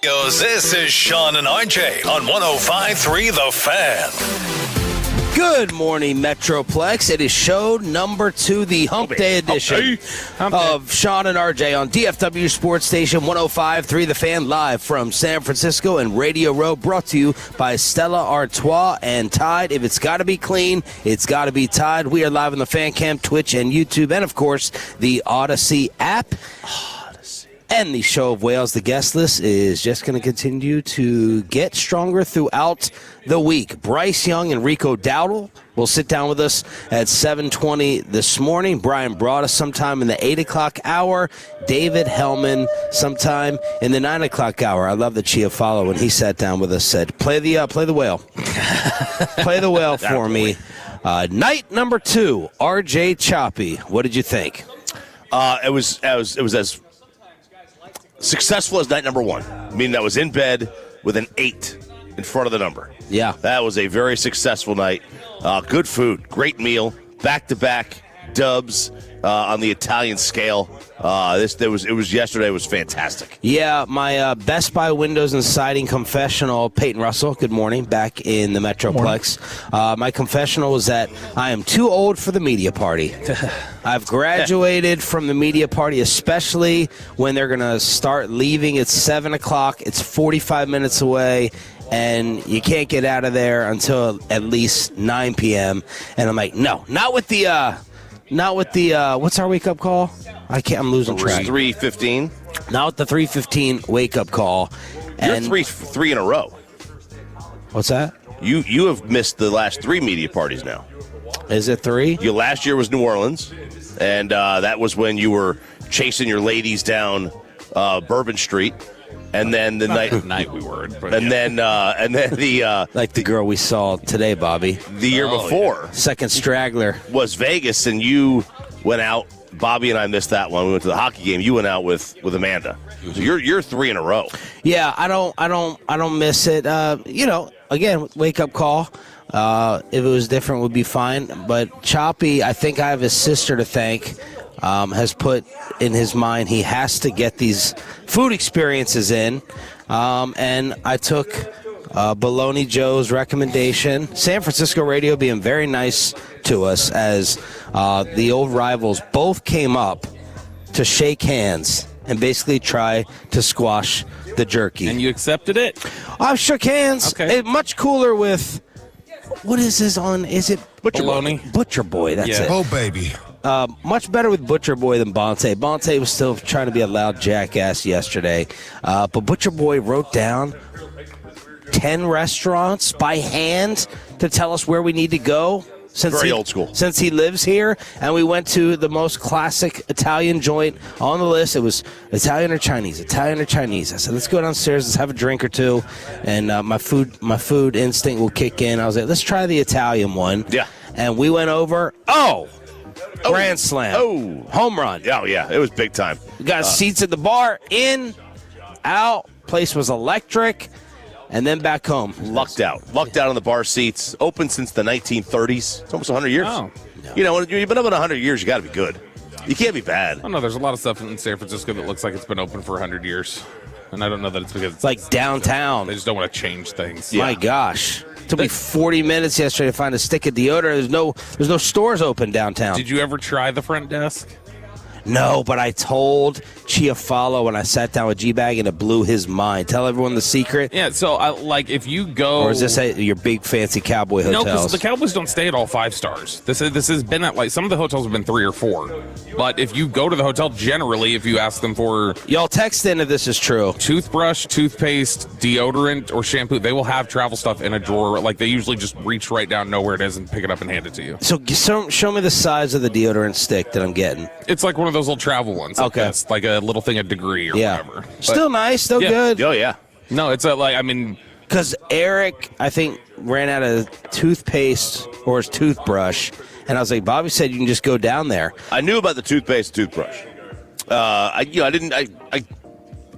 goes, this is Sean and RJ on 105.3 The Fan. Good morning, Metroplex. It is show number 2, the Hump Day edition of Sean and RJ on DFW Sports Station 105.3 The Fan, live from San Francisco and Radio Row, brought to you by Stella Artois and Tide. If it's got to be clean, it's got to be Tide. We are live on the Fan Cam, Twitch, and YouTube, and, of course, the Odyssey app. And the show of Wales, the guest list, is just going to continue to get stronger throughout the week. Bryce Young and Rico Dowdle will sit down with us at 7:20 this morning. Brian Broaddus sometime in the 8 o'clock hour. David Helman sometime in the 9 o'clock hour. I love that Chiafalo, when he sat down with us, said, play the whale. Play the whale for me. Night number 2, RJ Choppy. What did you think? It was as successful as night number 1, meaning I was in bed with an 8 in front of the number. Yeah. That was a very successful night. Good food, great meal, back-to-back dubs on the Italian scale. Yesterday was fantastic. Yeah, my Best Buy Windows and Siding confessional, Peyton Russell, good morning, back in the Metroplex. My confessional was that I am too old for the media party. I've graduated from the media party, especially when they're going to start leaving at 7 o'clock. It's 45 minutes away, and you can't get out of there until at least 9 p.m. And I'm like, no, not with the what's our wake-up call? I'm losing track. 3:15. Not with the 3:15 wake-up call. And You're three in a row. What's that? You have missed the last 3 media parties now. Is it 3? Last year was New Orleans, and that was when you were chasing your ladies down Bourbon Street. And then the night we were, and then the like the girl we saw today, Bobby. The year before, second straggler was Vegas, and you went out. Bobby and I missed that one. We went to the hockey game. You went out with Amanda. So you're 3 in a row. Yeah, I don't miss it. Again, wake up call. If it was different, would be fine. But Choppy, I think I have his sister to thank. Has put in his mind he has to get these food experiences in. And I took Baloney Joe's recommendation. San Francisco radio being very nice to us as the old rivals both came up to shake hands and basically try to squash the jerky. And you accepted it? I shook hands. Okay. Much cooler with, what is this on? Is it Butcher Boy? Butcher Boy, that's it. Oh, baby. Much better with Butcher Boy than Bonte. Bonte was still trying to be a loud jackass yesterday. But Butcher Boy wrote down 10 restaurants by hand to tell us where we need to go. Very old school. Since he lives here. And we went to the most classic Italian joint on the list. It was Italian or Chinese. I said, let's go downstairs, let's have a drink or two. And my food instinct will kick in. I was like, let's try the Italian one. Yeah. And we went over. Grand slam. Oh. Home run. Oh, yeah. It was big time. We got seats at the bar. In, out. Place was electric. And then back home. Lucked out on the bar seats. Open since the 1930s. It's almost 100 years. Oh. You know, when you've been open 100 years, you got to be good. You can't be bad. I don't know. There's a lot of stuff in San Francisco that looks like it's been open for 100 years. And I don't know that it's because it's like downtown. They just don't want to change things. My gosh. It took me 40 minutes yesterday to find a stick of deodorant. There's no stores open downtown. Did you ever try the front desk? No, but I told Chiafalo when I sat down with G-Bag and it blew his mind. Tell everyone the secret. Yeah, so if you go... Or is this at your big fancy cowboy hotels? No, because the Cowboys don't stay at all 5 stars. This has been at, some of the hotels have been 3 or 4. But if you go to the hotel, generally, if you ask them for... Y'all text in if this is true. Toothbrush, toothpaste, deodorant, or shampoo, they will have travel stuff in a drawer. Like, they usually just reach right down, know where it is, and pick it up and hand it to you. So show me the size of the deodorant stick that I'm getting. It's like one of those little travel ones. Okay. It's like a little thing of Degree or whatever. But Still nice, still good. Oh, yeah. No, it's because Eric, I think, ran out of toothpaste or his toothbrush, and I was like, Bobby said you can just go down there. I knew about the toothpaste toothbrush. I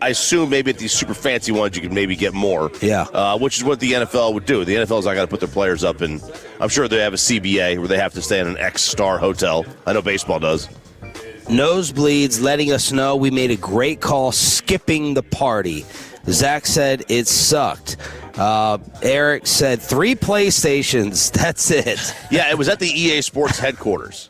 assume maybe at these super fancy ones you could maybe get more. Yeah. Which is what the NFL would do. The NFL's not going to put their players up in. I'm sure they have a CBA where they have to stay in an X-star hotel. I know baseball does. Nosebleeds letting us know we made a great call skipping the party. Zach said it sucked. Eric said 3 PlayStations. That's it. Yeah, it was at the EA Sports headquarters.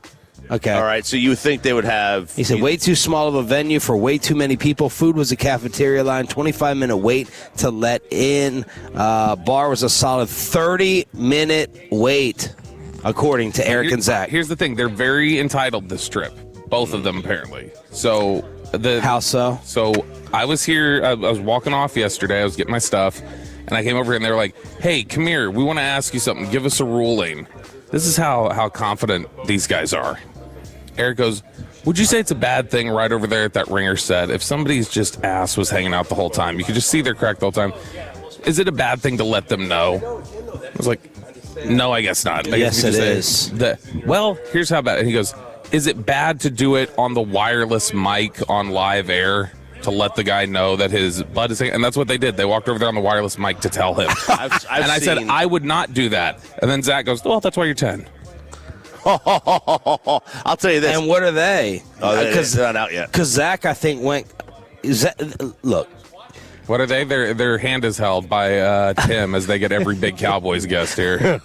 Okay. All right, so you would think they would have... He said way too small of a venue for way too many people. Food was a cafeteria line, 25-minute wait to let in. Bar was a solid 30-minute wait, according to Eric and Zach. Here's the thing. They're very entitled this trip. Both of them, apparently. So How so? So I was here. I was walking off yesterday. I was getting my stuff. And I came over here, and they were like, hey, come here. We want to ask you something. Give us a ruling. This is how confident these guys are. Eric goes, would you say it's a bad thing right over there at that ringer set? If somebody's just ass was hanging out the whole time, you could just see their crack the whole time. Is it a bad thing to let them know? I was like, no, I guess not. Yes, it is. Well, here's how bad. And he goes, is it bad to do it on the wireless mic on live air to let the guy know that his butt is hanging? And that's what they did. They walked over there on the wireless mic to tell him. I said, I would not do that. And then Zach goes, well, that's why you're 10. I'll tell you this. And what are they? They're not out yet. Because Zach, I think, went. Look. What are they? Their hand is held by Tim as they get every big Cowboys guest here.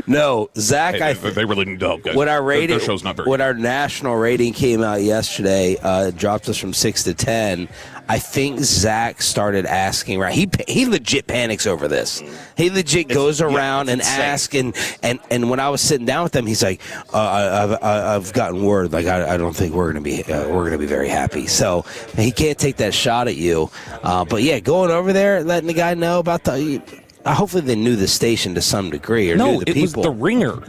No, Zach. Hey, they really need help, guys. When our rating, their show's not very when our national rating came out yesterday, dropped us from 6 to 10. I think Zach started asking. Right, he legit panics over this. He legit goes around and asks, and when I was sitting down with him, he's like, "I've gotten word. Like I don't think we're gonna be very happy." So he can't take that shot at you. But yeah, going over there, letting the guy know about the. Hopefully they knew the station to some degree, or knew the people. No, it was the ringer.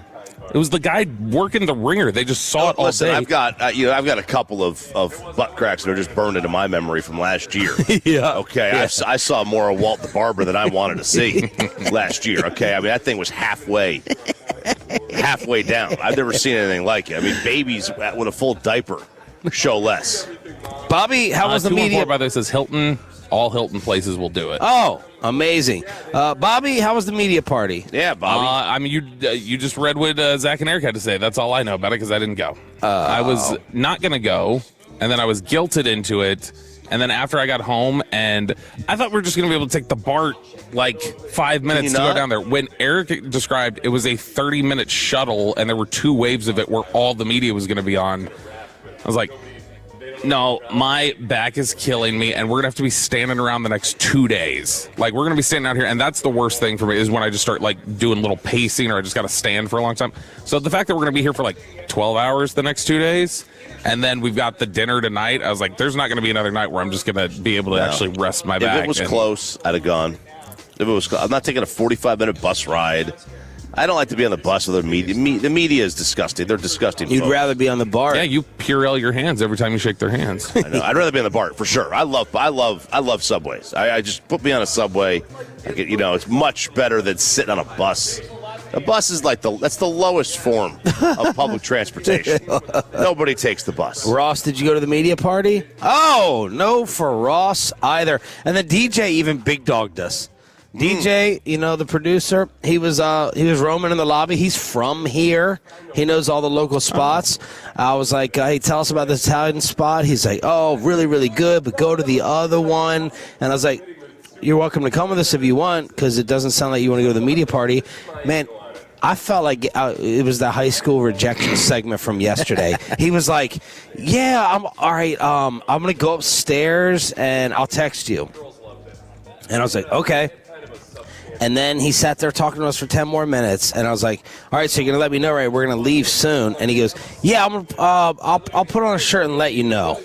It was the guy working the ringer. They just saw it all day. I've got I've got a couple of butt cracks that are just burned into my memory from last year. Yeah. Okay. Yeah. I saw more of Walt the Barber than I wanted to see last year. Okay. I mean, that thing was halfway down. I've never seen anything like it. I mean, babies with a full diaper show less. Bobby, how was the media? By this says Hilton. All Hilton places will do it. Oh, amazing. Bobby, how was the media party? Yeah, Bobby. I mean, you just read what Zach and Eric had to say. That's all I know about it because I didn't go. I was not going to go, and then I was guilted into it. And then after I got home, and I thought we were just going to be able to take the BART like 5 minutes to go down there. When Eric described it was a 30-minute shuttle, and there were 2 waves of it where all the media was going to be on, I was like, no, my back is killing me, and we're going to have to be standing around the next 2 days. Like, we're going to be standing out here, and that's the worst thing for me is when I just start, like, doing a little pacing or I just got to stand for a long time. So the fact that we're going to be here for, like, 12 hours the next 2 days, and then we've got the dinner tonight, I was like, there's not going to be another night where I'm just going to be able to actually rest my back. If it was close, I'd have gone. If it was, I'm not taking a 45-minute bus ride. I don't like to be on the bus with the media. The media is disgusting. They're disgusting. You'd folks. rather be on the BART. Yeah, you Purell your hands every time you shake their hands. I know. I'd rather be on the BART for sure. I love subways. I just put me on a subway. It's much better than sitting on a bus. A bus is that's the lowest form of public transportation. Nobody takes the bus. Ross, did you go to the media party? Oh, no for Ross either. And the DJ even big dogged us. DJ, the producer, he was roaming in the lobby. He's from here. He knows all the local spots. I was like, hey, tell us about this Italian spot. He's like, oh, really, really good, but go to the other one. And I was like, you're welcome to come with us if you want, because it doesn't sound like you want to go to the media party. Man, I felt like it was the high school rejection segment from yesterday. He was like, yeah, I'm all right. I'm going to go upstairs, and I'll text you. And I was like, okay. And then he sat there talking to us for 10 more minutes, and I was like, all right, so you're going to let me know, right? We're going to leave soon. And he goes, yeah, I'll put on a shirt and let you know.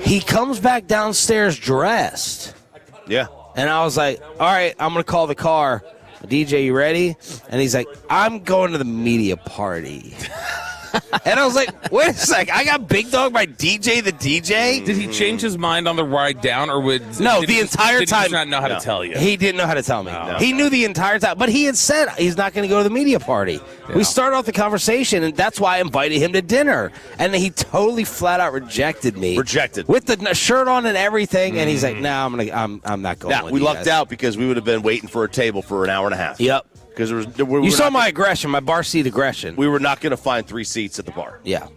He comes back downstairs dressed. Yeah. And I was like, all right, I'm going to call the car. DJ, you ready? And he's like, I'm going to the media party. And I was like, wait a sec, I got big dog by DJ the DJ? Did he change his mind on the ride down, or the entire time? Did he not know how to tell you? He didn't know how to tell me. No. He knew the entire time, but he had said he's not going to go to the media party. Yeah. We started off the conversation, and that's why I invited him to dinner. And he totally flat out rejected me. Rejected. With the shirt on and everything, and he's like, no, I'm not going. Now, we lucked out because we would have been waiting for a table for an hour and a half. Yep. Because you saw my aggression, my bar seat aggression. We were not going to find 3 seats at the bar. Yeah.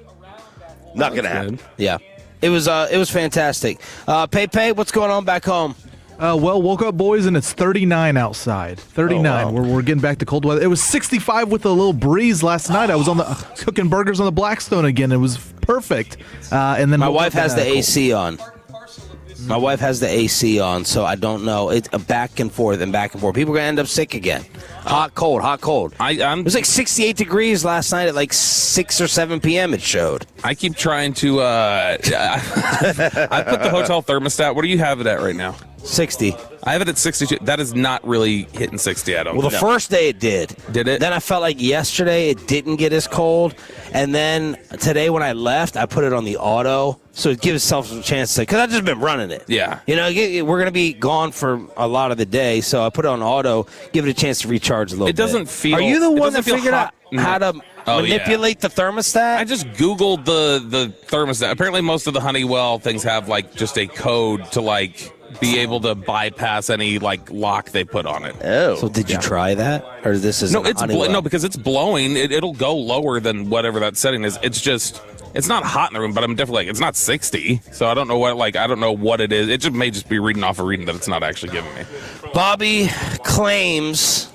Not going to happen. Yeah. It was fantastic. Pepe, what's going on back home? Well, woke up, boys, and it's 39 outside. 39. Oh, wow. We're getting back to cold weather. It was 65 with a little breeze last night. I was cooking burgers on the Blackstone again. It was perfect. And then my wife has the AC on. My wife has the AC on, so I don't know. It's a back and forth and back and forth. People are going to end up sick again. Hot, cold, hot, cold. It was like 68 degrees last night at like 6 or 7 p.m. it showed. I keep trying to I put the hotel thermostat. What do you have it at right now? 60. I have it at 62. That is not really hitting 60, I don't Well, the first day it did. Did it? Then I felt like yesterday it didn't get as cold. And then today when I left, I put it on the auto. So it gives itself a chance to, because I've just been running it. Yeah. You know, we're going to be gone for a lot of the day. So I put it on auto, give it a chance to recharge a little bit. It doesn't feel. Are you the one that feel figured out how to manipulate the thermostat? I just Googled the thermostat. Apparently most of the Honeywell things have like just a code to like be able to bypass any like lock they put on it. Oh. So did you try that? Or this is no, no, because it's blowing. It'll go lower than whatever that setting is. It's just, it's not hot in the room, but I'm definitely like, it's not 60. So I don't know what it is. It just may just be reading off a reading that it's not actually giving me. Bobby claims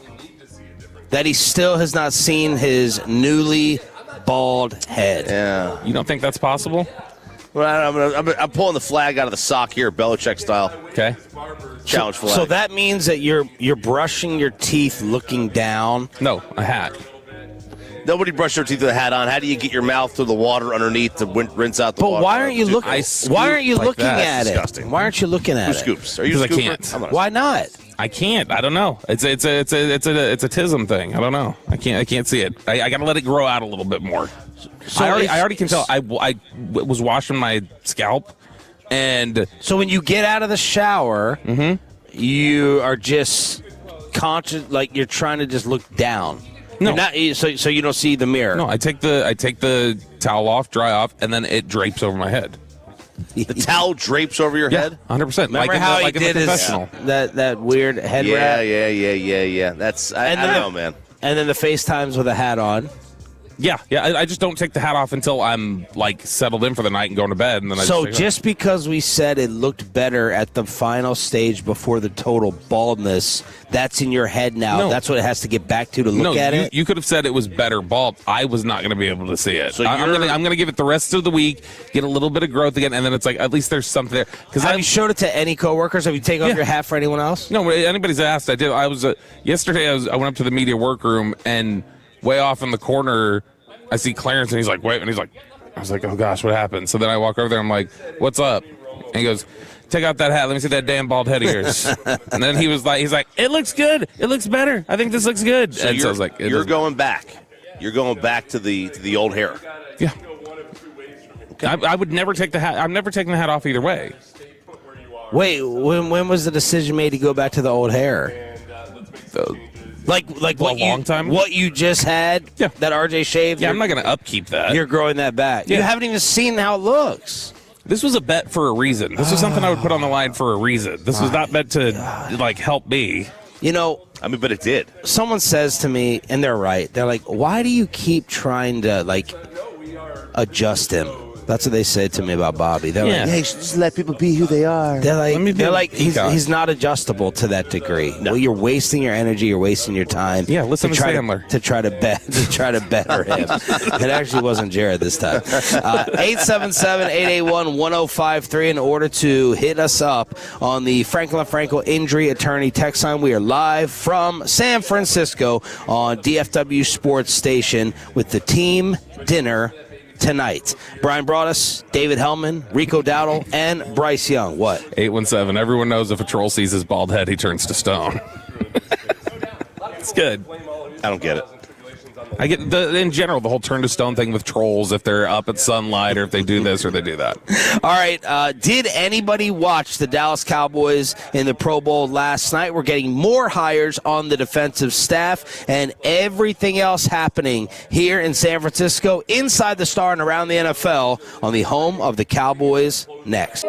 that he still has not seen his newly bald head. Yeah. You don't think that's possible? Well, I'm pulling the flag out of the sock here, Belichick style. Okay. Challenge flag. So that means that you're brushing your teeth looking down. No, a hat. Nobody brushed their teeth with a hat on. How do you get your mouth to the water underneath to rinse out the water? But why aren't you looking? Why aren't you looking at it? Disgusting. Why aren't you looking at Who it? scoops? Are you a Because I scooper? can't. Why not? I can't. I don't know. It's a tism thing. I don't know. I can't see it. I got to let it grow out a little bit more. So I already can tell. I was washing my scalp, and So when you get out of the shower, Mm-hmm. you are just conscious, like you're trying to just look down. No. You're not, so you don't see the mirror. no, I take the towel off, dry off, and then it drapes over my head. The towel drapes over your head? 100%. Remember how he in the did his confessional. that weird head wrap? Yeah. That's I don't know, man. And then the FaceTimes with a hat on. Yeah. I just don't take the hat off until I'm like settled in for the night and going to bed, and then So I just just because we said it looked better at the final stage before the total baldness, that's in your head now. No. That's what it has to get back to look at it. You could have said it was better bald. I was not going to be able to see it. So I'm going to give it the rest of the week, get a little bit of growth again, and then it's like at least there's something there. Because Have you showed it to any coworkers? Have you taken off Yeah. your hat for anyone else? No, anybody's asked. I did. I was yesterday. I went up to the media workroom, and way off in the corner, I see Clarence, and he's like, "Wait!" And he's like, "I was like, oh gosh, what happened?" So then I walk over there. I'm like, "What's up?" And he goes, "Take out that hat. Let me see that damn bald head of yours." And then he's like, "It looks good. It looks better. I think this looks good." So and you're, I was like, you're going back. You're going back to the old hair. Yeah. I would never take the hat. I'm never taking the hat off either way. Wait, when was the decision made to go back to the old hair? Like what long time ago? what you just had? Yeah. That RJ shaved. Yeah, I'm not going to upkeep that. You're growing that back. Yeah. You haven't even seen how it looks. This was a bet for a reason. This was something I would put on the line for a reason. This was not meant to like help me. You know, I mean, but it did. someone says to me, and they're right. They're like, "Why do you keep trying to like adjust him?" That's what they said to me about Bobby. They're Yeah. like, Hey, you should just let people be who they are. They're like, peacock. he's not adjustable to that degree. Well, you're wasting your energy, you're wasting your time. Yeah, listen to try Sandler. to try to better him. It actually wasn't Jared this time. 877-881-1053 in order to hit us up on the Franklin Franco Injury Attorney text line. We are live from San Francisco on DFW Sports Station with the team dinner tonight. Brian Broaddus, David Helman, Rico Dowdle, and Bryce Young. What? 817. Everyone knows if a troll sees his bald head, he turns to stone. It's good. I don't get it. I get in general the whole turn to stone thing with trolls, if they're up at sunlight or if they do this or they do that. All right. Did anybody watch the Dallas Cowboys in the Pro Bowl last night? We're getting more hires on the defensive staff and everything else happening here in San Francisco, inside the Star and around the NFL on the home of the Cowboys next.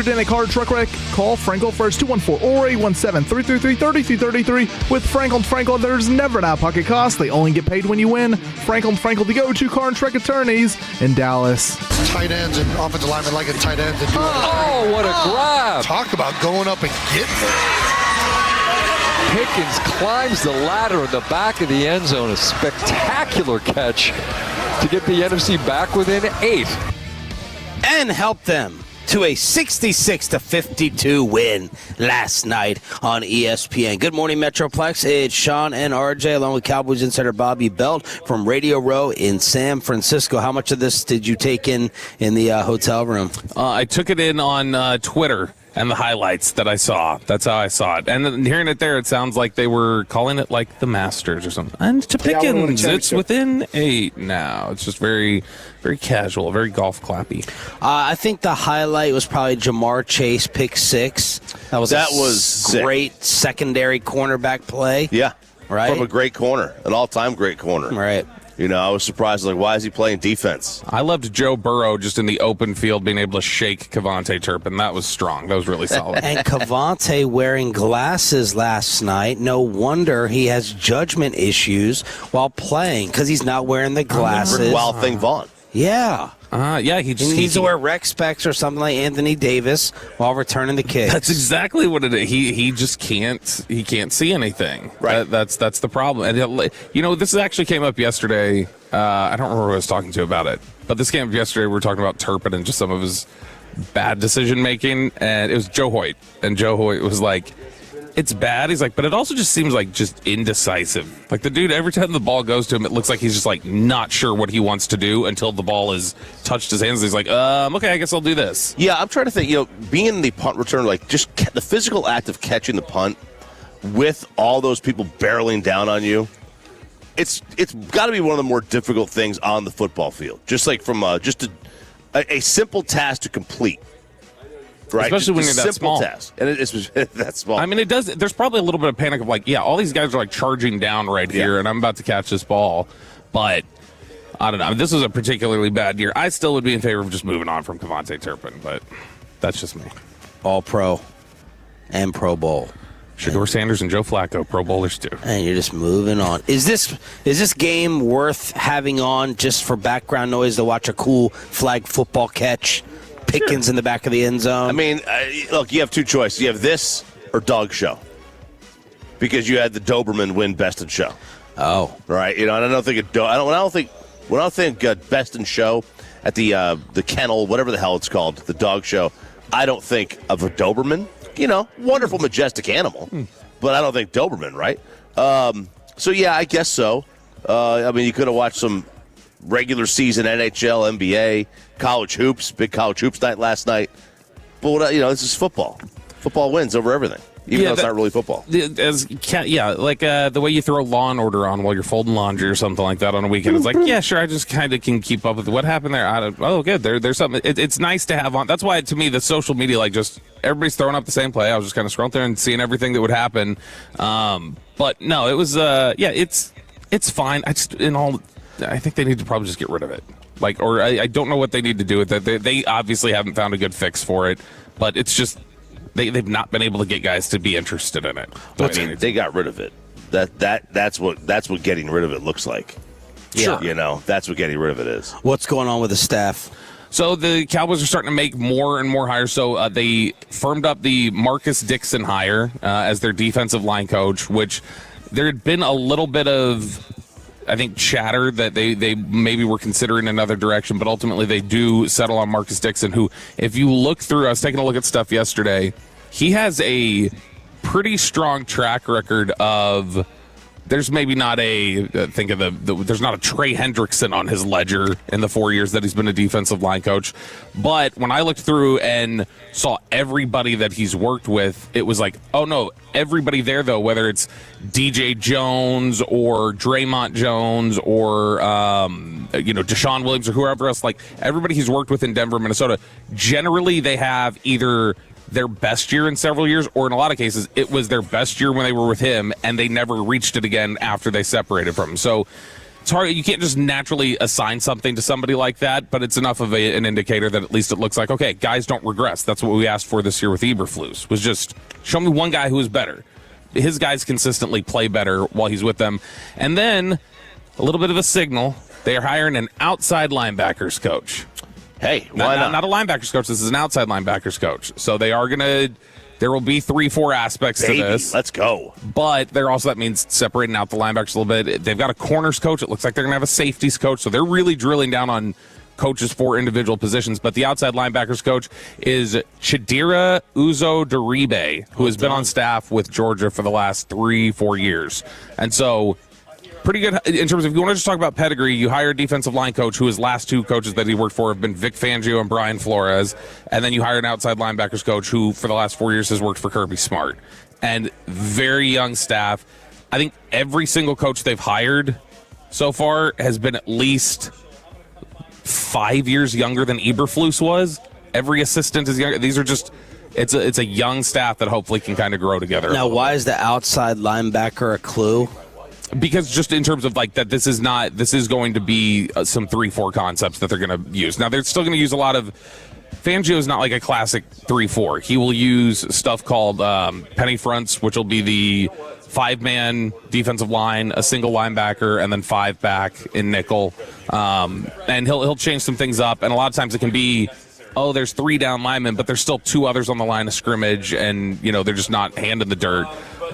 Injured in a car truck wreck? Call Frankel first, 214 or 817-333-3333. With Frankel & Frankel, there's never an out-of-pocket cost. They only get paid when you win. Frankel & Frankel, the go-to car and truck attorneys in Dallas. Tight ends and offensive linemen like a tight end. Oh, what a grab. Talk about going up and getting it. Pickens climbs the ladder in the back of the end zone. A spectacular catch to get the NFC back within 8. And help them to a 66-52 win last night on ESPN. Good morning, Metroplex. It's Sean and RJ along with Cowboys insider Bobby Belt from Radio Row in San Francisco. How much of this did you take in the hotel room? I took it in on Twitter and the highlights that I saw. That's how I saw it. And then hearing it there, it sounds like they were calling it like the Masters or something. And to Pickens, it's within 8 now. It's just very, very casual, very golf clappy. I think the highlight was probably Jamar Chase pick 6. That was great secondary cornerback play. Yeah. Right? From a great corner, an all-time great corner. Right. You know, I was surprised, like, why is he playing defense? I loved Joe Burrow just in the open field being able to shake Kevontae Turpin. That was strong. That was really solid. And Kevontae wearing glasses last night. No wonder he has judgment issues while playing because he's not wearing the glasses. Wild thing, Vaughn. Yeah. Yeah, he needs to wear rec specs or something like Anthony Davis while returning the kicks. That's exactly what it is. He just can't see anything. Right. That's the problem. And you know, this actually came up yesterday. I don't remember who I was talking to about it, but this came up yesterday. We were talking about Turpin and just some of his bad decision making, and it was Joe Hoyt, and Joe Hoyt was like, it's bad. He's like, but it also just seems like just indecisive. Like the dude, every time the ball goes to him, it looks like he's just like not sure what he wants to do until the ball has touched his hands. He's like, okay, I guess I'll do this. Yeah, I'm trying to think, you know, being in the punt return, like just the physical act of catching the punt with all those people barreling down on you, it's got to be one of the more difficult things on the football field. Just like from just a simple task to complete. Right? Especially when you're that small. Task. And it's that small. I mean, it does. There's probably a little bit of panic of like, yeah, all these guys are like charging down right here, and I'm about to catch this ball. But I don't know. I mean, this was a particularly bad year. I still would be in favor of just moving on from Kevontae Turpin, but that's just me. All Pro and Pro Bowl. Shedeur Sanders and Joe Flacco, Pro Bowlers too. And you're just moving on. Is this game worth having on just for background noise to watch a cool flag football catch? Pickens in the back of the end zone. I mean, look, you have two choices. You have this or Dog Show, because you had the Doberman win Best in Show. Oh, right. You know, and I don't think when I think Best in Show at the kennel, whatever the hell it's called, the dog show, I don't think of a Doberman. You know, wonderful, majestic animal, but I don't think Doberman, right? So yeah, I guess so. I mean, you could have watched some regular season NHL, NBA, college hoops, big college hoops night last night. But, you know, this is football. Football wins over everything, even though it's not really football. Like the way you throw Law and Order on while you're folding laundry or something like that on a weekend. It's like, yeah, sure, I just kind of can keep up with what happened there. Good. There's something. It's nice to have on. That's why, to me, the social media, like, just everybody's throwing up the same play. I was just kind of scrolling there and seeing everything that would happen. But no, it was, it's fine. I think they need to probably just get rid of it. Like, or I don't know what they need to do with it. They obviously haven't found a good fix for it, but it's just they've not been able to get guys to be interested in it. They got rid of it. That's what getting rid of it looks like. Sure. You know, that's what getting rid of it is. What's going on with the staff? So the Cowboys are starting to make more and more hires. So they firmed up the Marcus Dixon hire as their defensive line coach, which there had been a little bit of, I think, chatter that they maybe were considering another direction, but ultimately they do settle on Marcus Dixon, who, if you look through, I was taking a look at stuff yesterday, he has a pretty strong track record of, there's maybe not there's not a Trey Hendrickson on his ledger in the 4 years that he's been a defensive line coach. But when I looked through and saw everybody that he's worked with, it was like, oh no, everybody there though, whether it's DJ Jones or Draymond Jones or, Deshaun Williams or whoever else, like everybody he's worked with in Denver, Minnesota, generally they have either their best year in several years, or in a lot of cases, it was their best year when they were with him, and they never reached it again after they separated from him. So it's hard. You can't just naturally assign something to somebody like that, but it's enough of an indicator that at least it looks like, okay, guys don't regress. That's what we asked for this year with Eberflus, was just show me one guy who is better. His guys consistently play better while he's with them. And then a little bit of a signal. They are hiring an outside linebackers coach. Hey, why not? Not a linebackers coach. This is an outside linebackers coach. So they are going to – there will be 3-4 aspects to this. Let's go. But that means separating out the linebackers a little bit. They've got a corners coach. It looks like they're going to have a safeties coach. So they're really drilling down on coaches for individual positions. But the outside linebackers coach is Chidera Uzo-Deribe, who has been on staff with Georgia for the last 3-4 years. And so – pretty good in terms of, if you want to just talk about pedigree, you hire a defensive line coach who his last two coaches that he worked for have been Vic Fangio and Brian Flores, and then you hire an outside linebackers coach who for the last 4 years has worked for Kirby Smart. And very young staff. I think every single coach they've hired so far has been at least 5 years younger than Eberflus was. Every assistant is younger. These are just... It's a young staff that hopefully can kind of grow together. Now, why is the outside linebacker a clue? Because just in terms of like that, this is going to be some 3-4 concepts that they're going to use. Now, they're still going to use a lot of. Fangio is not like a classic 3-4. He will use stuff called penny fronts, which will be the 5-man defensive line, a single linebacker, and then 5 back in nickel. And he'll change some things up. And a lot of times it can be, there's 3 down linemen, but there's still 2 others on the line of scrimmage, and they're just not hand in the dirt.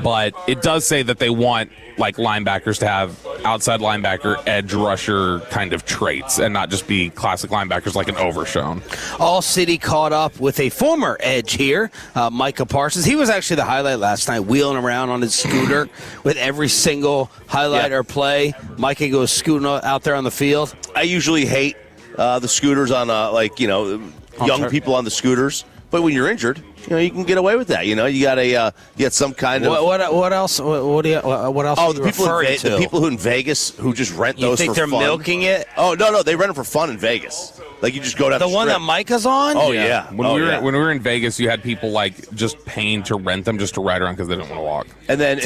But it does say that they want like linebackers to have outside linebacker, edge rusher kind of traits, and not just be classic linebackers like an Overshown. All City caught up with a former edge here, Micah Parsons. He was actually the highlight last night, wheeling around on his scooter with every single highlight or play. Micah goes scooting out there on the field. I usually hate the scooters on young people on the scooters, but when you're injured, you can get away with that. You got some kind of what else? What else? Oh, the people who in Vegas who just rent those for fun. You think they're milking it? Oh no, they rent them for fun in Vegas. Like you just go down the one that Micah's on. Oh yeah. When we were in Vegas, you had people like just paying to rent them just to ride around because they didn't want to walk. And then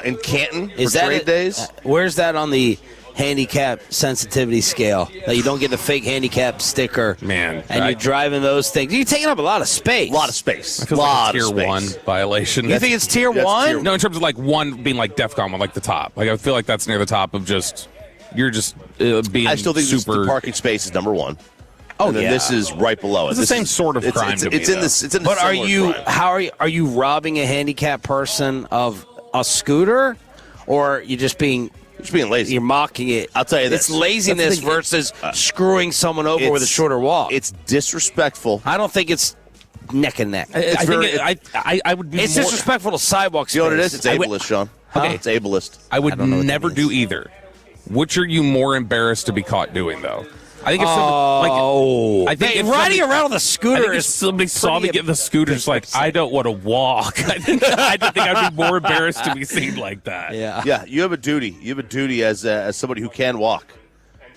in Canton is for that trade days? Where's that on the handicap sensitivity scale? That you don't get the fake handicap sticker, man, and you're driving those things. You're taking up a lot of space. A lot of space. I feel like it's tier 1 violation. You think it's tier 1? No, in terms of like 1 being like DEFCON 1, like the top. Like I feel like that's near the top of just you're just being. I still think super. The parking space is number 1. Oh, and then this is right below it. It's the same sort of crime. It's in the. But are you robbing a handicapped person of a scooter, or are you just being lazy? You're mocking it. I'll tell you this. It's laziness versus screwing someone over with a shorter walk. It's disrespectful. I don't think it's neck and neck. I would be. It's disrespectful to sidewalks. You know what it is? It's ableist, Sean. Okay, it's ableist. I would never do either. Which are you more embarrassed to be caught doing, though? I think if riding around on the scooter if somebody saw me get the scooter, just like I don't want to walk. I think I'd be more embarrassed to be seen like that. Yeah. You have a duty. You have a duty as somebody who can walk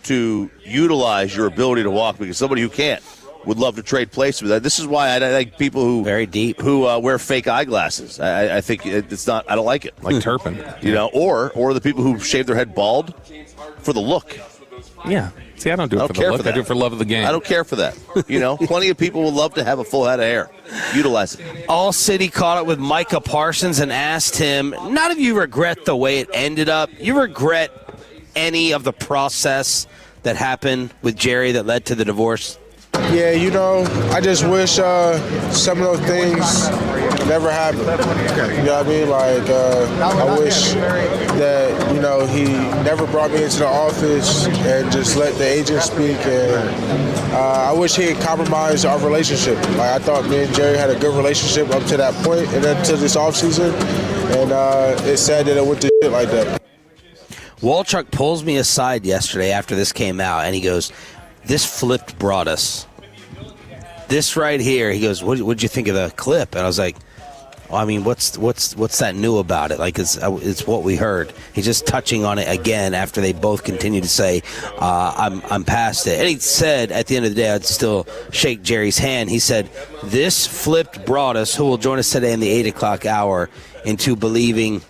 to utilize your ability to walk, because somebody who can't would love to trade places with that. This is why I like people who wear fake eyeglasses. I think it's not. I don't like it. Like Turpin, or the people who shave their head bald for the look. Yeah. See, I don't do it for the look. I do it for love of the game. I don't care for that. Plenty of people would love to have a full head of hair. Utilize it. All City caught up with Micah Parsons and asked him, not if you regret the way it ended up, you regret any of the process that happened with Jerry that led to the divorce? Yeah, I just wish some of those things never happened. You know what I mean? Like, I wish that, he never brought me into the office and just let the agent speak. And I wish he had compromised our relationship. Like, I thought me and Jerry had a good relationship up to that point and then to this offseason. And it's sad that it went to shit like that. Walchuk pulls me aside yesterday after this came out, and he goes, this flipped Broaddus. This right here, he goes, what'd you think of the clip? And I was like, what's that new about it? Like, it's what we heard. He's just touching on it again after they both continue to say, I'm past it. And he said, at the end of the day, I'd still shake Jerry's hand. He said, this flipped Broaddus, who will join us today in the 8 o'clock hour, into believing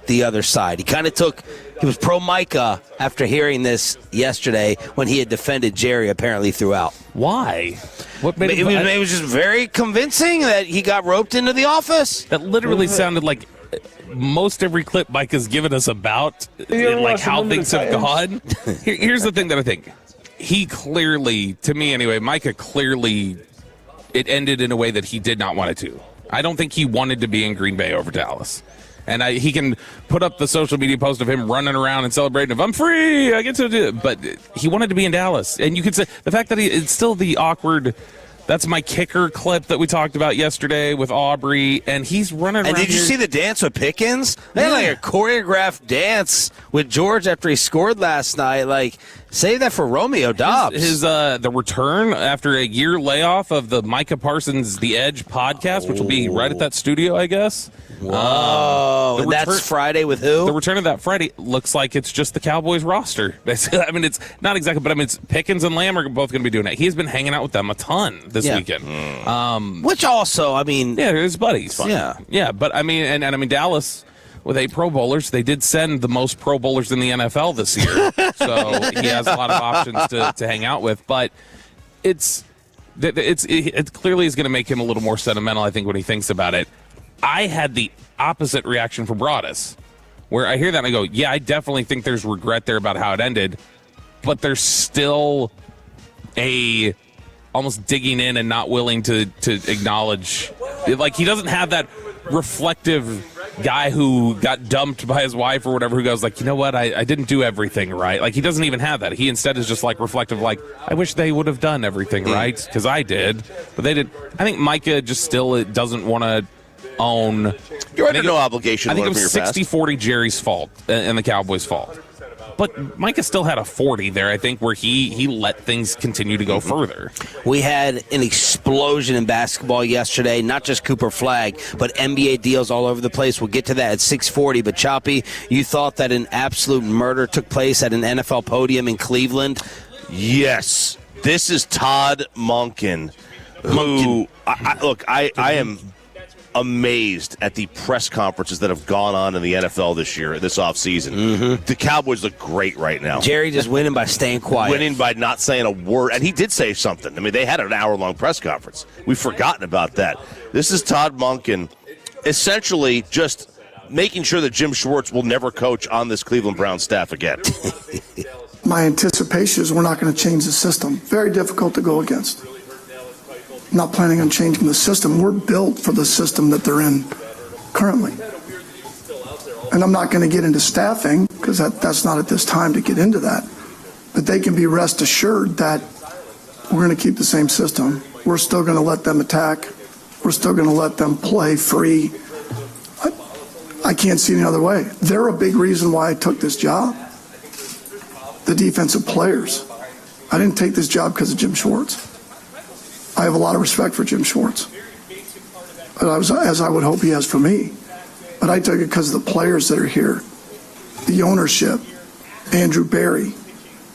the other side. He was pro Micah after hearing this yesterday when he had defended Jerry apparently throughout. Why? What made it was just very convincing that he got roped into the office. That literally sounded like most every clip Micah's given us about like how things have gone. Here's the thing that I think. He clearly, to me anyway, Micah clearly, it ended in a way that he did not want it to. I don't think he wanted to be in Green Bay over Dallas. And he can put up the social media post of him running around and celebrating. If I'm free, I get to do it. But he wanted to be in Dallas. And you could say the fact that it's still the awkward. That's my kicker clip that we talked about yesterday with Aubrey. And he's running around. And did you see the dance with Pickens? They had like a choreographed dance with George after he scored last night. Like, save that for Romeo Dobbs. The return after a year layoff of the Micah Parsons The Edge podcast, which will be right at that studio, I guess. Whoa. And that's Friday with who? The return of that Friday looks like it's just the Cowboys roster. I mean, it's not exactly, but I mean, it's Pickens and Lamb are both going to be doing it. He's been hanging out with them a ton this weekend. Which also, I mean. Yeah, they're his buddies. Yeah. Yeah, but I mean, and I mean, Dallas, with 8 Pro Bowlers, they did send the most Pro Bowlers in the NFL this year. So he has a lot of options to hang out with. But it clearly is going to make him a little more sentimental, I think, when he thinks about it. I had the opposite reaction for Broaddus, where I hear that and I go, yeah, I definitely think there's regret there about how it ended, but there's still almost digging in and not willing to acknowledge. Like, he doesn't have that reflective guy who got dumped by his wife or whatever who goes like, you know what, I didn't do everything right. Like, he doesn't even have that. He instead is just like reflective, like, I wish they would have done everything right because I did, but they did. I think Micah just still doesn't want to own. You're under no obligation. I think it was 60-40 Jerry's fault and the Cowboys' fault. But Micah still had a 40 there, I think, where he let things continue to go further. We had an explosion in basketball yesterday, not just Cooper Flag, but NBA deals all over the place. We'll get to that at 6:40. But, Choppy, you thought that an absolute murder took place at an NFL podium in Cleveland? Yes. This is Todd Monken, who, I am amazed at the press conferences that have gone on in the NFL this offseason. The Cowboys look great right now. Jerry just winning by staying quiet. Winning by not saying a word. And he did say something. I mean, they had an hour-long press conference. We've forgotten about that. This is Todd Monken essentially just making sure that Jim Schwartz will never coach on this Cleveland Browns staff again. My anticipation is we're not going to change the system. Very difficult to go against. Not planning on changing the system. We're built for the system that they're in currently. And I'm not going to get into staffing because that's not at this time to get into that. But they can be rest assured that we're going to keep the same system. We're still going to let them attack. We're still going to let them play free. I can't see any other way. They're a big reason why I took this job. The defensive players. I didn't take this job because of Jim Schwartz. I have a lot of respect for Jim Schwartz, but as I would hope he has for me. But I took it because of the players that are here, the ownership, Andrew Berry,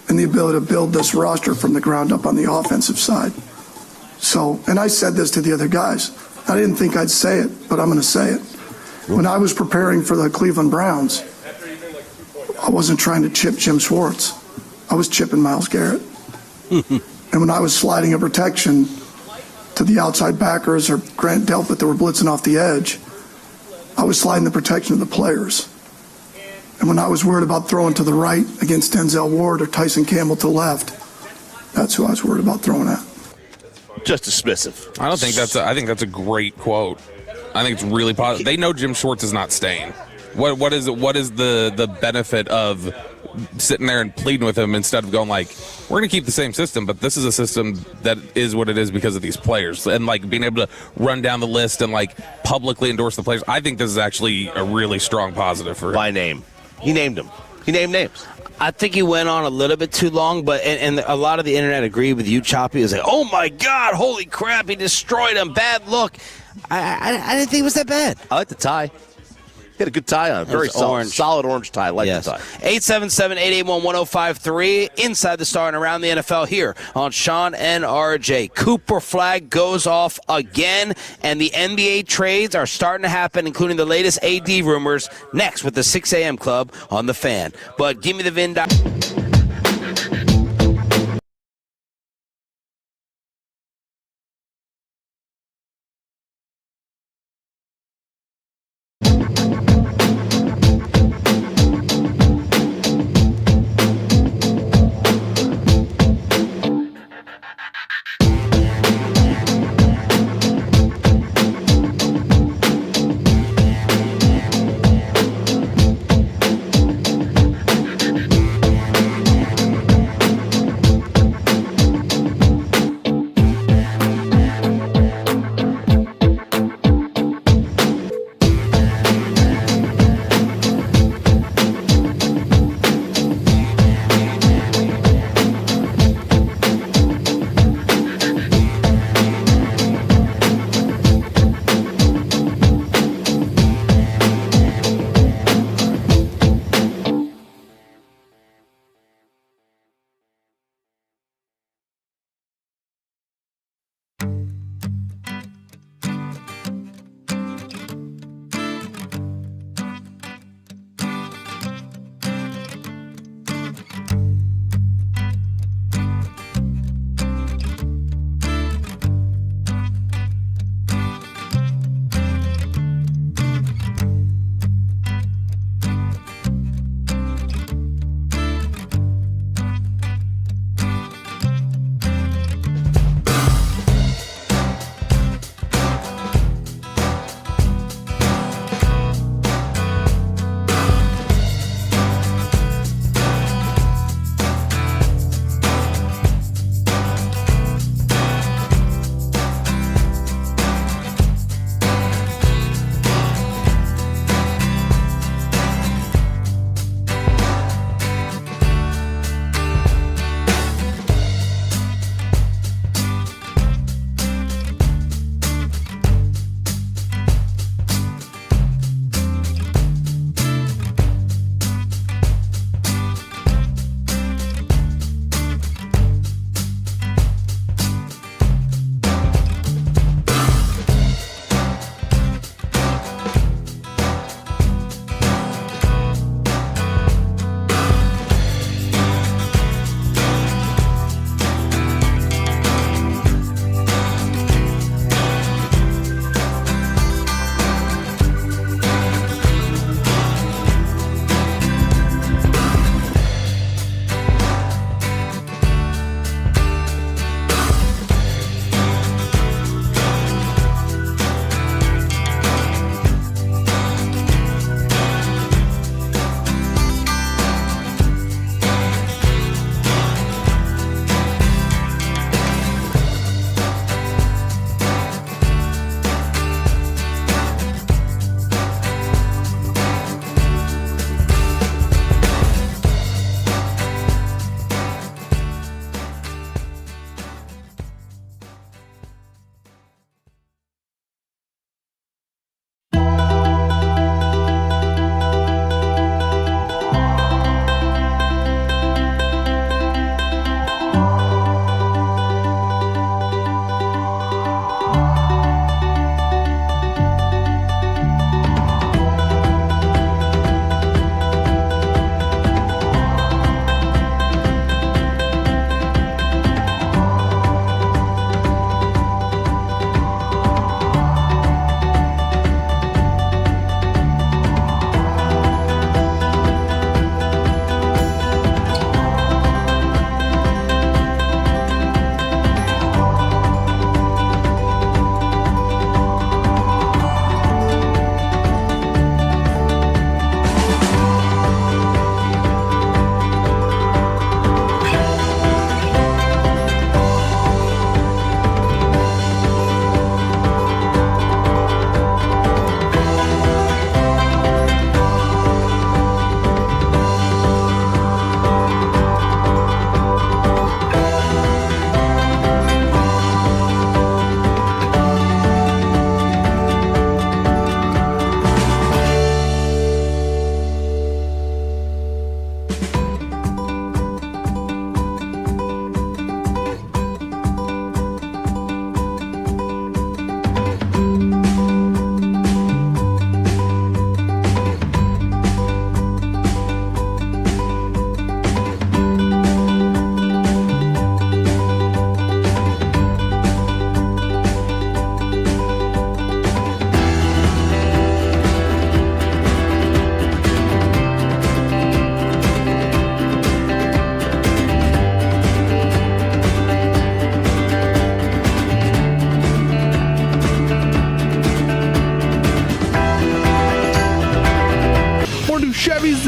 and the ability to build this roster from the ground up on the offensive side. So, and I said this to the other guys. I didn't think I'd say it, but I'm going to say it. When I was preparing for the Cleveland Browns, I wasn't trying to chip Jim Schwartz. I was chipping Myles Garrett. And when I was sliding a protection to the outside backers or Grant Delpit that were blitzing off the edge, I was sliding the protection of the players. And when I was worried about throwing to the right against Denzel Ward or Tyson Campbell to the left, that's who I was worried about throwing at. Just dismissive. I think that's a great quote. I think it's really positive. They know Jim Schwartz is not staying. What is the benefit of sitting there and pleading with him instead of going like, we're going to keep the same system, but this is a system that is what it is because of these players, and like being able to run down the list and like publicly endorse the players. I think this is actually a really strong positive for him. By name. He named them. He named names. I think he went on a little bit too long, but and a lot of the internet agreed with you, Choppy. It was like, oh my God, holy crap, he destroyed him, bad look. I didn't think it was that bad. I like the tie. He had a good tie on. Very solid orange tie. Like the tie. 877-881-1053. Inside the Star and around the NFL here on Sean and RJ. Cooper flag goes off again, and the NBA trades are starting to happen, including the latest AD rumors, next with the 6 a.m. Club on The Fan. But give me the VIN.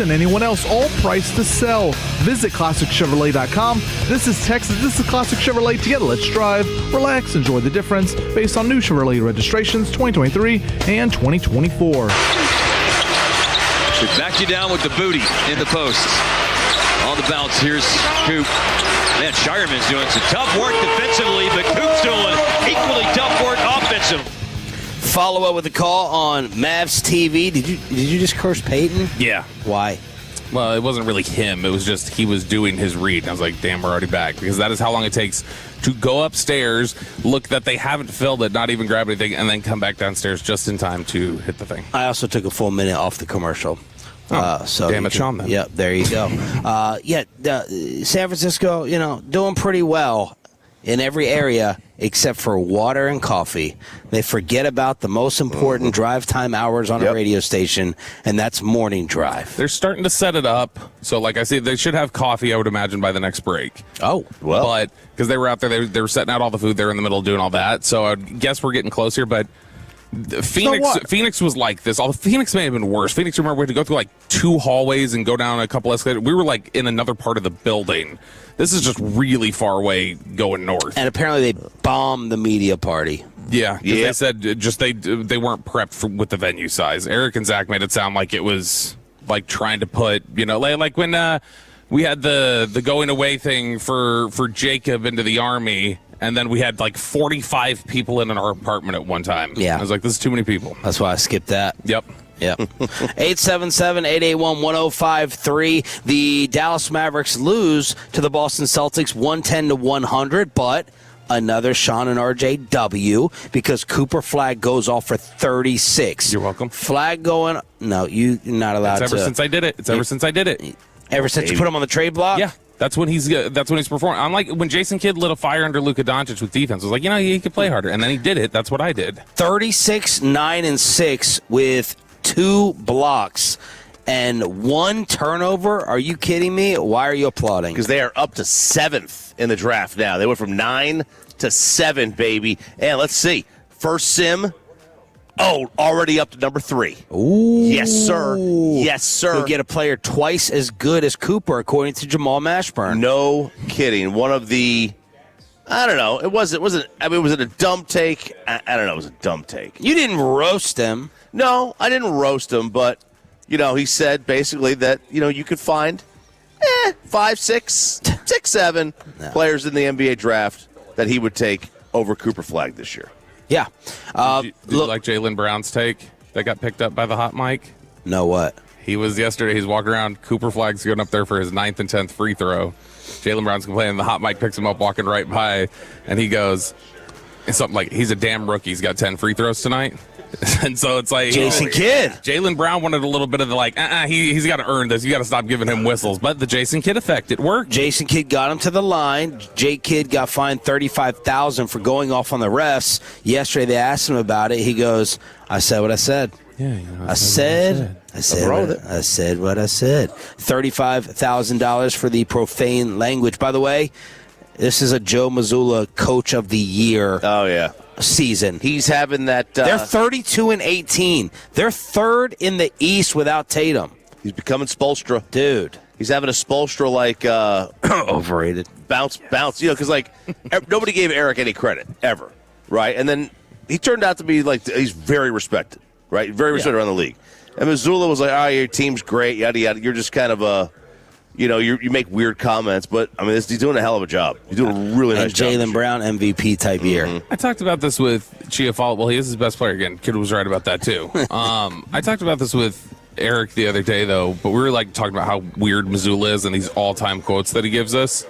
than anyone else, all priced to sell. Visit ClassicChevrolet.com. This is Texas. This is Classic Chevrolet. Together, let's drive, relax, enjoy the difference based on new Chevrolet registrations 2023 and 2024. We back you down with the booty in the post. On the bounce, here's Coop. Man, Shireman's doing some tough work defensively, but Coop's doing equally tough work offensively. Follow up with a call on Mavs TV. Did you just curse Peyton? Yeah. Why? Well, it wasn't really him. It was just he was doing his read. And I was like, damn, we're already back. Because that is how long it takes to go upstairs, look that they haven't filled it, not even grab anything, and then come back downstairs just in time to hit the thing. I also took a full minute off the commercial. So damn it, Sean, then. Yep, there you go. San Francisco, doing pretty well in every area except for water and coffee. They forget about the most important drive time hours on a radio station, and that's morning drive. They're starting to set it up. So, like I said, they should have coffee, I would imagine, by the next break. Oh, well. But because they were out there, they were setting out all the food. They were in the middle doing all that. So I guess we're getting close here, but Phoenix was like this. Phoenix may have been worse. Phoenix, remember, we had to go through like 2 hallways and go down a couple escalators. We were like in another part of the building. This is just really far away going north. And apparently they bombed the media party. Yeah, they said just they weren't prepped with the venue size. Eric and Zach made it sound like it was like trying to put, like when we had the going away thing for Jacob into the Army, and then we had like 45 people in our apartment at one time. Yeah. I was like, this is too many people. That's why I skipped that. Yep. 877-881-1053. The Dallas Mavericks lose to the Boston Celtics 110-100, but another Sean and RJ W because Cooper Flag goes off for 36. You're welcome. Flag going. No, you're not allowed to. Ever since I did it. Ever since you put him on the trade block? Yeah. That's when he's performing. I'm like when Jason Kidd lit a fire under Luka Doncic with defense. I was like, he could play harder, and then he did it. That's what I did. 36, 9, and 6 with 2 blocks and 1 turnover. Are you kidding me? Why are you applauding? Because they are up to 7th in the draft now. They went from 9 to 7, baby. And let's see. First sim. Oh, already up to number 3. Ooh. Yes, sir. Yes, sir. You'll get a player twice as good as Cooper, according to Jamal Mashburn. No kidding. One of the, I don't know. Was it a dumb take? I don't know. It was a dumb take. You didn't roast him. No, I didn't roast him, but, he said basically that, you could find 5, 6, 7 players in the NBA draft that he would take over Cooper Flag this year. Yeah. Did you like Jaylen Brown's take that got picked up by the hot mic? No, what? He's walking around. Cooper Flag's going up there for his 9th and 10th free throw. Jaylen Brown's complaining. The hot mic picks him up walking right by, and he goes, something like, he's a damn rookie. He's got 10 free throws tonight. And so it's like Jason Kidd. Jaylen Brown wanted a little bit of the he's got to earn this. You got to stop giving him whistles. But the Jason Kidd effect, it worked. Jason Kidd got him to the line. Jake Kidd got fined $35,000 for going off on the refs. Yesterday they asked him about it. He goes, "I said what I said. Yeah, I said what I said." $35,000 for the profane language. By the way, this is a Joe Mazzulla Coach of the Year. Oh yeah. Season. He's having that. They're 32-18. They're 3rd in the East without Tatum. He's becoming Spoelstra, dude. He's having a Spoelstra like overrated bounce. Because nobody gave Eric any credit ever, right? And then he turned out to be like he's very respected, right? Very respected around the league. And Mazzulla was like, your team's great, yada yada. You're just kind of a. You make weird comments, but, he's doing a hell of a job. He's doing a really nice job. And Jaylen Brown, MVP type year. I talked about this with Chiafalo. Well, he is his best player again. Kid was right about that, too. I talked about this with Eric the other day, though, but we were, talking about how weird Mazzulla is and these all-time quotes that he gives us.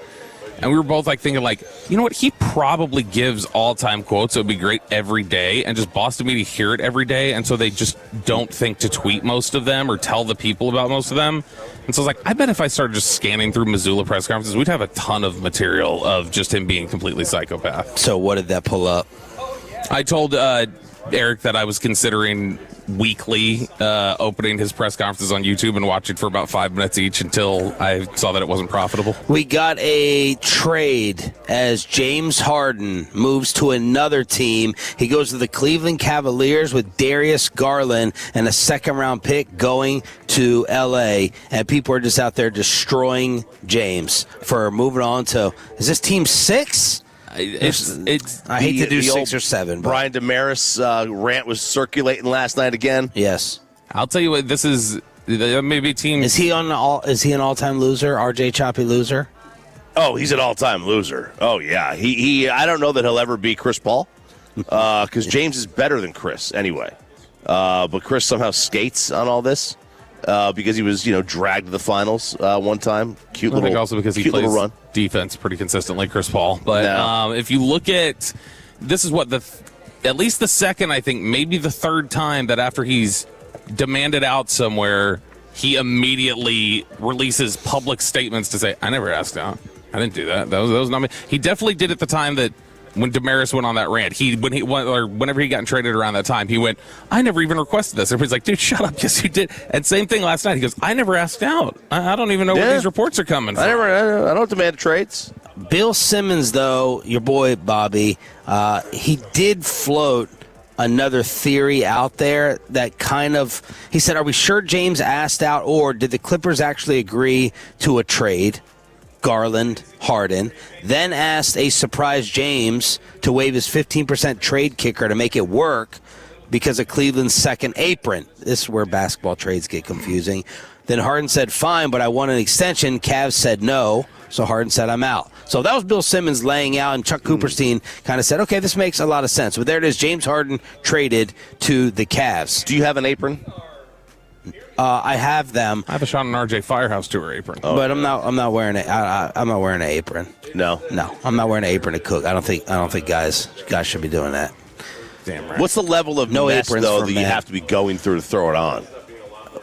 And we were both, thinking, you know what? He probably gives all-time quotes. It would be great every day, and just Boston media hear it every day, and so they just don't think to tweet most of them or tell the people about most of them. And so I was like, I bet if I started just scanning through Mazzulla press conferences, we'd have a ton of material of just him being completely psychopath. So what did that pull up? I told Eric, that I was considering weekly opening his press conferences on YouTube and watching for about 5 minutes each until I saw that it wasn't profitable. We got a trade as James Harden moves to another team. He goes to the Cleveland Cavaliers with Darius Garland and a second-round pick going to L.A., and people are just out there destroying James for moving on to, is this team 6? I hate to do 6 or 7. But. Brian Damaris rant was circulating last night again. Yes, I'll tell you what. This is maybe team. Is he an all-time loser? RJ Choppy loser? Oh, he's an all-time loser. Oh yeah, he. I don't know that he'll ever be Chris Paul, because James is better than Chris anyway. But Chris somehow skates on all this. Because he was, dragged to the finals one time. I think also because he plays defense pretty consistently, Chris Paul. But if you look at, this is what at least the second, I think, maybe the third time that after he's demanded out somewhere, he immediately releases public statements to say, "I never asked out. I didn't do that. That was not me." He definitely did at the time that. When Damaris went on that rant, whenever he got traded around that time, he went, "I never even requested this." Everybody's like, "Dude, shut up." Yes, you did. And same thing last night. He goes, "I never asked out. I don't even know where these reports are coming from. I don't demand trades." Bill Simmons, though, your boy Bobby, he did float another theory out there that he said, "Are we sure James asked out, or did the Clippers actually agree to a trade?" Garland, Harden, then asked a surprise James to waive his 15% trade kicker to make it work because of Cleveland's second apron. This is where basketball trades get confusing. Then Harden said, "Fine, but I want an extension." Cavs said no, so Harden said, "I'm out." So that was Bill Simmons laying out, and Chuck Cooperstein kind of said, "Okay, this makes a lot of sense." But there it is, James Harden traded to the Cavs. Do you have an apron? I have them. I have a Sean and RJ Firehouse Tour apron, but I'm not wearing it. I'm not wearing an apron. No, I'm not wearing an apron to cook. I don't think guys should be doing that. Damn right. What's the level of mess though that you have to be going through to throw it on?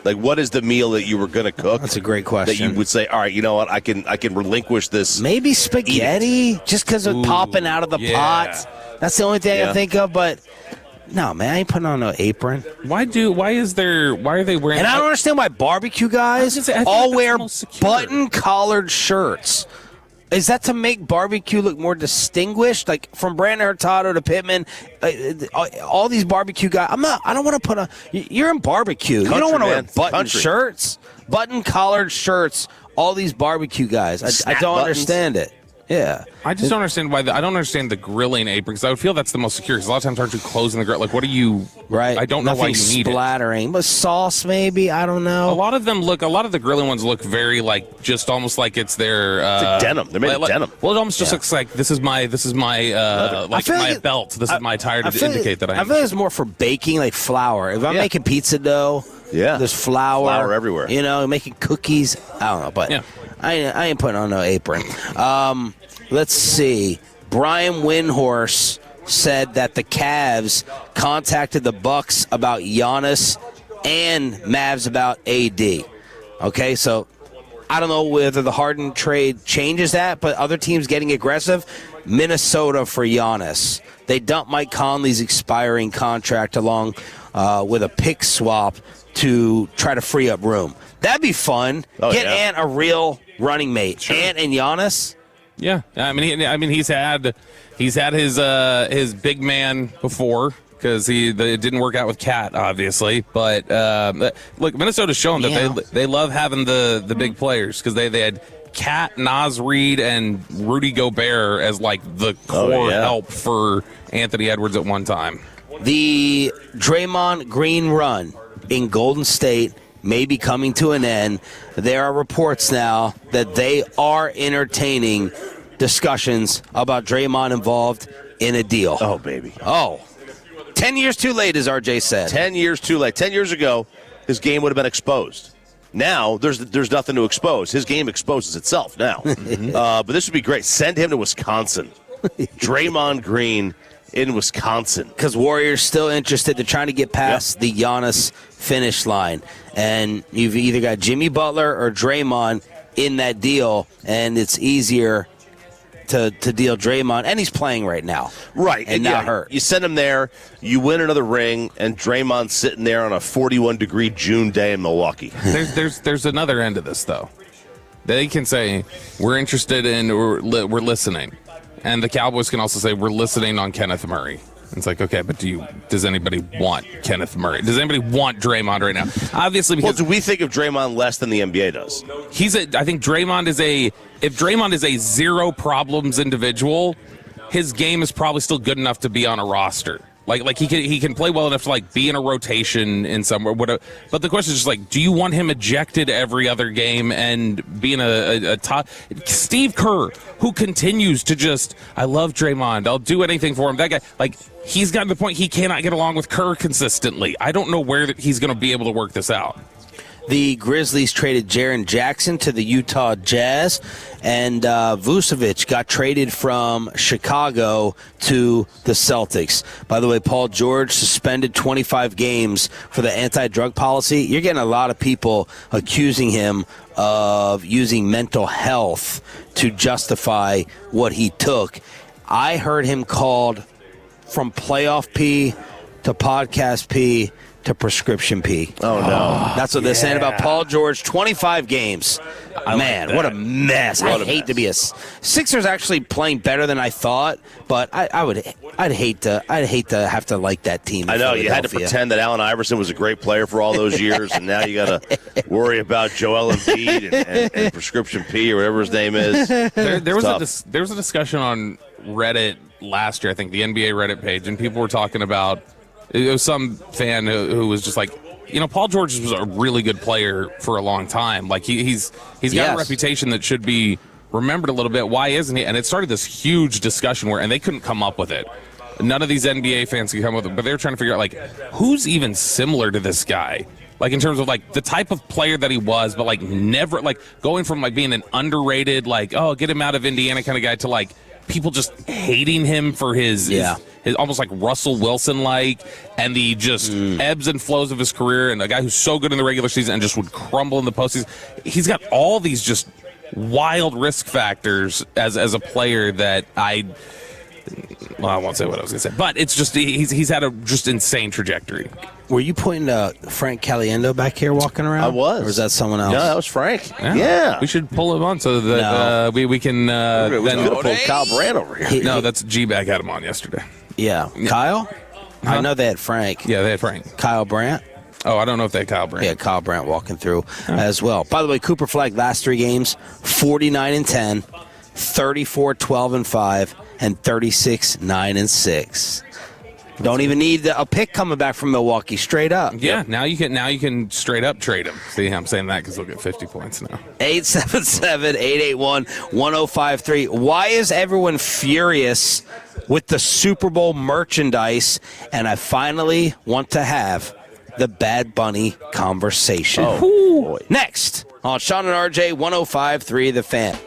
Like, what is the meal that you were going to cook? That's a great question. That you would say, all right, you know what, I can relinquish this. Maybe spaghetti, just because of popping out of the pot. That's the only thing I think of, but. No, man, I ain't putting on no apron. Why are they wearing... And I don't understand why barbecue guys all wear button-collared shirts. Is that to make barbecue look more distinguished? Like, from Brandon Hurtado to Pittman, all these barbecue guys... I don't want to put on... You're in barbecue. You don't want to wear button shirts. Button-collared shirts, all these barbecue guys. I don't understand it. Yeah, I just don't understand why. I don't understand the grilling apron, because I would feel that's the most secure. Because a lot of times, aren't you closing the grill? Like, what are you? Right. I don't know why you need splattering, but sauce maybe. I don't know. A lot of the grilling ones look very just almost like it's their it's denim. They're made of denim. Well, it almost just looks like this is my my belt. This is my tire to indicate that I feel like it's more for baking, like flour. If I'm making pizza dough, there's flour everywhere. Making cookies. I don't know, but I ain't putting on no apron. Let's see. Brian Windhorst said that the Cavs contacted the Bucks about Giannis and Mavs about AD. Okay, so I don't know whether the Harden trade changes that, but other teams getting aggressive. Minnesota for Giannis. They dumped Mike Conley's expiring contract along with a pick swap to try to free up room. That'd be fun. Get Ant a real running mate. Sure. Ant and Giannis. Yeah, I mean, he's had his big man before because it didn't work out with Cat, obviously. But look, Minnesota's shown that they love having the big players because they had Cat, Naz Reid, and Rudy Gobert as like the core help for Anthony Edwards at one time. The Draymond Green run in Golden State may be coming to an end. There are reports now that they are entertaining discussions about Draymond involved in a deal. Oh, baby. 10 years too late, as RJ said. 10 years too late. 10 years ago, his game would have been exposed. Now, there's nothing to expose. His game exposes itself now. But this would be great. Send him to Wisconsin. Draymond Green in Wisconsin. Because Warriors still interested. They're trying to get past the Giannis finish line. And you've either got Jimmy Butler or Draymond in that deal, and it's easier to deal Draymond, and he's playing right now. Right. And not hurt. You send him there, you win another ring, and Draymond's sitting there on a 41-degree June day in Milwaukee. There's another end of this, though. They can say, we're interested in, we're listening. And the Cowboys can also say, we're listening on Kenneth Murray. It's like, okay, but does anybody want Kenneth Murray? Does anybody want Draymond right now? Obviously, because do we think of Draymond less than the NBA does? I think Draymond is if Draymond is a zero problems individual, his game is probably still good enough to be on a roster. Like he can play well enough to be in a rotation in somewhere. But the question is just do you want him ejected every other game and being a top Steve Kerr, who continues to I love Draymond, I'll do anything for him. That guy, he's gotten to the point he cannot get along with Kerr consistently. I don't know where he's going to be able to work this out. The Grizzlies traded Jaren Jackson to the Utah Jazz, and Vucevic got traded from Chicago to the Celtics. By the way, Paul George suspended 25 games for the anti-drug policy. You're getting a lot of people accusing him of using mental health to justify what he took. I heard him called from playoff P to podcast P to prescription P. Oh, no. That's what they're saying about Paul George. 25 games. Man, what a mess. I'd hate to be Sixers actually playing better than I thought, but I'd hate to have to like that team. I know, you had to pretend that Allen Iverson was a great player for all those years, and now you got to worry about Joel Embiid and prescription P or whatever his name is. There was a discussion on Reddit last year, I think, the NBA Reddit page, and people were talking about it was some fan who was just Paul George was a really good player for a long time. He's got a reputation that should be remembered a little bit. Why isn't he? And it started this huge discussion and they couldn't come up with it. None of these NBA fans could come up with it, but they were trying to figure out who's even similar to this guy. In terms of the type of player that he was, but never going from being an underrated get him out of Indiana kind of guy to people just hating him for his almost like Russell Wilson and the just ebbs and flows of his career, and a guy who's so good in the regular season and just would crumble in the postseason. He's got all these just wild risk factors as a player that I won't say what I was going to say, but it's just he's had a just insane trajectory. Were you pointing to Frank Caliendo back here walking around? I was. Or was that someone else? No, that was Frank. Yeah. We should pull him on so that we can. We could have pulled Kyle Brandt over here. No, that's G-Bag had him on yesterday. Yeah. Kyle? I know they had Frank. Yeah, they had Frank. Kyle Brandt? Oh, I don't know if they had Kyle Brandt. Yeah, Kyle Brandt walking through as well. By the way, Cooper Flag last 3 games, 49-10, 34-12-5, and 36-9-6. Don't even need a pick coming back from Milwaukee, straight up. Yeah, now you can straight up trade him. See, I'm saying that because we'll get 50 points now. 877-881-1053. Why is everyone furious with the Super Bowl merchandise? And I finally want to have the Bad Bunny conversation. Oh, next on Sean and RJ 105.3 The Fan.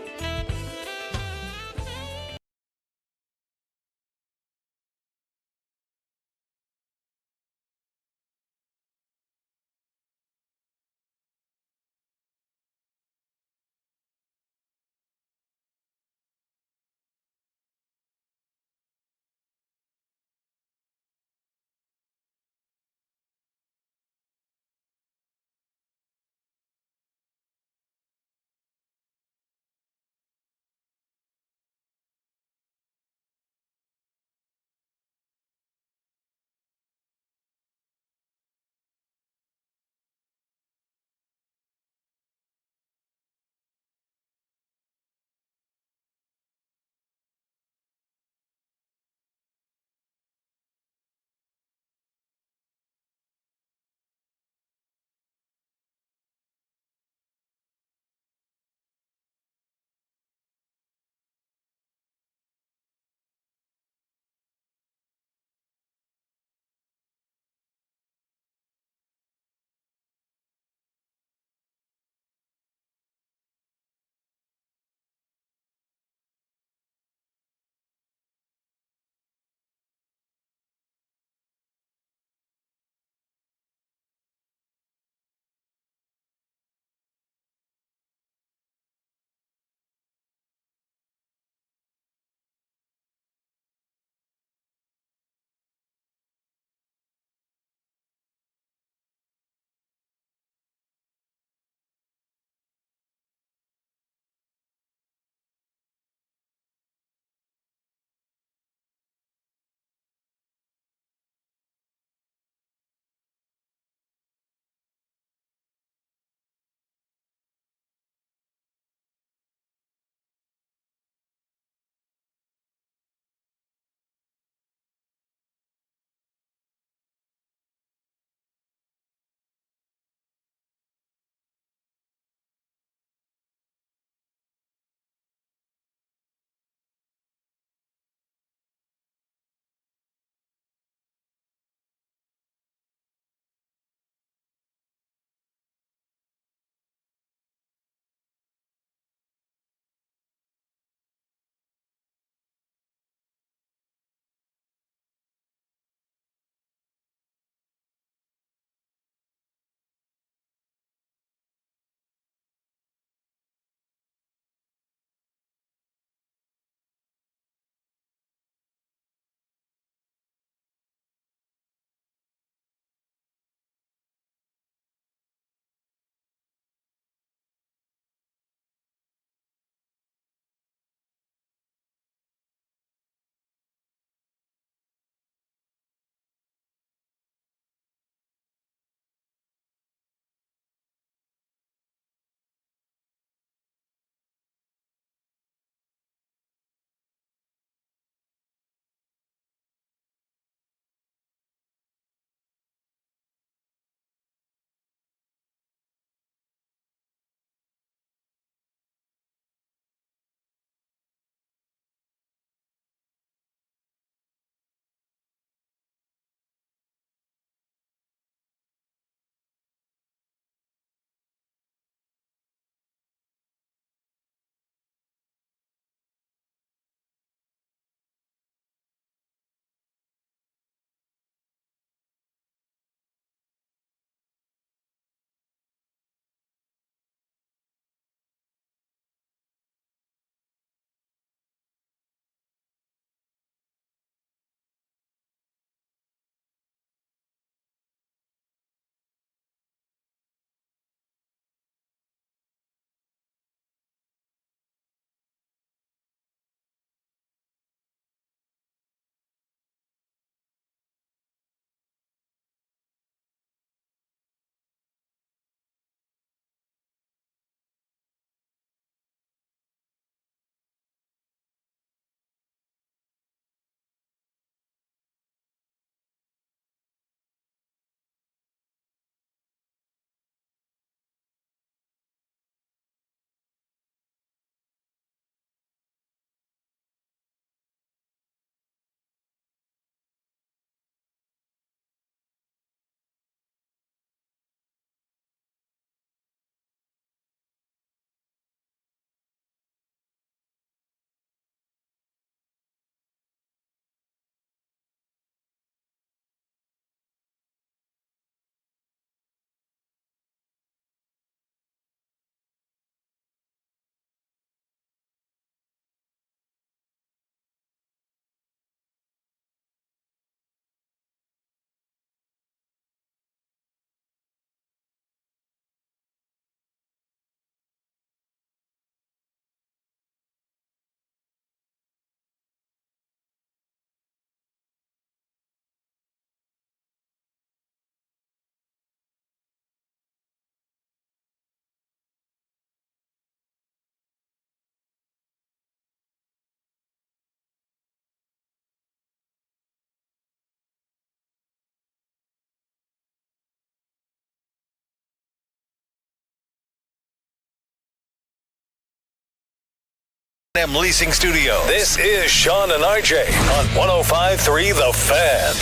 Leasing Studio. This is Sean and RJ on 105.3 The Fan.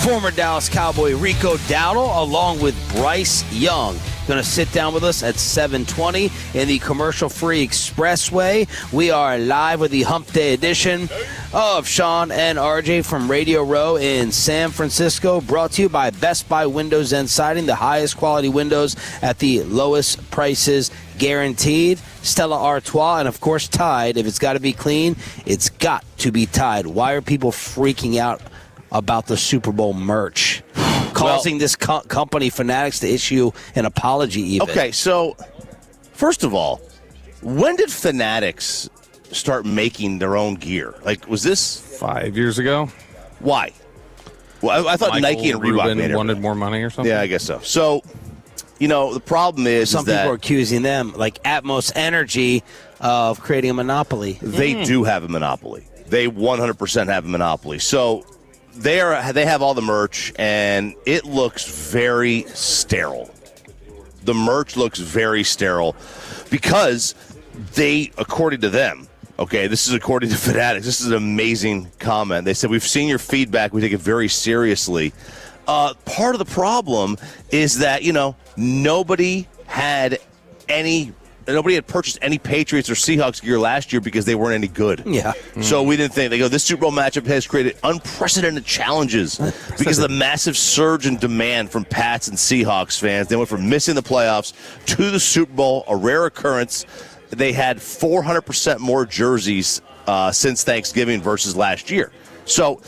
Former Dallas Cowboy Rico Dowdle, along with Bryce Young, going to sit down with us at 7:20 in the commercial-free Expressway. We are live with the Hump Day edition of Sean and RJ from Radio Row in San Francisco, brought to you by Best Buy Windows and Siding, the highest quality windows at the lowest prices guaranteed. Stella Artois, and of course Tide. If it's got to be clean, it's got to be Tide. Why are people freaking out about the Super Bowl merch, causing this company, Fanatics, to issue an apology even? Okay, so first of all, when did Fanatics start making their own gear? Like, was this 5 years ago? Why? Well, I thought Nike and Reebok made it. Wanted more money or something? Yeah, I guess so. So, you know, the problem is some people are accusing them, like Atmos Energy, of creating a monopoly. They do have a monopoly. They 100% have a monopoly. So they have all the merch, and it looks very sterile. The merch looks very sterile because they, according to them, okay, this is according to Fanatics, this is an amazing comment. They said, "We've seen your feedback. We take it very seriously." Part of the problem is that, you know, nobody had purchased any Patriots or Seahawks gear last year because they weren't any good. Yeah. So we didn't think. They go, this Super Bowl matchup has created unprecedented challenges because of the massive surge in demand from Pats and Seahawks fans. They went from missing the playoffs to the Super Bowl, a rare occurrence. They had 400% more jerseys since Thanksgiving versus last year. So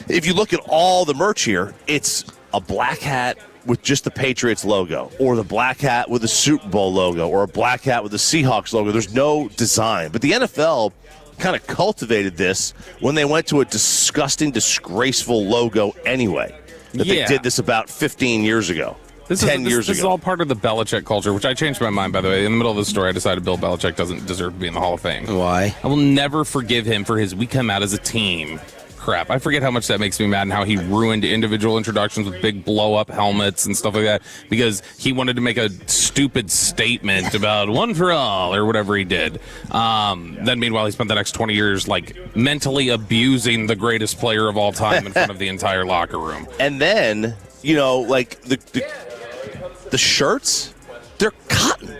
if you look at all the merch here, it's a black hat with just the Patriots logo, or the black hat with the Super Bowl logo, or a black hat with the Seahawks logo. There's no design. But the NFL kind of cultivated this when they went to a disgusting, disgraceful logo anyway. They did this about 15 years ago. 10 years ago. This is all part of the Belichick culture, which I changed my mind, by the way. In the middle of the story, I decided Bill Belichick doesn't deserve to be in the Hall of Fame. Why? I will never forgive him for his "we come out as a team" crap. I forget how much that makes me mad and how he ruined individual introductions with big blow-up helmets and stuff like that because he wanted to make a stupid statement about one for all or whatever he did. Then meanwhile, he spent the next 20 years like mentally abusing the greatest player of all time in front of the entire locker room. And then, you know, like the shirts, they're cotton,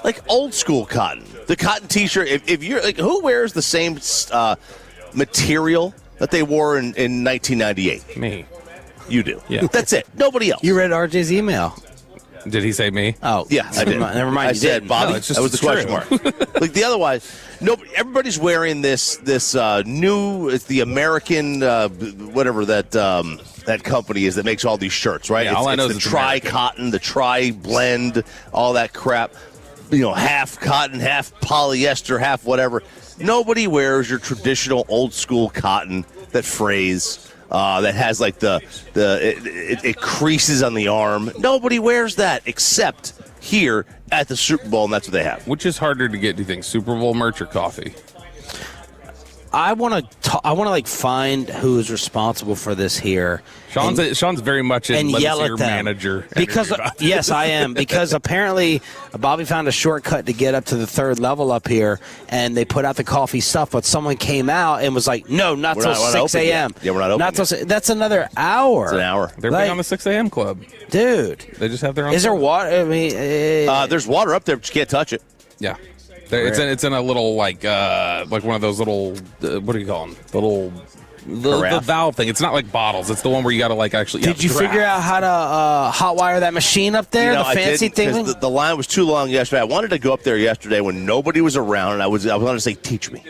like old school cotton. The cotton T-shirt. If you're like, who wears the same material that they wore in 1998? Me. You do. Yeah. That's it. Nobody else. You read RJ's email. Did he say me? Oh, yeah, I did. Never mind. I said Bobby. No, that was the question mark. Like the otherwise, nobody. Everybody's wearing this new. It's the American whatever that company is that makes all these shirts, right? Yeah, all I know it's is the tri-cotton, the tri-blend, all that crap. You know, half cotton, half polyester, half whatever. Nobody wears your traditional old school cotton that frays. That has like it creases on the arm. Nobody wears that except here at the Super Bowl, and that's what they have. Which is harder to get, do you think, Super Bowl merch or coffee? I want to find who's responsible for this here. Sean's very much in yell at them. Manager because yes, I am, because apparently Bobby found a shortcut to get up to the third level up here, and they put out the coffee stuff. But someone came out and was like, "No, not till 6 a.m. Yeah, we're not open. That's another hour. It's an hour. They're big on the 6 a.m. club, dude. They just have their own. Is there water? I mean, there's water up there, but you can't touch it. Yeah. It's in a little like one of those little what do you call them? The valve thing. It's not like bottles. It's the one where you got to like actually. Did you figure out how to hotwire that machine up there? You know, the fancy thing. The line was too long yesterday. I wanted to go up there yesterday when nobody was around, and I wanted to say, "Teach me."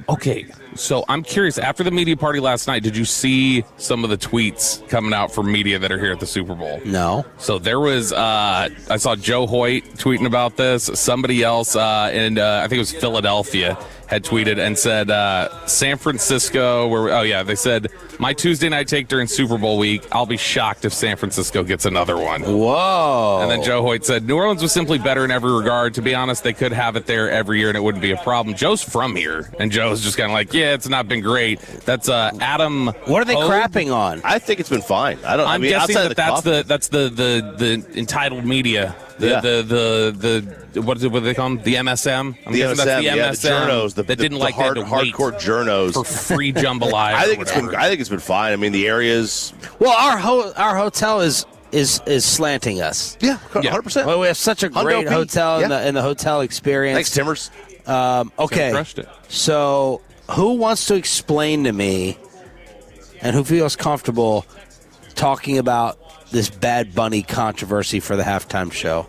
Okay, so I'm curious. After the media party last night, did you see some of the tweets coming out from media that are here at the Super Bowl? No. So there was, I saw Joe Hoyt tweeting about this. Somebody else, and I think it was Philadelphia, had tweeted and said, San Francisco, they said, my Tuesday night take during Super Bowl week, I'll be shocked if San Francisco gets another one. Whoa. And then Joe Hoyt said, New Orleans was simply better in every regard. To be honest, they could have it there every year and it wouldn't be a problem. Joe's from here, and Joe's just kind of like, yeah, it's not been great. That's Adam. What are they Hogue? Crapping on? I think it's been fine. I'm guessing that's the entitled media The what do they call them? The MSM. The journos, that didn't like hardcore journos for free jambalaya. I think it's been fine. I mean, the areas. Well, our hotel is slanting us. Yeah, 100%. Well, we have such a great hotel in the hotel experience. Thanks, Timbers. Okay, crushed it. So who wants to explain to me, and who feels comfortable talking about this Bad Bunny controversy for the halftime show?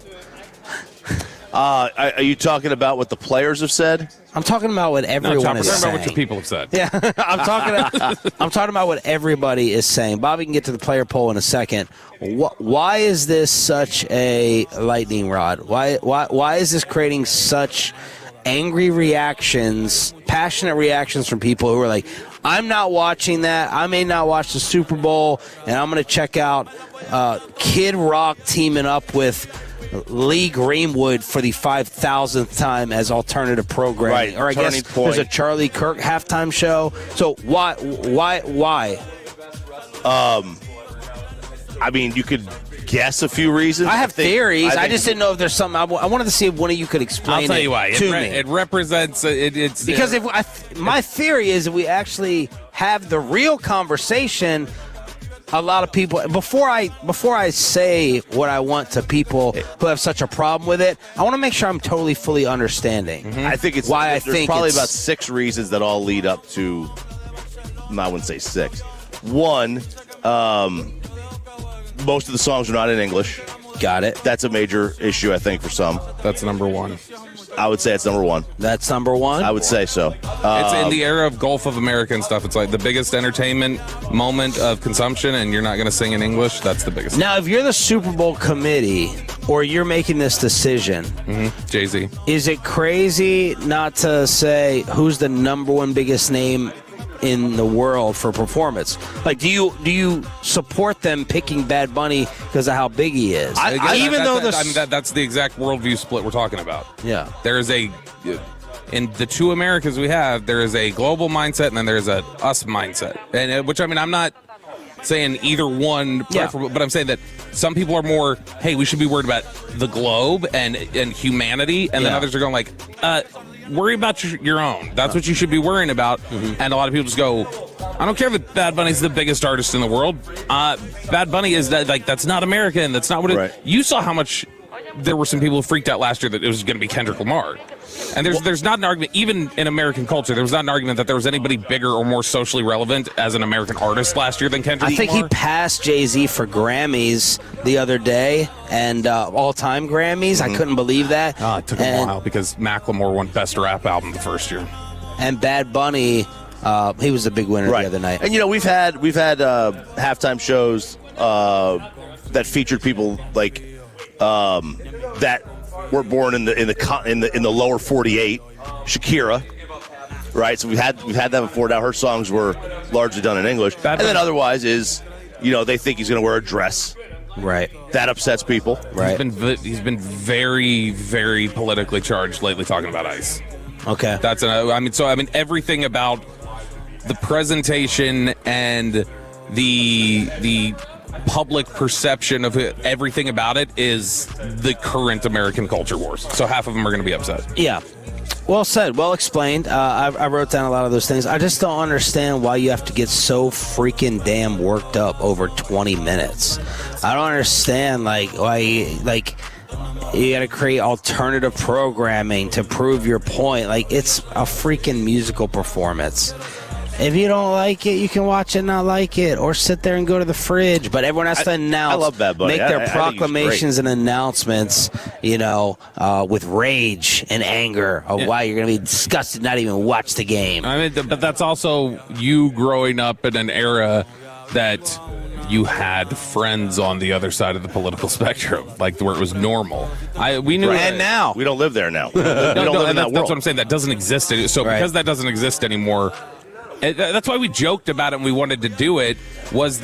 Are you talking about what the players have said? I'm talking about what everyone is saying. I'm talking about what your people have said. Yeah, I'm talking about what everybody is saying. Bobby can get to the player poll in a second. Why is this such a lightning rod? Why is this creating such angry reactions, passionate reactions from people who are like, I'm not watching that. I may not watch the Super Bowl, and I'm going to check out Kid Rock teaming up with Lee Greenwood for the 5,000th time as alternative programming. Right, or I guess point. there's a Charlie Kirk halftime show. So why? I mean, you could guess a few reasons. I have theories. I just didn't know if there's something. I wanted to see if one of you could explain. I'll tell you why. To me. It represents. It's because my theory is if we actually have the real conversation, a lot of people before I say what I want to people who have such a problem with it, I want to make sure I'm totally fully understanding. Mm-hmm. I think it's why there's probably about 6 reasons that all lead up to. I wouldn't say 6. One. Most of the songs are not in English. Got it. That's a major issue, I think, for some. That's number one. I would say it's number one. That's number one? I would say so. It's in the era of Gulf of America and stuff. It's like the biggest entertainment moment of consumption, and you're not going to sing in English. That's the biggest. Now, if you're the Super Bowl committee or you're making this decision, Jay-Z, is it crazy not to say who's the number one biggest name in the world for performance? Like, do you support them picking Bad Bunny because of how big he is? That's the exact worldview split we're talking about. Yeah, there is in the two Americas we have, there is a global mindset and then there's a us mindset, and which I mean, I'm not saying either one, but I'm saying that some people are more, hey, we should be worried about the globe and humanity, and then others are going like, worry about your own. That's what you should be worrying about. Mm-hmm. And a lot of people just go, I don't care that Bad Bunny's the biggest artist in the world. Bad Bunny is that's not American. That's not what it. Right. You saw how much there were some people who freaked out last year that it was going to be Kendrick Lamar. And there's not an argument, even in American culture, there was not an argument that there was anybody bigger or more socially relevant as an American artist last year than Kendrick Lamar. I think he passed Jay-Z for Grammys the other day, and all-time Grammys. Mm-hmm. I couldn't believe that. It took a while because Macklemore won Best Rap Album the first year. And Bad Bunny, he was a big winner the other night. And, we've had halftime shows that featured people like that were born in the lower 48, Shakira, right? So we've had that before. Now her songs were largely done in English, and then otherwise is, they think he's going to wear a dress, right? That upsets people, right? He's been very, very politically charged lately, talking about ICE. Okay, that's everything about the presentation and the public perception of everything about it is the current American culture wars. So half of them are going to be upset. Yeah. Well said. Well explained. I wrote down a lot of those things. I just don't understand why you have to get so freaking damn worked up over 20 minutes. I don't understand why you got to create alternative programming to prove your point. It's a freaking musical performance. If you don't like it, you can watch it and not like it, or sit there and go to the fridge. But everyone has to announce, I love Bad Bunny. Make their proclamations and announcements, with rage and anger of why you're going to be disgusted, not even watch the game. But that's also you growing up in an era that you had friends on the other side of the political spectrum, where it was normal. We knew, and now we don't live there now. We don't live in that world. That's what I'm saying. That doesn't exist. So because that doesn't exist anymore. That's why we joked about it and we wanted to do it, was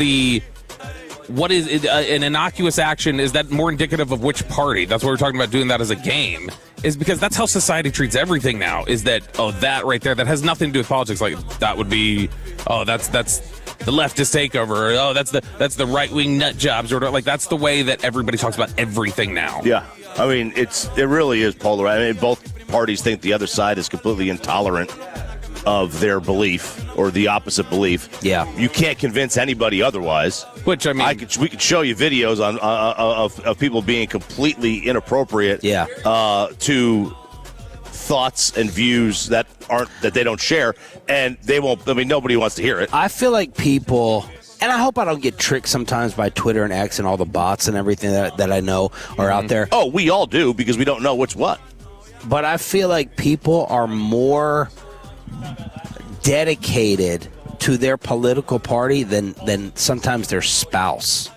what is an innocuous action, is that more indicative of which party? That's why we're talking about doing that as a game, is because that's how society treats everything now, is that, that right there, that has nothing to do with politics. That would be, that's the leftist takeover, or that's the right-wing nut jobs, or that's the way that everybody talks about everything now. Yeah. I mean, it really is polarized. I mean, both parties think the other side is completely intolerant of their belief or the opposite belief. Yeah. You can't convince anybody otherwise. Which, I mean, we could show you videos of people being completely inappropriate to thoughts and views that they don't share, and they won't. I mean, nobody wants to hear it. I feel like people, and I hope I don't get tricked sometimes by Twitter and X and all the bots and everything that I know are out there. Oh, we all do, because we don't know what's what. But I feel like people are more dedicated to their political party than sometimes their spouse.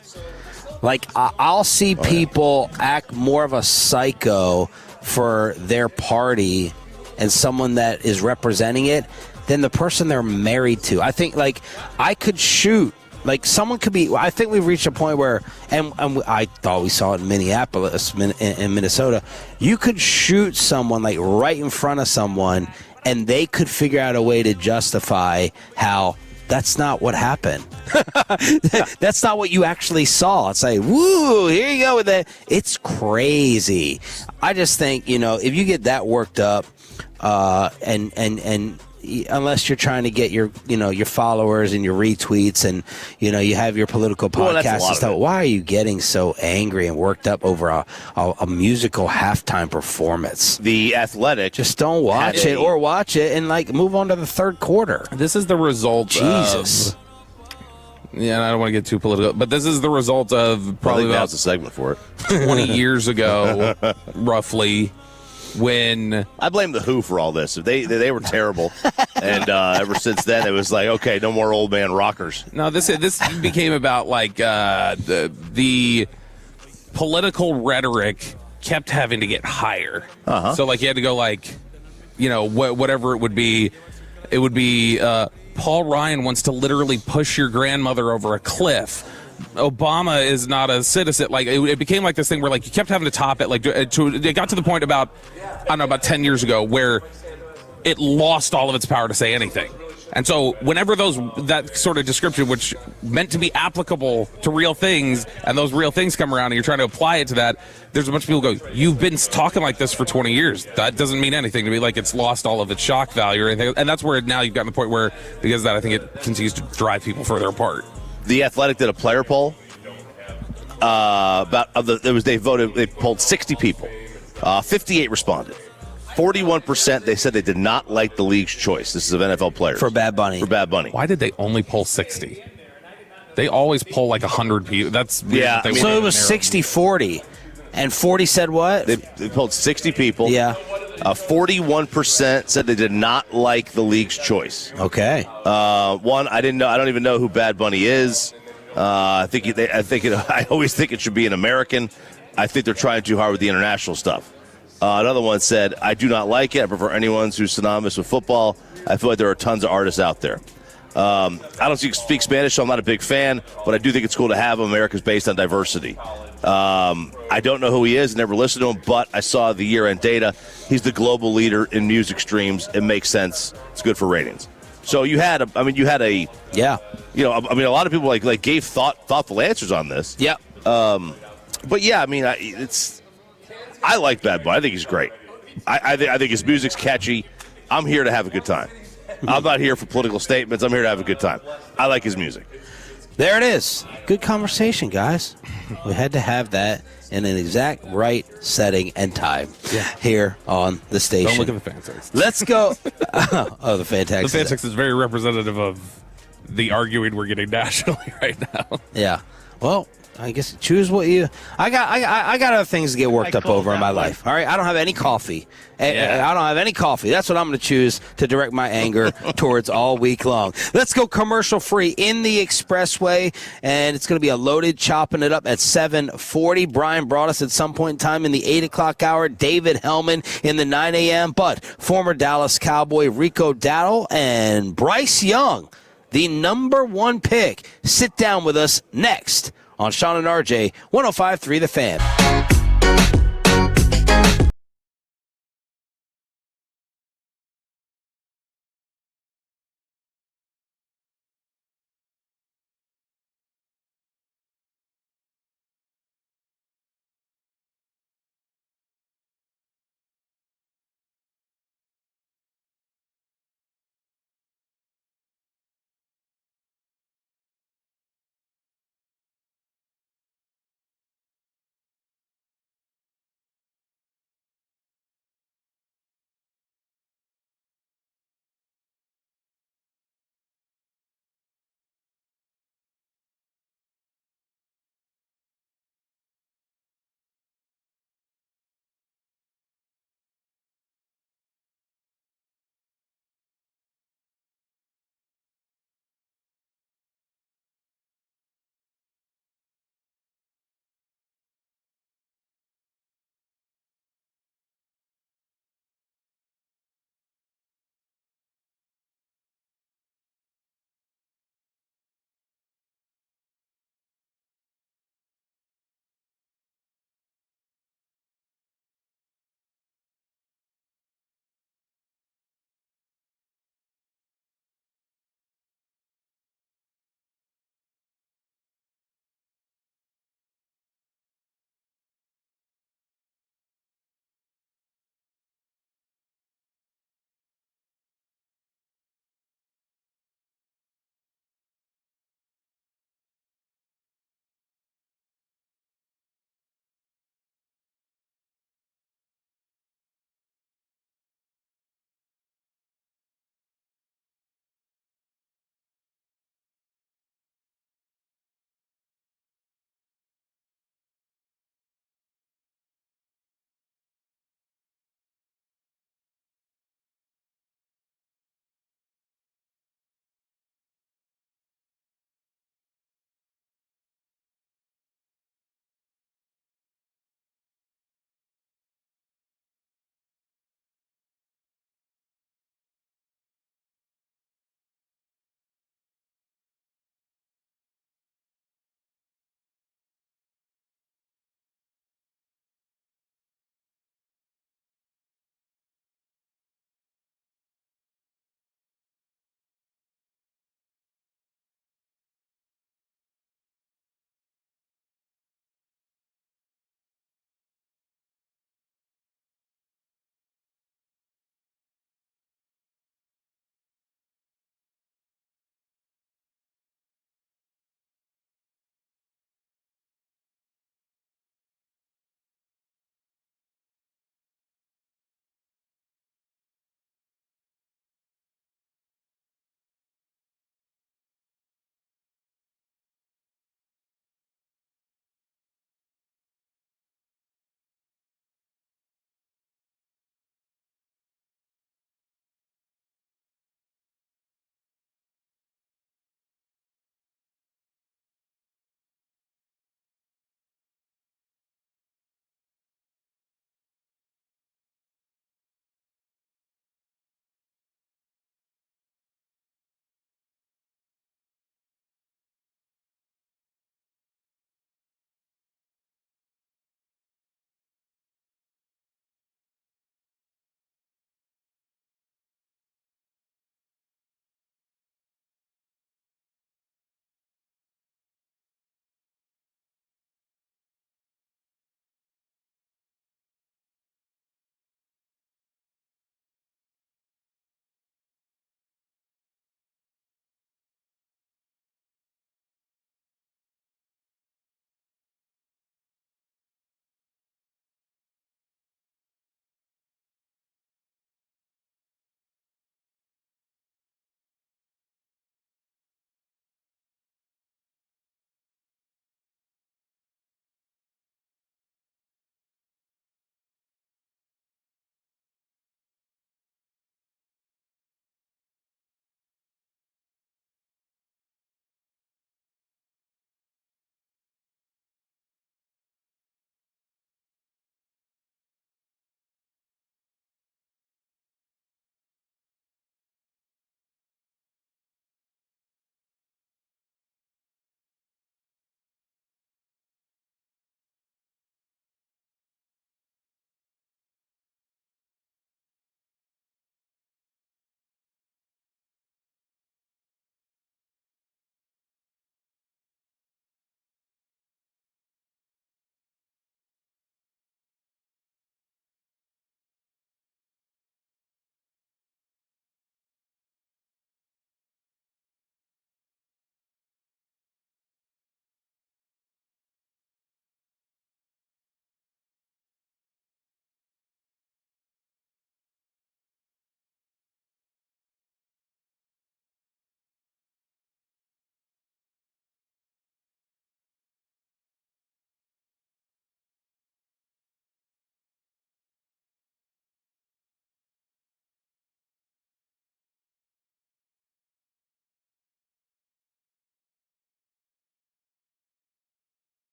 Like, I'll see people act more of a psycho for their party and someone that is representing it than the person they're married to. I think, like, I could shoot. Like, someone could be. I think we've reached a point where, and I thought we saw it in Minneapolis, in Minnesota. You could shoot someone, like, right in front of someone, and they could figure out a way to justify how that's not what happened. That's not what you actually saw. It's like, woo, here you go with that. It's crazy. I just think, if you get that worked up, and unless you're trying to get your followers and your retweets and, you have your political podcast and stuff, why are you getting so angry and worked up over a musical halftime performance? The Athletic. Just don't watch it, or watch it and, like, move on to the third quarter. This is the result Jesus. Yeah, I don't want to get too political, but this is the result of probably about a segment for it. 20 years ago, roughly, when I blame the Who for all this. They were terrible, and ever since then it was like, okay, no more old man rockers. No, this became about, like, the political rhetoric kept having to get higher. So, like, you had to go, like, whatever it would be. It would be Paul Ryan wants to literally push your grandmother over a cliff. Obama is not a citizen. Like, it became like this thing where, like, you kept having to top it. Like, it got to the point about 10 years ago where it lost all of its power to say anything. And so whenever that sort of description, which meant to be applicable to real things, and those real things come around and you're trying to apply it to that, there's a bunch of people go, you've been talking like this for 20 years. That doesn't mean anything to me. Like, it's lost all of its shock value or anything. And that's where now you've gotten to the point where, because of that, I think it continues to drive people further apart. The Athletic did a player poll. They polled 60 people. 58 responded. 41% they said they did not like the league's choice. This is of NFL players. For Bad Bunny. Why did they only poll 60? They always poll like 100 people. That's so it was 60-40. And 40 said what? They polled 60 people. Yeah. 41% said they did not like the league's choice. Okay. One, I didn't know. I don't even know who Bad Bunny is. I always think it should be an American. I think they're trying too hard with the international stuff. Another one said, I do not like it. I prefer anyone who's synonymous with football. I feel like there are tons of artists out there. I don't speak Spanish, so I'm not a big fan, but I do think it's cool to have him. America's based on diversity. I don't know who he is, never listened to him, but I saw the year-end data. He's the global leader in music streams. It makes sense. It's good for ratings. So a lot of people like gave thoughtful answers on this. Yeah. But yeah, I mean, I like Bad Bunny. I think he's great. I think his music's catchy. I'm here to have a good time. I'm not here for political statements. I'm here to have a good time. I like his music. There it is. Good conversation, guys. We had to have that in an exact right setting and time here on the station. Don't look at the fan text. Let's go. The fan text. The fan text is very representative of the arguing we're getting nationally right now. Yeah. Well, I guess choose what you. I got other things to get worked up over in my life. All right, I don't have any coffee. I don't have any coffee. That's what I'm going to choose to direct my anger towards all week long. Let's go commercial free in the expressway, and it's going to be a loaded chopping it up at 7:40. Brian Broaddus at some point in time in the 8 o'clock hour. David Helman in the 9 a.m. But former Dallas Cowboy Rico and Bryce Young, the number one pick, sit down with us next on Sean and RJ, 105.3 The Fan.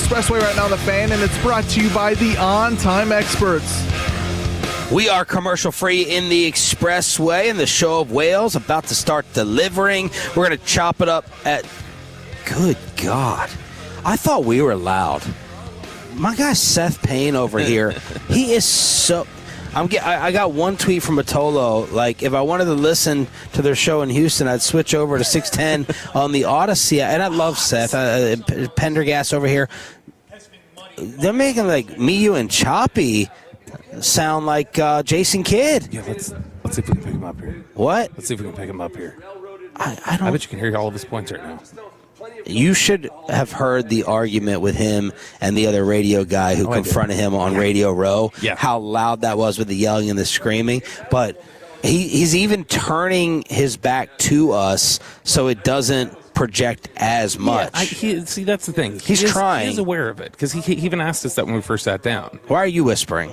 Expressway right now on the Fan, and it's brought to you by the On Time Experts. We are commercial-free in the Expressway, and the Show of Wales about to start delivering. We're going to chop it up at... Good God. I thought we were loud. My guy Seth Payne over here, he is so... I got one tweet from Atolo. Like, if I wanted to listen to their show in Houston, I'd switch over to 610 on the Odyssey. And I love Seth. Pendergast over here. They're making, like, me, you, and Choppy sound like Jason Kidd. Yeah, let's see if we can pick him up here. What? Let's see if we can pick him up here. I bet you can hear all of his points right now. You should have heard the argument with him and the other radio guy who confronted him on Radio Row. Yeah. How loud that was with the yelling and the screaming. But he's even turning his back to us so it doesn't project as much. Yeah, see, that's the thing. He's trying. He's aware of it because he even asked us that when we first sat down. Why are you whispering?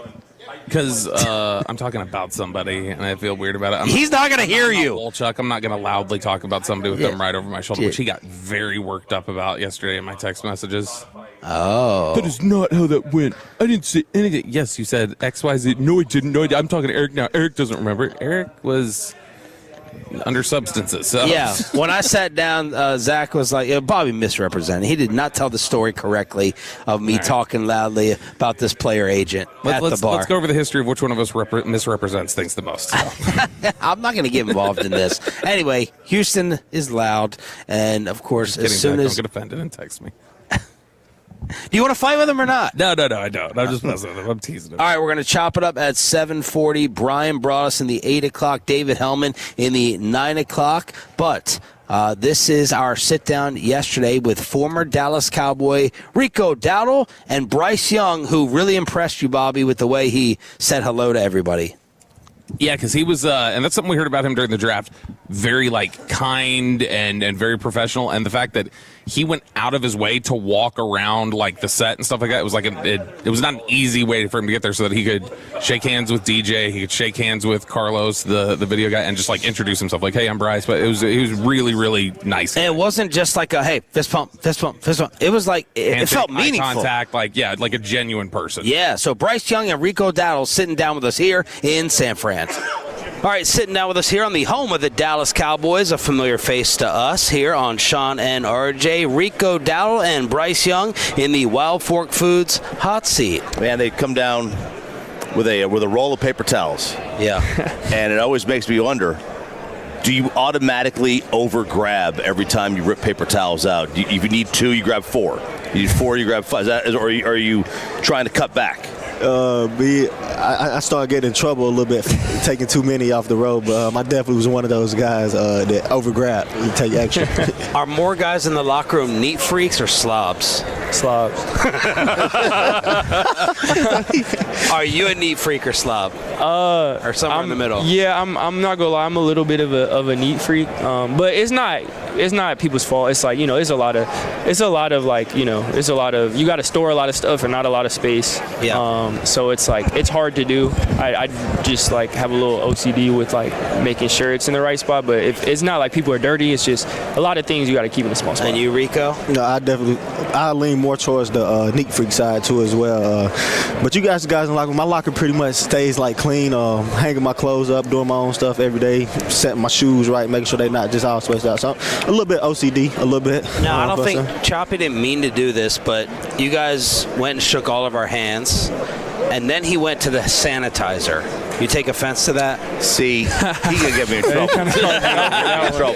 Because I'm talking about somebody, and I feel weird about it. He's not going to hear you. Chuck, I'm not going to loudly talk about somebody with them right over my shoulder, which he got very worked up about yesterday in my text messages. Oh. That is not how that went. I didn't say anything. Yes, you said XYZ. No, I didn't. No, I'm talking to Eric now. Eric doesn't remember. Eric was under substances. So. Yeah. When I sat down, Zach was like, Bobby misrepresented. He did not tell the story correctly of me talking loudly about this player agent at the bar. Let's go over the history of which one of us misrepresents things the most. So. I'm not going to get involved in this. Anyway, Houston is loud, and of course, as soon as... Don't get offended and text me. Do you want to fight with him or not? No, I don't. I'm just messing with him. I'm teasing him. All right, we're going to chop it up at 7:40. Brian Broaddus in the 8 o'clock. David Helman in the 9 o'clock. But this is our sit-down yesterday with former Dallas Cowboy Rico Dowdle and Bryce Young, who really impressed you, Bobby, with the way he said hello to everybody. Yeah, because he was, and that's something we heard about him during the draft, very, kind and very professional. And the fact that he went out of his way to walk around, the set and stuff like that, it was it was not an easy way for him to get there so that he could shake hands with DJ, he could shake hands with Carlos, the video guy, and just, introduce himself. Hey, I'm Bryce. But he was really, really nice. And it wasn't just a, hey, fist pump, fist pump, fist pump. It was it felt meaningful. Eye contact, like a genuine person. Yeah, so Bryce Young and Rico Dowdle sitting down with us here in San Fran. All right, sitting down with us here on the home of the Dallas Cowboys, a familiar face to us here on Sean and RJ, Rico Dowdle and Bryce Young in the Wild Fork Foods hot seat. Man, they come down with a roll of paper towels. Yeah. And it always makes me wonder, do you automatically over-grab every time you rip paper towels out? If you need 2, you grab 4. You need 4, you grab 5. Or are you trying to cut back? I started getting in trouble a little bit for taking too many off the road, but I definitely was one of those guys that overgrab and take extra. Are more guys in the locker room neat freaks or slobs? Slobs. Are you a neat freak or slob? Or somewhere in the middle? Yeah, I'm not gonna lie. I'm a little bit of a neat freak, but it's not people's fault. It's it's a lot of you got to store a lot of stuff and not a lot of space. Yeah. So it's it's hard to do. I just have a little OCD with making sure it's in the right spot. But if it's not people are dirty, it's just a lot of things you got to keep in a small spot. And you, Rico? No, I lean more towards the neat freak side too as well. But you guys in locker, my locker pretty much stays clean. Hanging my clothes up, doing my own stuff every day, setting my shoes right, making sure they're not just all spaced out. So a little bit OCD, a little bit. No, I don't think Choppy didn't mean to do this, but you guys went and shook all of our hands, and then he went to the sanitizer. You take offense to that? See, he gonna get me in trouble.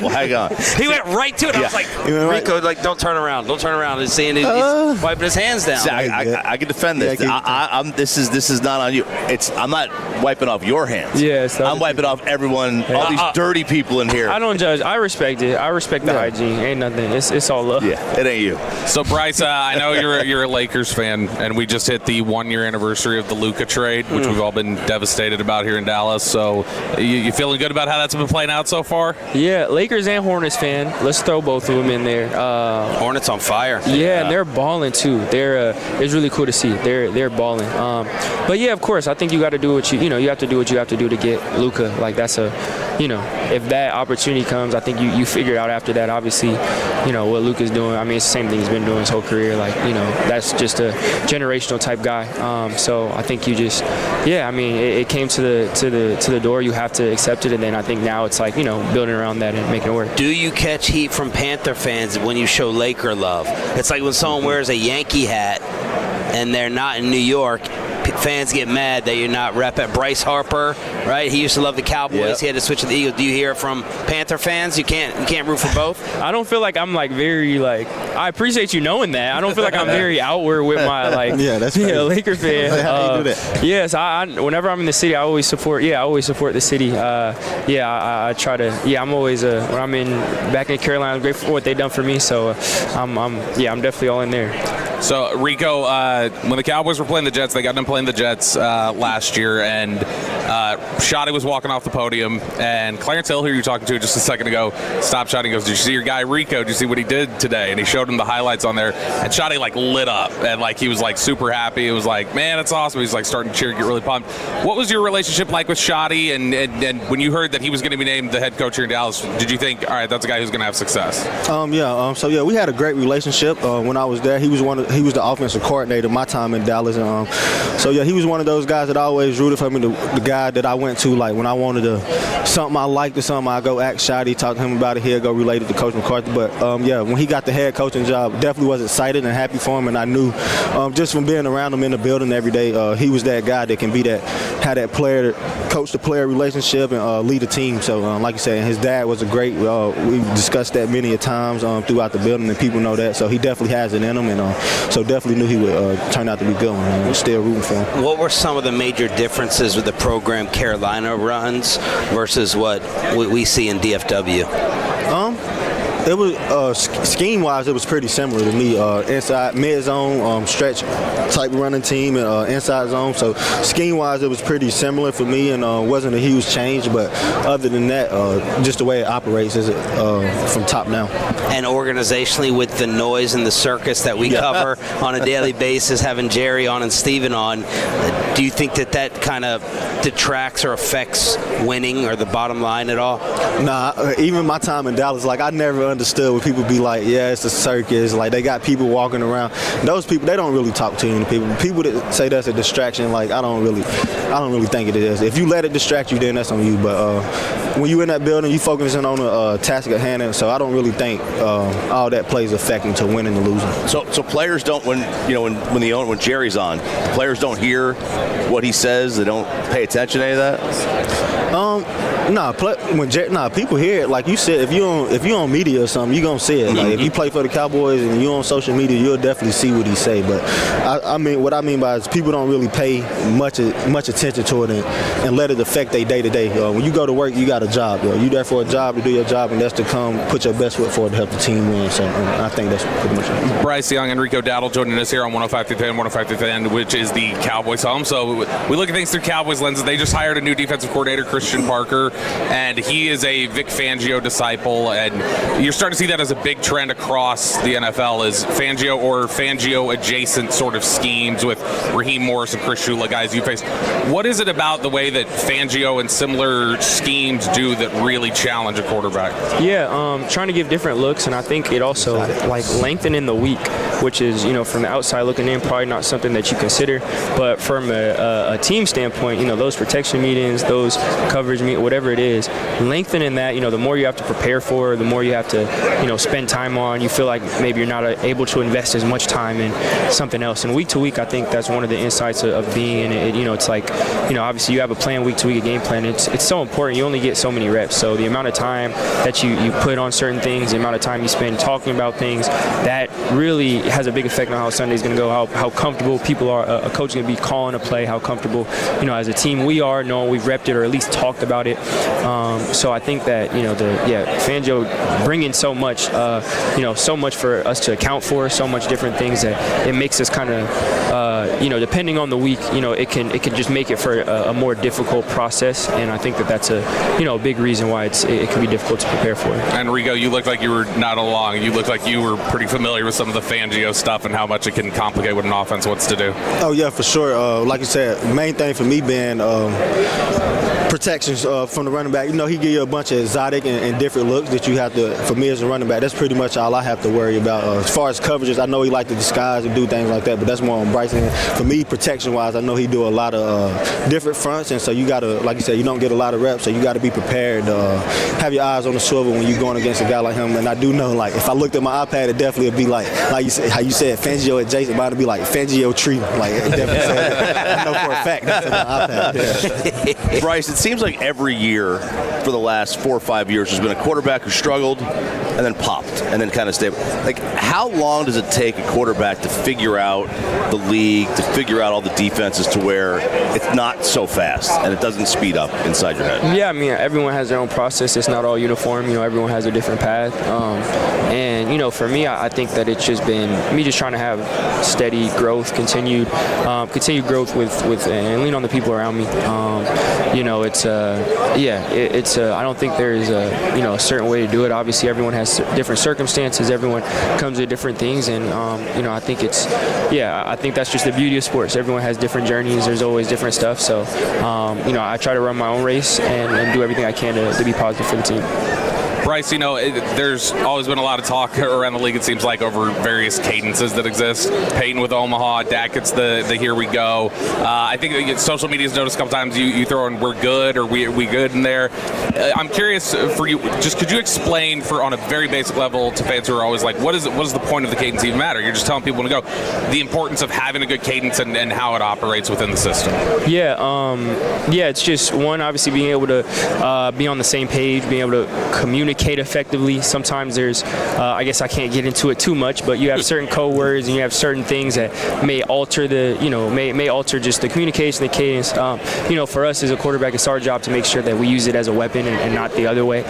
Hang on. He went right to it. I was like, Rico, don't turn around. Don't turn around. He's saying he's wiping his hands down. See, I can defend this. This is not on you. I'm not wiping off your hands. Yeah, I'm wiping off everyone, all these dirty people in here. I don't judge. I respect it. I respect the hygiene. Ain't nothing. It's all love. Yeah, it ain't you. So Bryce, I know you're a Lakers fan, and we just hit the 1-year anniversary of the Luka trade, which we've all been devastated about here in Dallas. So you feeling good about how that's been playing out so far? Yeah, Lakers and Hornets fan. Let's throw both of them in there. Hornets on fire. Yeah, and they're balling too. It's really cool to see. They're balling. But yeah, of course, I think you got to do what you have to do what you have to do to get Luka. That's if that opportunity comes, I think you figure it out after that. Obviously, what Luke is doing. I mean, it's the same thing he's been doing his whole career. Like, that's just a generational type guy. So I think you just, it came to the door. You have to accept it, and then I think now it's like, building around that and making it work. Do you catch heat from Panther fans when you show Laker love? It's like when someone wears a Yankee hat and they're not in New York. Fans get mad that you're not repping. Bryce Harper, right? He used to love the Cowboys. Yep. He had to switch to the Eagles. Do you hear it from Panther fans? You can't root for both? I don't feel like I'm very I appreciate you knowing that. I don't feel like I'm very outward with my Laker fan. How do you do that? Yes, I whenever I'm in the city, I always support the city. I try to. I'm always when I'm back in Carolina, I'm grateful for what they've done for me. So I'm definitely all in there. So, Rico, when the Cowboys were playing the Jets, they got done playing the Jets last year, and Shotty was walking off the podium, and Clarence Hill, who you were talking to just a second ago, stopped Shotty and goes, "Did you see your guy Rico? Did you see what he did today?" And he showed him the highlights on there, and Shotty lit up, and he was super happy. It was man, that's awesome. He's starting to cheer, get really pumped. What was your relationship like with Shotty? And when you heard that he was going to be named the head coach here in Dallas, did you think, all right, that's a guy who's going to have success? We had a great relationship when I was there. He was the offensive coordinator my time in Dallas. He was one of those guys that I always rooted for me, the guy that I went to, when I wanted something I liked or something, I go ask Shotty, talk to him about it. He'll go relate it to Coach McCarthy. But, when he got the head coaching job, definitely was excited and happy for him. And I knew just from being around him in the building every day, he was that guy that can have that player, coach the player relationship and lead a team. So, like you said, his dad was a great, we discussed that many a times throughout the building, and people know that. So he definitely has it in him. And so definitely knew he would turn out to be good, and we're still rooting for him. What were some of the major differences with the program Carolina runs versus what we see in DFW? It was scheme-wise, it was pretty similar to me. Inside mid-zone, stretch type running team, and inside zone. So scheme-wise, it was pretty similar for me, and wasn't a huge change. But other than that, just the way it operates is from top down. And organizationally, with the noise and the circus that we cover on a daily basis, having Jerry on and Steven on, do you think that kind of detracts or affects winning or the bottom line at all? Nah, even my time in Dallas, I never understood when people be like, yeah, it's a circus. They got people walking around. Those people, they don't really talk to you. People that say that's a distraction, I don't really think it is. If you let it distract you, then that's on you. But when you in that building, you focusing on the task at hand. And so I don't really think all that plays a factor to winning and losing. So players don't, when Jerry's on, players don't hear what he says. They don't pay attention to any of that. People hear it. Like you said, if you on media or something, you gonna see it. If you play for the Cowboys and you on social media, you'll definitely see what he say. But what I mean by is people don't really pay much attention to it and let it affect their day to day. When you go to work, you got a job. You there for a job to do your job, and that's to come put your best foot forward to help the team win. So I think that's pretty much it. Bryce Young and Rico Dowdle joining us here on 105 through 10, 105 through 10, which is the Cowboys home. So we look at things through Cowboys lenses. They just hired a new defensive coordinator, Christian Parker, and he is a Vic Fangio disciple, and you're starting to see that as a big trend across the NFL is Fangio or Fangio adjacent sort of schemes with Raheem Morris and Chris Shula, guys you face. What is it about the way that Fangio and similar schemes do that really challenge a quarterback? Trying to give different looks, and I think it also lengthening the week, which is, from the outside looking in, probably not something that you consider, but from a team standpoint, those protection meetings, those coverage meetings, whatever it is, lengthening that, the more you have to prepare for, the more you have to, spend time on, you feel like maybe you're not able to invest as much time in something else. And week to week, I think that's one of the insights of being in it. It's obviously you have a plan week to week, a game plan. It's so important. You only get so many reps. So the amount of time that you put on certain things, the amount of time you spend talking about things, that really has a big effect on how Sunday's going to go, how comfortable people are, a coach is going to be calling a play, how comfortable, as a team we are, knowing we've repped it or at least talked about it. So I think that, Fangio bringing so much, so much for us to account for, so much different things that it makes us kind of, depending on the week, it can just make it for a more difficult process. And I think that's a big reason why it can be difficult to prepare for. And Rico, you looked like you were not along. You looked like you were pretty familiar with some of the Fangio stuff and how much it can complicate what an offense wants to do. Oh yeah, for sure. Like you said, main thing for me being protections for from the running back. He give you a bunch of exotic and different looks that you have to, for me as a running back, that's pretty much all I have to worry about. As far as coverages, I know he like to disguise and do things like that, but that's more on Bryce. And for me, protection-wise, I know he do a lot of different fronts, and so you got to, like you said, you don't get a lot of reps, so you got to be prepared. Have your eyes on the swivel when you're going against a guy like him. And I do know, like, if I looked at my iPad, it definitely would be like you said, how you said, Fangio adjacent, but it'd be like Fangio tree. Like, it definitely said, I know for a fact that's in my iPad. Yeah. Bryce, it seems like every year for the last 4 or 5 years there's been a quarterback who struggled and then popped and then kind of stayed. Like, how long does it take a quarterback to figure out the league, to figure out all the defenses to where it's not so fast and it doesn't speed up inside your head? Yeah, I mean, everyone has their own process. It's not all uniform. Everyone has a different path. And for me, I think that it's just been me just trying to have steady growth, continued growth with and lean on the people around me. I don't think there's a certain way to do it. Obviously, everyone has different circumstances. Everyone comes with different things, and I think I think that's just the beauty of sports. Everyone has different journeys. There's always different stuff. So, I try to run my own race and do everything I can to be positive for the team. Bryce, there's always been a lot of talk around the league, it seems like, over various cadences that exist. Peyton with Omaha, Dak gets the here we go. I think social media's noticed a couple times you throw in we're good or we good in there. I'm curious for you, just could you explain on a very basic level to fans who are always like, what is the point of the cadence even matter? You're just telling people to go. The importance of having a good cadence and how it operates within the system. It's just, one, obviously being able to be on the same page, being able to communicate effectively. Sometimes there's, I guess I can't get into it too much, but you have certain code words and you have certain things that may alter may alter just the communication, the cadence. For us as a quarterback, it's our job to make sure that we use it as a weapon and not the other way.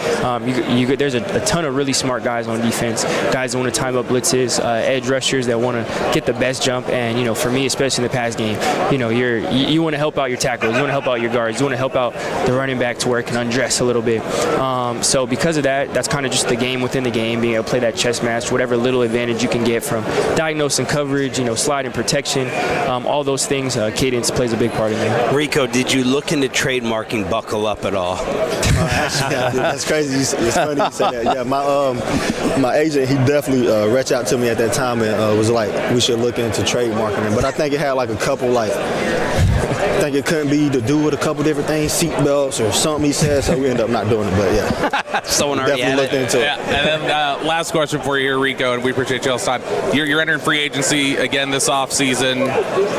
There's a ton of really smart guys on defense, guys that want to time up blitzes, edge rushers that want to get the best jump. And for me, especially in the pass game, you want to help out your tackles, you want to help out your guards, you want to help out the running back to where it can undress a little bit. So because of that, that's kind of just the game within the game, being able to play that chess match, whatever little advantage you can get from diagnosing coverage, sliding protection, all those things. Cadence plays a big part in there. Rico, did you look into trademarking Buckle Up at all? That's crazy. It's funny you say that. Yeah, my agent, he definitely reached out to me at that time and was like, we should look into trademarking it. But I think it had like a couple I think it couldn't be to do with a couple different things, seat belts or something he said, so we ended up not doing it. But yeah, someone already definitely looked into it. Yeah, and then last question for you here, Rico, and we appreciate y'all's time. You're entering free agency again this offseason.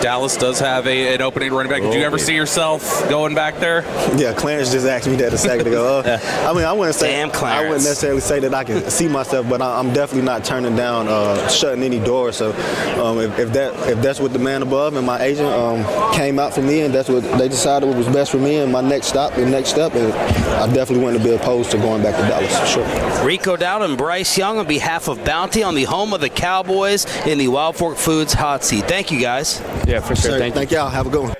Dallas does have an opening running back. Did you ever see yourself going back there? Yeah, Clarence just asked me that a second ago. I mean, I wouldn't necessarily say that I can see myself, but I'm definitely not turning down, shutting any doors. So if that's what the man above and my agent came out for me, and that's what they decided what was best for me and my next step, and I definitely wouldn't be opposed to going back to Dallas for sure. Rico Dowd and Bryce Young on behalf of Bounty on the home of the Cowboys in the Wild Fork Foods hot seat. Thank you, guys. Yeah, for sure. Thank y'all. Have a good one.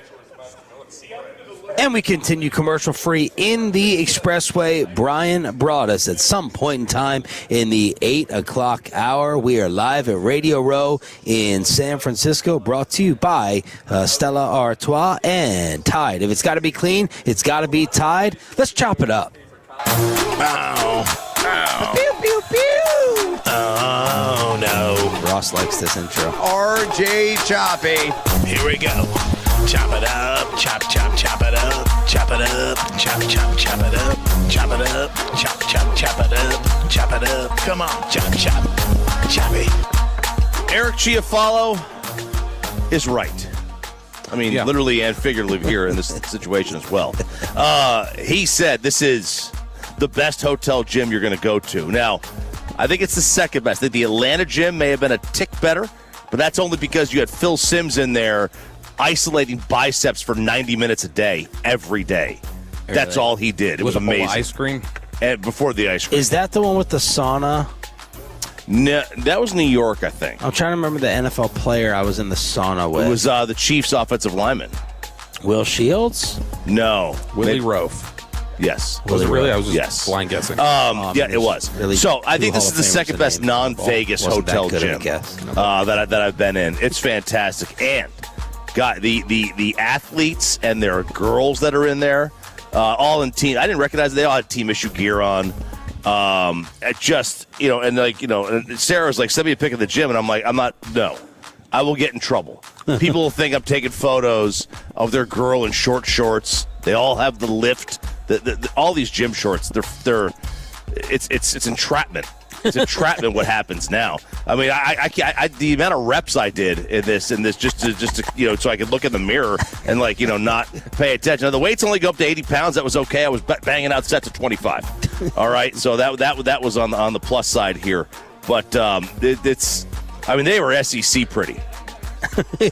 And we continue commercial-free in the Expressway. Brian Broaddus at some point in time in the 8 o'clock hour. We are live at Radio Row in San Francisco, brought to you by Stella Artois and Tide. If it's got to be clean, it's got to be Tide. Let's chop it up. Ow. Ow. Pew, pew, pew. Oh, no. Ross likes this intro. RJ Choppy. Here we go. Chop it up, chop it up, chop it up, chop it up, chop it up, chop it up, chop it up. Come on, choppy. Eric Chiafalo is right. I mean, literally and figuratively here in this situation as well. He said this is the best hotel gym you're going to go to. Now, I think it's the second best. I think the Atlanta gym may have been a tick better, but that's only because you had Phil Simms in there isolating biceps for 90 minutes a day, every day. That's all he did. It was amazing. Ice cream? And before the ice cream. Is that the one with the sauna? No, that was New York, I think. I'm trying to remember the NFL player I was in the sauna with. It was the Chiefs' offensive lineman. Will Shields? No. Willie Rofe. Yes. Was it really? I was just blind guessing. It was. Really, so I think this is the second best non-Vegas hotel gym that I've been in. It's fantastic. And got the athletes and their girls that are in there all in team. I didn't recognize they all had team issue gear on. And Sarah's like, send me a pic of the gym, and I'm like, no, I will get in trouble. People will think I'm taking photos of their girl in short shorts. They all have the lift. All these gym shorts. It's entrapment. It's entrapment. What happens now? I mean, I the amount of reps I did in this just to so I could look in the mirror and not pay attention. Now, the weights only go up to 80 pounds. That was okay. I was banging out sets of 25. All right, so that was on the plus side here. But they were SEC pretty.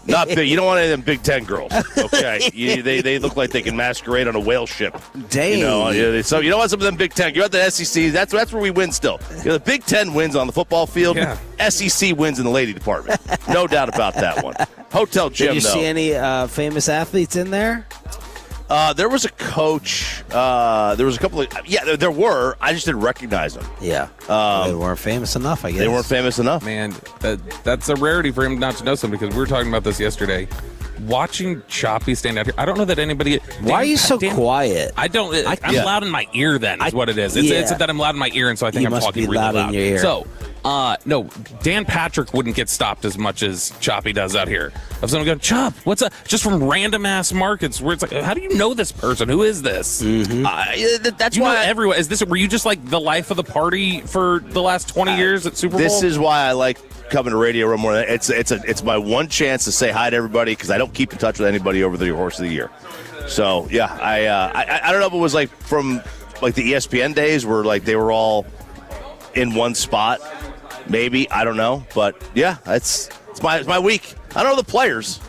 Not big. You don't want any of them Big Ten girls. Okay, they look like they can masquerade on a whale ship. Dang. So you know what? Some of them Big Ten. You're at the SEC. That's where we win still. The Big Ten wins on the football field. Yeah. SEC wins in the lady department. No doubt about that one. Hotel gym. Did you see any famous athletes in there? There was a coach. There was a couple of. Yeah, there were. I just didn't recognize them. Yeah. They weren't famous enough, I guess. They weren't famous enough. Man, that's a rarity for him not to know something, because we were talking about this yesterday. Watching Choppy stand out here, I don't know that anybody. Why are you so quiet? I don't. I'm loud in my ear. Then is what it is. It's that I'm loud in my ear, and so I think I'm talking really loud in your ear. So, no, Dan Patrick wouldn't get stopped as much as Choppy does out here. If someone goes, Chop, what's up? Just from random ass markets where it's like, how do you know this person? Who is this? Mm-hmm. That's why everyone is this. Were you just like the life of the party for the last 20 years at Super Bowl? This is why I like coming to radio room more. It's my one chance to say hi to everybody, because I don't keep in touch with anybody over the course of the year. So yeah, I don't know if it was like from like the ESPN days where like they were all in one spot. Maybe, I don't know, but yeah, it's my week. I don't know the players.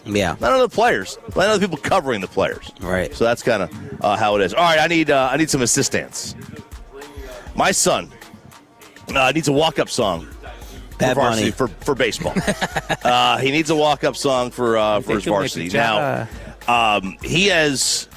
Yeah, I don't know the players, but I know the people covering the players. Right. So that's kind of how it is. All right, I need some assistance. My son needs a walk-up song. Bad varsity, for baseball. He needs a walk-up song for his varsity. Now, he has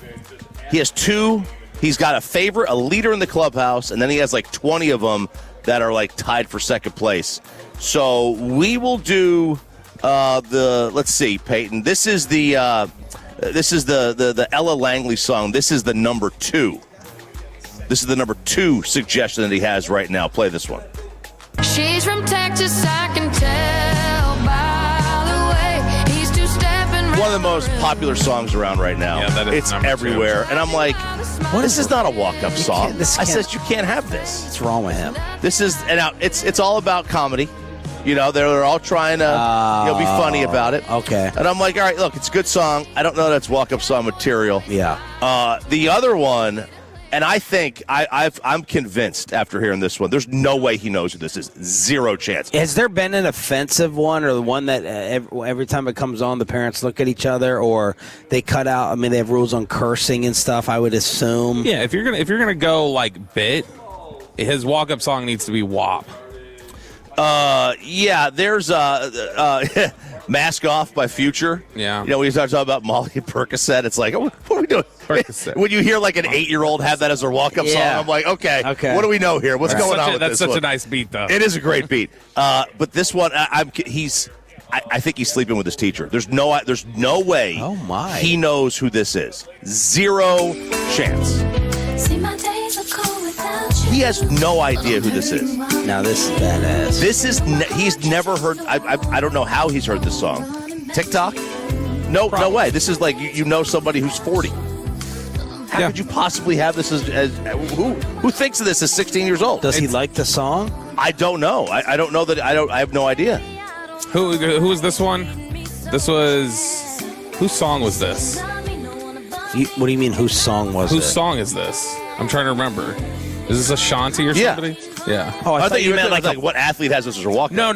two. He's got a favorite, a leader in the clubhouse, and then he has like 20 of them that are like tied for second place. So we will do let's see, Peyton. This is the Ella Langley song. This is the number 2. This is the number 2 suggestion that he has right now. Play this one. She's from Texas, I can tell by the way he's two-stepping. One of the most popular songs around right now. Yeah, that is. It's everywhere. 2. And I'm like, this is not a walk-up song. I said, you can't have this. What's wrong with him? This is, and now it's all about comedy. They're all trying to be funny about it. Okay. And I'm like, all right, look, it's a good song. I don't know that's walk-up song material. Yeah. The other one, and I think I'm convinced after hearing this one, there's no way he knows who this is. Zero chance. Has there been an offensive one, or the one that every time it comes on, the parents look at each other, or they cut out? I mean, they have rules on cursing and stuff, I would assume. Yeah, if you're gonna go like bit, his walk-up song needs to be WAP. Yeah, there's Mask Off by Future. Yeah. When you start talking about Molly and Percocet, it's like, what are we doing? When you hear like an 8-year-old have that as their walk-up song, I'm like, okay, what do we know here? What's going on with this one? That's such a nice beat, though. It is a great beat. But this one, I think he's sleeping with his teacher. There's no way he knows who this is. Zero chance. See, my days are cold without you. He has no idea who this is. Now this is badass. This is he's never heard. I don't know how he's heard this song. TikTok? No way. This is like you know somebody who's 40. How could you possibly have this as who thinks of this as 16 years old? Does he like the song? I don't know. I don't know that. I have no idea. Who was this one? This was whose song was this? What do you mean? Whose song was it? Whose song is this? I'm trying to remember. Is this Ashanti or somebody? Yeah. Oh, I thought you meant like what athlete has this as a walk? No,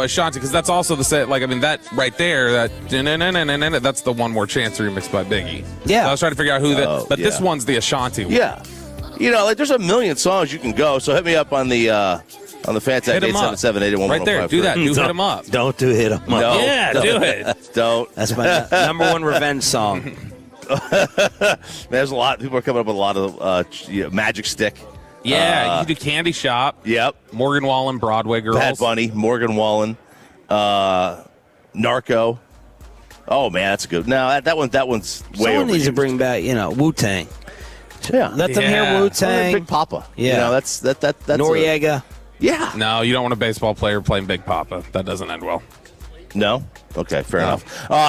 Ashanti, because that's also the set. Like, I mean, that right there, that's the One More Chance remix by Biggie. Yeah. So I was trying to figure out who that, but this one's the Ashanti one. Yeah. Like there's a million songs you can go. So hit me up on the Fantastic 877-881-1053. Right there. Do that. Hit him up. Don't do hit him up. No, yeah, do it. Don't. That's my number 1 revenge song. There's a lot. People are coming up with a lot of Magic Stick. Yeah, you do Candy Shop. Yep. Morgan Wallen, Broadway Girls. Bad Bunny, Morgan Wallen, Narco. Oh man, that's a good. No, that one's way Someone over. needs to bring back, Wu-Tang. Yeah. Let them hear Wu-Tang. Big Papa. Yeah. You know, that's Noriega. Yeah. No, you don't want a baseball player playing Big Papa. That doesn't end well. No? Okay, fair enough.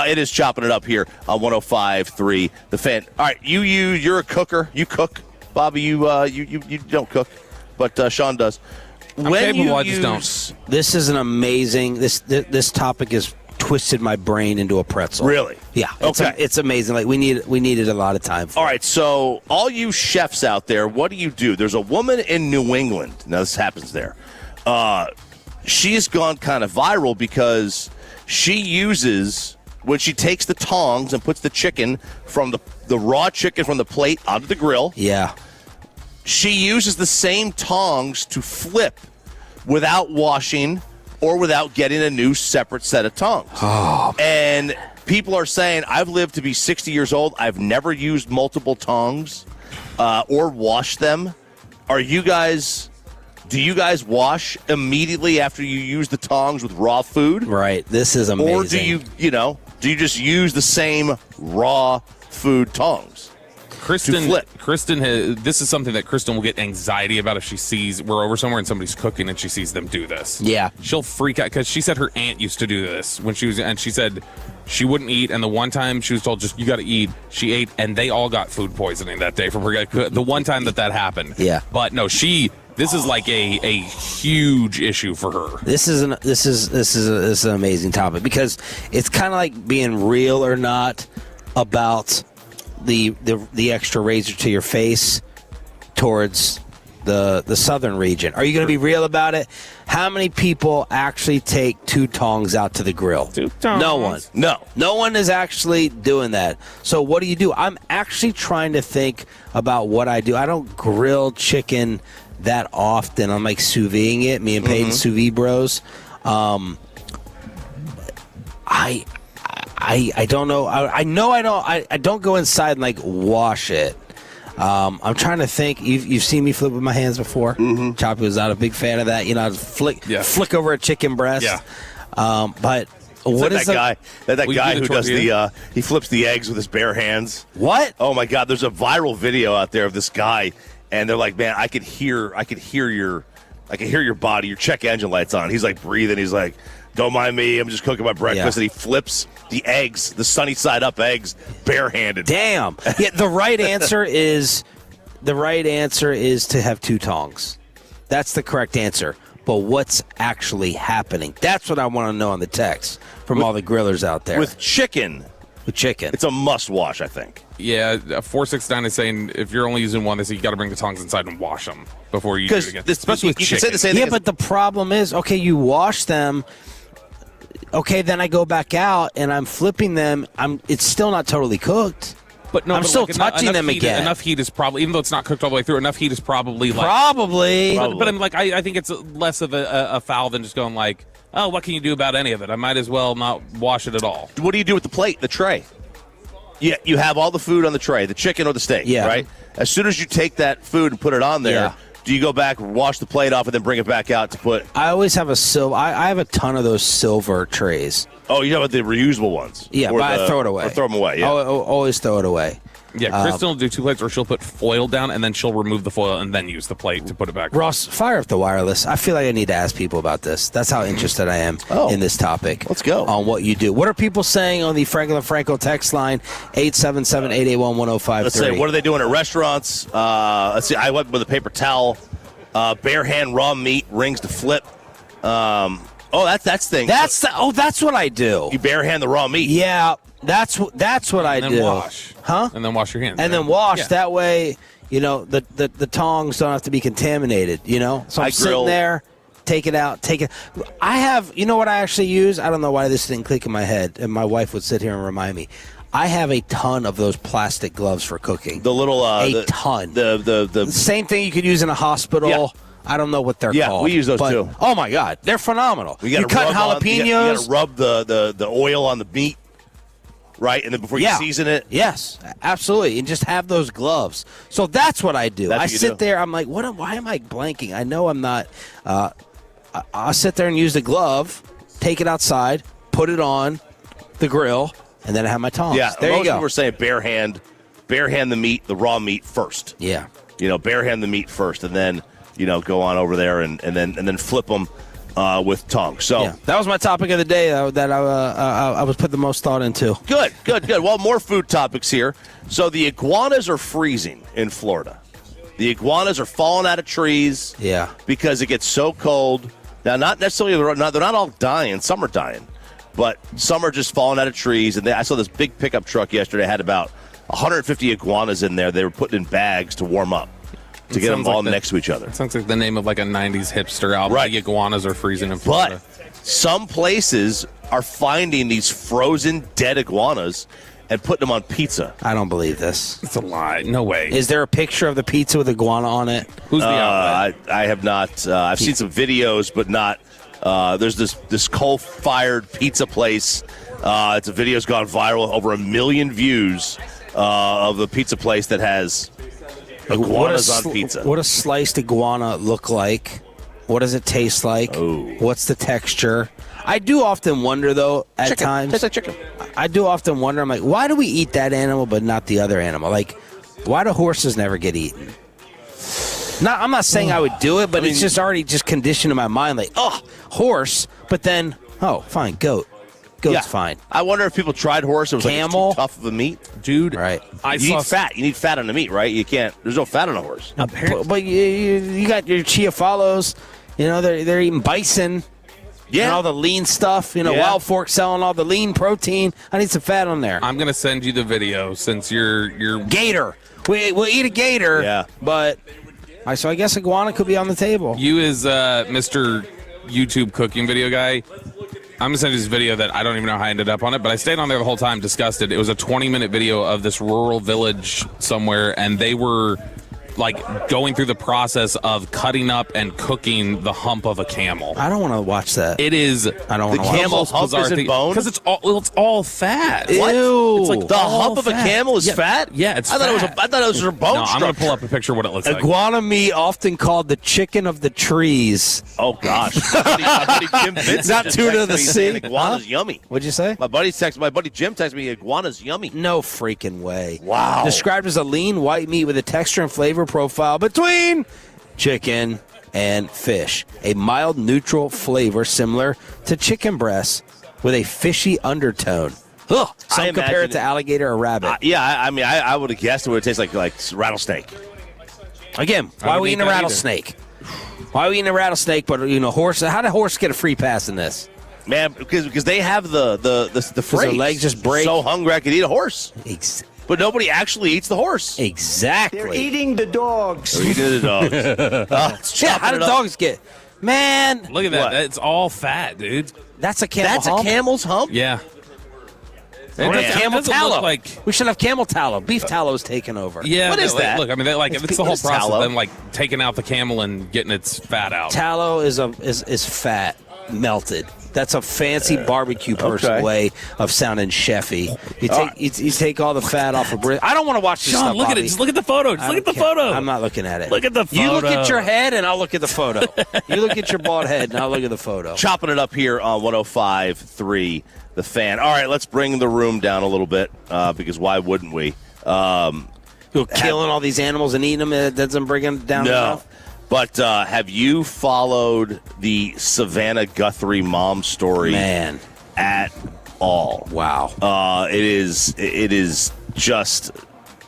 It is chopping it up here on 105.3 The Fan. All right, you're a cooker. You cook. Bobby, you don't cook, but Sean does. I'm capable, I just don't. This is an amazing. This topic has twisted my brain into a pretzel. Really? Yeah. It's amazing. Like we needed a lot of time for All right, so all you chefs out there, what do? There's a woman in New England. Now this happens there. She's gone kind of viral because she uses, when she takes the tongs and puts the chicken from the raw chicken from the plate onto the grill. Yeah. She uses the same tongs to flip without washing or without getting a new separate set of tongs. Oh. And people are saying, I've lived to be 60 years old. I've never used multiple tongs or washed them. Do you guys wash immediately after you use the tongs with raw food? Right. This is amazing. Or do you just use the same raw food tongs? Kristen, this is something that Kristen will get anxiety about if she sees we're over somewhere and somebody's cooking and she sees them do this. Yeah. She'll freak out because she said her aunt used to do this when she was, and she said she wouldn't eat. And the one time she was told, just, you got to eat, she ate, and they all got food poisoning that day from her. The one time that happened. Yeah. But no, this is like a huge issue for her. This is an amazing topic because it's kind of like being real or not about the extra razor to your face towards the southern region. Are you going to be real about it? How many people actually take two tongs out to the grill? Two tongs. No one. No one is actually doing that. So what do? I'm actually trying to think about what I do. I don't grill chicken that often. I'm like sous videing it. Me and Peyton sous vide bros. I don't know. I know I don't. I don't go inside and like wash it. I'm trying to think. You've seen me flip with my hands before. Choppy was not a big fan of that. I flick over a chicken breast. Yeah. But what is that guy who does he flips the eggs with his bare hands? What? Oh my God! There's a viral video out there of this guy, and they're like, man, I could hear your body, your check engine lights on. He's like breathing. He's like, don't mind me, I'm just cooking my breakfast. Yeah. And he flips the eggs, the sunny side up eggs, barehanded. Damn. Yeah, the right answer is to have two tongs. That's the correct answer. But what's actually happening? That's what I want to know on the text from all the grillers out there. With chicken, it's a must wash, I think. Yeah, 469 is saying if you're only using one, they say you got to bring the tongs inside and wash them before you do it again. Especially with chicken. Can say the same thing. Yeah, but the problem is, okay, you wash them. Okay, then I go back out and I'm flipping them. It's still not totally cooked. But no, I'm still touching them again. Enough heat is probably, even though it's not cooked all the way through, enough heat is probably like... Probably. But I'm like, I think it's less of a foul than just going like, oh, what can you do about any of it? I might as well not wash it at all. What do you do with the plate, the tray? Yeah, you have all the food on the tray, the chicken or the steak, right? As soon as you take that food and put it on there, do you go back, wash the plate off, and then bring it back out to put... I always have a silver... I have a ton of those silver trays. Oh, you have the reusable ones? Yeah, but I throw it away. Or throw them away, yeah. I'll always throw it away. Yeah, Kristen will do two plates, or she'll put foil down, and then she'll remove the foil and then use the plate to put it back. Ross, fire up the wireless. I feel like I need to ask people about this. That's how interested I am in this topic. Let's go. On what you do. What are people saying on the Franklin Franco text line, 877-881-1053? Let's say, what are they doing at restaurants? Let's see, I went with a paper towel, bare hand raw meat, rings to flip. That's thing. That's what I do. You bare hand the raw meat. Yeah, that's what I do. And then wash. Huh? And then wash your hands. And then wash. Yeah. That way, the tongs don't have to be contaminated, So I'm sitting there, take it out, I have, what I actually use? I don't know why this didn't click in my head, and my wife would sit here and remind me. I have a ton of those plastic gloves for cooking. The little... ton. The same thing you could use in a hospital. Yeah. I don't know what they're called. Yeah, we use those too. Oh, my God. They're phenomenal. You cut jalapenos. You got to rub the oil on the meat, right? And then before you season it. Yes, absolutely. And just have those gloves. So that's what I do. I sit there. I'm like, why am I blanking? I know I'm not. I'll sit there and use the glove, take it outside, put it on the grill, and then I have my tongs. Yeah, there you go. Most people are saying bare hand bare hand the meat, the raw meat first. Yeah. Bare hand the meat first, and then go on over there and then flip them with tongue. So that was my topic of the day that I was putting the most thought into. Good. Well, more food topics here. So the iguanas are freezing in Florida. The iguanas are falling out of trees. Yeah. Because it gets so cold. Now, not necessarily, they're not all dying. Some are dying. But some are just falling out of trees. And I saw this big pickup truck yesterday. Had about 150 iguanas in there. They were putting in bags to warm up. To get them all next to each other. It sounds like the name of like a 90s hipster album. Right. The iguanas are freezing in Florida. But some places are finding these frozen dead iguanas and putting them on pizza. I don't believe this. It's a lie. No way. Is there a picture of the pizza with iguana on it? Who's the outlet? I have not. I've seen some videos, but not. There's this coal-fired pizza place. It's a video's gone viral, over 1 million views of the pizza place that has iguanas on pizza. What does sliced iguana look like? What does it taste like? Ooh. What's the texture? I do often wonder, though, at times. Tastes like chicken. I do often wonder, I'm like, why do we eat that animal but not the other animal? Like, why do horses never get eaten? I'm not saying I would do it, but it's just already just conditioned in my mind, like, oh, horse, but then, oh, fine, goat. Goat's fine. I wonder if people tried horse. It was Camel. like it's too tough of a meat. Dude, right. You need fat. You need fat on the meat, right? You can't. There's no fat on a horse. But you got your Chiafalos, they're eating bison. Yeah. And all the lean stuff, Wild Fork selling all the lean protein. I need some fat on there. I'm going to send you the video since you're gator. We'll eat a gator. Yeah. But so I guess iguana could be on the table. You as Mr. YouTube cooking video guy, I'm going to send you this video that I don't even know how I ended up on it, but I stayed on there the whole time, disgusted. It was a 20-minute video of this rural village somewhere, and they were like going through the process of cutting up and cooking the hump of a camel. I don't want to watch that. It is. I don't want to watch camel hump isn't bone? Because it's all fat. What? Ew. It's like the hump of a camel is fat? Yeah, it's I thought it was a bone No, I'm structure. going to pull up a picture of what it looks like. Iguana meat, often called the chicken of the trees. Oh, gosh. my buddy Jim Vincent Not just tuna texted of the me saying sea. Iguana's yummy. What'd you say? My buddy Jim texted me iguana's yummy. No freaking way. Wow. Described as a lean white meat with a texture and flavor profile between chicken and fish. A mild, neutral flavor similar to chicken breasts with a fishy undertone. Ugh. Some compare it to alligator or rabbit. I would have guessed it would taste like rattlesnake. Again, why are we eating a rattlesnake? Why are we eating a rattlesnake? But horse. How did a horse get a free pass in this? Man, because they have the phrase. Their legs just break. So hungry I could eat a horse. But nobody actually eats the horse. Exactly. They're eating the dogs. They're eating the dogs. How do dogs get? Man, Look at that. It's all fat, dude. that's a camel That's hump. a camel's hump? Yeah. Camel doesn't tallow. look like. We should have camel tallow. Beef tallow is taken over. Yeah. What is that? Look, I mean, it's the whole What is process tallow? of them like taking out the camel and getting its fat out. Tallow is fat melted. That's a fancy barbecue person way of sounding chefy. You take all the fat off of brisket. I don't want to watch this Sean, stuff, look at Bobby. it. Just look at the photo. Just look at the photo. I'm not looking at it. Look at the photo. You look at your head, and I'll look at the photo. You look at your bald head, and I'll look at the photo. Chopping it up here on 105.3 The Fan. All right, let's bring the room down a little bit because why wouldn't we? Killing all these animals and eating them, that doesn't bring them down enough? But have you followed the Savannah Guthrie mom story at all? Wow. It is just,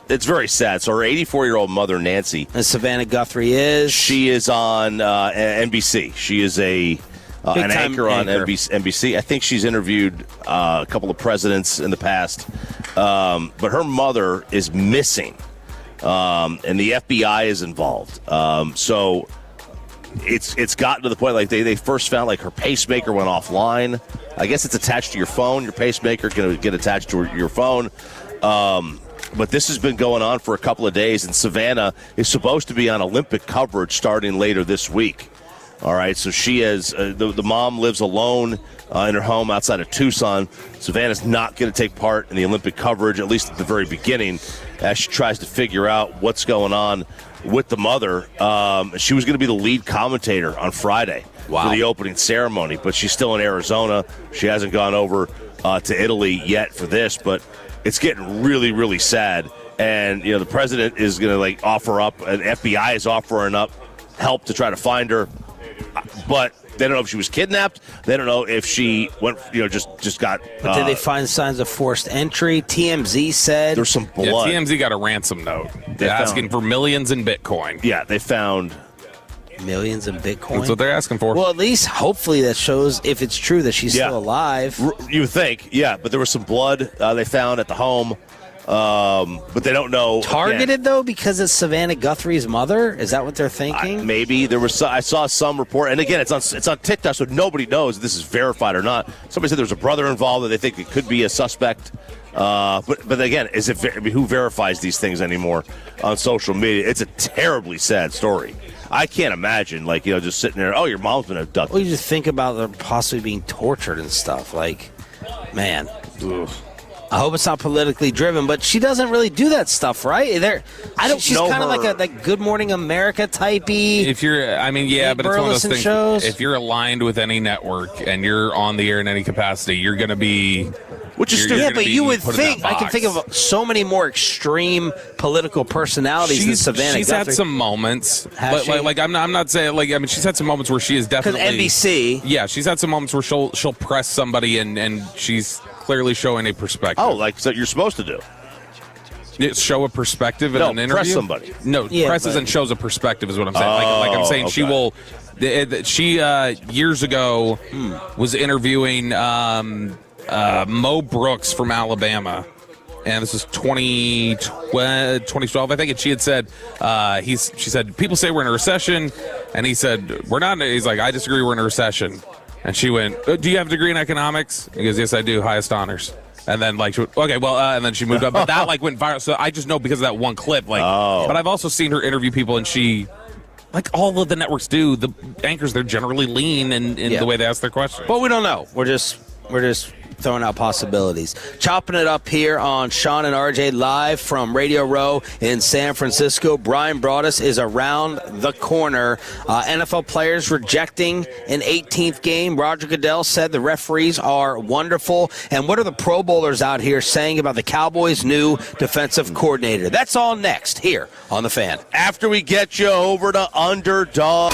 it's very sad. So her 84-year-old mother, Nancy. And Savannah Guthrie is? She is on NBC. She is an anchor on NBC. I think she's interviewed a couple of presidents in the past. But her mother is missing. And the FBI is involved. So it's gotten to the point like they first found like her pacemaker went offline. I guess it's attached to your phone. Your pacemaker can get attached to your phone. But this has been going on for a couple of days, and Savannah is supposed to be on Olympic coverage starting later this week. All right, so she is the mom lives alone in her home outside of Tucson. Savannah's not going to take part in the Olympic coverage, at least at the very beginning, as she tries to figure out what's going on with the mother. She was going to be the lead commentator on Friday for the opening ceremony, but she's still in Arizona. She hasn't gone over to Italy yet for this, but it's getting really, really sad And, the president is going to, like, offer up, and FBI is offering up help to try to find her. But they don't know if she was kidnapped. They don't know if she went, just got. But did they find signs of forced entry? TMZ said there's some blood. Yeah, TMZ got a ransom note. They're asking for millions in Bitcoin. Yeah, they found millions in Bitcoin. That's what they're asking for. Well, at least hopefully that shows if it's true that she's still alive. You would think, yeah. But there was some blood they found at the home. But they don't know. Targeted though because it's Savannah Guthrie's mother. Is that what they're thinking? Maybe there was. I saw some report, and again, it's on TikTok, so nobody knows if this is verified or not. Somebody said there's a brother involved that they think it could be a suspect. But again, who verifies these things anymore on social media? It's a terribly sad story. I can't imagine, just sitting there. Oh, your mom's been abducted. Well, you just think about her possibly being tortured and stuff. Like, man. Ugh. I hope it's not politically driven, but she doesn't really do that stuff, right? She's kind of like a Good Morning America typey. If you're, but it's one of those things. Shows. If you're aligned with any network and you're on the air in any capacity, you're going to be. Which is stupid. Yeah, but you would think I can think of so many more extreme political personalities than Savannah She's Guthrie. had some moments, but I'm not saying she's had some moments where she is definitely NBC. Yeah, she's had some moments where she'll press somebody and she's clearly showing a perspective. Oh, so you're supposed to do. Show a perspective in an interview. Press somebody. No, presses and shows a perspective is what I'm saying. I'm saying, she will. She years ago was interviewing Mo Brooks from Alabama, and this is 2012, I think. And she had said, she said, people say we're in a recession, and he said we're not. He's like, I disagree, we're in a recession. And she went, do you have a degree in economics? He goes, yes, I do, highest honors. And then she went, okay, well, and then she moved up. But that went viral. So I just know because of that one clip. But I've also seen her interview people, and she, like all of the networks do, the anchors, they're generally lean in the way they ask their questions. But we don't know. We're just throwing out possibilities. Chopping it up here on Sean and RJ live from Radio Row in San Francisco. Brian Broaddus is around the corner. NFL players rejecting an 18th game. Roger Goodell said the referees are wonderful. And what are the Pro Bowlers out here saying about the Cowboys' new defensive coordinator? That's all next here on The Fan. After we get you over to Underdog.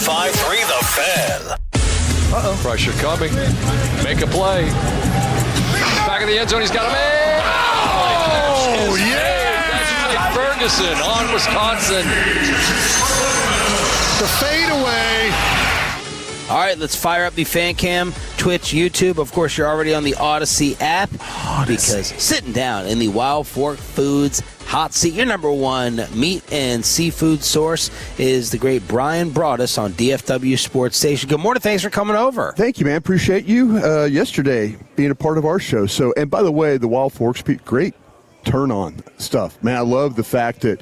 105.3 The Fan. Uh-oh. Pressure coming. Make a play. Back of the end zone. He's got a man. Oh, yeah. That's Ferguson on Wisconsin. The fadeaway. All right, let's fire up the fan cam, Twitch, YouTube. Of course, you're already on the Odyssey app because sitting down in the Wild Fork Foods hot seat, your number one meat and seafood source is the great Brian Broaddus on DFW Sports Station. Good morning. Thanks for coming over. Thank you, man. Appreciate you yesterday being a part of our show. So, and by the way, the Wild Forks, great turn on stuff. Man, I love the fact that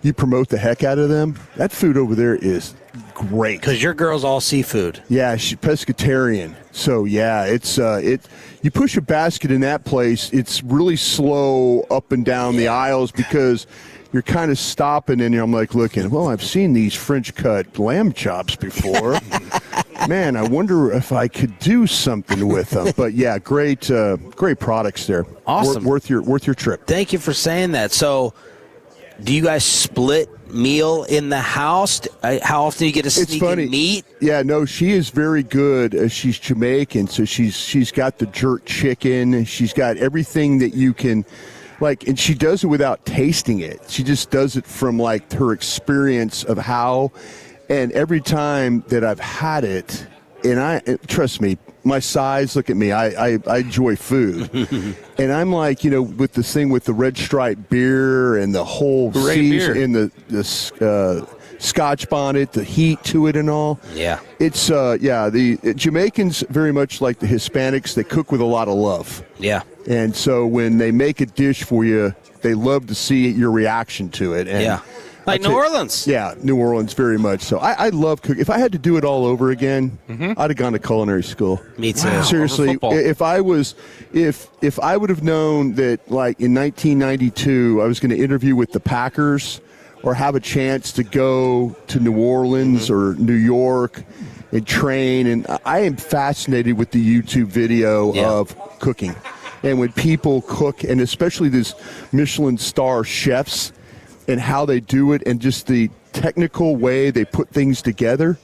you promote the heck out of them. That food over there is great. Because your girl's all seafood. Yeah, she's pescatarian. So, yeah, it's you push a basket in that place, it's really slow up and down the aisles because you're kind of stopping and I'm like looking, well, I've seen these French cut lamb chops before. Man, I wonder if I could do something with them. But, yeah, great products there. Awesome. Worth your trip. Thank you for saying that. So, do you guys split meal in the house? How often do you get to sneak in meat? Yeah, no, she is very good. She's Jamaican, so she's got the jerk chicken. She's got everything that you can, like, and she does it without tasting it. She just does it from, like, her experience of how, and every time that I've had it, and trust me, my size, look at me, I enjoy food. And I'm like, with this thing with the Red Stripe beer and the whole season and the Scotch bonnet, the heat to it and all. Yeah. It's, the Jamaicans very much like the Hispanics. They cook with a lot of love. Yeah. And so when they make a dish for you, they love to see your reaction to it. And yeah. Like New Orleans. Yeah, New Orleans, very much so. I love cooking. If I had to do it all over again, I'd have gone to culinary school. Me too. Wow. Seriously, if I would have known that, like, in 1992, I was going to interview with the Packers or have a chance to go to New Orleans or New York and train, and I am fascinated with the YouTube video of cooking. And when people cook, and especially these Michelin star chefs, and how they do it and just the technical way they put things together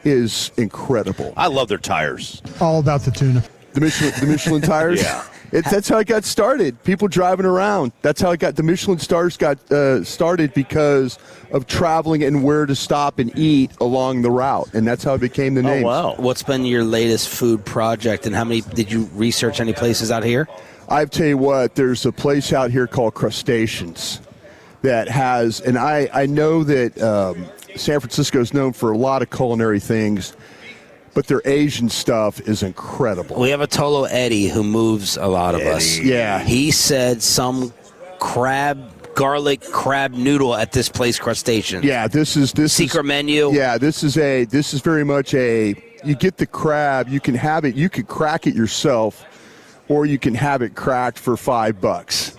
is incredible. I love their tires. All about the tuna. The Michelin tires? Yeah. That's how it got started. People driving around. That's how the Michelin stars got started because of traveling and where to stop and eat along the route. And that's how it became the name. Oh, wow. What's been your latest food project and how many did you research any places out here? I tell you what, there's a place out here called Crustaceans that has, and I know that San Francisco is known for a lot of culinary things, but their Asian stuff is incredible. We have a Tolo Eddie who moves a lot of us. Yeah. He said some garlic crab noodle at this place, Crustacean. Yeah, this is secret menu. Yeah, this is very much you get the crab, you can have it, you could crack it yourself, or you can have it cracked for $5.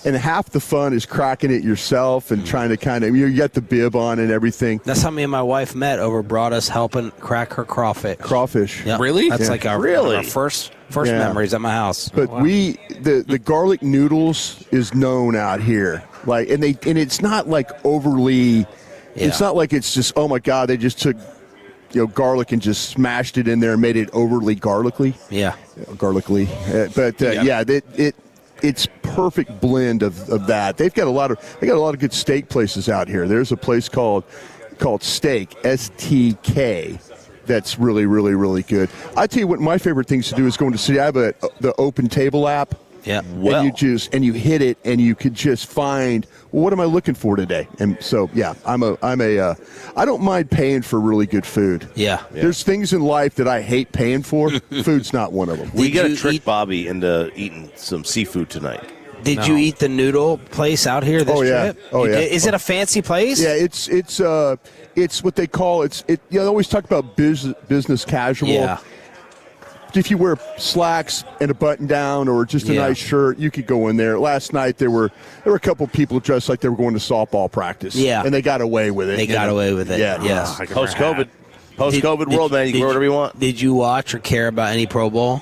And half the fun is cracking it yourself and trying to you get the bib on and everything. That's how me and my wife met over Broaddus helping crack her crawfish. Crawfish. Yep. Really? That's like our first memories at my house. But the garlic noodles is known out here. Like, and it's not like overly, it's not like it's just, oh my God, they just took, garlic and just smashed it in there and made it overly garlicky. Yeah. Garlicky. It's perfect blend of that. They got a lot of good steak places out here. There's a place called Steak, STK, that's really, really, really good. I tell you what, my favorite things to do is going to see. I have the Open Table app. Yeah. And you hit it and you could just find, well, what am I looking for today? And so I don't mind paying for really good food. Yeah. There's things in life that I hate paying for. Food's not one of them. We got to trick Bobby into eating some seafood tonight. Did you eat the noodle place out here this trip? Oh, yeah. Is it a fancy place? Yeah, it's what they call they always talk about business casual. Yeah. If you wear slacks and a button down or just a nice shirt, you could go in there. Last night there were a couple people dressed like they were going to softball practice. Yeah. And they got away with it. They got away with it. Yeah. Yes. Post-COVID world, man. You can wear whatever you want. Did you watch or care about any Pro Bowl?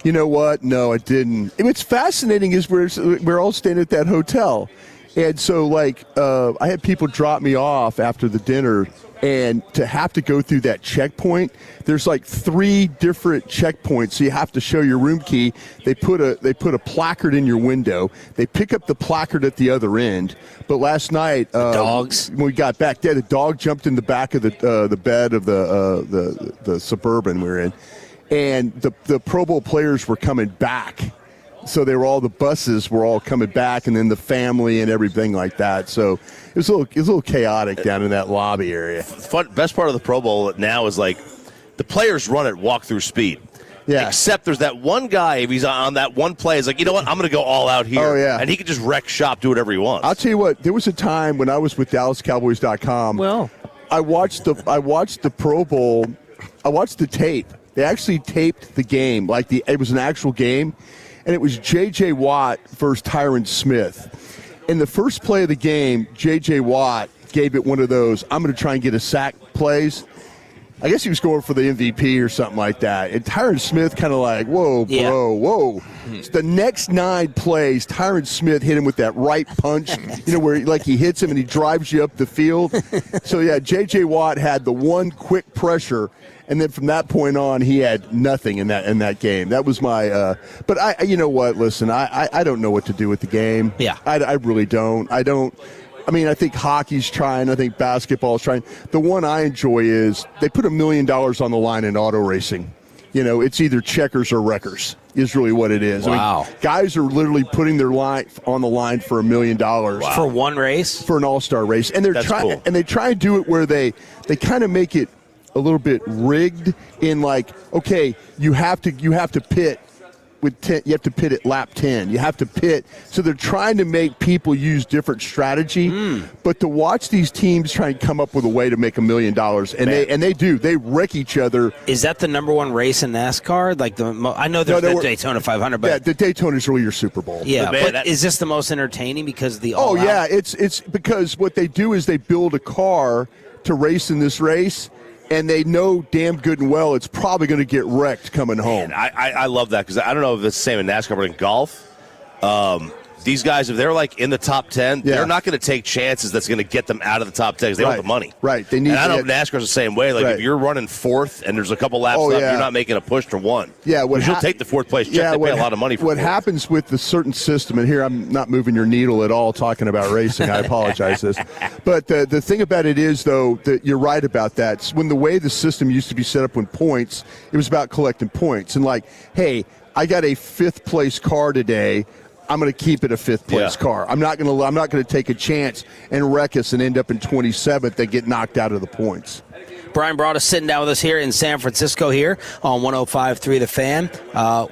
You know what? No, I didn't. What's fascinating is we're all staying at that hotel. And so, I had people drop me off after the dinner And to have to go through that checkpoint, there's like 3 different checkpoints. So you have to show your room key. They put a placard in your window. They pick up the placard at the other end. But last night, dogs. When we got back there, the dog jumped in the back of the bed of the Suburban we were in, and the Pro Bowl players were coming back. So the buses were all coming back, and then the family and everything like that. So it was a little chaotic down in that lobby area. Best part of the Pro Bowl now is like the players run at walk-through speed. Yeah. Except there's that one guy, if he's on that one play, is like, you know what, I'm going to go all out here. Oh, yeah. And he can just wreck shop, do whatever he wants. I'll tell you what, there was a time when I was with DallasCowboys.com. Well, I watched the Pro Bowl. I watched the tape. They actually taped the game, it was an actual game. And it was J.J. Watt versus Tyron Smith. In the first play of the game, J.J. Watt gave it one of those, I'm going to try and get a sack plays. I guess he was going for the MVP or something like that. And Tyron Smith kind of like, whoa, bro, whoa. So the next 9 plays, Tyron Smith hit him with that right punch, where he hits him and he drives you up the field. So, yeah, J.J. Watt had the one quick pressure, and then from that point on, he had nothing in that game. That was my but you know what? Listen, I don't know what to do with the game. Yeah. I really don't. I think hockey's trying. I think basketball's trying. The one I enjoy is they put $1 million on the line in auto racing. It's either checkers or wreckers is really what it is. Wow. Guys are literally putting their life on the line for $1 million. Wow. For one race? For an all-star race. And they're trying, cool. And they try and do it where they kind of make it a little bit rigged in okay, you have to pit with 10, you have to pit at lap 10. You have to pit. So they're trying to make people use different strategy. But to watch these teams try and come up with a way to make $1 million, and they do. They wreck each other. Is that the number one race in NASCAR? I know there's the Daytona 500, but yeah, the Daytona is really your Super Bowl. Yeah, but is this the most entertaining because of the all out? Yeah, it's because what they do is they build a car to race in this race. And they know damn good and well it's probably going to get wrecked coming home. Man, I love that because I don't know if it's the same in NASCAR, but in golf, these guys, if they're in the top 10, they're not going to take chances that's going to get them out of the top 10 because they want the money. Right. They need. And I know NASCAR's the same way. If you're running 4th and there's a couple laps left, you're not making a push to 1. Yeah. You'll take the 4th place. They pay a lot of money for what 4th. happens with the certain system, and here I'm not moving your needle at all talking about racing. I apologize this. But the thing about it is, though, that you're right about that. When the way the system used to be set up when points, it was about collecting points. And hey, I got a 5th place car today. I'm going to keep it a 5th place car. I'm not going to take a chance and wreck us and end up in 27th and get knocked out of the points. Brian Broaddus sitting down with us here in San Francisco here on 105.3 The Fan.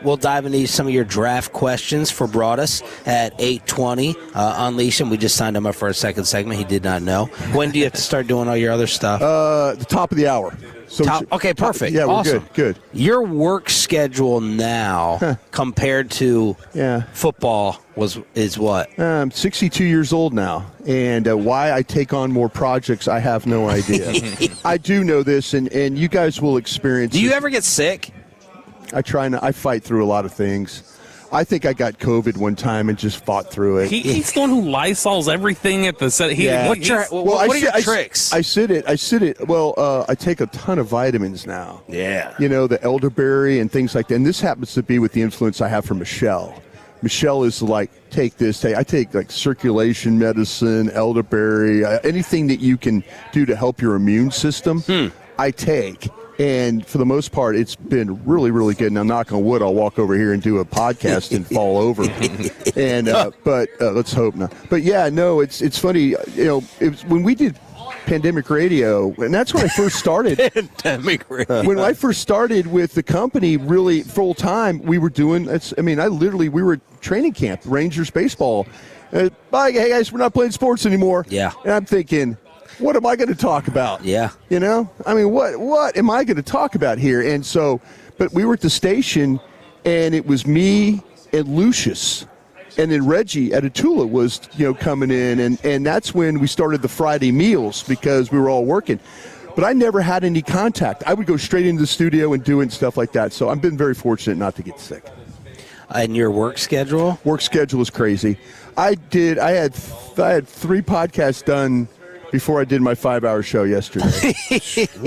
We'll dive into some of your draft questions for Broaddus at 8:20. Unleash him. We just signed him up for a second segment. He did not know. When do you have to start doing all your other stuff? The top of the hour. So okay, perfect. Yeah, we're awesome. Good. Your work schedule now compared to football is what? I'm 62 years old now, and why I take on more projects, I have no idea. I do know this, and you guys will experience. Do you ever get sick? I try not. I fight through a lot of things. I think I got COVID one time and just fought through it. He's the one who Lysols everything at the set. What are your tricks? I sit it. Well, I take a ton of vitamins now. Yeah. The elderberry and things like that. And this happens to be with the influence I have from Michelle. Michelle is take this. I take circulation medicine, elderberry, anything that you can do to help your immune system, I take. And for the most part, it's been really, really good. Now, knock on wood, I'll walk over here and do a podcast and fall over. And but let's hope not. But yeah, no, it's funny. When we did Pandemic Radio, and that's when I first started. Pandemic Radio. When I first started with the company, really full time, we were doing. We were training camp, Rangers baseball. Bye, hey guys, we're not playing sports anymore. Yeah. And I'm thinking, what am I going to talk about? Yeah. What am I going to talk about here? And so, but we were at the station, and it was me and Lucius, and then Reggie at Atula was, coming in, and that's when we started the Friday meals because we were all working. But I never had any contact. I would go straight into the studio and doing stuff like that. So I've been very fortunate not to get sick. And your work schedule? Work schedule is crazy. I had 3 podcasts done before I did my 5-hour show yesterday.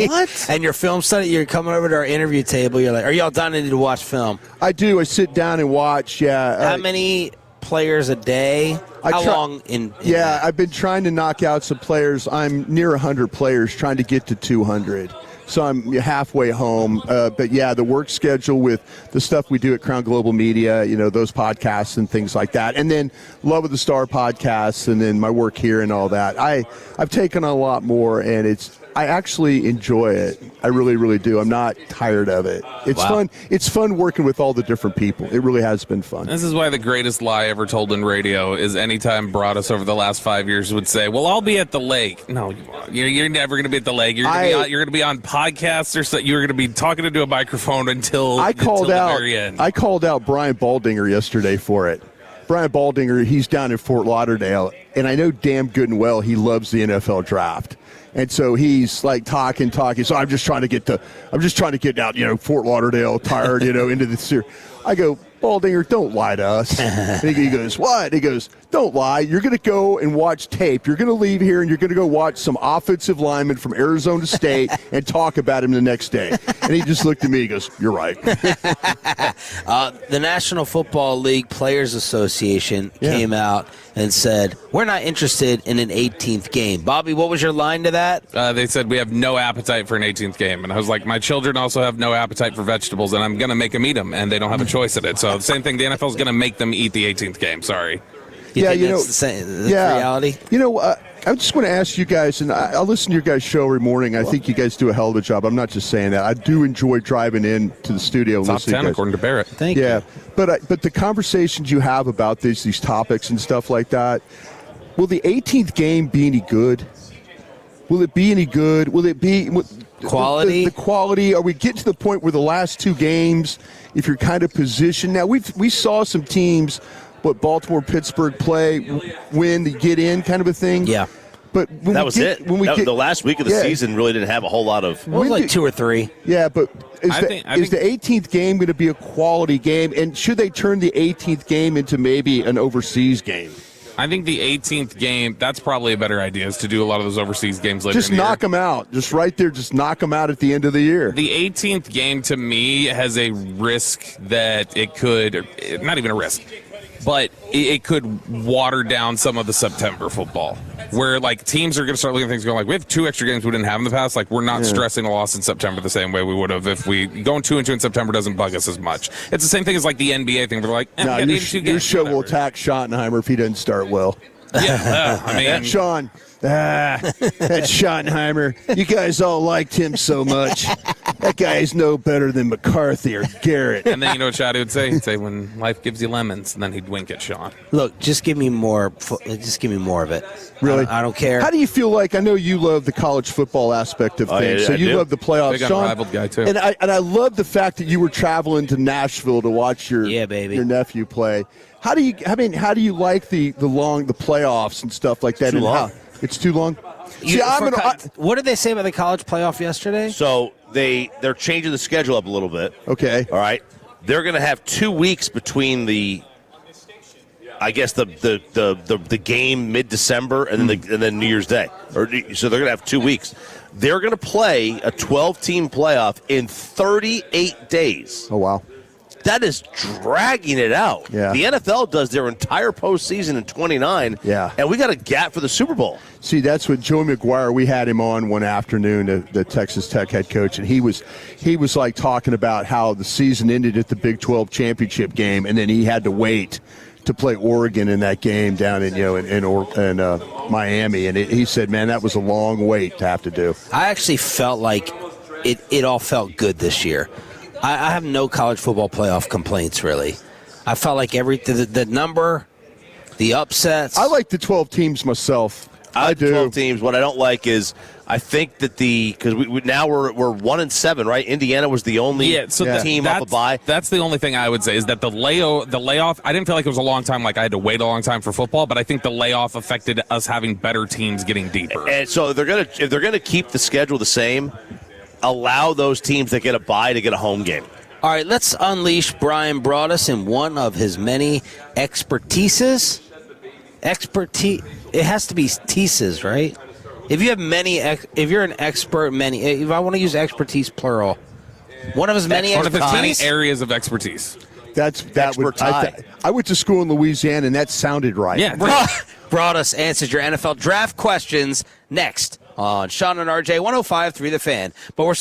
What? And your film study, you're coming over to our interview table. You're like, are y'all done? I need to watch film. I do. I sit down and watch, How many players a day? How long in Yeah, I've been trying to knock out some players. I'm near 100 players, trying to get to 200. So I'm halfway home. But, yeah, the work schedule with the stuff we do at Crown Global Media, those podcasts and things like that. And then Love of the Star podcasts and then my work here and all that. I've taken on a lot more, and I actually enjoy it. I really, really do. I'm not tired of it. It's fun. It's fun working with all the different people. It really has been fun. This is why the greatest lie ever told in radio is anytime Broaddus over the last 5 years would say, well, I'll be at the lake. No, you're never going to be at the lake. You're going to be on podcasts or something. You're going to be talking into a microphone until the very end. I called out Brian Baldinger yesterday for it. Brian Baldinger, he's down in Fort Lauderdale, and I know damn good and well he loves the NFL draft. And so he's like talking. So I'm just trying to get out, Fort Lauderdale, tired, into the series. I go, Baldinger, don't lie to us. And he goes, what? He goes, don't lie. You're going to go and watch tape. You're going to leave here and you're going to go watch some offensive lineman from Arizona State and talk about him the next day. And he just looked at me. He goes, you're right. The National Football League Players Association came out and said, we're not interested in an 18th game. Bobby, what was your line to that? They said we have no appetite for an 18th game. And I was like, my children also have no appetite for vegetables, and I'm going to make them eat them, and they don't have a choice in it. So the same thing, the NFL is going to make them eat the 18th game. Sorry. That's the reality? I just want to ask you guys, and I listen to your guys' show every morning. I think you guys do a hell of a job. I'm not just saying that. I do enjoy driving in to the studio. Top 10, according to Barrett. Thank you. But the conversations you have about these topics and stuff like that, will the 18th game be any good? Will it be any good? Will it be quality? The quality. Are we getting to the point where the last two games, if you're kind of positioned? Now, we saw some teams, Baltimore, Pittsburgh play, win, to get in kind of a thing. Yeah. But that was it. The last week of the season really didn't have a whole lot of. It was like 2 or 3. Yeah, but is the 18th game going to be a quality game? And should they turn the 18th game into maybe an overseas game? I think the 18th game, that's probably a better idea, is to do a lot of those overseas games later in the year. Just knock them out. Just right there, just knock them out at the end of the year. The 18th game, to me, has a risk that it could, not even a risk, but it could water down some of the September football, where teams are going to start looking at things going we have 2 extra games we didn't have in the past. We're not stressing a loss in September the same way we would have if we going 2-2 in September doesn't bug us as much. It's the same thing as the NBA thing. We're your show will attack Schottenheimer if he doesn't start well. Yeah, I mean, Sean. That's Schottenheimer. You guys all liked him so much. That guy is no better than McCarthy or Garrett. And then you know what Shotty would say? He'd say, when life gives you lemons, and then he'd wink at Sean. Look, just give me more. Just give me more of it. Really? I don't care. How do you feel I know you love the college football aspect of things, so you love the playoffs. Big unrivaled guy, too. And I love the fact that you were traveling to Nashville to watch your nephew play. How do you like the playoffs and stuff like that? Too long. It's too long? What did they say about the college playoff yesterday? So they're changing the schedule up a little bit. Okay. All right. They're going to have 2 weeks between the game mid-December and then New Year's Day. So they're going to have 2 weeks. They're going to play a 12-team playoff in 38 days. Oh, wow. That is dragging it out. Yeah. The NFL does their entire postseason in 29. Yeah. And we got a gap for the Super Bowl. See, that's what Joe McGuire, we had him on one afternoon, the Texas Tech head coach, and he was talking about how the season ended at the Big 12 championship game, and then he had to wait to play Oregon in that game down in Miami, and he said, man, that was a long wait to have to do. I actually felt like it all felt good this year. I have no college football playoff complaints, really. I felt like the number, the upsets. I like the 12 teams myself. I do. 12 teams. What I don't like is I think that because now we're 1-7, right? Indiana was the only team up a bye. That's the only thing I would say is that the layoff. I didn't feel like it was a long time. I had to wait a long time for football, but I think the layoff affected us having better teams getting deeper. And so if they're gonna keep the schedule the same, allow those teams that get a bye to get a home game. All right, let's unleash Brian Broaddus in one of his many expertises. It has to be teases, right? If you have if you're an expert, if I want to use expertise plural, one of his many areas of expertise. I went to school in Louisiana, and that sounded right. Yeah. Broaddus answers your NFL draft questions next on Sean and RJ 105.3 The Fan. But we're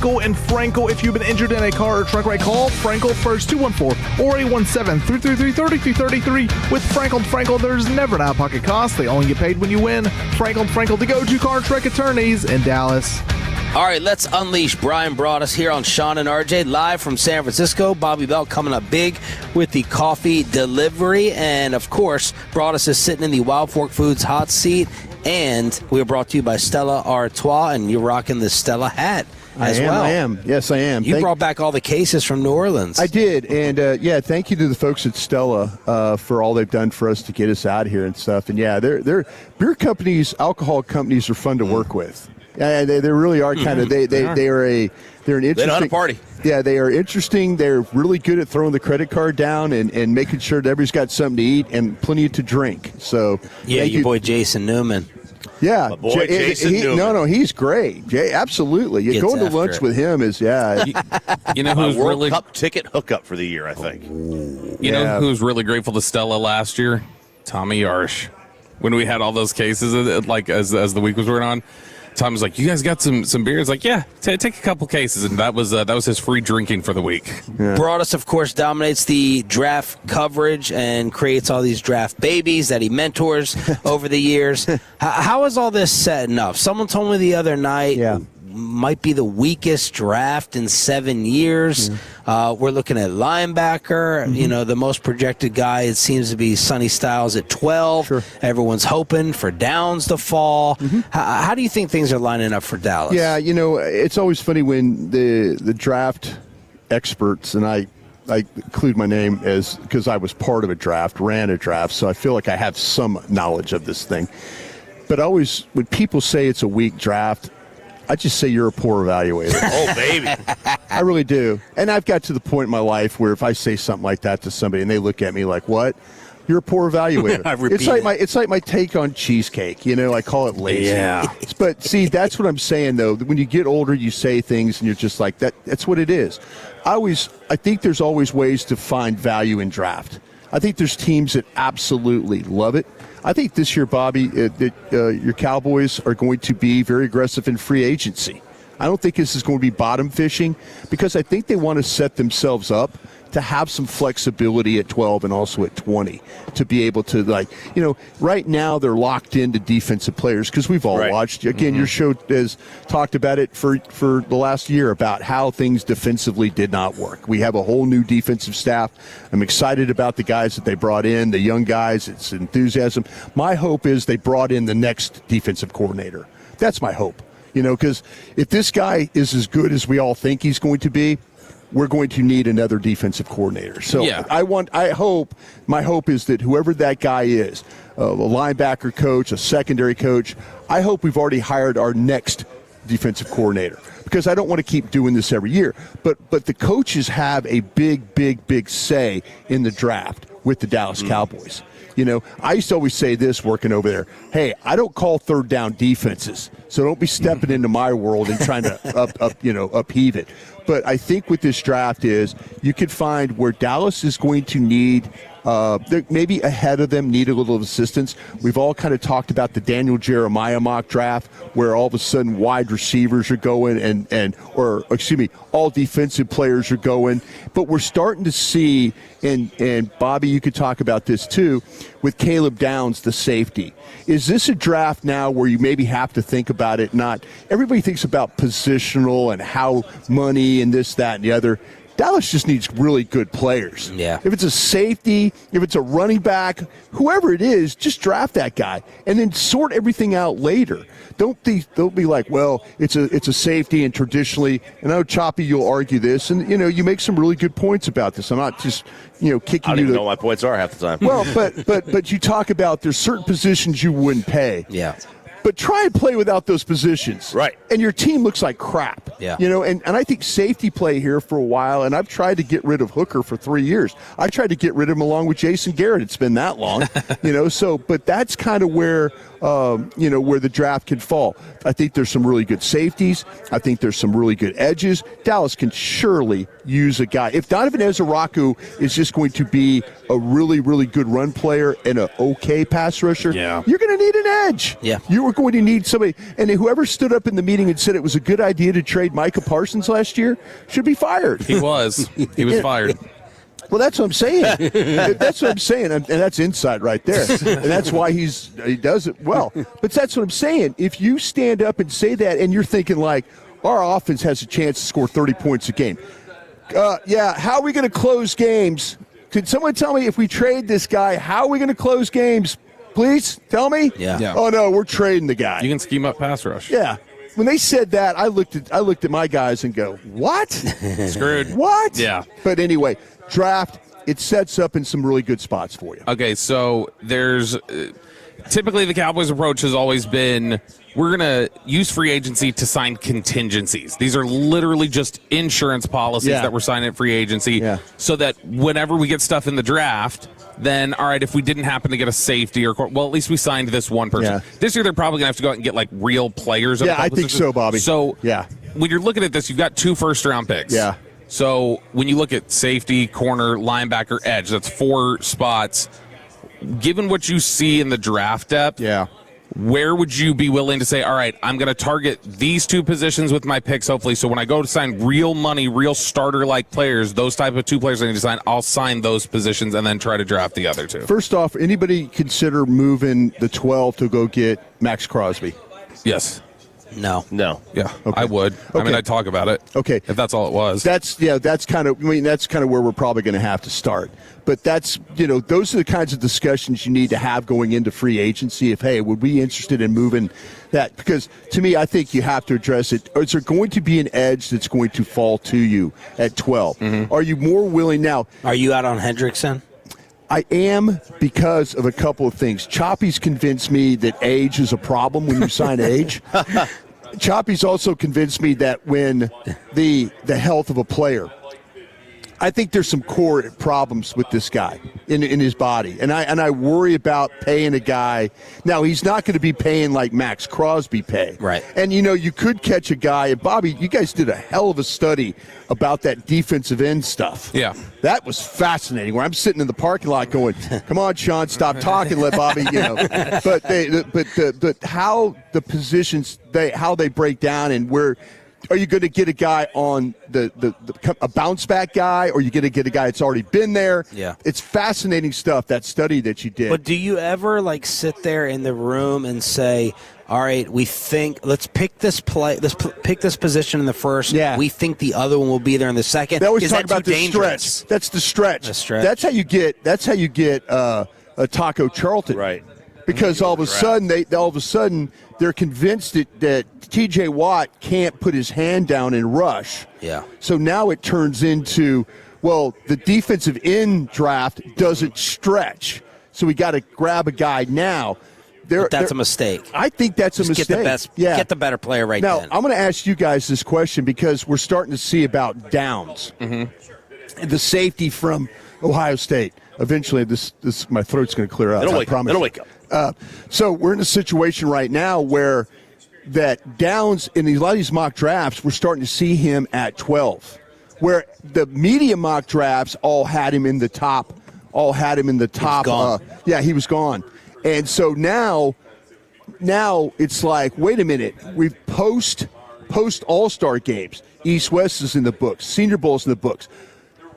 Frankel and Frankel. If you've been injured in a car or truck wreck, call Frankel first, 214 or 817-333-3333. With Frankel and Frankel, there's never an out-of-pocket cost. They only get paid when you win. Frankel and Frankel, the go-to car and truck attorneys in Dallas. All right, let's unleash Brian Broaddus here on Sean and RJ, live from San Francisco. Bobby Bell coming up big with the coffee delivery. And, of course, Broaddus is sitting in the Wild Fork Foods hot seat. And we are brought to you by Stella Artois, and you're rocking the Stella hat as well. I am. Yes, I am. You brought back all the cases from New Orleans. I did. And, thank you to the folks at Stella for all they've done for us to get us out here and stuff. And, they're beer companies, alcohol companies are fun to work with. Yeah, they really are kind of. They're an interesting. They know how to party. Yeah, they are interesting. They're really good at throwing the credit card down and making sure that everybody's got something to eat and plenty to drink. So your boy Jason Newman. Yeah, my boy Jason Newman. No, he's great. Absolutely. Gets Going to lunch with him is You know who's World really Cup ticket hookup for the year, I think. You know who's really grateful to Stella last year? Tommy Yarsh. When we had all those cases, as the week was going on. Tom was like, "You guys got some beers?" Like, yeah, take a couple cases, and that was his free drinking for the week. Yeah. Broaddus, of course, dominates the draft coverage and creates all these draft babies that he mentors over the years. How is all this setting up? Someone told me the other night. Might be the weakest draft in 7 years. We're looking at linebacker. The most projected guy, it seems to be Sonny Styles at 12. Sure. Everyone's hoping for Downs to fall. How do you think things are lining up for Dallas? Yeah, it's always funny when the draft experts, and I include my name because I was part of a draft, ran a draft, so I feel like I have some knowledge of this thing. But always, when people say it's a weak draft, I just say you're a poor evaluator. Oh, baby. I really do. And I've got to the point in my life where if I say something like that to somebody and they look at me like, what? You're a poor evaluator. It's like my take on cheesecake. I call it lazy. Yeah. But see, that's what I'm saying, though. When you get older, you say things and you're just like, that's what it is. I think there's always ways to find value in draft. I think there's teams that absolutely love it. I think this year, Bobby, your Cowboys are going to be very aggressive in free agency. I don't think this is going to be bottom fishing because I think they want to set themselves up to have some flexibility at 12 and also at 20 to be able to, right now they're locked into defensive players because we've all watched. Again, your show has talked about it for the last year about how things defensively did not work. We have a whole new defensive staff. I'm excited about the guys that they brought in, the young guys. It's enthusiasm. My hope is they brought in the next defensive coordinator. That's my hope, because if this guy is as good as we all think he's going to be, we're going to need another defensive coordinator. So my hope is that whoever that guy is, a linebacker coach, a secondary coach, I hope we've already hired our next defensive coordinator because I don't want to keep doing this every year. But the coaches have a big say in the draft with the Dallas Cowboys. I used to always say this working over there, hey, I don't call third down defenses, so don't be stepping into my world and trying to upheave it. But I think with this draft is you could find where Dallas is going to need maybe ahead of them need a little assistance. We've all kind of talked about the Daniel Jeremiah mock draft where all of a sudden wide receivers are going all defensive players are going. But we're starting to see, and Bobby, you could talk about this too, with Caleb Downs, the safety. Is this a draft now where you maybe have to think about it? Not everybody thinks about positional and how money and this, that, and the other. Dallas just needs really good players. Yeah. If it's a safety, if it's a running back, whoever it is, just draft that guy and then sort everything out later. Don't be like, well, it's a safety and traditionally, and I know Choppy, you'll argue this, and you make some really good points about this. I'm not just kicking you. I don't even know what my points are half the time. Well, but you talk about there's certain positions you wouldn't pay. Yeah. But try and play without those positions. Right. And your team looks like crap. Yeah. And I think safety play here for a while, and I've tried to get rid of Hooker for 3 years. I tried to get rid of him along with Jason Garrett. It's been that long. But that's kind of where where the draft can fall. I think there's some really good safeties. I think there's some really good edges. Dallas can surely use a guy. If Donovan Ezeraku is just going to be a really, really good run player and an okay pass rusher, you're going to need an edge. Yeah. You are going to need somebody. And whoever stood up in the meeting and said it was a good idea to trade Micah Parsons last year should be fired. He was. He was fired. Well, that's what I'm saying. That's what I'm saying, and that's insight right there. And that's why he does it well. But that's what I'm saying. If you stand up and say that, and you're thinking like, our offense has a chance to score 30 points a game. How are we going to close games? Could someone tell me if we trade this guy, how are we going to close games? Please tell me. Yeah. Oh no, we're trading the guy. You can scheme up pass rush. Yeah. When they said that, I looked at my guys and go, what? Screwed. What? Yeah. But anyway, draft, it sets up in some really good spots for you. Okay, so there's typically the Cowboys' approach has always been we're going to use free agency to sign contingencies. These are literally just insurance policies that we're signing at free agency so that whenever we get stuff in the draft, then, all right, if we didn't happen to get a safety at least we signed this one person. Yeah. This year they're probably going to have to go out and get, like, real players. Yeah, I think so, Bobby. So when you're looking at this, you've got 2 first-round picks. Yeah. So when you look at safety, corner, linebacker, edge, that's 4 spots. Given what you see in the draft depth, where would you be willing to say, all right, I'm going to target these 2 positions with my picks, hopefully, so when I go to sign real money, real starter-like players, those type of 2 players I need to sign, I'll sign those positions and then try to draft the other 2. First off, anybody consider moving the 12 to go get Max Crosby? Yes. No. Yeah, okay. I would. Okay. I mean, I'd talk about it. Okay. If that's all it was. That's kind of where we're probably going to have to start. But that's, those are the kinds of discussions you need to have going into free agency. If, hey, would we be interested in moving that? Because to me, I think you have to address it. Is there going to be an edge that's going to fall to you at 12? Mm-hmm. Are you more willing now? Are you out on Hendrickson? I am, because of a couple of things. Choppy's convinced me that age is a problem when you sign age. Choppy's also convinced me that when the health of a player, I think there's some core problems with this guy in his body, and I worry about paying a guy. Now he's not going to be paying like Max Crosby pay, right? And you could catch a guy. And Bobby, you guys did a hell of a study about that defensive end stuff. Yeah, that was fascinating. Where I'm sitting in the parking lot going, "Come on, Sean, stop talking, let Bobby." But how the positions how they break down and where. Are you going to get a guy on a bounce back guy, or are you going to get a guy that's already been there? Yeah, it's fascinating stuff, that study that you did. But do you ever sit there in the room and say, "All right, we think let's pick this pick this position in the first. Yeah, we think the other one will be there in the second." They always talk about the stretch. That's the stretch. That's how you get a Taco Charlton, right? Because all of a sudden they're convinced that T.J. Watt can't put his hand down and rush. Yeah. So now it turns into, the defensive end draft doesn't stretch, so we got to grab a guy now. That's a mistake. I think that's a mistake. Get the better player right now. Then. I'm going to ask you guys this question because we're starting to see about Downs, and the safety from Ohio State. Eventually, this my throat's going to clear up. I promise. It'll wake up. So we're in a situation right now where that Downs in a lot of these mock drafts, we're starting to see him at 12, where the media mock drafts all had him in the top. He was gone. And so now it's like, wait a minute, we've post All-Star games. East-West is in the books. Senior Bowl's in the books.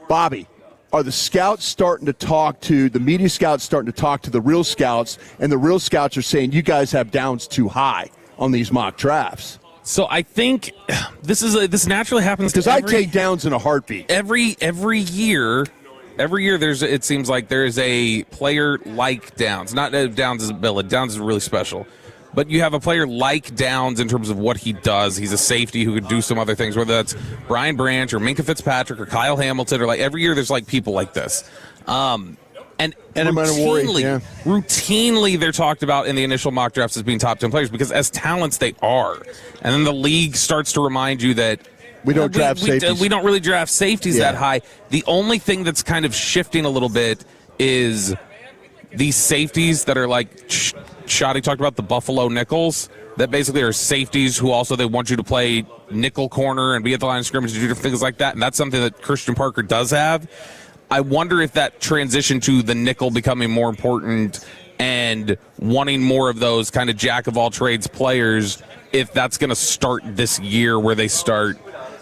Bobby, are the scouts starting to talk to the media scouts starting to talk to the real scouts, and the real scouts are saying you guys have Downs too high on these mock drafts? So I think this naturally happens because I take Downs in a heartbeat. Every year it seems like there's a player like Downs. Not that Downs is Bill. Downs is really special. But you have a player like Downs in terms of what he does. He's a safety who could do some other things, whether that's Brian Branch or Minka Fitzpatrick or Kyle Hamilton, or every year there's people like this. And routinely they're talked about in the initial mock drafts as being top 10 players because as talents they are. And then the league starts to remind you that we don't draft safeties. We don't really draft safeties that high. The only thing that's kind of shifting a little bit is these safeties that are like Shoddy talked about, the Buffalo nickels, that basically are safeties who also they want you to play nickel corner and be at the line of scrimmage and do different things like that. And that's something that Christian Parker does have. I wonder if that transition to the nickel becoming more important and wanting more of those kind of jack-of-all-trades players, if that's going to start this year where they start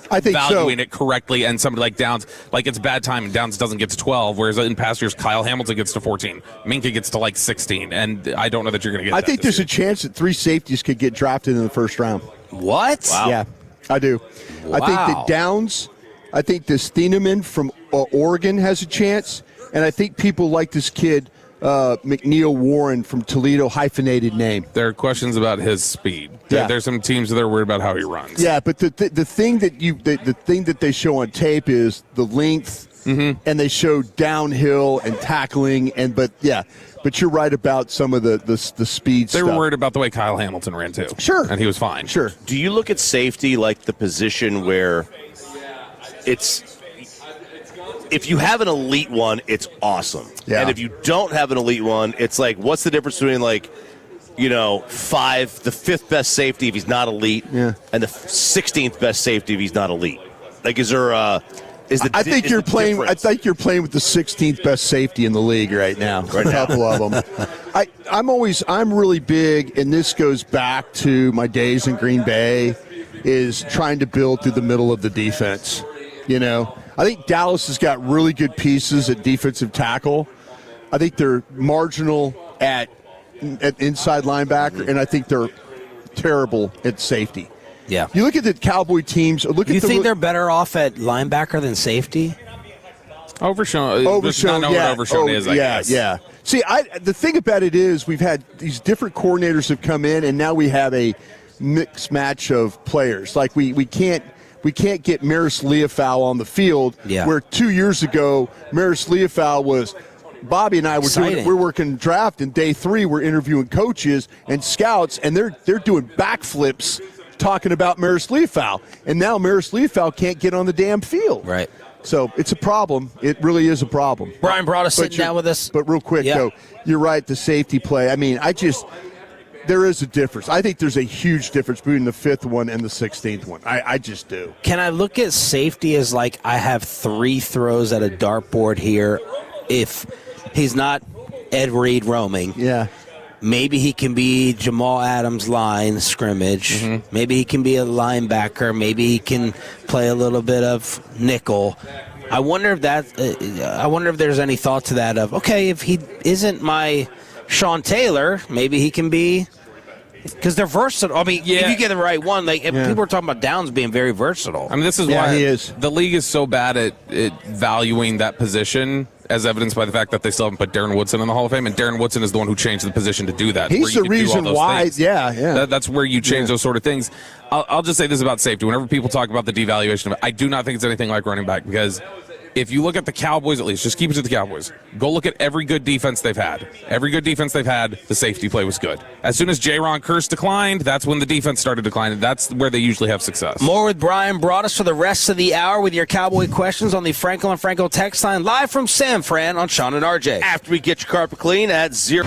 valuing it correctly, and somebody like Downs, like it's bad time and Downs doesn't get to 12, whereas in past years Kyle Hamilton gets to 14, Minka gets to like 16, and I don't know that you're going to get I think there's a chance that 3 safeties could get drafted in the first round. What? Wow. Yeah, I do. Wow. I think that Downs, I think this Thieneman from Oregon has a chance, and I think people like this kid, McNeil Warren from Toledo, hyphenated name. There are questions about his speed. There's some teams that are worried about how he runs. Yeah, but the thing that the thing that they show on tape is the length, and they show downhill and tackling, but you're right about some of the speed They stuff. were worried about the way Kyle Hamilton ran too. Sure. And he was fine. Sure. Do you look at safety like the position where if you have an elite one, it's awesome. Yeah. And if you don't have an elite one, it's like, what's the difference between the 5th best safety if he's not elite, and the 16th best safety if he's not elite? Like, is there I think you're playing with the 16th best safety in the league right now. A couple of them. I'm really big, and this goes back to my days in Green Bay, is trying to build through the middle of the defense. I think Dallas has got really good pieces at defensive tackle. I think they're marginal at inside linebacker, and I think they're terrible at safety. Yeah. You look at the Cowboy teams. You think they're better off at linebacker than safety? Overshown. Not knowing what Overshown is, I guess. Yeah. See, the thing about it is we've had these different coordinators have come in, and now we have a mixed match of players. Like we can't get Maris Leofau on the field, where 2 years ago Maris Leofau was. Bobby and I we're working draft, and day 3 we're interviewing coaches and scouts, and they're doing backflips talking about Maris Leofau, and now Maris Leofau can't get on the damn field. Right. So it's a problem. It really is a problem. Brian Broaddus sitting down with us. But real quick, though, you're right, the safety play. I mean, there is a difference. I think there's a huge difference between the 5th one and the 16th one. I just do. Can I look at safety as like I have 3 throws at a dartboard here? If he's not Ed Reed roaming, maybe he can be Jamal Adams line scrimmage. Maybe he can be a linebacker. Maybe he can play a little bit of nickel. I wonder if there's any thought to that of, okay, if he isn't my Sean Taylor, maybe he can be, because they're versatile. I mean, if you get the right one, people are talking about Downs being very versatile. I mean, this is why the league is so bad at valuing that position, as evidenced by the fact that they still haven't put Darren Woodson in the Hall of Fame, and Darren Woodson is the one who changed the position to do that. He's the reason why, that's where you change those sort of things. I'll just say this about safety. Whenever people talk about the devaluation of it, I do not think it's anything like running back, because if you look at the Cowboys, at least, just keep it to the Cowboys. Go look at every good defense they've had. Every good defense they've had, the safety play was good. As soon as Jaron Kearse declined, that's when the defense started declining. That's where they usually have success. More with Brian Broaddus for the rest of the hour with your Cowboy questions on the Frankel and Frankel text line, live from San Fran on Sean and RJ. After we get your carpet clean at 0.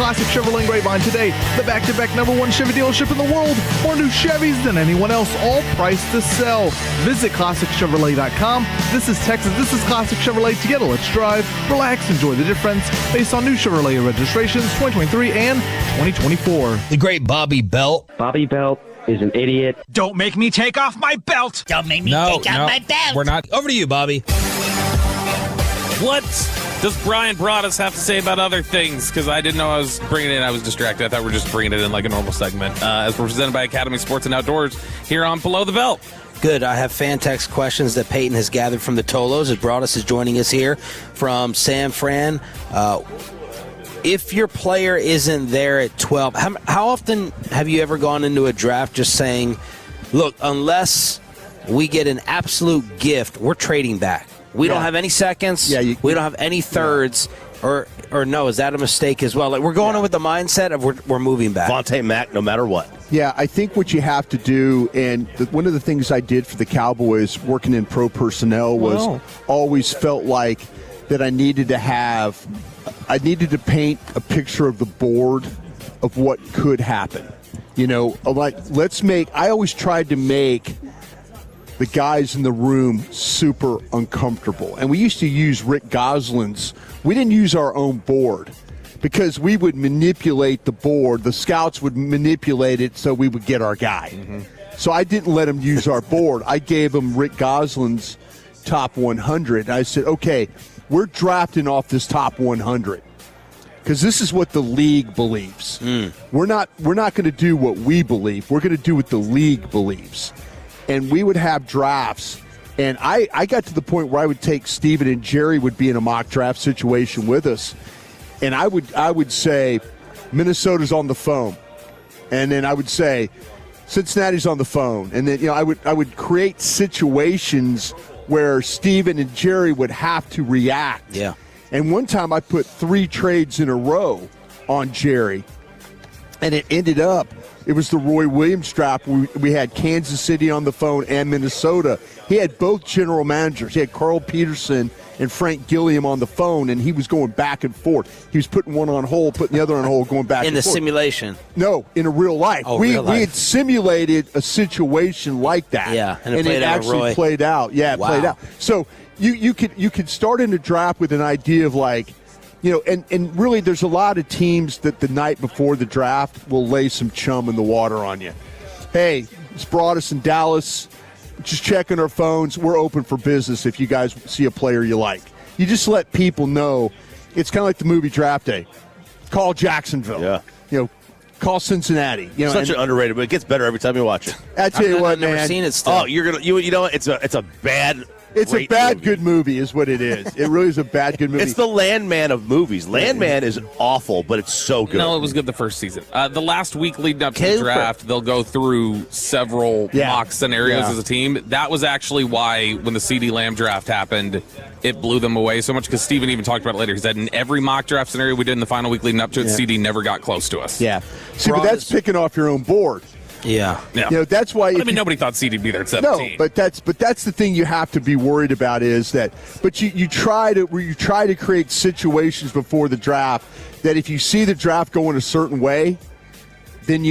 Classic Chevrolet Grapevine today. The back-to-back #1 Chevy dealership in the world. More new Chevys than anyone else, all priced to sell. Visit ClassicChevrolet.com. This is Texas. This is Classic Chevrolet. Together, let's drive, relax, enjoy the difference based on new Chevrolet registrations 2023 and 2024. The great Bobby Belt. Bobby Belt is an idiot. Don't make me take off my belt. Don't make me take off my belt. We're not. Over to you, Bobby. What does Brian Broaddus have to say about other things? Because I didn't know I was bringing it in. I was distracted. I thought we were just bringing it in like a normal segment. As we're presented by Academy Sports and Outdoors here on Below the Belt. Good. I have fan text questions that Peyton has gathered from the Tolos as Broaddus is joining us here from San Fran. If your player isn't there at 12, how often have you ever gone into a draft just saying, look, unless we get an absolute gift, we're trading back. We don't have any seconds. We don't have any thirds. Or no, is that a mistake as well? Like we're going in with the mindset of we're moving back. Vontae Mack, no matter what. Yeah, I think what you have to do, and one of the things I did for the Cowboys working in pro personnel was always felt like that I needed to paint a picture of the board of what could happen. You know, like I always tried to make the guys in the room super uncomfortable. And we used to use Rick Goslin's. We didn't use our own board because we would manipulate the board. The scouts would manipulate it so we would get our guy. Mm-hmm. So I didn't let them use our board. I gave them Rick Goslin's top 100. And I said, okay, we're drafting off this top 100 because this is what the league believes. We're not going to do what we believe. We're going to do what the league believes. And we would have drafts. And I got to the point where I would take Steven and Jerry would be in a mock draft situation with us. And I would say, Minnesota's on the phone. And then I would say, Cincinnati's on the phone. And then, I would create situations where Steven and Jerry would have to react. Yeah. And one time I put 3 trades in a row on Jerry. And it ended up, it was the Roy Williams draft. We had Kansas City on the phone and Minnesota. He had both general managers. He had Carl Peterson and Frank Gilliam on the phone, and he was going back and forth. He was putting one on hold, putting the other on hold, going back and forth. In the simulation? No, in a real life. We had simulated a situation like that. Yeah, and it actually played out. Yeah, it played out. So you could start in a draft with an idea of like, and really there's a lot of teams that the night before the draft will lay some chum in the water on you. Hey, it's Broaddus in Dallas. Just checking our phones. We're open for business if you guys see a player you like. You just let people know. It's kind of like the movie Draft Day. Call Jacksonville. Yeah. Call Cincinnati. Such an underrated, but it gets better every time you watch it. I tell you what, man. I've never seen it still. Oh, you're gonna. You know what? It's a bad. It's a bad movie. good movie is what it is. It really is a bad good movie. It's the Landman of movies. Landman is awful, but it's so good. No, it was good the first season. The last week leading up to the draft, they'll go through several mock scenarios as a team. That was actually why when the CeeDee Lamb draft happened, it blew them away so much because Steven even talked about it later. He said in every mock draft scenario we did in the final week leading up to it, CeeDee never got close to us. Yeah. See, but that's picking off your own board. Yeah. That's why. Nobody thought CeeDe'd be there at 17. No, but that's the thing you have to be worried about is that. But you try to create situations before the draft that if you see the draft going a certain way, then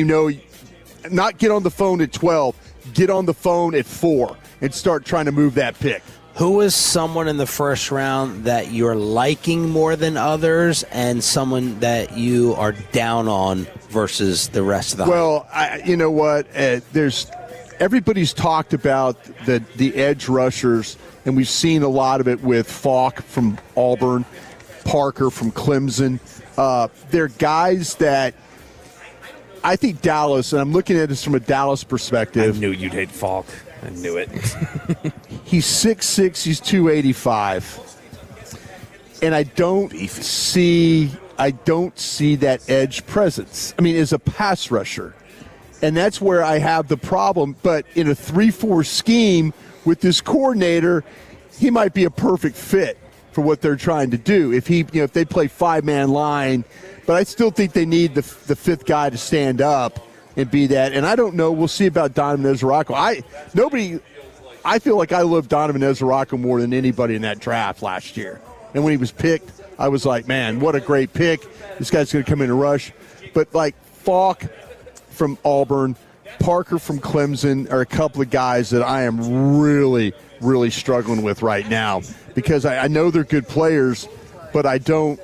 not get on the phone at 12, get on the phone at 4 and start trying to move that pick. Who is someone in the first round that you're liking more than others and someone that you are down on versus the rest of the Well, you know what? Everybody's talked about the edge rushers, and we've seen a lot of it with Falk from Auburn, Parker from Clemson. They're guys that I think Dallas, and I'm looking at this from a Dallas perspective. I knew you'd hate Falk. I knew it. He's 6'6", he's 285. And I don't see that edge presence. I mean, as a pass rusher. And that's where I have the problem. But in a 3-4 scheme with this coordinator, he might be a perfect fit for what they're trying to do. If they play 5-man line, but I still think they need the fifth guy to stand up and be that. And I don't know. We'll see about Donovan Ezerako. I feel like I love Donovan Ezerako more than anybody in that draft last year. And when he was picked, I was like, man, what a great pick. This guy's going to come in and rush. But, like, Falk from Auburn, Parker from Clemson are a couple of guys that I am really, really struggling with right now because I know they're good players, but I don't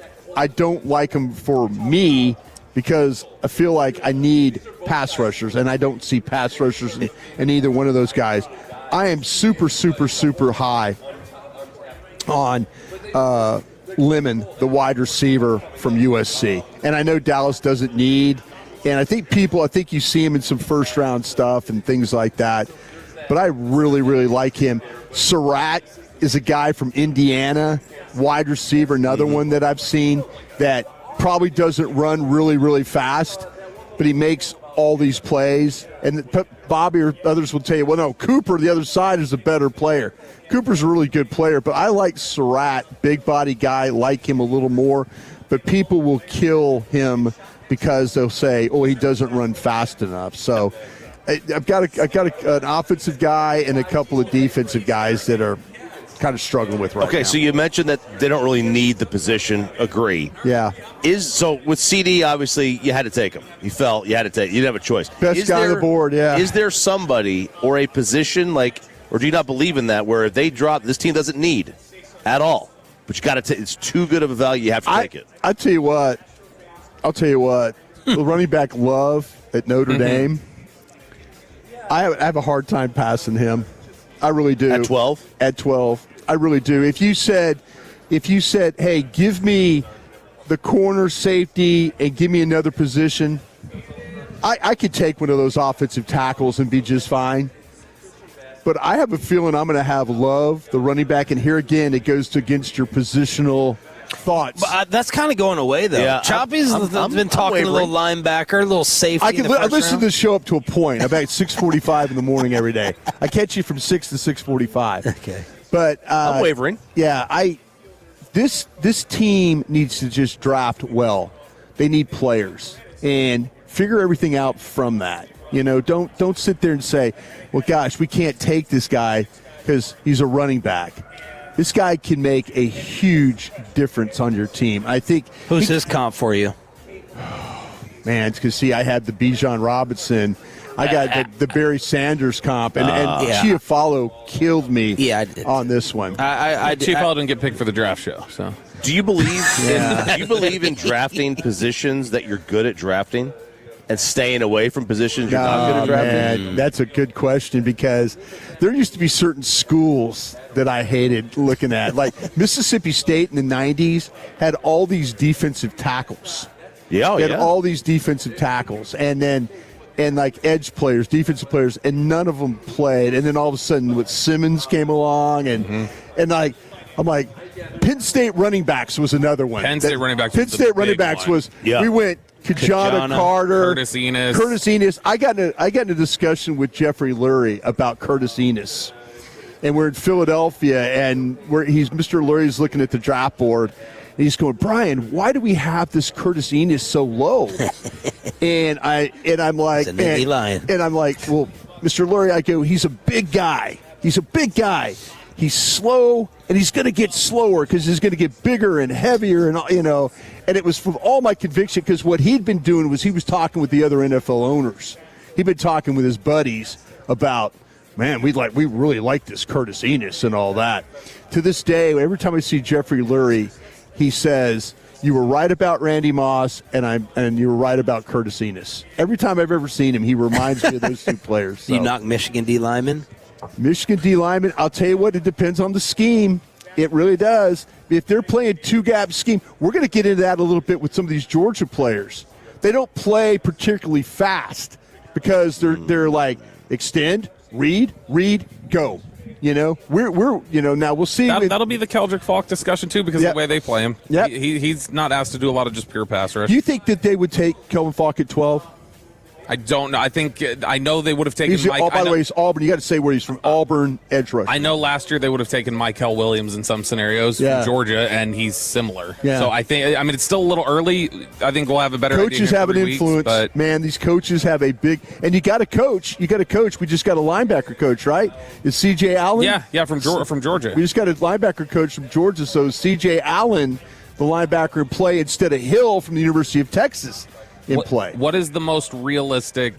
like them for me because I feel like I need pass rushers, and I don't see pass rushers in either one of those guys. I am super, super, super high on Lemon, the wide receiver from USC. And I know Dallas doesn't need, and I think you see him in some first-round stuff and things like that. But I really, really like him. Surratt is a guy from Indiana, wide receiver, another one that I've seen that probably doesn't run really, really fast, but he makes all these plays. And Bobby or others will tell you, well, no, Cooper, the other side, is a better player. Cooper's a really good player, but I like Surratt, big body guy, like him a little more. But people will kill him because they'll say, oh, he doesn't run fast enough. So I've got an offensive guy and a couple of defensive guys that are kind of struggling with right now. Okay, so you mentioned that they don't really need the position. Agree. Yeah. So with CD, obviously, you had to take him. You felt you had to take. You didn't have a choice. Best guy on the board. Yeah. Is there somebody or a position or do you not believe in that where if they drop, this team doesn't need at all, but you got to take? It's too good of a value. You have to take it. I'll tell you what. The running back Love at Notre Dame. I have a hard time passing him. I really do. At 12? At 12. I really do. If you said, hey, give me the corner safety and give me another position, I could take one of those offensive tackles and be just fine. But I have a feeling I'm going to have Love, the running back, and here again it goes against your positional thoughts. But that's kind of going away, though. Yeah, Choppy's been talking a little linebacker, a little safety. I listen to the show up to a point. I'm at 6:45 in the morning every day. I catch you from 6 to 6:45. Okay. But I'm wavering. Yeah, this team needs to just draft well. They need players and figure everything out from that. You know, don't sit there and say, well, gosh, we can't take this guy because he's a running back. This guy can make a huge difference on your team. I think. Who's his comp for you? Man, it's because, I had the Bijan Robinson. I got the Barry Sanders comp, and Chiafalo killed me on this one. Chiafalo didn't get picked for the draft show. So, do you believe in drafting positions that you're good at drafting and staying away from positions you're not good at drafting? Man, that's a good question because there used to be certain schools that I hated looking at. Like Mississippi State in the 90s had all these defensive tackles. They had all these defensive tackles. And like edge players, defensive players, and none of them played. And then all of a sudden, Simmons came along, and I'm like, Penn State running backs was another one. Penn State running backs was we went Kajana Carter, Curtis Enis. I got in a discussion with Jeffrey Lurie about Curtis Enis, and we're in Philadelphia, and Mr. Lurie's looking at the draft board. And he's going, Brian, why do we have this Curtis Enis so low? and I'm like, well, Mr. Lurie, I go, he's a big guy. He's slow, and he's going to get slower because he's going to get bigger and heavier, and And it was from all my conviction because what he'd been doing was he was talking with the other NFL owners. He'd been talking with his buddies about, man, we really like this Curtis Enis and all that. To this day, every time I see Jeffrey Lurie, he says, you were right about Randy Moss, and you were right about Curtis Enis. Every time I've ever seen him, he reminds me of those two players. So. You knock Michigan D lineman? Michigan D lineman, I'll tell you what, it depends on the scheme. It really does. If they're playing two-gap scheme, we're going to get into that a little bit with some of these Georgia players. They don't play particularly fast because they're like extend, read, go. We're now we'll see. That'll be the Keldrick Falk discussion too because of the way they play him. Yep. He's not asked to do a lot of just pure pass rush. Do you think that they would take Kelvin Falk at 12? I don't know. I know they would have taken Mike. By the way, he's Auburn. You got to say where he's from. Auburn edge rusher. I know last year they would have taken Michael Williams in some scenarios from Georgia, and he's similar. Yeah. So I think, it's still a little early. I think we'll have a better idea. Coaches have an influence, but man. These coaches have a big, and you got to coach. We just got a linebacker coach, right? Is C.J. Allen? Yeah, from Georgia. We just got a linebacker coach from Georgia, so C.J. Allen, the linebacker in play, instead of Hill from the University of Texas in play. What is the most realistic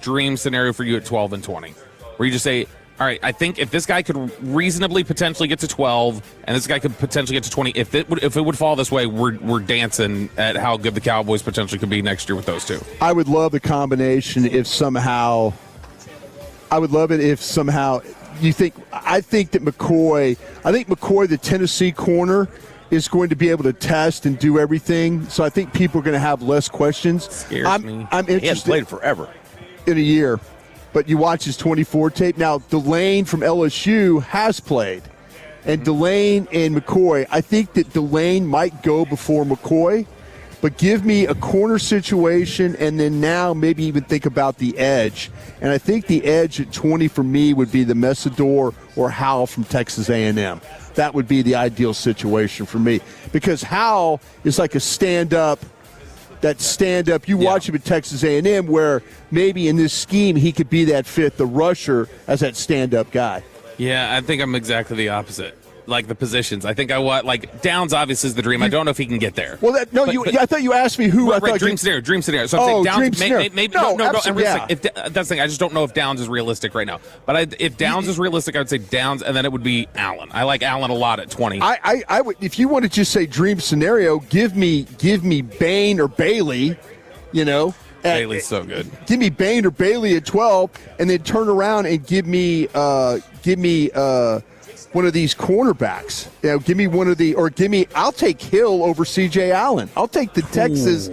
dream scenario for you at 12 and 20? Where you just say, all right, I think if this guy could reasonably potentially get to 12 and this guy could potentially get to 20, if it would fall this way, we're dancing at how good the Cowboys potentially could be next year with those two. I would love the combination if somehow you think that McCoy, the Tennessee corner, is going to be able to test and do everything. So I think people are going to have less questions. Scares me. I'm interested. He hasn't played forever. In a year. But you watch his 24 tape. Now, Delane from LSU has played. And Delane and McCoy, I think that Delane might go before McCoy. But give me a corner situation and then now maybe even think about the edge. And I think the edge at 20 for me would be the Messidor or Howell from Texas A&M. That would be the ideal situation for me. Because Howell is like a stand-up. You watch him at Texas A&M where maybe in this scheme he could be that fifth, the rusher, as that stand-up guy. Yeah, I think I'm exactly the opposite. Like the positions, I think Downs obviously is the dream. I don't know if he can get there. Well, I thought you asked me who. Right, dream scenario. So I'm saying Downs. Dream scenario. Maybe no. That's the thing. I just don't know if Downs is realistic right now. But if Downs is realistic, I would say Downs, and then it would be Allen. I like Allen a lot at 20. I would, if you want to just say dream scenario, give me Bain or Bailey. Bailey's so good. Give me Bain or Bailey at 12, and then turn around and give me one of these cornerbacks. Give me one of the, or give me. I'll take Hill over C.J. Allen. I'll take the Texas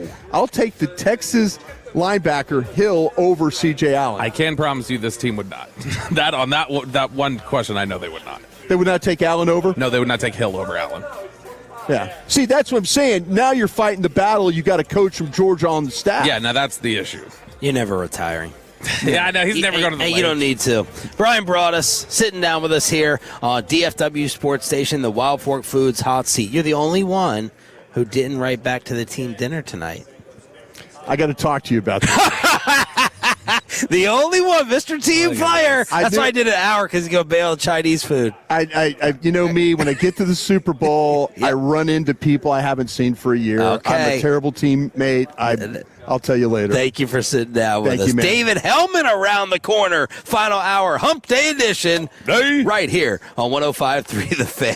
linebacker Hill over C.J. Allen. I can promise you, this team would not. that one question, I know they would not. They would not take Allen over. No, they would not take Hill over Allen. Yeah. See, that's what I'm saying. Now you're fighting the battle. You got a coach from Georgia on the staff. Yeah. Now that's the issue. You're never retiring. Yeah, I know. He's never going to the You don't need to. Brian Broaddus sitting down with us here on DFW Sports Station, the Wild Fork Foods Hot Seat. You're the only one who didn't write back to the team dinner tonight. I got to talk to you about that. The only one, Mr. Team Flyer. That's why I did an hour, because you go bail Chinese food. I you know me, when I get to the Super Bowl, I run into people I haven't seen for a year. Okay. I'm a terrible teammate. I'll tell you later. Thank you for sitting down with us. Man. David Helman around the corner. Final hour, Hump Day edition, right here on 105.3 The Fan.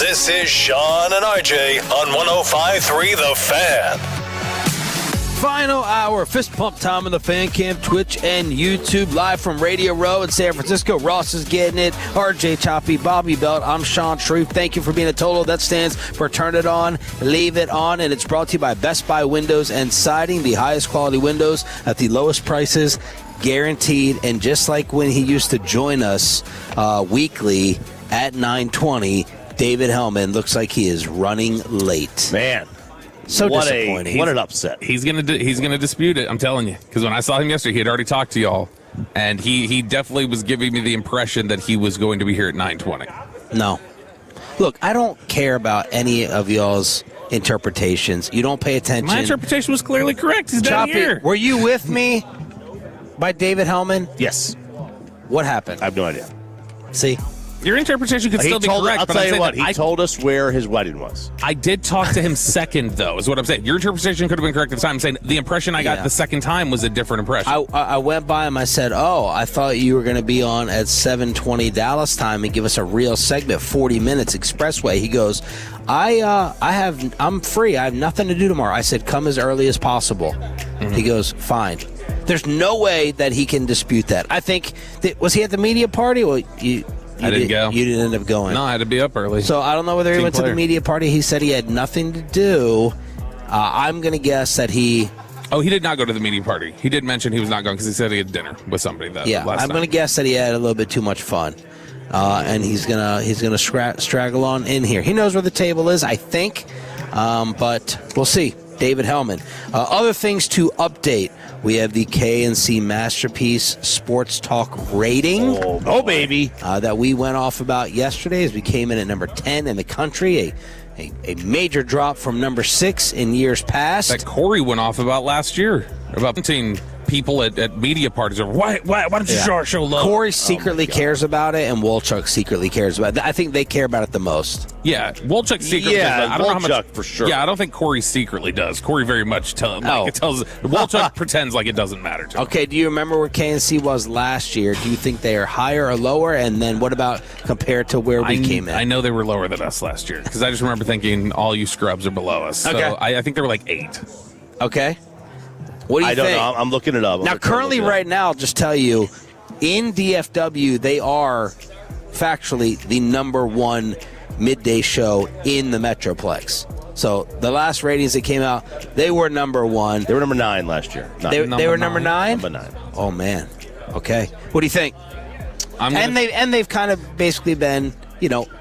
This is Sean and RJ on 105.3 The Fan. Final hour, fist pump time on the Fan Cam, Twitch, and YouTube, live from Radio Row in San Francisco. Ross is getting it. RJ Choppy, Bobby Belt. I'm Sean Shreve. Thank you for being a total. That stands for Turn It On, Leave It On, and it's brought to you by Best Buy Windows and Siding, the highest quality windows at the lowest prices, guaranteed. And just like when he used to join us weekly at 9:20, David Helman looks like he is running late. Man. So disappointing. What an upset. He's gonna dispute it. I'm telling you, because when I saw him yesterday, he had already talked to y'all, and he definitely was giving me the impression that he was going to be here at 9:20. No, look, I don't care about any of y'all's interpretations. You don't pay attention. My interpretation was clearly correct. He's down here. Were you with me by David Helman? Yes. What happened? I have no idea. See. Your interpretation could still be correct. I'll tell you what, he told us where his wedding was. I did talk to him second, though, is what I'm saying. Your interpretation could have been correct at the time. I'm saying the impression I got the second time was a different impression. I went by him. I said, I thought you were going to be on at 7:20 Dallas time and give us a real segment, 40 minutes expressway. He goes, I'm free. I have nothing to do tomorrow. I said, come as early as possible. Mm-hmm. He goes, fine. There's no way that he can dispute that. I think, was he at the media party? Well, I didn't go. You didn't end up going. No, I had to be up early. So I don't know whether he went to the media party. He said he had nothing to do. I'm going to guess that he... Oh, he did not go to the media party. He did mention he was not going because he said he had dinner with somebody last night. I'm going to guess that he had a little bit too much fun. And he's gonna straggle on in here. He knows where the table is, I think. But we'll see. David Helman. Other things to update. We have the KNC Masterpiece Sports Talk rating. Oh baby. That we went off about yesterday as we came in at number 10 in the country. A major drop from number 6 in years past. That Corey went off about last year. About 17 people at media parties are, why don't you show love? Corey secretly cares about it, and Wolchuk secretly cares about it. I think they care about it the most. Yeah, Wolchuk secretly does. I don't know how much, for sure. Yeah, I don't think Corey secretly does. Corey very much tells. Wolchuk pretends like it doesn't matter to him. Okay, do you remember where KNC was last year? Do you think they are higher or lower? And then what about compared to where we came in? I know they were lower than us last year because I just remember thinking all you scrubs are below us. Okay. So I think they were like 8. Okay. What do you think? I don't know. I'm looking it up. Now, currently right now, I'll just tell you, in DFW, they are factually the number 1 midday show in the Metroplex. So the last ratings that came out, they were number 1. They were number 9 last year. They were number 9? Number 9. Oh, man. Okay. What do you think? They've kind of basically been,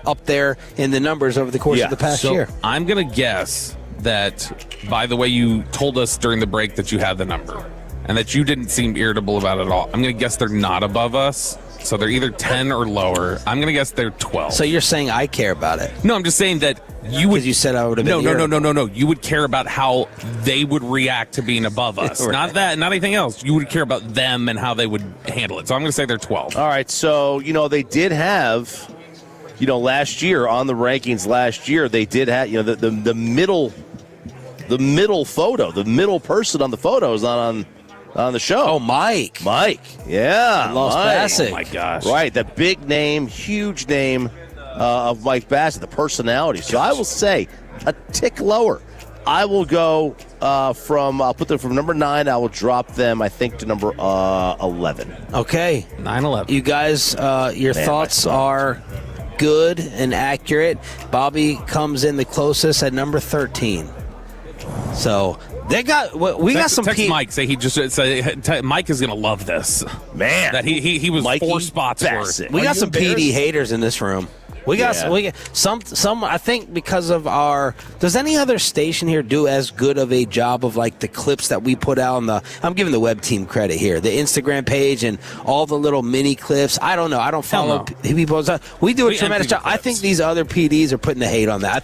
up there in the numbers over the course of the past year. I'm going to guess that by the way you told us during the break that you had the number and that you didn't seem irritable about it at all, I'm going to guess they're not above us. So they're either 10 or lower. I'm going to guess they're 12. So you're saying I care about it? No, I'm just saying that you would. Because you said I would have been No. You would care about how they would react to being above us. Right. Not that, not anything else. You would care about them and how they would handle it. So I'm going to say they're 12. All right. So, they did have, last year on the rankings last year, they did have, the middle photo, the middle person on the photo is not on the show. Oh, Mike. Yeah. Lost Bassett. Oh, my gosh. Right. The big name, huge name of Mike Bassett, the personality. So I will say a tick lower. I will go I'll put them from number 9. I will drop them, I think, to number 11. Okay. 9-11. You guys, your thoughts are good and accurate. Bobby comes in the closest at number 13. So we got some. Text Mike. Say Mike is gonna love this. Man, that he was Mikey 4 spots Bassett. worth. We got some PD haters in this room. We got some. I think because of our. Does any other station here do as good of a job of like the clips that we put out on the? I'm giving the web team credit here. The Instagram page and all the little mini clips. I don't know. I don't follow people. We do a tremendous job. I think these other PDs are putting the hate on that. I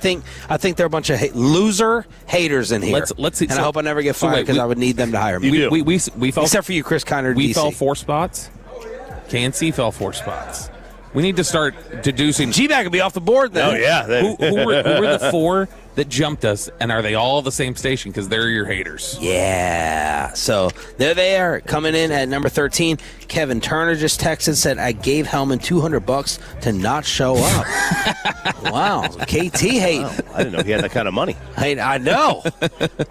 think they're a bunch of loser haters in here. Let's see. And I hope I never get fired because I would need them to hire me. We fell, except for you, Chris Kiner. We DC. fell 4 spots. KNC fell 4 spots. We need to start deducing. G-Bag will be off the board then. Oh, yeah. Who were the 4 that jumped us, and are they all the same station? Because they're your haters. Yeah. So there they are, coming in at number 13. Kevin Turner just texted, said, I gave Helman $200 to not show up. Wow. KT hating. Wow. I didn't know he had that kind of money. I know.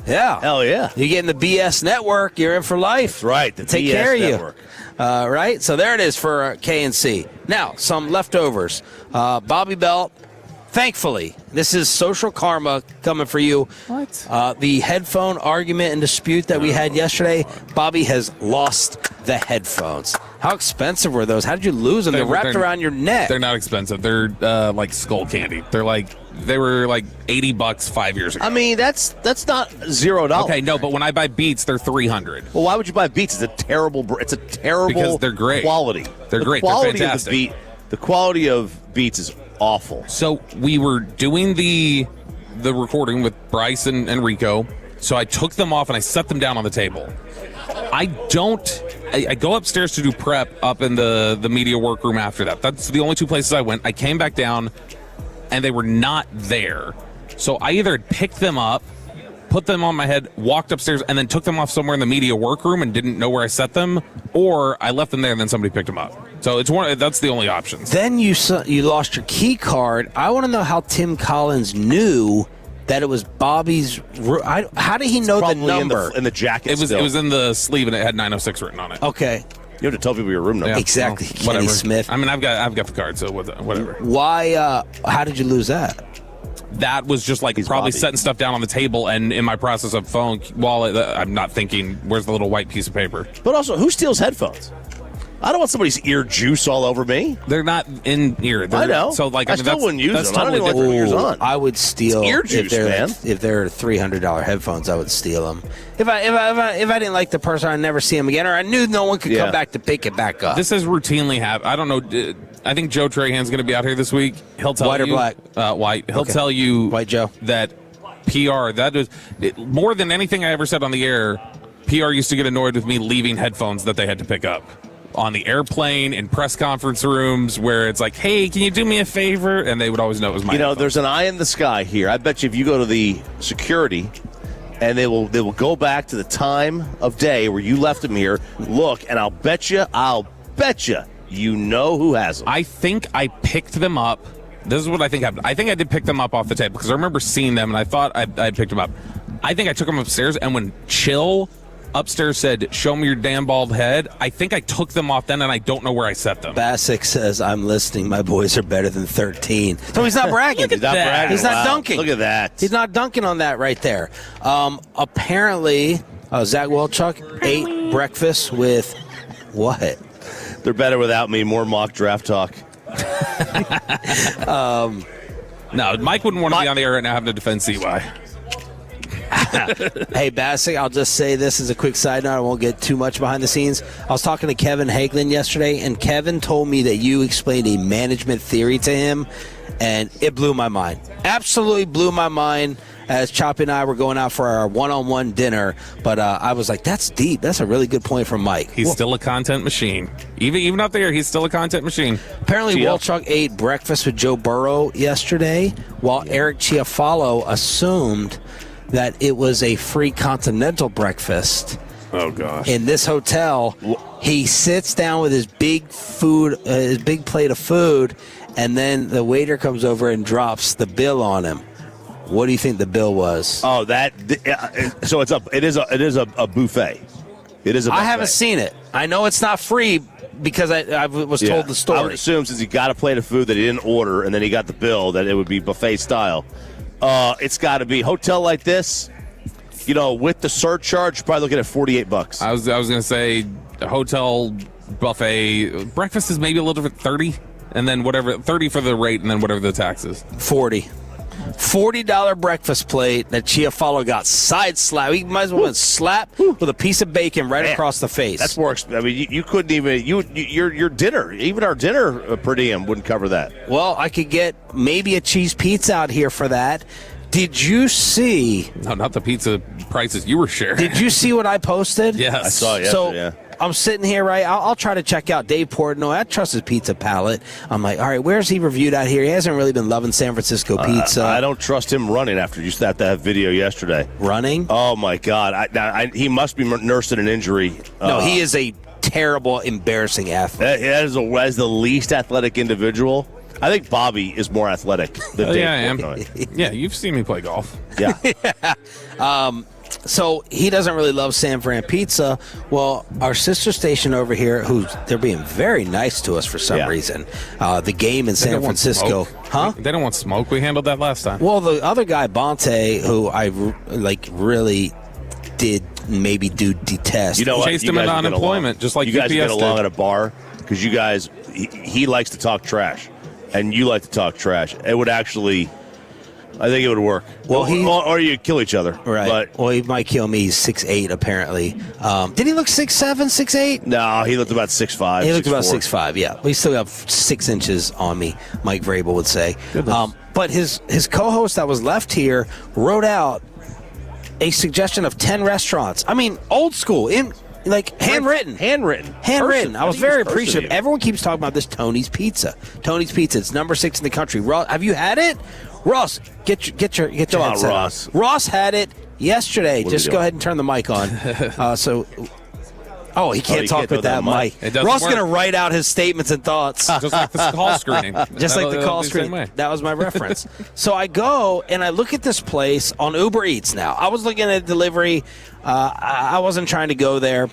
Yeah. Hell yeah. You get in the BS network, you're in for life. That's right. The Take BS care of network. you. Right? So there it is for K&C. Now, some leftovers. Bobby Belt. Thankfully, this is social karma coming for you. What? The headphone argument and dispute that we had yesterday, Bobby has lost the headphones. How expensive were those? How did you lose them? They're wrapped around your neck. They're not expensive. They're like skull candy. They were like $80 5 years ago. I mean, that's not $0. Okay, no, but when I buy Beats, they're $300. Well, why would you buy Beats? It's a terrible because they're great. Quality. They're great. Quality They're fantastic. the quality of Beats is awful. So we were doing the recording with Bryce and Rico. So I took them off and I set them down on the table. I go upstairs to do prep up in the media workroom after that. That's the only two places I went. I came back down and they were not there. So I either picked them up, put them on my head, walked upstairs, and then took them off somewhere in the media workroom and didn't know where I set them, or I left them there and then somebody picked them up. So that's the only options. Then you lost your key card. I want to know how Tim Collins knew that it was Bobby's. How did he know the number? In the jacket. It was in the sleeve and it had 906 written on it. Okay. You have to tell people your room number. Yeah, exactly. Well, Kenny Smith. I mean, I've got the card, so whatever. Why? How did you lose that? That was just like probably setting stuff down on the table, and in my process of phone wallet, I'm not thinking, where's the little white piece of paper? But also, who steals headphones? I don't want somebody's ear juice all over me. They're not in ear. I know. So like, I still wouldn't use them. I don't even like different. putting ears on. I would steal ear juice, man. If they're $300 headphones, I would steal them. If I didn't like the person, I'd never see him again, or I knew no one could come back to pick it back up. This has routinely happened. I don't know. I think Joe Trahan's going to be out here this week. He'll tell White you. White or black? White. He'll tell you. White Joe. That PR, that is more than anything I ever said on the air. PR used to get annoyed with me leaving headphones that they had to pick up on the airplane, in press conference rooms, where it's like, hey, can you do me a favor? And they would always know it was my headphones. There's an eye in the sky here. I bet you if you go to the security and they will go back to the time of day where you left them here, look, and I'll bet you you know who has them. I think I picked them up. This is what I think happened. I think I did pick them up off the table because I remember seeing them and I thought I picked them up. I think I took them upstairs, and when Chill upstairs said, show me your damn bald head, I think I took them off then, and I don't know where I set them. Bassick says, I'm listening. My boys are better than 13. So he's not bragging. He's not bragging. He's not dunking. Look at that. He's not dunking on that right there. Apparently, Zach Wilchuk ate breakfast with what? They're better without me. More mock draft talk. No, Mike wouldn't want to be on the air right now having to defend CY. Hey, Bassick, I'll just say this as a quick side note. I won't get too much behind the scenes. I was talking to Kevin Hagelin yesterday, and Kevin told me that you explained a management theory to him, and it blew my mind. Absolutely blew my mind as Choppy and I were going out for our one-on-one dinner. But I was like, that's deep. That's a really good point from Mike. He's still a content machine. Even up there, he's still a content machine. Apparently, Wilchuk ate breakfast with Joe Burrow yesterday, while Eric Chiafalo assumed that it was a free continental breakfast. Oh gosh! In this hotel, he sits down with his big plate of food, and then the waiter comes over and drops the bill on him. What do you think the bill was? Oh, so it is a buffet. It is a buffet. I haven't seen it. I know it's not free because I was told the story. I would assume since he got a plate of food that he didn't order and then he got the bill that it would be buffet style. It's got to be hotel like this, with the surcharge, you're probably looking at $48. I was going to say hotel buffet breakfast is maybe a little bit 30, and then whatever 30 for the rate, and then whatever the tax is. $40 breakfast plate that Chiafalo got side slap. He might as well slap with a piece of bacon across the face. That's more. I mean, you couldn't even your dinner. Even our dinner per diem wouldn't cover that. Well, I could get maybe a cheese pizza out here for that. Did you see? No, not the pizza prices you were sharing. Did you see what I posted? Yes, I saw it yesterday. I'm sitting here, right? I'll try to check out Dave Portnoy. I trust his pizza palate. I'm like, all right, where's he reviewed out here? He hasn't really been loving San Francisco pizza. I don't trust him running after you that video yesterday. Running? Oh, my God. He must be nursing an injury. No, he is a terrible, embarrassing athlete. That is the least athletic individual. I think Bobby is more athletic than Dave Portnoy. Yeah, you've seen me play golf. Yeah. So he doesn't really love San Fran pizza. Well, our sister station over here, they're being very nice to us for some reason. The game in San Francisco. Huh? They don't want smoke. We handled that last time. Well, the other guy, Bonte, who I really did detest. You know what? Chased him into unemployment, just like you guys get along did. at a bar because you guys, he likes to talk trash, and you like to talk trash. It would actually, I think it would work. Well, or you kill each other, right? Well, he might kill me. He's 6'8", apparently. Did he look 6'7", 6'8"? No, he looked about 6'5". He looked about 6'5". Yeah, but he still got 6 inches on me. Mike Vrabel would say. But his co-host that was left here wrote out a suggestion of 10 restaurants. I mean, old school, handwritten. I was very appreciative. Everyone keeps talking about this Tony's Pizza. Tony's Pizza. It's number 6 in the country. Ross, have you had it? Ross, get your Come on, headset Ross. on. Ross had it yesterday. Just go ahead and turn the mic on. He can't talk with that mic. Ross is going to write out his statements and thoughts. Just like the call screening. Just like the call screen. That was my reference. So I go and I look at this place on Uber Eats now. I was looking at delivery. I wasn't trying to go there.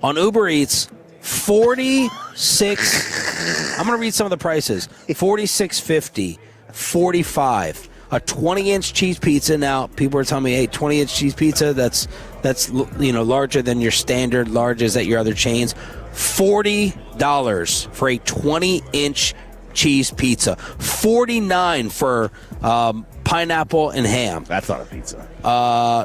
On Uber Eats, 46. I'm going to read some of the prices. $46.50, $45. A 20-inch cheese pizza. Now, people are telling me, hey, 20-inch cheese pizza, that's larger than your standard larges at your other chains. $40 for a 20-inch cheese pizza. $49 for pineapple and ham. That's not a pizza.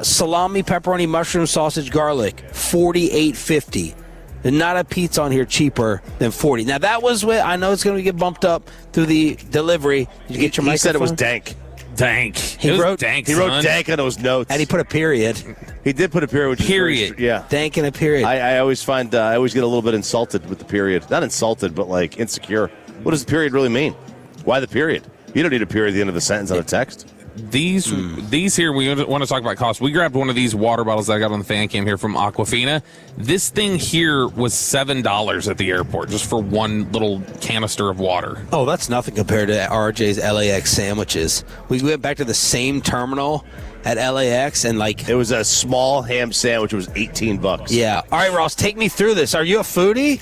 Salami, pepperoni, mushroom, sausage, garlic. $48.50. There's not a pizza on here cheaper than $40. Now, that was I know it's going to get bumped up through the delivery. Did you get your microphone? He said it was dank. Dank. He wrote dank on those notes. And he put a period. He did put a period. Which period. Is very, dank and a period. I always find, I always get a little bit insulted with the period. Not insulted, but like insecure. What does the period really mean? Why the period? You don't need a period at the end of the sentence on a text. These here, we want to talk about cost. We grabbed one of these water bottles that I got on the fan cam here from Aquafina. This thing here was $7 at the airport just for one little canister of water. Oh, that's nothing compared to RJ's LAX sandwiches. We went back to the same terminal at LAX and it was a small ham sandwich. It was $18. Yeah. All right, Ross, take me through this. Are you a foodie?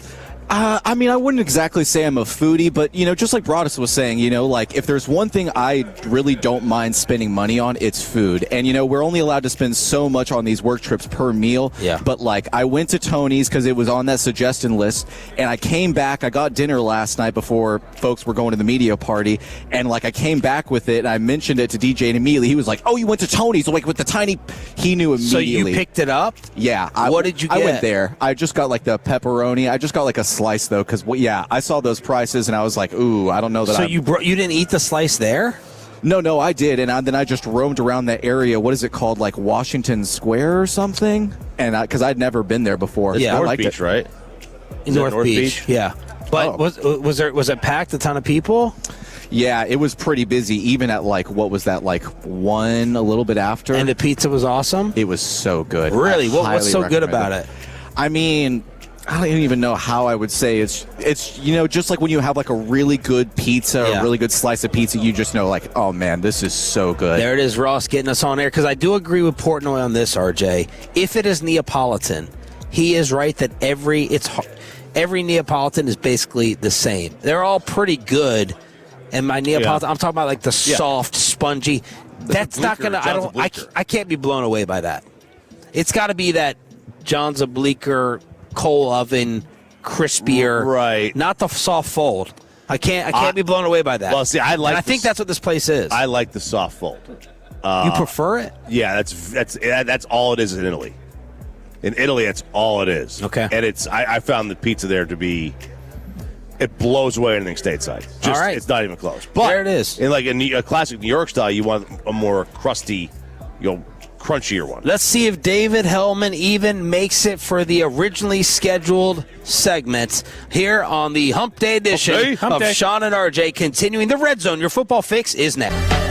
I mean, I wouldn't exactly say I'm a foodie, but, just like Broaddus was saying, if there's one thing I really don't mind spending money on, it's food. And, we're only allowed to spend so much on these work trips per meal. Yeah. But, I went to Tony's because it was on that suggestion list, and I came back. I got dinner last night before folks were going to the media party, and, I came back with it, and I mentioned it to DJ, and immediately he was like, oh, you went to Tony's, with the tiny, he knew immediately. So you picked it up? Yeah. What did you get? I went there. I just got, the pepperoni. I just got, a slice though, because I saw those prices and I was like, ooh, I don't know that. So you didn't eat the slice there? No, I did, and then I just roamed around that area. What is it called, Washington Square or something? And because I'd never been there before. It's North Beach, right? North Beach, yeah. But was it packed? A ton of people? Yeah, it was pretty busy, even at what was that, 1 a little bit after. And the pizza was awesome? It was so good. Really? What's so good about it? I mean, I don't even know how I would say it's just like when you have a really good pizza or a really good slice of pizza, you just know oh man, this is so good. There it is, Ross getting us on air, because I do agree with Portnoy on this, RJ. If it is Neapolitan, he is right that every Neapolitan is basically the same. They're all pretty good, and my Neapolitan, I'm talking about the soft, spongy. That's not gonna. I can't be blown away by that. It's got to be that John's a Bleecker coal oven, crispier, right? Not the soft fold. I can't be blown away by that. Well, see, I think that's what this place is. I like the soft fold. You prefer it? Yeah, that's all it is in Italy. In Italy, that's all it is. Okay, and I found the pizza there to be, it blows away anything stateside. All right, it's not even close. But there it is. In a classic New York style, you want a more crusty, crunchier one. Let's see if David Helman even makes it for the originally scheduled segment here on the Hump Day edition of Sean and RJ. Continuing the Red Zone. Your football fix is next.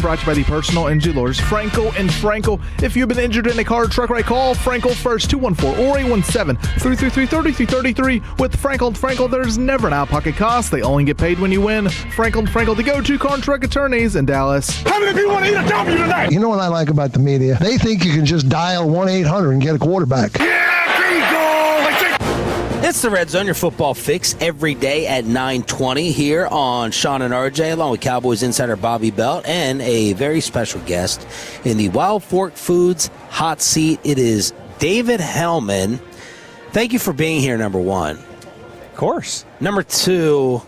brought to you by the personal injury lawyers Frankel and Frankel. If you've been injured in a car or truck ride, call Frankel first, 214 or 817-333-3333. With Frankel and Frankel, there's never an out-of-pocket cost. They only get paid when you win. Frankel and Frankel, the go-to car and truck attorneys in Dallas. How many people want to eat a W tonight? You know what I like about the media? They think you can just dial 1-800 and get a quarterback. It's the Red Zone, your football fix every day at 9:20 here on Sean and RJ, along with Cowboys insider Bobby Belt and a very special guest in the Wild Fork Foods hot seat. It is David Helman. Thank you for being here, number one. Of course. Number two,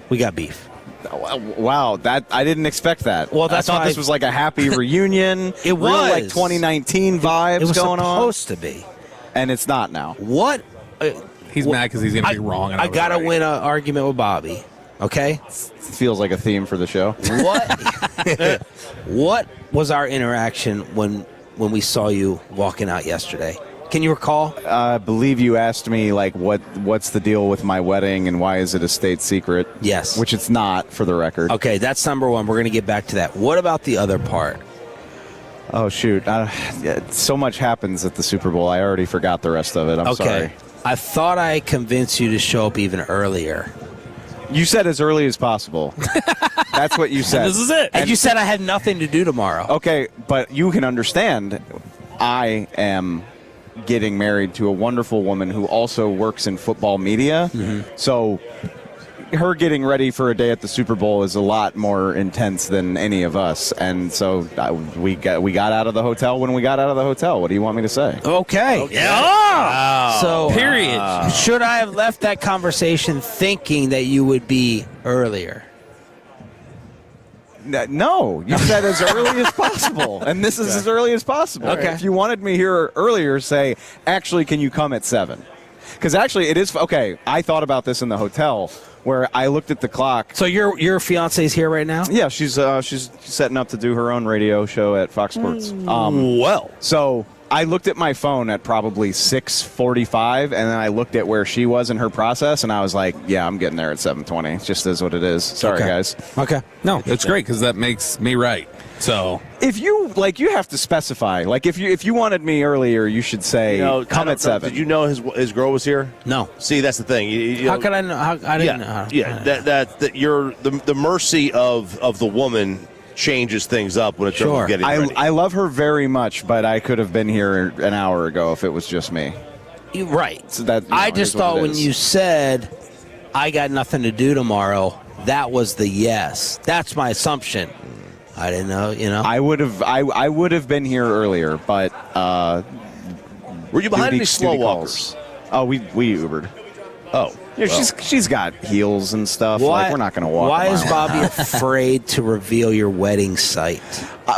we got beef. Wow, that I didn't expect that. Well, that's I thought why this was like a happy reunion. It was real, like 2019 vibes it was going on. Supposed to be. And it's not now. What? He's mad because he's going to be wrong. And I got to win an argument with Bobby, okay? Feels like a theme for the show. What was our interaction when we saw you walking out yesterday? Can you recall? I believe you asked me, like, what's the deal with my wedding and why is it a state secret? Yes. Which it's not, for the record. Okay, that's number one. We're going to get back to that. What about the other part? Oh, shoot. So much happens at the Super Bowl. I already forgot the rest of it. I'm sorry. I thought I convinced you to show up even earlier. You said as early as possible. That's what you said. This is it. And you said I had nothing to do tomorrow. Okay, but you can understand I am getting married to a wonderful woman who also works in football media. Mm-hmm. So her getting ready for a day at the Super Bowl is a lot more intense than any of us, and so we got out of the hotel when we got out of the hotel. What do you want me to say? Okay. Yeah. Wow. So, period. Should I have left that conversation thinking that you would be earlier? No, you said as early as possible, and this is as early as possible. Okay. If you wanted me here earlier, say, actually, can you come at 7? Because actually, it is okay. I thought about this in the hotel where I looked at the clock. So your fiance's here right now? Yeah, she's setting up to do her own radio show at Fox Sports. So I looked at my phone at probably 6:45, and then I looked at where she was in her process, and I was like, yeah, I'm getting there at 7:20. It just is what it is. Sorry, guys. Okay. No, it's great because that makes me right. So if you you have to specify. Like if you wanted me earlier, you should say come at 7. Did you know his girl was here? No. See, that's the thing. How could I know? I didn't know. Yeah, that you're the mercy of the woman changes things up when it's getting ready. I love her very much, but I could have been here an hour ago if it was just me. Right. So that I just thought when you said I got nothing to do tomorrow, that was the yes. That's my assumption. I didn't know, I would have been here earlier, but were you behind any slow walkers? Oh, we Ubered. Oh. Yeah, she's got heels and stuff. Like we're not going to walk. Why is Bobby afraid to reveal your wedding site?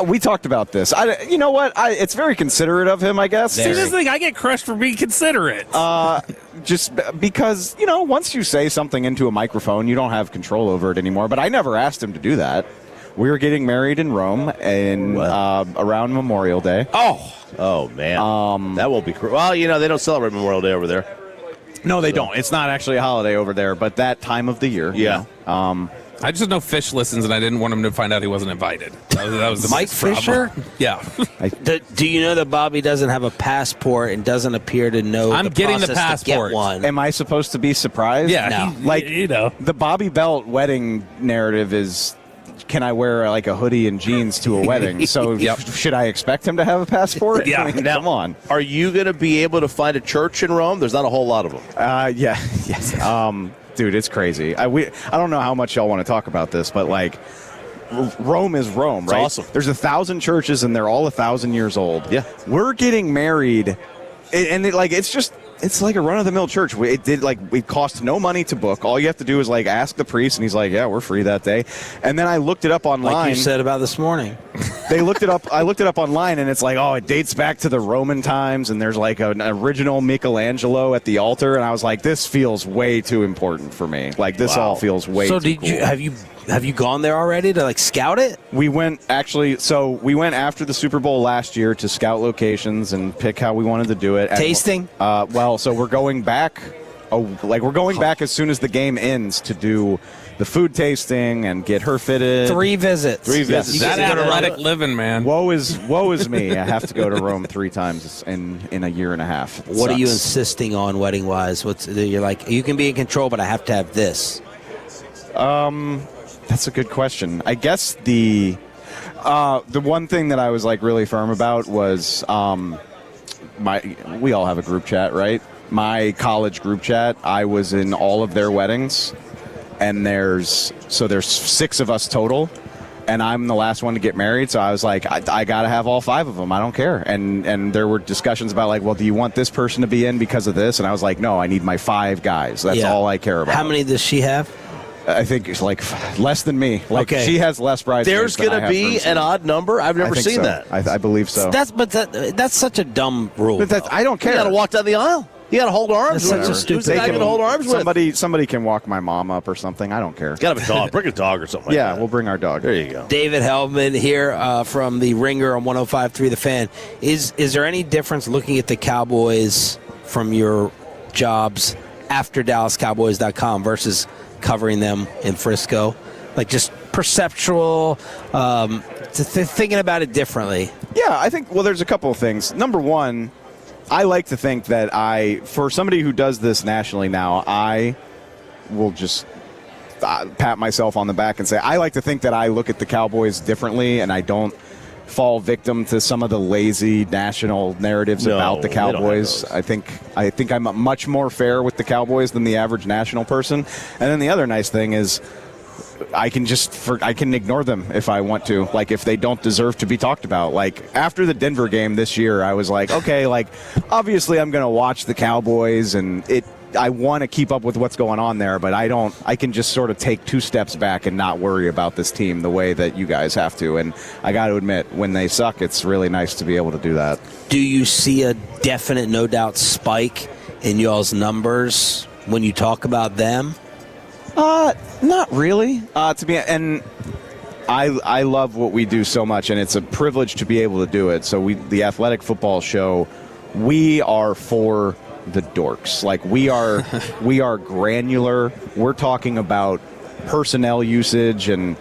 We talked about this. You know what? It's very considerate of him, I guess. See, this thing, I get crushed for being considerate. Just because, once you say something into a microphone, you don't have control over it anymore. But I never asked him to do that. We were getting married in Rome around Memorial Day. Oh man. That won't be cool. Well, they don't celebrate Memorial Day over there. No, they don't. It's not actually a holiday over there, but that time of the year. Yeah. I just know Fish listens, and I didn't want him to find out he wasn't invited. That was the Mike Fisher? Yeah. Do you know that Bobby doesn't have a passport and doesn't appear to know I'm the getting the process to passport. Get one? Am I supposed to be surprised? Yeah. No. The Bobby Belt wedding narrative is, can I wear a hoodie and jeans to a wedding? So should I expect him to have a passport? Yeah. I mean, come on. Are you going to be able to find a church in Rome? There's not a whole lot of them. Yeah. Yes. Dude, it's crazy. I don't know how much y'all want to talk about this, but Rome is Rome, right? It's awesome. There's 1,000 churches, and they're all 1,000 years old. Yeah. We're getting married, and it's like a run-of-the-mill church. It costs no money to book. All you have to do is ask the priest, and he's like, "Yeah, we're free that day." And then I looked it up online. Like you said about this morning. They looked it up. I looked it up online, and it's it dates back to the Roman times, and there's an original Michelangelo at the altar, and I was like, this feels way too important for me. This all feels way. So too cool. have you gone there already to scout it? We went we went after the Super Bowl last year to scout locations and pick how we wanted to do it. Tasting? So we're going back. We're going back as soon as the game ends to do the food tasting and get her fitted. 3 visits. 3 visits. That athletic living, man. Woe is me. I have to go to Rome 3 times in a year and a half. What are you insisting on wedding-wise? You're like, you can be in control, but I have to have this. That's a good question. I guess the one thing that I was like really firm about was we all have a group chat, right? My college group chat, I was in all of their weddings, and there's 6 of us total, and I'm the last one to get married, so I was like, I got to have all 5 of them. I don't care. And there were discussions about like, well, do you want this person to be in because of this? And I was like, no, I need my 5 guys. That's all I care about. How many does she have? I think it's like less than me. Like she has less bridesmaids. There's going to be an odd number. I've never seen that. I believe so. That's such a dumb rule. But I don't care. You got to walk down the aisle. You got to hold arms with her. Such a stupid. Who's the guy going to hold arms with? Somebody can walk my mom up or something. I don't care. Got to have a dog. Bring a dog or something. Yeah, we'll bring our dog. There you go. David Helman here from the Ringer on 105.3 The Fan. Is there any difference looking at the Cowboys from your jobs after DallasCowboys.com versus covering them in Frisco? Like just perceptual, thinking about it differently. Yeah, I think, well, there's a couple of things. Number one, I like to think that for somebody who does this nationally now, I will just pat myself on the back and say, I like to think that I look at the Cowboys differently and I don't fall victim to some of the lazy national narratives about the Cowboys. I think I'm much more fair with the Cowboys than the average national person. And then the other nice thing is I can ignore them if I want to, like if they don't deserve to be talked about. Like after the Denver game this year, I was like, okay, like obviously I'm going to watch the Cowboys and I want to keep up with what's going on there, but I can just sort of take 2 steps back and not worry about this team the way that you guys have to. And I got to admit, when they suck, it's really nice to be able to do that. Do you see a definite, no doubt spike in y'all's numbers when you talk about them? Not really. And I love what we do so much, and it's a privilege to be able to do it. So the Athletic Football Show, we are for the dorks. Like we are granular. We're talking about personnel usage, and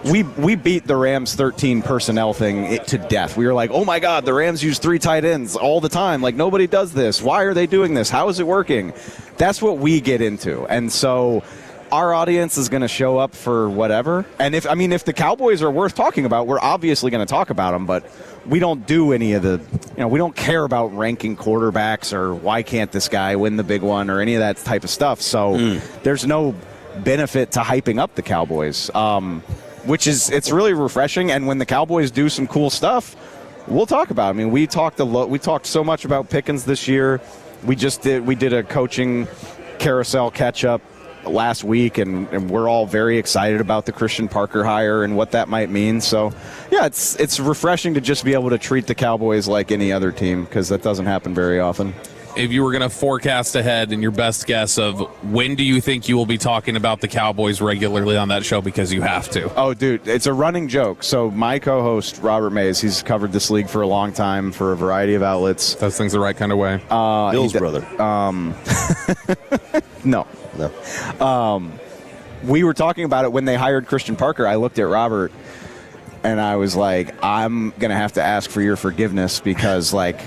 we beat the Rams 13 personnel thing to death. We were like, oh my God, the Rams use 3 tight ends all the time. Like nobody does this. Why are they doing this? How is it working? That's what we get into. And so our audience is going to show up for whatever. And if the Cowboys are worth talking about, we're obviously going to talk about them, but we don't do any of the, we don't care about ranking quarterbacks or why can't this guy win the big one or any of that type of stuff. So there's no benefit to hyping up the Cowboys, it's really refreshing. And when the Cowboys do some cool stuff, we'll talk about it. I mean, we talked so much about Pickens this year. We did a coaching carousel catch-up last week, and we're all very excited about the Christian Parker hire and what that might mean. So, yeah, it's refreshing to just be able to treat the Cowboys like any other team, because that doesn't happen very often. If you were going to forecast ahead and your best guess of when do you think you will be talking about the Cowboys regularly on that show, because you have to? Oh, dude, it's a running joke. So my co-host, Robert Mays, he's covered this league for a long time for a variety of outlets. Does things the right kind of way. Bill's brother. No. We were talking about it when they hired Christian Parker. I looked at Robert and I was like, I'm going to have to ask for your forgiveness, because like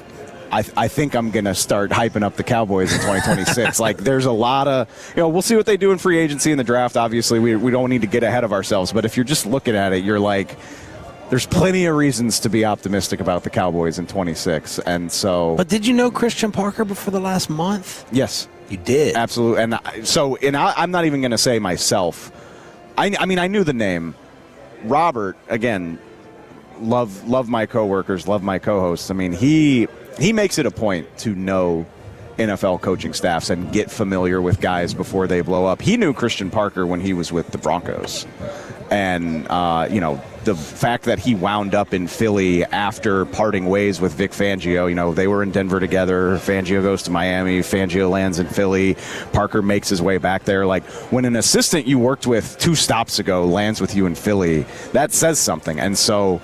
I think I'm going to start hyping up the Cowboys in 2026. Like there's a lot of, we'll see what they do in free agency and the draft. Obviously we don't need to get ahead of ourselves, but if you're just looking at it, you're like, there's plenty of reasons to be optimistic about the Cowboys in 26. And so. But did you know Christian Parker before the last month? Yes. You did? Absolutely. And I'm not even going to say myself. I mean, I knew the name. Robert, again, love my coworkers, love my co-hosts. I mean, he makes it a point to know NFL coaching staffs and get familiar with guys before they blow up. He knew Christian Parker when he was with the Broncos. And, the fact that he wound up in Philly after parting ways with Vic Fangio, they were in Denver together. Fangio goes to Miami. Fangio lands in Philly. Parker makes his way back there. Like, when an assistant you worked with 2 stops ago lands with you in Philly, that says something. And so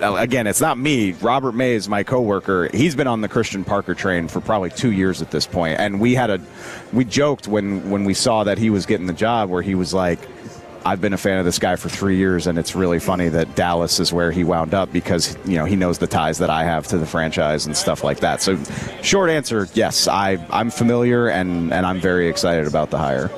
again, it's not me. Robert Mays, my coworker, he's been on the Christian Parker train for probably 2 years at this point. And we joked when we saw that he was getting the job, where he was like, I've been a fan of this guy for 3 years, and it's really funny that Dallas is where he wound up because, he knows the ties that I have to the franchise and stuff like that. So short answer, yes, I'm familiar, and I'm very excited about the hire.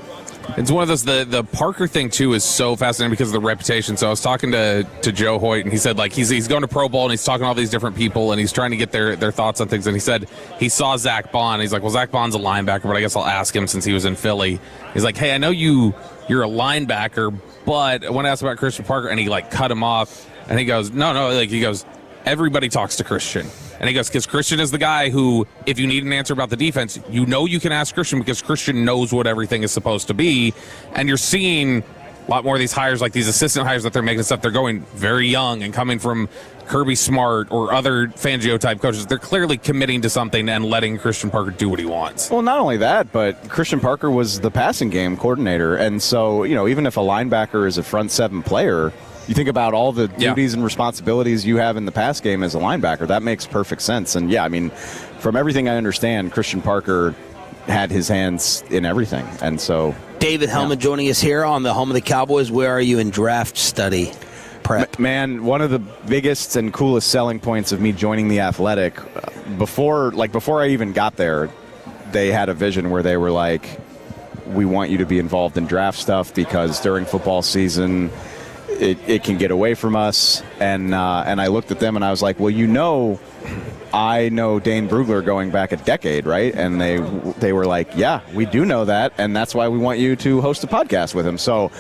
It's one of those, the Parker thing, too, is so fascinating because of the reputation. So I was talking to Joe Hoyt, and he said, like, he's going to Pro Bowl, and he's talking to all these different people, and he's trying to get their thoughts on things. And he said he saw Zach Bond. He's like, well, Zach Bond's a linebacker, but I guess I'll ask him since he was in Philly. He's like, hey, I know you're a linebacker, but when I asked about Christian Parker, and he, like, cut him off, and he goes, no, he goes, everybody talks to Christian. And he goes, because Christian is the guy who, if you need an answer about the defense, you can ask Christian because Christian knows what everything is supposed to be. And you're seeing a lot more of these hires, like these assistant hires that they're making stuff. They're going very young and coming from Kirby Smart or other Fangio-type coaches. They're clearly committing to something and letting Christian Parker do what he wants. Well, not only that, but Christian Parker was the passing game coordinator. And so, even if a linebacker is a front seven player, you think about all the duties and responsibilities you have in the pass game as a linebacker. That makes perfect sense. And, from everything I understand, Christian Parker had his hands in everything. And so David Helman joining us here on the home of the Cowboys. Where are you in draft study prep? Man, one of the biggest and coolest selling points of me joining The Athletic, before I even got there, they had a vision where they were like, we want you to be involved in draft stuff because during football season – it can get away from us, and I looked at them and I was like, well, I know Dane Brugler going back a decade, right? And they were like, yeah, we do know that, and that's why we want you to host a podcast with him. So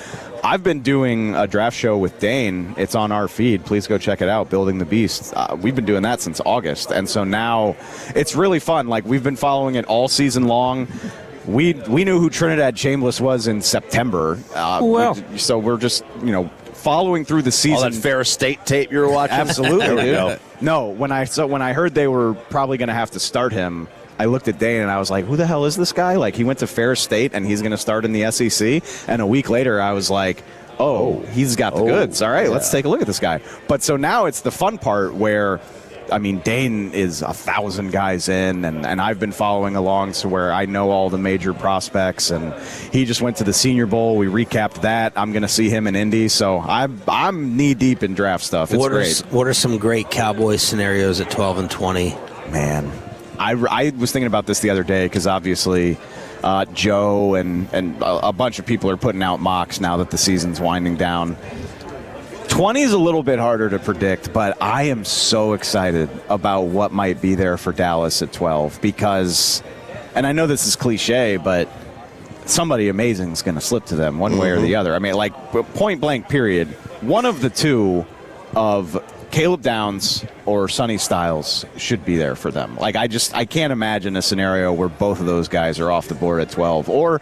I've been doing a draft show with Dane. It's on our feed. Please go check it out, Building the Beast. We've been doing that since August, and so now it's really fun. Like, we've been following it all season long. We knew who Trinidad Chambliss was in September. So we're just, following through the season. All that Ferris State tape you were watching? Absolutely, dude. No, when I heard they were probably going to have to start him, I looked at Dane and I was like, who the hell is this guy? Like, he went to Ferris State and he's going to start in the SEC. And a week later, I was like, he's got the goods. All right, let's take a look at this guy. But so now it's the fun part where, Dane is 1,000 guys in, and I've been following along to where I know all the major prospects, and he just went to the Senior Bowl. We recapped that. I'm going to see him in Indy, so I'm knee-deep in draft stuff. It's great. What are some great Cowboys scenarios at 12 and 20? Man, I was thinking about this the other day because obviously Joe and a bunch of people are putting out mocks now that the season's winding down. 20 is a little bit harder to predict, but I am so excited about what might be there for Dallas at 12 because, and I know this is cliche, but somebody amazing is going to slip to them one way or the other. Point blank period. One of the two of Caleb Downs or Sonny Styles should be there for them. I can't imagine a scenario where both of those guys are off the board at 12. Or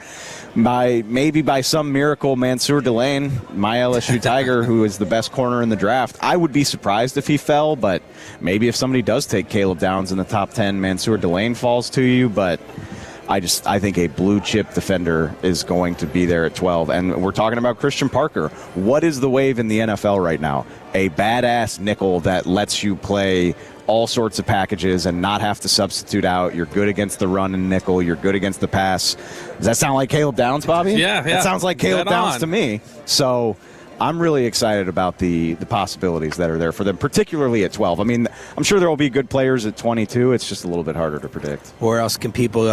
maybe by some miracle, Mansour Delane, my LSU Tiger, who is the best corner in the draft. I would be surprised if he fell, but maybe if somebody does take Caleb Downs in the top 10, Mansour Delane falls to you. But I think a blue chip defender is going to be there at 12. And we're talking about Christian Parker. What is the wave in the NFL right now? A badass nickel that lets you play all sorts of packages and not have to substitute out. You're good against the run and nickel. You're good against the pass. Does that sound like Caleb Downs, Bobby? Yeah. It sounds like Caleb Downs to me. So I'm really excited about the possibilities that are there for them, particularly at 12. I'm sure there will be good players at 22. It's just a little bit harder to predict. Where else can people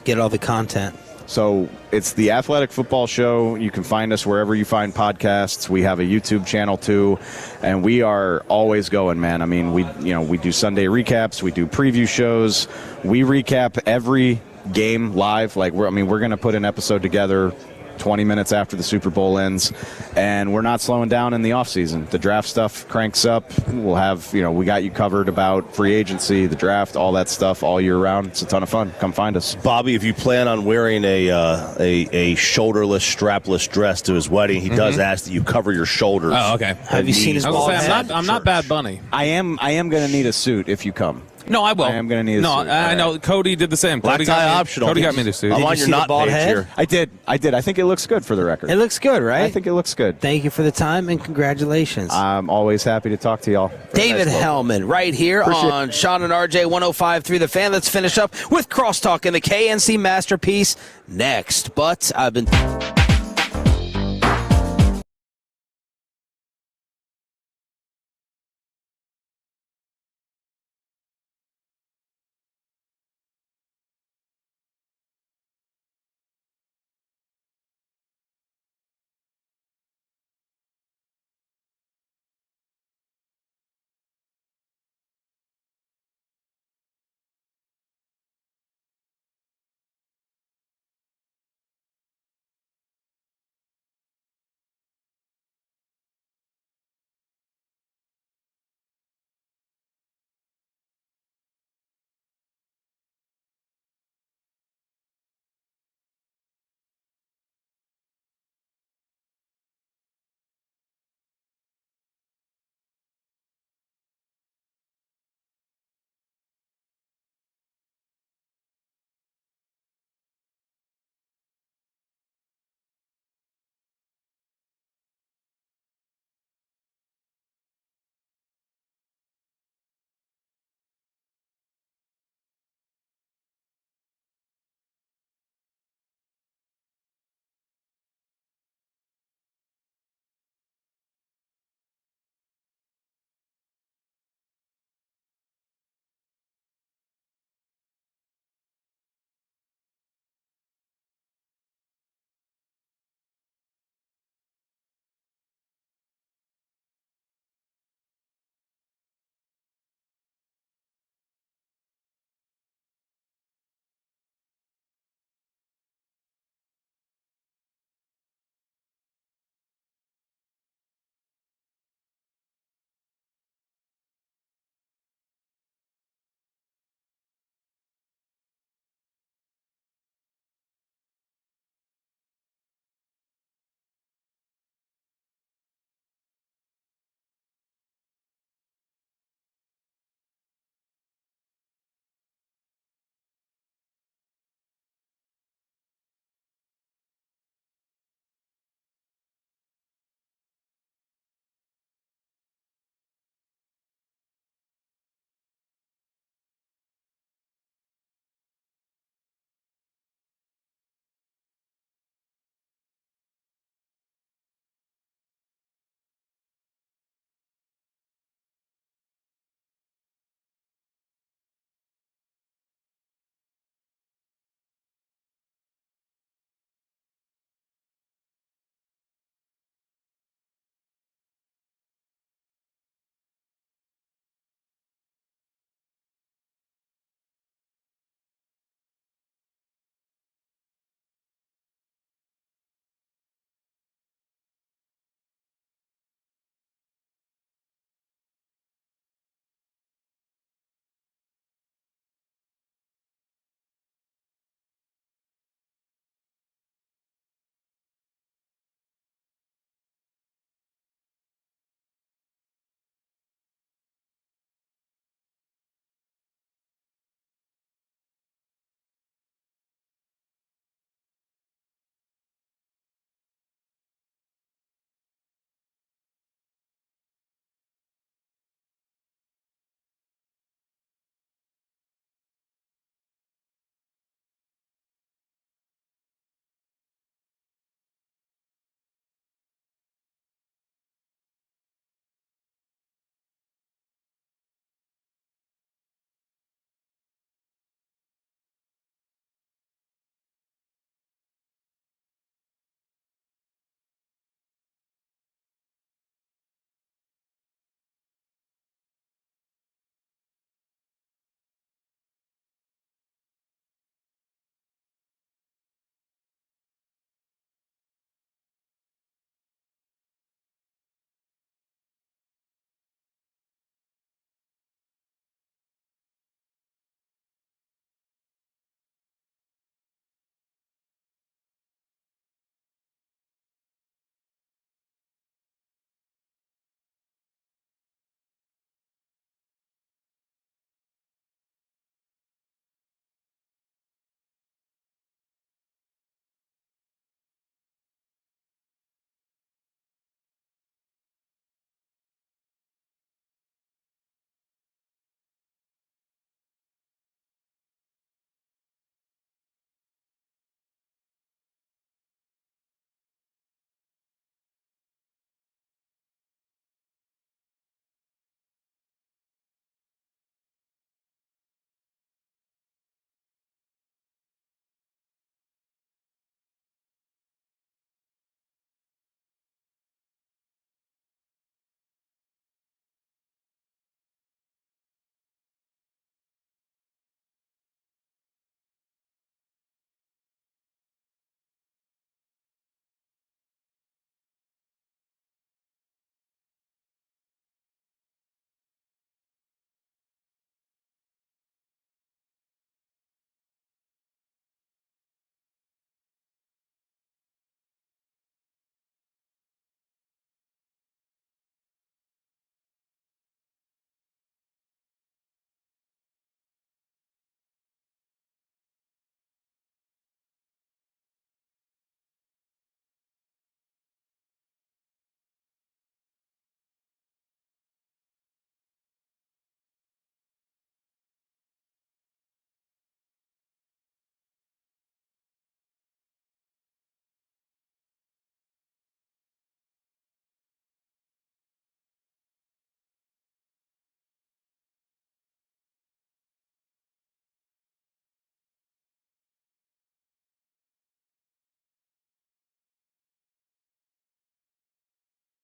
get all the content? So it's the Athletic Football Show. You can find us wherever you find podcasts. We have a YouTube channel too, and we are always going, man. We do Sunday recaps, we do preview shows, we recap every game live. We're going to put an episode together 20 minutes after the Super Bowl ends, and we're not slowing down in the offseason. The draft stuff cranks up. We'll have, we got you covered about free agency, the draft, all that stuff all year round. It's a ton of fun. Come find us. Bobby, if you plan on wearing a shoulderless, strapless dress to his wedding, he does ask that you cover your shoulders. Oh, okay. Have you seen his bald head? I'm not Bad Bunny. I am going to need a suit if you come. No, I will. I am going to need a no, suit. I know. Cody did the same. Black Cody tie got me, optional. Cody got me the suit. I'm on your not bald page head? here. I did. I think it looks good for the record. It looks good, right? I think it looks good. Thank you for the time and congratulations. I'm always happy to talk to y'all. David Helman, right here on Sean and RJ 105.3 The Fan. Let's finish up with Crosstalk and the KNC Masterpiece next. But I've been...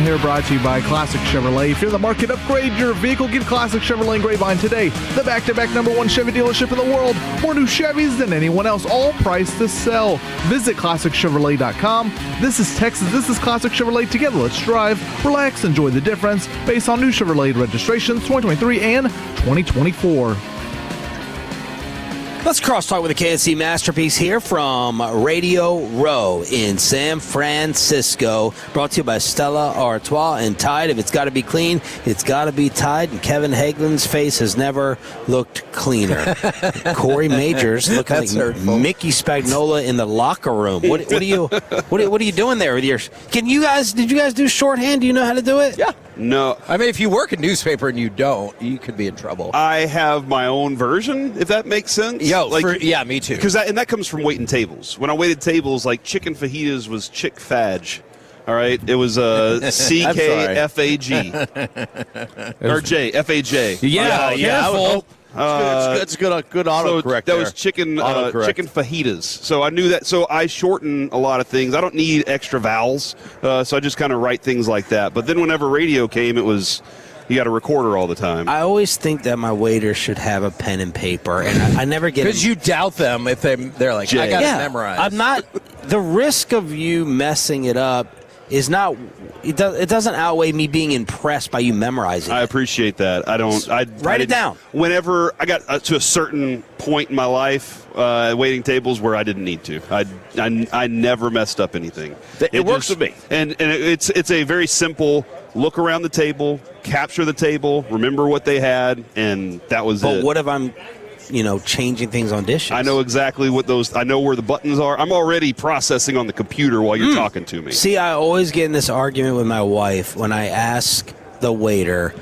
Here brought to you by Classic Chevrolet. If you're in the market, upgrade your vehicle. Get Classic Chevrolet in Grapevine today. The back-to-back #1 Chevy dealership in the world. More new Chevys than anyone else. All priced to sell. Visit ClassicChevrolet.com. This is Texas. This is Classic Chevrolet. Together, let's drive, relax, enjoy the difference. Based on new Chevrolet registrations 2023 and 2024. Let's crosstalk with a KNC masterpiece here from Radio Row in San Francisco. Brought to you by Stella Artois and Tide. If it's got to be clean, it's got to be Tide. And Kevin Hagelin's face has never looked cleaner. Corey Majors looking like hurtful. Mickey Spagnola in the locker room. What are you doing there with your? Did you guys do shorthand? Do you know how to do it? Yeah. No. I mean, if you work in newspaper and you don't, you could be in trouble. I have my own version, if that makes sense. Yeah, me too. Because that comes from waiting tables. When I waited tables, like chicken fajitas was chick fadge. All right, it was CKFAG or JFAJ. Yeah, careful. It's good autocorrect. That was chicken fajitas. So I knew that. So I shorten a lot of things. I don't need extra vowels, so I just kind of write things like that. But then whenever radio came, it was you got a recorder all the time. I always think that my waiter should have a pen and paper, and I never get because you doubt them if they're like, I got to memorize. I'm not. The risk of you messing it up is not. It doesn't outweigh me being impressed by you memorizing. I appreciate that. I don't. Write it down. Whenever I got to a certain point in my life, waiting tables where I didn't need to. I never messed up anything. It works with me, and it's a very simple look around the table, capture the table, remember what they had, and that was it. But what if I'm changing things on dishes? I know exactly what those. I know where the buttons are. I'm already processing on the computer while you're talking to me. See, I always get in this argument with my wife when I ask the waiter.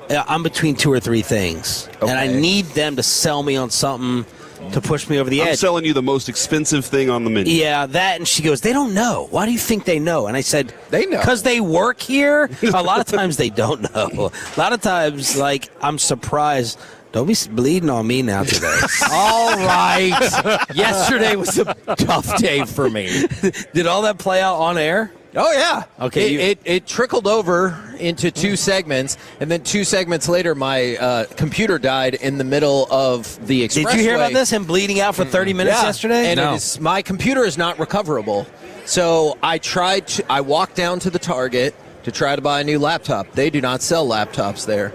I'm between two or three things, and I need them to sell me on something to push me over the edge. I'm selling you the most expensive thing on the menu. Yeah, that, and she goes, they don't know. Why do you think they know? And I said, they know. Because they work here? A lot of times they don't know. A lot of times, I'm surprised. Don't be bleeding on me now today. All right. Yesterday was a tough day for me. Did all that play out on air? Oh, yeah. Okay. It trickled over into two segments, and then 2 segments later, my computer died in the middle of the expressway. Did you hear about this? Him bleeding out for 30 minutes yesterday? And my computer is not recoverable. So I walked down to the Target to try to buy a new laptop. They do not sell laptops there.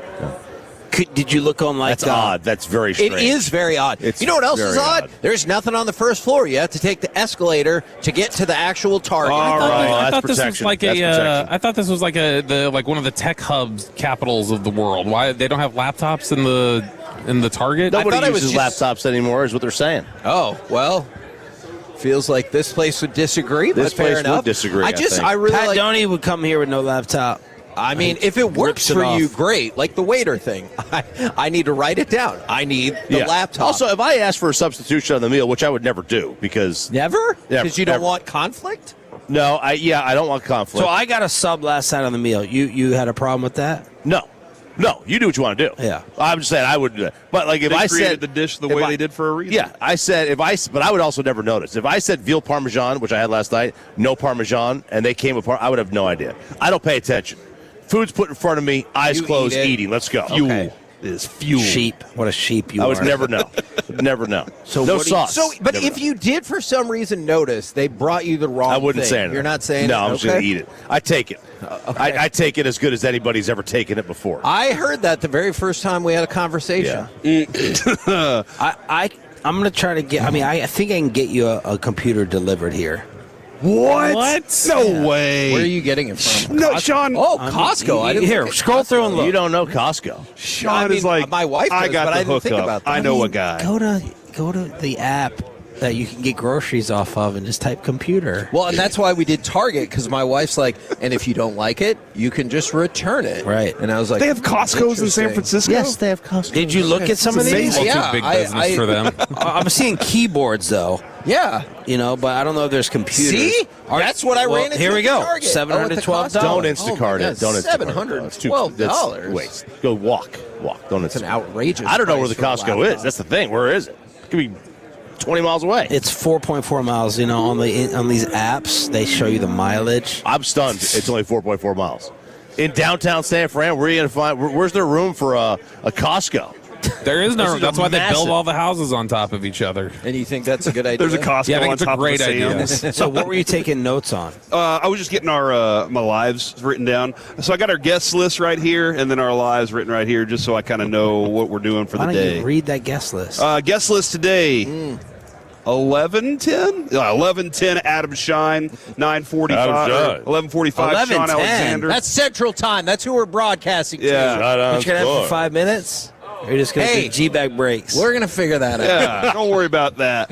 Did you look on That's odd. That's very strange. It is very odd. You know what else is odd? There's nothing on the first floor. You have to take the escalator to get to the actual Target. I thought this was like I thought this was like one of the tech hubs capitals of the world. Why they don't have laptops in the Target? Nobody uses laptops anymore, is what they're saying. Oh well. Feels like this place would disagree. This but fair place enough. would disagree. I really Pat Doney would come here with no laptop. I mean, if it works for you, great. Like the waiter thing. I need to write it down. I need the laptop. Also, if I ask for a substitution on the meal, which I would never do because... Never? Because you don't want conflict? No, I don't want conflict. So I got a sub last night on the meal. You had a problem with that? No, you do what you want to do. Yeah. I'm just saying I would do that. But like if they I created said the dish the way they did for a reason. Yeah, I said but I would also never notice. If I said veal parmesan, which I had last night, no parmesan, and they came apart, I would have no idea. I don't pay attention. Food's put in front of me, eyes closed, eating. Let's go. Fuel is fuel. Sheep. What a sheep you are. I would never know. Never know. So no sauce. But never if you did for some reason notice they brought you the wrong I wouldn't thing, say anything. You're not saying no, it? I'm just going to eat it. I take it. I take it as good as anybody's ever taken it before. I heard that the very first time we had a conversation. Yeah. I'm going to try to get, I think I can get you a computer delivered here. What? No way. Where are you getting it from? No, Sean. Oh, Costco. Here, scroll through and look. You don't know Costco. Sean is like, my wife does, I got but the I didn't think hookup. about that. I know a guy. Go to the app that you can get groceries off of and just type computer. Well, and that's why we did Target, because my wife's like, and if you don't like it, you can just return it. Right. And I was like, They have Costco's in San Francisco? Yes, they have Costco. Did you look at some of these? Too big business for them. I'm seeing keyboards, though. Yeah. But I don't know if there's computers. See? That's what I ran into. Here we go. Target. $712. Don't Instacart it. Don't Instacart it. $712. Wait. Go walk. Don't It's an outrageous I don't know where the price for a Costco is. laptop. That's the thing. Where is it? It could be 20 miles away. It's 4.4 miles. You know, on these apps, they show you the mileage. I'm stunned. It's only 4.4 miles. In downtown San Fran, where are you going to find? Where's there room for a Costco? There is no room. That's why they build all the houses on top of each other. And you think that's a good idea? There's a Costco on top of a Sam's. So what were you taking notes on? I was just getting our my lives written down. So I got our guest list right here, and then our lives written right here, just so I kind of know what we're doing for the Why don't day. you read that guest list? Guest list today. 11:10? 11:10 Adam Shine, 9:45. 11:45 Sean Alexander. That's Central Time. That's who we're broadcasting to. Yeah. What you gonna have for 5 minutes? Or you're just gonna do G-bag breaks? We're gonna figure that out. Yeah, don't worry about that.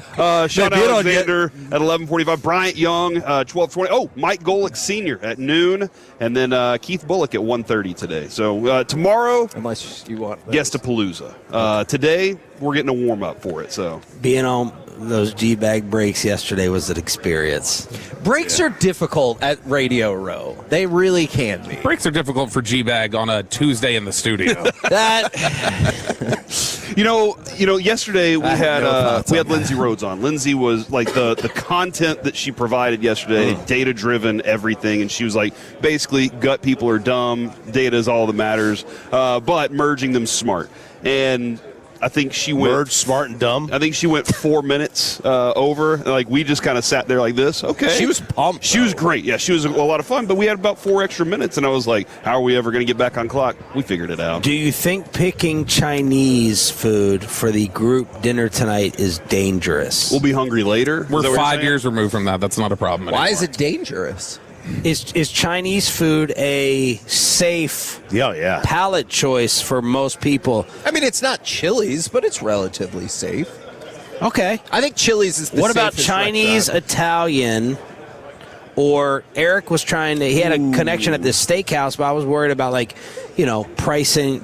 Sean Alexander at 11:45. Bryant Young, 12:20. Oh, Mike Golick Sr. at noon, and then Keith Bullock at 1:30 today. So tomorrow, unless you want Guest-a-Palooza. Today, we're getting a warm up for it. So being on those G-bag breaks yesterday was an experience. Breaks are difficult at Radio Row. They really can be. Breaks are difficult for G-Bag on a Tuesday in the studio. You know, yesterday we had Lindsay Rhodes on. Lindsay was like the content that she provided yesterday, data driven, everything, and she was like, basically, gut people are dumb, data is all that matters, but merging them smart. And I think she went merge smart and dumb. I think she went 4 minutes over. Like we just kind of sat there like this. Okay, she was pumped. She was great. Yeah, she was a lot of fun. But we had about 4 extra minutes, and I was like, "How are we ever going to get back on clock?" We figured it out. Do you think picking Chinese food for the group dinner tonight is dangerous? We'll be hungry later. We're 5 years removed from that. That's not a problem anymore. Why is it dangerous? Is Chinese food a safe palate choice for most people? I mean, it's not Chili's, but it's relatively safe. Okay. I think Chili's is the What about safest Chinese, restaurant. Italian, or Eric was trying to, he had a connection at this steakhouse, but I was worried about, like, pricing,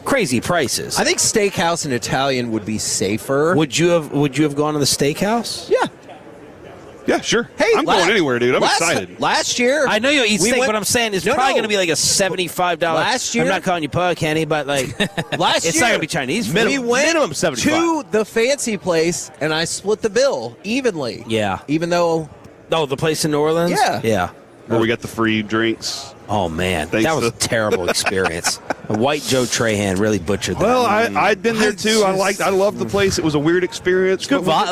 crazy prices. I think steakhouse and Italian would be safer. Would you have gone to the steakhouse? Yeah. Yeah, sure. Hey, I'm going anywhere, dude. I'm excited. Last year, I know you'll eat steak, but I'm saying it's probably going to be like a $75. Last year, I'm not calling you pug, Kenny, but like last it's year, not going to be Chinese food. We went minimum 75 to the fancy place, and I split the bill evenly. Yeah, even though the place in New Orleans. Yeah. Where we got the free drinks. Oh man, that was a terrible experience. White Joe Trahan really butchered that. Well, I'd been there too. I loved the place. It was a weird experience. Good. Not.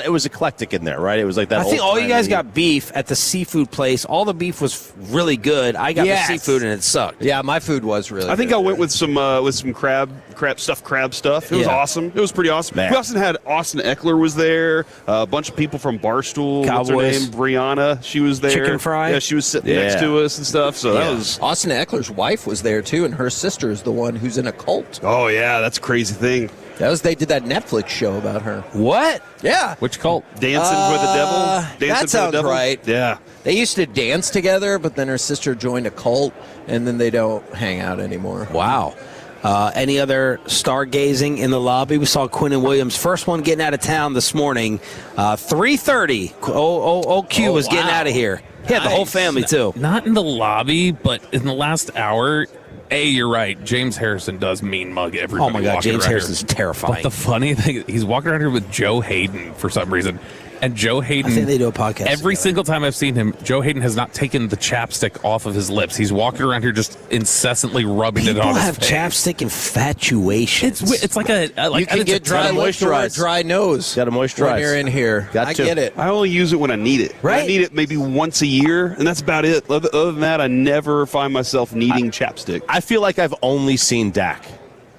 It was eclectic in there, right? It was like that. I think all you guys got beef at the seafood place. All the beef was really good. I got the seafood and it sucked. Yeah, my food was really. I think good. I went with some crab stuff. It was awesome. It was pretty awesome. Man. We also had Austin Eckler was there. A bunch of people from Barstool. Cowboys. What's her name? Brianna. She was there. Chicken fry. Yeah, she was sitting next to us and stuff. So that was Austin Eckler's wife was there too, and her sister is the one who's in a cult. Oh yeah, that's a crazy thing. They did that Netflix show about her. What? Yeah. Which cult? Dancing with the Devil. Dancing that sounds for the Devil? right. Yeah. They used to dance together, but then her sister joined a cult, and then they don't hang out anymore. Wow. Any other stargazing in the lobby? We saw Quinnen Williams, first one getting out of town this morning. 3:30. OQ was getting out of here. He had the whole family, too. Not in the lobby, but in the last hour. You're right. James Harrison does mean mug everybody. Oh, my God. James Harrison's terrifying. But the funny thing, he's walking around here with Joe Hayden for some reason. And Joe Hayden, I think they do a podcast every together. single time I've seen him, Joe Hayden has not taken the chapstick off of his lips. He's walking around here just incessantly rubbing it on his face. People have chapstick infatuations. It's like a you can get dry lips or a dry nose. Got to moisturize when you're in here. I get it. I only use it when I need it. Right. I need it maybe once a year, and that's about it. Other than that, I never find myself needing chapstick. I feel like I've only seen Dak.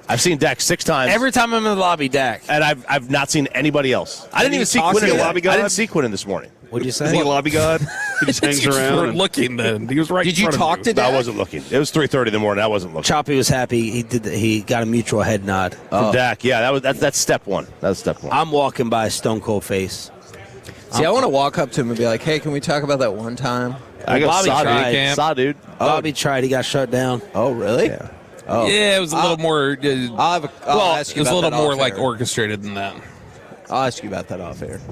I've seen Dak 6 times. Every time I'm in the lobby, Dak. And I've not seen anybody else. I didn't even see Quinnen. I didn't see Quinnen this morning. What'd you say? Is he a lobby god? He just hangs around. Looking then. He was right. Did you talk to Dak? I wasn't looking. It was 3:30 in the morning. I wasn't looking. Choppy was happy. He got a mutual head nod from Dak. Yeah, that's step one. That's step one. I'm walking by stone cold face. See, I want to walk up to him and be like, "Hey, can we talk about that one time?" Bobby tried. Saw, dude. Bobby tried. He got shut down. Oh, really? Yeah. Oh. Yeah, it was a little more. I'll ask you it was a about little that more off like air. orchestrated than that. I'll ask you about that off air.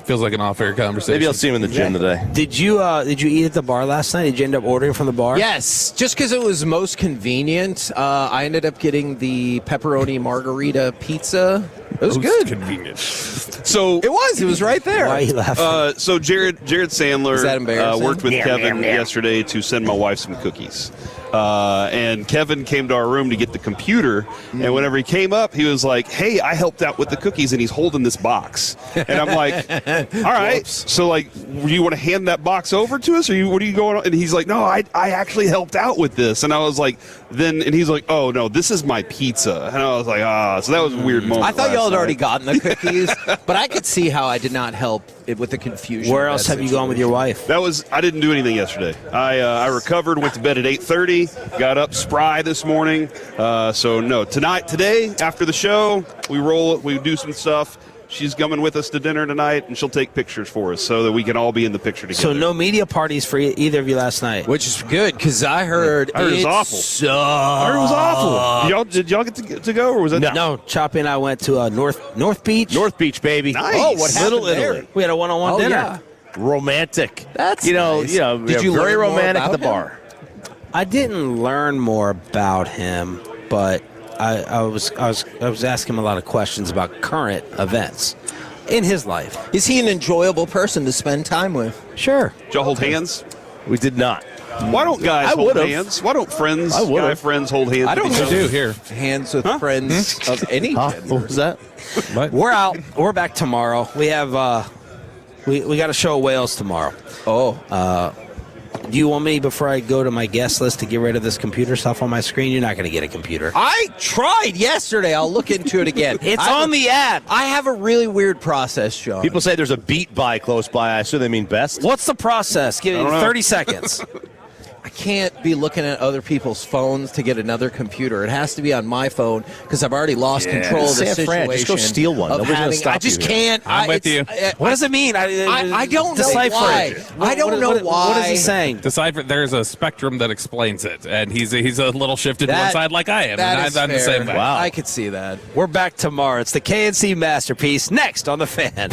Feels like an off-air conversation. Maybe I'll see him in the gym today. Did you eat at the bar last night? Did you end up ordering from the bar? Yes, just because it was most convenient. I ended up getting the pepperoni margarita pizza It was good. Convenient. So It was right there. Why are you laughing? So Jared Sandler Is that embarrassing? worked with Kevin yesterday to send my wife some cookies. And Kevin came to our room to get the computer, and whenever he came up, he was like, "Hey, I helped out with the cookies," and he's holding this box. And I'm like, "All right, so like, you want to hand that box over to us, or what are you going on?" And he's like, "No, I actually helped out with this." And I was like, and he's like, "Oh no, this is my pizza." And I was like, so that was a weird moment. I thought y'all had last already night. gotten the cookies, but I could see how I did not help it with the confusion. Where of else that have you gone with your wife? I didn't do anything yesterday. I recovered, went to bed at 8:30, got up spry this morning. So no, today after the show, we do some stuff. She's coming with us to dinner tonight, and she'll take pictures for us so that we can all be in the picture together. So no media parties for either of you last night? Which is good, because I heard it was awful. I heard it was awful. Did y'all get to go, or was that No, Choppy and I went to North Beach. North Beach, baby. Nice. Oh, what happened Little there? Italy. We had a one-on-one dinner. Yeah. Romantic. That's you know. nice. You know. Did you very learn more romantic at about the bar. I didn't learn more about him, but I was asking him a lot of questions about current events in his life. Is he an enjoyable person to spend time with? Sure. Did y'all hold hands? We did not. Why don't guys I hold would've. hands? Why don't I would've. guy friends hold hands? I don't with each other? do here. Hands with friends of any gender. What was that? We're out. We're back tomorrow. We have we got a show of Wales tomorrow. Oh. Do you want me, before I go to my guest list, to get rid of this computer stuff on my screen? You're not going to get a computer. I tried yesterday. I'll look into it again. It's on the ad. I have a really weird process, Sean. People say there's a beat by close by. I assume they mean best. What's the process? Give me 30 seconds. I can't be looking at other people's phones to get another computer. It has to be on my phone because I've already lost control of the San situation. Fran, just go steal one. of Nobody's gonna having- stop I just you here. can't. I'm with you. What does it mean? I don't know Decipher why. it. I don't know why. What is he saying? Decipher. There's a spectrum that explains it, and he's a little shifted to one That- side like I am, that and is I'm the fair. same way. Wow. I could see that. We're back tomorrow. It's the KNC Masterpiece next on The Fan.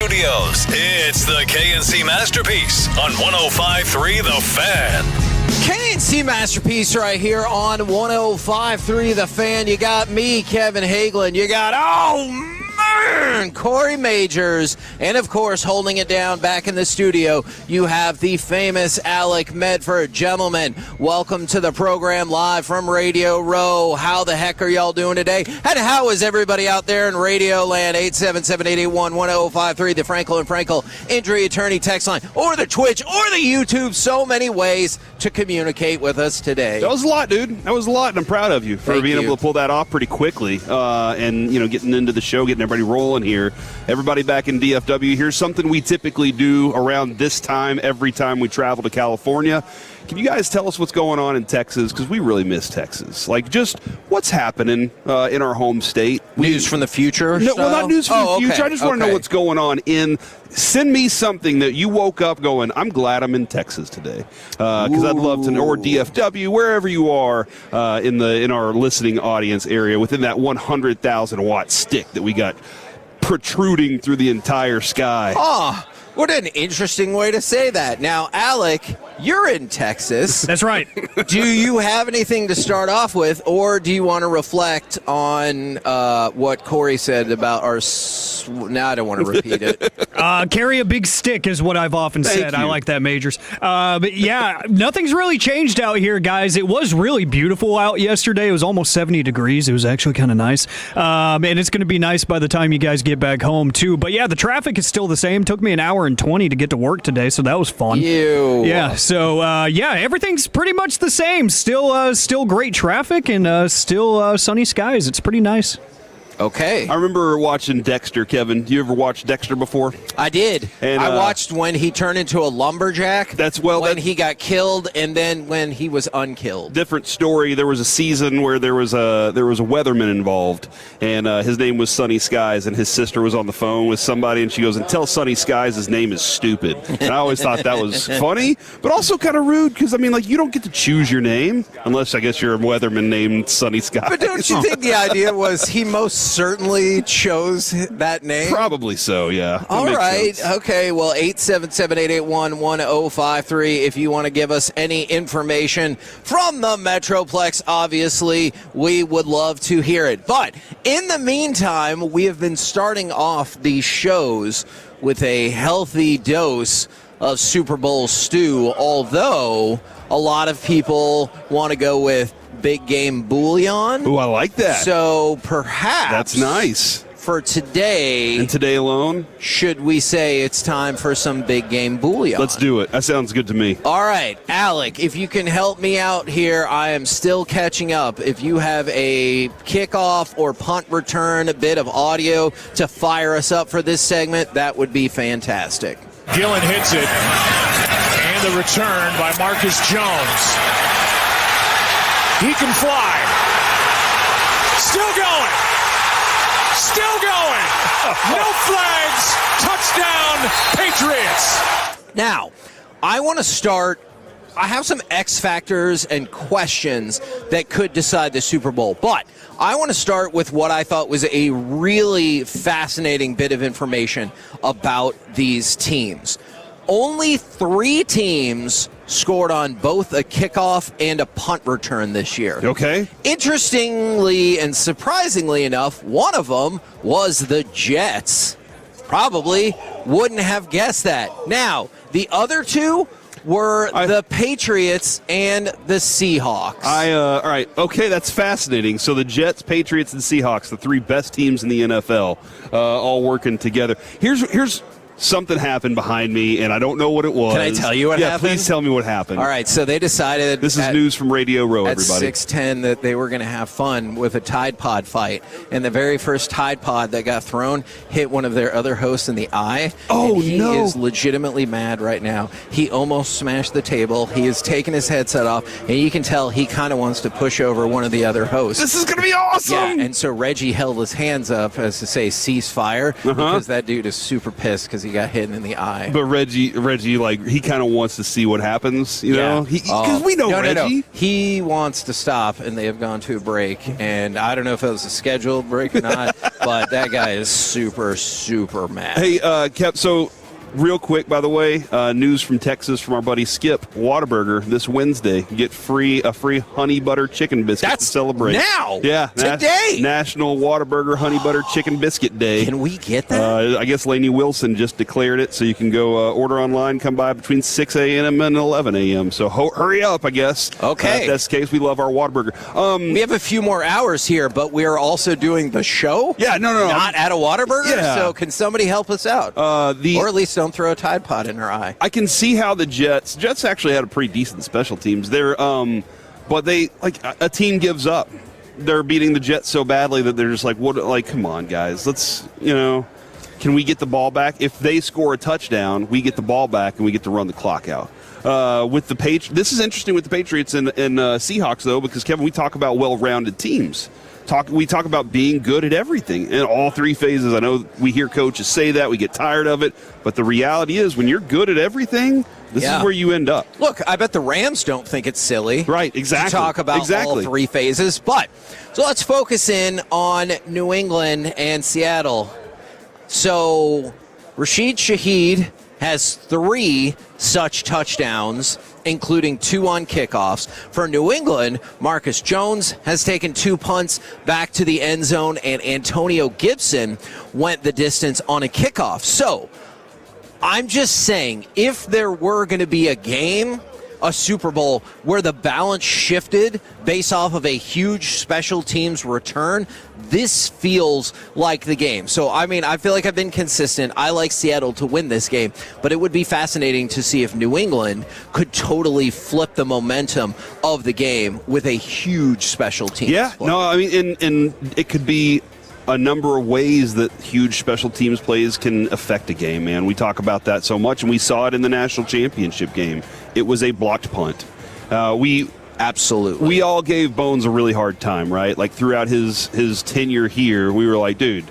Studios, it's the KNC Masterpiece on 105.3 The Fan. KNC Masterpiece right here on 105.3 The Fan. You got me, Kevin Hagelin. You got, Corey Majors. And, of course, holding it down back in the studio, you have the famous Alec Medford. Gentlemen, welcome to the program live from Radio Row. How the heck are y'all doing today? And how is everybody out there in Radio Land? 877-881-1053, the Frankel and Frankel Injury Attorney text line, or the Twitch, or the YouTube. So many ways to communicate with us today. That was a lot, dude. That was a lot, and I'm proud of you for being able to pull that off pretty quickly and, getting into the show, getting everybody rolling here. Everybody back in DFW, here's something we typically do around this time every time we travel to California. Can you guys tell us what's going on in Texas? Because we really miss Texas. Like, just what's happening in our home state. News from the future? No, well, not news from the future. I just want to know what's going on send me something that you woke up going, I'm glad I'm in Texas today. Because I'd love to know, or DFW, wherever you are in our listening audience area, within that 100,000 watt stick that we got protruding through the entire sky. What an interesting way to say that. Now, Alec, you're in Texas. That's right. Do you have anything to start off with, or do you want to reflect on what Corey said about our... Now I don't want to repeat it. Carry a big stick is what I've often said. I like that, Majors. But yeah, nothing's really changed out here, guys. It was really beautiful out yesterday. It was almost 70 degrees. It was actually kind of nice. And it's going to be nice by the time you guys get back home, too. But yeah, the traffic is still the same. Took me an hour and 20 to get to work today, so that was fun. Yeah, so everything's pretty much the same. Still great traffic and still sunny skies. It's pretty nice. Okay. I remember watching Dexter, Kevin. Do you ever watch Dexter before? I did. And I watched when he turned into a lumberjack. When he got killed, and then when he was unkilled. Different story. There was a season where there was a weatherman involved, and his name was Sunny Skies, and his sister was on the phone with somebody, and she goes, and tell Sunny Skies his name is stupid. And I always thought that was funny, but also kind of rude, because, you don't get to choose your name, unless, I guess, you're a weatherman named Sunny Skies. But don't you think the idea was he most certainly chose that name? Probably so, yeah. All right. Okay. Well, 877-881-1053. If you want to give us any information from the Metroplex, obviously, we would love to hear it. But in the meantime, we have been starting off these shows with a healthy dose of Super Bowl stew, although a lot of people want to go with big game bullion. Ooh, I like that. So perhaps that's nice. For today, and today alone, should we say it's time for some big game bullion? Let's do it. That sounds good to me. All right, Alec, if you can help me out here, I am still catching up. If you have a kickoff or punt return, a bit of audio to fire us up for this segment, that would be fantastic. Gillen hits it, and the return by Marcus Jones. He can fly. Still going. Still going. No flags. Touchdown, Patriots. Now, I want to start. I have some X factors and questions that could decide the Super Bowl, but I want to start with what I thought was a really fascinating bit of information about these teams. Only 3 teams scored on both a kickoff and a punt return this year. Okay. Interestingly and surprisingly enough, one of them was the Jets. Probably wouldn't have guessed that. Now, the other 2 were the Patriots and the Seahawks. All right. Okay, that's fascinating. So the Jets, Patriots, and Seahawks, the 3 best teams in the NFL, all working together. Here's something happened behind me, and I don't know what it was. Can I tell you what happened? Yeah, please tell me what happened. All right, so they decided... This is news from Radio Row, everybody. At 6:10 that they were going to have fun with a Tide Pod fight, and the very first Tide Pod that got thrown hit one of their other hosts in the eye. Oh, and he no. is legitimately mad right now. He almost smashed the table. He has taken his headset off, and you can tell he kind of wants to push over one of the other hosts. This is going to be awesome! Yeah, and so Reggie held his hands up as to say ceasefire, because that dude is super pissed because he got hit in the eye. But Reggie, he kind of wants to see what happens, you know? Because we know Reggie. No. He wants to stop, and they have gone to a break. And I don't know if it was a scheduled break or not, but that guy is super, super mad. Hey, Kev, so real quick, by the way, news from Texas from our buddy Skip Whataburger this Wednesday. You get a free honey butter chicken biscuit to celebrate. Now? Yeah. Today? National Whataburger Honey Butter Chicken Biscuit Day. Can we get that? I guess Lainey Wilson just declared it, so you can go order online, come by between 6 a.m. and 11 a.m. So hurry up, I guess. Okay. If that's the case, we love our Whataburger. We have a few more hours here, but we are also doing the show. Yeah, no. Not at a Whataburger. Yeah. So can somebody help us out? Or at least don't throw a Tide Pod in her eye. I can see how the Jets actually had a pretty decent special teams. But they a team gives up. They're beating the Jets so badly that they're just like, what? Like, come on, guys, let's can we get the ball back? If they score a touchdown, we get the ball back and we get to run the clock out. With the this is interesting with the Patriots and Seahawks though, because Kevin, we talk about well-rounded teams. We talk about being good at everything in all three phases. I know we hear coaches say that, we get tired of it, but the reality is when you're good at everything, this is where you end up. Look, I bet the Rams don't think it's silly. Right, exactly. To talk about all three phases. But, so let's focus in on New England and Seattle. So, Rashid Shaheed has 3 such touchdowns, including 2 on kickoffs. For New England, Marcus Jones has taken 2 punts back to the end zone, and Antonio Gibson went the distance on a kickoff. So, I'm just saying, if there were going to be a game, a Super Bowl, where the balance shifted based off of a huge special teams return, this feels like the game. So, I mean, I feel like I've been consistent. I like Seattle to win this game, but it would be fascinating to see if New England could totally flip the momentum of the game with a huge special teams. Yeah, play. no, I mean, and it could be a number of ways that huge special teams plays can affect a game, man. We talk about that so much, and we saw it in the national championship game. It was a blocked punt. Absolutely. We all gave Bones a really hard time, right? Like throughout his tenure here, we were like, dude,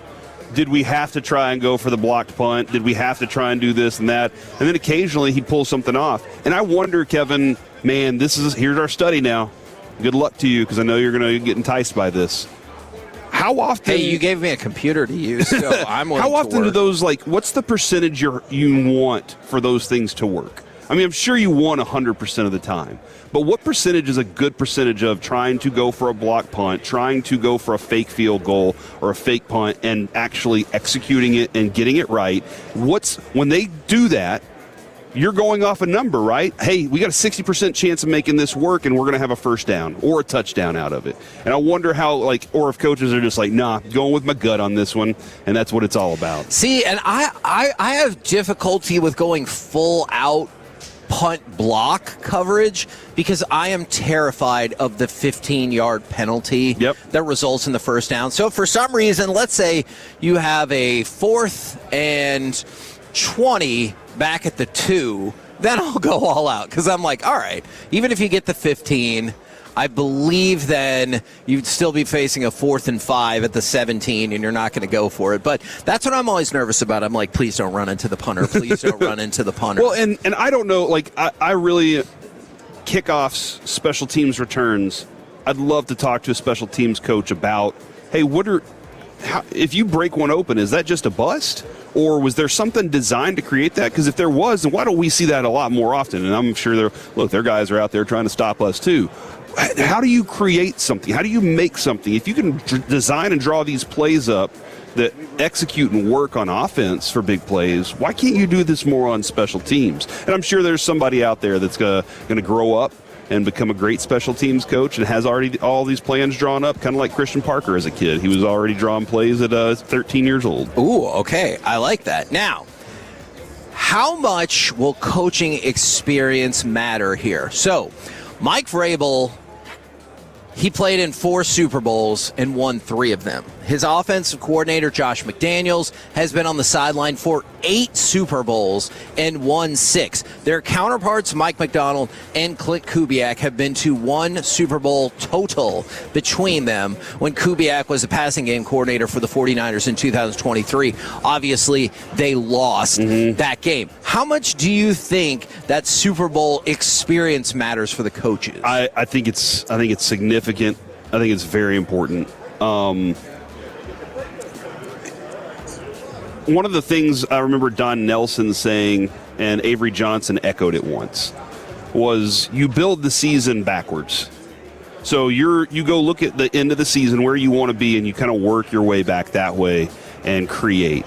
did we have to try and go for the blocked punt? Did we have to try and do this and that? And then occasionally he'd pull something off. And I wonder, Kevin, man, here's our study now. Good luck to you, because I know you're going to get enticed by this. How often? Hey, you gave me a computer to use, so I'm willing How often to do those, what's the percentage you want for those things to work? I mean, I'm sure you want 100% of the time, but what percentage is a good percentage of trying to go for a block punt, trying to go for a fake field goal or a fake punt, and actually executing it and getting it right? When they do that, you're going off a number, right? Hey, we got a 60% chance of making this work, and we're going to have a first down or a touchdown out of it. And I wonder how, or if coaches are just like, nah, going with my gut on this one, and that's what it's all about. See, and I have difficulty with going full out punt block coverage because I am terrified of the 15-yard penalty that results in the first down. So for some reason, let's say you have a 4th and 20 back at the 2, then I'll go all out because I'm like, all right, even if you get the 15, I believe then you'd still be facing a 4th and 5 at the 17, and you're not going to go for it. But that's what I'm always nervous about. I'm like, please don't run into the punter. Please don't run into the punter. Well, and I don't know, I really, kickoffs, special teams returns, I'd love to talk to a special teams coach about, hey, if you break one open, is that just a bust? Or was there something designed to create that? Because if there was, then why don't we see that a lot more often? And I'm sure their guys are out there trying to stop us too. How do you create something? How do you make something? If you can design and draw these plays up that execute and work on offense for big plays, why can't you do this more on special teams? And I'm sure there's somebody out there that's going to grow up and become a great special teams coach and has already all these plans drawn up, kind of like Christian Parker as a kid. He was already drawing plays at 13 years old. Ooh, okay. I like that. Now, how much will coaching experience matter here? So, Mike Vrabel, he played in 4 Super Bowls and won 3 of them. His offensive coordinator, Josh McDaniels, has been on the sideline for 8 Super Bowls and won 6. Their counterparts, Mike McDonald and Clint Kubiak, have been to 1 Super Bowl total between them when Kubiak was a passing game coordinator for the 49ers in 2023. Obviously, they lost that game. How much do you think that Super Bowl experience matters for the coaches? I think it's significant. I think it's very important. one of the things I remember Don Nelson saying, and Avery Johnson echoed it once, was you build the season backwards. So you go look at the end of the season where you want to be, and you kind of work your way back that way and create.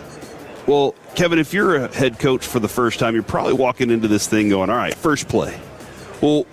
Well, Kevin, if you're a head coach for the first time, you're probably walking into this thing going, all right, first play. Well,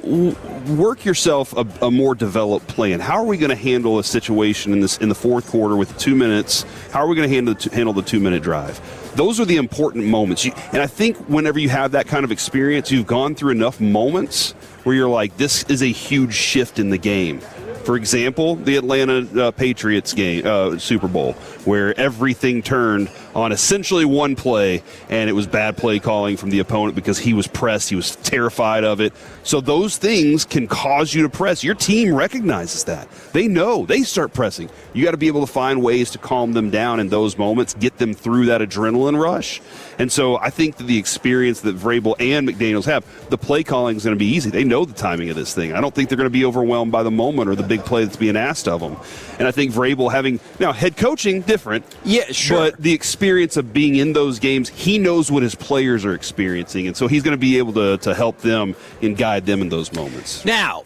work yourself a more developed plan. How are we going to handle a situation in the fourth quarter with 2 minutes? How are we going to handle the 2-minute drive? Those are the important moments. And I think whenever you have that kind of experience, you've gone through enough moments where you're like, this is a huge shift in the game. For example, the Atlanta Patriots game, Super Bowl, where everything turned on essentially one play, and it was bad play calling from the opponent because he was pressed. He was terrified of it. So those things can cause you to press. Your team recognizes that. They know. They start pressing. You got to be able to find ways to calm them down in those moments, get them through that adrenaline rush. And so I think that the experience that Vrabel and McDaniels have, the play calling is going to be easy. They know the timing of this thing. I don't think they're going to be overwhelmed by the moment or the big play that's being asked of them. And I think Vrabel having, now head coaching, different. Yeah, sure. But the experience of being in those games, he knows what his players are experiencing. And so he's going to be able to help them and guide them in those moments. Now,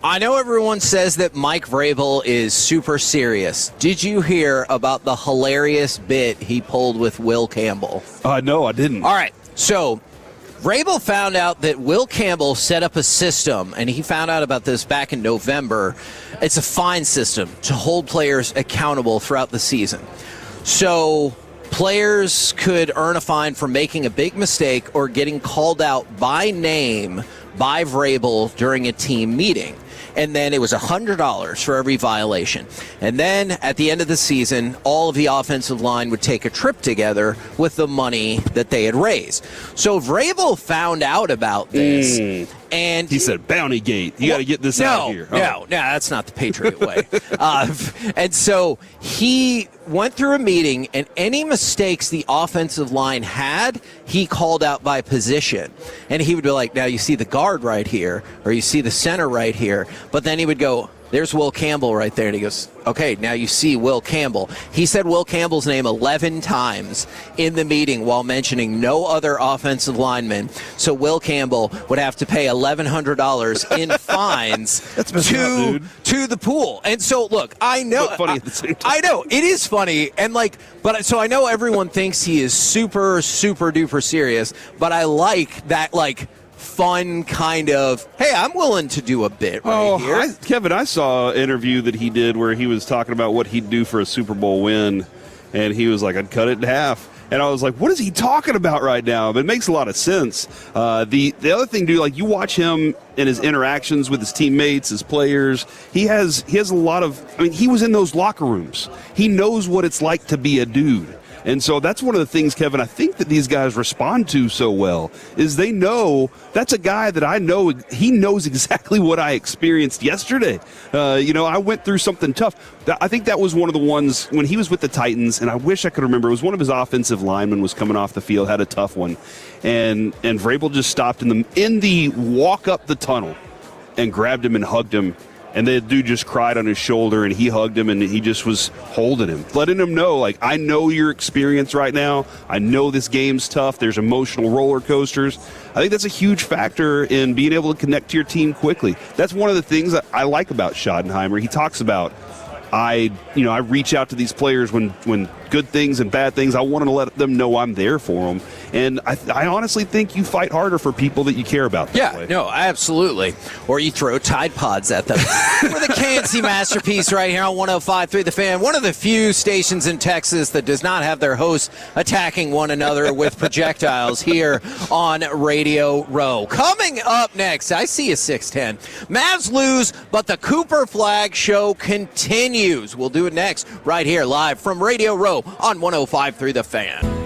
I know everyone says that Mike Vrabel is super serious. Did you hear about the hilarious bit he pulled with Will Campbell? No, I didn't. All right, so Vrabel found out that Will Campbell set up a system, and he found out about this back in November. It's a fine system to hold players accountable throughout the season. So players could earn a fine for making a big mistake or getting called out by name by Vrabel during a team meeting. And then it was $100 for every violation. And then at the end of the season, all of the offensive line would take a trip together with the money that they had raised. So Vrabel found out about this. And he said, Bounty Gate. You got to get this out of here. No, that's not the Patriot way. And so he went through a meeting, and any mistakes the offensive line had, he called out by position. And he would be like, now you see the guard right here, or you see the center right here. But then he would go, there's Will Campbell right there. And he goes, okay, now you see Will Campbell. He said Will Campbell's name 11 times in the meeting while mentioning no other offensive linemen. So Will Campbell would have to pay $1,100 in fines to the pool. And so, look, I know. But funny at the same time. I know. It is funny. And so I know everyone thinks he is super, super duper serious, but I like that, fun kind of, hey, I'm willing to do a bit right here. Kevin, I saw an interview that he did where he was talking about what he'd do for a Super Bowl win, and he was like, I'd cut it in half. And I was like, what is he talking about right now? But it makes a lot of sense. The other thing, dude, you watch him in his interactions with his teammates, his players. He has a lot of, he was in those locker rooms. He knows what it's like to be a dude. And so that's one of the things, Kevin, I think that these guys respond to so well is they know that's a guy that I know, he knows exactly what I experienced yesterday. I went through something tough. I think that was one of the ones when he was with the Titans, and I wish I could remember, it was one of his offensive linemen was coming off the field, had a tough one, and Vrabel just stopped in the walk up the tunnel and grabbed him and hugged him. And the dude just cried on his shoulder, and he hugged him, and he just was holding him, letting him know, I know your experience right now. I know this game's tough. There's emotional roller coasters. I think that's a huge factor in being able to connect to your team quickly. That's one of the things that I like about Schottenheimer. He talks about, I reach out to these players when good things and bad things. I want to let them know I'm there for them. And I honestly think you fight harder for people that you care about that way. No, absolutely. Or you throw Tide Pods at them. We're the KNC Masterpiece right here on 105.3 The Fan, one of the few stations in Texas that does not have their hosts attacking one another with projectiles here on Radio Row. Coming up next, I see a 610. Mavs lose, but the Cooper Flag Show continues. We'll do it next right here live from Radio Row on 105.3 The Fan.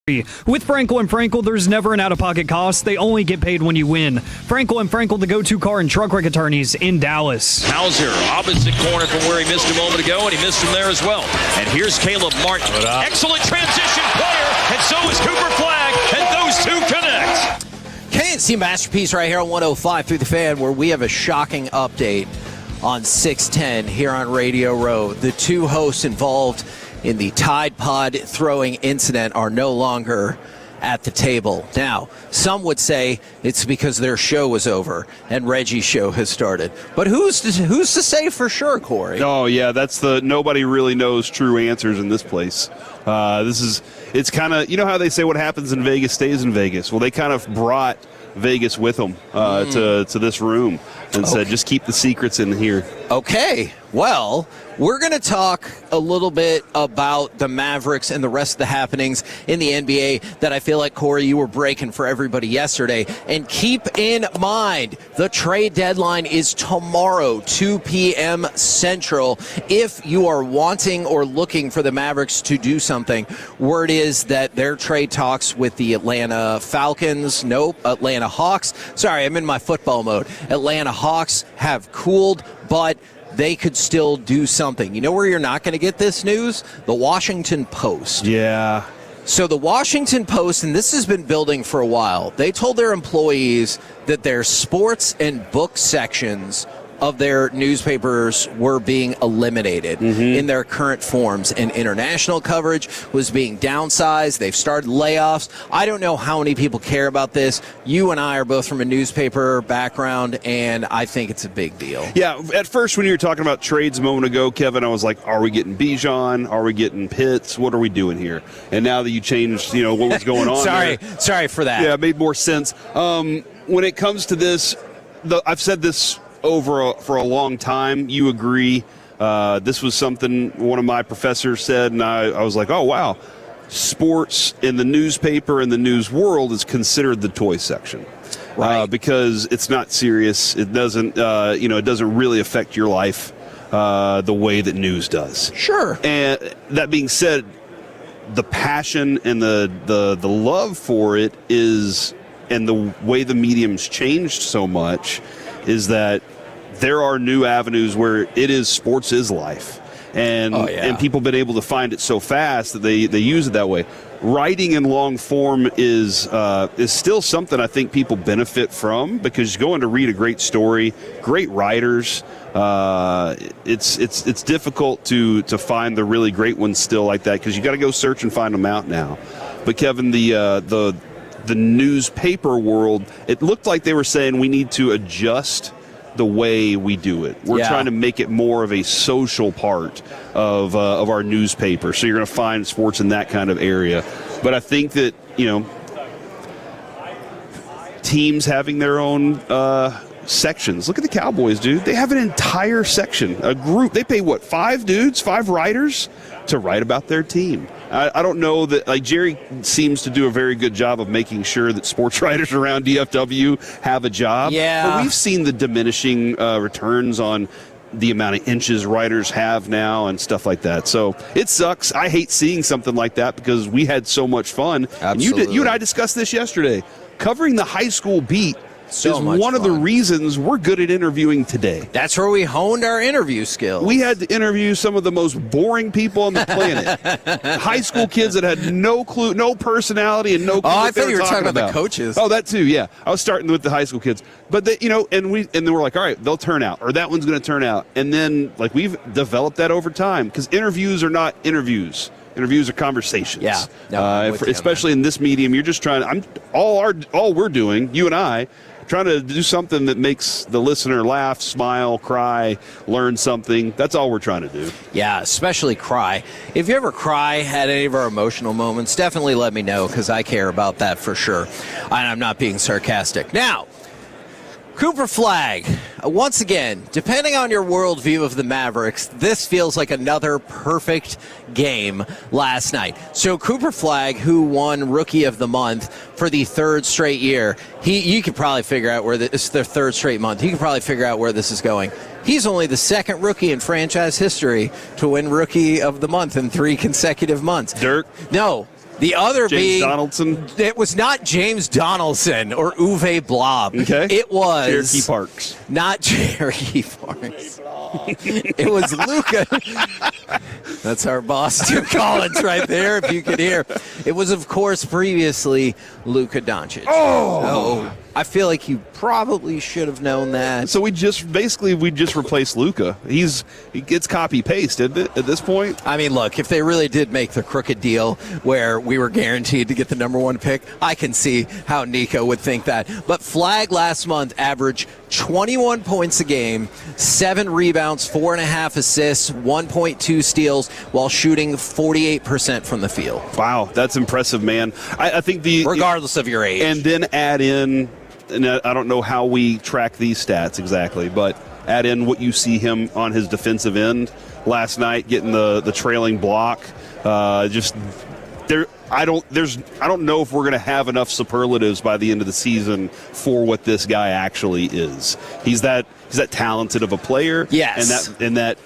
With Frankel and Frankel, there's never an out-of-pocket cost. They only get paid when you win. Frankel and Frankel, the go-to car and truck wreck attorneys in Dallas. Hauser, opposite corner from where he missed a moment ago, and he missed from there as well. And here's Caleb Martin. Excellent transition player, and so is Cooper Flagg, and those two connect. KNC Masterpiece right here on 105 through the Fan, where we have a shocking update on 610 here on Radio Row. The two hosts involved in the Tide Pod throwing incident are no longer at the table. Now, some would say it's because their show was over and Reggie's show has started. But who's to say for sure, Corey? Oh, yeah, that's nobody really knows true answers in this place. It's kind of, you know how they say what happens in Vegas stays in Vegas? Well, they kind of brought Vegas with them to this room and said, just keep the secrets in here. Okay, well, we're going to talk a little bit about the Mavericks and the rest of the happenings in the NBA that I feel like, Corey, you were breaking for everybody yesterday. And keep in mind, the trade deadline is tomorrow, 2 p.m. Central. If you are wanting or looking for the Mavericks to do something, word is that their trade talks with the Atlanta Hawks. Sorry, I'm in my football mode. Atlanta Hawks have cooled, but they could still do something. You know where you're not going to get this news? The Washington Post. Yeah. So the Washington Post, and this has been building for a while, they told their employees that their sports and book sections of their newspapers were being eliminated in their current forms, and international coverage was being downsized. They've started layoffs. I don't know how many people care about this. You and I are both from a newspaper background, and I think it's a big deal. Yeah, at first when you were talking about trades a moment ago, Kevin, I was like, are we getting Bijan? Are we getting Pitts? What are we doing here? And now that you changed, what was going on Sorry for that. Yeah, it made more sense. When it comes to this, I've said this for a long time. You agree. This was something one of my professors said, and I was like, oh, wow. Sports in the newspaper and the news world is considered the toy section. Right. Because it's not serious. It doesn't, it doesn't really affect your life the way that news does. Sure. And that being said, the passion and the love for it is, and the way the medium's changed so much, is that there are new avenues where sports is life. And people have been able to find it so fast that they use it that way. Writing in long form is still something I think people benefit from, because going to read a great story, great writers, it's difficult to find the really great ones still like that, because you got to go search and find them out now. But Kevin, the newspaper world, it looked like they were saying we need to adjust the way we do it. We're trying to make it more of a social part of our newspaper. So you're going to find sports in that kind of area. But I think that, teams having their own sections. Look at the Cowboys, dude. They have an entire section, a group. They pay, 5 writers to write about their team. I don't know that, Jerry seems to do a very good job of making sure that sports writers around DFW have a job. Yeah. But we've seen the diminishing returns on the amount of inches writers have now and stuff like that. So it sucks. I hate seeing something like that, because we had so much fun. Absolutely. And you and I discussed this yesterday. Covering the high school beat is one of the reasons we're good at interviewing today. That's where we honed our interview skills. We had to interview some of the most boring people on the planet. High school kids that had no clue, no personality, and no clue. Oh, what I thought you were talking about the coaches. Oh, that too, yeah. I was starting with the high school kids. But, and then we're like, all right, they'll turn out, or that one's going to turn out. And then, we've developed that over time, because interviews are not interviews. Interviews are conversations. Yeah. No, especially in this medium, you're just trying. All we're doing, you and I, trying to do something that makes the listener laugh, smile, cry, learn something. That's all we're trying to do. Yeah, especially cry. If you ever cry at any of our emotional moments, definitely let me know, because I care about that for sure. And I'm not being sarcastic. Now, Cooper Flagg, once again, depending on your worldview of the Mavericks, this feels like another perfect game last night. So Cooper Flagg, who won Rookie of the Month for the third straight year, you could probably figure out where it's their third straight month. You could probably figure out where this is going. He's only the second rookie in franchise history to win Rookie of the Month in 3 consecutive months. Dirk? No. The other James Donaldson. It was not James Donaldson or Uwe Blob. Okay. It was Cherokee Parks. Not Cherokee Parks. It was Luka. That's our boss, Tim Collins, right there, if you could hear. It was, of course, previously Luka Doncic. So I feel like you probably should have known that. So we just replaced Luka. It's copy paste, isn't it, at this point? I mean, look, if they really did make the crooked deal where we were guaranteed to get the number one pick, I can see how Nico would think that. But Flag last month averaged 21 points a game, 7 rebounds, 4.5 assists, 1.2 steals, while shooting 48% from the field. Wow, that's impressive, man. I think regardless of your age. And then add in, and I don't know how we track these stats exactly, but add in what you see him on his defensive end last night, getting the trailing block. I don't know if we're going to have enough superlatives by the end of the season for what this guy actually is. He's that talented of a player. Yes. And that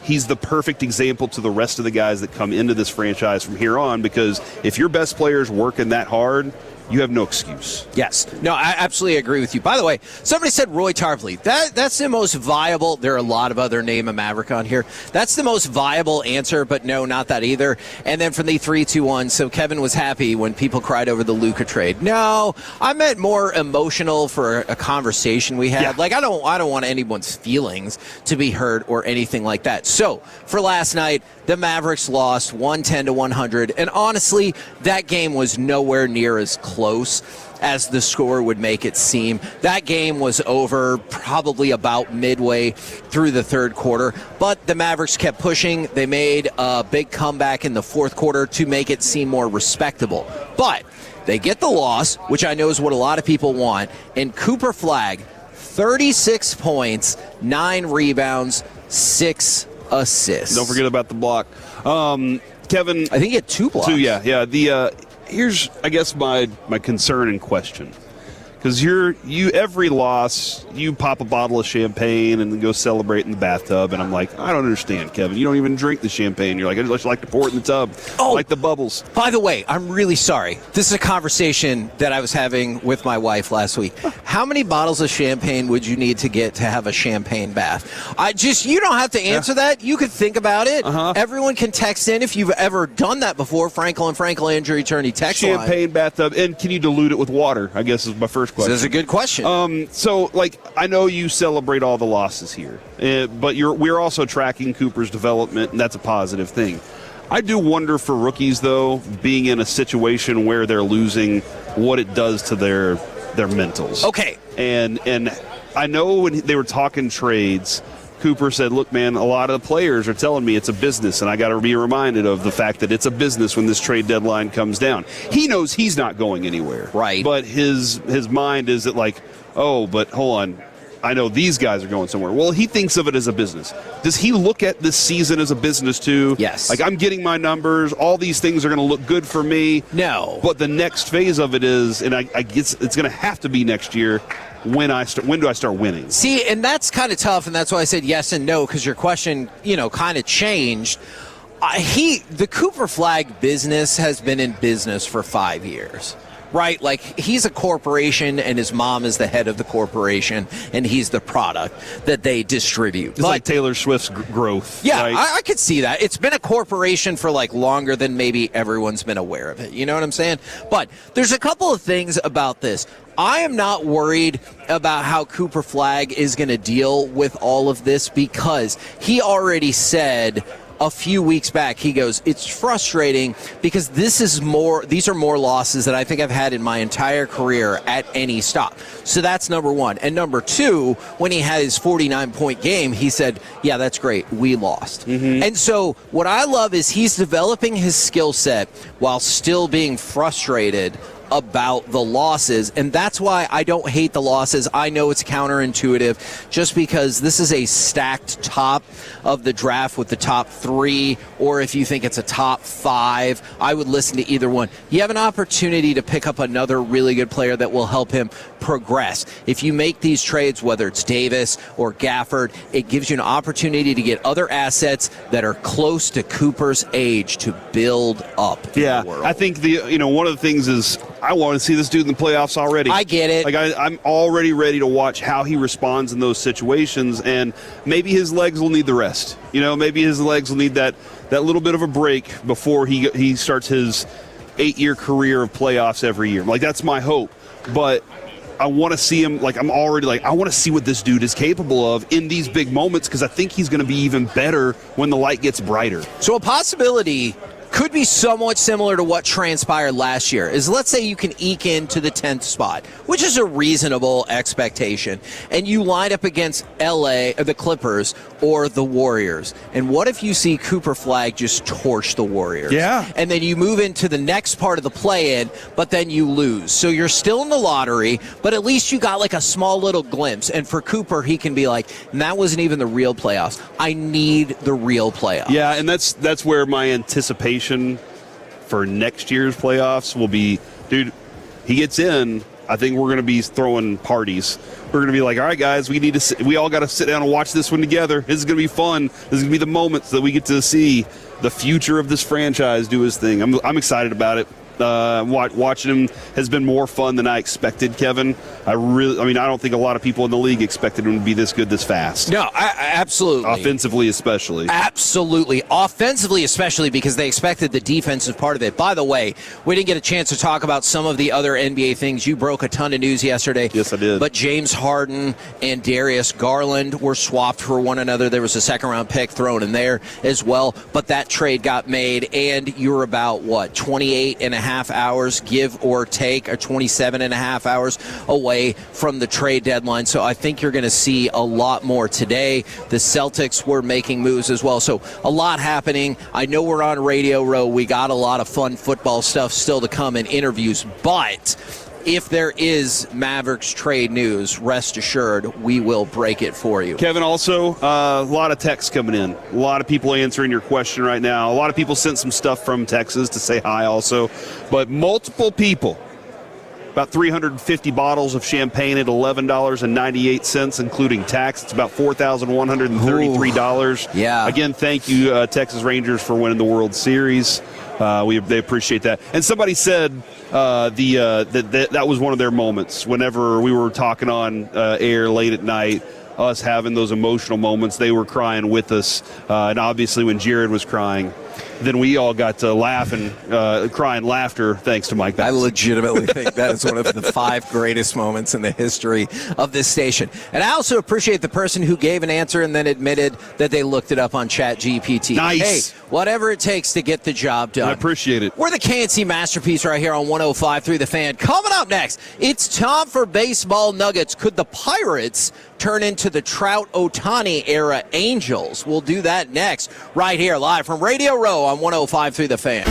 he's the perfect example to the rest of the guys that come into this franchise from here on, because if your best player is working that hard, you have no excuse. Yes. No, I absolutely agree with you. By the way, somebody said Roy Tarpley. That's the most viable. There are a lot of other name a Maverick on here. That's the most viable answer, but no, not that either. And then from the 3-2-1, so Kevin was happy when people cried over the Luka trade. No, I meant more emotional for a conversation we had. Yeah. Like I don't want anyone's feelings to be hurt or anything like that. So for last night, the Mavericks lost 110-100, and honestly, that game was nowhere near as close as the score would make it seem. That game was over probably about midway through the third quarter, but the Mavericks kept pushing. They made a big comeback in the fourth quarter to make it seem more respectable. But they get the loss, which I know is what a lot of people want, and Cooper Flag, 36 points, 9 rebounds, 6 assists. Don't forget about the block. Kevin, I think he had 2 blocks. 2, yeah. Here's, I guess, my concern and question. Because every loss, you pop a bottle of champagne and then go celebrate in the bathtub. And I'm like, I don't understand, Kevin. You don't even drink the champagne. You're like, I just like to pour it in the tub. I like the bubbles. By the way, I'm really sorry. This is a conversation that I was having with my wife last week. How many bottles of champagne would you need to get to have a champagne bath? You don't have to answer that. You could think about it. Everyone can text in if you've ever done that before. Franklin injury attorney text line. Champagne bathtub. And can you dilute it with water? I guess is my first question. This is a good question. So, I know you celebrate all the losses here, but we're also tracking Cooper's development, and that's a positive thing. I do wonder for rookies, though, being in a situation where they're losing, what it does to their mentals. Okay. And I know when they were talking trades, Cooper said, look, man, a lot of the players are telling me it's a business, and I got to be reminded of the fact that it's a business when this trade deadline comes down. He knows he's not going anywhere. Right. But his mind is that but hold on, I know these guys are going somewhere. Well, he thinks of it as a business. Does he look at this season as a business too? Yes. I'm getting my numbers. All these things are going to look good for me. No. But the next phase of it is, and I guess it's going to have to be next year, when do I start winning? See, and that's kind of tough, and that's why I said yes and no, because your question, kind of changed. The Cooper Flag business has been in business for 5 years. Right? He's a corporation, and his mom is the head of the corporation, and he's the product that they distribute. It's like Taylor Swift's growth. Yeah, right? I could see that. It's been a corporation for longer than maybe everyone's been aware of it. You know what I'm saying? But there's a couple of things about this. I am not worried about how Cooper Flag is going to deal with all of this, because he already said a few weeks back, he goes, it's frustrating because these are more losses than I think I've had in my entire career at any stop. So that's number one. And number two, when he had his 49-point game, he said, yeah, that's great. We lost. And so what I love is he's developing his skill set while still being frustrated about the losses. And that's why I don't hate the losses. I know it's counterintuitive just because this is a stacked top of the draft with the top 3, or if you think it's a top 5, I would listen to either one. You have an opportunity to pick up another really good player that will help him progress. If you make these trades, whether it's Davis or Gafford, it gives you an opportunity to get other assets that are close to Cooper's age to build up. Yeah, I think one of the things is I want to see this dude in the playoffs already. I get it. Like I'm already ready to watch how he responds in those situations, and maybe his legs will need the rest. Maybe his legs will need that little bit of a break before he starts his 8-year career of playoffs every year. Like, that's my hope. But I want to see him, I want to see what this dude is capable of in these big moments, because I think he's going to be even better when the light gets brighter. So a possibility could be somewhat similar to what transpired last year is, let's say you can eke into the 10th spot, which is a reasonable expectation, and you line up against the Clippers or the Warriors. And what if you see Cooper Flagg just torch the Warriors? Yeah. And then you move into the next part of the play-in, but then you lose. So you're still in the lottery, but at least you got a small little glimpse. And for Cooper, he can be and that wasn't even the real playoffs. I need the real playoffs. Yeah, and that's where my anticipation for next year's playoffs will be, dude, he gets in, I think we're going to be throwing parties. We're going to be like, all right, guys, we all got to sit down and watch this one together. This is going to be fun. This is going to be the moments that we get to see the future of this franchise do his thing. I'm excited about it. Watching him has been more fun than I expected, Kevin. I don't think a lot of people in the league expected him to be this good this fast. No, absolutely. Offensively, especially. Absolutely. Offensively, especially because they expected the defensive part of it. By the way, we didn't get a chance to talk about some of the other NBA things. You broke a ton of news yesterday. Yes, I did. But James Harden and Darius Garland were swapped for one another. There was a second-round pick thrown in there as well. But that trade got made, and you're about, 28 and a half hours, give or take, or 27 and a half hours away from the trade deadline. So I think you're going to see a lot more today. The Celtics were making moves as well. So a lot happening. I know we're on Radio Row. We got a lot of fun football stuff still to come in interviews, but if there is Mavericks trade news, rest assured we will break it for you. Kevin, also, a lot of texts coming in. A lot of people answering your question right now. A lot of people sent some stuff from Texas to say hi also. But multiple people, about 350 bottles of champagne at $11.98, including tax. It's about $4,133. Yeah. Again, thank you, Texas Rangers, for winning the World Series. They appreciate that. And somebody said that was one of their moments. Whenever we were talking on air late at night, us having those emotional moments, they were crying with us. And obviously when Jared was crying, then we all got to laugh and crying laughter thanks to Mike Parsons. I legitimately think that is one of the 5 greatest moments in the history of this station. And I also appreciate the person who gave an answer and then admitted that they looked it up on ChatGPT. Nice. Hey, whatever it takes to get the job done. I appreciate it. We're the KNC Masterpiece right here on 105.3 The Fan. Coming up next, it's time for Baseball Nuggets. Could the Pirates turn into the Trout Ohtani era Angels? We'll do that next, right here, live from Radio Row on 105.3 The Fan.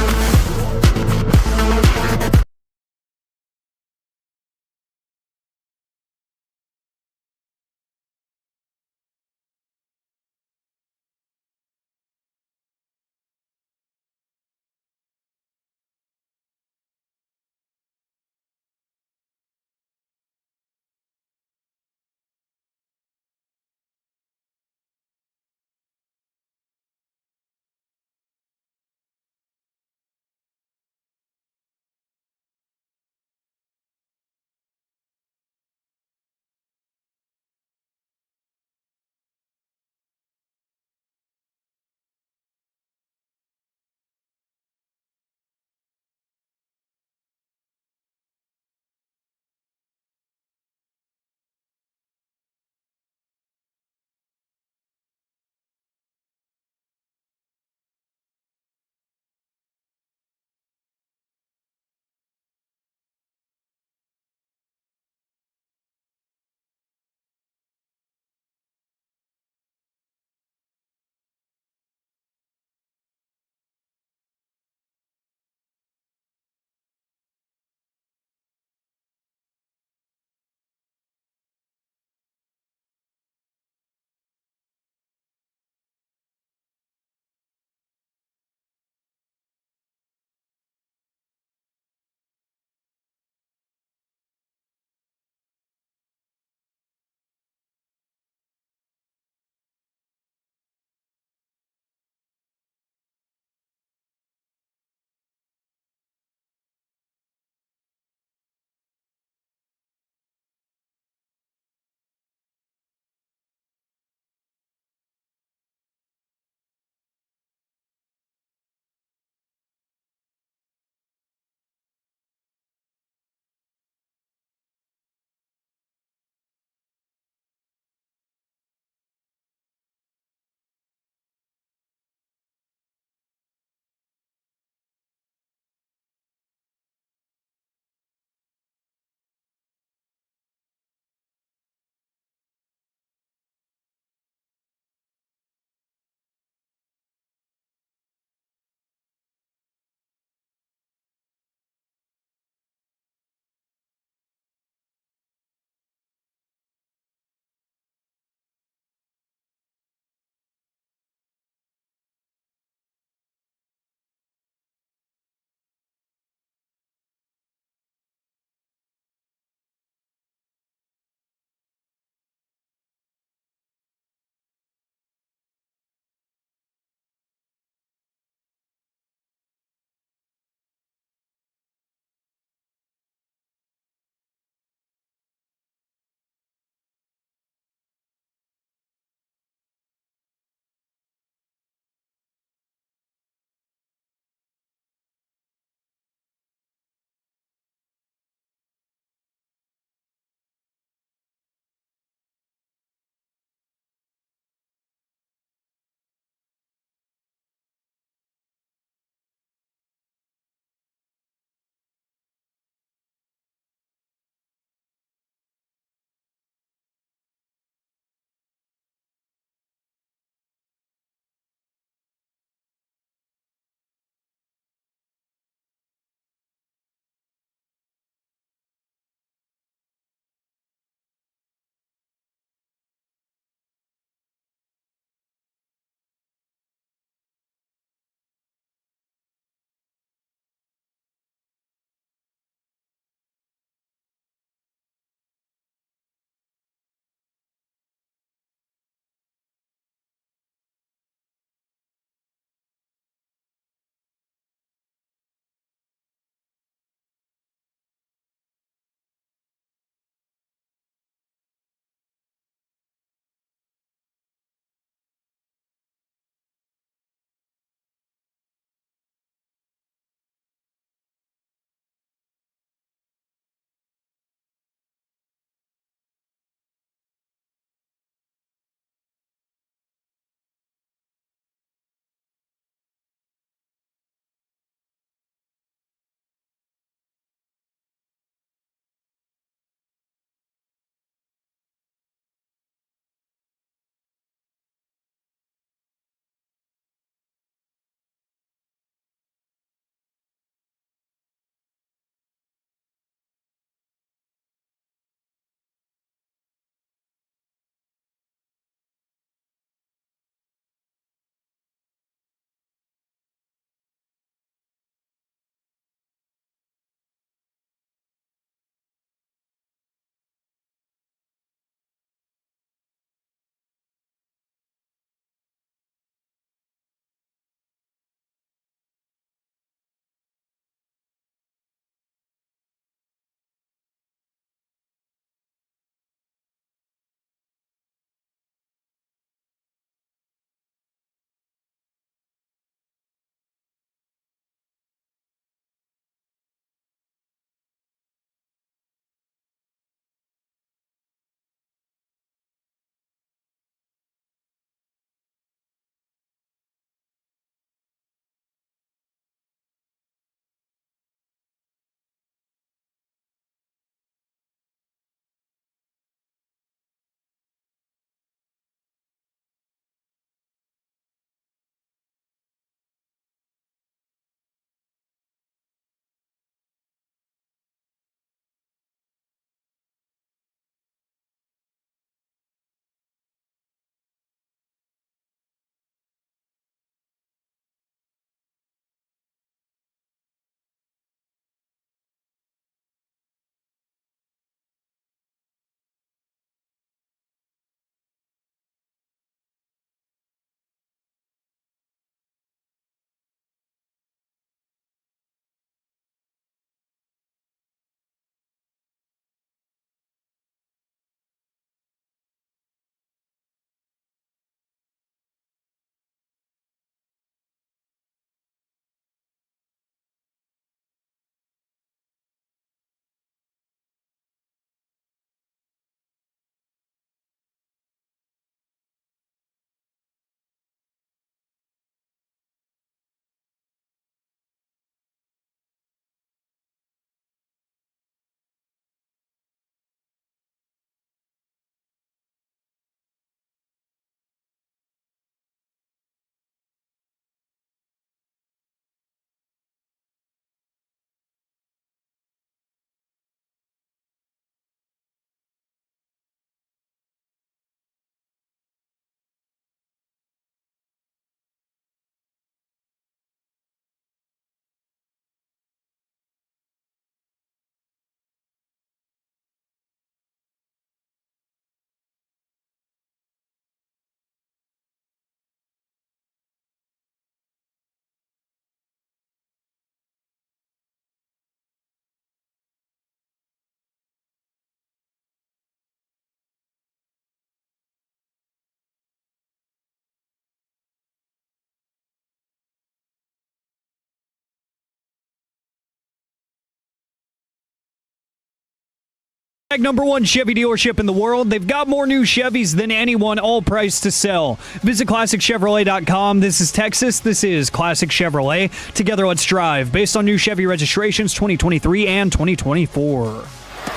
#1 Chevy dealership in the world. They've got more new Chevys than anyone, all priced to sell. Visit ClassicChevrolet.com. This is Texas. This is Classic Chevrolet. Together, let's drive. Based on new Chevy registrations 2023 and 2024.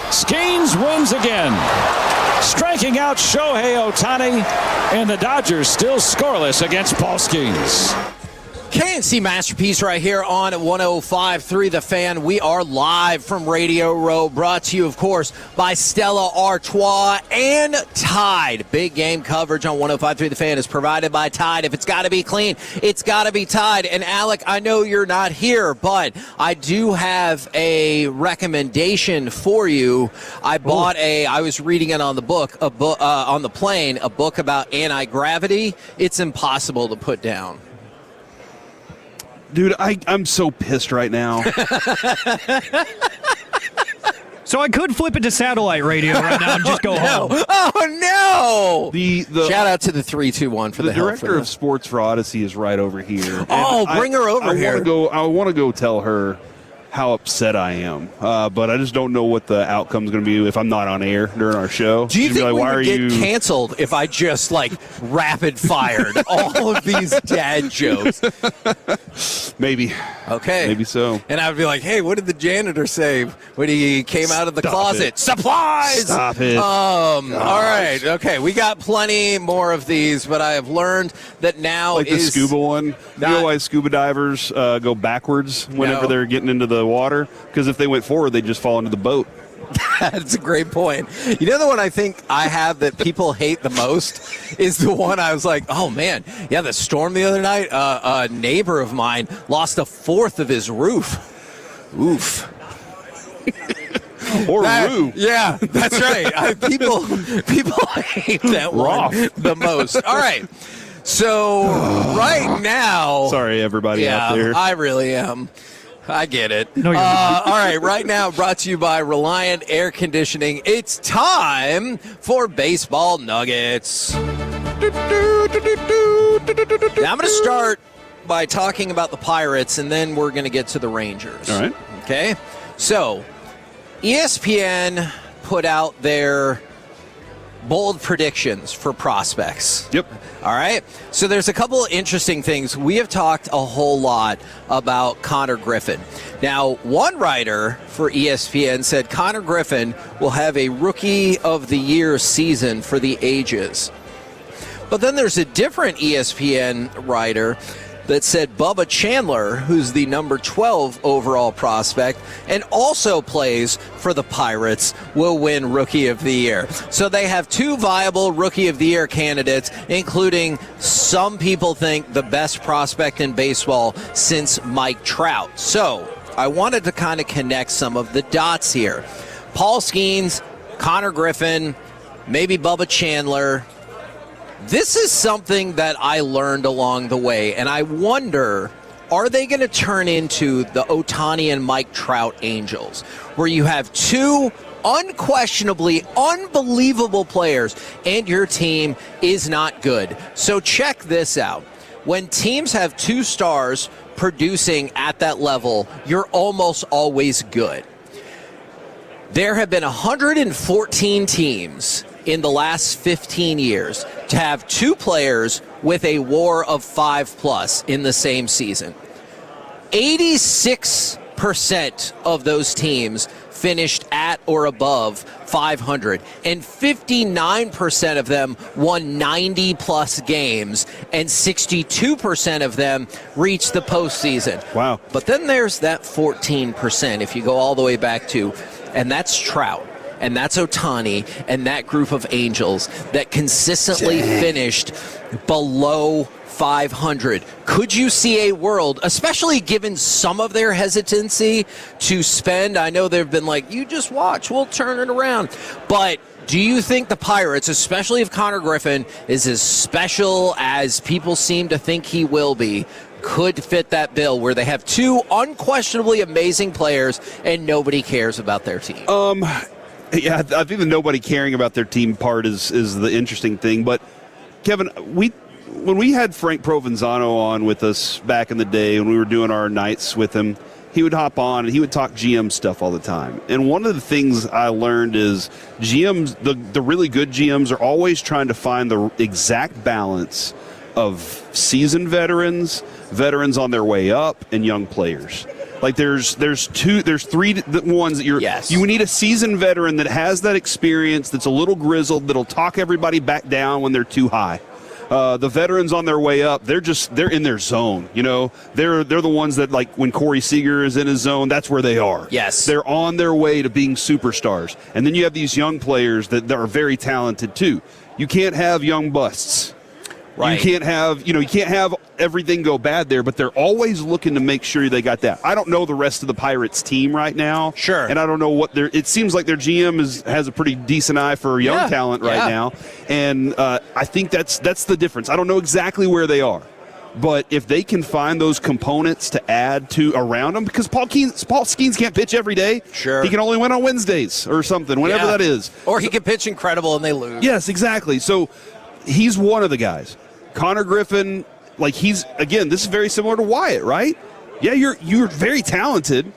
Skeens wins again, striking out Shohei Ohtani, and the Dodgers still scoreless against Paul Skeens. KNC Masterpiece right here on 105.3 The Fan. We are live from Radio Row, brought to you, of course, by Stella Artois and Tide. Big game coverage on 105.3 The Fan is provided by Tide. If it's got to be clean, it's got to be Tide. And, Alec, I know you're not here, but I do have a recommendation for you. I was reading it on the book, on the plane, a book about anti-gravity. It's impossible to put down. Dude, I'm so pissed right now. So I could flip it to satellite radio right now and just go home. Oh, no! The Shout out to the 321 for the director of sports for Odyssey is right over here. Oh, bring her over here. I want to go tell her how upset I am, but I just don't know what the outcome's going to be if I'm not on air during our show. Do you think we would get canceled if I just, rapid fired all of these dad jokes? Maybe. Okay. Maybe so. And I would be like, hey, what did the janitor say when he came out of the closet? Supplies! Stop it. All right. Okay. We got plenty more of these, but I have learned that now the scuba one. You know why scuba divers go backwards whenever they're getting into the water? Because if they went forward, they'd just fall into the boat. That's a great point. You know the one I think I have that people hate the most is the one I was like, oh, man, yeah, the storm the other night, a neighbor of mine lost a fourth of his roof. Oof. Roof. Yeah, that's right. People hate that one the most. All right. So right now. Sorry, everybody out there. I really am. I get it. No, all right, right now brought to you by Reliant Air Conditioning. It's time for Baseball Nuggets. Now I'm going to start by talking about the Pirates, and then we're going to get to the Rangers. All right. Okay? So, ESPN put out their bold predictions for prospects. Yep. All right. So there's a couple of interesting things. We have talked a whole lot about Connor Griffin. Now, one writer for ESPN said Connor Griffin will have a Rookie of the Year season for the ages. But then there's a different ESPN writer that said Bubba Chandler, who's the number 12 overall prospect and also plays for the Pirates, will win Rookie of the Year. So they have two viable Rookie of the Year candidates, including some people think the best prospect in baseball since Mike Trout. So I wanted to kind of connect some of the dots here. Paul Skeens, Connor Griffin, maybe Bubba Chandler. This is something that I learned along the way, and I wonder, are they going to turn into the Ohtani and Mike Trout Angels, where you have two unquestionably unbelievable players and your team is not good? So check this out. When teams have two stars producing at that level, you're almost always good. There have been 114 teams in the last 15 years to have two players with a WAR of 5+ in the same season. 86% of those teams finished at or above 500, and 59% of them won 90+ games, and 62% of them reached the postseason. Wow. But then there's that 14%, if you go all the way back to, and that's Trout. And that's Ohtani and that group of Angels that consistently finished below 500. Could you see a world, especially given some of their hesitancy to spend? I know they've been like, you just watch, we'll turn it around. But do you think the Pirates, especially if Connor Griffin is as special as people seem to think he will be, could fit that bill where they have two unquestionably amazing players and nobody cares about their team? Yeah, I think the nobody caring about their team part is the interesting thing. But, Kevin, when we had Frank Provenzano on with us back in the day when we were doing our nights with him, he would hop on and he would talk GM stuff all the time. And one of the things I learned is GMs, the really good GMs, are always trying to find the exact balance of seasoned veterans, veterans on their way up, and young players. Like there's three ones that you need a seasoned veteran that has that experience, that's a little grizzled, that'll talk everybody back down when they're too high. The veterans on their way up, they're in their zone. You know, they're the ones that, like, when Corey Seager is in his zone, that's where they are. Yes, they're on their way to being superstars. And then you have these young players that are very talented too. You can't have young busts. Right. You can't have everything go bad there, but they're always looking to make sure they got that. I don't know the rest of the Pirates team right now. Sure. And I don't know what it seems like their GM has a pretty decent eye for young talent right now. And I think that's the difference. I don't know exactly where they are. But if they can find those components to add to around them, because Paul Skeens can't pitch every day. Sure. He can only win on Wednesdays or something, whenever that is. Or he can pitch incredible and they lose. Yes, exactly. So he's one of the guys. Connor Griffin, like, this is very similar to Wyatt, right? Yeah, you're very talented,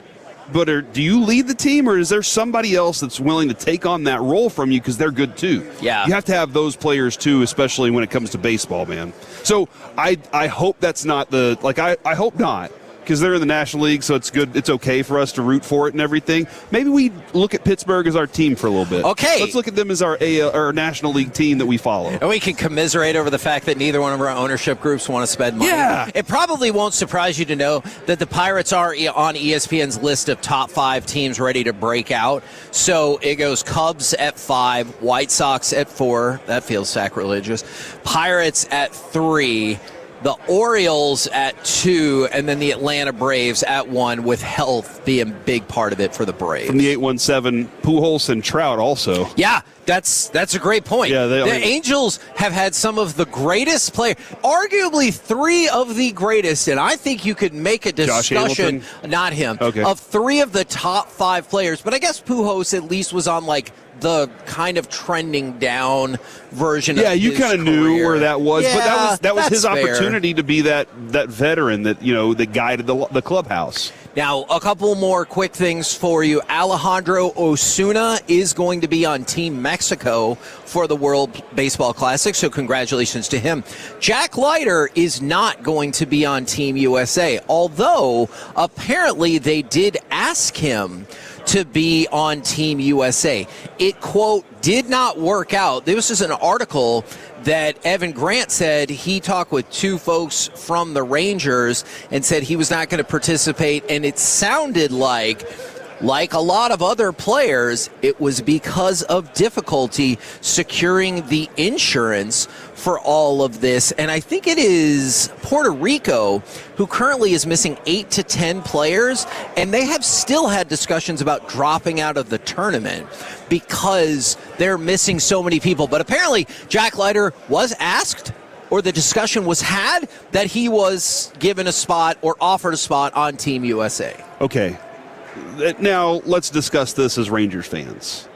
but do you lead the team, or is there somebody else that's willing to take on that role from you because they're good too? Yeah. You have to have those players too, especially when it comes to baseball, man. So I hope that's not I hope not, because they're in the National League, so it's good. It's okay for us to root for it and everything. Maybe we look at Pittsburgh as our team for a little bit. Okay. Let's look at them as our National League team that we follow. And we can commiserate over the fact that neither one of our ownership groups want to spend money. Yeah. It probably won't surprise you to know that the Pirates are on ESPN's list of top 5 teams ready to break out. So it goes Cubs at 5, White Sox at 4. That feels sacrilegious. Pirates at 3. The Orioles at 2, and then the Atlanta Braves at 1, with health being a big part of it for the Braves. From the 817, Pujols and Trout also. Yeah, that's a great point. Yeah, the Angels have had some of the greatest players, arguably 3 of the greatest, and I think you could make a discussion, not him, of 3 of the top 5 players. But I guess Pujols at least was on, like, the kind of trending down version of his you kind of knew where that was, but that was his opportunity to be that veteran that guided the clubhouse. Now, a couple more quick things for you. Alejandro Osuna is going to be on Team Mexico for the World Baseball Classic, so congratulations to him. Jack Leiter is not going to be on Team USA, although apparently they did ask him to be on Team USA. It, quote, did not work out. This is an article that Evan Grant said he talked with 2 folks from the Rangers and said he was not going to participate, and it sounded like a lot of other players, it was because of difficulty securing the insurance for all of this. And I think it is Puerto Rico who currently is missing 8 to 10 players, and they have still had discussions about dropping out of the tournament because they're missing so many people. But apparently Jack Leiter was asked, or the discussion was had, that he was given a spot or offered a spot on Team USA. Okay. Now, let's discuss this as Rangers fans.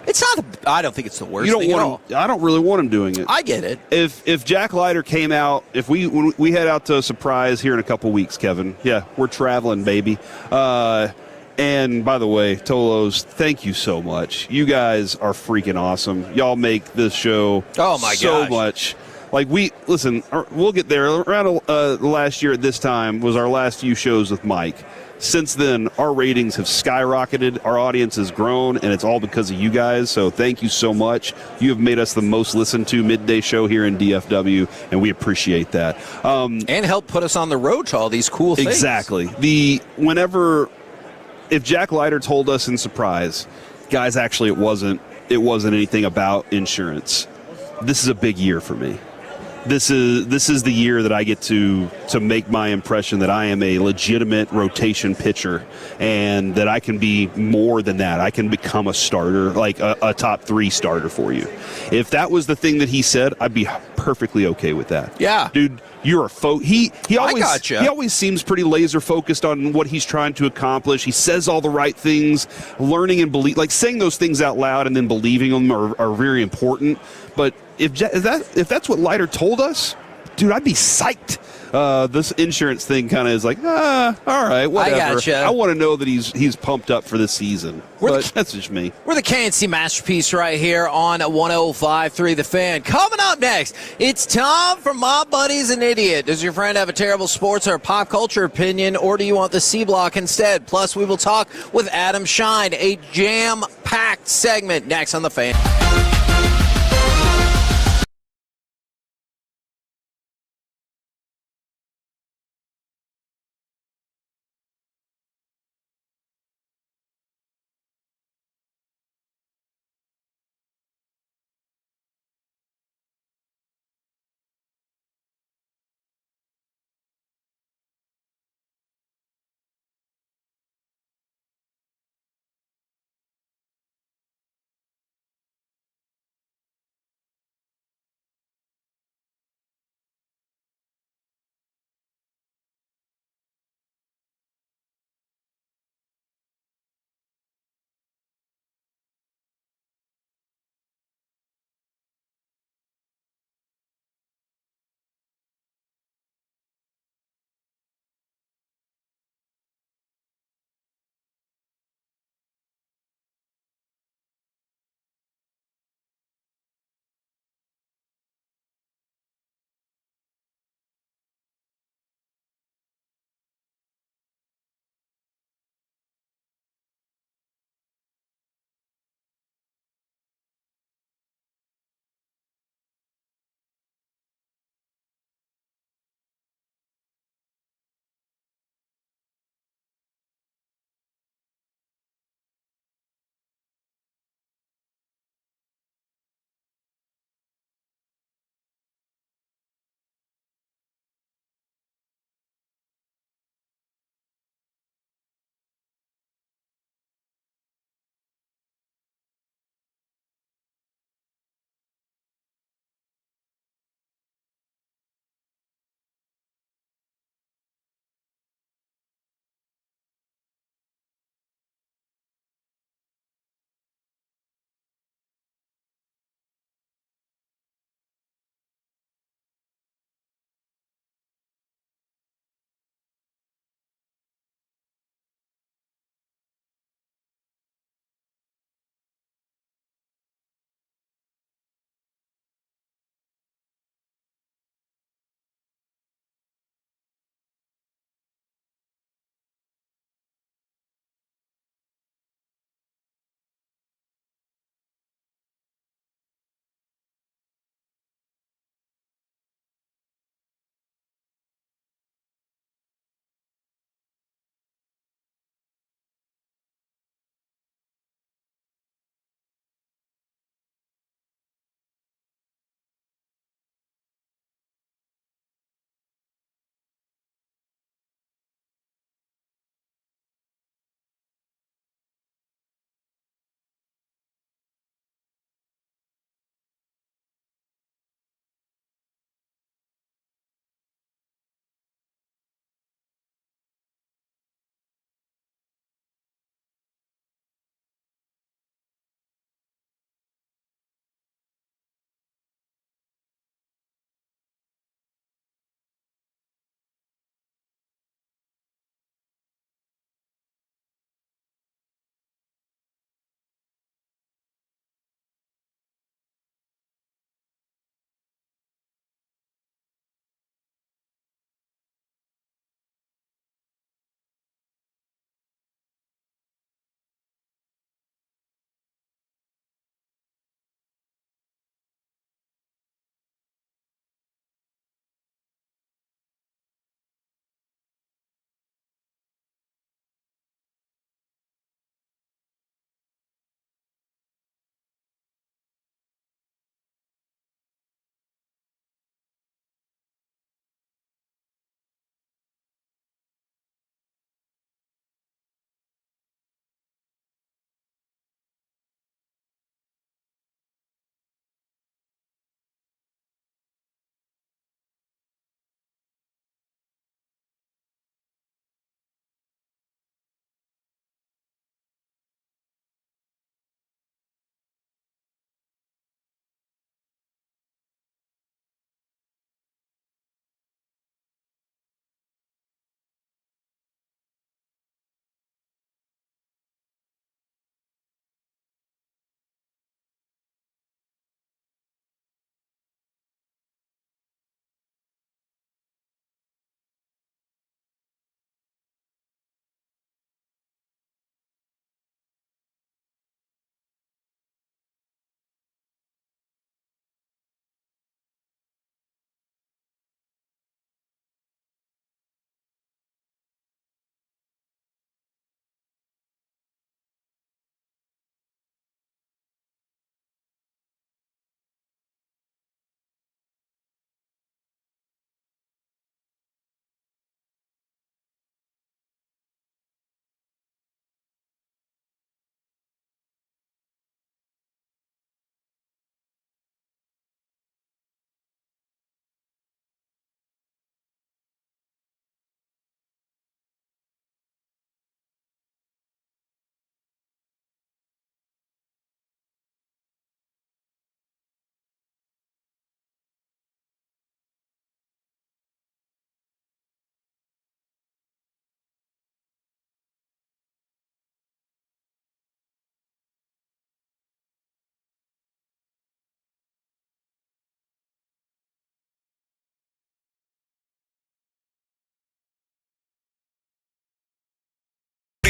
It's not. I don't think it's the worst thing at all. I don't really want him doing it. I get it. If Jack Leiter came out, when we head out to a surprise here in a couple weeks, Kevin. Yeah, we're traveling, baby. And by the way, Tolos, thank you so much. You guys are freaking awesome. Y'all make this show so much. Like, we'll get there. Around last year at this time was our last few shows with Mike. Since then, our ratings have skyrocketed. Our audience has grown, and it's all because of you guys. So thank you so much. You have made us the most listened to midday show here in DFW, and we appreciate that. And help put us on the road to all these cool things. Exactly. If Jack Leiter told us in surprise, guys, actually it wasn't anything about insurance. This is a big year for me. This is the year that I get to make my impression that I am a legitimate rotation pitcher, and that I can be more than that. I can become a starter, like a top 3 starter for you. If that was the thing that he said, I'd be perfectly okay with that. Yeah, dude, you're a he always I gotcha. He always seems pretty laser focused on what he's trying to accomplish. He says all the right things. Learning and saying those things out loud and then believing them are very important. But if that's what Leiter told us, dude, I'd be psyched. This insurance thing kind of is like, all right, whatever. I gotcha. I want to know that he's pumped up for this season. But that's just me. We're the KNC Masterpiece right here on 105.3 The Fan. Coming up next, it's time for My Buddy's an Idiot. Does your friend have a terrible sports or pop culture opinion, or do you want the C Block instead? Plus, we will talk with Adam Shine, a jam-packed segment next on The Fan.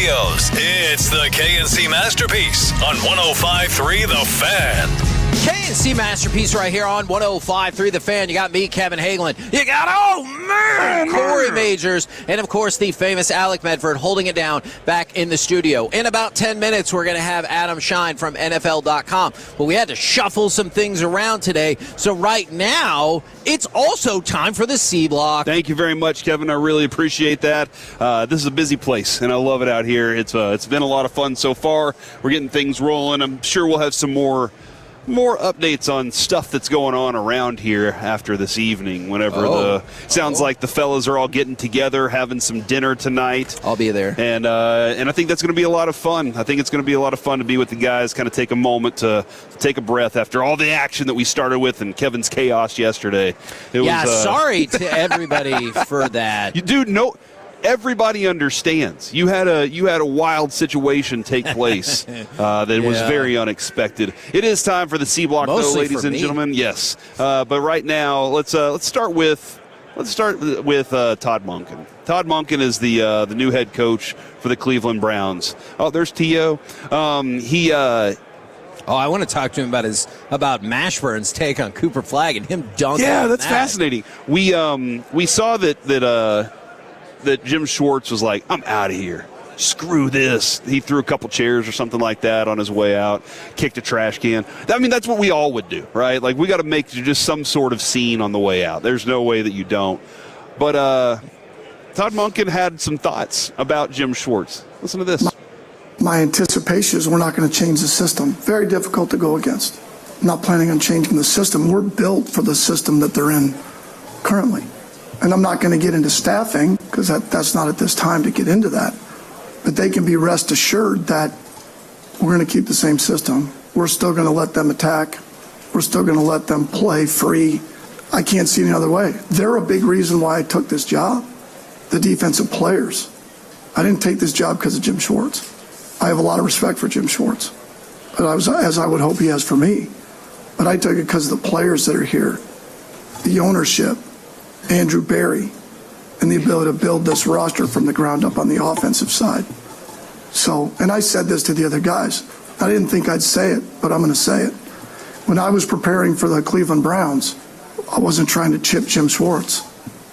Studios, it's the KNC Masterpiece on 105.3 The Fan. KNC Masterpiece right here on 105.3 The Fan. You got me, Kevin Hagelin. You got, Corey Majors. And, of course, the famous Alec Medford holding it down back in the studio. In about 10 minutes, we're going to have Adam Shine from NFL.com. But we had to shuffle some things around today. So right now, it's also time for the C Block. Thank you very much, Kevin. I really appreciate that. This is a busy place, and I love it out here. It's been a lot of fun so far. We're getting things rolling. I'm sure we'll have some more updates on stuff that's going on around here after this evening. Sounds like the fellas are all getting together, having some dinner tonight. I'll be there. And I think that's going to be a lot of fun. I think it's going to be a lot of fun to be with the guys, kind of take a moment to take a breath after all the action that we started with and Kevin's chaos yesterday. Sorry to everybody for that. Everybody understands. You had a wild situation take place that was very unexpected. It is time for the C Block, though, ladies and gentlemen. Yes, but right now let's start with Todd Monken. Todd Monken is the new head coach for the Cleveland Browns. Oh, there's T.O. I want to talk to him about Mashburn's take on Cooper Flagg and him dunking. Yeah, that's fascinating. We saw that Jim Schwartz was like, I'm out of here. Screw this. He threw a couple chairs or something like that on his way out, kicked a trash can. I mean, that's what we all would do, right? Like, we got to make just some sort of scene on the way out. There's no way that you don't. But Todd Monken had some thoughts about Jim Schwartz. Listen to this. My anticipation is we're not going to change the system. Very difficult to go against. I'm not planning on changing the system. We're built for the system that they're in currently. And I'm not going to get into staffing because that's not at this time to get into that. But they can be rest assured that we're going to keep the same system. We're still going to let them attack. We're still going to let them play free. I can't see any other way. They're a big reason why I took this job, the defensive players. I didn't take this job because of Jim Schwartz. I have a lot of respect for Jim Schwartz, but as I would hope he has for me. But I took it because of the players that are here, the ownership, Andrew Berry, and the ability to build this roster from the ground up on the offensive side. So, and I said this to the other guys. I didn't think I'd say it, but I'm going to say it. When I was preparing for the Cleveland Browns, I wasn't trying to chip Jim Schwartz.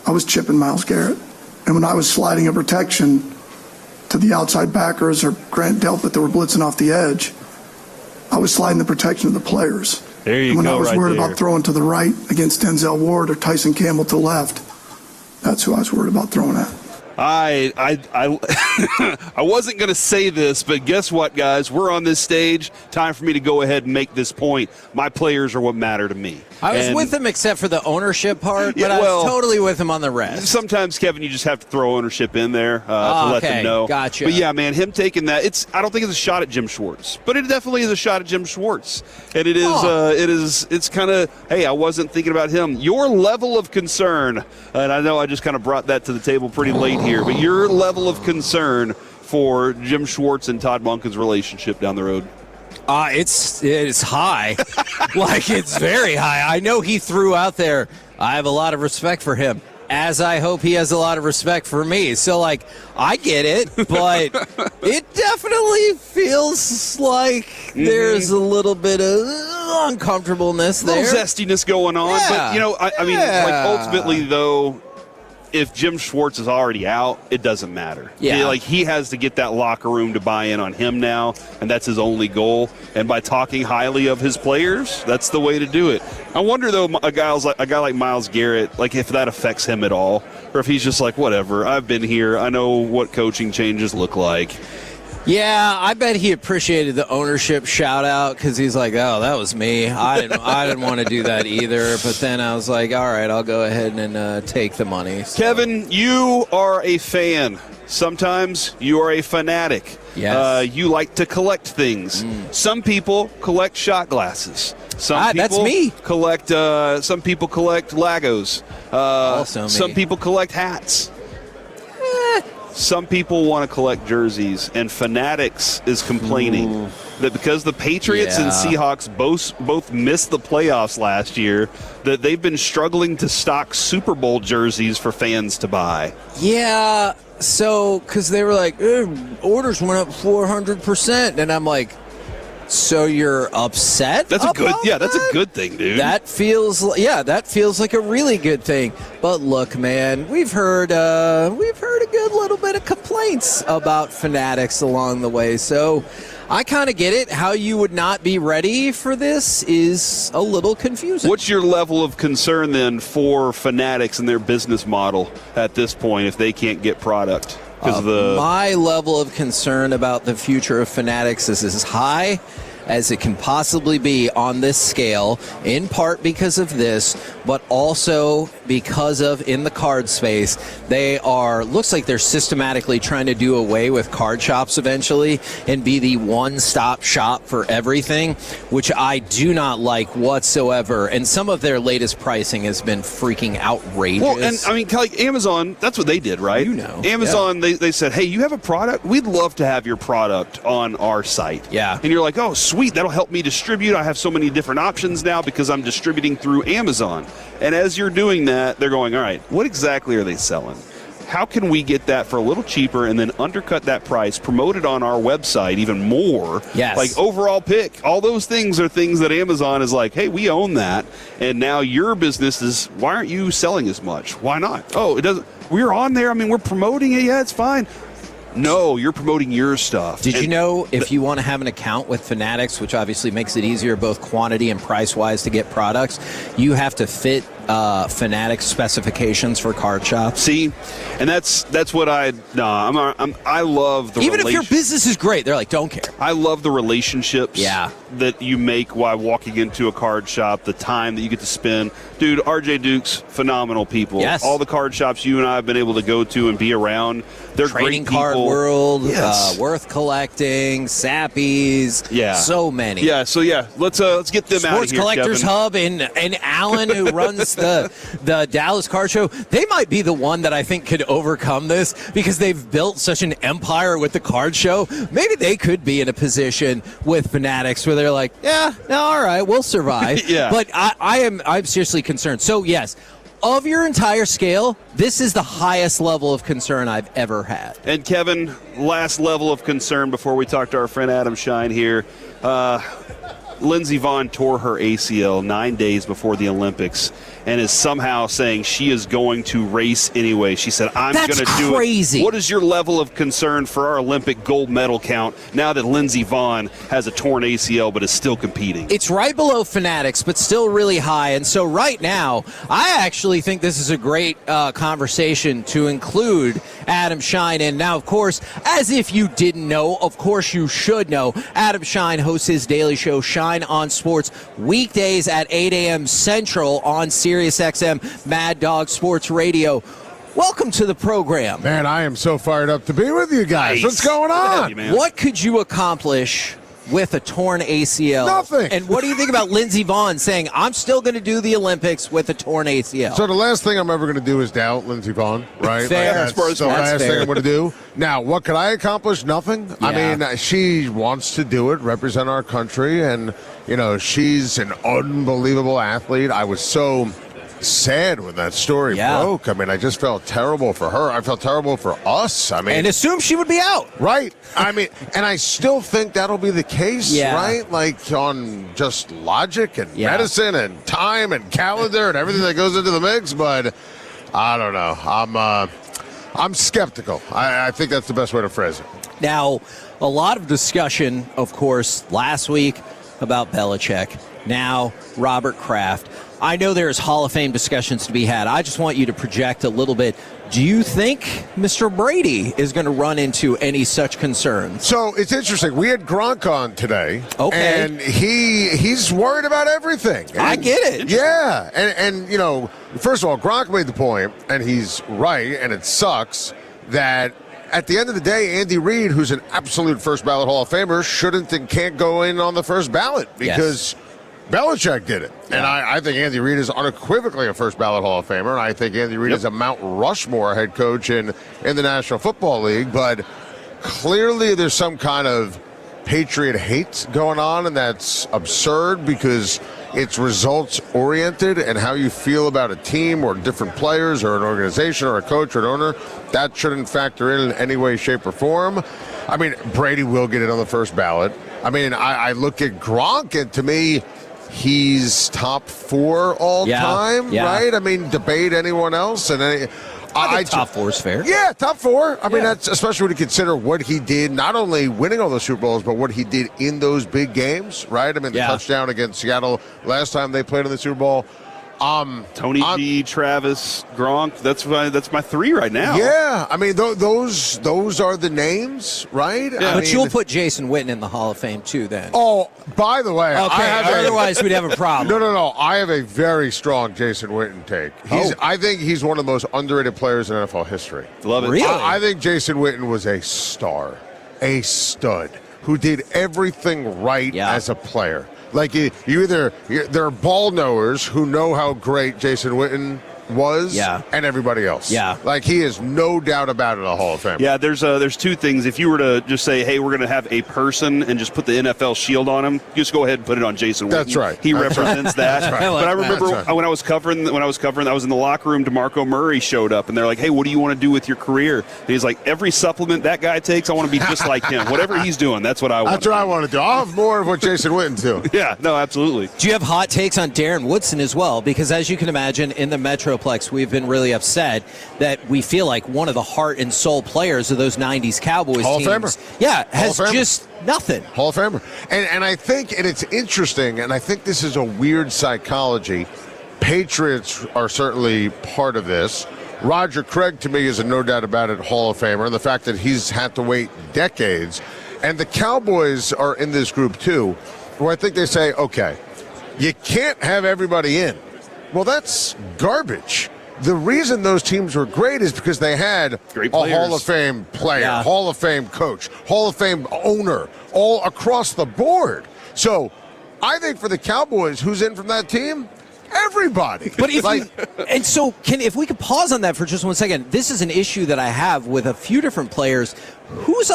I was chipping Myles Garrett. And when I was sliding a protection to the outside backers or Grant Delpit that were blitzing off the edge, I was sliding the protection of the players. There you go. When I was worried there. about throwing to the right against Denzel Ward or Tyson Campbell to the left, that's who I was worried about throwing at. I wasn't going to say this, but guess what, guys? We're on this stage. Time for me to go ahead and make this point. My players are what matter to me. I was with him except for the ownership part, but I was totally with him on the rest. Sometimes, Kevin, you just have to throw ownership in there to let them know. Gotcha. But yeah, man, him taking that, I don't think it's a shot at Jim Schwartz, but it definitely is a shot at Jim Schwartz. And it's kind of, hey, I wasn't thinking about him. Your level of concern, and I know I just kind of brought that to the table pretty late here, but your level of concern for Jim Schwartz and Todd Monken's relationship down the road. It's high. Like, it's very high. I know he threw out there, I have a lot of respect for him, as I hope he has a lot of respect for me. So, like, I get it, but it definitely feels like there's a little bit of uncomfortableness there. A little zestiness going on. Yeah. But, I mean, like, ultimately, though, if Jim Schwartz is already out, it doesn't matter. Yeah. He has to get that locker room to buy in on him now, and that's his only goal. And by talking highly of his players, that's the way to do it. I wonder, though, a guy like Myles Garrett, like, if that affects him at all, or if he's just like, whatever, I've been here, I know what coaching changes look like. Yeah, I bet he appreciated the ownership shout out because he's like, oh, that was me. I didn't want to do that either. But then I was like, all right, I'll go ahead and take the money. So. Kevin, you are a fan. Sometimes you are a fanatic. Yes. You like to collect things. Some people collect shot glasses. Some people that's me. Collect. Some people collect Legos. Also me. Some people collect hats. some people want to collect jerseys, and Fanatics is complaining that because the Patriots and Seahawks both missed the playoffs last year, that they've been struggling to stock Super Bowl jerseys for fans to buy. Yeah, so because they were like, orders went up 400%, and I'm like, so you're upset? That's a good thing, dude. That feels like a really good thing. But look, man, we've heard a good little bit of complaints about Fanatics along the way. So I kind of get it. How you would not be ready for this is a little confusing. What's your level of concern then for Fanatics and their business model at this point if they can't get product? My level of concern about the future of Fanatics is as high as it can possibly be on this scale, in part because of this, but also because of, in the card space, looks like they're systematically trying to do away with card shops eventually and be the one-stop shop for everything, which I do not like whatsoever. And some of their latest pricing has been freaking outrageous. Well, and I mean, like Amazon, that's what they did, right? Amazon, they said, hey, you have a product? We'd love to have your product on our site. Yeah. And you're like, oh, sweet, that'll help me distribute. I have so many different options now because I'm distributing through Amazon. And as you're doing that, they're going, all right, what exactly are they selling? How can we get that for a little cheaper and then undercut that price, promote it on our website even more? Yes. Like overall pick. All those things are things that Amazon is like, hey, we own that. And now your business is, why aren't you selling as much? Why not? Oh, it doesn't. We're on there. I mean, we're promoting it. Yeah, it's fine. No, you're promoting your stuff. Did you know if you want to have an account with Fanatics, which obviously makes it easier both quantity and price-wise to get products, you have to fit Fanatics specifications for card shops? See, and that's what I love the even if your business is great, they're like, don't care. I love the relationships that you make while walking into a card shop, the time that you get to spend. Dude, RJ Duke's phenomenal people. Yes. All the card shops you and I have been able to go to and be around, they're Trading great people. Card World, Yes. Worth Collecting, Sappies, so many. Yeah, so let's get them out of Sports here, Collectors Kevin. Hub and Alan, who runs the Dallas Card Show, they might be the one that I think could overcome this because they've built such an empire with the card show. Maybe they could be in a position with Fanatics where they're like, all right, we'll survive. Yeah. But I'm seriously concerned. So yes, of your entire scale, this is the highest level of concern I've ever had. And Kevin, last level of concern before we talk to our friend Adam Shine here. Lindsey Vonn tore her ACL 9 days before the Olympics and is somehow saying she is going to race anyway. She said, I'm going to do it. That's crazy. What is your level of concern for our Olympic gold medal count now that Lindsey Vonn has a torn ACL but is still competing? It's right below Fanatics, but still really high. And so right now, I actually think this is a great conversation to include Adam Shine in. Now, of course, as if you didn't know, of course you should know, Adam Shine hosts his daily show, Shine on Sports, weekdays at 8 a.m. Central on SiriusXM Mad Dog Sports Radio. Welcome to the program. Man, I am so fired up to be with you guys. Nice. What's going on? What could you accomplish with a torn ACL? Nothing. And what do you think about Lindsey Vonn saying, I'm still going to do the Olympics with a torn ACL? So the last thing I'm ever going to do is doubt Lindsey Vonn, right? Fair. That's the last thing I'm going to do. Now, what could I accomplish? Nothing. Yeah. I mean, she wants to do it, represent our country, and, she's an unbelievable athlete. I was so sad when that story broke. I mean, I just felt terrible for her. I felt terrible for us. I mean, and assumed she would be out. Right. I mean, and I still think that'll be the case, right? Like on just logic and medicine and time and calendar and everything that goes into the mix. But I don't know. I'm skeptical. I think that's the best way to phrase it. Now, a lot of discussion, of course, last week about Belichick. Now, Robert Kraft. I know there's Hall of Fame discussions to be had. I just want you to project a little bit. Do you think Mr. Brady is going to run into any such concerns? So it's interesting. We had Gronk on today. Okay. And he's worried about everything. And I get it. Yeah. And first of all, Gronk made the point, and he's right, and it sucks, that at the end of the day, Andy Reid, who's an absolute first ballot Hall of Famer, shouldn't and can't go in on the first ballot because Belichick did it. And I think Andy Reid is unequivocally a first-ballot Hall of Famer, and I think Andy Reid is a Mount Rushmore head coach in the National Football League. But clearly there's some kind of Patriot hate going on, and that's absurd because it's results-oriented, and how you feel about a team or different players or an organization or a coach or an owner, that shouldn't factor in any way, shape, or form. I mean, Brady will get it on the first ballot. I mean, I look at Gronk, and to me, he's top 4 all time, right? I mean, debate anyone else. And I think top 4 is fair. Yeah, top 4. I mean, that's especially when you consider what he did, not only winning all those Super Bowls, but what he did in those big games, right? I mean, the touchdown against Seattle last time they played in the Super Bowl. Tony G, Travis, Gronk. That's my 3 right now. Yeah, I mean those are the names, right? Yeah. But you'll put Jason Witten in the Hall of Fame too, then. Oh, by the way, otherwise we'd have a problem. No. I have a very strong Jason Witten take. I think he's one of the most underrated players in NFL history. Love it. Really? I think Jason Witten was a star, a stud, who did everything right as a player. Like there are ball knowers who know how great Jason Witten was, and everybody else. Yeah, like he is no doubt about it a Hall of Fame. Yeah, there's 2 things. If you were to just say, hey, we're going to have a person and just put the NFL shield on him, just go ahead and put it on Jason Witten. That's right. He represents that. That's right. But I remember when I was covering, I was in the locker room. DeMarco Murray showed up, and they're like, hey, what do you want to do with your career? And he's like, every supplement that guy takes, I want to be just like him. Whatever he's doing, that's what I want. That's what I want to do. I'll have more of what Jason Witten's doing. Yeah, no, absolutely. Do you have hot takes on Darren Woodson as well? Because as you can imagine, in the Metroplex, we've been really upset that we feel like one of the heart and soul players of those 90s Cowboys Hall teams of Famer. has just nothing. Hall of Famer. And I think, and it's interesting, and I think this is a weird psychology. Patriots are certainly part of this. Roger Craig, to me, is a no doubt about it Hall of Famer, and the fact that he's had to wait decades. And the Cowboys are in this group, too, where I think they say, okay, you can't have everybody in. Well, that's garbage. The reason those teams were great is because they had a Hall of Fame player, Hall of Fame coach, Hall of Fame owner, all across the board. So I think for the Cowboys, who's in from that team? Everybody. But if we could pause on that for just 1 second, this is an issue that I have with a few different players. Who's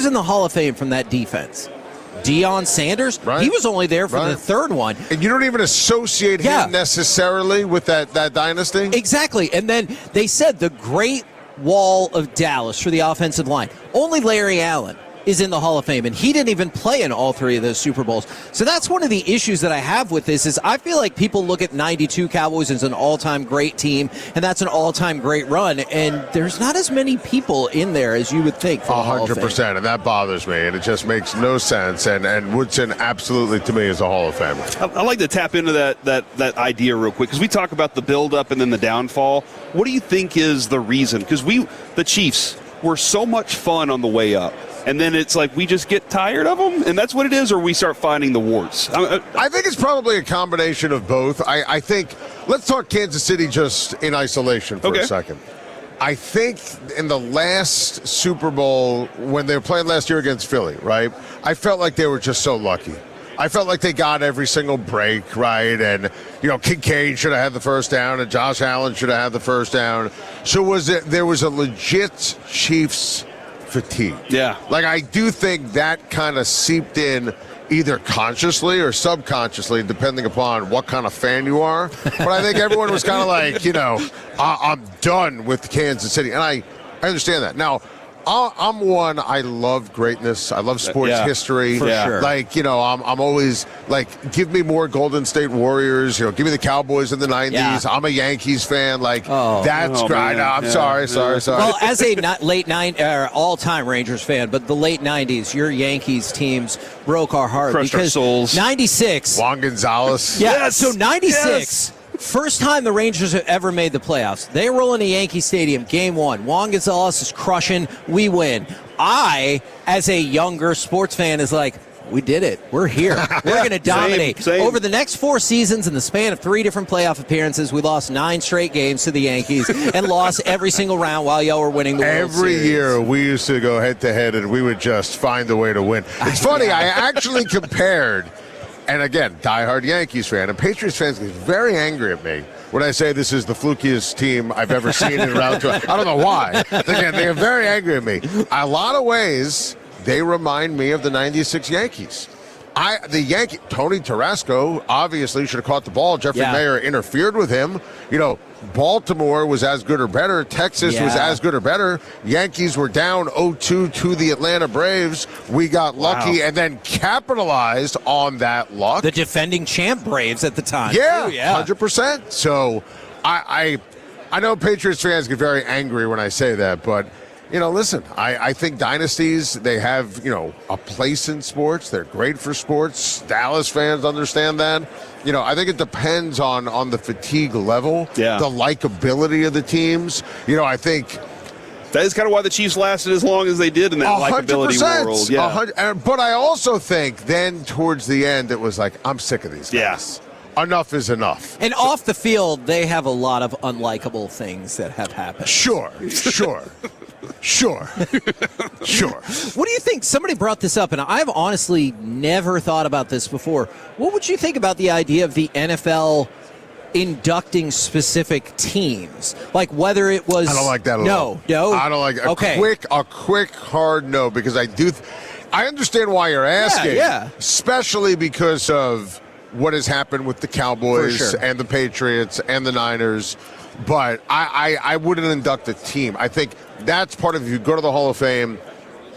in the Hall of Fame from that defense? Deion Sanders, he was only there for the 3rd one. And you don't even associate him necessarily with that dynasty? Exactly. And then they said the Great Wall of Dallas for the offensive line. Only Larry Allen is in the Hall of Fame, and he didn't even play in all 3 of those Super Bowls. So that's one of the issues that I have with this is I feel like people look at 92 Cowboys as an all-time great team, and that's an all-time great run, and there's not as many people in there as you would think for the Hall of Fame. 100%, and that bothers me, and it just makes no sense, and Woodson absolutely, to me, is a Hall of Famer. I like to tap into that idea real quick, because we talk about the build-up and then the downfall. What do you think is the reason? Because the Chiefs, were so much fun on the way up. And then it's like we just get tired of them, and that's what it is, or we start finding the warts. I think it's probably a combination of both. I think, let's talk Kansas City just in isolation for a second. I think in the last Super Bowl, when they were playing last year against Philly, right, I felt like they were just so lucky. I felt like they got every single break, right? And, Kincaid should have had the first down, and Josh Allen should have had the first down. So there was a legit Chiefs fatigue. Yeah. Like, I do think that kind of seeped in either consciously or subconsciously, depending upon what kind of fan you are. But I think everyone was kind of like, I'm done with Kansas City. And I understand that. Now, I'm one, I love greatness. I love sports history. For sure. Like, I'm always like, give me more Golden State Warriors. Give me the Cowboys in the 90s. Yeah. I'm a Yankees fan. Like, that's great. I'm sorry. Well, as a all-time Rangers fan, but the late 90s, your Yankees teams broke our heart. Crushed our souls. 96. Juan Gonzalez. Yeah, Yes. so 96. Yes. First time the Rangers have ever made the playoffs. They roll into Yankee Stadium, game 1. Juan Gonzalez is crushing. We win. I, as a younger sports fan, is like, we did it. We're here. We're going to dominate. Same. Over the next 4 seasons, in the span of 3 different playoff appearances, we lost 9 straight games to the Yankees and lost every single round while y'all were winning the World Series. Every year we used to go head-to-head, and we would just find a way to win. It's funny. I actually compared And again, diehard Yankees fan. And Patriots fans get very angry at me when I say this is the flukiest team I've ever seen in round 2. I don't know why. They get very angry at me. A lot of ways, they remind me of the 96 Yankees. Tony Tarasco obviously should have caught the ball. Jeffrey Mayer interfered with him. Baltimore was as good or better. Texas was as good or better. Yankees were down 0-2 to the Atlanta Braves. We got lucky and then capitalized on that luck. The defending champ Braves at the time. Yeah, too, yeah. 100%. So I know Patriots fans get very angry when I say that, but listen, I think dynasties, they have, a place in sports. They're great for sports. Dallas fans understand that. I think it depends on the fatigue level, the likability of the teams. I think that is kind of why the Chiefs lasted as long as they did in that 100%, likability world. Yeah. But I also think then towards the end, it was like, I'm sick of these guys. Yes. Enough is enough. And off the field, they have a lot of unlikable things that have happened. Sure. Sure. What do you think? Somebody brought this up, and I've honestly never thought about this before. What would you think about the idea of the NFL inducting specific teams? Like whether it was... I don't like that at all. No? I don't like it. Okay. A quick, hard no, because I understand why you're asking. Yeah. Especially because of what has happened with the Cowboys and the Patriots and the Niners. But I wouldn't induct a team. I think that's part of, if you go to the Hall of Fame,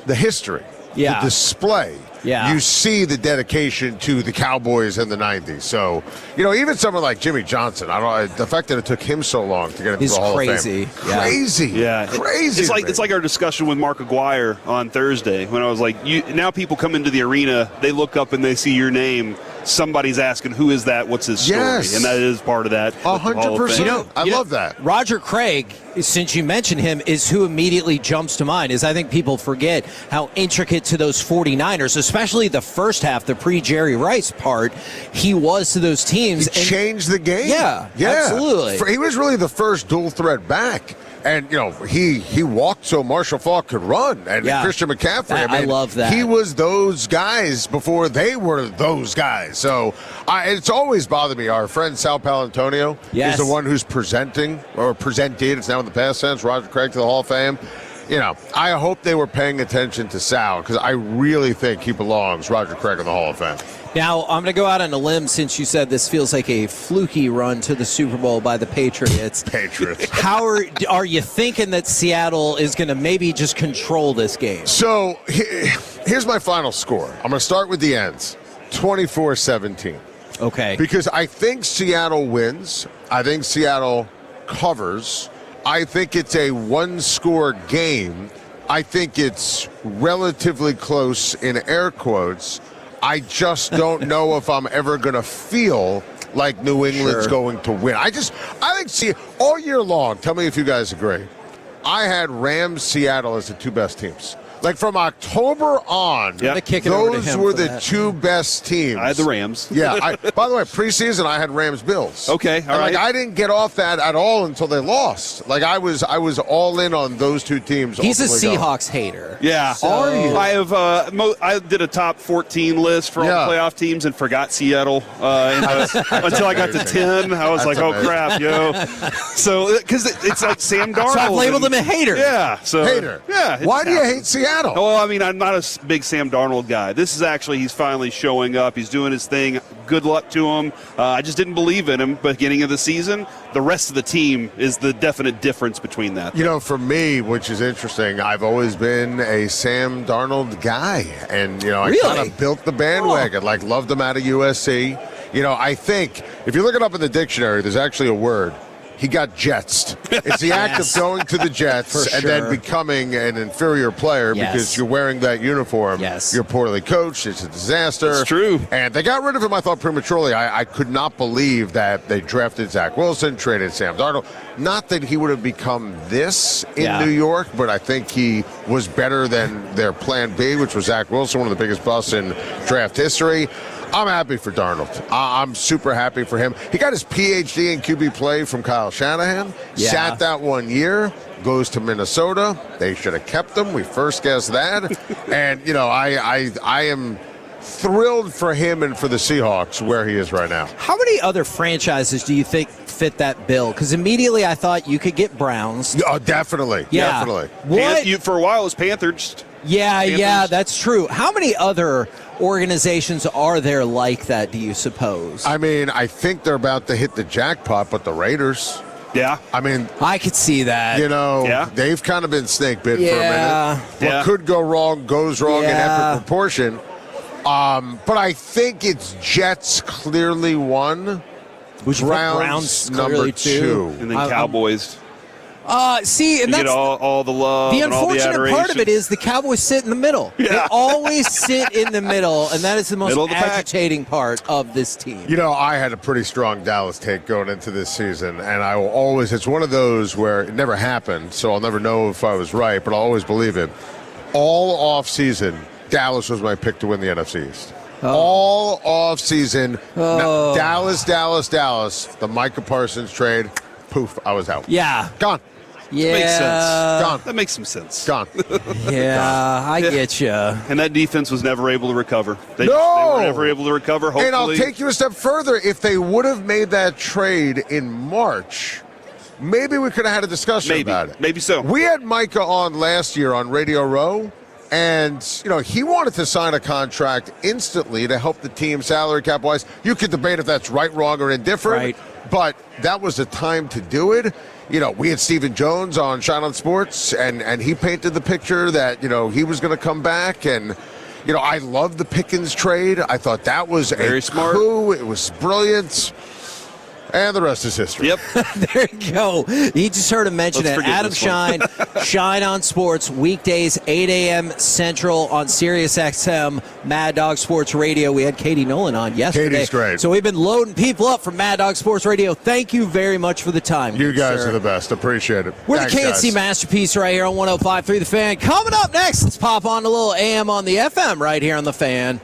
the history, the display. Yeah. You see the dedication to the Cowboys in the 90s. So, even someone like Jimmy Johnson, the fact that it took him so long to get into the Hall of Fame. Crazy. Yeah. Crazy. It's like our discussion with Mark Aguirre on Thursday when I was like, now people come into the arena, they look up and they see your name. Somebody's asking, who is that? What's his story? Yes. And that is part of that. 100%. I love that. Roger Craig, since you mentioned him, is who immediately jumps to mind. I think people forget how intricate to those 49ers, especially the first half, the pre-Jerry Rice part, he was to those teams. He changed the game. Yeah, absolutely. He was really the first dual threat back. And, he walked so Marshall Faulk could run. And Christian McCaffrey. I love that. He was those guys before they were those guys. So it's always bothered me. Our friend Sal Palantonio is the one who's presented, it's now in the past tense, Roger Craig to the Hall of Fame. I hope they were paying attention to Sal, because I really think he belongs, Roger Craig, in the Hall of Fame. Now, I'm going to go out on a limb since you said this feels like a fluky run to the Super Bowl by the Patriots. How are you thinking that Seattle is going to maybe just control this game? So here's my final score. I'm going to start with the ends. 24-17. Okay. Because I think Seattle wins. I think Seattle covers. I think it's a one-score game. I think it's relatively close in air quotes. I just don't know if I'm ever going to feel like New England's going to win. I think all year long, tell me if you guys agree, I had Rams, Seattle as the two best teams. Like from October on, those were the two best teams. I had the Rams. Yeah. By the way, preseason I had Rams Bills. Okay, all right. I didn't get off that at all until they lost. Like I was all in on those two teams. He's a Seahawks hater. Yeah. So, are you? I have. I did a top 14 list for all the playoff teams and forgot Seattle until I got to 10. I was like, oh crap, yo. So because it's like Sam Darnold. So I've labeled him a hater. Yeah. So hater. Yeah. Why do you hate Seattle? Well, I mean, I'm not a big Sam Darnold guy. This is actually, he's finally showing up. He's doing his thing. Good luck to him. I just didn't believe in him beginning of the season. The rest of the team is the definite difference between that. For me, which is interesting, I've always been a Sam Darnold guy. And, I kind of built the bandwagon. Loved him out of USC. I think, if you look it up in the dictionary, there's actually a word. He got jetsed. It's the act of going to the Jets and then becoming an inferior player because you're wearing that uniform. Yes. You're poorly coached. It's a disaster. It's true. And they got rid of him, I thought, prematurely. I could not believe that they drafted Zach Wilson, traded Sam Darnold. Not that he would have become this in New York, but I think he was better than their plan B, which was Zach Wilson, one of the biggest busts in draft history. I'm happy for Darnold. I'm super happy for him. He got his PhD in QB play from Kyle Shanahan. Yeah. Sat that 1 year. Goes to Minnesota. They should have kept him. We first guessed that. And, I am thrilled for him and for the Seahawks where he is right now. How many other franchises do you think fit that bill? Because immediately I thought you could get Browns. Oh, definitely. Yeah. Definitely. What? For a while, it was Panthers. Yeah, that's true. How many other organizations are there like that, do you suppose? I mean, I think they're about to hit the jackpot, but the Raiders. Yeah. I mean, I could see that. You know, Yeah. they've kind of been snake bit for a Yeah. minute. What could go wrong goes wrong in Yeah. epic proportion. But I think it's Jets clearly one. Browns number clearly two. And then Cowboys. See, and You that's get all the love the and all the unfortunate adoration. part of it is the Cowboys sit in the middle. They always sit in the middle, and that is the most Middle of the pack. agitating part of this team. You know, I had a pretty strong Dallas take going into this season, and I will always, it's one of those where it never happened, so I'll never know if I was right, but I'll always believe it. All off season, Dallas was my pick to win the NFC East. All off season, Dallas, the Micah Parsons trade, poof, I was out. Yeah. Gone. Yeah. Makes sense. Gone. That makes some sense. Gone. Yeah, I get you. And that defense was never able to recover. They No! were never able to recover. Hopefully. And I'll take you a step further. If they would have made that trade in March, maybe we could have had a discussion about it. Maybe so. We had Micah on last year on Radio Row, and he wanted to sign a contract instantly to help the team salary cap-wise. You could debate if that's right, wrong, or indifferent, Right. but that was the time to do it. We had Stephen Jones on Shine on Sports, and he painted the picture that, he was going to come back. And, I loved the Pickens trade. I thought that was Very a smart. coup. It was brilliant. And the rest is history. Yep. There you go. You just heard him mention Let's it. forget Adam this Shine, one. Shine on Sports, weekdays, 8 a.m. Central on Sirius XM, Mad Dog Sports Radio. We had Katie Nolan on yesterday. Katie's great. So we've been loading people up from Mad Dog Sports Radio. Thank you very much for the time. You guys sir. are the best. Appreciate it. We're Thanks, the KNC guys. Masterpiece right here on 105.3 The Fan. Coming up next, let's pop on a little AM on the FM right here on The Fan.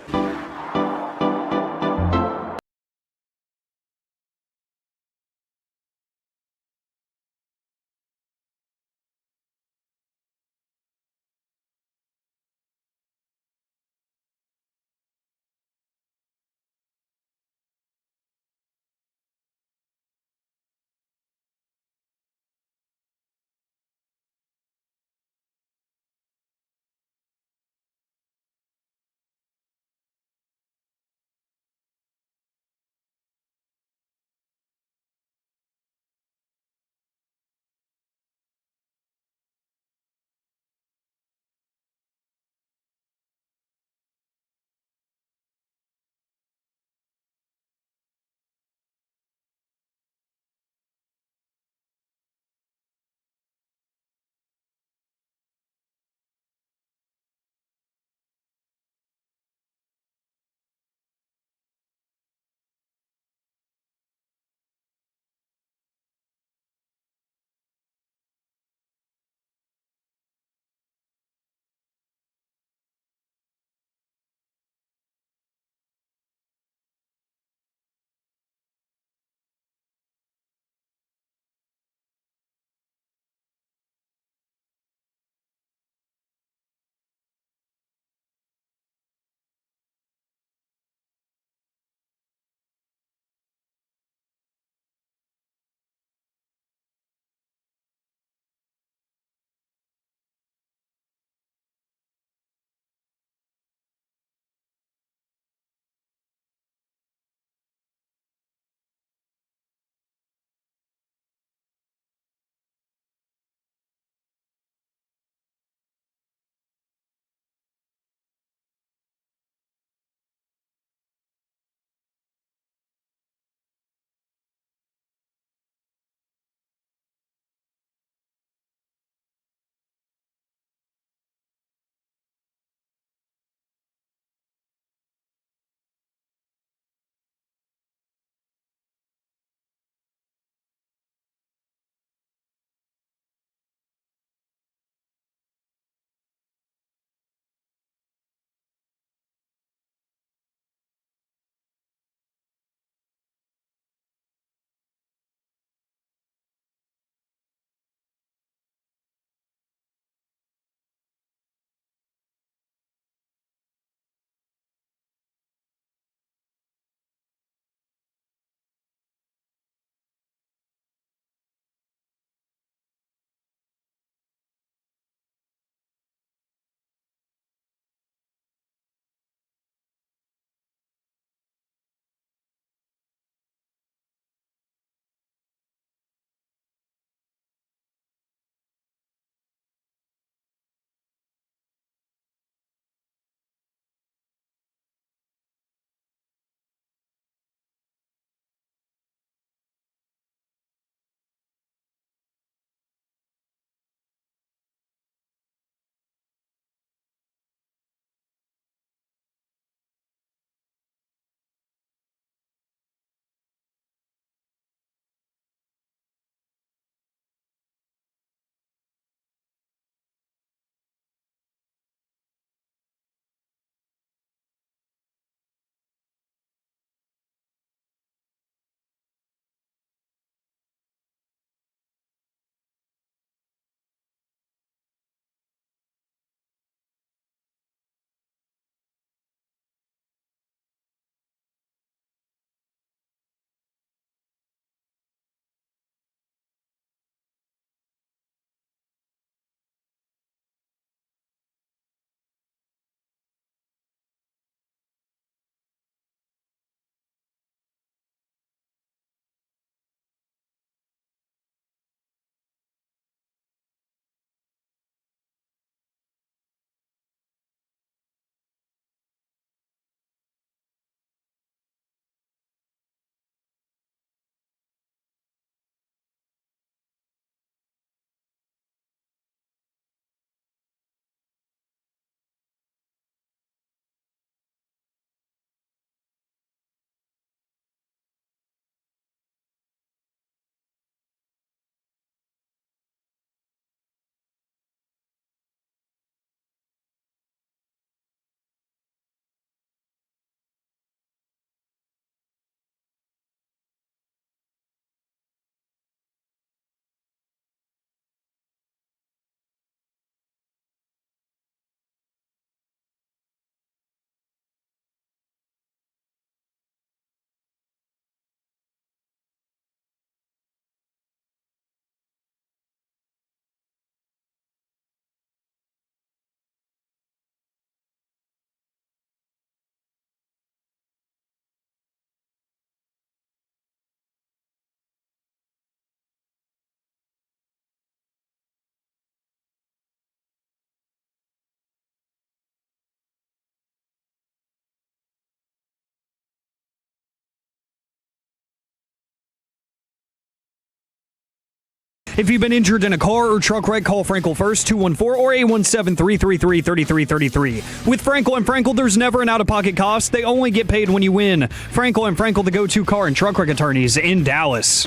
If you've been injured in a car or truck wreck, call Frankel first, 214 or 817-333-3333. With Frankel and Frankel, there's never an out-of-pocket cost. They only get paid when you win. Frankel and Frankel, the go-to car and truck wreck attorneys in Dallas.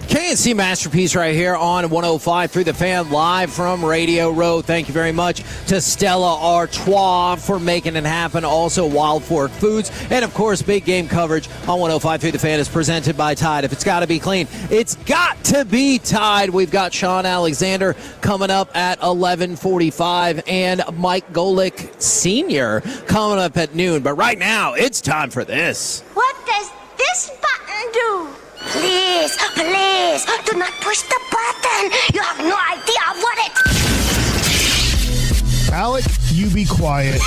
K&C Masterpiece right here on 105.3 The Fan, live from Radio Row. Thank you very much to Stella Artois for making it happen. Also, Wild Fork Foods. And, of course, big game coverage on 105.3 The Fan is presented by Tide. If it's got to be clean, it's got to be Tide. We've got Sean Alexander coming up at 11:45 and Mike Golick Sr. coming up at noon. But right now, it's time for this. What does this button do? Please, please, do not push the button. You have no idea what it... Alec, you be quiet.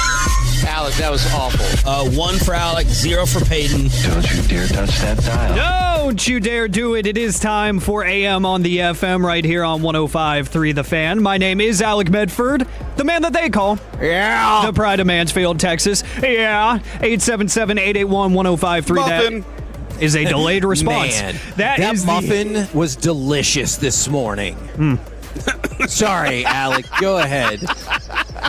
Alec, that was awful. 1 for Alec, 0 for Peyton. Don't you dare touch that dial. Don't you dare do it. It is time for AM on the FM right here on 105.3 The Fan. My name is Alec Medford, the man that they call the Pride of Mansfield, Texas. Yeah, 877-881-1053. Muffin. That is a delayed response. Man, that muffin was delicious this morning. Sorry, Alec. Go ahead.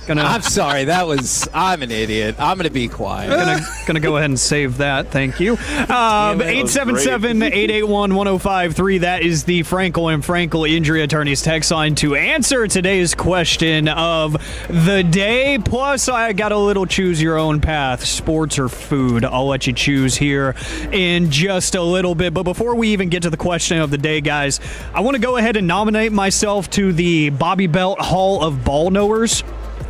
I'm sorry. I'm an idiot. I'm going to be quiet. Gonna go ahead and save that. Thank you. 877-881-1053. That is the Frankel and Frankel Injury Attorneys text line to answer today's question of the day. Plus, I got a little choose your own path, sports or food. I'll let you choose here in just a little bit. But before we even get to the question of the day, guys, I want to go ahead and nominate myself to the Bobby Belt Hall of Ball Knowers.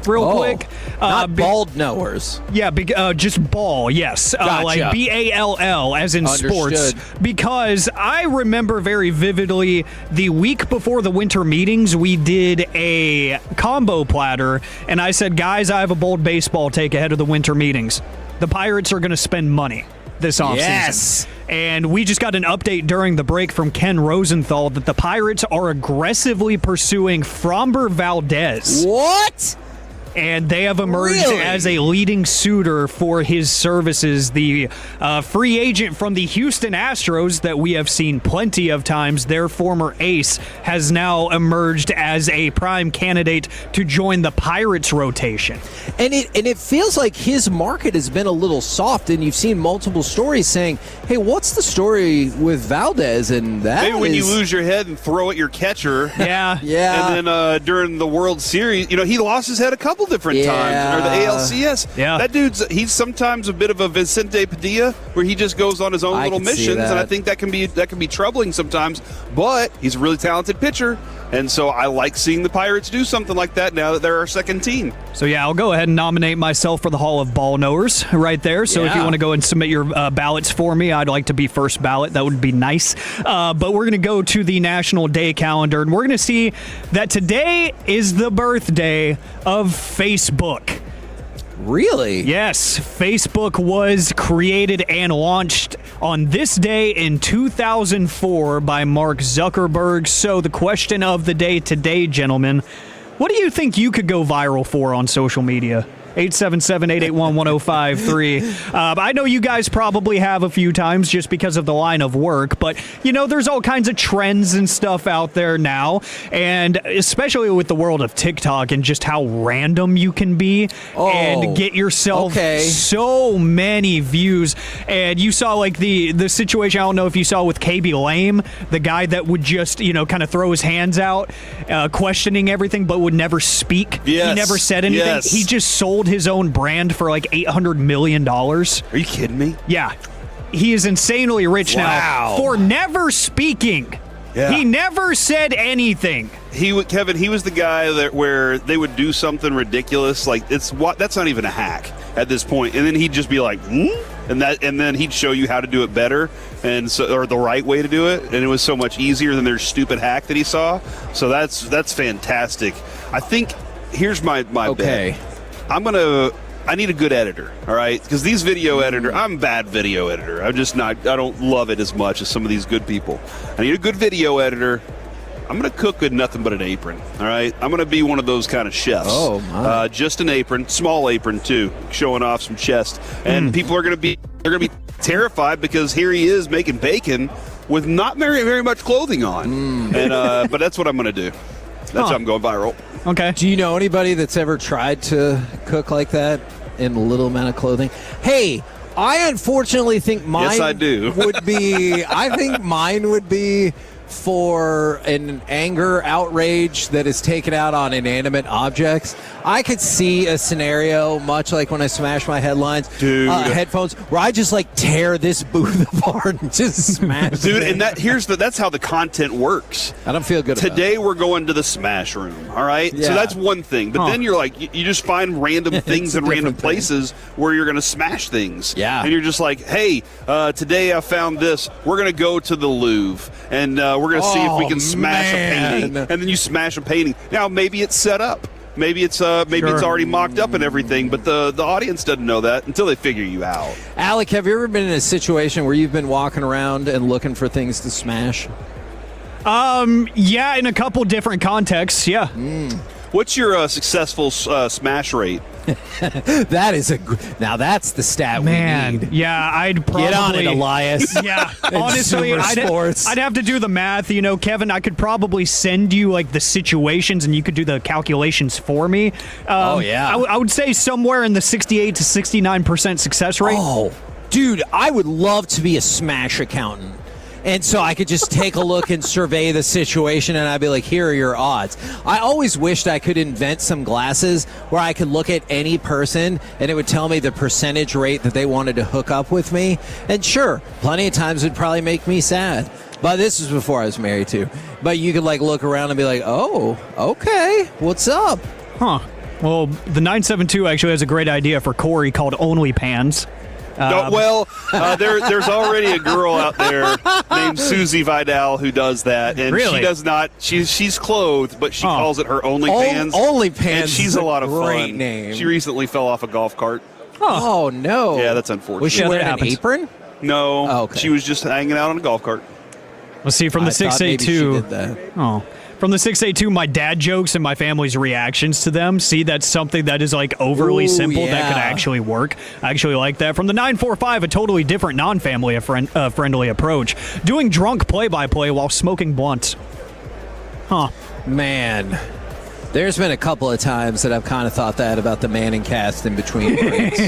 Real quick. Not bald knowers. Yeah, just ball, yes. Gotcha. Like BALL, as in Understood. sports. Because I remember very vividly the week before the winter meetings, we did a combo platter, and I said, guys, I have a bold baseball take ahead of the winter meetings. The Pirates are going to spend money this offseason. Yes. And we just got an update during the break from Ken Rosenthal that the Pirates are aggressively pursuing Framber Valdez. What? And they have emerged as a leading suitor for his services. The free agent from the Houston Astros that we have seen plenty of times, their former ace, has now emerged as a prime candidate to join the Pirates rotation. And it feels like his market has been a little soft, and you've seen multiple stories saying, hey, what's the story with Valdez? And that maybe when you lose your head and throw at your catcher. Yeah. And then during the World Series, he lost his head a couple different times, or the ALCS. Yeah. That he's sometimes a bit of a Vicente Padilla, where he just goes on his own little missions, and I think that can be troubling sometimes. But he's a really talented pitcher, and so I like seeing the Pirates do something like that now that they're our second team. So yeah, I'll go ahead and nominate myself for the Hall of Ball Knowers right there. So if you want to go and submit your ballots for me, I'd like to be first ballot. That would be nice. But we're going to go to the National Day calendar, and we're going to see that today is the birthday of Facebook. Really? Yes. Facebook was created and launched on this day in 2004 by Mark Zuckerberg. So the question of the day today, gentlemen, what do you think you could go viral for on social media? 877-881-1053. I know you guys probably have a few times just because of the line of work, but, there's all kinds of trends and stuff out there now, and especially with the world of TikTok and just how random you can be and get yourself so many views. And you saw, like, the situation, I don't know if you saw with KB Lame, the guy that would just, kind of throw his hands out, questioning everything, but would never speak. Yes. He never said anything. Yes. He just sold his own brand for like $800 million. Are you kidding me? Yeah. He is insanely rich now for never speaking. Yeah. He never said anything. Kevin, he was the guy where they would do something ridiculous, like that's not even a hack at this point, and then he'd just be like, and then he'd show you how to do it better, or the right way to do it, and it was so much easier than their stupid hack that he saw. So that's fantastic. I think here's my bet. I need a good editor, all right? Because these video editor, I'm a bad video editor. I don't love it as much as some of these good people. I need a good video editor. I'm going to cook with nothing but an apron, all right? I'm going to be one of those kind of chefs. Oh, my. Just an apron, small apron, too, showing off some chest. And people are going to be terrified because here he is making bacon, with not very much clothing on. And but that's what I'm going to do. That's how I'm going viral. Okay. Do you know anybody that's ever tried to cook like that in a little amount of clothing? Hey, I unfortunately think mine Yes, I do. I think mine would be for an anger outrage that is taken out on inanimate objects. I could see a scenario much like when I smash my headphones where I just like tear this booth apart and just smash Dude, it. and that's how the content works. I don't feel good Today about it. we're going to the smash room, all right? Yeah. So that's one thing. But then you're like, you just find random things in random places where you're going to smash things. Yeah. And you're just like, hey, today I found this. We're going to go to the Louvre, and we're going to see if we can smash a painting. And then you smash a painting. Now, maybe it's set up. Maybe it's already mocked up and everything, but the audience doesn't know that until they figure you out. Alec, have you ever been in a situation where you've been walking around and looking for things to smash? Yeah, in a couple different contexts, yeah. What's your successful smash rate? Now that's the stat we need. Yeah, I'd probably get on it, Elias. Yeah, honestly, I'd have to do the math. You know, Kevin, I could probably send you like the situations, and you could do the calculations for me. I would say somewhere in the 68 to 69% success rate. Oh, dude, I would love to be a smash accountant. And so I could just take a look and survey the situation, and I'd be like, here are your odds. I always wished I could invent some glasses where I could look at any person, and it would tell me the percentage rate that they wanted to hook up with me. And sure, plenty of times it would probably make me sad. But this was before I was married, too. But you could, like, look around and be like, oh, okay, what's up? Huh. Well, the 972 actually has a great idea for Corey called Only Pans. There's already a girl out there named Susie Vidal who does that, and really? She does not. She's clothed, but she calls it her OnlyPans. OnlyPans, and she's a lot of great fun. Name. She recently fell off a golf cart. Oh no! Yeah, that's unfortunate. Was she wearing an apron? No, okay. She was just hanging out on a golf cart. Let's see from the 682. Maybe she did that. Oh. From the 682, my dad jokes and my family's reactions to them. See, that's something that is like overly simple that could actually work. I actually like that. From the 945, a totally different non-family friendly approach. Doing drunk play-by-play while smoking blunts. Huh. Man. There's been a couple of times that I've kind of thought that about the Manning cast in between breaks.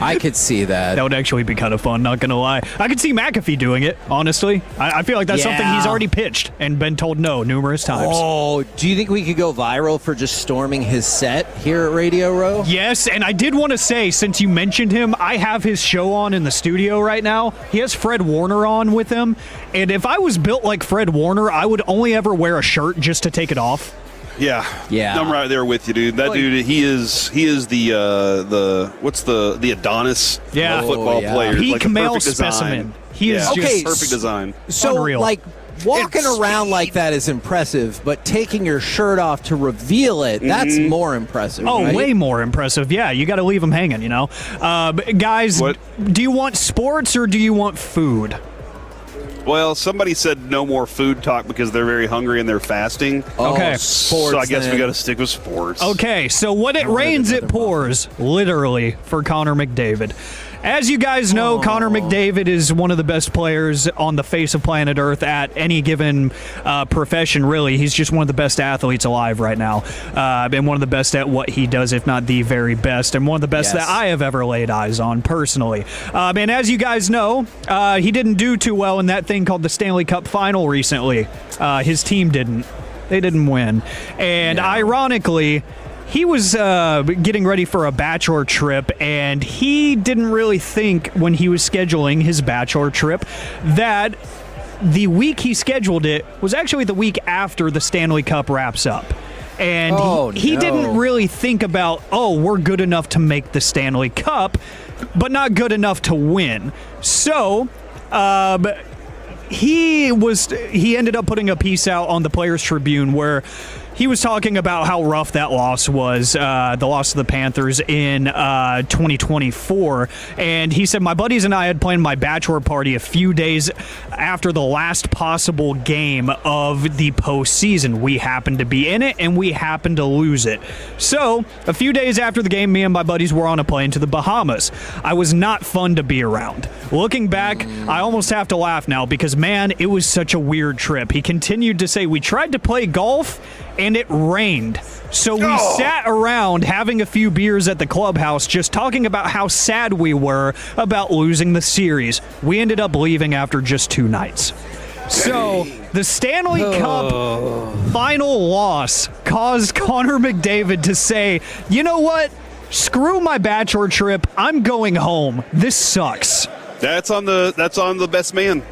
I could see that. That would actually be kind of fun, not going to lie. I could see McAfee doing it, honestly. I feel like that's something he's already pitched and been told no numerous times. Oh, do you think we could go viral for just storming his set here at Radio Row? Yes, and I did want to say, since you mentioned him, I have his show on in the studio right now. He has Fred Warner on with him, and if I was built like Fred Warner, I would only ever wear a shirt just to take it off. Yeah, I'm right there with you, dude. That dude, he is the Adonis of football players. Peak male specimen. He is just perfect design. So, unreal. like, walking around like that is impressive, but taking your shirt off to reveal it, that's more impressive. Oh, right? way more impressive. Yeah, you got to leave them hanging, you know. Guys, do you want sports or do you want food? Well, somebody said no more food talk because they're very hungry and they're fasting. Okay. Sports, so I guess we got to stick with sports. Okay, so when it rains, it pours, literally, for Connor McDavid. As you guys know, Connor McDavid is one of the best players on the face of planet Earth at any given profession, really. He's just one of the best athletes alive right now. And one of the best at what he does, if not the very best. And one of the best that I have ever laid eyes on, personally. And as you guys know, he didn't do too well in that thing called the Stanley Cup Final recently. His team didn't. They didn't win. And ironically, he was getting ready for a bachelor trip, and he didn't really think when he was scheduling his bachelor trip that the week he scheduled it was actually the week after the Stanley Cup wraps up. And he didn't really think about, we're good enough to make the Stanley Cup, but not good enough to win. So he ended up putting a piece out on the Players Tribune where he was talking about how rough that loss was, the loss to the Panthers in 2024. And he said, my buddies and I had planned my bachelor party a few days after the last possible game of the postseason. We happened to be in it, and we happened to lose it. So, a few days after the game, me and my buddies were on a plane to the Bahamas. I was not fun to be around. Looking back, I almost have to laugh now because, man, it was such a weird trip. He continued to say, we tried to play golf, and it rained. So we sat around having a few beers at the clubhouse just talking about how sad we were about losing the series. We ended up leaving after just 2 nights. So the Stanley Cup final loss caused Connor McDavid to say, you know what? Screw my bachelor trip. I'm going home. This sucks. That's on the best man.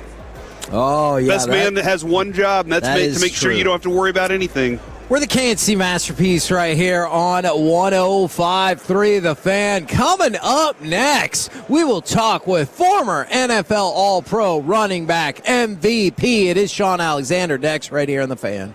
Oh, yeah. Best man that has one job, and that's to make sure you don't have to worry about anything. We're the KNC Masterpiece right here on 105.3 The Fan. Coming up next, we will talk with former NFL All-Pro running back MVP. It is Sean Alexander next right here on The Fan.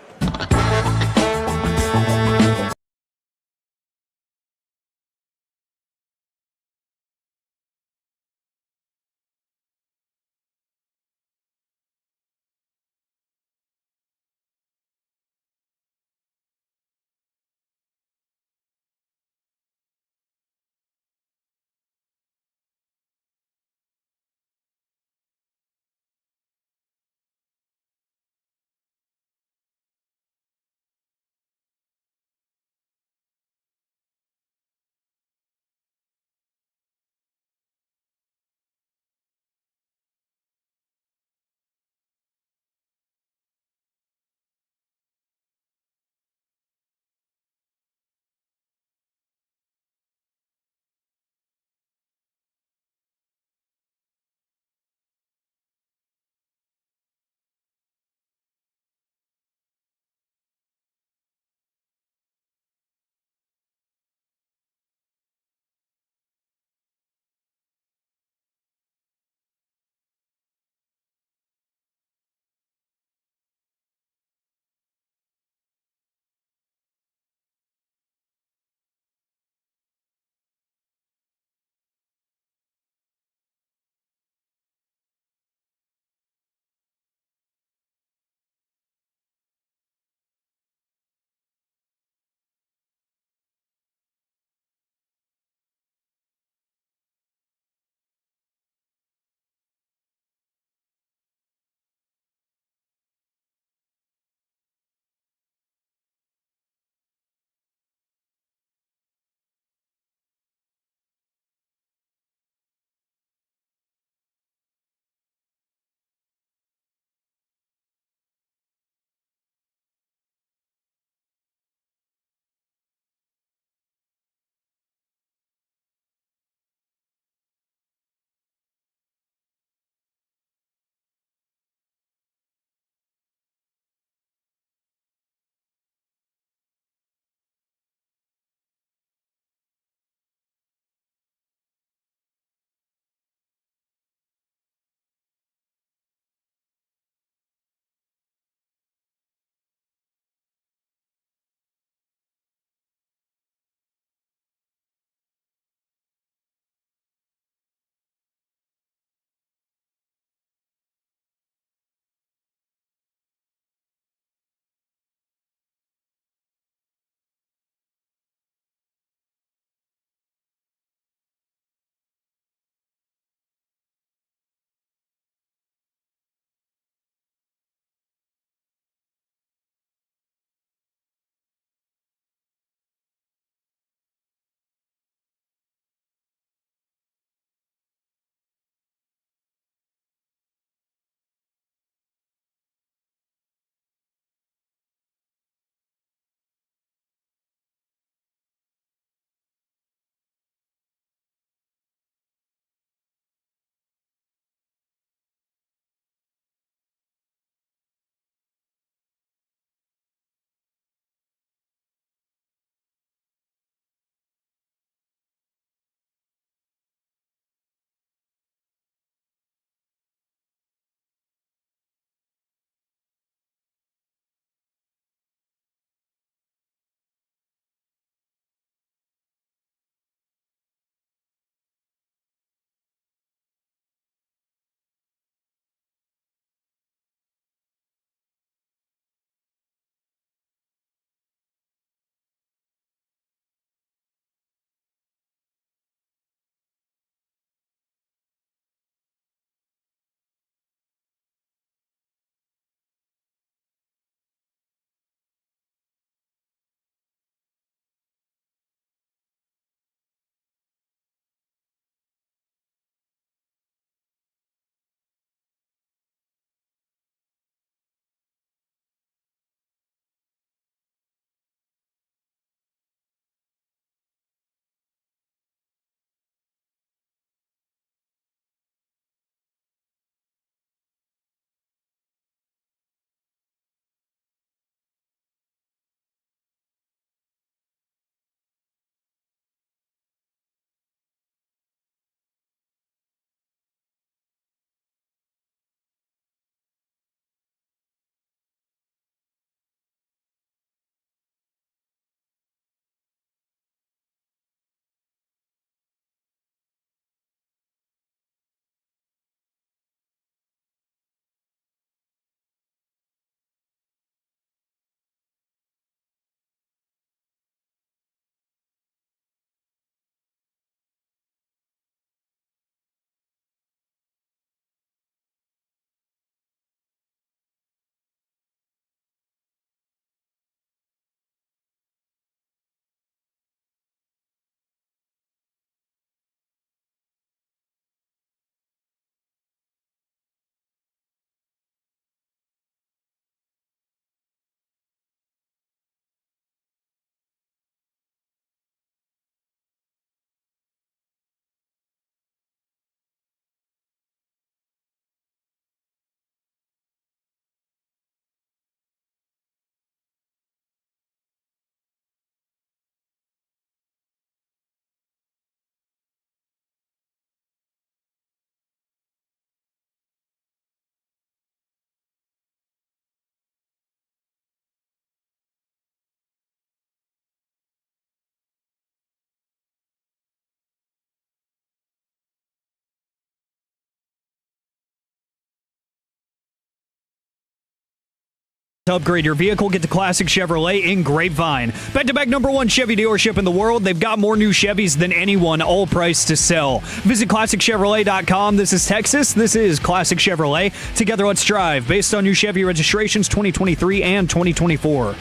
To upgrade your vehicle, get to Classic Chevrolet in Grapevine. Back-to-back #1 Chevy dealership in the world. They've got more new Chevys than anyone, all priced to sell. Visit ClassicChevrolet.com. This is Texas. This is Classic Chevrolet. Together, let's drive. Based on new Chevy registrations 2023 and 2024.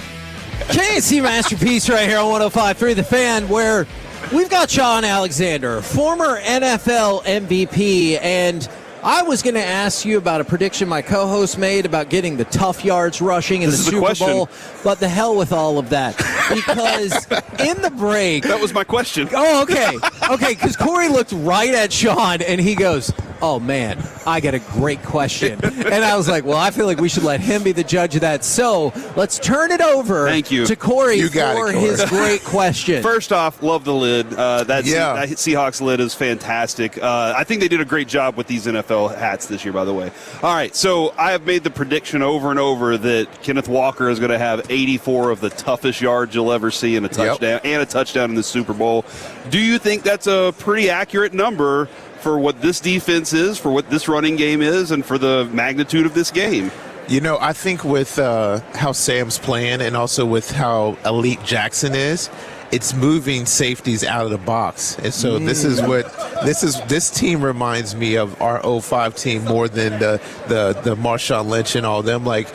KC Masterpiece right here on 105.3 The Fan, where we've got Sean Alexander, former NFL MVP, and I was going to ask you about a prediction my co-host made about getting the tough yards rushing in the Super Bowl, but the hell with all of that. Because in the break... That was my question. Oh, okay. Okay, because Corey looked right at Sean, and he goes, oh, man, I got a great question. And I was like, well, I feel like we should let him be the judge of that. So let's turn it over to Corey for his great question. First off, love the lid. That Seahawks lid is fantastic. I think they did a great job with these NFL hats this year, by the way. All right, so I have made the prediction over and over that Kenneth Walker is going to have 84 of the toughest yards you'll ever see in a touchdown and a touchdown in the Super Bowl. Do you think that's a pretty accurate number for what this defense is, for what this running game is, and for the magnitude of this game? You know, I think with how Sam's playing and also with how elite Jackson is, it's moving safeties out of the box. And so this team reminds me of our 05 team more than the Marshawn Lynch and all them. Like,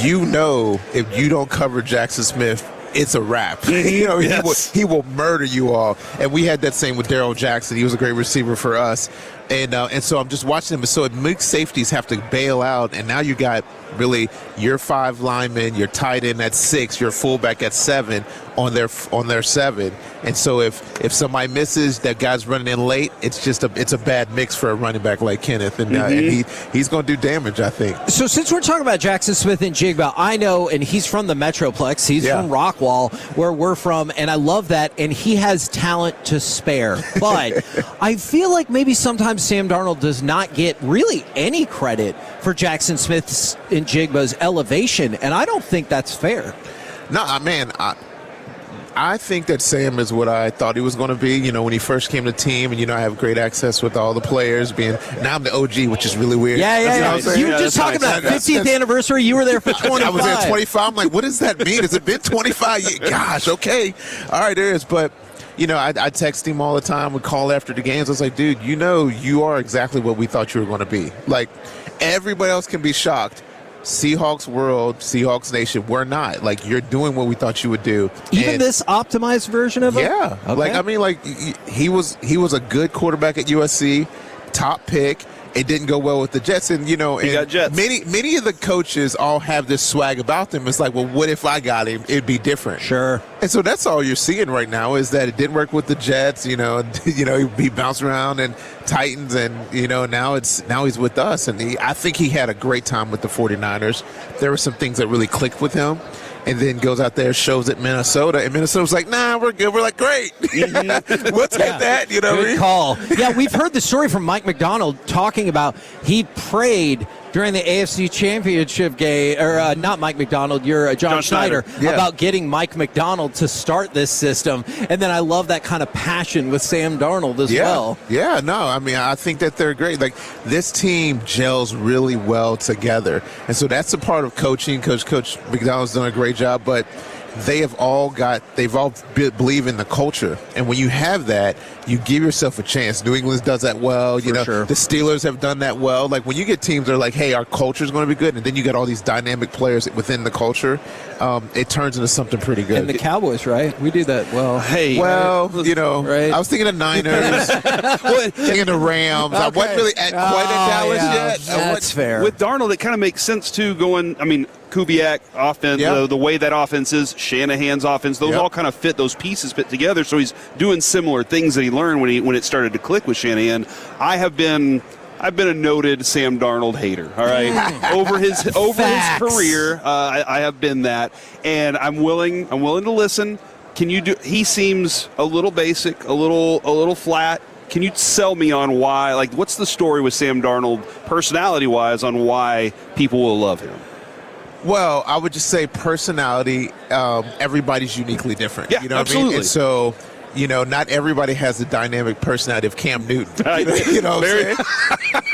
you know, if you don't cover Jackson Smith, it's a wrap. You know, he will murder you all. And we had that same with Darrell Jackson. He was a great receiver for us. And so I'm just watching him. So it makes safeties have to bail out. And now you got really your 5 linemen, your tight end at 6, your fullback at 7 on their 7. And so if somebody misses, that guy's running in late, it's a bad mix for a running back like Kenneth. And, and he's going to do damage, I think. So since we're talking about Jackson Smith and Jigba, I know, and he's from the Metroplex. He's from Rockwall, where we're from, and I love that. And he has talent to spare. But I feel like maybe sometimes Sam Darnold does not get really any credit for Jackson Smith's and Jigba's elevation, and I don't think that's fair. No, man, I think that Sam is what I thought he was going to be. You know, when he first came to the team, and, you know, I have great access with all the players. Now I'm the OG, which is really weird. Yeah. You were just talking about 50th anniversary. You were there for 25. I was there 25. I'm like, what does that mean? Has it been 25 years? Gosh, okay. All right, there is. But, you know, I text him all the time. We call after the games. I was like, dude, you know, you are exactly what we thought you were going to be. Like, everybody else can be shocked. Seahawks world, Seahawks nation, we're not. Like, you're doing what we thought you would do. Even this optimized version of him? Yeah. Okay. Like, I mean, like, he was a good quarterback at USC, top pick. It didn't go well with the Jets, and you know, he got Jets. Many of the coaches all have this swag about them. It's like, well, what if I got him? It'd be different. Sure. And so that's all you're seeing right now is that it didn't work with the Jets. You know, he bounced around and Titans, and you know, now he's with us, and I think he had a great time with the 49ers. There were some things that really clicked with him. And then goes out there, shows at Minnesota, and Minnesota's like, nah, we're good. We're like, great. We'll take that. You know, good call. Yeah, we've heard the story from Mike McDonald talking about he prayed during the AFC Championship game, or not Mike McDonald, you're John Schneider, about getting Mike McDonald to start this system. And then I love that kind of passion with Sam Darnold as well. Yeah, no, I mean, I think that they're great. Like, this team gels really well together. And so that's a part of coaching. Coach McDonald's done a great job, but they've all believe in the culture. And when you have that, you give yourself a chance. New England does that well. You know, the Steelers have done that well. Like, when you get teams that are like, hey, our culture is going to be good, and then you got all these dynamic players within the culture, it turns into something pretty good. And the Cowboys, right? We do that well. Hey, you know, I was thinking of Niners, thinking of Rams. I wasn't really quite at Dallas yet. That's fair. With Darnold, it kind of makes sense, too, Kubiak offense, the way that offense is, Shanahan's offense, those all kind of fit, those pieces fit together. So he's doing similar things that he learned when it started to click with Shanahan. I've been a noted Sam Darnold hater. All right, over his career, I have been that, and I'm willing to listen. He seems a little basic, a little flat. Can you sell me on why? Like, what's the story with Sam Darnold, personality-wise, on why people will love him? Well, I would just say personality, everybody's uniquely different. Yeah, you know what absolutely. I mean? And so You know, not everybody has the dynamic personality of Cam Newton. You know what I'm saying?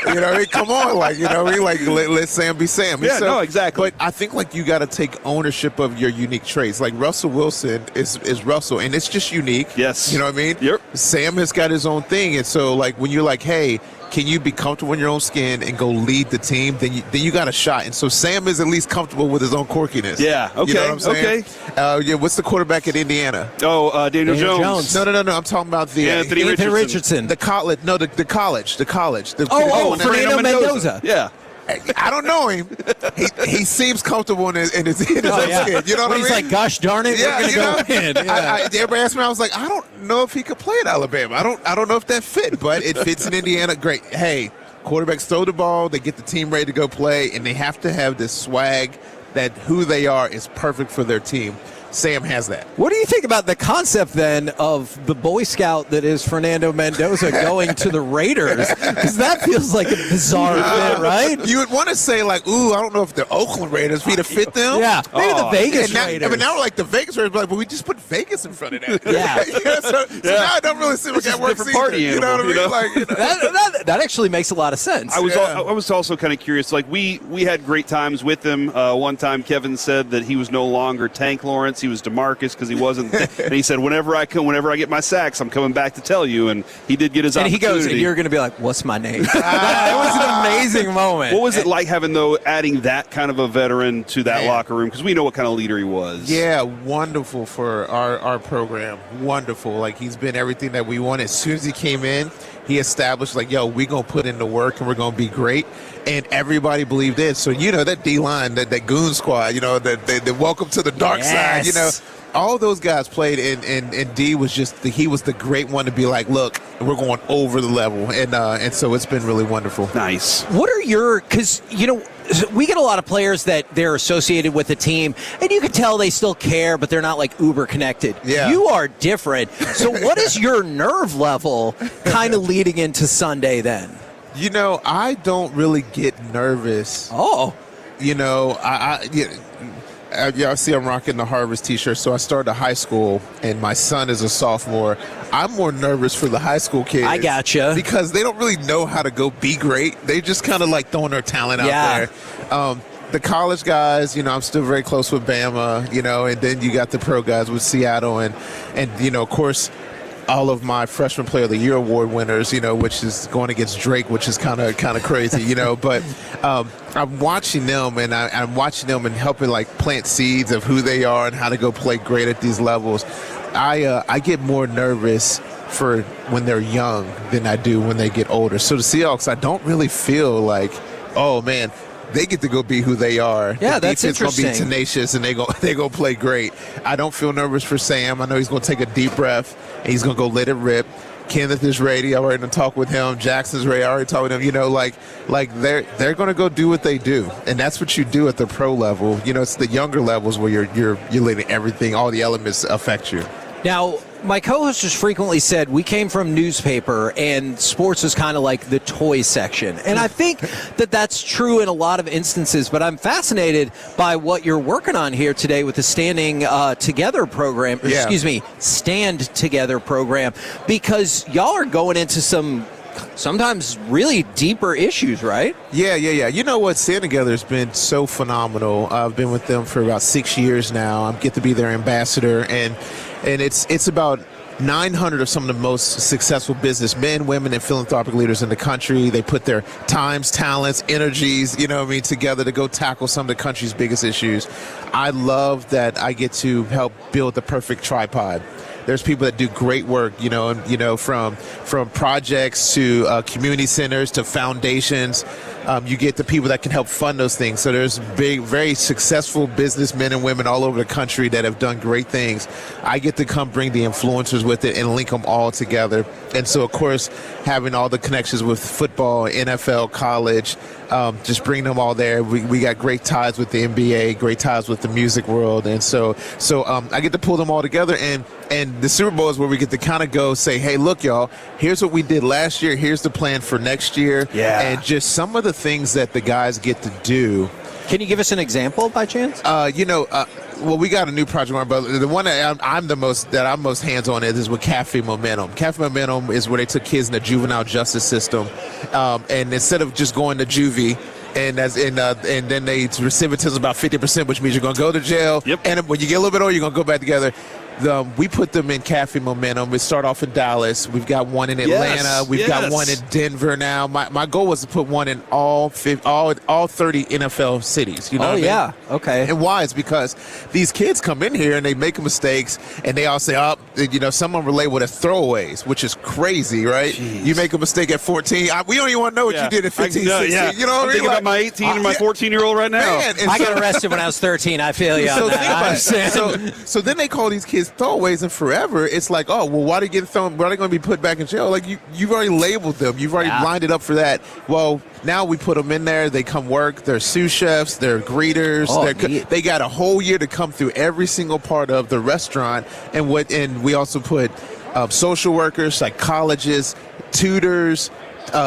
You know what I mean? Come on, like, you know what I mean? Like, let Sam be Sam. Yeah, no, exactly. But I think, like, you got to take ownership of your unique traits. Like, Russell Wilson is Russell, and it's just unique. Yes. You know what I mean? Yep. Sam has got his own thing, and so, like, when you're like, hey, can you be comfortable in your own skin and go lead the team? Then you got a shot. And so Sam is at least comfortable with his own quirkiness. Yeah. Okay. You know what I'm saying? Okay. Yeah. What's the quarterback at Indiana? Oh, Daniel Jones. No. I'm talking about the Anthony Richardson. The college. No, the college. Fernando Mendoza. Yeah. I don't know him. He seems comfortable in his own skin. You know what I mean? He's like, gosh darn it, we're going to go in. Yeah. Everybody asked me, I was like, I don't know if he could play at Alabama. I don't know if that fit, but it fits in Indiana. Great. Hey, quarterbacks throw the ball, they get the team ready to go play, and they have to have this swag that who they are is perfect for their team. Sam has that. What do you think about the concept then of the Boy Scout that is Fernando Mendoza going to the Raiders? Because that feels like a bizarre fit, right? You would want to say, like, ooh, I don't know if the Oakland Raiders be to fit them. Yeah, maybe the Vegas Raiders. I mean, now we're like the Vegas Raiders, but we just put Vegas in front of that. Yeah. So now I don't really see what that works either. You know what I mean? Like, that actually makes a lot of sense. I was also kind of curious. Like, we had great times with him. One time Kevin said that he was no longer Tank Lawrence. He was DeMarcus because he wasn't. And he said, whenever I get my sacks, I'm coming back to tell you. And he did get his opportunity. And he goes, and you're going to be like, what's my name? It was an amazing moment. What was it like adding that kind of a veteran to that locker room? Because we know what kind of leader he was. Yeah, wonderful for our program. Wonderful. Like, he's been everything that we wanted. As soon as he came in, he established, like, yo, we're going to put in the work and we're going to be great. And everybody believed it. So, you know, that D-line, that goon squad, you know, that welcome to the dark side, you know. All those guys played, and D was he was the great one to be like, look, we're going over the level. And so it's been really wonderful. Nice. What are because, you know, we get a lot of players that they're associated with the team, and you can tell they still care, but they're not like uber connected. Yeah. You are different. So what is your nerve level kind of leading into Sunday then? You know, I don't really get nervous. Oh. You know, I see I'm rocking the Harvest t-shirt. So I started high school, and my son is a sophomore. I'm more nervous for the high school kids. I gotcha. Because they don't really know how to go be great. They just kind of like throwing their talent out there. The college guys, you know, I'm still very close with Bama, you know, and then you got the pro guys with Seattle and you know, of course, all of my Freshman Player of the Year award winners, you know, which is going against Drake, which is kind of crazy, you know. But I'm watching them, and I'm watching them and helping like plant seeds of who they are and how to go play great at these levels. I get more nervous for when they're young than I do when they get older. So the Seahawks, I don't really feel like, oh man, they get to go be who they are. Yeah, the that's interesting. Gonna be tenacious, and they go play great. I don't feel nervous for Sam. I know he's going to take a deep breath, and he's going to go let it rip. Kenneth is ready. I already talked with him. Jackson's ready. I already talked with him. You know, like they're going to go do what they do, and that's what you do at the pro level. You know, it's the younger levels where you're letting everything, all the elements affect you. Now, my co-host has frequently said we came from newspaper and sports is kind of like the toy section. And I think that that's true in a lot of instances, but I'm fascinated by what you're working on here today with the Standing Together program, Stand Together program, because y'all are going into some sometimes really deeper issues, right? Yeah. You know what? Stand Together has been so phenomenal. I've been with them for about 6 years now. I get to be their ambassador, and it's about 900 of some of the most successful businessmen, women, and philanthropic leaders in the country. They put their times, talents, energies, you know what I mean, together to go tackle some of the country's biggest issues. I love that I get to help build the perfect tripod. There's people that do great work, from projects to community centers to foundations. You get the people that can help fund those things. So there's big, very successful businessmen and women all over the country that have done great things. I get to come bring the influencers with it and link them all together. And so, of course, having all the connections with football, NFL, college, just bring them all there. We got great ties with the NBA, great ties with the music world. And so I get to pull them all together. And the Super Bowl is where we get to kind of go say, hey, look, y'all, here's what we did last year. Here's the plan for next year. Yeah. And just some of the things that the guys get to do. Can you give us an example by chance? Well, we got a new project, but the one that I'm most hands on is with Cafe Momentum. Cafe Momentum is where they took kids in the juvenile justice system, and instead of just going to juvie. And then they recidivism about 50%, which means you're going to go to jail. Yep. And when you get a little bit older, you're going to go back together. We put them in Cafe Momentum. We start off in Dallas. We've got one in Atlanta. We've got one in Denver now. My goal was to put one in all 30 NFL cities. You know what I mean? Okay. And why? It's because these kids come in here and they make mistakes, and they all say, some of them relate with throwaways, which is crazy, right? Jeez. You make a mistake at 14. We don't even want to know what you did at 15, 16. Yeah. You know what I mean? Thinking about my 18 and my 14-year-old right now. Man, I got arrested when I was 13. I feel you on that. So then they call these kids throwaways, and forever it's like, oh, well, why are they getting thrown? Why are they going to be put back in jail? Like you've already labeled them. You've already lined it up for that. Well, now we put them in there. They come work. They're sous chefs. They're greeters. They got a whole year to come through every single part of the restaurant. And we also put social workers, psychologists, tutors,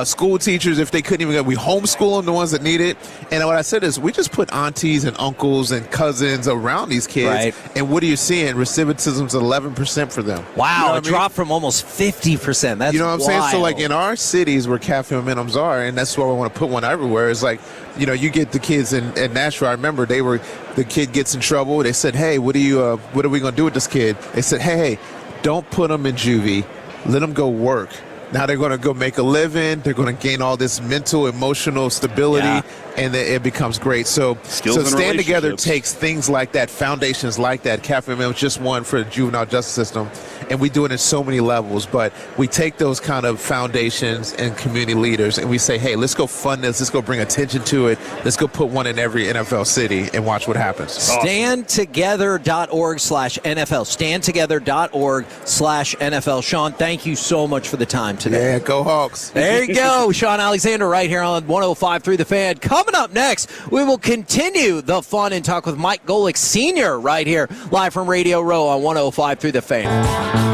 school teachers, if they couldn't even go. We homeschool them, the ones that need it. And what I said is we just put aunties and uncles and cousins around these kids. Right. And what are you seeing? Recidivism's 11% for them. Wow, you know it dropped from almost 50%. That's you know what I'm saying? So like wild. in our cities where Cafe Momentums are, and that's why we want to put one everywhere, is like, you get the kids in Nashville. I remember the kid gets in trouble. They said, hey, what are we going to do with this kid? They said, hey, don't put him in juvie. Let him go work. Now they're going to go make a living. They're going to gain all this mental, emotional stability, and it becomes great. So Stand Together takes things like that, foundations like that. Cafe Mill is just one for the juvenile justice system, and we do it in so many levels. But we take those kind of foundations and community leaders, and we say, hey, let's go fund this. Let's go bring attention to it. Let's go put one in every NFL city and watch what happens. Standtogether.org/NFL. Standtogether.org/NFL. Sean, thank you so much for the time today. Yeah, go Hawks. There you go. Sean Alexander right here on 105.3 The Fan. Coming up next, we will continue the fun and talk with Mike Golick Sr. right here, live from Radio Row on 105.3 The Fan.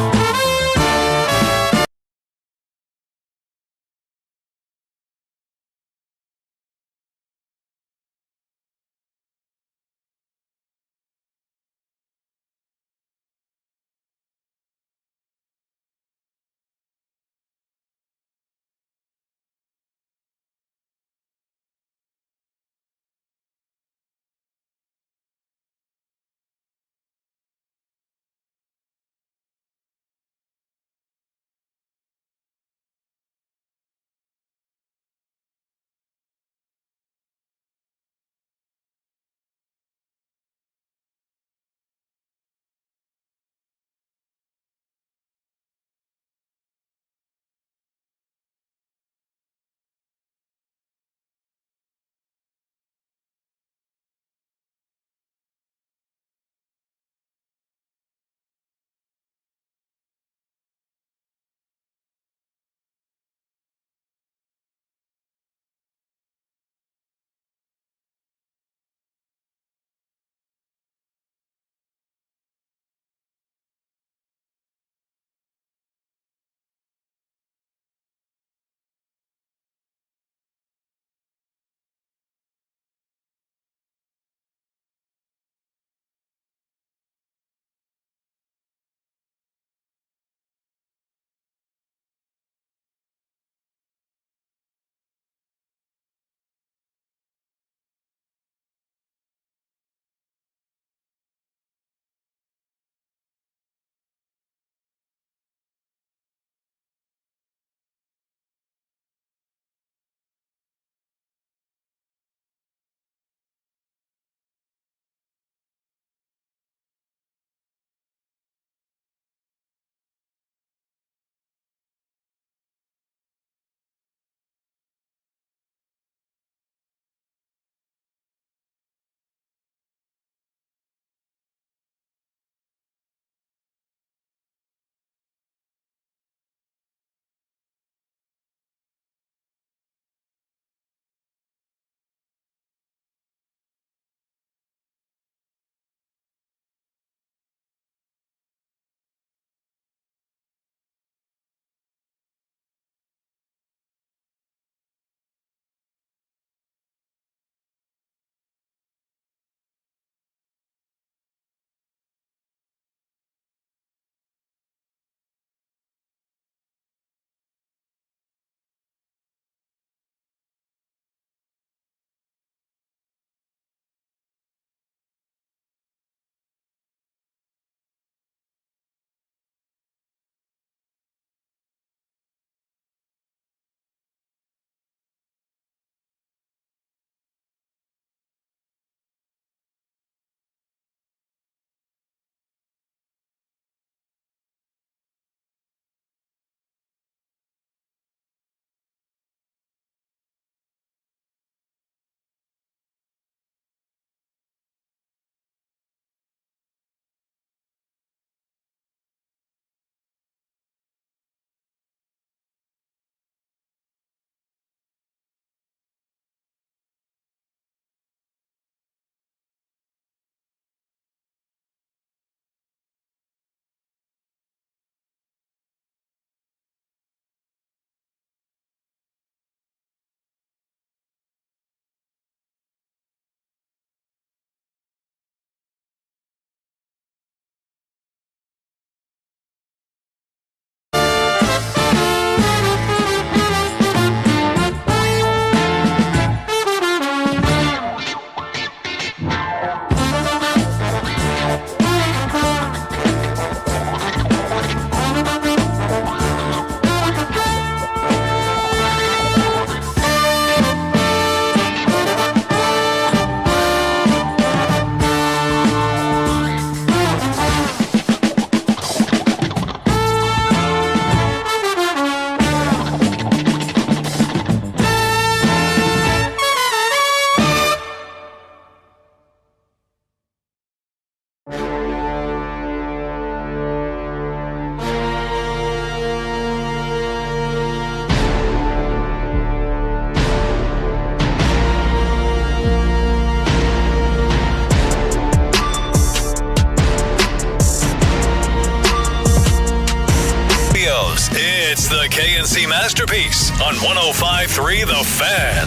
on 105.3 The Fan.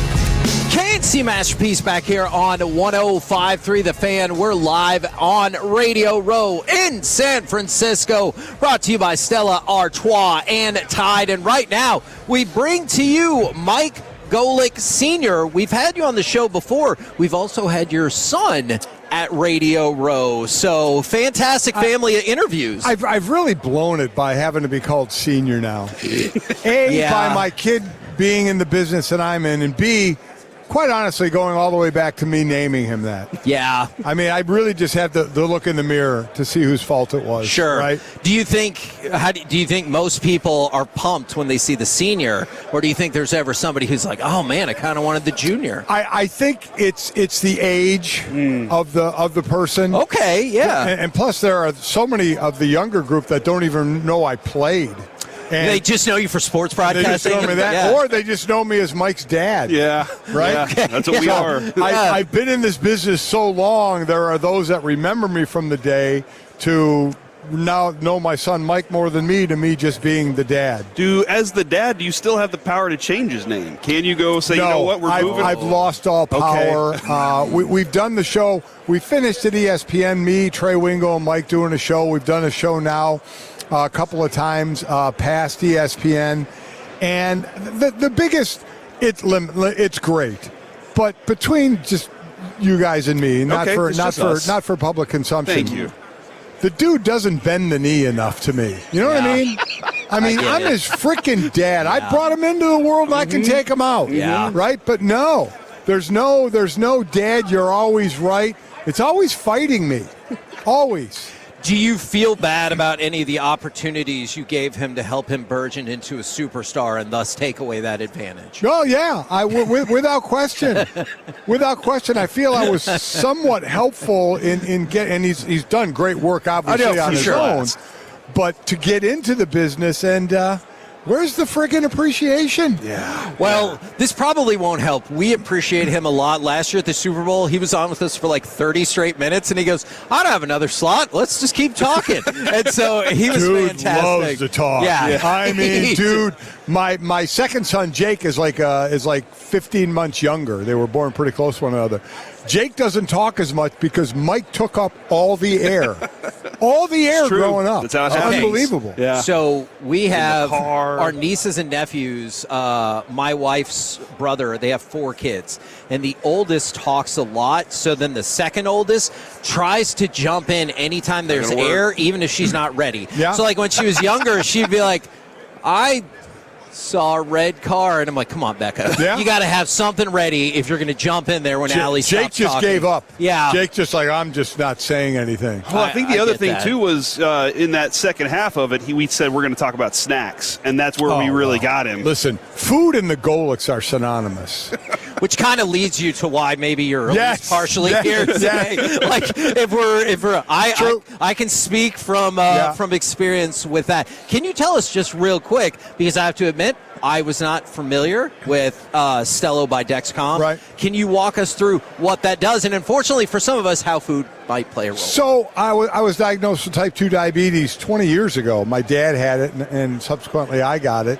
KNC Masterpiece back here on 105.3 The Fan. We're live on Radio Row in San Francisco. Brought to you by Stella Artois and Tide. And right now, we bring to you Mike Golick Sr. We've had you on the show before. We've also had your son at Radio Row. So fantastic family of interviews. I've really blown it by having to be called senior now. By my kid being in the business that I'm in, and B, quite honestly, going all the way back to me naming him that. Yeah. I mean, I really just have to look in the mirror to see whose fault it was. Sure. Right? Do you think most people are pumped when they see the senior, or do you think there's ever somebody who's like, oh man, I kind of wanted the junior? I think it's the age of the person. Okay, yeah. And plus, there are so many of the younger group that don't even know I played. And they just know you for sports broadcasting? They just know me that, or they just know me as Mike's dad. Yeah. Right? Yeah, that's what we are. I've been in this business so long, there are those that remember me from the day to now know my son Mike more than me, to me just being the dad. As the dad, do you still have the power to change his name? Can you go say, no, you know what, we're moving? I've lost all power. Okay. We've done the show. We finished at ESPN, me, Trey Wingo, and Mike doing a show. We've done a show now a couple of times past ESPN, and the biggest, it's great, but between just you guys and me, not for public consumption. Thank you. The dude doesn't bend the knee enough to me. You know what I mean? I'm his freaking dad. I brought him into the world, and I can take him out. Yeah. Right? But no, there's no dad. You're always right. It's always fighting me. Always. Do you feel bad about any of the opportunities you gave him to help him burgeon into a superstar and thus take away that advantage? Oh, yeah. Without question. Without question. I feel I was somewhat helpful in getting, and he's done great work, obviously, on his own. But to get into the business, and where's the friggin' appreciation? Yeah. Well, this probably won't help. We appreciate him a lot. Last year at the Super Bowl, he was on with us for like 30 straight minutes, and he goes, I don't have another slot. Let's just keep talking. And so he was fantastic. Loves to talk. Yeah. I mean, dude, my second son, Jake, is like 15 months younger. They were born pretty close to one another. Jake doesn't talk as much because Mike took up all the air. All the air growing up. That's how it happens. Unbelievable. Yeah. So we have our nieces and nephews, my wife's brother, they have 4 kids. And the oldest talks a lot. So then the second oldest tries to jump in anytime there's air, even if she's not ready. Yeah. So like when she was younger, she'd be like, I saw a red car, and I'm like, come on, Becca. Yeah. You got to have something ready if you're going to jump in there when Allie stops Jake just talking. gave up. Yeah. Jake just like, I'm just not saying anything. Well, I think the other thing, that. too, was in that second half of it, we said we're going to talk about snacks, and that's where we really got him. Listen, food and the Golicks are synonymous. Which kind of leads you to why maybe you're at least partially here today. Like if we're I can speak from experience with that. Can you tell us just real quick, because I have to admit I was not familiar with Stello by Dexcom. Right. Can you walk us through what that does, and unfortunately for some of us, how food might play a role? So I was diagnosed with type 2 diabetes 20 years ago. My dad had it, and subsequently I got it.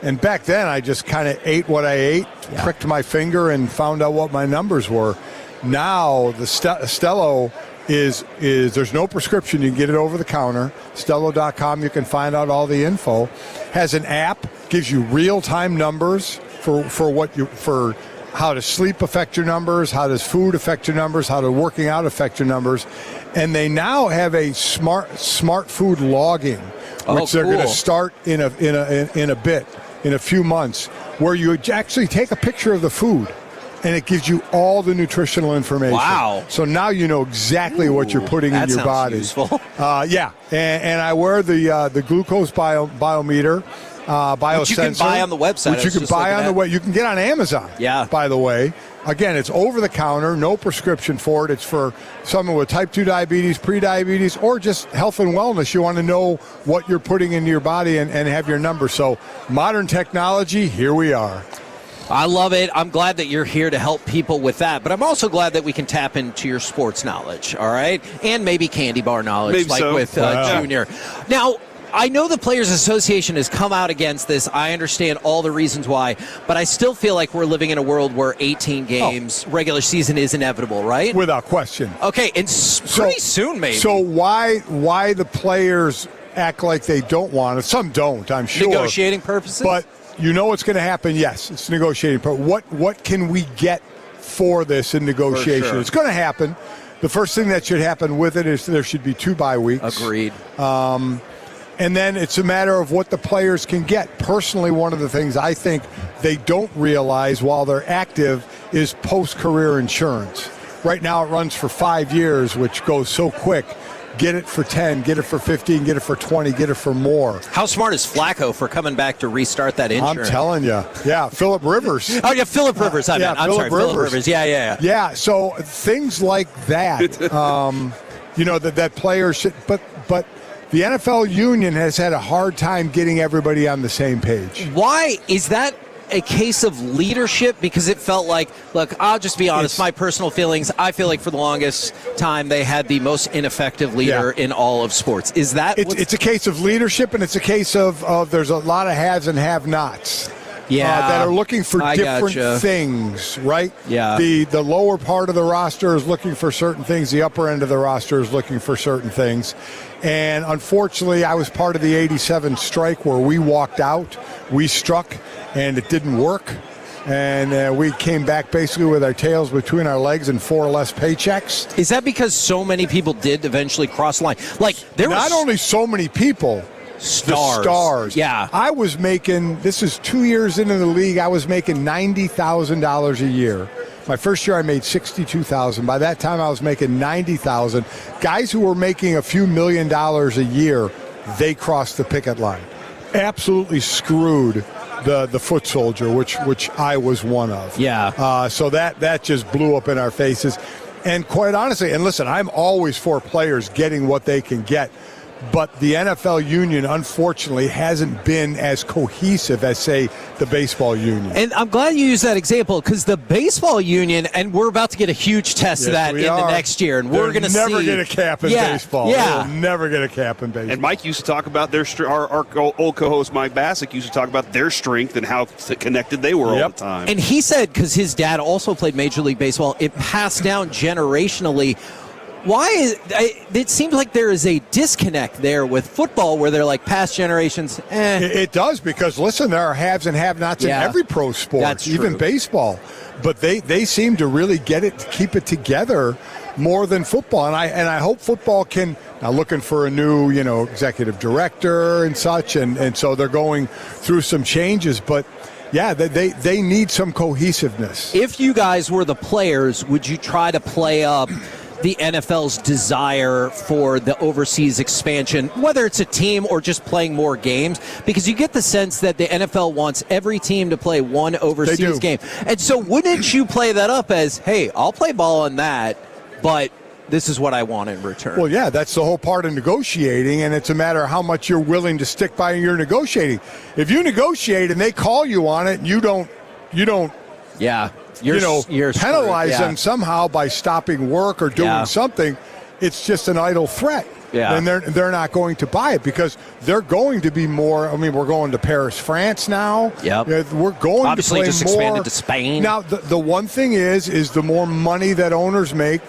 And back then, I just kind of ate what I ate, pricked my finger, and found out what my numbers were. Now, the Stello is there's no prescription. You can get it over the counter. Stello.com, you can find out all the info. Has an app, gives you real-time numbers for how does sleep affect your numbers, how does food affect your numbers, how does working out affect your numbers. And they now have a smart food logging, which they're going to start in a few months, where you actually take a picture of the food and it gives you all the nutritional information. Wow. So now you know exactly what you're putting in your body. Useful. Yeah. And I wear the glucose biometer, biosensor. Which you can buy on the website. Which you can buy on the web. You can get on Amazon. Yeah. By the way. Again, it's over the counter, no prescription for it. It's for someone with type 2 diabetes, pre-diabetes, or just health and wellness. You want to know what you're putting into your body and have your number. So modern technology, here we are. I love it. I'm glad that you're here to help people with that. But I'm also glad that we can tap into your sports knowledge, all right? And maybe candy bar knowledge, Maybe like so. with Junior. Now, I know the Players Association has come out against this. I understand all the reasons why, but I still feel like we're living in a world where 18 games, regular season is inevitable, right? Without question. Okay, and pretty soon maybe. So why the players act like they don't want it? Some don't, I'm sure. Negotiating purposes? But you know what's going to happen? Yes, it's negotiating. But what can we get for this in negotiation? Sure. It's going to happen. The first thing that should happen with it is there should be 2 bye weeks. Agreed. And then it's a matter of what the players can get. Personally, one of the things I think they don't realize while they're active is post-career insurance. Right now it runs for 5 years, which goes so quick. Get it for 10, get it for 15, get it for 20, get it for more. How smart is Flacco for coming back to restart that insurance? I'm telling you. Yeah, Phillip Rivers. Oh, yeah, Phillip Rivers. I'm sorry, Phillip Rivers. Yeah. Yeah, so things like that, that players should, but the NFL union has had a hard time getting everybody on the same page. Why is that? A case of leadership? Because it felt like, look, I'll just be honest, my personal feelings, I feel like for the longest time they had the most ineffective leader in all of sports. Is that it's a case of leadership, and it's a case of there's a lot of haves and have-nots that are looking for different things, right? Yeah. The lower part of the roster is looking for certain things. The upper end of the roster is looking for certain things. And unfortunately, I was part of the 87 strike where we walked out, we struck, and it didn't work. And we came back basically with our tails between our legs and 4 less paychecks. Is that because so many people did eventually cross the line? Like, there not only so many people, stars. The stars. Yeah. I was making, this is 2 years into the league, I was making $90,000 a year. My first year I made $62,000. By that time I was making $90,000. Guys who were making a few $1 million a year, they crossed the picket line. Absolutely screwed the foot soldier, which I was one of. Yeah. So that just blew up in our faces. And quite honestly, and listen, I'm always for players getting what they can get. But the NFL union, unfortunately, hasn't been as cohesive as, say, the baseball union. And I'm glad you used that example, because the baseball union, and we're about to get a huge test of that in the next year, and we're going to see. Never get a cap in baseball. Yeah. We'll never get a cap in baseball. And Mike used to talk about their our old co-host Mike Bassick used to talk about their strength and how connected they were all the time. And he said, because his dad also played Major League Baseball, it passed down generationally. Why it seems like there is a disconnect there with football where they're like past generations, It does, because, listen, there are haves and have-nots in every pro sport, even baseball. But they seem to really get it, keep it together more than football. And I hope football can, now looking for a new, executive director and such, and so they're going through some changes. But, yeah, they need some cohesiveness. If you guys were the players, would you try to play up the NFL's desire for the overseas expansion, whether it's a team or just playing more games? Because you get the sense that the NFL wants every team to play one overseas game. And so wouldn't you play that up as, hey, I'll play ball on that, but this is what I want in return? Well, yeah, that's the whole part of negotiating, and it's a matter of how much you're willing to stick by your negotiating. If you negotiate and they call you on it and you don't you're penalize them somehow by stopping work or doing something, it's just an idle threat. Yeah. And they're not going to buy it, because they're going to be more. I mean, we're going to Paris, France now. Yep. We're going obviously to play just more. expanded to Spain. Now, the one thing is the more money that owners make,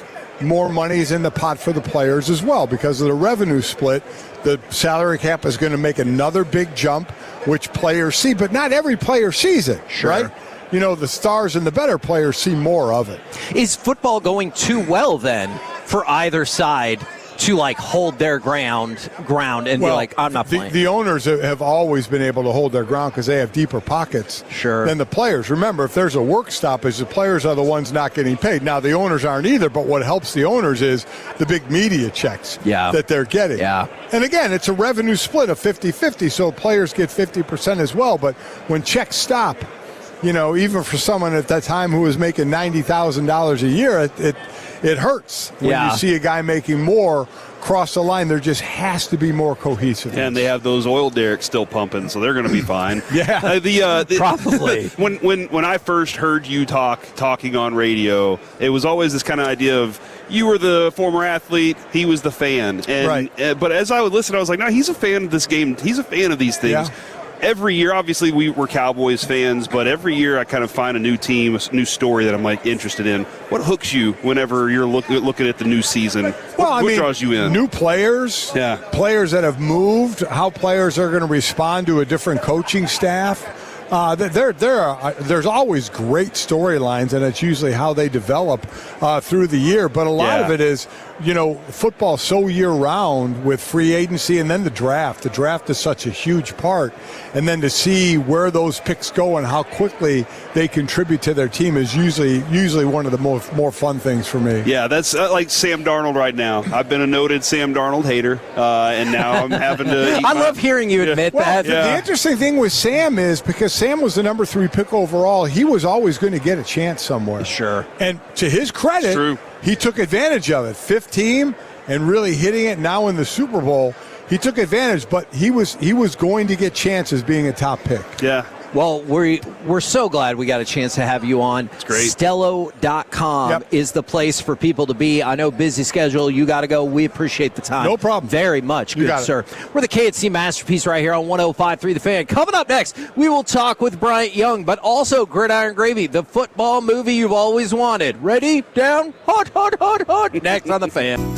more money is in the pot for the players as well, because of the revenue split. The salary cap is going to make another big jump, which players see, but not every player sees it, right? The stars and the better players see more of it. Is football going too well then for either side to hold their ground and be like, I'm not playing? The owners have always been able to hold their ground because they have deeper pockets than the players. Remember, if there's a work stoppage, the players are the ones not getting paid. Now, the owners aren't either, but what helps the owners is the big media checks that they're getting. Yeah. And again, it's a revenue split of 50-50, so players get 50% as well. But when checks stop, even for someone at that time who was making $90,000 a year, it hurts when you see a guy making more cross the line. There just has to be more cohesiveness. And they have those oil derricks still pumping, so they're going to be fine. Probably. When I first heard you talking on radio, it was always this kind of idea of you were the former athlete, he was the fan. And, but as I would listen, I was like, no, he's a fan of this game. He's a fan of these things. Yeah. Every year, obviously, we're Cowboys fans, but every year I kind of find a new team, a new story that I'm like interested in. What hooks you whenever you're looking at the new season? What draws you in? New players, players that have moved, how players are going to respond to a different coaching staff. There's always great storylines, and it's usually how they develop through the year. But a lot of it is, football so year-round with free agency and then the draft. The draft is such a huge part. And then to see where those picks go and how quickly they contribute to their team is usually one of the more fun things for me. Yeah, that's like Sam Darnold right now. I've been a noted Sam Darnold hater, and now I'm having to I love hearing you admit that. The interesting thing with Sam is because Sam was the number 3 pick overall, he was always going to get a chance somewhere. Sure. And to his credit, he took advantage of it. 5th team and really hitting it now in the Super Bowl. He took advantage, but he was going to get chances being a top pick. Yeah. Well, we're so glad we got a chance to have you on. It's great. Stello.com is the place for people to be. I know busy schedule. You got to go. We appreciate the time. No problem. Very much. Good, sir. We're the KNC Masterpiece right here on 105.3 The Fan. Coming up next, we will talk with Bryant Young, but also Gridiron Gravy, the football movie you've always wanted. Ready? Down? Hot, hot, hot, hot. Next on The Fan.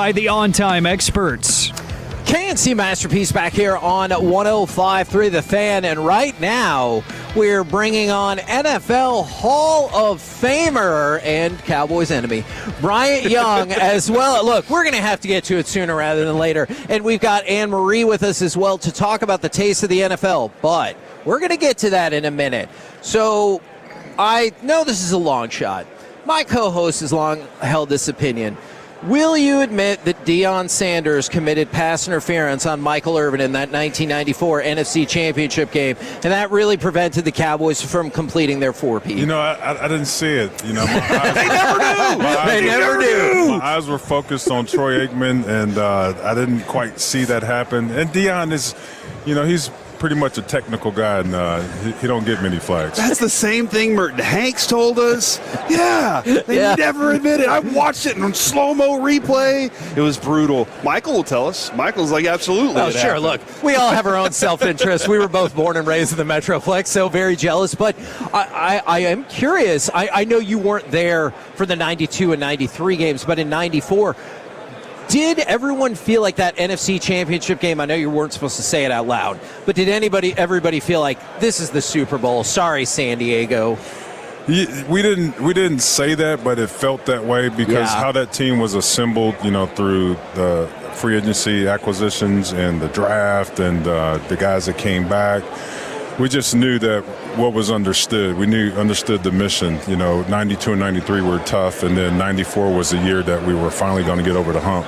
by the on-time experts. KNC Masterpiece back here on 105.3 The Fan, and right now we're bringing on NFL Hall of Famer and Cowboys enemy Bryant Young as well. Look, we're going to have to get to it sooner rather than later, and we've got Anne Marie with us as well to talk about the taste of the NFL, but we're going to get to that in a minute. So I know this is a long shot. My co-host has long held this opinion. Will you admit that Deion Sanders committed pass interference on Michael Irvin in that 1994 NFC Championship game, and that really prevented the Cowboys from completing their four-peat? You know, I didn't see it. You know, They never do. My eyes were focused on Troy Aikman, and I didn't quite see that happen. And Deion is, you know, he's pretty much a technical guy, and he don't get many flags. That's the same thing Merton Hanks told us. Yeah, they never admit it. I watched it in slow-mo replay. It was brutal. Michael will tell us. Michael's like, absolutely. Oh, sure. Look, we all have our own self-interest. We were both born and raised in the Metroplex, so very jealous. But I am curious. I know you weren't there for the 92 and 93 games, but in 94, did everyone feel like that NFC Championship game? I know you weren't supposed to say it out loud, but did everybody feel like this is the Super Bowl? Sorry, San Diego. We didn't say that, but it felt that way because how that team was assembled, you know, through the free agency acquisitions and the draft and the guys that came back. We just knew that what was understood. We understood the mission. You know, 92 and 93 were tough, and then 94 was the year that we were finally going to get over the hump.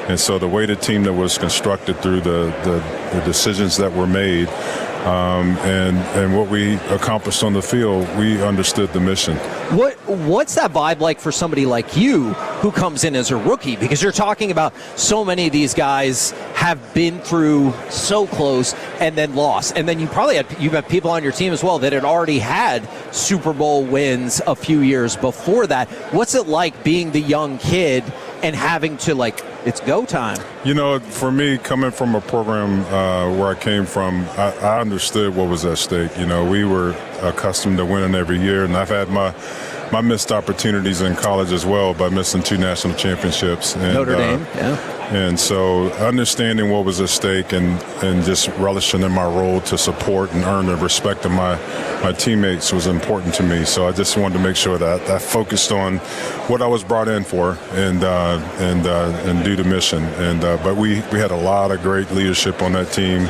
And so the way the team that was constructed through the decisions that were made and what we accomplished on the field, we understood the mission. What's that vibe like for somebody like you who comes in as a rookie? Because you're talking about so many of these guys have been through so close and then lost. And then you have people on your team as well that had already had Super Bowl wins a few years before that. What's it like being the young kid and having to, like, it's go time? You know, for me, coming from a program where I came from, I understood what was at stake. You know, we were accustomed to winning every year, and I've had my missed opportunities in college as well by missing 2 national championships. And, Notre Dame, And so understanding what was at stake and just relishing in my role to support and earn the respect of my teammates was important to me. So I just wanted to make sure that I focused on what I was brought in for and do the mission. And but we had a lot of great leadership on that team.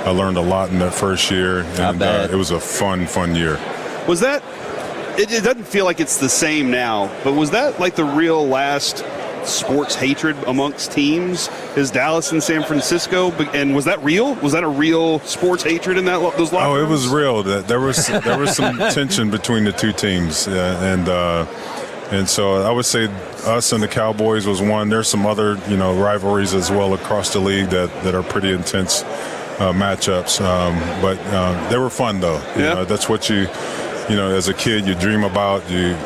I learned a lot in that first year, and it was a fun year. Was that? It doesn't feel like it's the same now, but was that like the real last sports hatred amongst teams? Is Dallas and San Francisco, and was that real? Was that a real sports hatred in those locker rooms? It was real. There was some tension between the two teams, and so I would say us and the Cowboys was one. There's some other rivalries as well across the league that are pretty intense matchups, but they were fun though. You know, that's what you as a kid you dream about. You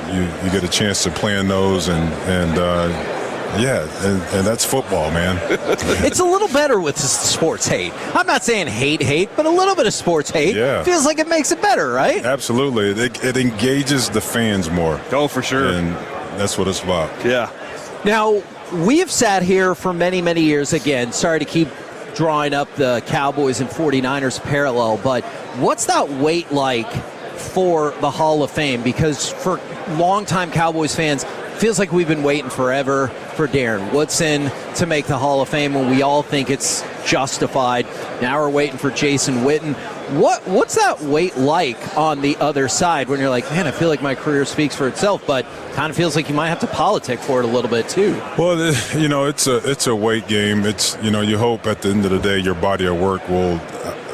get a chance to play in those and that's football, man. It's a little better with sports hate. I'm not saying hate, but a little bit of sports hate feels like it makes it better, right? Absolutely. It engages the fans more. Oh, for sure. And that's what it's about. Yeah. Now, we've sat here for many, many years. Again, sorry to keep drawing up the Cowboys and 49ers parallel, but what's that wait like for the Hall of Fame? Because for longtime Cowboys fans, feels like we've been waiting forever for Darren Woodson to make the Hall of Fame when we all think it's justified. Now we're waiting for Jason Witten. What's that wait like on the other side when you're like, man, I feel like my career speaks for itself, but kind of feels like you might have to politic for it a little bit too? Well, it's a weight game. It's you hope at the end of the day your body of work will.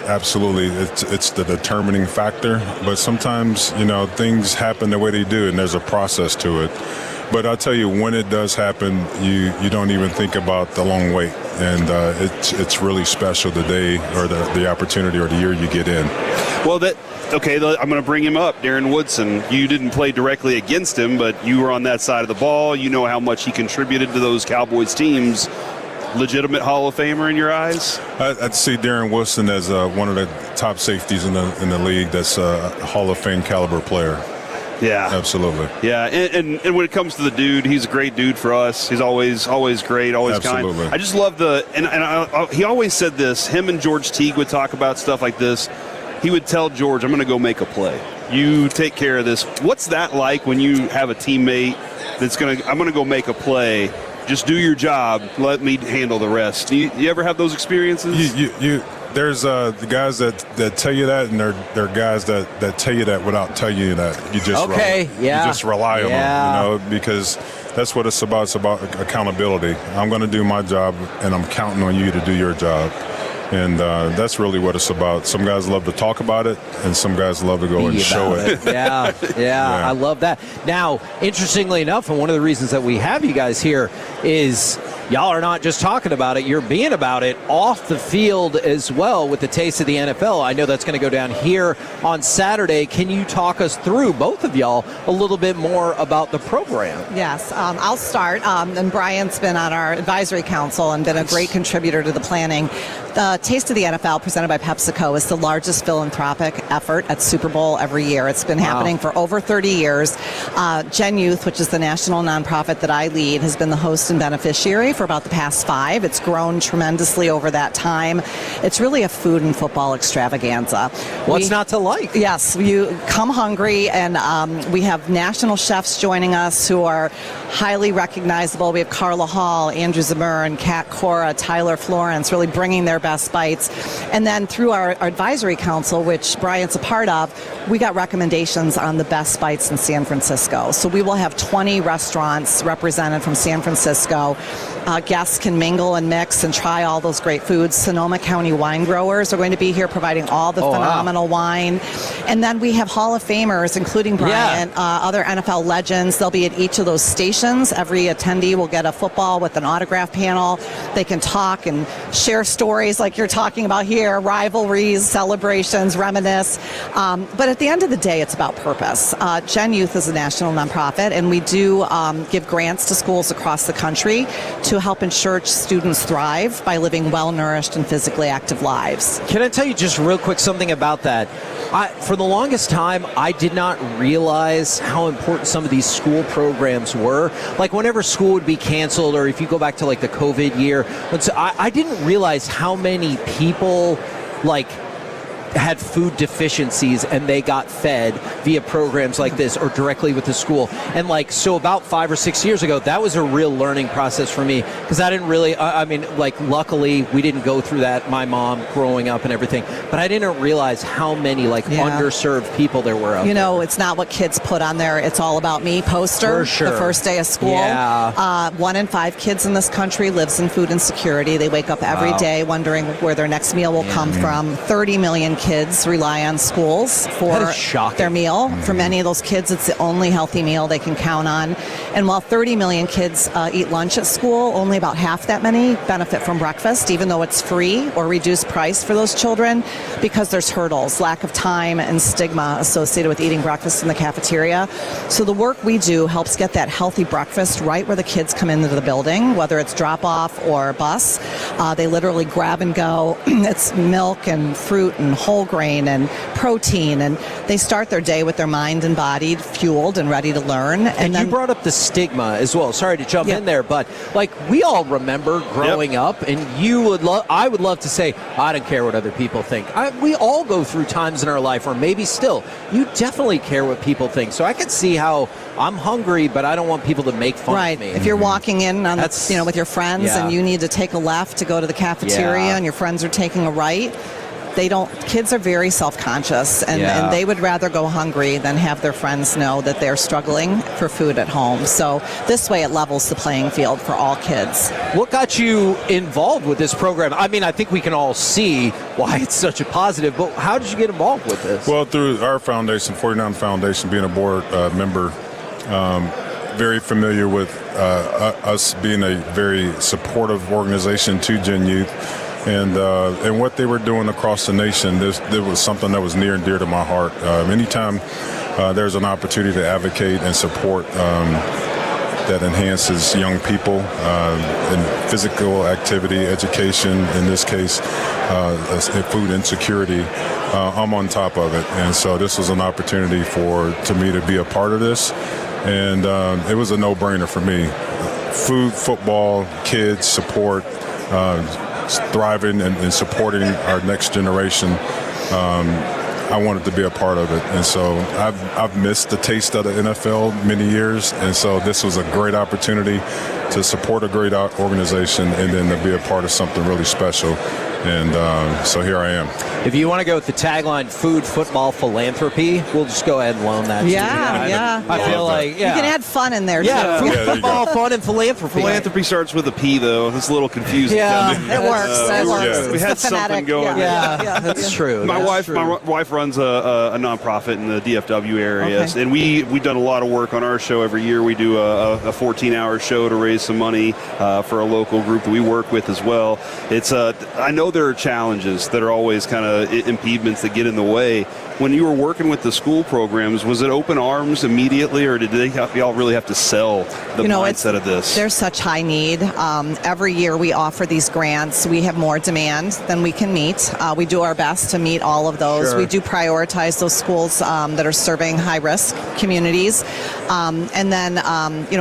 Absolutely, it's the determining factor. But sometimes things happen the way they do, and there's a process to it. But I'll tell you, when it does happen, you don't even think about the long wait, and it's really special the day or the opportunity or the year you get in. Well, I'm going to bring him up, Darren Woodson. You didn't play directly against him, but you were on that side of the ball. You know how much he contributed to those Cowboys teams. Legitimate Hall of Famer in your eyes? I'd see Darren Woodson as one of the top safeties in the league. That's a Hall of Fame caliber player. Yeah, absolutely. Yeah, and when it comes to the dude, he's a great dude for us. He's always great, always Absolutely. kind. I just love he always said this. Him and George Teague would talk about stuff like this. He would tell George, "I'm going to go make a play. You take care of this." What's that like when you have a teammate that's I'm going to go make a play? Just do your job. Let me handle the rest. Do you ever have those experiences? There's the guys that tell you that, and there are guys that tell you that without telling you that. You just you just rely on them, because that's what it's about. It's about accountability. I'm going to do my job, and I'm counting on you to do your job. And that's really what it's about. Some guys love to talk about it, and some guys love to go and show it. Yeah, I love that. Now, interestingly enough, and one of the reasons that we have you guys here is y'all are not just talking about it, you're being about it off the field as well with the taste of the NFL. I know that's going to go down here on Saturday. Can you talk us through, both of y'all, a little bit more about the program? Yes, I'll start. And Brian's been on our advisory council and been a great contributor to the planning. The Taste of the NFL, presented by PepsiCo, is the largest philanthropic effort at Super Bowl every year. It's been happening for over 30 years. Gen Youth, which is the national nonprofit that I lead, has been the host and beneficiary for about the past 5. It's grown tremendously over that time. It's really a food and football extravaganza. What's not to like? Yes, you come hungry, and we have national chefs joining us who are highly recognizable. We have Carla Hall, Andrew Zimmern, Kat Cora, Tyler Florence, really bringing their best bites. And then through our advisory council, which Brian's a part of, we got recommendations on the best bites in San Francisco. So we will have 20 restaurants represented from San Francisco. Guests can mingle and mix and try all those great foods. Sonoma County wine growers are going to be here providing all the phenomenal wine. And then we have Hall of Famers, including Brian, other NFL legends. They'll be at each of those stations. Every attendee will get a football with an autograph panel. They can talk and share stories like you're talking about here, rivalries, celebrations, reminisce. But at the end of the day, it's about purpose. Gen Youth is a national nonprofit, and we do give grants to schools across the country to help ensure students thrive by living well-nourished and physically active lives. Can I tell you just real quick something about that? For the longest time, I did not realize how important some of these school programs were. Like whenever school would be canceled, or if you go back to like the COVID year, I didn't realize how many people had food deficiencies and they got fed via programs like this or directly with the school. And so about 5 or 6 years ago, that was a real learning process for me, because I didn't really, luckily we didn't go through that, my mom growing up and everything, but I didn't realize how many underserved people there were out there. It's not what kids put on their "It's All About Me" poster for sure. The first day of school. Yeah. 1 in 5 kids in this country lives in food insecurity. They wake up every day wondering where their next meal will come from. 30 million kids rely on schools for their meal. For many of those kids, it's the only healthy meal they can count on. And while 30 million kids eat lunch at school, only about half that many benefit from breakfast, even though it's free or reduced price for those children, because there's hurdles, lack of time, and stigma associated with eating breakfast in the cafeteria. So the work we do helps get that healthy breakfast right where the kids come into the building, whether it's drop-off or bus. They literally grab and go. It's milk and fruit and whole grain and protein, and they start their day with their mind and body fueled and ready to learn. And you brought up the stigma as well. Sorry to jump in there, but we all remember growing up, and I would love to say, I don't care what other people think. We all go through times in our life, or maybe still, you definitely care what people think. So I could see how I'm hungry, but I don't want people to make fun of me. If you're walking in on with your friends and you need to take a left to go to the cafeteria and your friends are taking a right, kids are very self-conscious, and they would rather go hungry than have their friends know that they're struggling for food at home. So this way it levels the playing field for all kids. What got you involved with this program? I mean, I think we can all see why it's such a positive, but how did you get involved with this? Well, through our foundation, 49 Foundation, being a board member, very familiar with us being a very supportive organization to Gen Youth. And what they were doing across the nation, there was something that was near and dear to my heart. Anytime there's an opportunity to advocate and support that enhances young people in physical activity, education, in this case, food insecurity. I'm on top of it. And so this was an opportunity to me to be a part of this. And it was a no-brainer for me. Food, football, kids, support, thriving and supporting our next generation. I wanted to be a part of it. And so I've missed the taste of the NFL many years. And so this was a great opportunity to support a great organization and then to be a part of something really special. And so here I am. If you want to go with the tagline, food, football, philanthropy, we'll just go ahead and loan that to you. I feel like, you can add fun in there, too. Food, football, fun, and philanthropy. Philanthropy starts with a P, though. It's a little confusing. Yeah, it works. It works. We had something going. Yeah, that's true. My wife runs a nonprofit in the DFW area, and we've done a lot of work on our show every year. We do a 14-hour show to raise some money for a local group that we work with as well. I know there are challenges that are always kind of impediments that get in the way. When you were working with the school programs, was it open arms immediately, or did y'all really have to sell the mindset of this? There's such high need. Every year we offer these grants. We have more demand than we can meet. We do our best to meet all of those. Sure. We do prioritize those schools that are serving high-risk communities. And then,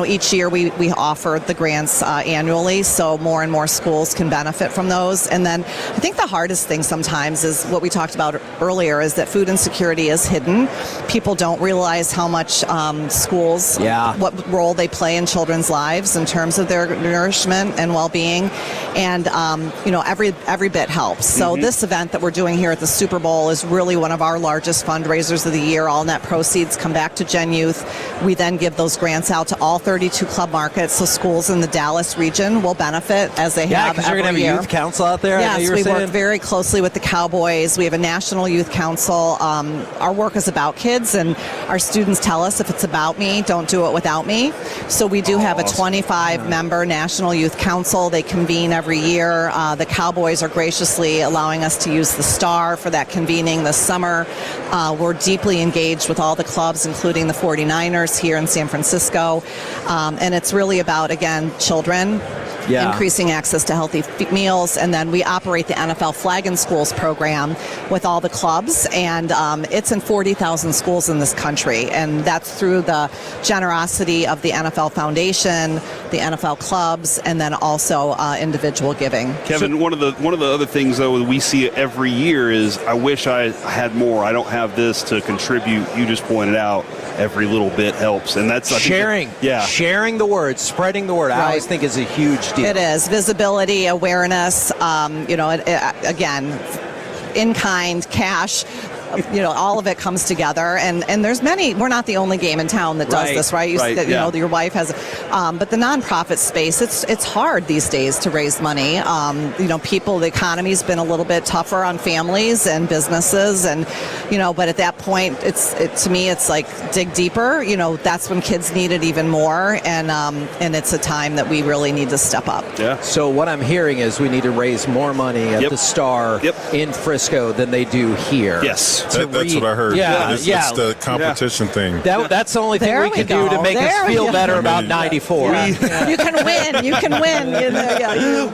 each year we offer the grants annually, so more and more schools can benefit from those. And then I think the hardest thing sometimes is what we talked about earlier, is that food insecurity is hidden. People don't realize how much schools, what role they play in children's lives in terms of their nourishment and well-being. And, every bit helps. So this event that we're doing here at the Super Bowl is really one of our largest fundraisers of the year. All net proceeds come back to Gen Youth. We then give those grants out to all 32 club markets, so schools in the Dallas region will benefit as they have every year. Yeah, because you're going to have a youth council out there. Yes, we work very closely with the Cowboys. We have a national youth council. Our work is about kids, and our students tell us, if it's about me, don't do it without me. So we do have a 25-member national youth council. They convene every year. The Cowboys are graciously allowing us to use the Star for that convening this summer. We're deeply engaged with all the clubs, including the 49ers here in San Francisco. And it's really about, again, children. Increasing access to healthy meals. And then we operate the NFL Flag in Schools program with all the clubs, and it's in 40,000 schools in this country, and that's through the generosity of the NFL Foundation, the NFL clubs, and then also individual giving. Kevin, one of the other things though that we see every year is, I wish I had more. I don't have this to contribute. You just pointed out every little bit helps, and that's sharing. Sharing the word, spreading the word. I always think is a huge deal. It is visibility, awareness. Again, in kind, cash. All of it comes together, and there's many. We're not the only game in town that does this, right? Your wife has, but the nonprofit space, it's hard these days to raise money. The economy's been a little bit tougher on families and businesses, and but at that point, to me, it's like dig deeper. That's when kids need it even more, and it's a time that we really need to step up. Yeah. So what I'm hearing is we need to raise more money at the Star in Frisco than they do here. Yes. That's what I heard. It's the competition thing. That's the only thing we can do to make us feel better about 94. You can win. You can win.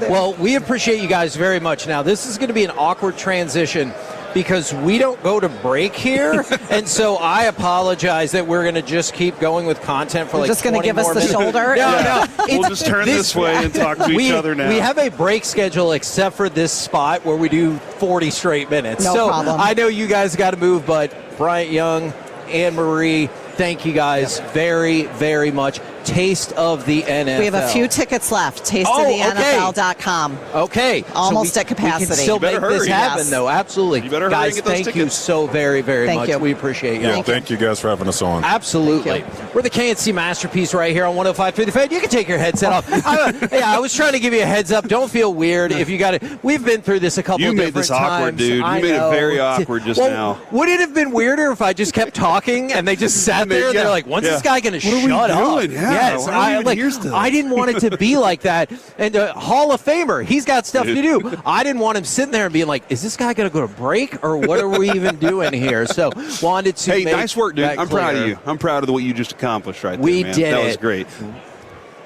Well, we appreciate you guys very much. Now, this is going to be an awkward transition, because we don't go to break here, and so I apologize that we're going to just keep going with content for You're just going to give us the shoulder? No. We'll just turn this way and talk to each other now. We have a break schedule except for this spot where we do 40 straight minutes. No problem. I know you guys got to move, but Bryant Young, Anne Marie, thank you guys very, very much. Taste of the NFL. We have a few tickets left. TasteOfTheNFL.com. Okay. Almost at capacity. We can still make this happen, though. Absolutely. You better guys, hurry and get those thank you tickets. so very, very much. We appreciate you. Thank you guys for having us on. Absolutely. We're the KNC Masterpiece right here on 105.3 The Fan. You can take your headset off. I was trying to give you a heads up. Don't feel weird if you got it. We've been through this a couple of different times. You made this awkward, dude. You made it very awkward just now. Would it have been weirder if I just kept talking and they just sat there and they're like, when's this guy going to shut up? Yes. I didn't want it to be like that. And Hall of Famer, he's got stuff to do. I didn't want him sitting there and being like, is this guy going to go to break, or what are we even doing here? So wanted to nice work, dude. I'm proud of you. I'm proud of what you just accomplished right there, man. That was great.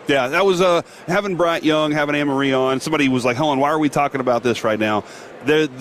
Yeah, that was having Bryant Young, having Anne-Marie on. Somebody was like, Helen, why are we talking about this right now?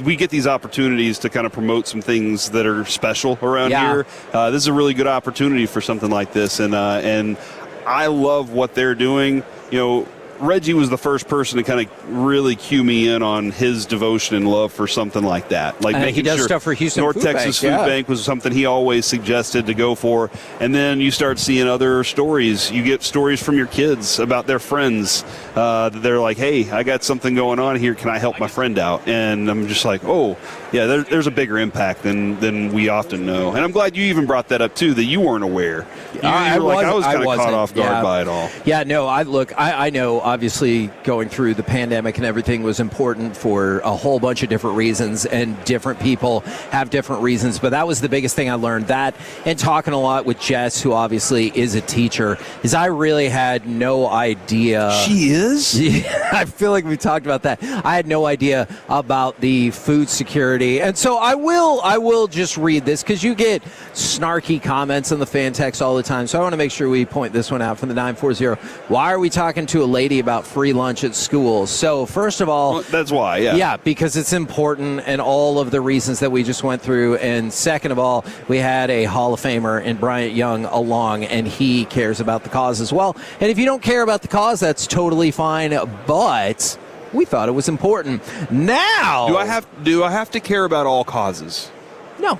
We get these opportunities to kind of promote some things that are special around here. This is a really good opportunity for something like this, and I love what they're doing. You know, Reggie was the first person to kind of really cue me in on his devotion and love for something like that. Like and making he does sure stuff for Houston North Food Texas Bank, Food Bank was something he always suggested to go for. And then you start seeing other stories. You get stories from your kids about their friends. They're like, hey, I got something going on here. Can I help my friend out? And I'm just like, oh, yeah, there's a bigger impact than we often know. And I'm glad you even brought that up, too, that you weren't aware. I was kind of caught off guard by it all. Yeah, no, I know, obviously, going through the pandemic and everything was important for a whole bunch of different reasons, and different people have different reasons. But that was the biggest thing I learned. That, and talking a lot with Jess, who obviously is a teacher, is I really had no idea. She is? Yeah, I feel like we talked about that. I had no idea about the food security. And so I will just read this, because you get snarky comments on the fan text all the time. So I want to make sure we point this one out from the 940. Why are we talking to a lady about free lunch at school? So first of all, well, that's why, yeah, because it's important, and all of the reasons that we just went through. And second of all, we had a Hall of Famer in Bryant Young along, and he cares about the cause as well. And if you don't care about the cause, that's totally fine, but we thought it was important. Now, do I have to care about all causes? No.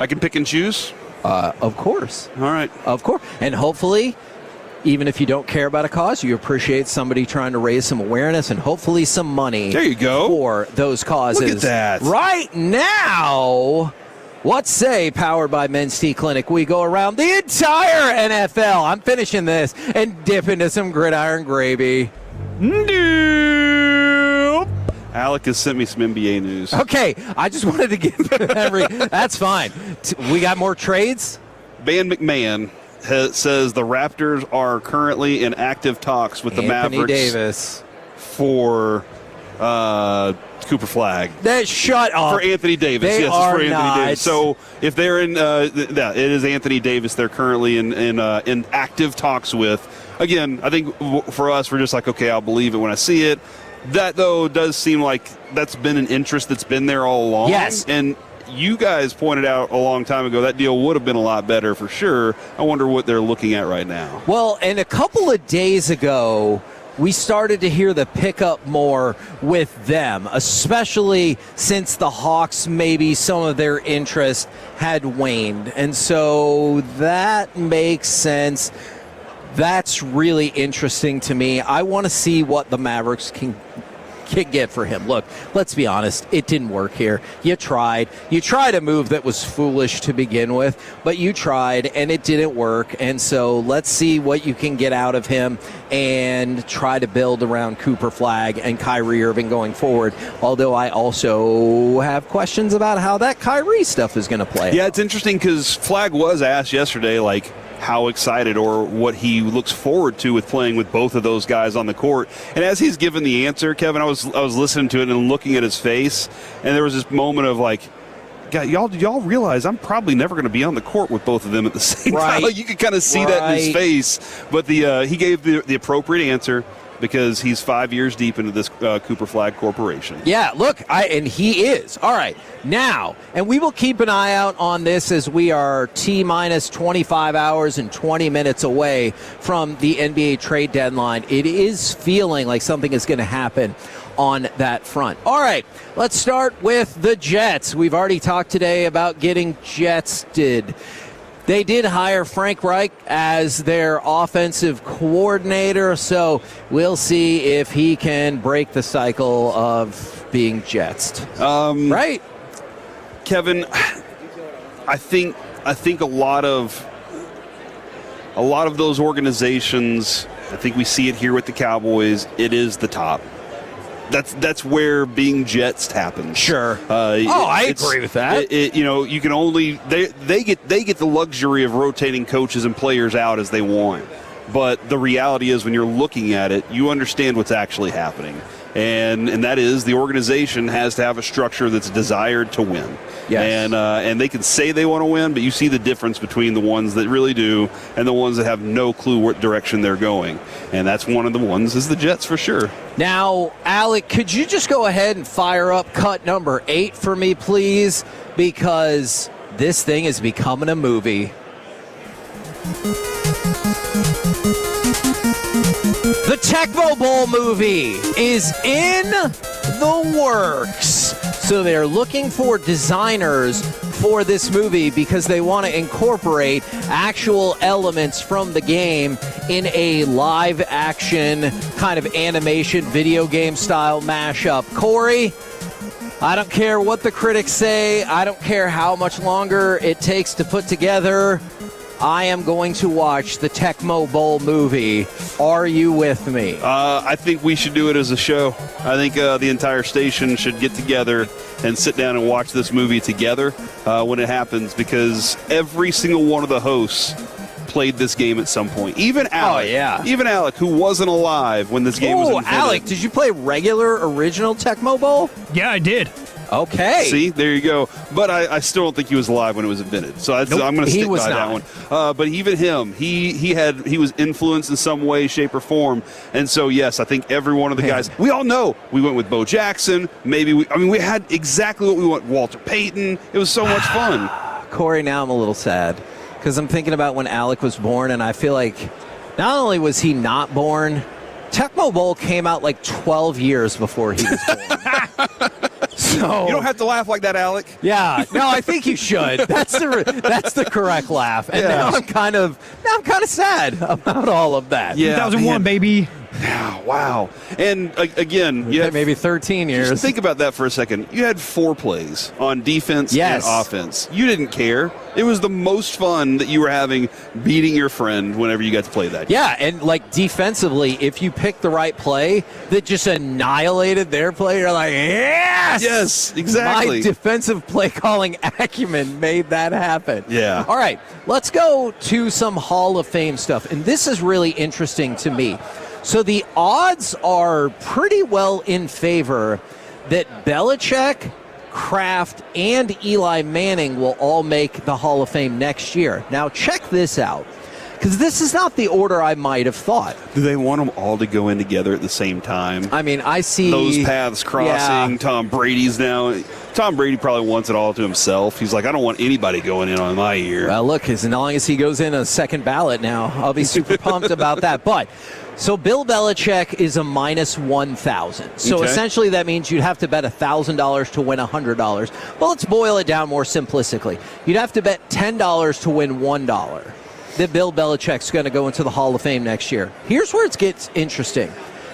I can pick and choose? Of course. All right. Of course. And hopefully, even if you don't care about a cause, you appreciate somebody trying to raise some awareness and hopefully some money. There you go. For those causes. Look at that. Right now, what say, powered by Men's Tea Clinic, we go around the entire NFL. I'm finishing this and dip into some gridiron gravy. Nope. Alec has sent me some NBA news. Okay, I just wanted to give that's fine. We got more trades? Van McMahon says the Raptors are currently in active talks with the Mavericks Davis for Cooper Flag. Shut up. For Anthony Davis. They yes, it's are for Anthony not. Davis. So if they're in, it is Anthony Davis they're currently in active talks with. Again, I think for us, we're just like, okay, I'll believe it when I see it. That, though, does seem like that's been an interest that's been there all along. Yes. And you guys pointed out a long time ago that deal would have been a lot better for sure. I wonder what they're looking at right now. Well, and a couple of days ago, we started to hear the pickup more with them, especially since the Hawks, maybe some of their interest had waned. And so that makes sense. That's really interesting to me. I want to see what the Mavericks can get for him. Look, let's be honest. It didn't work here. You tried. You tried a move that was foolish to begin with, but you tried, and it didn't work. And so let's see what you can get out of him and try to build around Cooper Flag and Kyrie Irving going forward. Although I also have questions about how that Kyrie stuff is going to play. Yeah, it's interesting because Flag was asked yesterday, like, how excited or what he looks forward to with playing with both of those guys on the court. And as he's given the answer, Kevin, I was listening to it and looking at his face, and there was this moment of like, God, y'all realize I'm probably never going to be on the court with both of them at the same time. Like, you could kind of see that in his face. But he gave the appropriate answer, because he's 5 years deep into this Cooper Flag Corporation. Yeah, look, and he is. All right, now, and we will keep an eye out on this as we are T-minus 25 hours and 20 minutes away from the NBA trade deadline. It is feeling like something is going to happen on that front. All right, let's start with the Jets. We've already talked today about getting Jetsted. They did hire Frank Reich as their offensive coordinator, so we'll see if he can break the cycle of being Jetsed. Right, Kevin? I think a lot of those organizations. I think we see it here with the Cowboys. It is the top. That's where being Jetsed happens. Sure. I agree with that. You can only they get the luxury of rotating coaches and players out as they want. But the reality is, when you're looking at it, you understand what's actually happening. And that is the organization has to have a structure that's desired to win. Yes. And they can say they want to win, but you see the difference between the ones that really do and the ones that have no clue what direction they're going. And that's one of the ones is the Jets for sure. Now, Alec, could you just go ahead and fire up cut number 8 for me, please? Because this thing is becoming a movie. The Tecmo Bowl movie is in the works. So they're looking for designers for this movie because they want to incorporate actual elements from the game in a live action kind of animation video game style mashup. Corey, I don't care what the critics say. I don't care how much longer it takes to put together. I am going to watch the Tecmo Bowl movie. Are you with me? I think we should do it as a show. I think the entire station should get together and sit down and watch this movie together when it happens, because every single one of the hosts played this game at some point. Even Alec. Oh, yeah. Even Alec, who wasn't alive when this game was invented. Alec, did you play regular original Tecmo Bowl? Yeah, I did. Okay. See, there you go. But I still don't think he was alive when it was invented. So I'm going to stick by that one. But even him, he was influenced in some way, shape, or form. And so, yes, I think every one of the guys, we all know we went with Bo Jackson. We had exactly what we want. Walter Payton. It was so much fun. Corey, now I'm a little sad because I'm thinking about when Alec was born, and I feel like not only was he not born, Tecmo Bowl came out like 12 years before he was born. So, you don't have to laugh like that, Alec. Yeah, no, I think you should. That's the correct laugh. And now I'm kind of sad about all of that. Yeah, 2001, baby. Wow. And again, you had maybe 13 years. Just think about that for a second. You had 4 plays on defense and offense. You didn't care. It was the most fun that you were having beating your friend whenever you got to play that game. Yeah, and like defensively, if you picked the right play that just annihilated their play, you're like, yes! Yes, exactly. My defensive play calling acumen made that happen. Yeah. All right, let's go to some Hall of Fame stuff. And this is really interesting to me. So the odds are pretty well in favor that Belichick, Kraft, and Eli Manning will all make the Hall of Fame next year. Now, check this out, because this is not the order I might have thought. Do they want them all to go in together at the same time? I mean, I see those paths crossing. Yeah. Tom Brady's now. Tom Brady probably wants it all to himself. He's like, I don't want anybody going in on my year. Well, look, as long as he goes in a second ballot now, I'll be super pumped about that. But so Bill Belichick is a minus 1,000. So essentially that means you'd have to bet $1,000 to win $100. Well, let's boil it down more simplistically. You'd have to bet $10 to win $1 that Bill Belichick's going to go into the Hall of Fame next year. Here's where it gets interesting.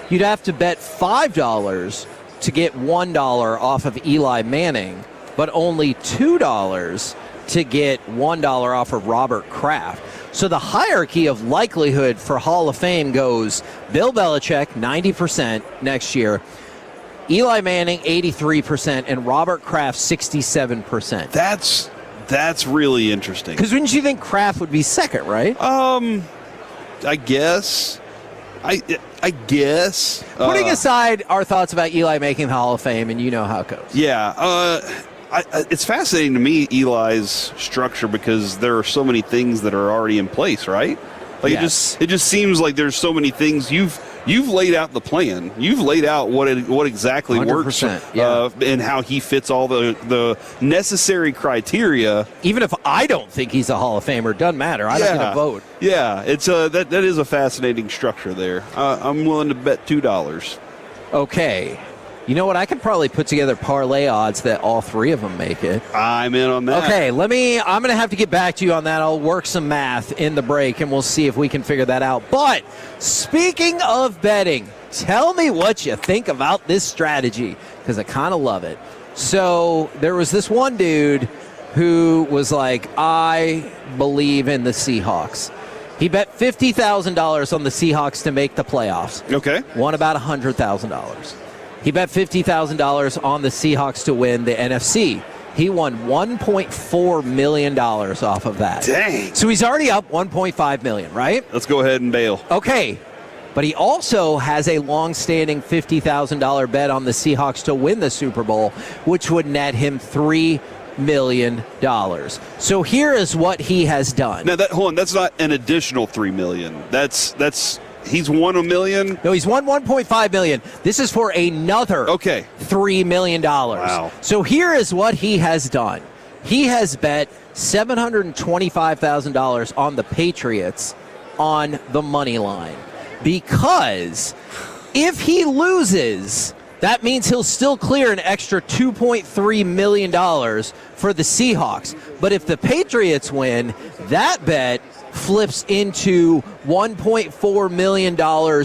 You'd have to bet $5 to get $1 off of Eli Manning, but only $2 to get $1 off of Robert Kraft. So the hierarchy of likelihood for Hall of Fame goes Bill Belichick, 90% next year, Eli Manning, 83%, and Robert Kraft, 67%. That's really interesting. Because wouldn't you think Kraft would be second, right? I guess. I guess. Putting aside our thoughts about Eli making the Hall of Fame, and you know how it goes. Yeah. It's fascinating to me, Eli's structure, because there are so many things that are already in place, right? Like yes. it just seems like there's so many things you've laid out the plan. You've laid out what exactly works, and how he fits all the necessary criteria. Even if I don't think he's a Hall of Famer, doesn't matter. I'm not going to vote. Yeah, it's that is a fascinating structure there. I'm willing to bet $2. Okay. You know what? I could probably put together parlay odds that all 3 of them make it. I'm in on that. Okay, I'm going to have to get back to you on that. I'll work some math in the break, and we'll see if we can figure that out. But speaking of betting, tell me what you think about this strategy, because I kind of love it. So there was this one dude who was like, I believe in the Seahawks. He bet $50,000 on the Seahawks to make the playoffs. Okay. Won about $100,000. He bet $50,000 on the Seahawks to win the NFC. He won $1.4 million off of that. Dang. So he's already up $1.5 million, right? Let's go ahead and bail. Okay. but he also has a long-standing $50,000 bet on the Seahawks to win the Super Bowl, which would net him $3 million. So here is what he has done. Now, hold on, that's not an additional $3 million. That's he's won $1 million. No, he's won $1.5 million. This is for another $3 million. Wow. So here is what he has done. He has bet $725,000 on the Patriots on the money line, because if he loses, that means he'll still clear an extra $2.3 million for the Seahawks. But if the Patriots win, that bet flips into $1.4 million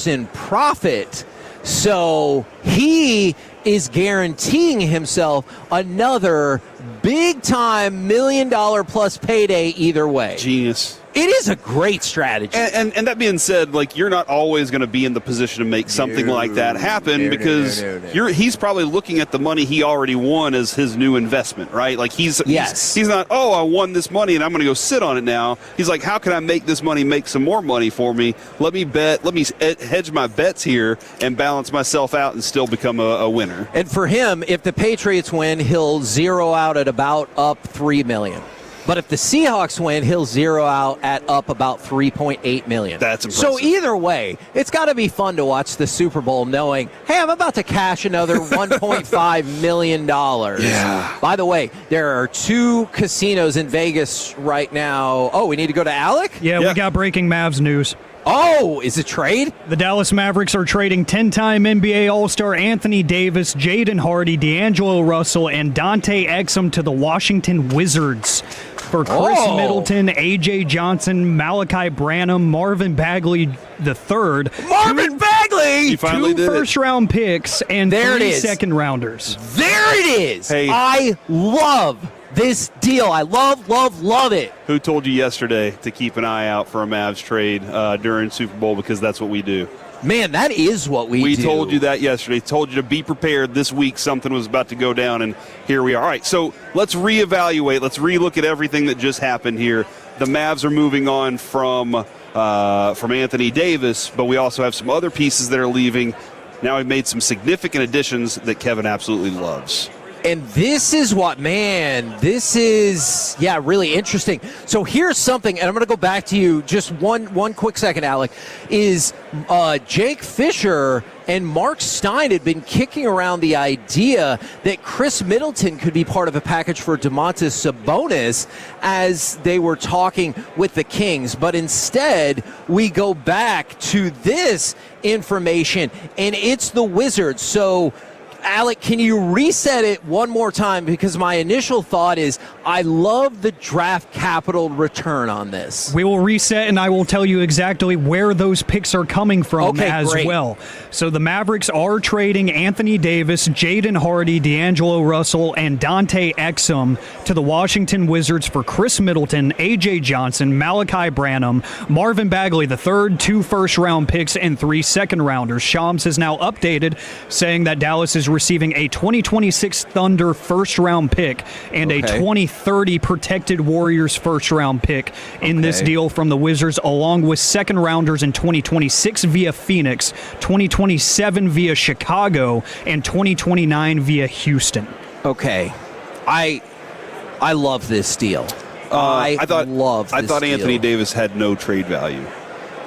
in profit. So he is guaranteeing himself another big-time $1 million plus payday either way. Genius. It is a great strategy. And that being said, like, you're not always going to be in the position to make something like that happen, because he's probably looking at the money he already won as his new investment, right? Like, he's not, I won this money and I'm going to go sit on it now. He's like, how can I make this money make some more money for me? Let me hedge my bets here and balance myself out and still become a winner. And for him, if the Patriots win, he'll zero out at about up $3 million. But if the Seahawks win, he'll zero out at up about $3.8 million. That's impressive. So either way, it's got to be fun to watch the Super Bowl knowing, hey, I'm about to cash another $1.5 million. Yeah. By the way, there are 2 casinos in Vegas right now. Oh, we need to go to Alec? Yeah, we got breaking Mavs news. Oh, is it trade? The Dallas Mavericks are trading 10-time NBA All-Star Anthony Davis, Jaden Hardy, D'Angelo Russell, and Dante Exum to the Washington Wizards for Chris Middleton, A.J. Johnson, Malachi Branham, Marvin Bagley III. Marvin Bagley! He finally did it. 2 first-round picks and There 3 it is. second-rounders. There it is! Hey. I love this deal. I love it. Who told you yesterday to keep an eye out for a Mavs trade during Super Bowl, because that's what we do? Man, that is what we do. We told you that yesterday. Told you to be prepared this week. Something was about to go down, and here we are. All right, so let's reevaluate. Let's relook at everything that just happened here. The Mavs are moving on from Anthony Davis, but we also have some other pieces that are leaving. Now we've made some significant additions that Kevin absolutely loves. And this is really interesting. So here's something, and I'm going to go back to you just one quick second, Alec, is Jake Fisher and Mark Stein had been kicking around the idea that Chris Middleton could be part of a package for Domantas Sabonis as they were talking with the Kings. But instead, we go back to this information, and it's the Wizards. So, Alec, can you reset it one more time? Because my initial thought is I love the draft capital return on this. We will reset, and I will tell you exactly where those picks are coming from great. well. So the Mavericks are trading Anthony Davis, Jaden Hardy, D'Angelo Russell, and Dante Exum to the Washington Wizards for Chris Middleton, A.J. Johnson, Malachi Branham, Marvin Bagley III, 2 first-round picks, and 3 second-rounders. Shams has now updated, saying that Dallas is receiving a 2026 Thunder first-round pick and a 2030 Protected Warriors first-round pick in this deal from the Wizards, along with second-rounders in 2026 via Phoenix, 2027 via Chicago, and 2029 via Houston. Okay. I love this deal. I thought Anthony Davis had no trade value.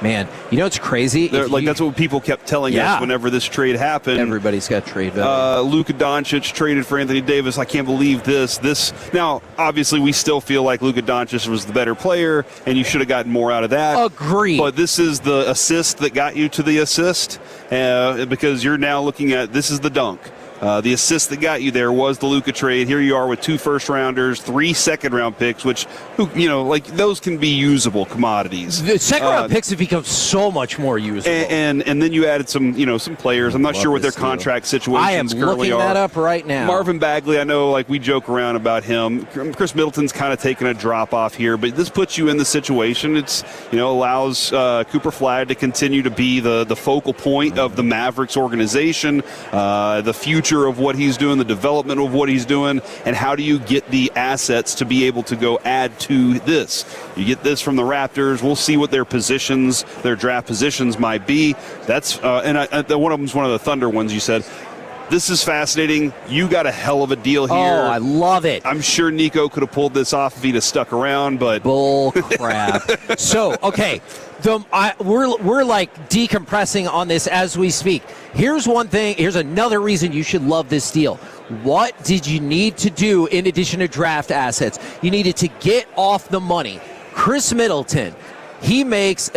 Man, you know what's crazy? That's what people kept telling us whenever this trade happened. Everybody's got trade value. Luka Doncic traded for Anthony Davis. I can't believe this. Now, obviously, we still feel like Luka Doncic was the better player, and you should have gotten more out of that. Agreed. But this is the assist that got you to the assist, because you're now looking at this is the dunk. The assist that got you there was the Luka trade. Here you are with 2 first-rounders, 3 second-round picks, which, those can be usable commodities. The second-round picks have become so much more usable. And then you added some players. I'm not sure what their contract situations currently are. I am looking that up right now. Marvin Bagley, I know, we joke around about him. Chris Middleton's kind of taking a drop off here, but this puts you in the situation. It's allows Cooper Flagg to continue to be the focal point of the Mavericks organization, the future future of what he's doing, the development of what he's doing, and how do you get the assets to be able to go add to this? You get this from the Raptors. We'll see what their positions, their draft positions might be. That's one of them's one of the Thunder ones you said. This is fascinating. You got a hell of a deal here. Oh, I love it. I'm sure Nico could have pulled this off if he'd have stuck around, but bull crap. So, okay, we're like decompressing on this as we speak. Here's one thing. Here's another reason you should love this deal. What did you need to do in addition to draft assets? You needed to get off the money. Chris Middleton. He has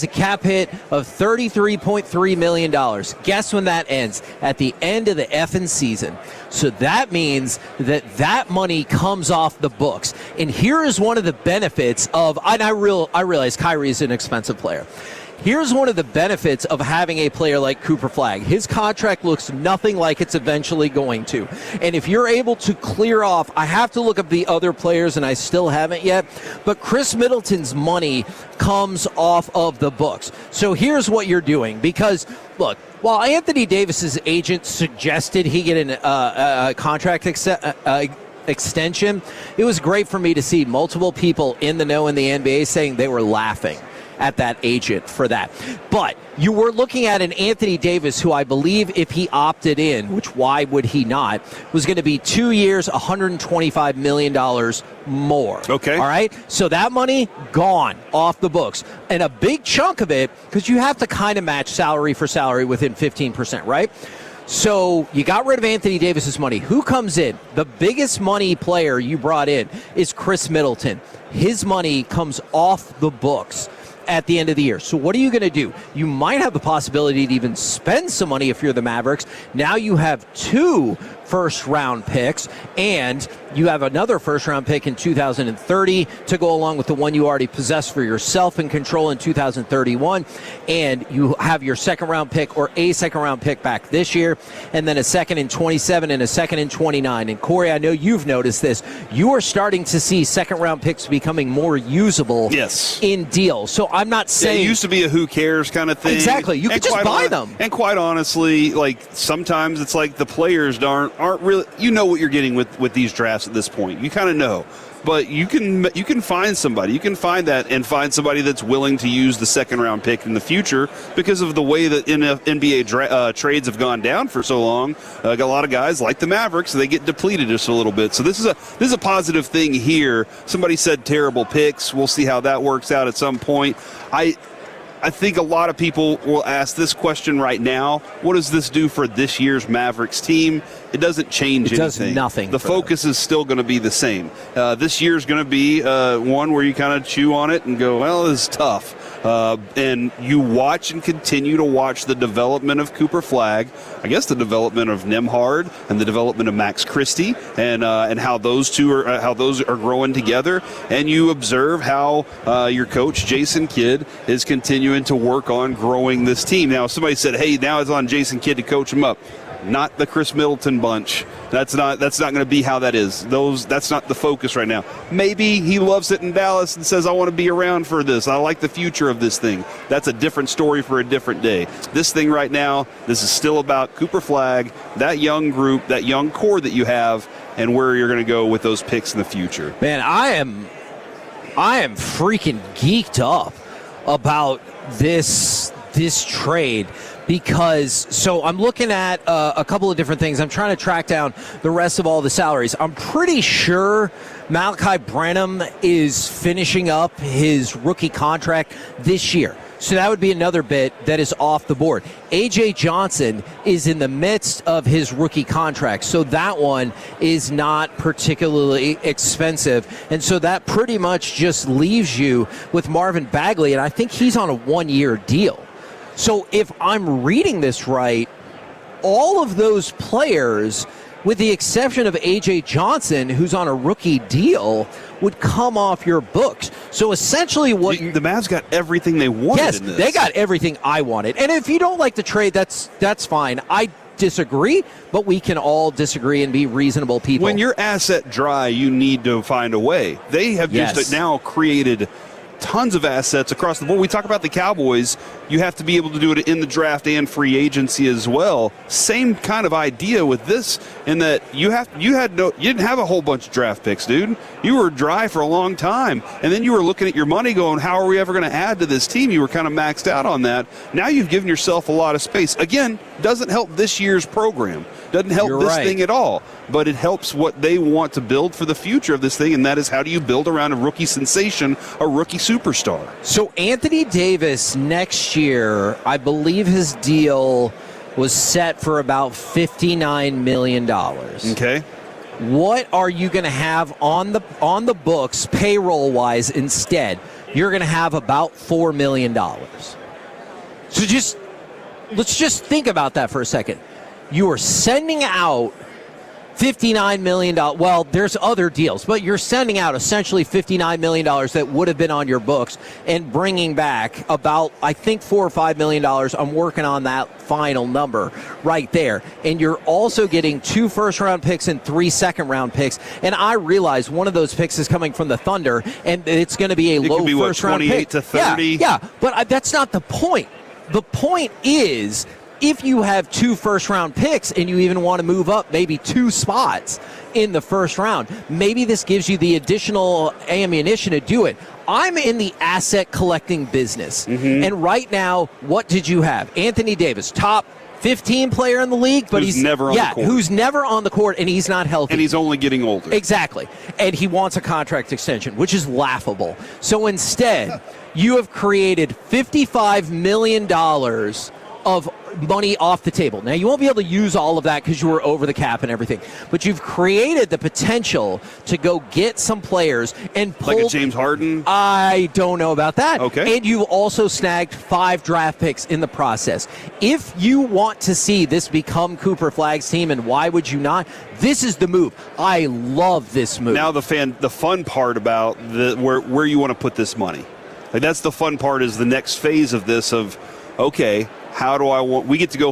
a cap hit of $33.3 million. Guess when that ends? At the end of the effing season. So that means that money comes off the books. And here is one of the benefits of, and I realize Kyrie is an expensive player. Here's one of the benefits of having a player like Cooper Flagg. His contract looks nothing like it's eventually going to. And if you're able to clear off, I have to look up the other players, and I still haven't yet, but Chris Middleton's money comes off of the books. So here's what you're doing, because, look, while Anthony Davis's agent suggested he get a contract extension, it was great for me to see multiple people in the know in the NBA saying they were laughing at that agent for that. But you were looking at an Anthony Davis who I believe if he opted in, which why would he not, was going to be 2 years, $125 million more. Okay. All right? So that money, gone off the books. And a big chunk of it, because you have to kind of match salary for salary within 15%, right? So you got rid of Anthony Davis's money. Who comes in? The biggest money player you brought in is Chris Middleton. His money comes off the books at the end of the year. So what are you going to do? You might have the possibility to even spend some money if you're the Mavericks. Now you have 2 first-round picks, and you have another first-round pick in 2030 to go along with the one you already possess for yourself and control in 2031, and you have your second-round pick or a second-round pick back this year, and then a second in 27 and a second in 29. And Corey, I know you've noticed this. You are starting to see second-round picks becoming more usable in deals. So I'm not saying... it used to be a who cares kind of thing. Exactly. You could just buy them. And quite honestly, like, sometimes it's like the players aren't really, you know what you're getting with these drafts at this point. You kind of know. But you can find somebody. You can find that and find somebody that's willing to use the second-round pick in the future because of the way that NBA trades have gone down for so long. Got a lot of guys like the Mavericks, they get depleted just a little bit. So this is a positive thing here. Somebody said terrible picks. We'll see how that works out at some point. I think a lot of people will ask this question right now. What does this do for this year's Mavericks team? It doesn't change anything. It does nothing. The focus is still going to be the same. This year's going to be one where you kind of chew on it and go, well, this is tough. And you watch and continue to watch the development of Cooper Flagg, I guess the development of Nembhard and the development of Max Christie, and how those are growing together. And you observe how your coach Jason Kidd is continuing to work on growing this team. Now, somebody said, "Hey, now it's on Jason Kidd to coach him up." Not the Chris Middleton bunch. That's not going to be how that is. That's not the focus right now. Maybe he loves it in Dallas and says, I want to be around for this. I like the future of this thing. That's a different story for a different day. This thing right now, this is still about Cooper Flagg, that young group, that young core that you have, and where you're going to go with those picks in the future. Man, I am freaking geeked up about this trade. Because, so I'm looking at a couple of different things. I'm trying to track down the rest of all the salaries. I'm pretty sure Malachi Branham is finishing up his rookie contract this year. So that would be another bit that is off the board. A.J. Johnson is in the midst of his rookie contract, so that one is not particularly expensive. And so that pretty much just leaves you with Marvin Bagley, and I think he's on a 1-year deal. So if I'm reading this right, all of those players, with the exception of A.J. Johnson, who's on a rookie deal, would come off your books. So essentially what... The Mavs got everything they wanted in this. Yes, they got everything I wanted. And if you don't like the trade, that's fine. I disagree, but we can all disagree and be reasonable people. When your asset dry, you need to find a way. They have just now created tons of assets across the board. We talk about the Cowboys. You have to be able to do it in the draft and free agency as well. Same kind of idea with this, in that you didn't have a whole bunch of draft picks, dude. You were dry for a long time, and then you were looking at your money going, how are we ever going to add to this team? You were kind of maxed out on that. Now you've given yourself a lot of space. Again, doesn't help this year's program. Doesn't help this thing at all, but it helps what they want to build for the future of this thing, and that is, how do you build around a rookie sensation, a rookie superstar? So Anthony Davis next year, I believe his deal was set for about $59 million. Okay. What are you going to have on the books payroll-wise instead? You're going to have about $4 million. So let's just think about that for a second. You are sending out $59 million. Well, there's other deals, but you're sending out essentially $59 million that would have been on your books and bringing back about, I think, $4 or $5 million. I'm working on that final number right there. And you're also getting 2 first-round picks and 3 second-round picks. And I realize one of those picks is coming from the Thunder, and it's going to be a low first-round pick. 28 to 30? Yeah, but that's not the point. The point is, if you have 2 first-round picks and you even want to move up maybe 2 spots in the first round, maybe this gives you the additional ammunition to do it. I'm in the asset collecting business. And right now, what did you have? Anthony Davis, top 15 player in the league, but he's never on the court. Who's never on the court, and he's not healthy. And he's only getting older. Exactly. And he wants a contract extension, which is laughable. So instead, you have created $55 million of money off the table. Now, you won't be able to use all of that because you were over the cap and everything, but you've created the potential to go get some players and pull. Like a James Harden? I don't know about that. Okay. And you also snagged 5 draft picks in the process. If you want to see this become Cooper Flagg's team, and why would you not? This is the move. I love this move. Now the fun part about where you want to put this money. Like, that's the fun part, is the next phase of this of, okay, we get to go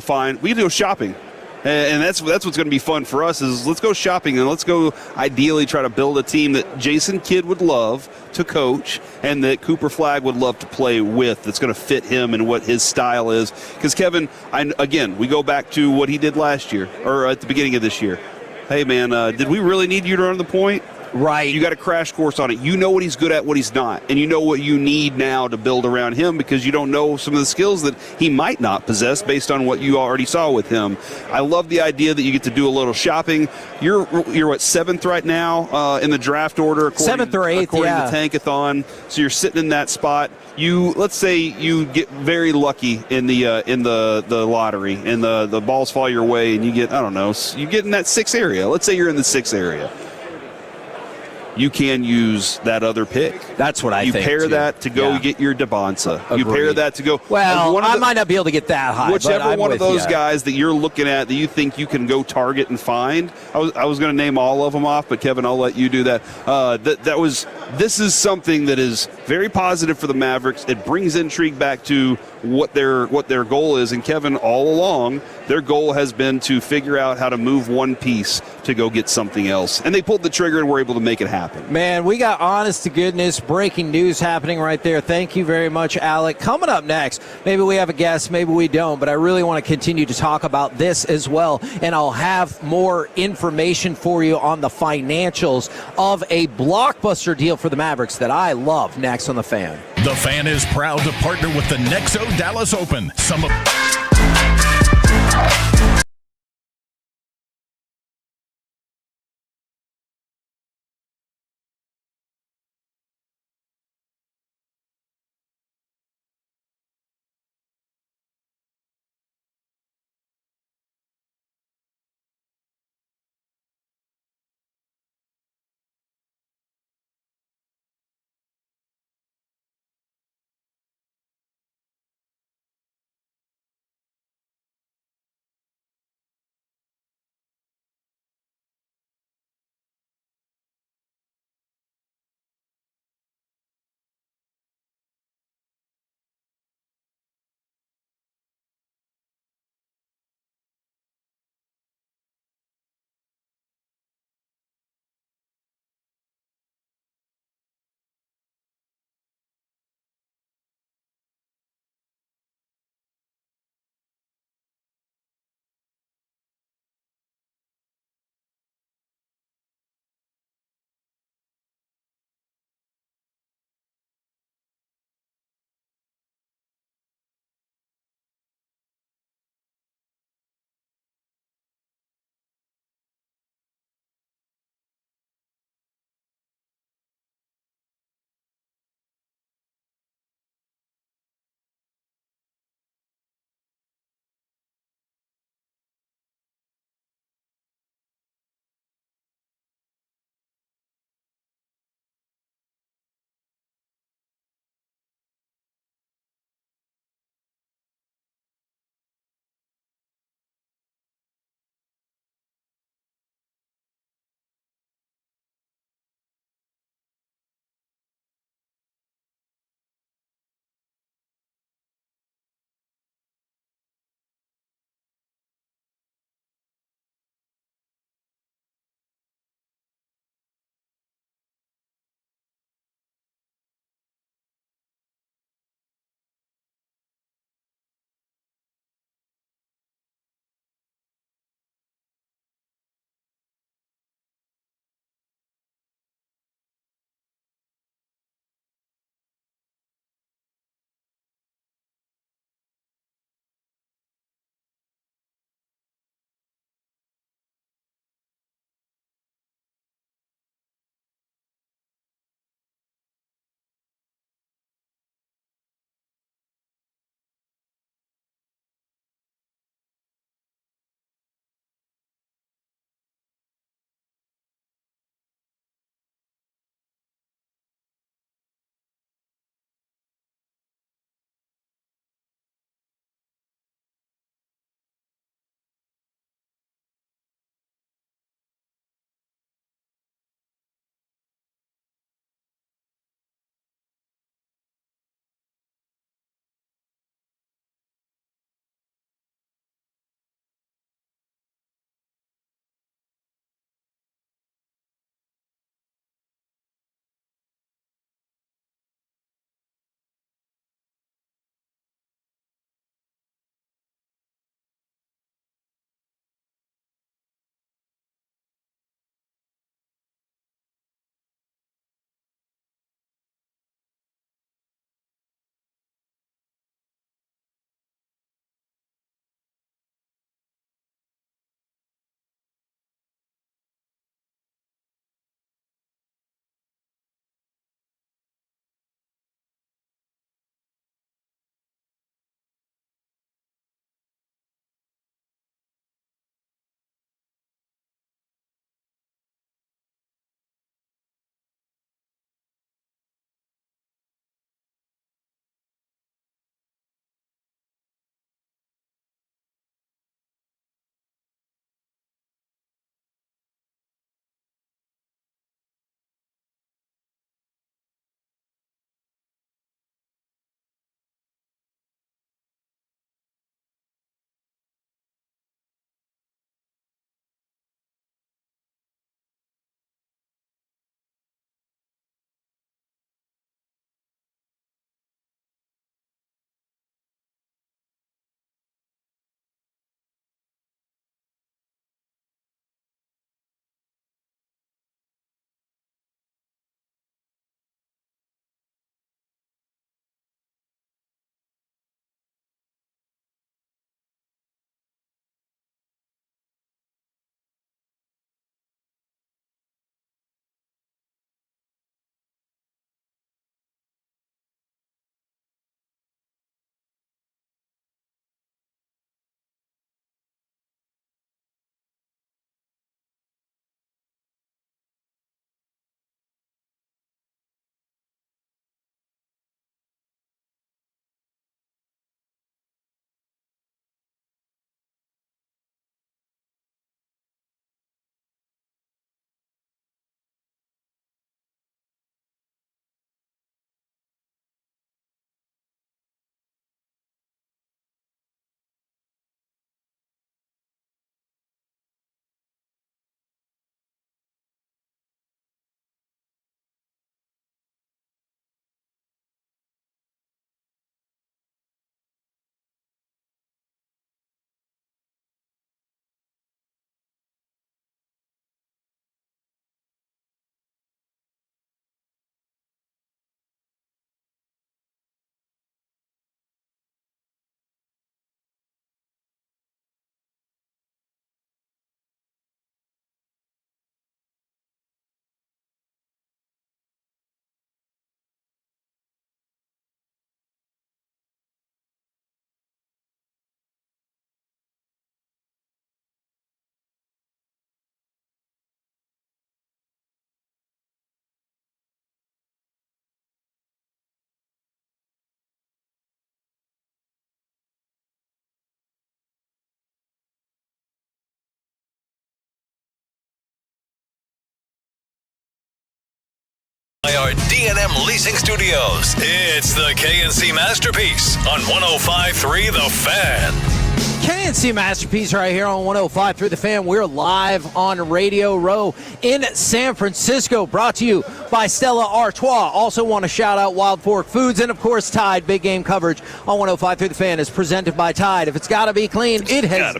shopping. And that's what's going to be fun for us, is let's go shopping, and let's go ideally try to build a team that Jason Kidd would love to coach and that Cooper Flagg would love to play with, that's going to fit him and what his style is. Because, Kevin, again, we go back to what he did last year, or at the beginning of this year. Hey, man, did we really need you to run the point? Right. You got a crash course on it. You know what he's good at, what he's not. And you know what you need now to build around him, because you don't know some of the skills that he might not possess based on what you already saw with him. I love the idea that you get to do a little shopping. You're what, 7th right now in the draft order? 7th or 8th, according to Tankathon. So you're sitting in that spot. Let's say you get very lucky in the lottery, and the balls fall your way, and you get, I don't know, you get in that 6th area. Let's say you're in the 6th area. You can use that other pick. That's what I think. You pair too. that to go get your DeBonsa. Agreed. You pair that to go. Well, I might not be able to get that high. Whichever one of those guys that you're looking at that you think you can go target and find. I was going to name all of them off, but Kevin, I'll let you do that. This is something that is very positive for the Mavericks. It brings intrigue back to what their goal is. And Kevin, all along, their goal has been to figure out how to move one piece to go get something else. And they pulled the trigger and were able to make it happen. Man, we got honest to goodness breaking news happening right there. Thank you very much, Alec. Coming up next, maybe we have a guest, maybe we don't, but I really want to continue to talk about this as well. And I'll have more information for you on the financials of a blockbuster deal for the Mavericks that I love next on The Fan. The Fan is proud to partner with the Nexo Dallas Open. By our D&M Leasing Studios, it's the KNC Masterpiece on 105.3 The Fan. KNC Masterpiece right here on 105.3 The Fan. We're live on Radio Row in San Francisco, brought to you by Stella Artois. Also want to shout out Wild Fork Foods and, of course, Tide. Big game coverage on 105.3 The Fan is presented by Tide. If it's got to be clean, it has got to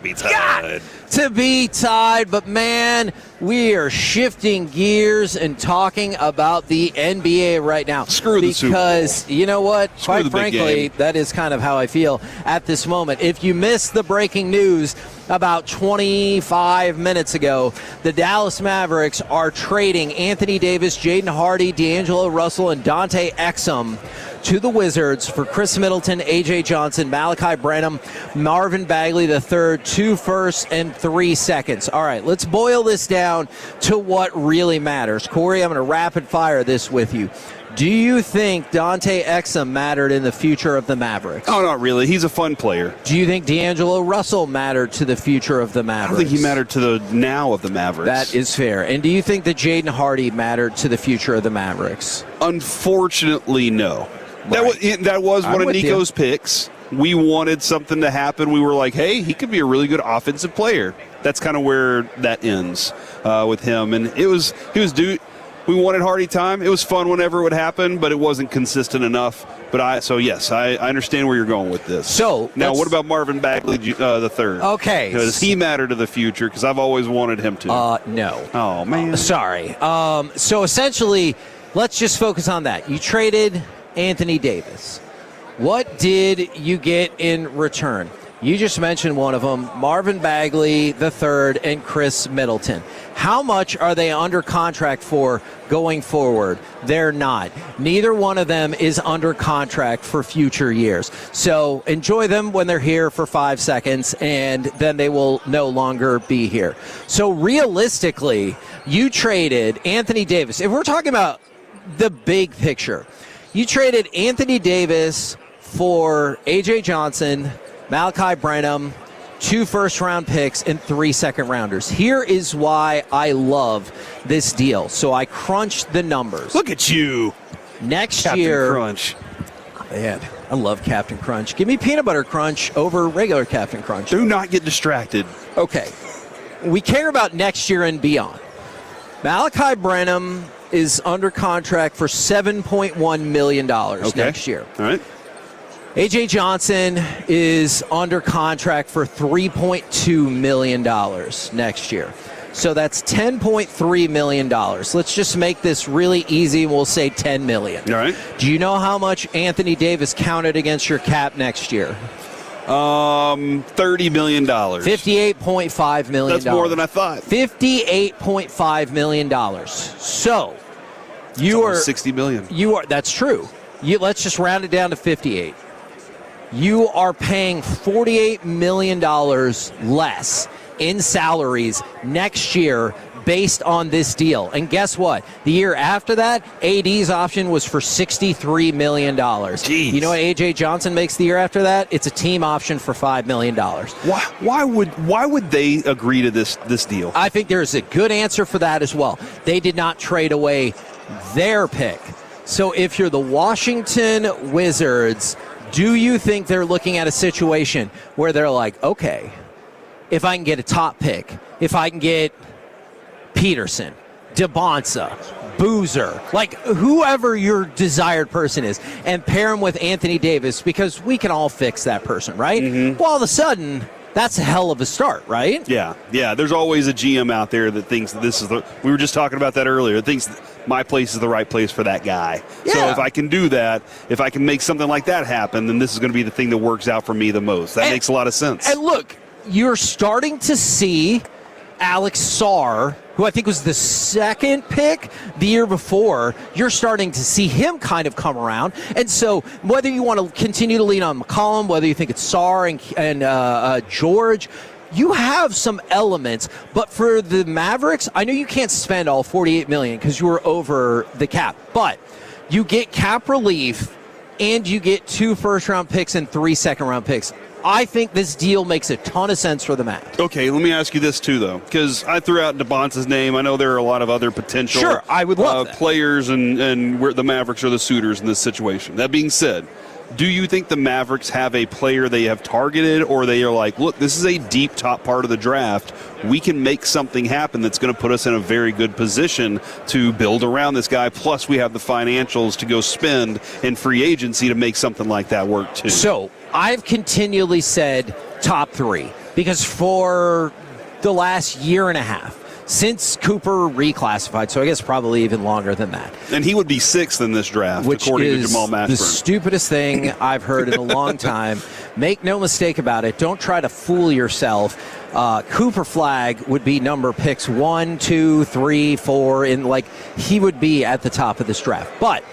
be Tide. But, man, we are shifting gears and talking about the NBA right now. Screw the Super Bowl. Because, you know what? Quite frankly, game. that is kind of how I feel at this moment. If you missed the breaking news about 25 minutes ago, the Dallas Mavericks are trading Anthony Davis, Jaden Hardy, D'Angelo Russell, and Dante Exum to the Wizards for Chris Middleton, A.J. Johnson, Malachi Branham, Marvin Bagley III, 2 firsts and 3 seconds. All right, let's boil this down to what really matters. Corey, I'm going to rapid fire this with you. Do you think Dante Exum mattered in the future of the Mavericks? Oh, not really. He's a fun player. Do you think D'Angelo Russell mattered to the future of the Mavericks? I don't think he mattered to the now of the Mavericks. That is fair. And do you think that Jaden Hardy mattered to the future of the Mavericks? Unfortunately, no. Right. That was I'm one of with Nico's picks. We wanted something to happen. We were like, hey, he could be a really good offensive player. That's kind of where that ends with him. And he was due. We wanted Hardy time. It was fun whenever it would happen, but it wasn't consistent enough. But yes, I understand where you're going with this. So now, what about Marvin Bagley the third? Okay, does he matter to the future? Because I've always wanted him to. No. Oh man, sorry. So essentially, let's just focus on that. You traded Anthony Davis. What did you get in return? You just mentioned one of them, Marvin Bagley III and Chris Middleton. How much are they under contract for going forward? They're not. Neither one of them is under contract for future years. So enjoy them when they're here for 5 seconds, and then they will no longer be here. So realistically, you traded Anthony Davis. If we're talking about the big picture, you traded Anthony Davis for A.J. Johnson, Malachi Branham, 2 first-round picks, and 3 second-rounders. Here is why I love this deal. So I crunched the numbers. Look at you. Next Captain year. Crunch. Man, I love Captain Crunch. Give me peanut butter crunch over regular Captain Crunch. Do not get distracted. Okay. We care about next year and beyond. Malachi Branham is under contract for $7.1 million next year. All right. A.J. Johnson is under contract for $3.2 million next year. So that's $10.3 million. Let's just make this really easy. We'll say $10 million. All right. Do you know how much Anthony Davis counted against your cap next year? $30 million. $58.5 million. That's more than I thought. $58.5 million. So you are $60 million. That's true. Let's just round it down to 58. You are paying $48 million less in salaries next year based on this deal. And guess what? The year after that, AD's option was for $63 million. Jeez. You know what A.J. Johnson makes the year after that? It's a team option for $5 million. Why would they agree to this deal? I think there's a good answer for that as well. They did not trade away their pick. So if you're the Washington Wizards, do you think they're looking at a situation where they're like, okay, if I can get a top pick, if I can get Peterson, DeBonsa, Boozer, like whoever your desired person is, and pair him with Anthony Davis, because we can all fix that person, right? Mm-hmm. Well, all of a sudden, that's a hell of a start, right? Yeah. There's always a GM out there that thinks that this is we were just talking about that earlier, that thinks my place is the right place for that guy. Yeah. So if I can do that, if I can make something like that happen, then this is going to be the thing that works out for me the most. That makes a lot of sense. And look, you're starting to see Alex Sarr, who I think was the second pick the year before, you're starting to see him kind of come around. And so whether you want to continue to lean on McCollum, whether you think it's Sarr and George, you have some elements. But for the Mavericks, I know you can't spend all $48 million because you were over the cap. But you get cap relief and you get 2 first-round picks and 3 second-round picks. I think this deal makes a ton of sense for the Mavs. Okay, let me ask you this too, though, because I threw out Devonta's name. I know there are a lot of other potential I would love players, and where the Mavericks are the suitors in this situation. That being said, do you think the Mavericks have a player they have targeted, or they are like, look, this is a deep top part of the draft. We can make something happen that's going to put us in a very good position to build around this guy. Plus, we have the financials to go spend in free agency to make something like that work, too. So I've continually said top 3 because for the last year and a half, since Cooper reclassified, so I guess probably even longer than that. And he would be 6th in this draft, which according is to Jamal Mashburn. The stupidest thing I've heard in a long time. Make no mistake about it. Don't try to fool yourself. Cooper Flagg would be number picks 1, 2, 3, 4, and he would be at the top of this draft. But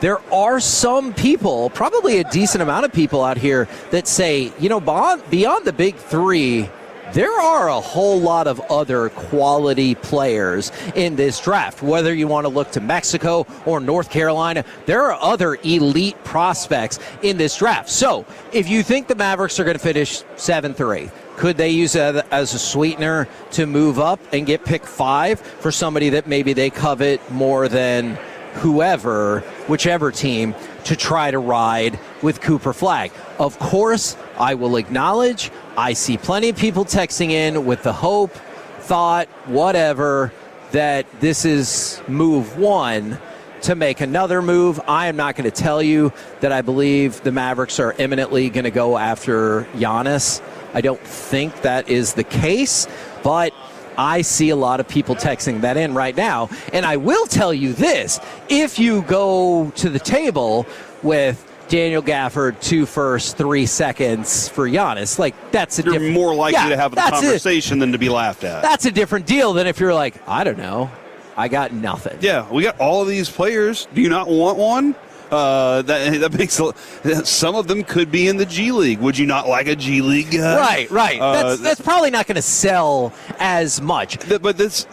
there are some people, probably a decent amount of people out here that say, beyond the big 3, there are a whole lot of other quality players in this draft. Whether you want to look to Mexico or North Carolina, there are other elite prospects in this draft. So if you think the Mavericks are going to finish 7th or 8th, could they use it as a sweetener to move up and get pick 5 for somebody that maybe they covet more than whichever team, to try to ride with Cooper Flagg? Of course, I will acknowledge I see plenty of people texting in with the hope, thought, whatever, that this is move 1 to make another move. I am not going to tell you that I believe the Mavericks are imminently going to go after Giannis. I don't think that is the case, but I see a lot of people texting that in right now. And I will tell you this, if you go to the table with Daniel Gafford, 2 firsts, 3 seconds for Giannis, that's a different... You're more likely to have the conversation than to be laughed at. That's a different deal than if you're like, I don't know, I got nothing. Yeah, we got all of these players. Do you not want one? That makes some of them could be in the G League. Would you not like a G League guy? Right. That's probably not going to sell as much. But this,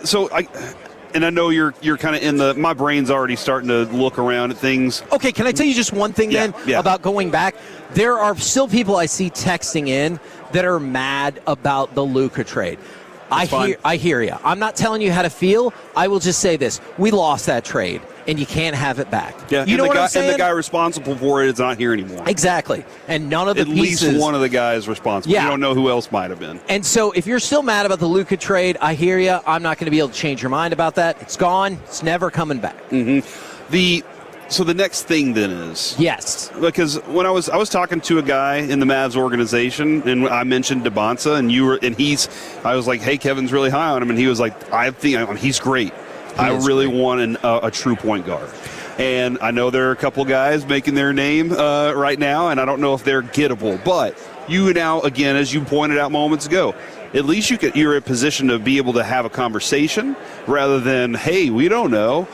and I know you're kind of in the. My brain's already starting to look around at things. Okay, can I tell you just one thing about going back? There are still people I see texting in that are mad about the Luka trade. I hear you. I'm not telling you how to feel. I will just say this: we lost that trade, and you can't have it back. Yeah, you know what I'm saying? And the guy responsible for it is not here anymore. Exactly, and none of the pieces. At least one of the guys responsible. Yeah. You don't know who else might have been. And so, if you're still mad about the Luka trade, I hear you. I'm not going to be able to change your mind about that. It's gone. It's never coming back. Mm-hmm. So the next thing then is yes, because when I was talking to a guy in the Mavs organization, and I mentioned Devonta, and I was like, hey, Kevin's really high on him, and he was like, I think he's great. I really want a true point guard. And I know there are a couple guys making their name right now, and I don't know if they're gettable. But you now, again, as you pointed out moments ago, at least you're in a position to be able to have a conversation rather than, hey, we don't know.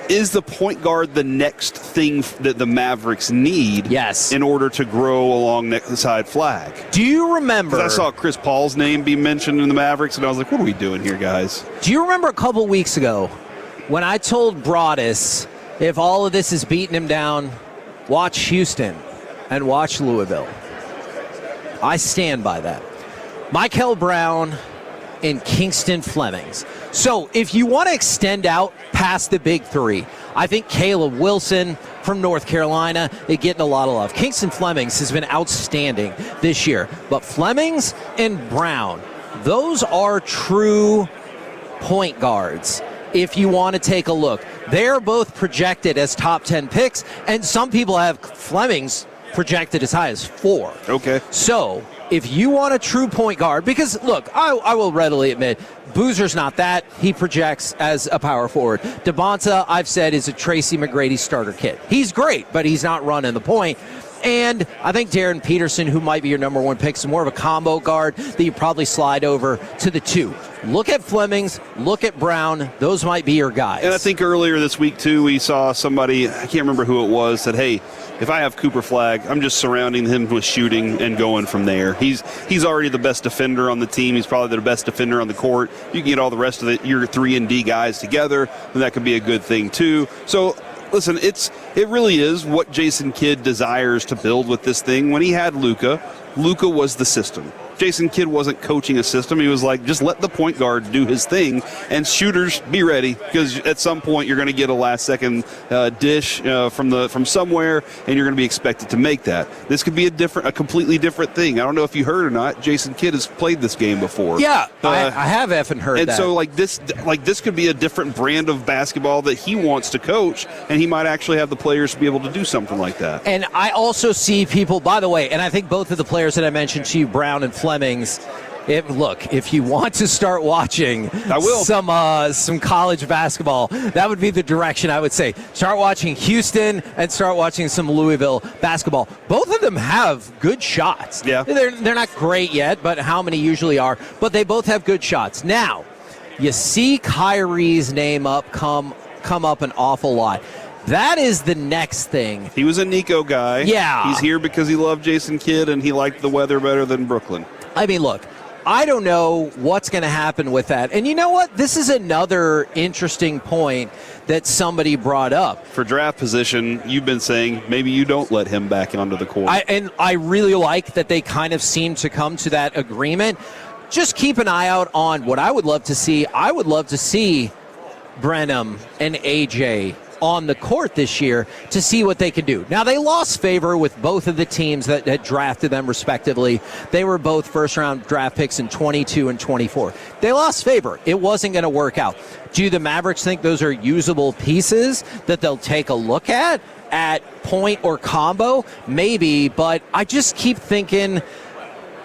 Is the point guard the next thing that the Mavericks need in order to grow alongside Flagg? Do you remember? Because I saw Chris Paul's name be mentioned in the Mavericks, and I was like, what are we doing here, guys? Do you remember a couple weeks ago when I told Broaddus, if all of this is beating him down, watch Houston and watch Louisville? I stand by that. Michael Brown and Kingston Flemings. So if you want to extend out past the big 3, I think Caleb Wilson from North Carolina is getting a lot of love. Kingston Flemings has been outstanding this year. But Flemings and Brown, those are true point guards. If you want to take a look, they're both projected as top 10 picks, and some people have Flemings projected as high as 4. Okay. So if you want a true point guard, because, look, I will readily admit, Boozer's not that. He projects as a power forward. Devonta, I've said, is a Tracy McGrady starter kit. He's great, but he's not running the point. And I think Darren Peterson, who might be your number 1 pick, is more of a combo guard that you probably slide over to the 2. Look at Flemings, look at Brown. Those might be your guys. And I think earlier this week, too, we saw somebody, I can't remember who it was, said, hey, if I have Cooper Flagg, I'm just surrounding him with shooting and going from there. He's already the best defender on the team. He's probably the best defender on the court. You can get all the rest of your 3-and-D guys together, and that could be a good thing, too. So, listen, it really is what Jason Kidd desires to build with this thing. When he had Luka, Luka was the system. Jason Kidd wasn't coaching a system. He was like, just let the point guard do his thing, and shooters, be ready, because at some point you're going to get a last-second dish from somewhere, and you're going to be expected to make that. This could be a completely different thing. I don't know if you heard or not. Jason Kidd has played this game before. Yeah, I have effing heard and that. And so, this could be a different brand of basketball that he wants to coach, and he might actually have the players to be able to do something like that. And I also see people, by the way, and I think both of the players that I mentioned to you, Brown and Flemings, if you want to start watching some college basketball, that would be the direction I would say. Start watching Houston and start watching some Louisville basketball. Both of them have good shots. Yeah. They're not great yet, but how many usually are. But they both have good shots. Now, you see Kyrie's name come up an awful lot. That is the next thing. He was a Nico guy. Yeah. He's here because he loved Jason Kidd and he liked the weather better than Brooklyn. I mean, look, I don't know what's going to happen with that. And you know what? This is another interesting point that somebody brought up. For draft position, you've been saying maybe you don't let him back onto the court. And I really like that they kind of seem to come to that agreement. Just keep an eye out on what I would love to see. I would love to see Brenham and AJ on the court this year to see what they can do. Now, they lost favor with both of the teams that had drafted them respectively. They were both first-round draft picks in 22 and 24. They lost favor. It wasn't going to work out. Do the Mavericks think those are usable pieces that they'll take a look at point or combo? Maybe, but I just keep thinking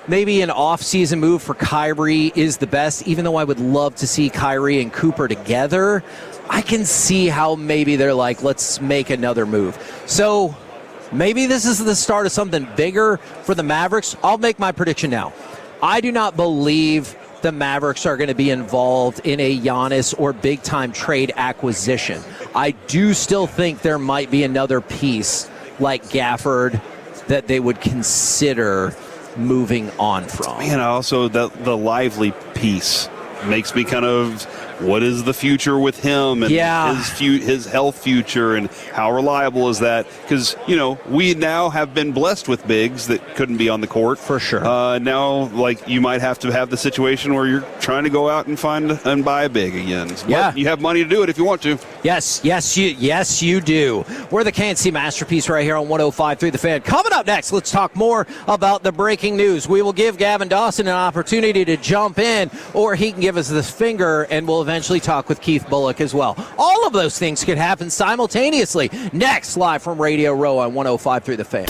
maybe an off-season move for Kyrie is the best, even though I would love to see Kyrie and Cooper together. I can see how maybe they're like, let's make another move. So maybe this is the start of something bigger for the Mavericks. I'll make my prediction now. I do not believe the Mavericks are going to be involved in a Giannis or big-time trade acquisition. I do still think there might be another piece like Gafford that they would consider moving on from. Man, also the lively piece makes me kind of, what is the future with him and his health future, and how reliable is that? Because, we now have been blessed with bigs that couldn't be on the court. For sure. Now, you might have to have the situation where you're trying to go out and find and buy a big again. Yeah. But you have money to do it if you want to. Yes, you do. We're the KNC Masterpiece right here on 105.3 The Fan. Coming up next, let's talk more about the breaking news. We will give Gavin Dawson an opportunity to jump in, or he can give us this finger, and we'll eventually talk with Keith Bullock as well. All of those things could happen simultaneously. Next, live from Radio Row on 105.3 The Fan.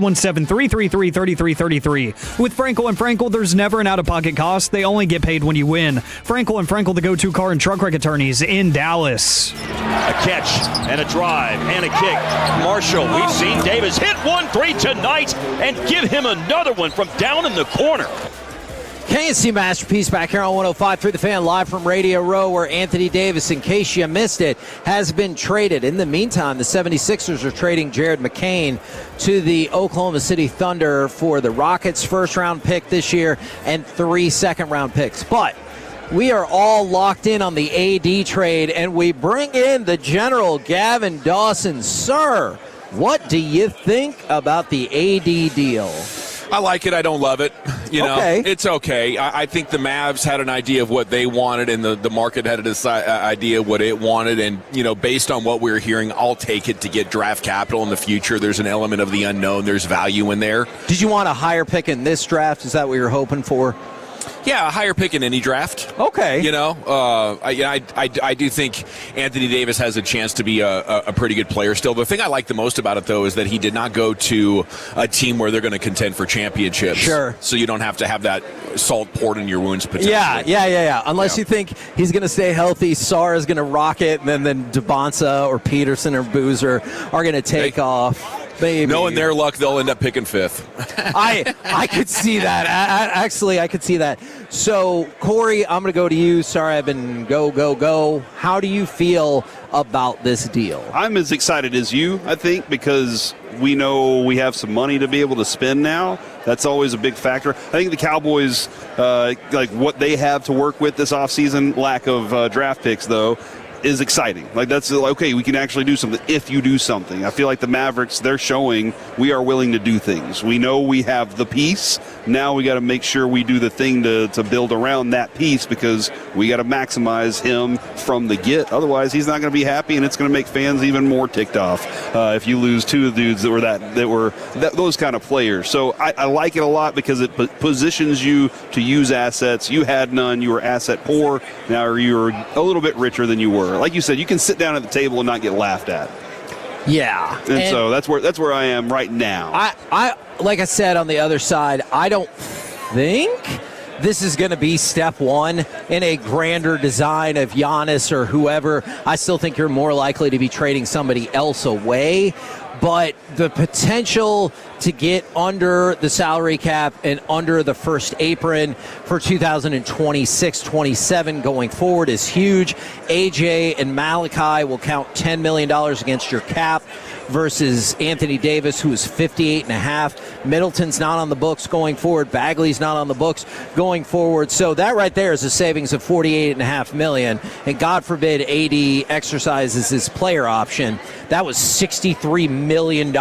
817-333-3333. With Frankel and Frankel, there's never an out-of-pocket cost. They only get paid when you win. Frankel and Frankel, the go-to car and truck wreck attorneys in Dallas. A catch and a drive and a kick. Marshall, we've seen Davis hit 1-3 tonight and give him another one from down in the corner. KNC Masterpiece back here on 105.3 The Fan, live from Radio Row, where Anthony Davis, in case you missed it, has been traded. In the meantime, the 76ers are trading Jared McCain to the Oklahoma City Thunder for the Rockets' first-round pick this year and 3 second-round picks. But we are all locked in on the AD trade, and we bring in the General Gavin Dawson. Sir, what do you think about the AD deal? I like it. I don't love it. You know, okay. It's okay. I think the Mavs had an idea of what they wanted, and the market had an idea of what it wanted. And, you know, based on what we're hearing, I'll take it to get draft capital in the future. There's an element of the unknown. There's value in there. Did you want a higher pick in this draft? Is that what you're hoping for? Yeah, a higher pick in any draft. Okay. You know, I do think Anthony Davis has a chance to be a pretty good player still. The thing I like the most about it, though, is that he did not go to a team where they're going to contend for championships. Sure. So you don't have to have that salt poured in your wounds potentially. Yeah. Unless you think he's going to stay healthy, Sarr is going to rock it, and then DeBonsa or Peterson or Boozer are going to take off. Maybe. Knowing their luck, they'll end up picking fifth. I could see that. Actually, I could see that. So, Corey, I'm going to go to you. Sorry, I've been go. How do you feel about this deal? I'm as excited as you, I think, because we know we have some money to be able to spend now. That's always a big factor. I think the Cowboys, like what they have to work with this offseason, lack of draft picks, though, is exciting. Like, that's okay, we can actually do something if you do something. I feel like the Mavericks, they're showing we are willing to do things. We know we have the piece. Now we got to make sure we do the thing to build around that piece, because we got to maximize him from the get. Otherwise, he's not going to be happy, and it's going to make fans even more ticked off if you lose two of the dudes that were those kind of players. So I like it a lot because it positions you to use assets. You had none. You were asset poor. Now you're a little bit richer than you were. Like you said, you can sit down at the table and not get laughed at. Yeah. And so that's where I am right now. I like I said on the other side, I don't think this is going to be step one in a grander design of Giannis or whoever. I still think you're more likely to be trading somebody else away. But the potential to get under the salary cap and under the first apron for 2026-27 going forward is huge. AJ and Malachi will count $10 million against your cap versus Anthony Davis, who is $58.5. Middleton's not on the books going forward. Bagley's not on the books going forward. So that right there is a savings of $48.5 million. And God forbid AD exercises his player option. That was $63 million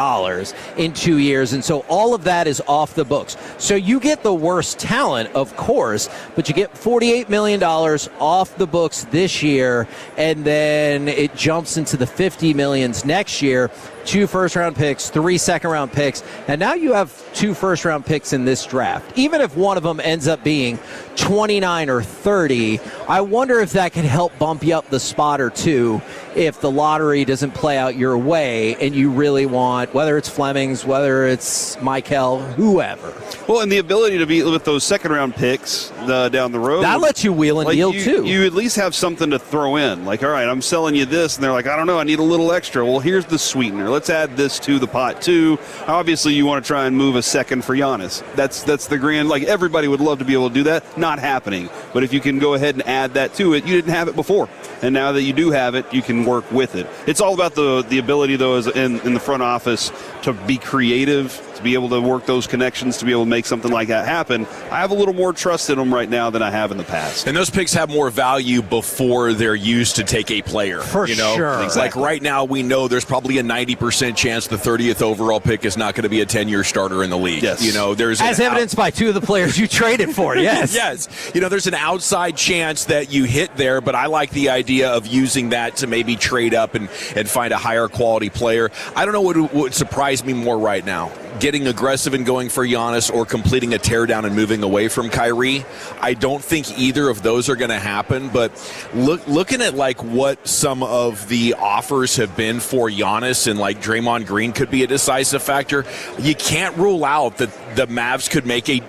in 2 years. And so all of that is off the books. So you get the worst talent, of course, but you get $48 million off the books this year, and then it jumps into the $50 million next year. 2 first-round picks, 3 second-round picks, and now you have 2 first-round picks in this draft. Even if one of them ends up being 29 or 30, I wonder if that can help bump you up the spot or two if the lottery doesn't play out your way and you really want, whether it's Fleming's, whether it's Michael, whoever. Well, and the ability to be with those second-round picks down the road. That lets you wheel and deal, too. You at least have something to throw in. Like, all right, I'm selling you this, and they're like, I don't know, I need a little extra. Well, here's the sweetener. Let's add this to the pot, too. Obviously, you want to try and move a second for Giannis. That's the grand, like, everybody would love to be able to do that. Not happening. But if you can go ahead and add that to it, you didn't have it before. And now that you do have it, you can work with it. It's all about the ability, though, as in the front office to be creative, to be able to work those connections, to be able to make something like that happen. I have a little more trust in them right now than I have in the past. And those picks have more value before they're used to take a player. For sure. Exactly. Like right now, we know there's probably a 90% chance the 30th overall pick is not going to be a 10-year starter in the league. Yes. You know, there's as evidenced by 2 of the players you traded for. Yes. Yes. You know, there's an outside chance that you hit there, but I like the idea of using that to maybe trade up and find a higher quality player. I don't know what would surprise me more right now. getting aggressive and going for Giannis or completing a teardown and moving away from Kyrie. I don't think either of those are going to happen, but looking at like what some of the offers have been for Giannis, and like Draymond Green could be a decisive factor, you can't rule out that the Mavs could make a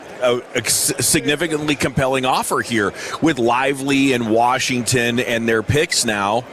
significantly compelling offer here with Lively and Washington and their picks now.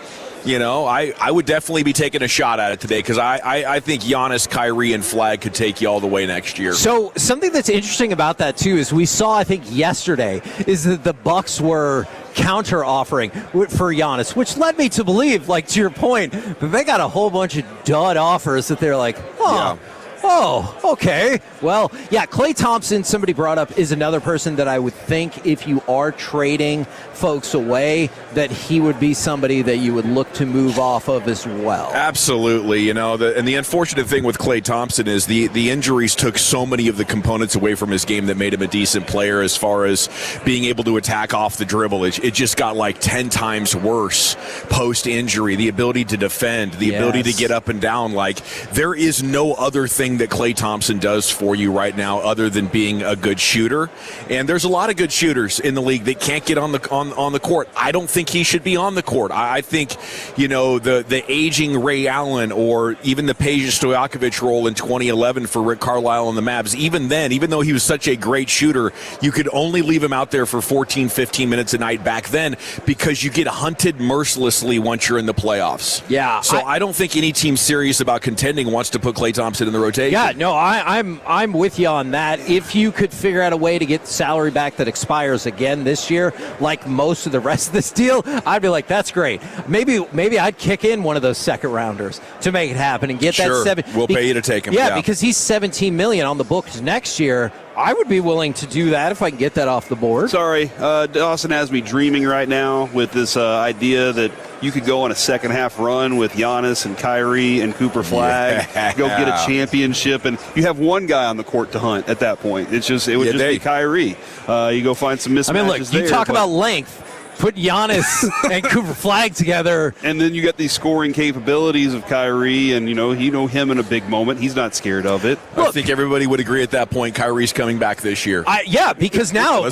You know, I would definitely be taking a shot at it today because I think Giannis, Kyrie, and Flag could take you all the way next year. So something that's interesting about that, too, is we saw, I think, yesterday, is that the Bucks were counter-offering for Giannis, which led me to believe, like, to your point, that they got a whole bunch of dud offers that they're like, oh, okay. Well, yeah, Klay Thompson, somebody brought up, is another person that I would think if you are trading folks away, that he would be somebody that you would look to move off of as well. Absolutely. You know, and the unfortunate thing with Klay Thompson is the injuries took so many of the components away from his game that made him a decent player as far as being able to attack off the dribble. It just got like 10 times worse post-injury. The ability to defend, the ability to get up and down. Like, there is no other thing that Klay Thompson does for you right now other than being a good shooter. And there's a lot of good shooters in the league that can't get on the court. I don't think he should be on the court. I think, you know, the aging Ray Allen or even the Peja Stojakovic role in 2011 for Rick Carlisle and the Mavs, even then, even though he was such a great shooter, you could only leave him out there for 14, 15 minutes a night back then because you get hunted mercilessly once you're in the playoffs. Yeah. So I don't think any team serious about contending wants to put Klay Thompson in the rotation. Yeah, no, I'm with you on that. If you could figure out a way to get salary back that expires again this year, like most of the rest of this deal, I'd be like, that's great. Maybe I'd kick in one of those second rounders to make it happen and get that seven. We'll pay you to take him. Yeah, because he's $17 million on the books next year. I would be willing to do that if I can get that off the board. Sorry, Dawson has me dreaming right now with this idea that you could go on a second half run with Giannis and Kyrie and Cooper Flag, go get a championship, and you have one guy on the court to hunt at that point. It would just be Kyrie. You go find some mismatches. I mean, look, you talk about length. Put Giannis and Cooper Flag together. And then you got these scoring capabilities of Kyrie, and, you know him in a big moment. He's not scared of it. I think everybody would agree at that point Kyrie's coming back this year. Because now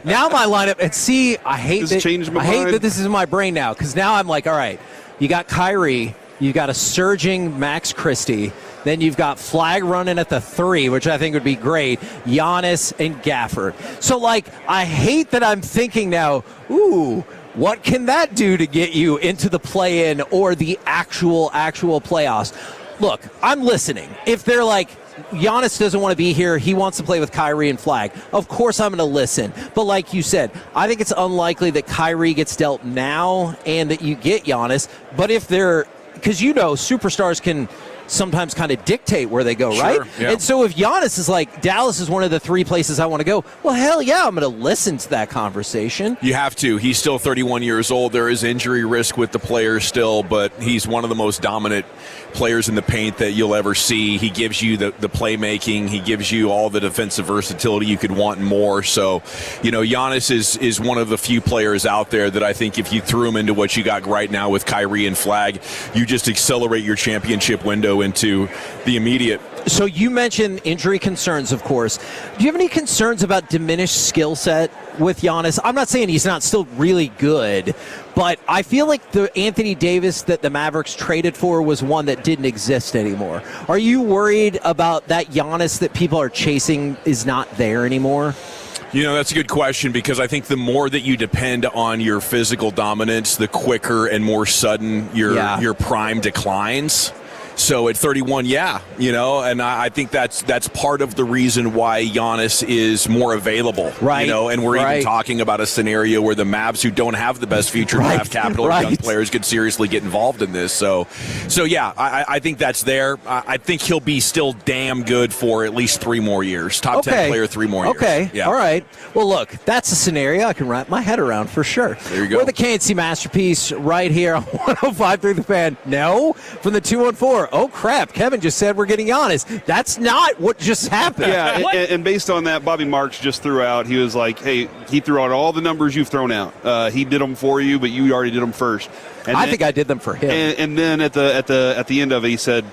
now my lineup, and see, I hate that this is in my brain now, because now I'm like, all right, you got Kyrie, you got a surging Max Christie, then you've got Flag running at the 3, which I think would be great, Giannis and Gafford. So, like, I hate that I'm thinking now, ooh, what can that do to get you into the play-in or the actual playoffs? Look, I'm listening. If they're like, Giannis doesn't want to be here, he wants to play with Kyrie and Flag, of course I'm going to listen. But like you said, I think it's unlikely that Kyrie gets dealt now and that you get Giannis. But if they're, because superstars can sometimes kind of dictate where they go, right? Yeah. And so if Giannis is like, Dallas is one of the 3 places I want to go, well, hell yeah, I'm going to listen to that conversation. You have to. He's still 31 years old. There is injury risk with the player still, but he's one of the most dominant players in the paint that you'll ever see. He gives you the playmaking. He gives you all the defensive versatility you could want and more. So, Giannis is one of the few players out there that I think if you threw him into what you got right now with Kyrie and Flag, you just accelerate your championship window into the immediate. So you mentioned injury concerns, of course. Do you have any concerns about diminished skill set with Giannis? I'm not saying he's not still really good, but I feel like the Anthony Davis that the Mavericks traded for was one that didn't exist anymore. Are you worried about that Giannis that people are chasing is not there anymore? That's a good question, because I think the more that you depend on your physical dominance, the quicker and more sudden your prime declines. So at 31, and I think that's part of the reason why Giannis is more available, right? And we're even talking about a scenario where the Mavs, who don't have the best future draft capital, young players could seriously get involved in this. So I think that's there. I think he'll be still damn good for at least 3 more years. Top 10 player, 3 more years. Okay, all right. Well, look, that's a scenario I can wrap my head around for sure. There you go. We're the KNC Masterpiece right here on 105.3 The Fan. No, from the 214. Oh, crap. Kevin just said we're getting honest. That's not what just happened. Yeah, and based on that, Bobby Marks just threw out, he was like, hey, he threw out all the numbers you've thrown out. He did them for you, but you already did them first. And I think I did them for him. And then at the end of it, he said,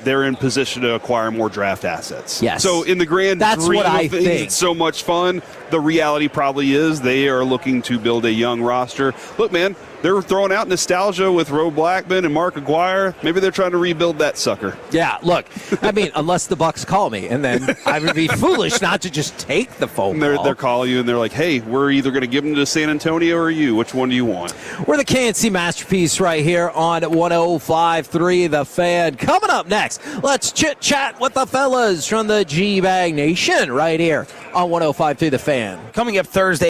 they're in position to acquire more draft assets. Yes. So in the grand That's dream what I of things, think. it's so much fun. The reality probably is they are looking to build a young roster. Look, man, they're throwing out nostalgia with Roe Blackman and Mark Aguirre. Maybe they're trying to rebuild that sucker. Yeah, look, I mean, unless the Bucks call me, and then I would be foolish not to just take the phone call. They're calling you, and they're like, hey, we're either going to give them to San Antonio or you. Which one do you want? We're the KNC Masterpiece right here on 105.3 The Fan. Coming up next, let's chit-chat with the fellas from the G-Bag Nation right here on 105.3 The Fan. Coming up Thursday.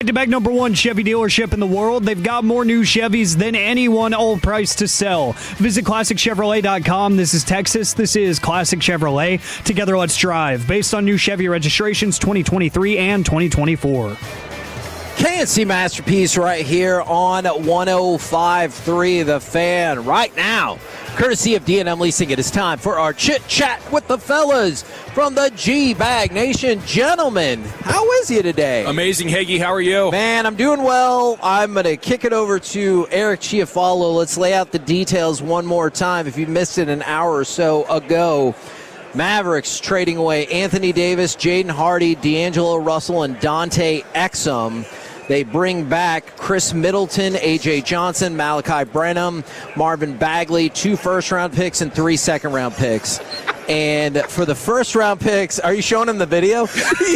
Back-to-back number one Chevy dealership in the world. They've got more new Chevys than anyone, all priced to sell. Visit ClassicChevrolet.com. This is Texas. This is Classic Chevrolet. Together, let's drive. Based on new Chevy registrations 2023 and 2024. KNC Masterpiece right here on 105.3 The Fan. Right now, courtesy of D&M Leasing, it is time for our chit-chat with the fellas from the G-Bag Nation. Gentlemen, how is you today? Amazing, Hagee. How are you? Man, I'm doing well. I'm going to kick it over to Eric Chiafalo. Let's lay out the details one more time. If you missed it an hour or so ago, Mavericks trading away Anthony Davis, Jaden Hardy, D'Angelo Russell, and Dante Exum. They bring back Chris Middleton, A.J. Johnson, Malachi Branham, Marvin Bagley, 2 first-round picks and 3 second-round picks. And for the first-round picks, are you showing him the video?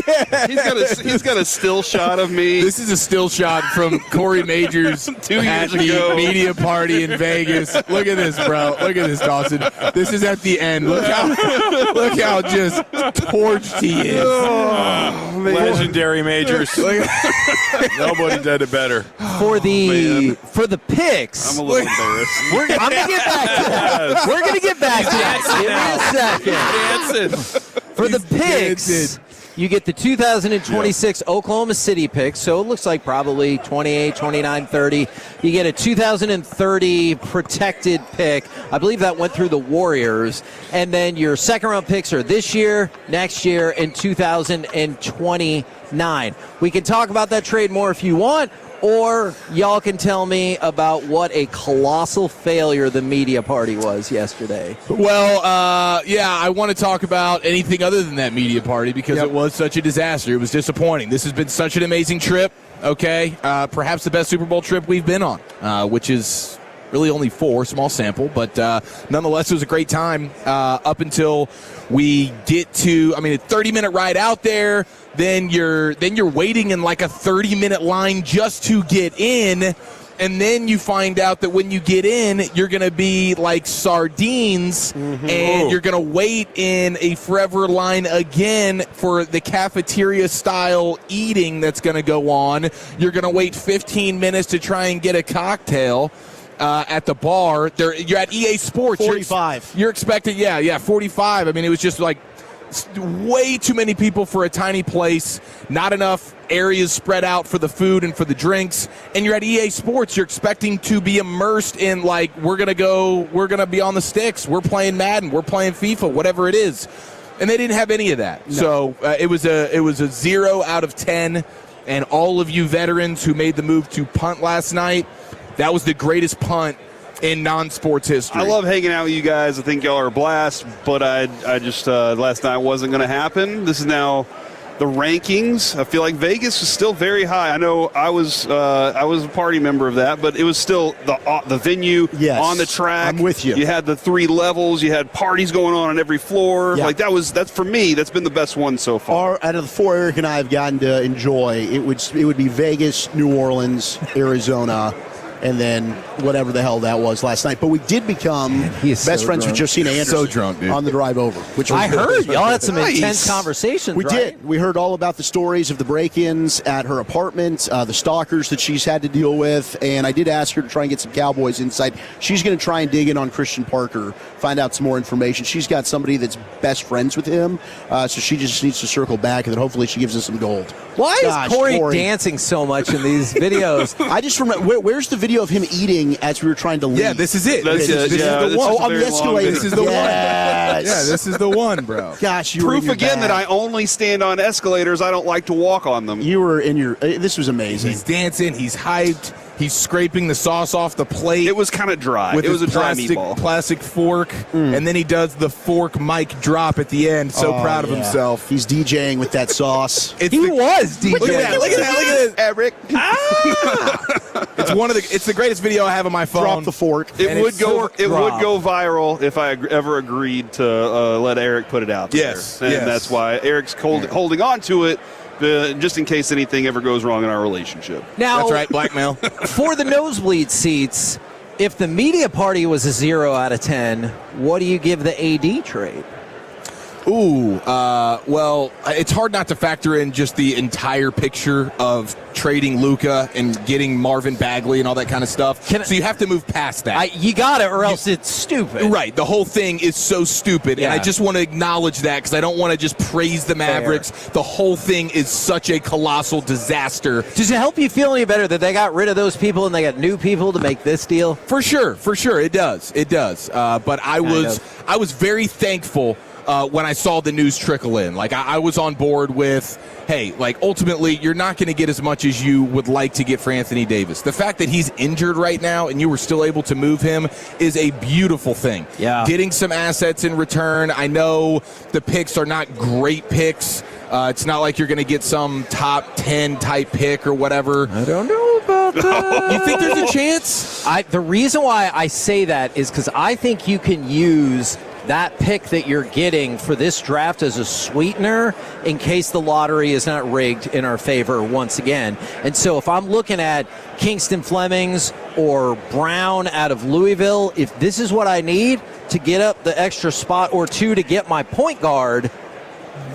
Yeah. He's got a still shot of me. This is a still shot from Corey Majors 2 years at ago. the media party in Vegas. Look at this, bro. Look at this, Dawson. This is at the end. Look how just torched he is. Oh, Legendary Majors. Nobody did it better. For the picks, I'm a little embarrassed. I'm gonna get back to that. We're gonna get back to that. Give me a second. For the picks, you get the 2026 Oklahoma City pick, so it looks like probably 28, 29, 30. You get a 2030 protected pick. I believe that went through the Warriors. And then your second-round picks are this year, next year, and 2029. We can talk about that trade more if you want, or y'all can tell me about what a colossal failure the media party was yesterday. Well, I want to talk about anything other than that media party because it was such a disaster. It was disappointing. This has been such an amazing trip, okay? Perhaps the best Super Bowl trip we've been on, which is really only 4, small sample, but nonetheless, it was a great time up until we get to, a 30-minute ride out there. Then you're waiting in like a 30-minute line just to get in, and then you find out that when you get in, you're going to be like sardines, and you're going to wait in a forever line again for the cafeteria-style eating that's going to go on. You're going to wait 15 minutes to try and get a cocktail at the bar. You're at EA Sports. 45. You're expecting, 45. It was just like way too many people for a tiny place, not enough areas spread out for the food and for the drinks, and you're at EA Sports. You're expecting to be immersed in, like, we're going to be on the sticks, we're playing Madden, we're playing FIFA, whatever it is. And they didn't have any of that. No. So it was a 0 out of 10, and all of you veterans who made the move to punt last night, that was the greatest punt in non-sports history. I love hanging out with you guys. I think y'all are a blast, but I just last night wasn't going to happen. This is now the rankings. I feel like Vegas is still very high. I know I was a party member of that, but it was still the venue on the track. I'm with you. You had the 3 levels. You had parties going on every floor. Yeah. Like that's for me. That's been the best one so far. Out of the 4 Eric and I have gotten to enjoy, it would be Vegas, New Orleans, Arizona, and then whatever the hell that was last night. But we did become best friends with Josina Anderson so drunk, dude. on the drive over. Which I heard y'all had some intense conversations. We did. We heard all about the stories of the break-ins at her apartment, the stalkers that she's had to deal with, and I did ask her to try and get some Cowboys insight. She's going to try and dig in on Christian Parker, find out some more information. She's got somebody that's best friends with him, so she just needs to circle back, and then hopefully she gives us some gold. Why is Corey dancing so much in these videos? I just remember, where's the video of him eating as we were trying to leave? Yeah, this is it. This is the one. On the escalator. This is the one. Yes. Yeah, this is the one, bro. Gosh, you Proof were in your again bag. that I only stand on escalators. I don't like to walk on them. You were in your. This was amazing. He's dancing. He's hyped. He's scraping the sauce off the plate. It was kind of dry. With it was a dry meatball. Plastic fork, and then he does the fork mic drop at the end. So proud of himself. He's DJing with that sauce. He was DJing. Look at that! Look at that! Eric. It's the greatest video I have on my phone. Drop the fork. It would go viral if I ever agreed to let Eric put it out there. Yes, and that's why Eric's holding on to it. Just in case anything ever goes wrong in our relationship. Now, that's right, blackmail. For the nosebleed seats, if the media party was a 0 out of 10, what do you give the AD trade? Well, it's hard not to factor in just the entire picture of trading Luka and getting Marvin Bagley and all that kind of stuff. So you have to move past that. You got it, or else it's stupid. Right. The whole thing is so stupid, and I just want to acknowledge that because I don't want to just praise the Mavericks. Fair. The whole thing is such a colossal disaster. Does it help you feel any better that they got rid of those people and they got new people to make this deal? For sure. It does. But I was very thankful when I saw the news trickle in. Like, I was on board with, hey, like, ultimately, you're not going to get as much as you would like to get for Anthony Davis. The fact that he's injured right now and you were still able to move him is a beautiful thing. Yeah. Getting some assets in return. I know the picks are not great picks. It's not like you're going to get some top 10 type pick or whatever. I don't know about that. You think there's a chance? The reason why I say that is because I think you can use that pick that you're getting for this draft as a sweetener in case the lottery is not rigged in our favor once again. And so if I'm looking at Kingston Flemings or Brown out of Louisville, if this is what I need to get up the extra spot or two to get my point guard,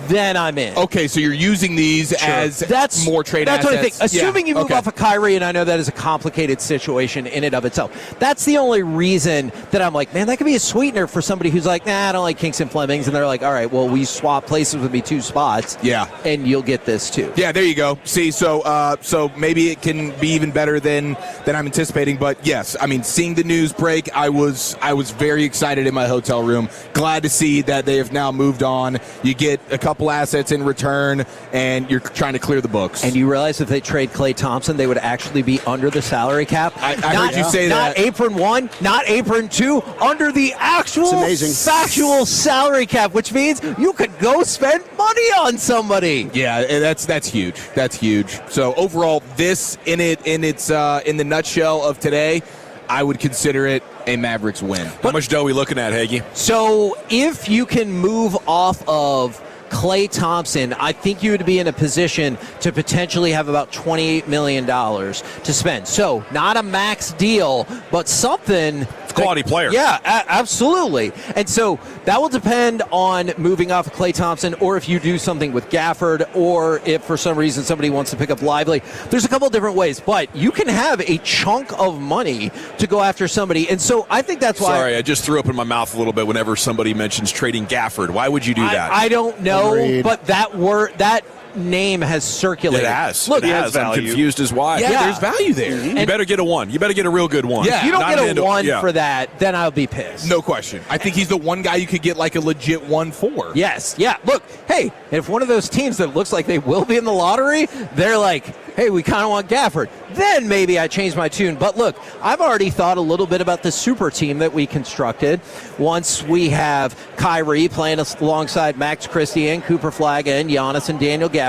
then I'm in. Okay, so you're using these as more trade assets. That's what I think. Assuming you move off of Kyrie, and I know that is a complicated situation in and of itself. That's the only reason that I'm like, man, that could be a sweetener for somebody who's like, nah, I don't like Kingston Flemings. And they're like, all right, well, we swap places with me 2 spots. Yeah. And you'll get this too. Yeah, there you go. See, so maybe it can be even better than I'm anticipating. But yes, I mean, seeing the news break, I was very excited in my hotel room. Glad to see that they have now moved on. You get a couple assets in return, and you're trying to clear the books. And you realize if they trade Klay Thompson, they would actually be under the salary cap. I heard you say that. Not apron 1, not apron 2, under the actual factual salary cap, which means you could go spend money on somebody. Yeah, that's huge. That's huge. So overall, this in the nutshell of today, I would consider it a Mavericks win. How much dough are we looking at, Hagee? So if you can move off of Klay Thompson, I think you would be in a position to potentially have about $28 million to spend. So not a max deal, but something. Quality player. Yeah, absolutely. And so that will depend on moving off of Klay Thompson, or if you do something with Gafford, or if for some reason somebody wants to pick up Lively. There's a couple different ways, but you can have a chunk of money to go after somebody. And so I think that's why. Sorry, I just threw up in my mouth a little bit whenever somebody mentions trading Gafford. Why would you do that? I don't know, but that name has circulated. It has. Look, it has. I'm confused as why. Yeah, there's value there. Mm-hmm. You better get a 1. You better get a real good 1. Yeah. If you don't get a 1 for that, then I'll be pissed. No question. I think he's the one guy you could get like a legit 1 for. Yes. Yeah. Look, hey, if one of those teams that looks like they will be in the lottery, they're like, hey, we kind of want Gafford, then maybe I change my tune. But look, I've already thought a little bit about the super team that we constructed once we have Kyrie playing alongside Max Christie and Cooper Flagg and Giannis and Daniel Gafford.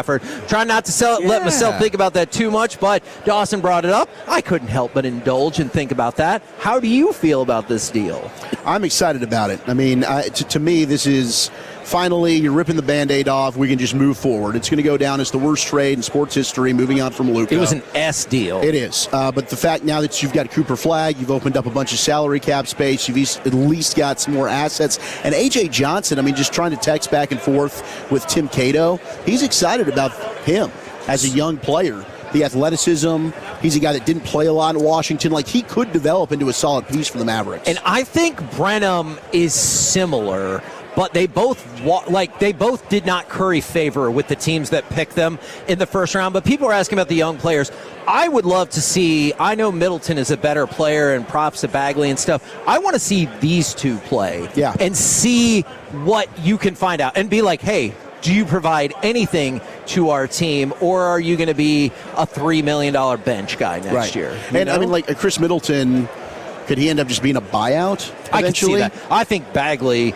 Trying not to let myself think about that too much, but Dawson brought it up. I couldn't help but indulge and think about that. How do you feel about this deal? I'm excited about it. I mean, to me, this is finally, you're ripping the Band-Aid off. We can just move forward. It's going to go down as the worst trade in sports history, moving on from Luka. It was an S deal. It is. But the fact now that you've got Cooper Flagg, you've opened up a bunch of salary cap space, you've at least got some more assets. And A.J. Johnson, I mean, just trying to text back and forth with Tim Cato, he's excited about him as a young player. The athleticism, he's a guy that didn't play a lot in Washington. Like, he could develop into a solid piece for the Mavericks. And I think Brenham is similar, but they both did not curry favor with the teams that picked them in the first round. But people are asking about the young players. I would love to see, I know Middleton is a better player, and props to Bagley and stuff. I want to see these two play and see what you can find out and be like, hey, do you provide anything to our team, or are you going to be a $3 million bench guy next year? And I mean, like Chris Middleton, could he end up just being a buyout eventually? I can see that. I think Bagley,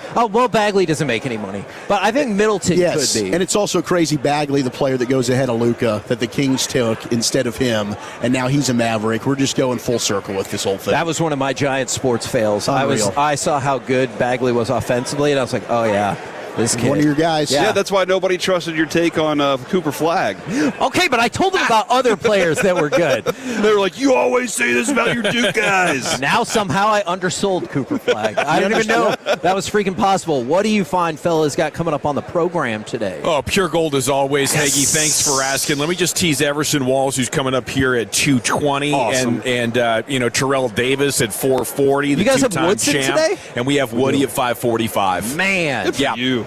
Bagley doesn't make any money, but I think Middleton could be. And it's also crazy Bagley, the player that goes ahead of Luka, that the Kings took instead of him, and now he's a Maverick. We're just going full circle with this whole thing. That was one of my giant sports fails. I saw how good Bagley was offensively, and I was like, oh yeah. This kid. One of your guys. Yeah, that's why nobody trusted your take on Cooper Flagg. Okay, but I told them about other players that were good. They were like, you always say this about your Duke guys. Now somehow I undersold Cooper Flagg. I didn't even know that was freaking possible. What do you find, fellas, got coming up on the program today? Oh, pure gold as always, Hagee. Thanks for asking. Let me just tease Everson Walls, who's coming up here at 2:20, Awesome. and Terrell Davis at 4:40. You guys have Woodson champ, today? and we have Woody at 5:45. Man, Good for you.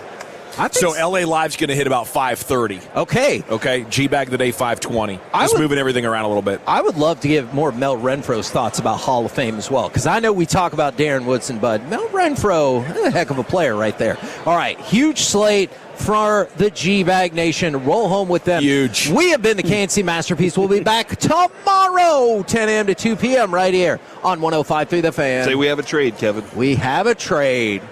So LA Live's going to hit about 5:30. Okay. G-Bag of the day 5:20. Just moving everything around a little bit. I would love to give more of Mel Renfro's thoughts about Hall of Fame as well, because I know we talk about Darren Woodson, but Mel Renfro, a heck of a player right there. All right, huge slate for the G-Bag Nation. Roll home with them. Huge. We have been the KNC Masterpiece. We'll be back tomorrow, 10 a.m. to 2 p.m. right here on 105.3 The Fan. Say we have a trade, Kevin. We have a trade.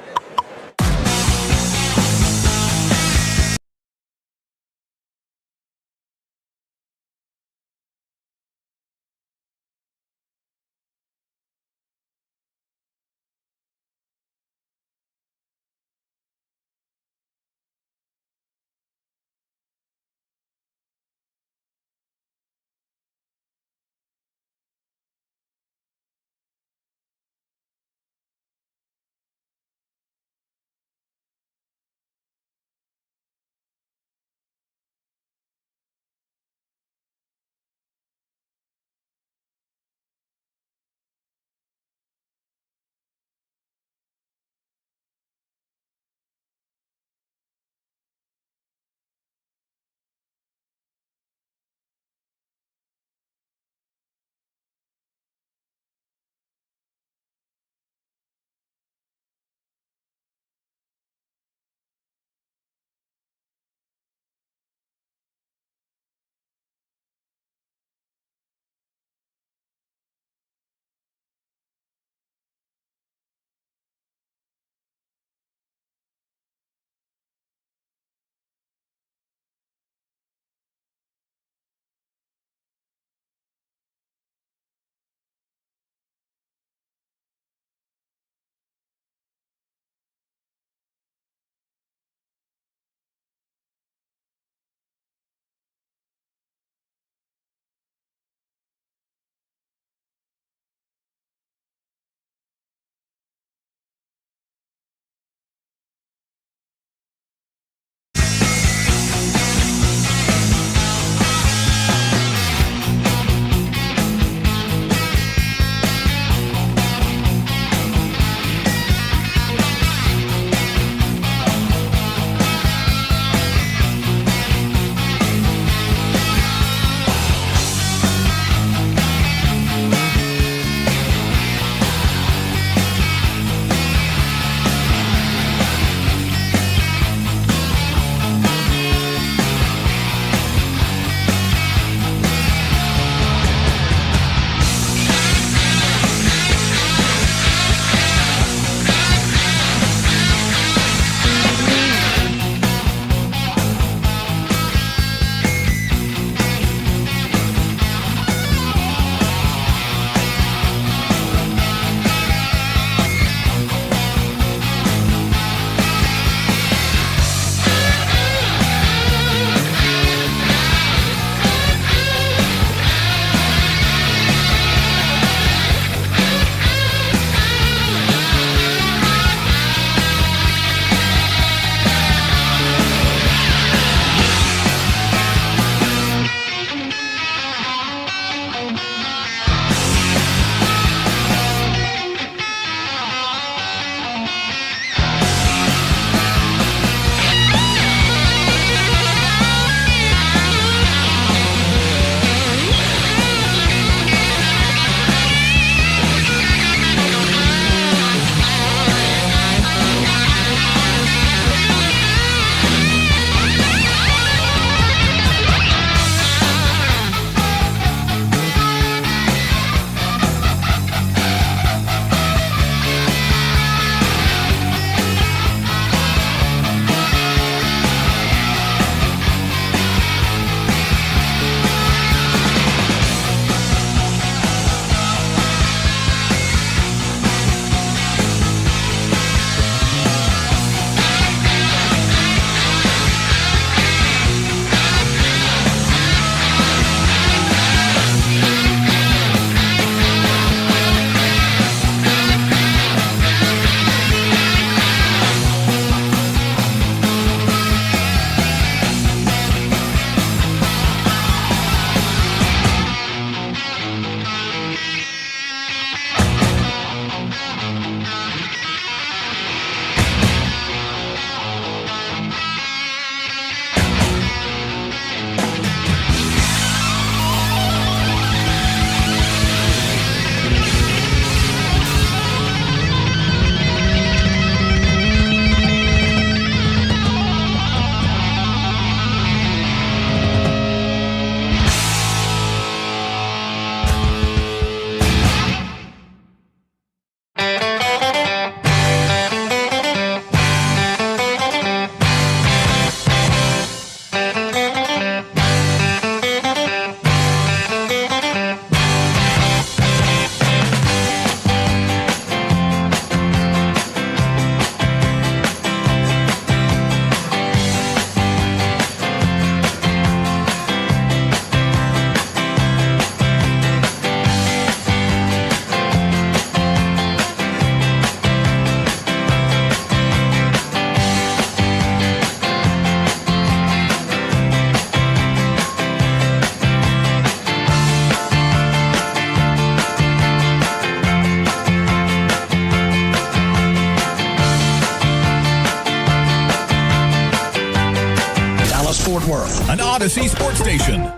an Odyssey sports station.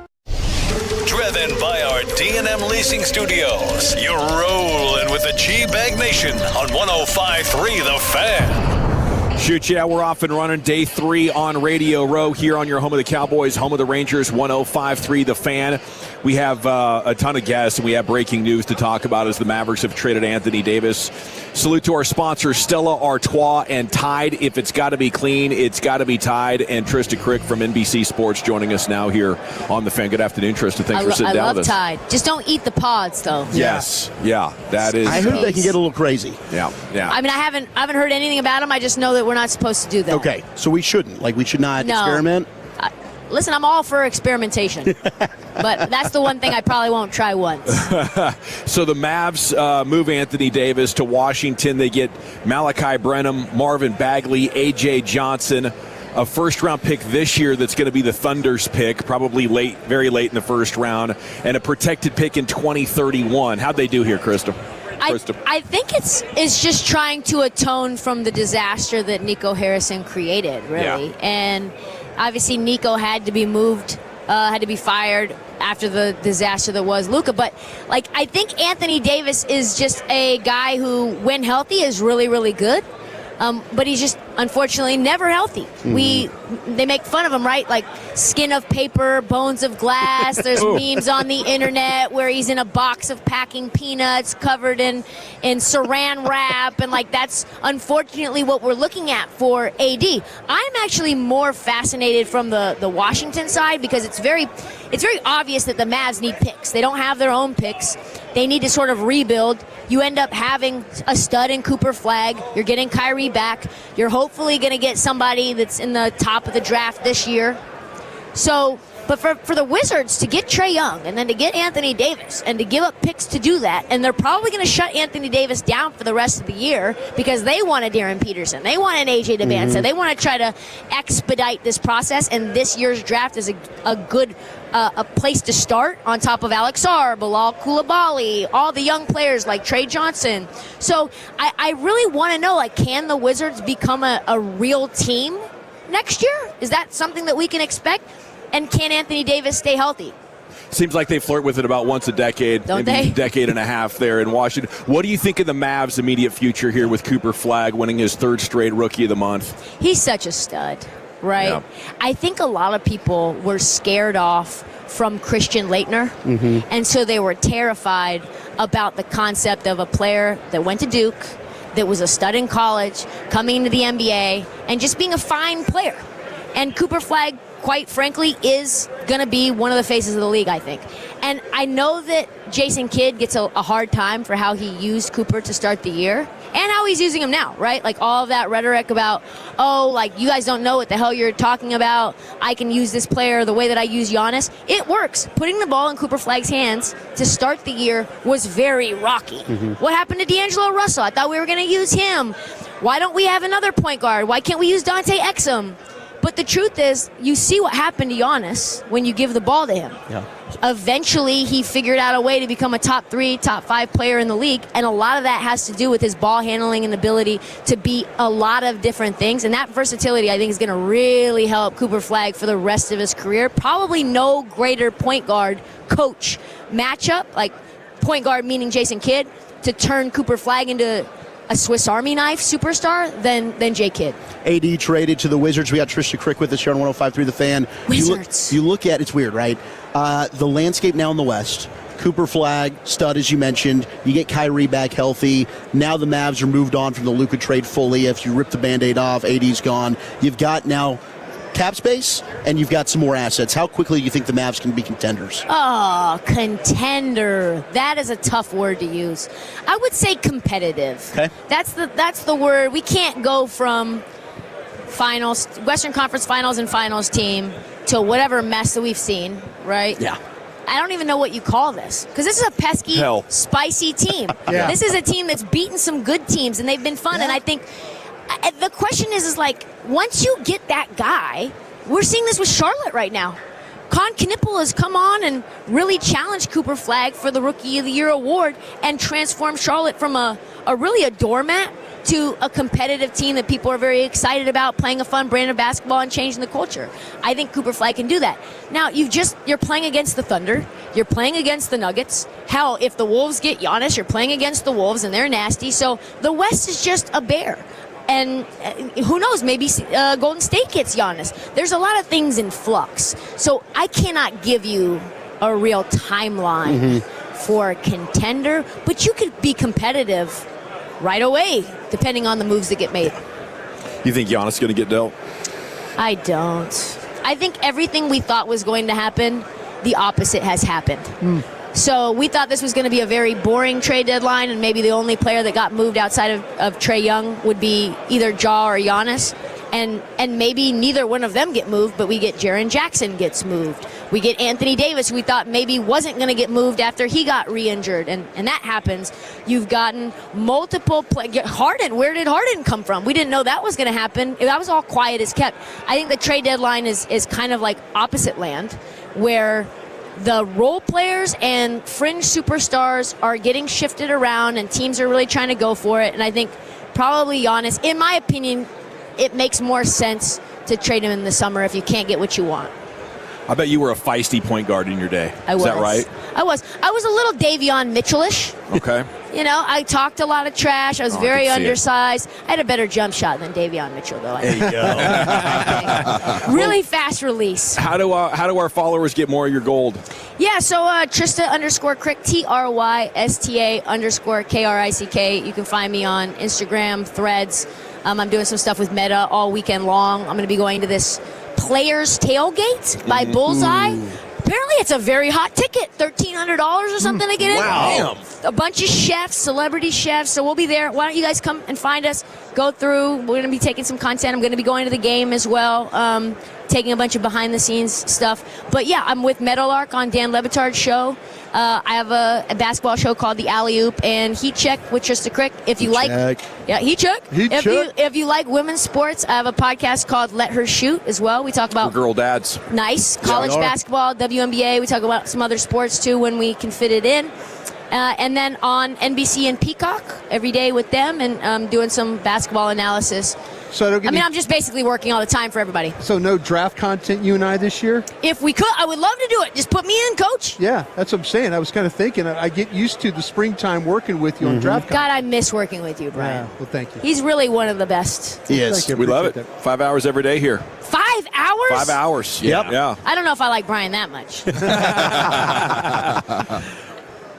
Driven by our D&M Leasing Studios, you're rolling with the G-Bag Nation on 105.3 The Fan. Shoot, yeah, we're off and running day 3 on Radio Row here on your home of the Cowboys, home of the Rangers, 105.3 The Fan. We have a ton of guests, and we have breaking news to talk about as the Mavericks have traded Anthony Davis. Salute to our sponsors, Stella Artois and Tide. If it's got to be clean, it's got to be Tide. And Trista Crick from NBC Sports joining us now here on The Fan. Good afternoon, Trista. Thanks for sitting down with us. I love Tide. Just don't eat the pods, though. Yes. Yeah, that is. I heard they can get a little crazy. Yeah. I mean, I haven't heard anything about them. I just know that we're not supposed to do that. Okay, so we shouldn't. Like, we should not experiment? Listen, I'm all for experimentation. But that's the one thing I probably won't try once. So the Mavs move Anthony Davis to Washington. They get Malachi Branham, Marvin Bagley, A.J. Johnson, a first-round pick this year that's going to be the Thunder's pick, probably late, very late in the first round, and a protected pick in 2031. How'd they do here, Krista? I think it's just trying to atone from the disaster that Nico Harrison created, really. Yeah. And obviously Nico had to be moved, had to be fired after the disaster that was Luka. But I think Anthony Davis is just a guy who, when healthy, is really, really good. But he's just, unfortunately, never healthy. They make fun of him, right? Like skin of paper, bones of glass. There's memes on the internet where he's in a box of packing peanuts covered in saran wrap. And that's unfortunately what we're looking at for AD. I'm actually more fascinated from the Washington side because it's very obvious that the Mavs need picks. They don't have their own picks. They need to sort of rebuild. You end up having a stud in Cooper Flagg. You're getting Kyrie back. You're hopefully going to get somebody that's in the top of the draft this year. So, but for the Wizards to get Trae Young and then to get Anthony Davis and to give up picks to do that, and they're probably going to shut Anthony Davis down for the rest of the year because they want a Darren Peterson. They want an AJ DeBanza. They want to try to expedite this process, and this year's draft is a good a place to start on top of Alex Sarr, Bilal Coulibaly, all the young players like Trey Johnson. So I really want to know, can the Wizards become a real team next year? Is that something that we can expect? And can Anthony Davis stay healthy? Seems like they flirt with it about once a decade, Don't maybe they? a decade and a half there in Washington. What do you think of the Mavs' immediate future here with Cooper Flagg winning his 3rd straight Rookie of the Month? He's such a stud, right? Yeah. I think a lot of people were scared off from Christian Laettner, and so they were terrified about the concept of a player that went to Duke, that was a stud in college, coming into the NBA, and just being a fine player. And Cooper Flagg, quite frankly, is going to be one of the faces of the league, I think. And I know that Jason Kidd gets a hard time for how he used Cooper to start the year and how he's using him now, right? All of that rhetoric about, you guys don't know what the hell you're talking about. I can use this player the way that I use Giannis. It works. Putting the ball in Cooper Flagg's hands to start the year was very rocky. What happened to D'Angelo Russell? I thought we were going to use him. Why don't we have another point guard? Why can't we use Dante Exum? But the truth is, you see what happened to Giannis when you give the ball to him. Yeah. Eventually, he figured out a way to become a top 3, top 5 player in the league, and a lot of that has to do with his ball handling and ability to be a lot of different things. And that versatility, I think, is going to really help Cooper Flagg for the rest of his career. Probably no greater point guard coach matchup, like point guard meaning Jason Kidd, to turn Cooper Flagg into a Swiss Army knife superstar than Jay Kidd. AD traded to the Wizards. We got Trista Crick with us here on 105.3 The Fan. Wizards. You look at, it's weird, right? The landscape now in the West. Cooper Flagg, stud, as you mentioned. You get Kyrie back healthy. Now the Mavs are moved on from the Luka trade fully. If you rip the Band-Aid off, AD's gone. You've got now cap space, and you've got some more assets. How quickly do you think the Mavs can be contenders? Oh, contender. That is a tough word to use. I would say competitive. Okay. That's the word. We can't go from finals, Western Conference Finals and Finals team to whatever mess that we've seen, right? Yeah. I don't even know what you call this, because this is a pesky, spicy team. Yeah. This is a team that's beaten some good teams, and they've been fun, and I think the question is once you get that guy, we're seeing this with Charlotte right now. Con Knippel has come on and really challenged Cooper Flagg for the Rookie of the Year award and transformed Charlotte from really a doormat to a competitive team that people are very excited about, playing a fun brand of basketball and changing the culture. I think Cooper Flag can do that. Now, you're playing against the Thunder. You're playing against the Nuggets. Hell, if the Wolves get Giannis, you're playing against the Wolves, and they're nasty. So the West is just a bear. And who knows, maybe Golden State gets Giannis. There's a lot of things in flux. So I cannot give you a real timeline for a contender, but you could be competitive right away, depending on the moves that get made. You think Giannis is going to get dealt? I don't. I think everything we thought was going to happen, the opposite has happened. So we thought this was going to be a very boring trade deadline, and maybe the only player that got moved outside of Trae Young would be either Ja or Giannis. And maybe neither one of them get moved, but we get Jaren Jackson gets moved. We get Anthony Davis, who we thought maybe wasn't going to get moved after he got re-injured, and that happens. You've gotten multiple Harden, where did Harden come from? We didn't know that was going to happen. That was all quiet as kept. I think the trade deadline is kind of like opposite land, where the role players and fringe superstars are getting shifted around, and teams are really trying to go for it. And I think probably Giannis, in my opinion, it makes more sense to trade him in the summer if you can't get what you want. I bet you were a feisty point guard in your day. I was. Is that right? I was a little Davion Mitchell-ish. Okay. I talked a lot of trash. I was very undersized. I had a better jump shot than Davion Mitchell, though. There you go. Really fast release. How do our followers get more of your gold? Yeah, so Trista_Crick, TRYSTA_KRICK. You can find me on Instagram, Threads. I'm doing some stuff with Meta all weekend long. I'm going to be going to this Players Tailgate by Bullseye. Apparently it's a very hot ticket, $1,300 or something to get in. Wow. A bunch of chefs, celebrity chefs, so we'll be there. Why don't you guys come and find us, go through. We're going to be taking some content. I'm going to be going to the game as well, taking a bunch of behind-the-scenes stuff. But, yeah, I'm with Meadowlark on Dan Le Batard's show. I have a basketball show called The Alley Oop and Heat Check with Trista Crick. If you like, Heat Check. If you like women's sports, I have a podcast called Let Her Shoot as well. We talk about girl dads. Nice college basketball, WNBA. We talk about some other sports too when we can fit it in. And then on NBC and Peacock every day with them, and doing some basketball analysis. So I'm just basically working all the time for everybody. So no draft content, you and I, this year? If we could, I would love to do it. Just put me in, coach. Yeah, that's what I'm saying. I was kind of thinking, I get used to the springtime working with you on draft content. God, I miss working with you, Brian. Yeah, well, thank you. He's really one of the best. He is. We love it. 5 hours every day here. 5 hours? 5 hours. Yep. Yeah. I don't know if I like Brian that much.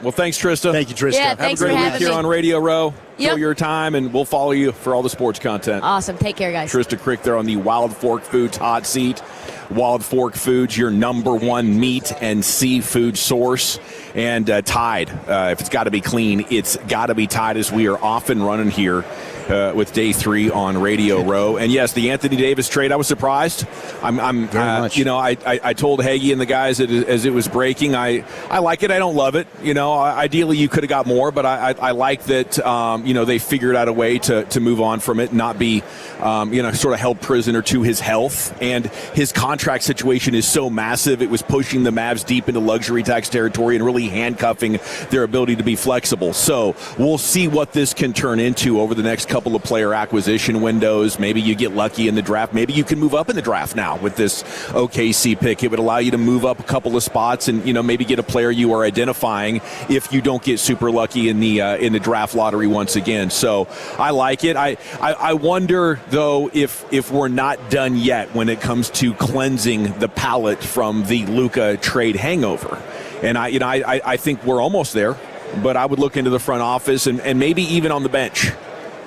Well, thanks, Trista. Thank you, Trista. Yeah, Have a thanks great for week having here me. on Radio Row. Yep. Fill your time, and we'll follow you for all the sports content. Awesome. Take care, guys. Trista Crick there on the Wild Fork Foods hot seat. Wild Fork Foods, your #1 meat and seafood source. And Tide. If it's got to be clean, it's got to be Tide, as we are off and running here with day 3 on Radio Row. And yes, the Anthony Davis trade, I was surprised. I'm very much. I told Hagee and the guys as it was breaking, I like it. I don't love it. Ideally you could have got more, but I like that. They figured out a way to move on from it, and not be sort of held prisoner to his health. And his contract situation is so massive, it was pushing the Mavs deep into luxury tax territory and really handcuffing their ability to be flexible. So we'll see what this can turn into over the next couple of player acquisition windows. Maybe you get lucky in the draft. Maybe you can move up in the draft now with this OKC pick. It would allow you to move up a couple of spots and maybe get a player you are identifying if you don't get super lucky in the draft lottery once again. So I like it. I wonder though if we're not done yet when it comes to cleansing the palate from the Luka trade hangover. And I think we're almost there, but I would look into the front office and maybe even on the bench,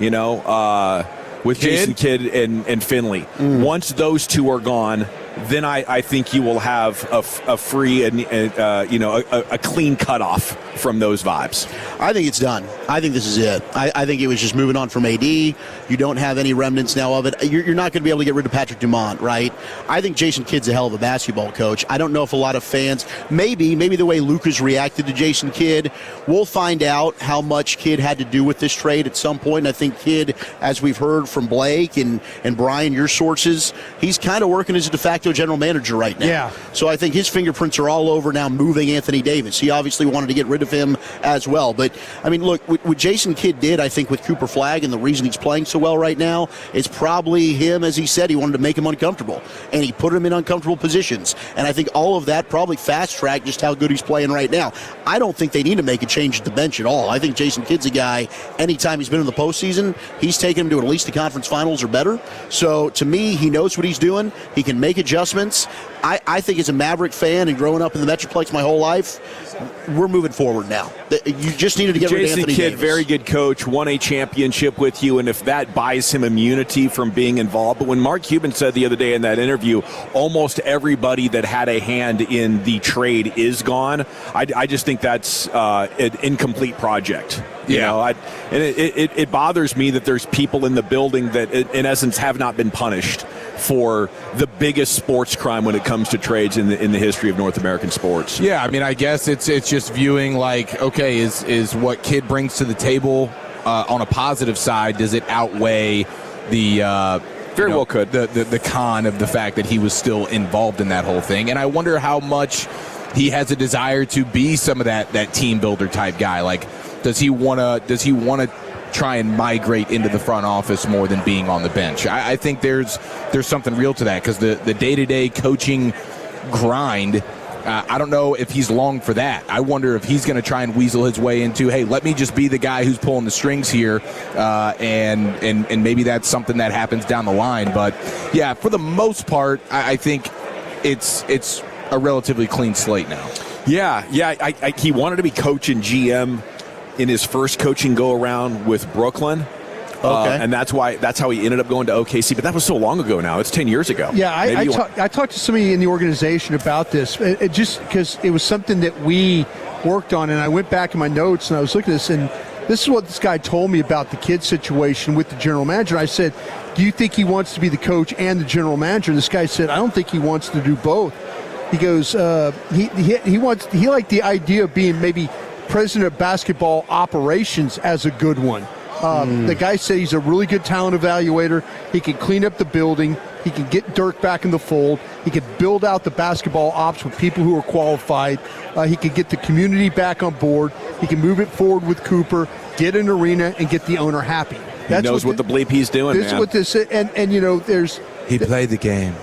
with Jason Kidd and Finley. Once those two are gone, then I think you will have a free and a clean cutoff from those vibes. I think it's done. I think this is it. I think it was just moving on from AD. You don't have any remnants now of it. You're not going to be able to get rid of Patrick Dumont, right? I think Jason Kidd's a hell of a basketball coach. I don't know if a lot of fans, maybe the way Luka's reacted to Jason Kidd, we'll find out how much Kidd had to do with this trade at some point. And I think Kidd, as we've heard from Blake and Brian, your sources, he's kind of working as a de facto facto general manager right now. Yeah. So I think his fingerprints are all over now moving Anthony Davis. He obviously wanted to get rid of him as well. But, I mean, look, what Jason Kidd did, I think, with Cooper Flagg, and the reason he's playing so well right now, is probably him, as he said, he wanted to make him uncomfortable. And he put him in uncomfortable positions. And I think all of that probably fast-tracked just how good he's playing right now. I don't think they need to make a change at the bench at all. I think Jason Kidd's a guy, anytime he's been in the postseason, he's taken him to at least the conference finals or better. So, to me, he knows what he's doing. He can make adjustments. I think as a Maverick fan and growing up in the Metroplex my whole life, we're moving forward now. You just needed to get rid of Anthony Kidd, Davis. very good coach, won a championship with you, and if that buys him immunity from being involved. But when Mark Cuban said the other day in that interview, almost everybody that had a hand in the trade is gone, I just think that's an incomplete project. You know, and it bothers me that there's people in the building that, in essence, have not been punished for the biggest sports crime when it comes to trades in the history of North American sports. Yeah, I mean, I guess it's just viewing like, okay, is what Kidd brings to the table on a positive side, does it outweigh the very well could the con of the fact that he was still involved in that whole thing? And I wonder how much he has a desire to be some of that team builder type guy. Like, does he want to try and migrate into the front office more than being on the bench? I think there's something real to that, because the day-to-day coaching grind, I don't know if he's long for that. I wonder if he's going to try and weasel his way into, hey, let me just be the guy who's pulling the strings here, and maybe that's something that happens down the line. But yeah, for the most part, I think it's a relatively clean slate now. Yeah, he wanted to be coach and GM in his first coaching go-around with Brooklyn. And that's how he ended up going to OKC. But that was so long ago now. It's 10 years ago. Yeah, I talked to somebody in the organization about this. It just because it was something that we worked on, and I went back in my notes and I was looking at this, and this is what this guy told me about the kid situation with the general manager. I said, do you think he wants to be the coach and the general manager? And this guy said, I don't think he wants to do both. He goes, he liked the idea of being maybe president of basketball operations as a good one. The guy said he's a really good talent evaluator. He can clean up the building. He can get Dirk back in the fold. He can build out the basketball ops with people who are qualified. He can get the community back on board. He can move it forward with Cooper, get an arena, and get the owner happy. He knows what the bleep he's doing, this is what this is. And you know, he played the game.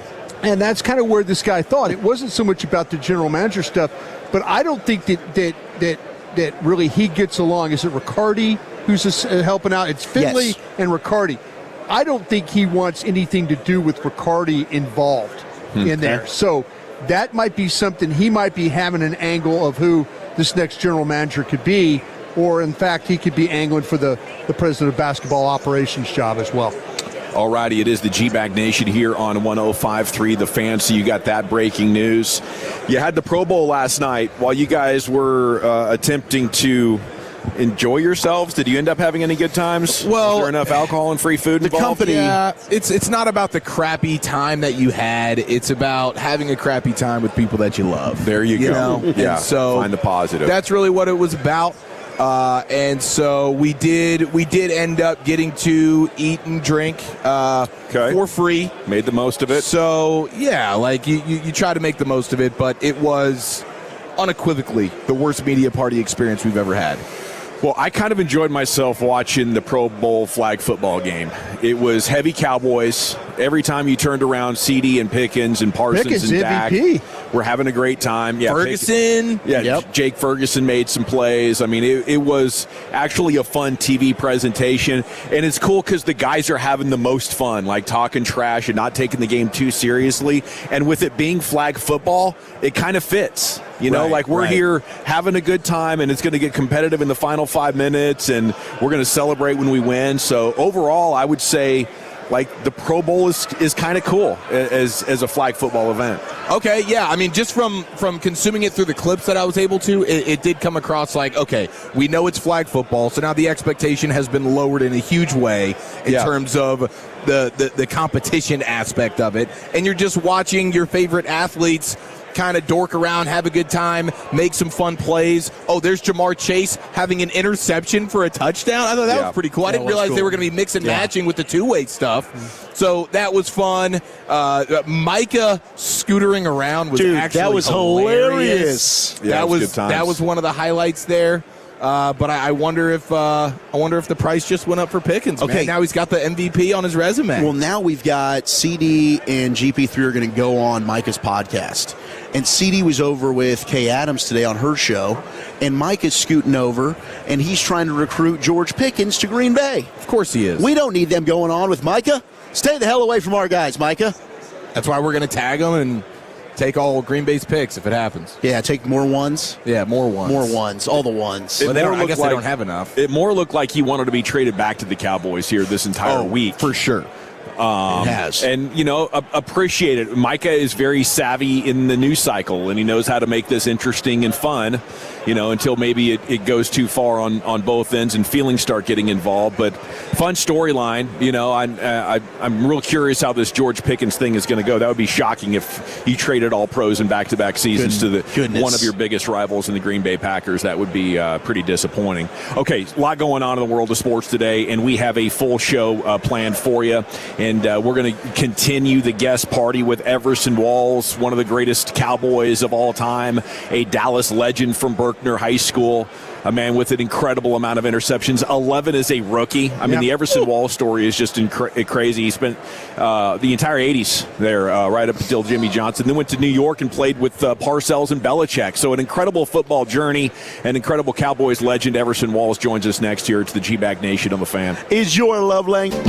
And that's kind of where this guy thought. It wasn't so much about the general manager stuff, but I don't think that really he gets along. Is it Riccardi who's helping out? It's Finley and Riccardi. I don't think he wants anything to do with Riccardi involved in there. So that might be something he might be having an angle of who this next general manager could be, or in fact he could be angling for the president of basketball operations job as well. All righty, it is the G-Bag Nation here on 105.3 The Fan, so you got that breaking news. You had the Pro Bowl last night. While you guys were attempting to enjoy yourselves, did you end up having any good times? Well, was there enough alcohol and free food involved? Yeah, it's not about the crappy time that you had. It's about having a crappy time with people that you love. There you go. Know? Yeah, and so find the positive. That's really what it was about. And so we did end up getting to eat and drink for free. Made the most of it. So yeah, like you try to make the most of it, but it was unequivocally the worst media party experience we've ever had. Well, I kind of enjoyed myself watching the Pro Bowl flag football game. It was heavy Cowboys. Every time you turned around, CD and Pickens and Parsons and Dak were having a great time. Yeah, Ferguson. Jake Ferguson made some plays. I mean, it was actually a fun TV presentation. And it's cool because the guys are having the most fun, like talking trash and not taking the game too seriously. And with it being flag football, it kind of fits. You know, we're here having a good time, and it's going to get competitive in the final 5 minutes, and we're going to celebrate when we win. So overall, I would say, like, the Pro Bowl is kind of cool as a flag football event. Okay, yeah. I mean, just from consuming it through the clips that I was able to, it did come across like, okay, we know it's flag football, so now the expectation has been lowered in a huge way in terms of the competition aspect of it, and you're just watching your favorite athletes kind of dork around, have a good time, make some fun plays. Oh, there's Jamar Chase having an interception for a touchdown. I thought that was pretty cool. I didn't realize they were going to be mix and matching with the two-way stuff. So that was fun. Micah scootering around was actually that was hilarious. Yeah, that was one of the highlights there. But I wonder if the price just went up for Pickens. Okay, man. Now he's got the MVP on his resume. Well, now we've got CD and GP3 are going to go on Micah's podcast, and CD was over with Kay Adams today on her show, and Micah's scooting over, and he's trying to recruit George Pickens to Green Bay. Of course he is. We don't need them going on with Micah. Stay the hell away from our guys, Micah. That's why we're going to tag them and take all Green Bay's picks if it happens. Yeah, take more ones. Yeah, more ones. More ones. All the ones. Well, I guess they don't have enough. It more looked like he wanted to be traded back to the Cowboys here this entire week. For sure. It has. And, appreciate it. Micah is very savvy in the news cycle, and he knows how to make this interesting and fun, until maybe it goes too far on both ends and feelings start getting involved. But fun storyline. I'm real curious how this George Pickens thing is going to go. That would be shocking if you traded all pros in back-to-back seasons to one of your biggest rivals in the Green Bay Packers. That would be pretty disappointing. Okay, a lot going on in the world of sports today, and we have a full show planned for you. And we're going to continue the guest party with Everson Walls, one of the greatest Cowboys of all time, a Dallas legend from Berkner High School, a man with an incredible amount of interceptions, 11 as a rookie. I mean, the Everson Walls story is just crazy. He spent the entire 80s there right up until Jimmy Johnson, then went to New York and played with Parcells and Belichick. So an incredible football journey, an incredible Cowboys legend. Everson Walls joins us next here. It's the G-Bag Nation on the Fan. Is your love language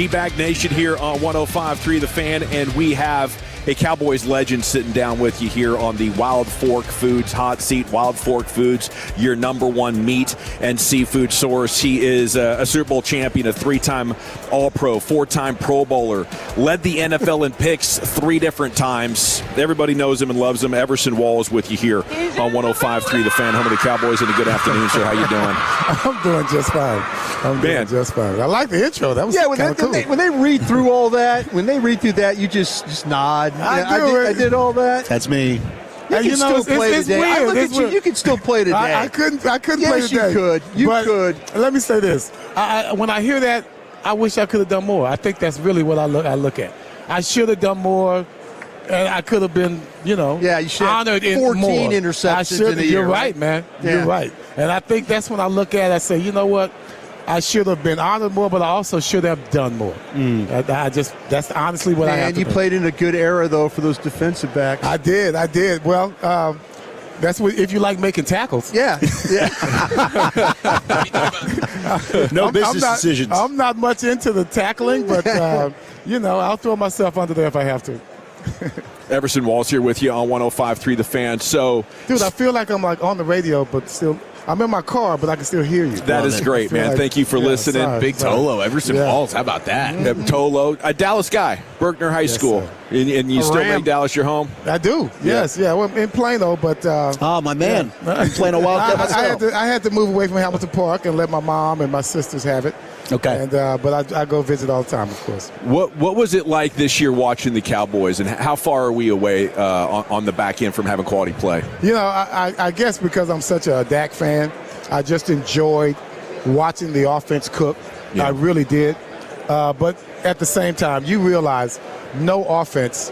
G-Bag Nation here on 105.3 The Fan, and we have a Cowboys legend sitting down with you here on the Wild Fork Foods hot seat. Wild Fork Foods, your number one meat and seafood source. He is a Super Bowl champion, a 3-time All-Pro, 4-time Pro Bowler, led the NFL in picks 3 different times. Everybody knows him and loves him. Everson Walls with you here on 105.3 The Fan, home of the Cowboys. And a good afternoon, sir. How you doing? I'm doing just fine. I'm doing just fine. I like the intro. That was cool. When they read through all that, you just nod. I did all that. That's me. You can still play today. I look at you. You can still play today. I couldn't play today. Yes, you could. You could. Let me say this. When I hear that, I wish I could have done more. I think that's really what I look at. I should have done more, and I could have been, you should honored in 14 more. interceptions in a year. You're right, man. Yeah. You're right. And I think that's when I look at it, I say, you know what? I should have been honored more, but I also should have done more. That's honestly what I have to you played in a good era, though, for those defensive backs. I did. Well, that's what, if you like making tackles. Yeah. No business decisions. I'm not much into the tackling, but, I'll throw myself under there if I have to. Everson Walls here with you on 105.3 The Fan. So, dude, I feel like I'm like on the radio, but still – I'm in my car, but I can still hear you. That is great, man. Thank you for listening. Big Tolo, Everson Walls. How about that? Tolo, a Dallas guy, Berkner High School. And you still make Dallas your home? I do. Yes. Well, in Plano, but my man. In Plano Wildcat myself. I had to move away from Hamilton Park and let my mom and my sisters have it. Okay. And but I go visit all the time, of course. What was it like this year watching the Cowboys, and how far are we away on the back end from having quality play? I guess because I'm such a Dak fan, I just enjoyed watching the offense cook. Yeah. I really did. But at the same time, you realize no offense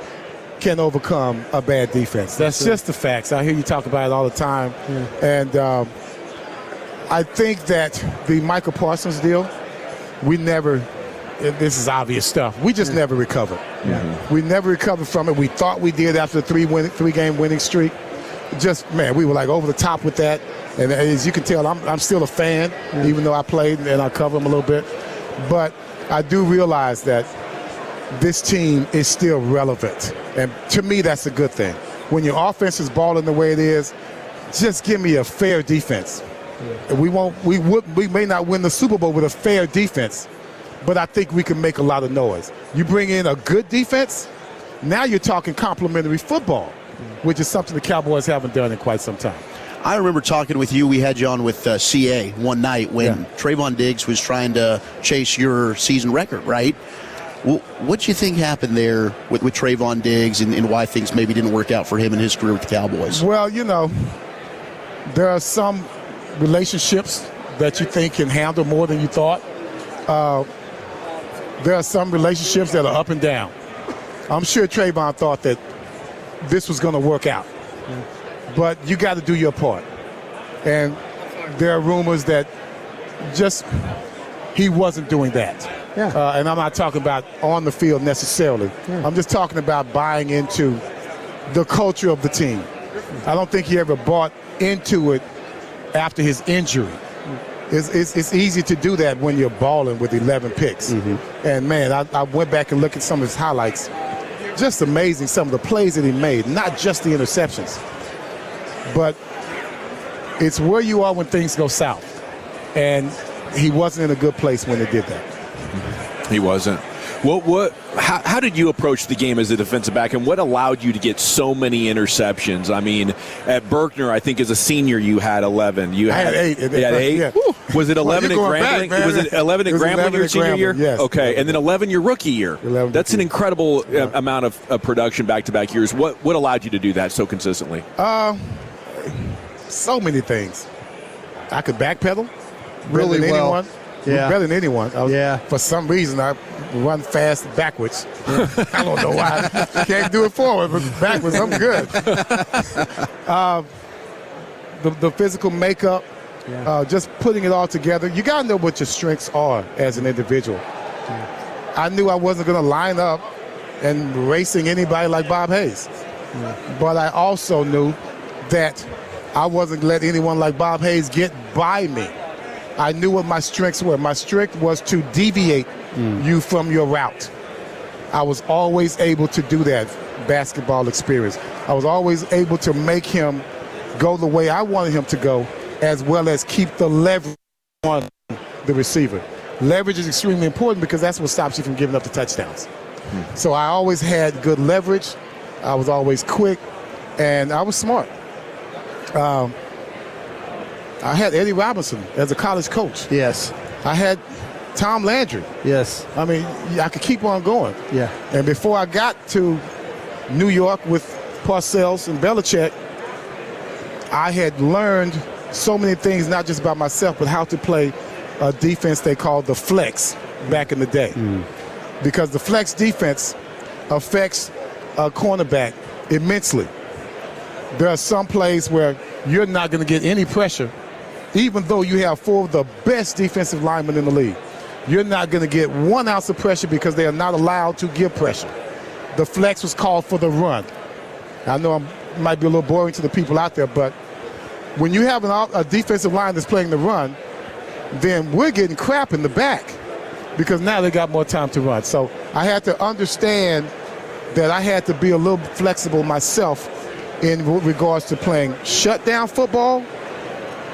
can overcome a bad defense. That's just the facts. I hear you talk about it all the time. Yeah. And I think that the Micah Parsons deal, this is obvious stuff. We just never recovered. Yeah. We never recovered from it. We thought we did after the 3-game winning streak. We were like over the top with that. And as you can tell, I'm still a fan, even though I played and I cover them a little bit. But I do realize that this team is still relevant. And to me, that's a good thing. When your offense is balling the way it is, just give me a fair defense. We may not win the Super Bowl with a fair defense, but I think we can make a lot of noise. You bring in a good defense, now you're talking complimentary football, which is something the Cowboys haven't done in quite some time. I remember talking with you. We had you on with CA one night when Trayvon Diggs was trying to chase your season record, right? What do you think happened there with Trayvon Diggs and why things maybe didn't work out for him in his career with the Cowboys? Well, there are some relationships that you think can handle more than you thought. There are some relationships that are up and down. I'm sure Trayvon thought that this was going to work out. But you got to do your part. And there are rumors that he wasn't doing that. Yeah. And I'm not talking about on the field necessarily. Yeah. I'm just talking about buying into the culture of the team. I don't think he ever bought into it after his injury. It's easy to do that when you're balling with 11 picks. Mm-hmm. And, man, I went back and looked at some of his highlights. Just amazing, some of the plays that he made, not just the interceptions. But it's where you are when things go south. And he wasn't in a good place when they did that. He wasn't. How did you approach the game as a defensive back, and what allowed you to get so many interceptions? I mean, at Berkner, I think as a senior you had 11. I had 8. You had 8? Yeah. Was it 11 at Grambling? Was it 11 at Grambling your senior year? Yes. Okay, and then 11 your rookie year. That's an incredible amount of production back-to-back years. What allowed you to do that so consistently? So many things. I could backpedal really well. Anyone. Yeah. Better than anyone. For some reason, I run fast backwards. I don't know why. Can't do it forward, but backwards, I'm good. The physical makeup, just putting it all together. You got to know what your strengths are as an individual. Yeah. I knew I wasn't going to line up and racing anybody like Bob Hayes. Yeah. But I also knew that I wasn't going to let anyone like Bob Hayes get by me. I knew what my strengths were. My strength was to deviate you from your route. I was always able to do that basketball experience. I was always able to make him go the way I wanted him to go, as well as keep the leverage on the receiver. Leverage is extremely important because that's what stops you from giving up the touchdowns. So I always had good leverage. I was always quick, and I was smart. I had Eddie Robinson as a college coach. Yes. I had Tom Landry. Yes. I mean, I could keep on going. Yeah. And before I got to New York with Parcells and Belichick, I had learned so many things, not just about myself, but how to play a defense they called the flex back in the day. Because the flex defense affects a cornerback immensely. There are some plays where you're not going to get any pressure, even though you have 4 of the best defensive linemen in the league. You're not going to get 1 ounce of pressure because they are not allowed to give pressure. The flex was called for the run. I know I might be a little boring to the people out there, but when you have a defensive line that's playing the run, then we're getting crap in the back because now they got more time to run. So I had to understand that I had to be a little flexible myself in regards to playing shutdown football,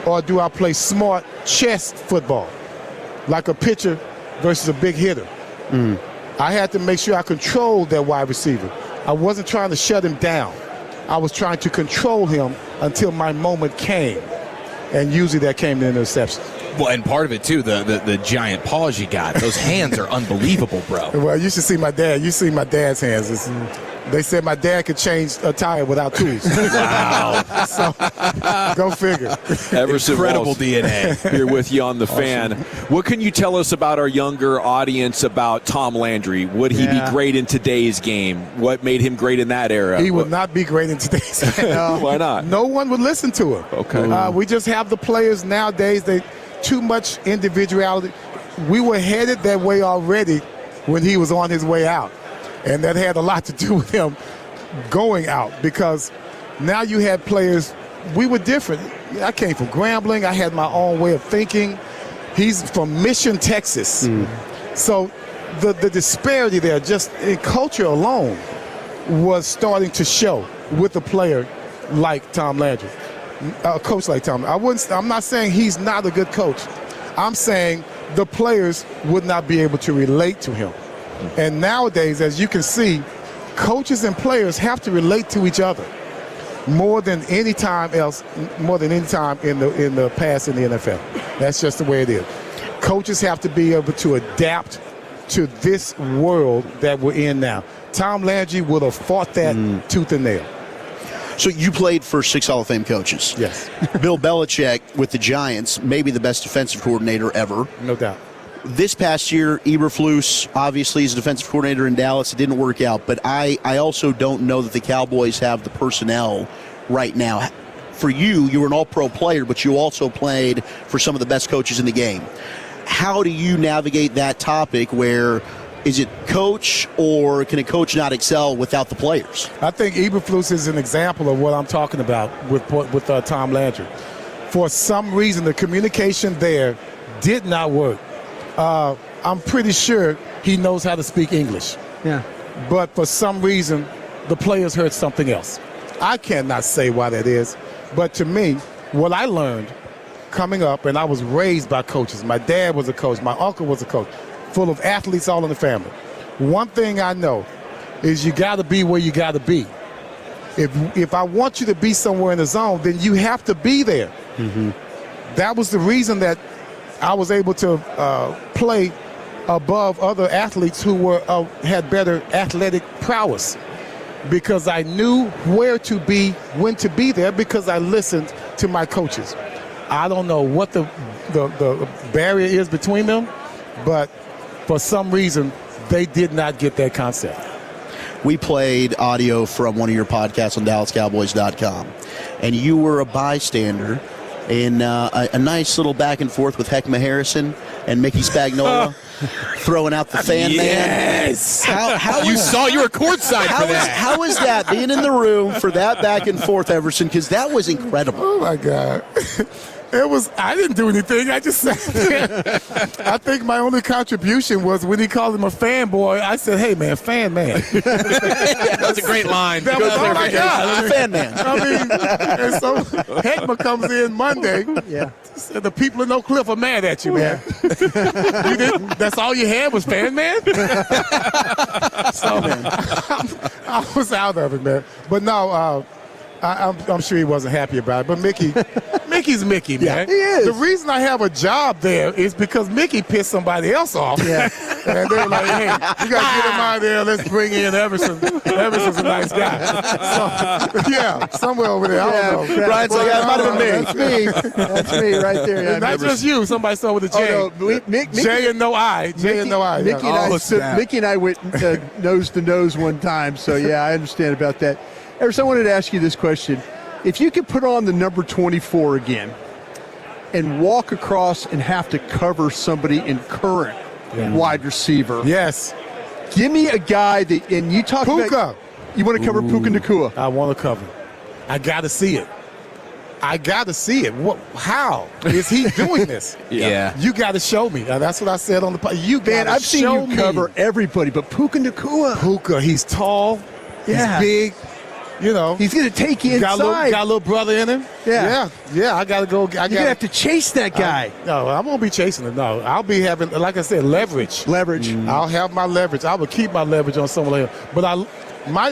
or do I play smart chest football, like a pitcher versus a big hitter. I had to make sure I controlled that wide receiver. I wasn't trying to shut him down. I was trying to control him until my moment came, and usually that came to interception. Well, and part of it, too, the giant paws you got. Those hands are unbelievable, bro. Well, you should see my dad. You see my dad's hands. They said my dad could change a tire without tools. Wow. So, go figure. Everson Incredible Walls DNA. Here with you on The Fan. What can you tell us about our younger audience about Tom Landry? Would he be great in today's game? What made him great in that era? He would not be great in today's game. Why not? No one would listen to him. Okay. We just have the players nowadays. Too much individuality. We were headed that way already when he was on his way out. And that had a lot to do with him going out, because now you had players. We were different. I came from Grambling. I had my own way of thinking. He's from Mission, Texas. So the disparity there, just in culture alone, was starting to show with a player like Tom Landry. A coach like Tom. I'm not saying he's not a good coach. I'm saying the players would not be able to relate to him. And nowadays, as you can see, coaches and players have to relate to each other more than any time else, more than any time in the past in the NFL. That's just the way it is. Coaches have to be able to adapt to this world that we're in now. Tom Landry would have fought that tooth and nail. So you played for 6 Hall of Fame coaches. Yes. Bill Belichick with the Giants, maybe the best defensive coordinator ever. No doubt. This past year, Eberflus, obviously, is a defensive coordinator in Dallas. It didn't work out. But I also don't know that the Cowboys have the personnel right now. For you, you were an all-pro player, but you also played for some of the best coaches in the game. How do you navigate that topic where is it coach, or can a coach not excel without the players? I think Eberflus is an example of what I'm talking about with Tom Landry. For some reason, the communication there did not work. I'm pretty sure he knows how to speak English. Yeah. But for some reason, the players heard something else. I cannot say why that is. But to me, what I learned coming up, and I was raised by coaches. My dad was a coach. My uncle was a coach. Full of athletes all in the family. One thing I know is you got to be where you got to be. If I want you to be somewhere in the zone, then you have to be there. That was the reason that I was able to play above other athletes who had better athletic prowess, because I knew where to be, when to be there, because I listened to my coaches. I don't know what the barrier is between them, but for some reason, they did not get that concept. We played audio from one of your podcasts on DallasCowboys.com, and you were a bystander in a nice little back and forth with Heckma Harrison and Mickey Spagnola throwing out the fan man. Yes! How you were courtside for that. How was that, being in the room for that back and forth, Everson? Because that was incredible. Oh, my God. I didn't do anything. I just said, I think my only contribution was when he called him a fanboy, I said, hey, man, fan man. That's a great line. That was all I got. Fan man. I mean, and so Helman comes in Monday. Yeah. Said, the people in Oak Cliff are mad at you, man. You didn't, that's all you had was fan man? So I was out of it, man. But no, I'm sure he wasn't happy about it. But Mickey's Mickey, man. Yeah, he is. The reason I have a job there is because Mickey pissed somebody else off. Yeah. And they were like, hey, you got to get him out of there. Let's bring in Everson. Everson's a nice guy. So, yeah, somewhere over there. I don't know. Brian's like, it might have been me. That's me right there. Yeah, not just you. Somebody started with a J. Oh, no, Mickey, J and no I. J and no I. Mickey and I went nose to nose one time. So, yeah, I understand about that. Everson, I wanted to ask you this question. If you could put on the number 24 again and walk across and have to cover somebody in current wide receiver. Yes. Give me a guy that, and you talk Puka. about, you want to cover Puka Nacua. I want to cover. I got to see it. How is he doing this? Yeah. You got to show me. That's what I said on the podcast. You got to I've seen show you cover everybody, but Puka Nacua. Puka, he's tall. Yeah. He's big. You know, he's going to take you inside. Got a little brother in him. Yeah. I got to go. You're going to have to chase that guy. No, I won't be chasing him. No, I'll be having, like I said, leverage. I'll have my leverage. I will keep my leverage on someone else. But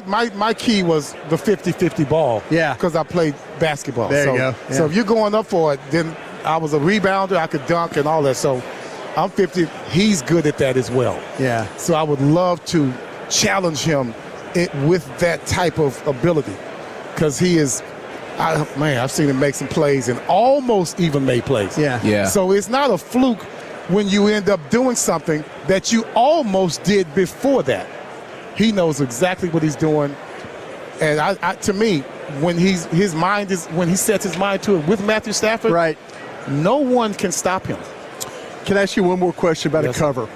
my key was the 50-50 ball. Yeah. Because I played basketball. There you go. Yeah. So if you're going up for it, then I was a rebounder. I could dunk and all that. So I'm 50. He's good at that as well. Yeah. So I would love to challenge him with that type of ability, because he is, I've seen him make some plays and almost even made plays. Yeah. So it's not a fluke when you end up doing something that you almost did before that. He knows exactly what he's doing, and to me, when he sets his mind to it with Matthew Stafford, right, no one can stop him. Can I ask you one more question about a cover?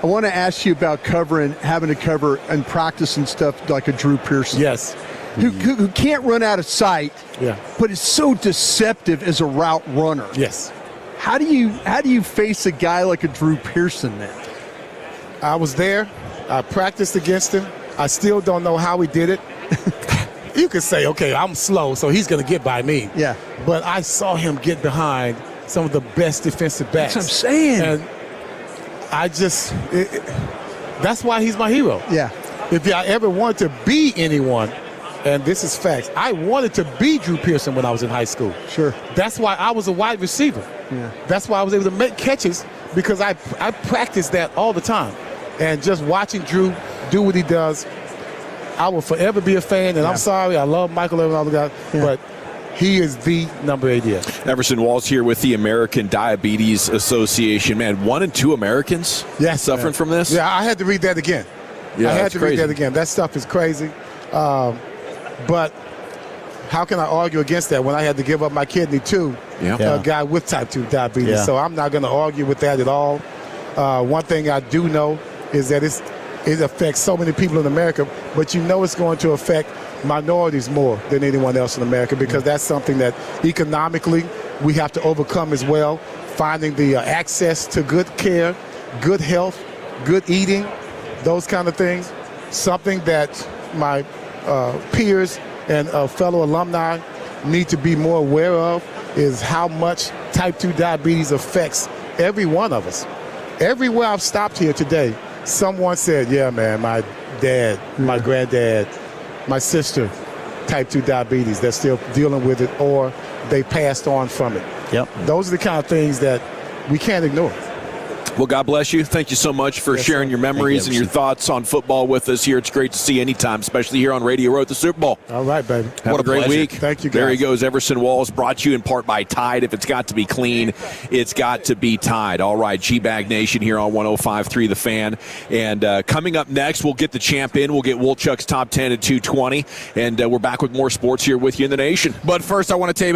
I want to ask you about having to cover and practice and stuff like a Drew Pearson. Yes. Who can't run out of sight, but is so deceptive as a route runner. Yes. How do you face a guy like a Drew Pearson then? I was there. I practiced against him. I still don't know how he did it. You could say, okay, I'm slow, so he's going to get by me. Yeah. But I saw him get behind some of the best defensive backs. That's what I'm saying. And that's why he's my hero. Yeah. If I ever wanted to be anyone, and this is facts, I wanted to be Drew Pearson when I was in high school. Sure. That's why I was a wide receiver. Yeah. That's why I was able to make catches, because I practiced that all the time. And just watching Drew do what he does, I will forever be a fan. And I'm sorry, I love Michael and all the guys, but he is the number 8 yet. Everson Walls here with the American Diabetes Association. Man, 1 in 2 Americans suffering from this? Yeah, I had to read that again. Yeah, I had to crazy. read that again. That stuff is crazy. But how can I argue against that when I had to give up my kidney to a guy with type 2 diabetes? Yeah. So I'm not going to argue with that at all. One thing I do know is that it affects so many people in America, but it's going to affect minorities more than anyone else in America, because that's something that economically we have to overcome as well. Finding the access to good care, good health, good eating, those kind of things. Something that my peers and fellow alumni need to be more aware of is how much type 2 diabetes affects every one of us. Everywhere I've stopped here today, someone said, yeah, man, my dad, my granddad, my sister, type 2 diabetes, they're still dealing with it, or they passed on from it. Yep. Those are the kind of things that we can't ignore. Well, God bless you. Thank you so much for sharing your memories and your thoughts on football with us here. It's great to see you anytime, especially here on Radio Row at the Super Bowl. All right, baby. Have a great week. Thank you, guys. There he goes, Everson Walls, brought to you in part by Tide. If it's got to be clean, it's got to be Tide. All right, G-Bag Nation here on 105.3 The Fan. And coming up next, we'll get the champ in. We'll get Wolchuk's Top 10 at 2:20. And we're back with more sports here with you in the nation. But first, I want to tell you...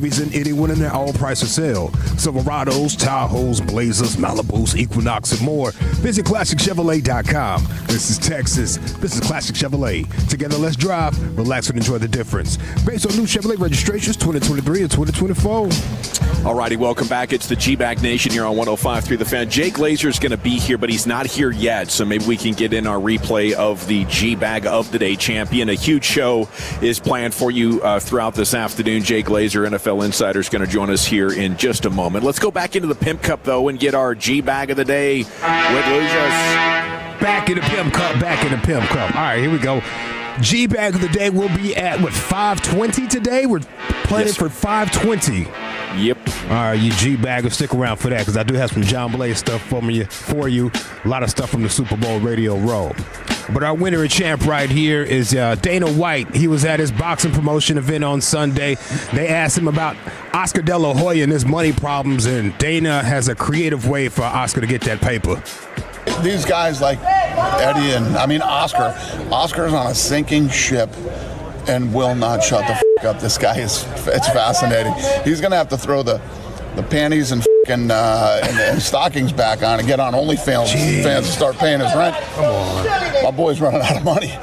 Chevys and 81 and they're all price of sale. Silverados, Tahoes, Blazers, Malibus, Equinox, and more. Visit ClassicChevrolet.com. This is Texas. This is Classic Chevrolet. Together, let's drive, relax, and enjoy the difference. Based on new Chevrolet registrations 2023 and 2024. All righty, welcome back. It's the G-Bag Nation here on 105.3 The Fan. Jake Lazer's going to be here, but he's not here yet, so maybe we can get in our replay of the G-Bag of the Day champion. A huge show is planned for you throughout this afternoon. Jake Lazer, NFL Insider, is going to join us here in just a moment. Let's go back into the Pimp Cup, though, and get our G-Bag of the Day with Lujas. Back in the Pimp Cup, back in the Pimp Cup. All right, here we go. G-Bag of the Day will be at, 520 today? We're planning for 520. Yep. All right, you G-Bagger, stick around for that because I do have some John Blaze stuff for you. A lot of stuff from the Super Bowl Radio Row. But our winner and champ right here is Dana White. He was at his boxing promotion event on Sunday. They asked him about Oscar De La Hoya and his money problems, and Dana has a creative way for Oscar to get that paper. These guys like Eddie and, Oscar's on a sinking ship and will not shut the up. This guy it's fascinating. He's going to have to throw the panties and and stockings back on and get on OnlyFans fans to start paying his rent. Come on. My boy's running out of money.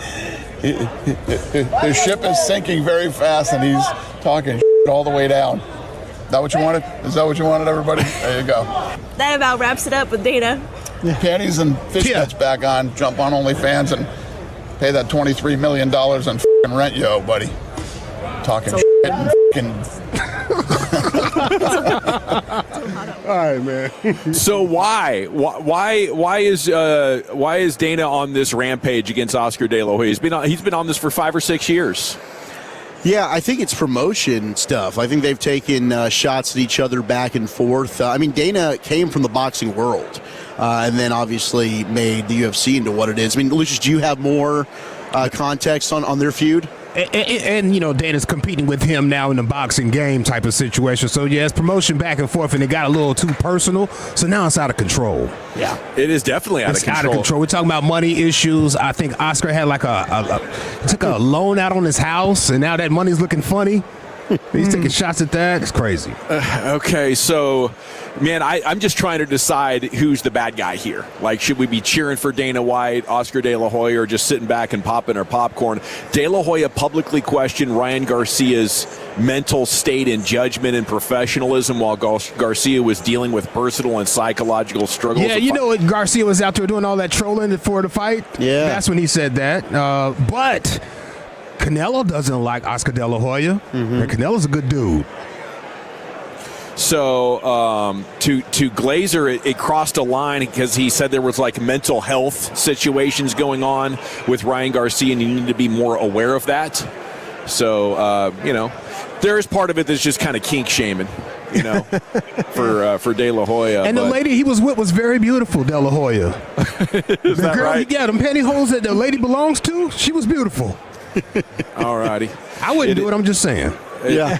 His ship is sinking very fast, and he's talking all the way down. Is that what you wanted? Is that what you wanted, everybody? There you go. That about wraps it up with Dana. Panties and fishnets back on. Jump on OnlyFans and pay that $23 million and f***ing rent, yo, buddy. Talking shit and f***ing... All right, man. So why is Dana on this rampage against Oscar De La Hoya? He's been on this for 5 or 6 years. Yeah, I think it's promotion stuff. I think they've taken shots at each other back and forth. I mean, Dana came from the boxing world and then obviously made the UFC into what it is. I mean, Lucius, do you have more context on their feud? And you know, Dana's competing with him now in the boxing game type of situation. So, yeah, it's promotion back and forth, and it got a little too personal. So now it's out of control. Yeah, it is definitely out of control. We're talking about money issues. I think Oscar had like took a loan out on his house, and now that money's looking funny. He's taking shots at that. It's crazy. Okay, so, man, I'm just trying to decide who's the bad guy here. Like, should we be cheering for Dana White, Oscar De La Hoya, or just sitting back and popping our popcorn? De La Hoya publicly questioned Ryan Garcia's mental state and judgment and professionalism while Garcia was dealing with personal and psychological struggles. Yeah, you know what? Garcia was out there doing all that trolling before the fight. Yeah. That's when he said that. But Canelo doesn't like Oscar De La Hoya, and Canelo's a good dude. So to Glazer, it crossed a line because he said there was like mental health situations going on with Ryan Garcia, and you need to be more aware of that. So you know, there is part of it that's just kind of kink shaming, you know, for De La Hoya. And the lady he was with was very beautiful, De La Hoya. Is that girl, right? Yeah, them pantyhose that the lady belongs to, she was beautiful. All righty. I wouldn't do it, I'm just saying. Yeah.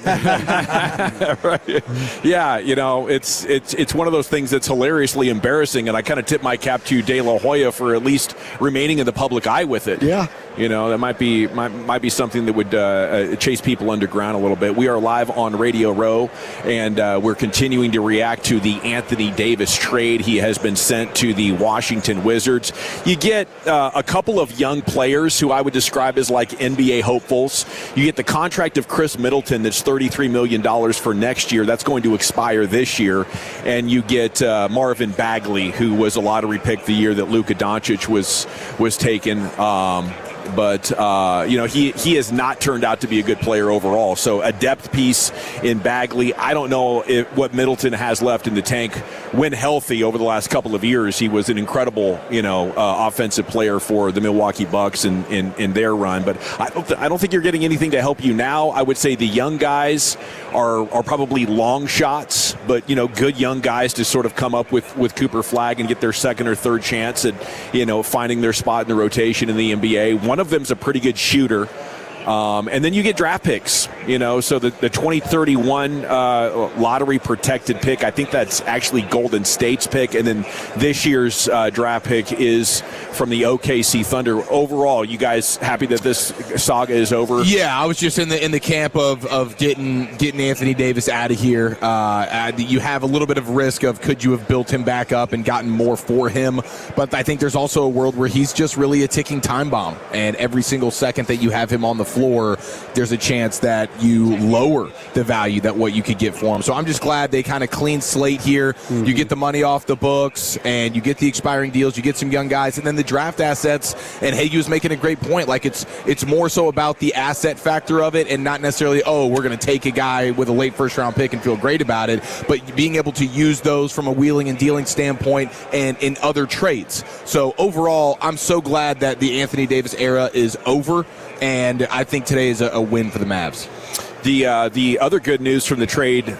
Right. Yeah, you know, it's one of those things that's hilariously embarrassing, and I kind of tip my cap to De La Hoya for at least remaining in the public eye with it. Yeah. You know, that might be something that would chase people underground a little bit. We are live on Radio Row, and we're continuing to react to the Anthony Davis trade. He has been sent to the Washington Wizards. You get a couple of young players who I would describe as like NBA hopefuls. You get the contract of Chris Middleton that's $33 million for next year. That's going to expire this year. And you get Marvin Bagley, who was a lottery pick the year that Luka Doncic was taken. But you know, he has not turned out to be a good player overall. So a depth piece in Bagley. I don't know what Middleton has left in the tank. When healthy over the last couple of years, he was an incredible, you know, offensive player for the Milwaukee Bucks in their run. But I don't think you're getting anything to help you now. I would say the young guys are probably long shots, but you know, good young guys to sort of come up with Cooper Flagg and get their second or third chance at, you know, finding their spot in the rotation in the NBA. One of them's a pretty good shooter. And then you get draft picks, you know, so the 2031 lottery protected pick, I think that's actually Golden State's pick. And then this year's draft pick is from the OKC Thunder. Overall, you guys happy that this saga is over? Yeah, I was just in the camp of getting Anthony Davis out of here. You have a little bit of risk of could you have built him back up and gotten more for him. But I think there's also a world where he's just really a ticking time bomb. And every single second that you have him on the floor, there's a chance that you lower the value that what you could get for him. So I'm just glad they kind of clean slate here. You get the money off the books, and you get the expiring deals, you get some young guys, and then the draft assets. And Hagee was making a great point. Like it's more so about the asset factor of it, and not necessarily, oh, we're going to take a guy with a late first-round pick and feel great about it, but being able to use those from a wheeling and dealing standpoint and in other trades. So overall, I'm so glad that the Anthony Davis era is over, and I think today is a win for the Mavs. The other good news from the trade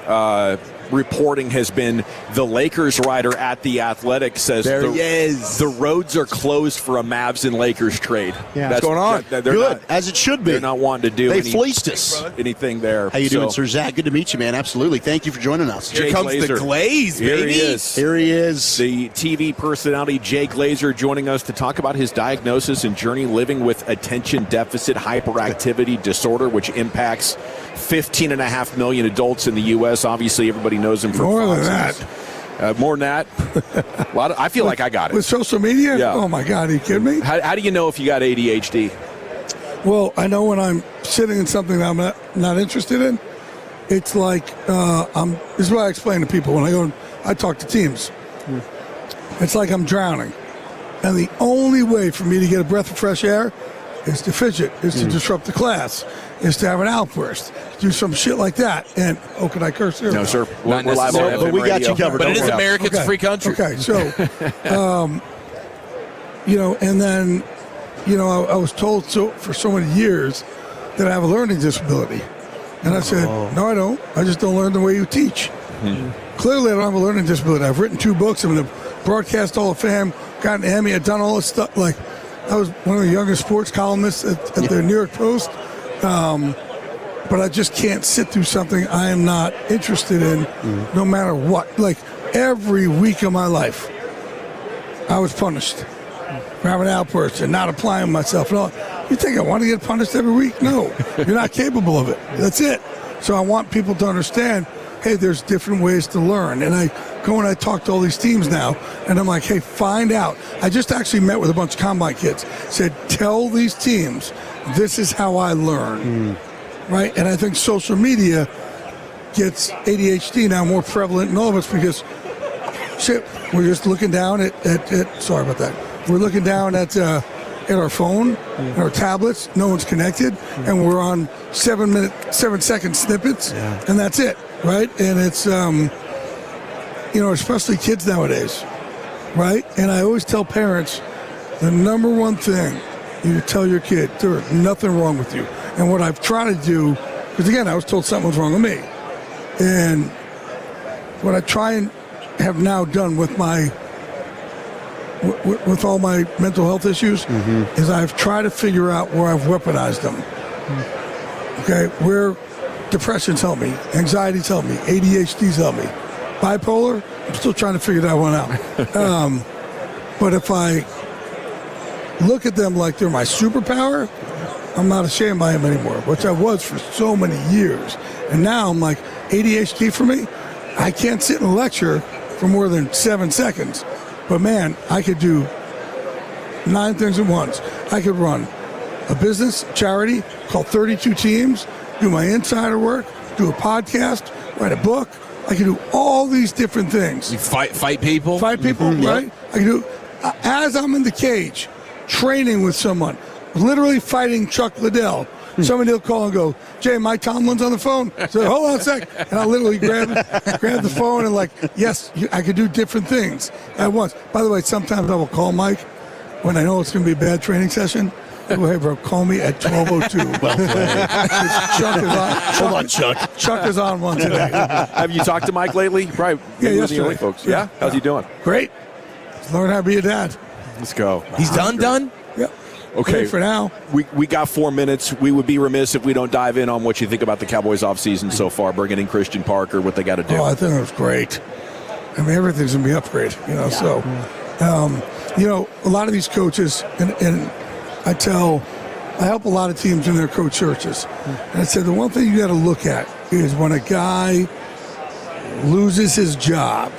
reporting has been the Lakers writer at The Athletic says the roads are closed for a Mavs and Lakers trade. Yeah. What's going on? Good, as it should be. They're not wanting to do fleeced us. Anything there. How you doing, Sir Zach? Good to meet you, man. Absolutely. Thank you for joining us. Here comes the glaze, baby. Here he is. The TV personality Jay Glazer joining us to talk about his diagnosis and journey living with attention deficit hyperactivity disorder, which impacts 15.5 million adults in the U.S. Obviously, everybody knows him from more Fox. than that. More than that. I feel like I got it. With social media? Yeah. Oh, my God. Are you kidding me? How do you know if you got ADHD? Well, I know when I'm sitting in something that I'm not interested in, it's like this is what I explain to people when I talk to teams. It's like I'm drowning. And the only way for me to get a breath of fresh air is to fidget, is to disrupt the class, is to have an outburst, do some shit like that. And, can I curse here? No, sir. We're live on FM but we got radio. you covered. But it is America. It's a free country. Okay, so, and then, I was told for so many years that I have a learning disability. And I said, no, I don't. I just don't learn the way you teach. Clearly, I don't have a learning disability. I've written 2 books. I'm in the Broadcast Hall of Fame, got an Emmy. I've done all this stuff. Like, I was one of the youngest sports columnists at the New York Post. But I just can't sit through something I am not interested in, no matter what. Like, every week of my life, I was punished for having outbursts and not applying myself. And all. You think I want to get punished every week? No, you're not capable of it. That's it. So I want people to understand, hey, there's different ways to learn. And I go and I talk to all these teams now, and I'm like, hey, find out. I just actually met with a bunch of combine kids. Said, tell these teams, this is how I learn. Right? And I think social media gets ADHD now more prevalent in all of us because, shit, we're just looking down at sorry about that. We're looking down at our phone, and our tablets. No one's connected, and we're on 7-second snippets, and that's it, right? And it's, especially kids nowadays, right? And I always tell parents, the number one thing you tell your kid, there's nothing wrong with you. And what I've tried to do, because again, I was told something was wrong with me, and what I try and have now done with with all my mental health issues is I've tried to figure out where I've weaponized them. Okay, where depression's helped me, anxiety's helped me, ADHD's helped me. Bipolar, I'm still trying to figure that one out. But if I look at them like they're my superpower, I'm not ashamed by them anymore, which I was for so many years. And now I'm like, ADHD for me, I can't sit in a lecture for more than 7 seconds. But man, I could do 9 things at once. I could run a business, charity, call 32 teams, do my insider work, do a podcast, write a book. I can do all these different things. You fight people? Fight people, right? I can do, as I'm in the cage, training with someone, literally fighting Chuck Liddell. Somebody will call and go, Jay, Mike Tomlin's on the phone. So hold on a sec. And I'll literally grab the phone and yes, I could do different things at once. By the way, sometimes I will call Mike when I know it's going to be a bad training session. I go, hey, bro, call me at 12:02. Well Chuck is on. Hold on, Chuck. Chuck is on one today. Have you talked to Mike lately? Probably. Yesterday. Folks. Yeah? How's he doing? Great. Learn how to be a dad. Let's go. He's done? Yep. Okay, for now. We got 4 minutes. We would be remiss if we don't dive in on what you think about the Cowboys offseason so far, bringing in Christian Parker, what they got to do. Oh, I think it was great. I mean, everything's going to be upgraded, So, a lot of these coaches, and I help a lot of teams in their coach searches. And I said, the one thing you got to look at is when a guy loses his job.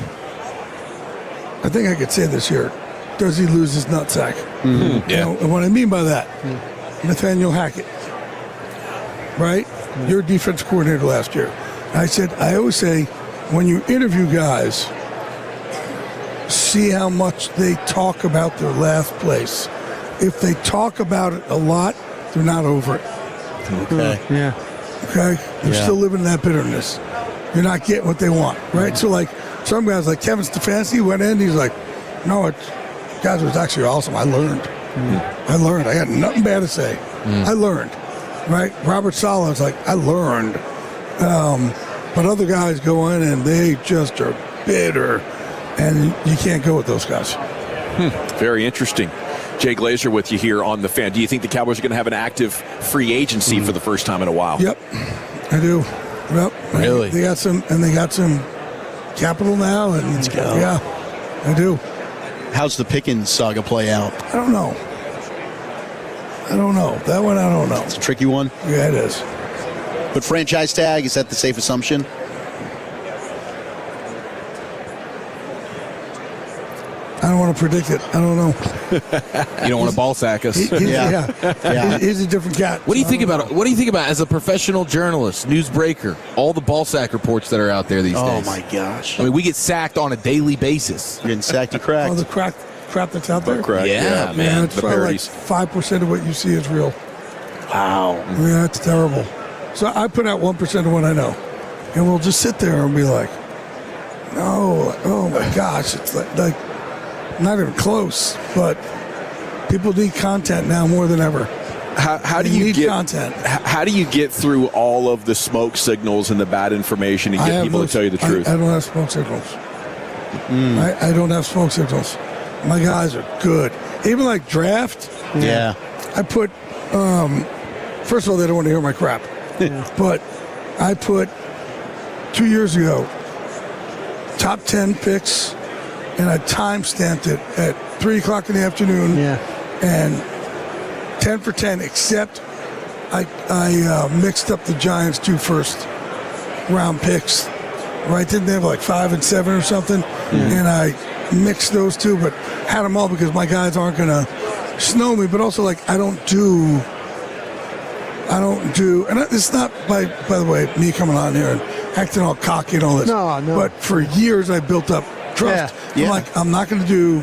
I think I could say this here. Does he lose his nutsack? And what I mean by that, Nathaniel Hackett, right? You're defense coordinator last year. I said, I always say, when you interview guys, see how much they talk about their last place. If they talk about it a lot, they're not over it. Okay. Yeah. Okay? They're still living in that bitterness. You're not getting what they want, right? So, some guys like Kevin Stefanski went in, he's like, no, guys, it was actually awesome. I learned. I got nothing bad to say. I learned, right? Robert Saleh was like, I learned. But other guys go in and they just are bitter, and you can't go with those guys. Very interesting. Jay Glazer with you here on The Fan. Do you think the Cowboys are going to have an active free agency for the first time in a while? Yep, I do. Yep. Really? They got some capital now. And, let's go. Yeah, I do. How's the Pickens saga play out? I don't know. That one, I don't know. It's a tricky one. Yeah, it is. But franchise tag, is that the safe assumption? I don't want want to predict it. I don't know. You don't want to ball sack us. He's a different cat. What do you think about it? What do you think about as a professional journalist, newsbreaker, all the ball sack reports that are out there these days? Oh my gosh! I mean, we get sacked on a daily basis. Getting sacked and cracked. Oh, the crap that's out there. Yeah, man. It's probably like 5% of what you see is real. Wow. Yeah, that's terrible. So I put out 1% of what I know, and we'll just sit there and be like, no, oh my gosh, it's like not even close. But people need content now more than ever. How do you get content? How do you get through all of the smoke signals and the bad information and get people to tell you the truth? I don't have smoke signals. I don't have smoke signals. My guys are good. Even like draft. Yeah. I put. First of all, they don't want to hear my crap. But I put 2 years ago top 10 picks, and I time stamped it at 3 o'clock in the afternoon. And 10 for 10, except I mixed up the Giants' 2 first-round picks. Right? Didn't they have like 5 and 7 or something? And I mixed those 2, but had them all because my guys aren't going to snow me. But also, like, I don't do, and it's not by the way, me coming on here and acting all cocky and all this. No. But for years, I built up trust. I'm like, I'm not going to do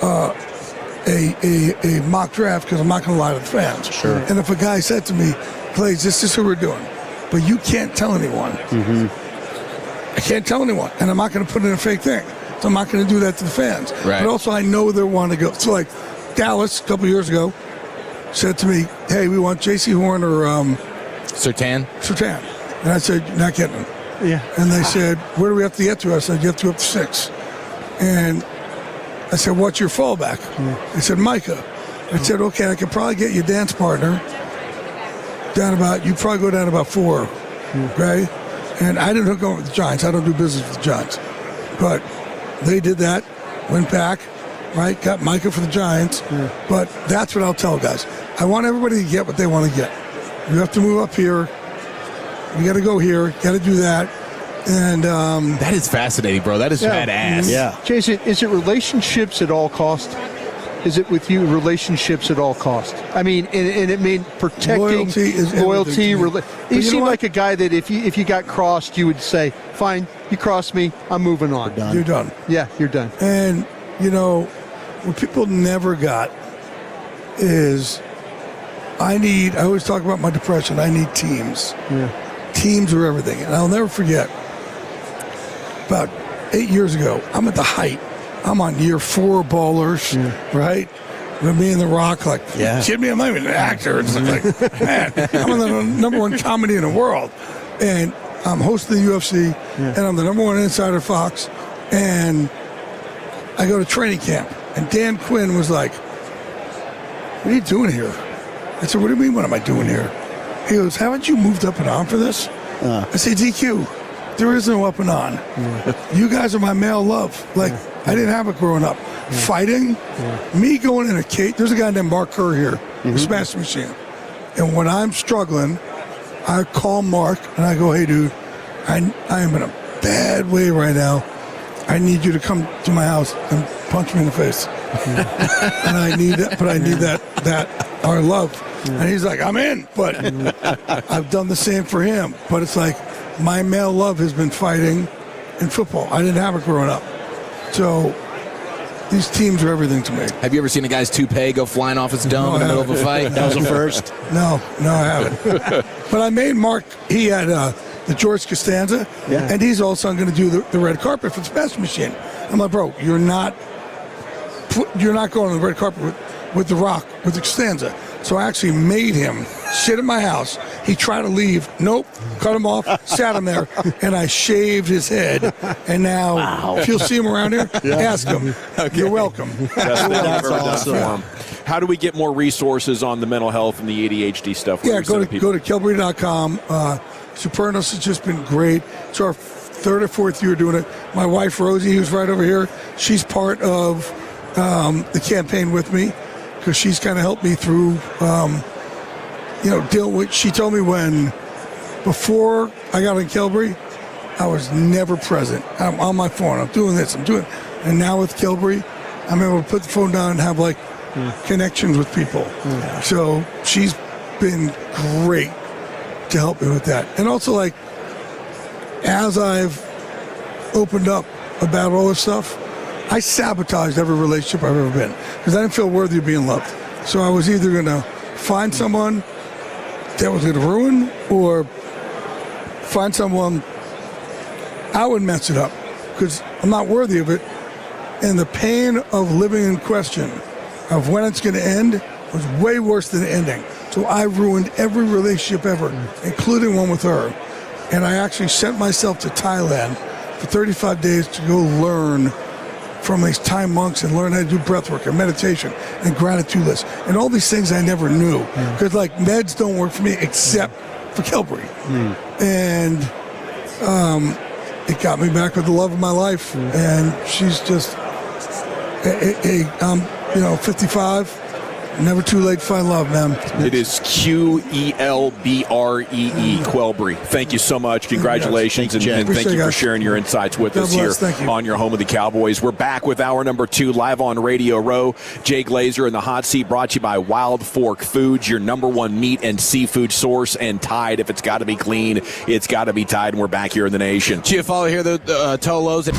a mock draft because I'm not going to lie to the fans. Sure. And if a guy said to me, Glaze, this is who we're doing, but you can't tell anyone. I can't tell anyone, and I'm not going to put in a fake thing. So I'm not going to do that to the fans. Right. But also, I know they want to go. So, like, Dallas, a couple years ago, said to me, hey, we want J.C. Horn or Surtain. And I said, you're not getting them. Yeah. And they said, where do we have to get to? I said, you have to go up to 6. And I said, what's your fallback? They said, Micah. I said, okay, I could probably get you a dance partner you probably go down about 4, okay? And I didn't hook up with the Giants. I don't do business with the Giants. But they did that, went back, right? Got Micah for the Giants. But that's what I'll tell guys. I want everybody to get what they want to get. You have to move up here. You got to go here. You got to do that. And that is fascinating, bro. That is badass. Yeah. Jason, is it relationships at all cost? Is it with you relationships at all cost? I mean, and it mean protecting loyalty. You seem like a guy that if you got crossed, you would say, "Fine, you crossed me. I'm moving on. You're done." Yeah, you're done. And you know what people never got is I always talk about my depression. I need teams. Teams are everything, and I'll never forget. About 8 years ago, I'm at the height. I'm on year 4 ballers, right? With me and The Rock, like, kid me, I'm not even an actor. It's like, man, I'm on the #1 comedy in the world. And I'm hosting the UFC, and I'm the #1 insider Fox. And I go to training camp, and Dan Quinn was like, what are you doing here? I said, what do you mean, what am I doing here? He goes, haven't you moved up and on for this? I say, DQ, there is no up and on. You guys are my male love. Like, I didn't have it growing up. Fighting, me going in a cage. There's a guy named Mark Kerr here, who smashed the machine. And when I'm struggling, I call Mark and I go, hey, dude, I am in a bad way right now. I need you to come to my house and punch me in the face. And I need that, but I need that our love. And he's like, I'm in. But I've done the same for him. But it's like, my male love has been fighting in football. I didn't have it growing up. So these teams are everything to me. Have you ever seen a guy's toupee go flying off his dome in the middle of a fight? That was the first. No, I haven't. But I made Mark, he had the George Costanza, and he's also going to do the red carpet for the Smash Machine. I'm like, bro, you're not going on the red carpet with The Rock, with the Costanza. So I actually made him sit in my house. He tried to leave. Nope. Cut him off. Sat him there. And I shaved his head. And now, if you'll see him around here, ask him. Okay. You're welcome. That's awesome. How do we get more resources on the mental health and the ADHD stuff? Yeah, go to Kelbury.com. Supernos has just been great. It's our 3rd or 4th year doing it. My wife, Rosie, who's right over here, she's part of the campaign with me, because she's kind of helped me through, deal with. She told me before I got on Kelbury, I was never present. I'm on my phone. I'm doing this. And now with Kilbury, I'm able to put the phone down and have like connections with people. So she's been great to help me with that. And also, like, as I've opened up about all this stuff, I sabotaged every relationship I've ever been because I didn't feel worthy of being loved. So I was either going to find someone that was going to ruin or find someone I would mess it up because I'm not worthy of it. And the pain of living in question of when it's going to end was way worse than the ending. So I ruined every relationship ever, including one with her. And I actually sent myself to Thailand for 35 days to go learn from these Thai monks and learn how to do breath work and meditation and gratitude lists and all these things I never knew. Because, like, meds don't work for me except for Kilbury. And it got me back with the love of my life. And she's just, I'm 55. Never too late to find love, man. It is Quelbree, Quelbree. Thank you so much. Congratulations, and thank you for sharing your insights with us here on your home of the Cowboys. We're back with hour number 2 live on Radio Row. Jay Glazer in the hot seat, brought to you by Wild Fork Foods, your #1 meat and seafood source, and Tide. If it's got to be clean, it's got to be Tide, and we're back here in the nation. Chiafalo here, the Tolos.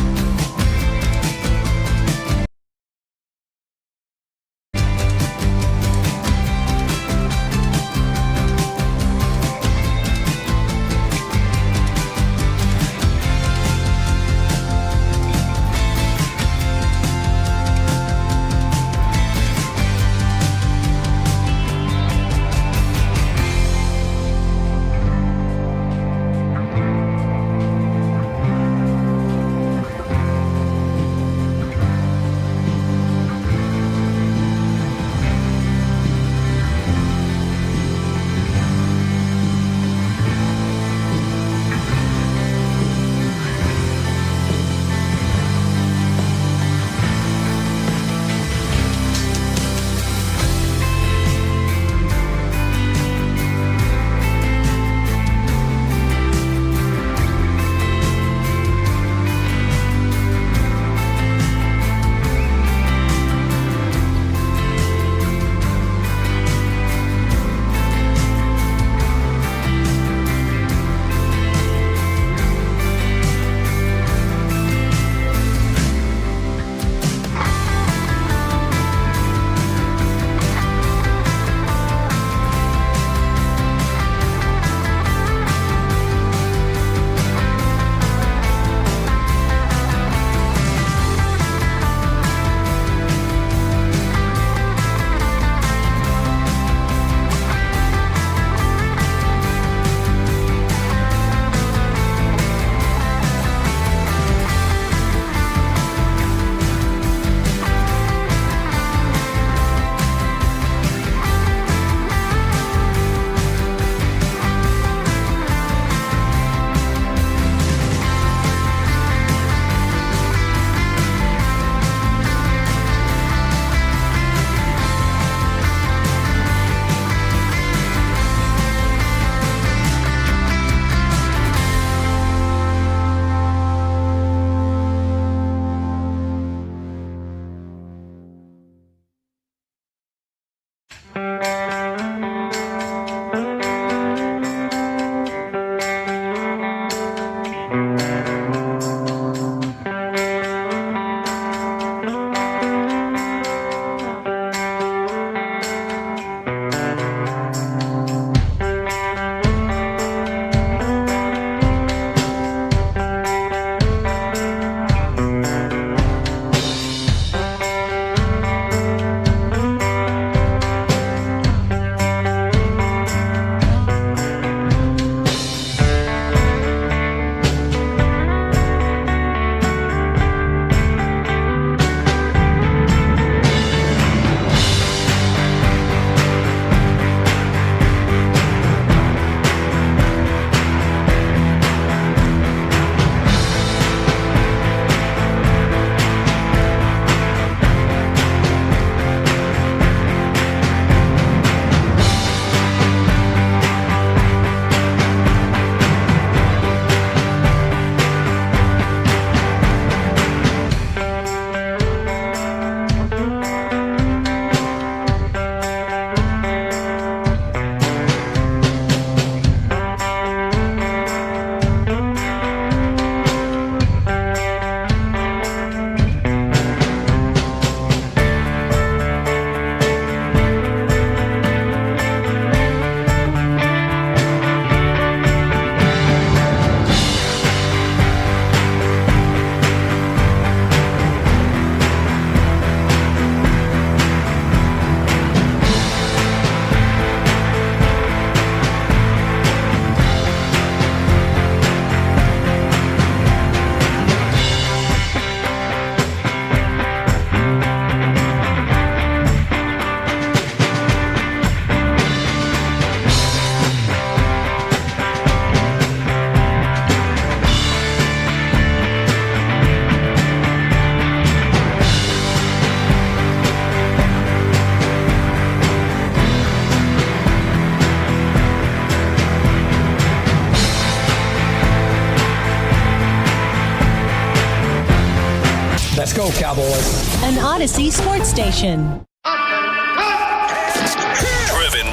Let's go, Cowboys. An Odyssey sports station. Driven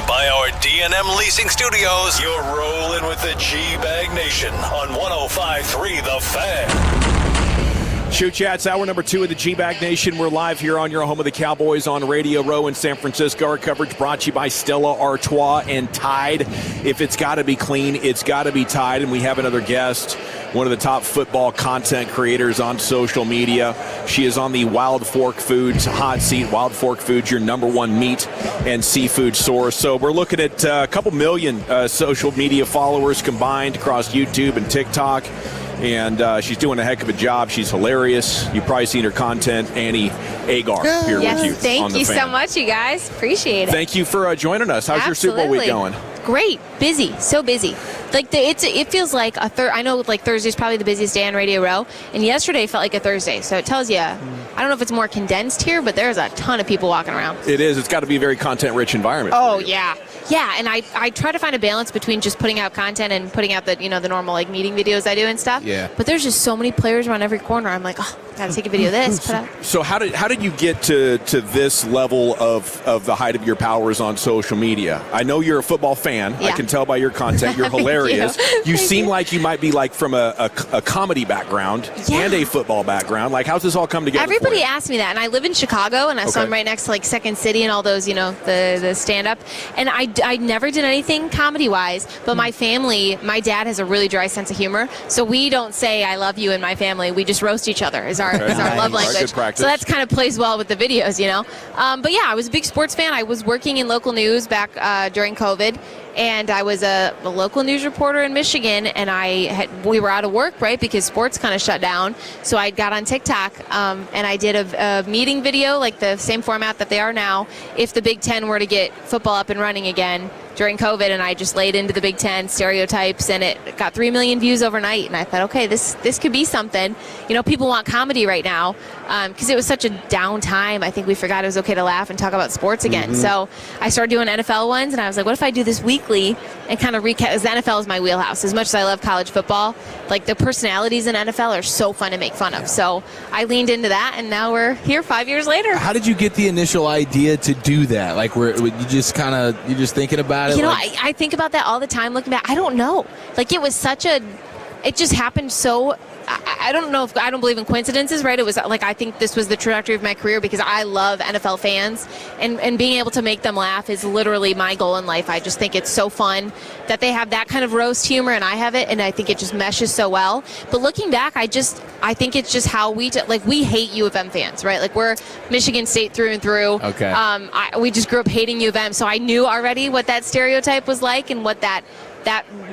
by our D&M Leasing Studios, you're rolling with the G-Bag Nation on 105.3 The Fan. Shoot Chats, hour number 2 of the G-Bag Nation. We're live here on your home of the Cowboys on Radio Row in San Francisco. Our coverage brought to you by Stella Artois and Tide. If it's got to be clean, it's got to be Tide. And we have another guest, one of the top football content creators on social media. She is on the Wild Fork Foods hot seat. Wild Fork Foods, your #1 meat and seafood source. So we're looking at a couple million social media followers combined across YouTube and TikTok. And she's doing a heck of a job. She's hilarious. You've probably seen her content. Annie Agar here with you. Thank you so much, you guys. Appreciate it. Thank you for joining us. How's your Super Bowl week going? Great. Busy. So busy. Like it feels like I know like Thursday's probably the busiest day on Radio Row, and yesterday felt like a Thursday. So it tells you, I don't know if it's more condensed here, but there's a ton of people walking around. It is. It's got to be a very content-rich environment. Oh yeah. Yeah, and I try to find a balance between just putting out content and putting out the the normal like meeting videos I do and stuff. Yeah. But there's just so many players around every corner. I'm like, oh, gotta take a video of this. Put out. So how did you get to this level of the height of your powers on social media? I know you're a football fan. Yeah. I can tell by your content. You're hilarious. You seem like you might be like from a comedy background and a football background. Like, how's this all come together? Everybody asks me that, and I live in Chicago, and so I'm right next to like Second City and all those, the stand-up. And I never did anything comedy-wise, but my family, my dad has a really dry sense of humor, so we don't say "I love you" in my family. We just roast each other. Is our love language. So that's kind of plays well with the videos, But yeah, I was a big sports fan. I was working in local news back during COVID. And I was a local news reporter in Michigan, and we were out of work, right, because sports kind of shut down. So I got on TikTok, and I did a meeting video, like the same format that they are now, if the Big Ten were to get football up and running again during COVID, and I just laid into the Big Ten stereotypes, and it got 3 million views overnight. And I thought, okay, this could be something. People want comedy right now because it was such a down time. I think we forgot it was okay to laugh and talk about sports again. Mm-hmm. So I started doing NFL ones, and I was like, what if I do this weekly and kind of recap? Because the NFL is my wheelhouse. As much as I love college football, like the personalities in NFL are so fun to make fun of. So I leaned into that, and now we're here 5 years later. How did you get the initial idea to do that? Like, you're just thinking about it? I think about that all the time looking back. I don't know. Like, it just happened so. I don't know I don't believe in coincidences, right? It was like, I think this was the trajectory of my career because I love NFL fans, and being able to make them laugh is literally my goal in life. I just think it's so fun that they have that kind of roast humor and I have it, and I think it just meshes so well. But looking back, I think it's just how we hate U of M fans, right? Like, we're Michigan State through and through. Okay. We just grew up hating U of M, so I knew already what that stereotype was like and what that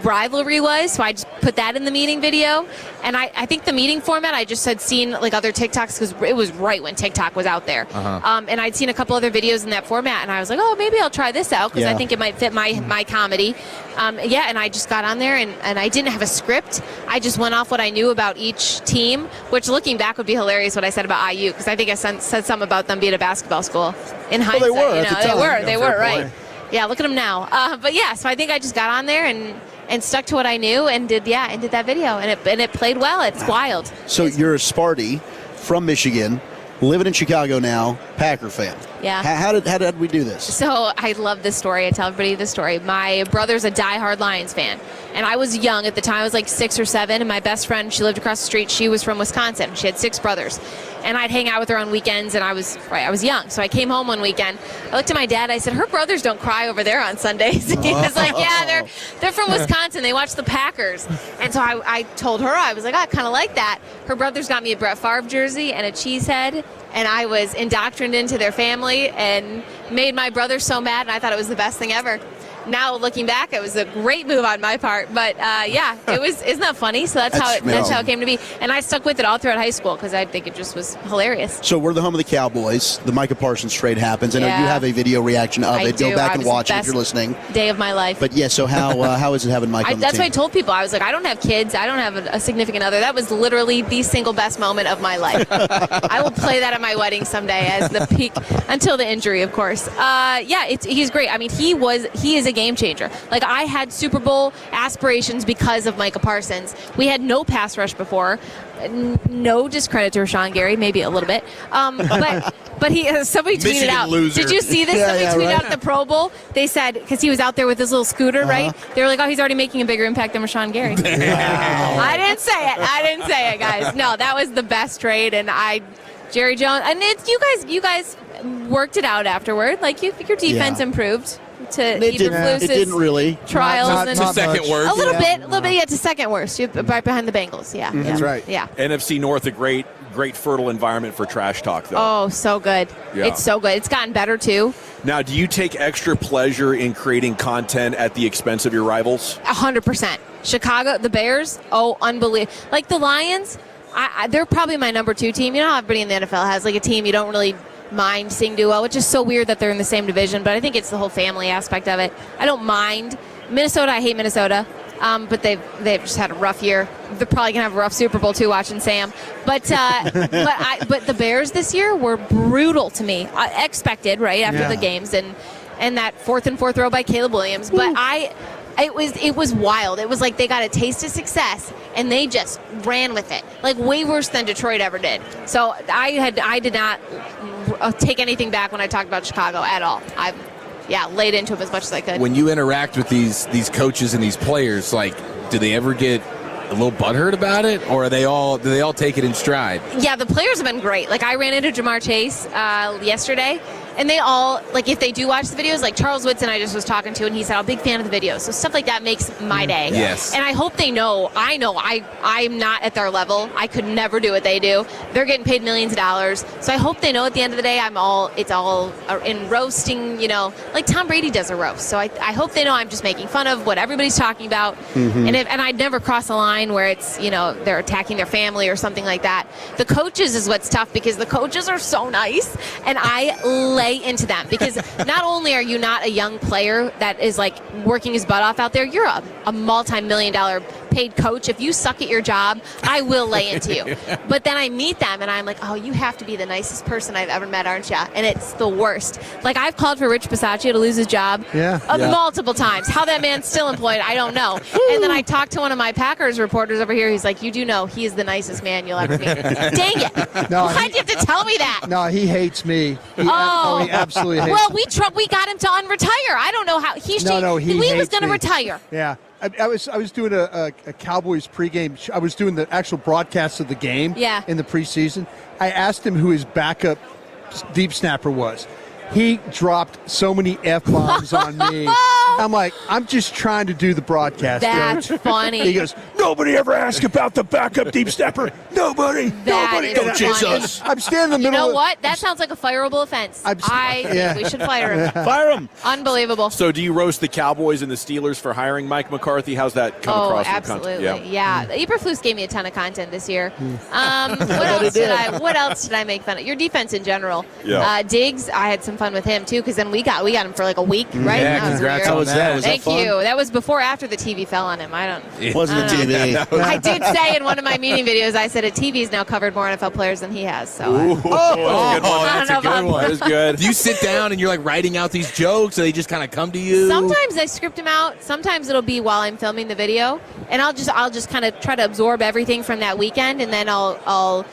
rivalry was, so I just put that in the meeting video. And I think the meeting format, I just had seen like other TikToks, because it was right when TikTok was out there. And I'd seen a couple other videos in that format, and I was like, oh, maybe I'll try this out because I think it might fit my comedy. And I just got on there, and I didn't have a script. I just went off what I knew about each team, which looking back would be hilarious what I said about IU, because I think I said something about them being a basketball school in hindsight. They were at the time. They were right. Yeah, look at them now. So I think I just got on there and stuck to what I knew and did that video, and it played well. It's wild. So you're a Sparty from Michigan, living in Chicago now, Packer fan. Yeah. How did we do this? So I love this story. I tell everybody this story. My brother's a diehard Lions fan, and I was young at the time. I was like 6 or 7, and my best friend, she lived across the street. She was from Wisconsin. She had 6 brothers. And I'd hang out with her on weekends, and I was young. So I came home one weekend. I looked at my dad. I said, her brothers don't cry over there on Sundays. He was like, yeah, they're from Wisconsin. They watch the Packers. And so I told her, I was like, I kind of like that. Her brothers got me a Brett Favre jersey and a cheese head, and I was indoctrinated into their family and made my brother so mad, and I thought it was the best thing ever. Now looking back, it was a great move on my part, but it was. Isn't that funny? So that's how it came to be, and I stuck with it all throughout high school because I think it just was hilarious. So we're the home of the Cowboys. The Micah Parsons trade happens. I know you have a video reaction of it. Go back and watch it if you're listening. Day of my life. But yeah, so how is it having Micah on the That's team? what I told people. I was like, I don't have kids. I don't have a significant other. That was literally the single best moment of my life. I will play that at my wedding someday as the peak, until the injury, of course. He's great. I mean, he is game changer. Like, I had Super Bowl aspirations because of Micah Parsons. We had no pass rush before. No discredit to Rashawn Gary, maybe a little bit. But somebody tweeted Michigan out. loser. Did you see this? Somebody tweeted out at the Pro Bowl. They said, because he was out there with his little scooter, right? They were like, oh, he's already making a bigger impact than Rashawn Gary. I didn't say it, guys. No, that was the best trade, and Jerry Jones, and it's you guys worked it out afterward. Like, your defense improved to Eberflus's it didn't really trials. Not second worst. A little bit. Yeah, to second worst. Right behind the Bengals. Yeah, That's right. Yeah. NFC North, a great fertile environment for trash talk, though. Oh, so good. Yeah. It's so good. It's gotten better too. Now, do you take extra pleasure in creating content at the expense of your rivals? 100%. Chicago, the Bears. Oh, unbelievable. Like the Lions. They're probably my number 2 team. You know how everybody in the NFL has like a team you don't really mind seeing do well, which is so weird that they're in the same division, but I think it's the whole family aspect of it. I don't mind. Minnesota, I hate Minnesota, but they've just had a rough year. They're probably going to have a rough Super Bowl, too, watching Sam. But but the Bears this year were brutal to me. Expected, right, after the games, and that 4th and 4th throw by Caleb Williams. But it was wild. It was like they got a taste of success, and they just ran with it, like way worse than Detroit ever did. So I did not take anything back when I talked about Chicago at all. I laid into them as much as I could. When you interact with these coaches and these players, like, do they ever get a little butthurt about it, or do they all take it in stride? Yeah, the players have been great. Like, I ran into Jamar Chase yesterday, and they all, like, if they do watch the videos, like Charles Whitson I just was talking to, and he said, I'm a big fan of the videos. So stuff like that makes my day. Yes. And I hope they know, I'm not at their level. I could never do what they do. They're getting paid millions of dollars. So I hope they know at the end of the day, it's all in roasting, like Tom Brady does a roast. So I hope they know I'm just making fun of what everybody's talking about. And I'd never cross a line where it's, they're attacking their family or something like that. The coaches is what's tough, because the coaches are so nice, and I lay into them, because not only are you not a young player that is like working his butt off out there, you're a multi-million-dollar paid coach. If you suck at your job, I will lay into you. But then I meet them and I'm like, oh, you have to be the nicest person I've ever met, aren't you? And it's the worst. Like, I've called for Rich Bisaccia to lose his job multiple times. How that man's still employed, I don't know. And then I talked to one of my Packers reporters over here. He's like, you do know he is the nicest man you'll ever meet. Dang it. No, why'd you have to tell me that? No, he hates me. He absolutely hates well, me. we got him to unretire. I don't know how. He was going to retire. Yeah. I was doing a Cowboys pregame. I was doing the actual broadcast of the game in the preseason. I asked him who his backup deep snapper was. He dropped so many F-bombs on me. I'm like, I'm just trying to do the broadcast. That's funny. He goes, nobody ever asked about the backup deep snapper. Nobody. Don't chase us. I'm standing in the middle. You know what? That sounds like a fireable offense. I think we should fire him. Fire him. Unbelievable. So do you roast the Cowboys and the Steelers for hiring Mike McCarthy? How's that come across? Absolutely. Yeah. Eberflus gave me a ton of content this year. What else did I make fun of? Your defense in general. Yeah. Diggs, I had some fun with him too, because then we got him for like a week, right? Yeah, congrats on that. Thank you. That was before or after the TV fell on him. It wasn't a TV. I did say in one of my meeting videos, I said a TV's now covered more NFL players than he has. So that's a good one. That is good. Do you sit down and you're like writing out these jokes, or they just kind of come to you? Sometimes I script them out. Sometimes it'll be while I'm filming the video, and I'll just kind of try to absorb everything from that weekend, and then I'll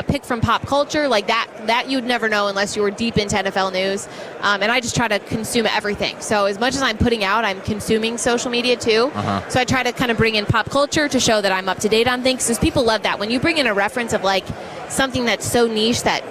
pick from pop culture like that you'd never know unless you were deep into NFL news. And I just try to consume everything. So as much as I'm putting out, I'm consuming social media too. So I try to kind of bring in pop culture to show that I'm up to date on things, because people love that. When you bring in a reference of like something that's so niche that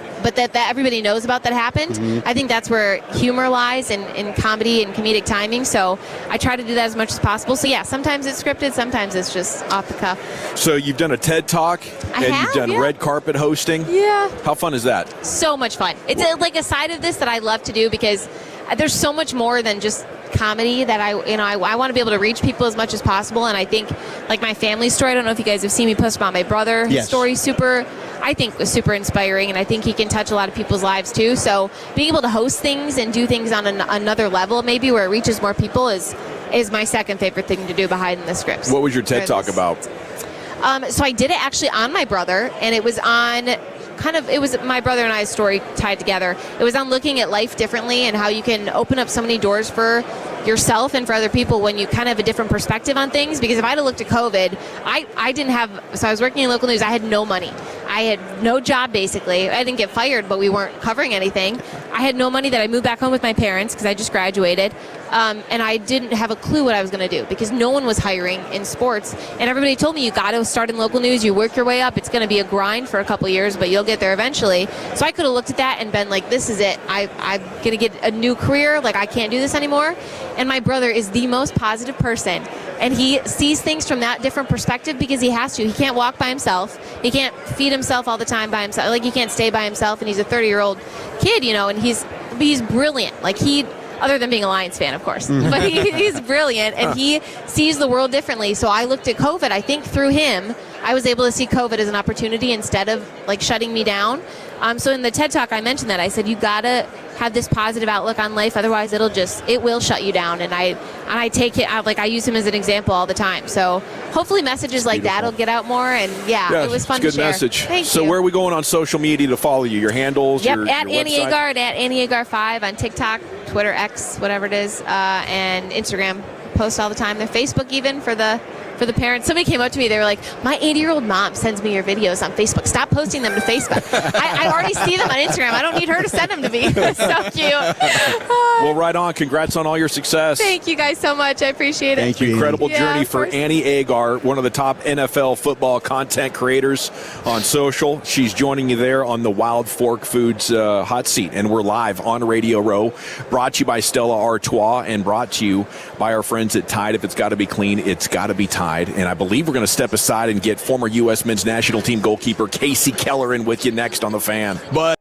everybody knows about that happened, I think that's where humor lies in comedy and comedic timing. So I try to do that as much as possible. So yeah, sometimes it's scripted, sometimes it's just off the cuff. So you've done a TED Talk, you've done red carpet hosting. Yeah. How fun is that? So much fun. It's like a side of this that I love to do, because there's so much more than just comedy that I want to be able to reach people as much as possible. And I think, like, my family story, I don't know if you guys have seen me post about my brother. His story I think was super inspiring, and I think he can touch a lot of people's lives too. So being able to host things and do things on another level, maybe where it reaches more people, is my second favorite thing to do behind the scripts. What was your TED Talk about? So I did it actually on my brother, and it was on it was my brother and I's story tied together. It was on looking at life differently and how you can open up so many doors for yourself and for other people when you kind of have a different perspective on things. Because if I'd have looked at COVID, I didn't have, so I was working in local news, I had no money. I had no job, basically. I didn't get fired, but we weren't covering anything. I had no money that I moved back home with my parents because I just graduated. And I didn't have a clue what I was going to do because no one was hiring in sports. And everybody told me, you got to start in local news. You work your way up. It's going to be a grind for a couple years, but you'll get there eventually. So I could have looked at that and been like, this is it. I'm going to get a new career. Like, I can't do this anymore. And my brother is the most positive person. And he sees things from that different perspective because he has to. He can't walk by himself. He can't feed himself all the time by himself. Like, he can't stay by himself. And he's a 30-year-old kid, and he's brilliant. Like, other than being a Lions fan, of course. But he's brilliant, and he sees the world differently. So I looked at COVID. I think through him, I was able to see COVID as an opportunity instead of, like, shutting me down. So in the TED Talk, I mentioned that. I said, you got to have this positive outlook on life. Otherwise, it will shut you down. And I take it, I use him as an example all the time. So hopefully messages like that will get out more. And, it was fun to share. Good message. Thank so you. where are we going on social media to follow you? Your handles? Yep, your at Annie website? Agard, at Annie Agard5 on TikTok, Twitter, X, whatever it is, and Instagram. Post all the time. They're Facebook even for the parents. Somebody came up to me. They were like, my 80-year-old mom sends me your videos on Facebook. Stop posting them to Facebook. I already see them on Instagram. I don't need her to send them to me. It's so cute. Well, right on. Congrats on all your success. Thank you guys so much. I appreciate it. Thank you. Incredible journey of for course. Annie Agar, one of the top NFL football content creators on social. She's joining you there on the Wild Fork Foods hot seat. And we're live on Radio Row, brought to you by Stella Artois and brought to you by our friends at Tide. If it's got to be clean, it's got to be Tide. And I believe we're going to step aside and get former U.S. men's national team goalkeeper Casey Keller in with you next on The Fan. But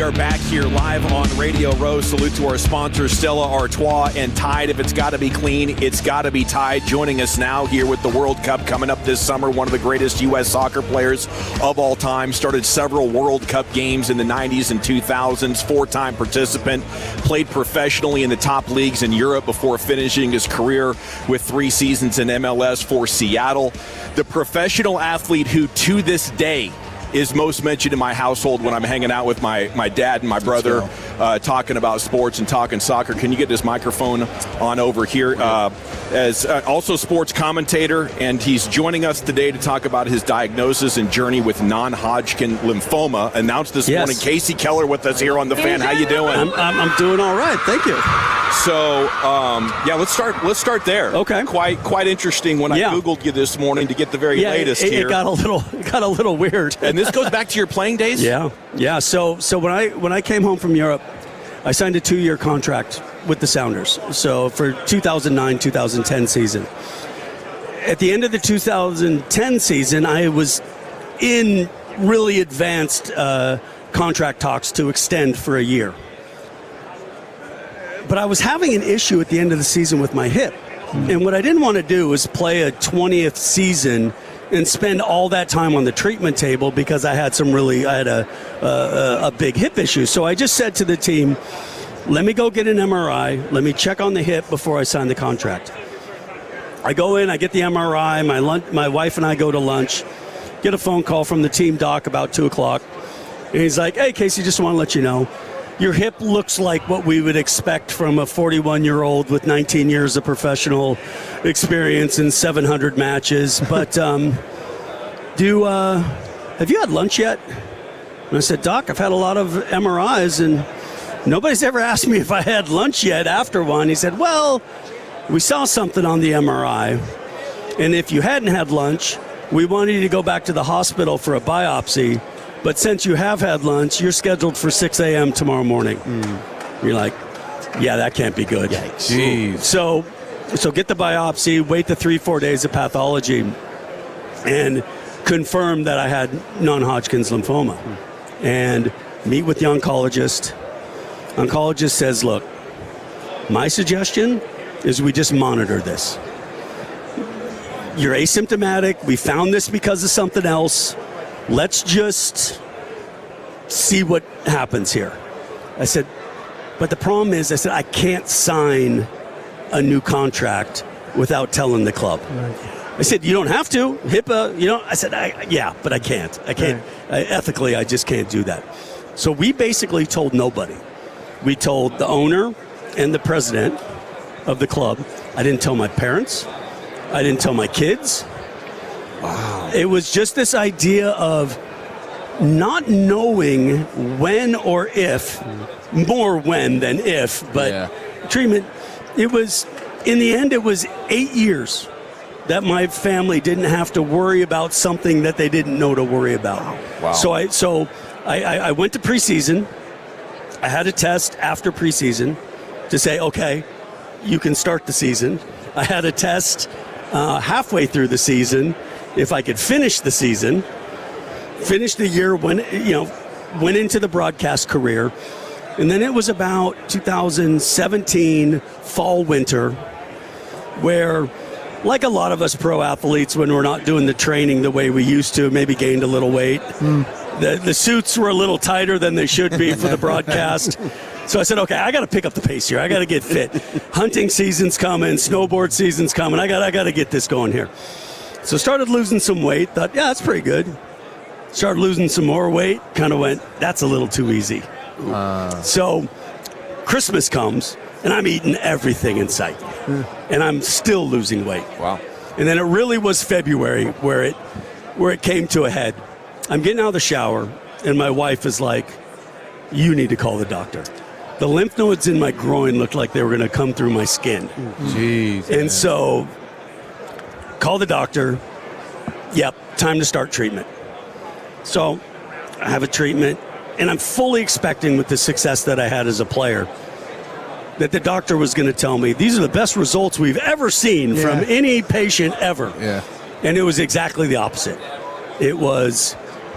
are back here live on Radio Row. Salute to our sponsors, Stella Artois and Tide. If it's got to be clean, it's got to be Tide. Joining us now here with the World Cup coming up this summer, one of the greatest U.S. soccer players of all time. Started several World Cup games in the 90s and 2000s. Four-time participant. Played professionally in the top leagues in Europe before finishing his career with 3 seasons in MLS for Seattle. The professional athlete who, to this day, is most mentioned in my household when I'm hanging out with my dad and my brother, talking about sports and talking soccer. Can you get this microphone on over here? As also sports commentator, and he's joining us today to talk about his diagnosis and journey with non-Hodgkin lymphoma. Announced this morning. Casey Keller with us here on The Fan. How you doing? I'm doing all right. Thank you. So, let's start there. Okay. Quite interesting when I Googled you this morning to get the very latest here. It got a little weird. And this goes back to your playing days? Yeah. So when I came home from Europe, I signed a 2-year contract with the Sounders. So for 2009-2010 season. At the end of the 2010 season, I was in really advanced contract talks to extend for a year. But I was having an issue at the end of the season with my hip. And what I didn't want to do was play a 20th season and spend all that time on the treatment table because I had a big hip issue. So I just said to the team, let me go get an MRI. Let me check on the hip before I sign the contract. I go in, I get the MRI. My wife and I go to lunch, get a phone call from the team doc about 2 o'clock. And he's like, hey, Casey, just want to let you know, your hip looks like what we would expect from a 41-year-old with 19 years of professional experience and 700 matches. But have you had lunch yet? And I said, Doc, I've had a lot of MRIs, and nobody's ever asked me if I had lunch yet after one. He said, well, we saw something on the MRI, and if you hadn't had lunch, we wanted you to go back to the hospital for a biopsy. But since you have had lunch, you're scheduled for 6 a.m. tomorrow morning. You're like, yeah, that can't be good. Yikes. Jeez. So get the biopsy, wait the 3-4 days of pathology, and confirm that I had non-Hodgkin's lymphoma. And meet with the oncologist. Oncologist says, look, my suggestion is we just monitor this. You're asymptomatic. We found this because of something else. Let's just see what happens here. I said, but the problem is, I can't sign a new contract without telling the club. Right. I said, you don't have to. HIPAA, I said, but I can't. Ethically, I just can't do that. So we basically told nobody. We told the owner and the president of the club. I didn't tell my parents. I didn't tell my kids. Wow. It was just this idea of not knowing when or if, more when than if, but treatment. It was, in the end, it was 8 years that my family didn't have to worry about something that they didn't know to worry about. Wow. So I went to preseason. I had a test after preseason to say, okay, you can start the season. I had a test halfway through the season if I could finish the season, finish the year, went into the broadcast career. And then it was about 2017 fall, winter, where, like a lot of us pro athletes, when we're not doing the training the way we used to, maybe gained a little weight. The suits were a little tighter than they should be for the broadcast. So I said, okay, I got to pick up the pace here. I got to get fit. Hunting season's coming, snowboard season's coming. I got to get this going here. So started losing some weight. Thought, yeah, that's pretty good. Started losing some more weight. Kind of went, that's a little too easy. So Christmas comes, and I'm eating everything in sight. And I'm still losing weight. Wow. And then it really was February where it came to a head. I'm getting out of the shower, and my wife is like, you need to call the doctor. The lymph nodes in my groin looked like they were going to come through my skin. Jeez. And so, call the doctor. Yep, time to start treatment. So, I have a treatment, and I'm fully expecting, with the success that I had as a player, that the doctor was going to tell me, these are the best results we've ever seen from any patient ever. Yeah. And it was exactly the opposite. It was,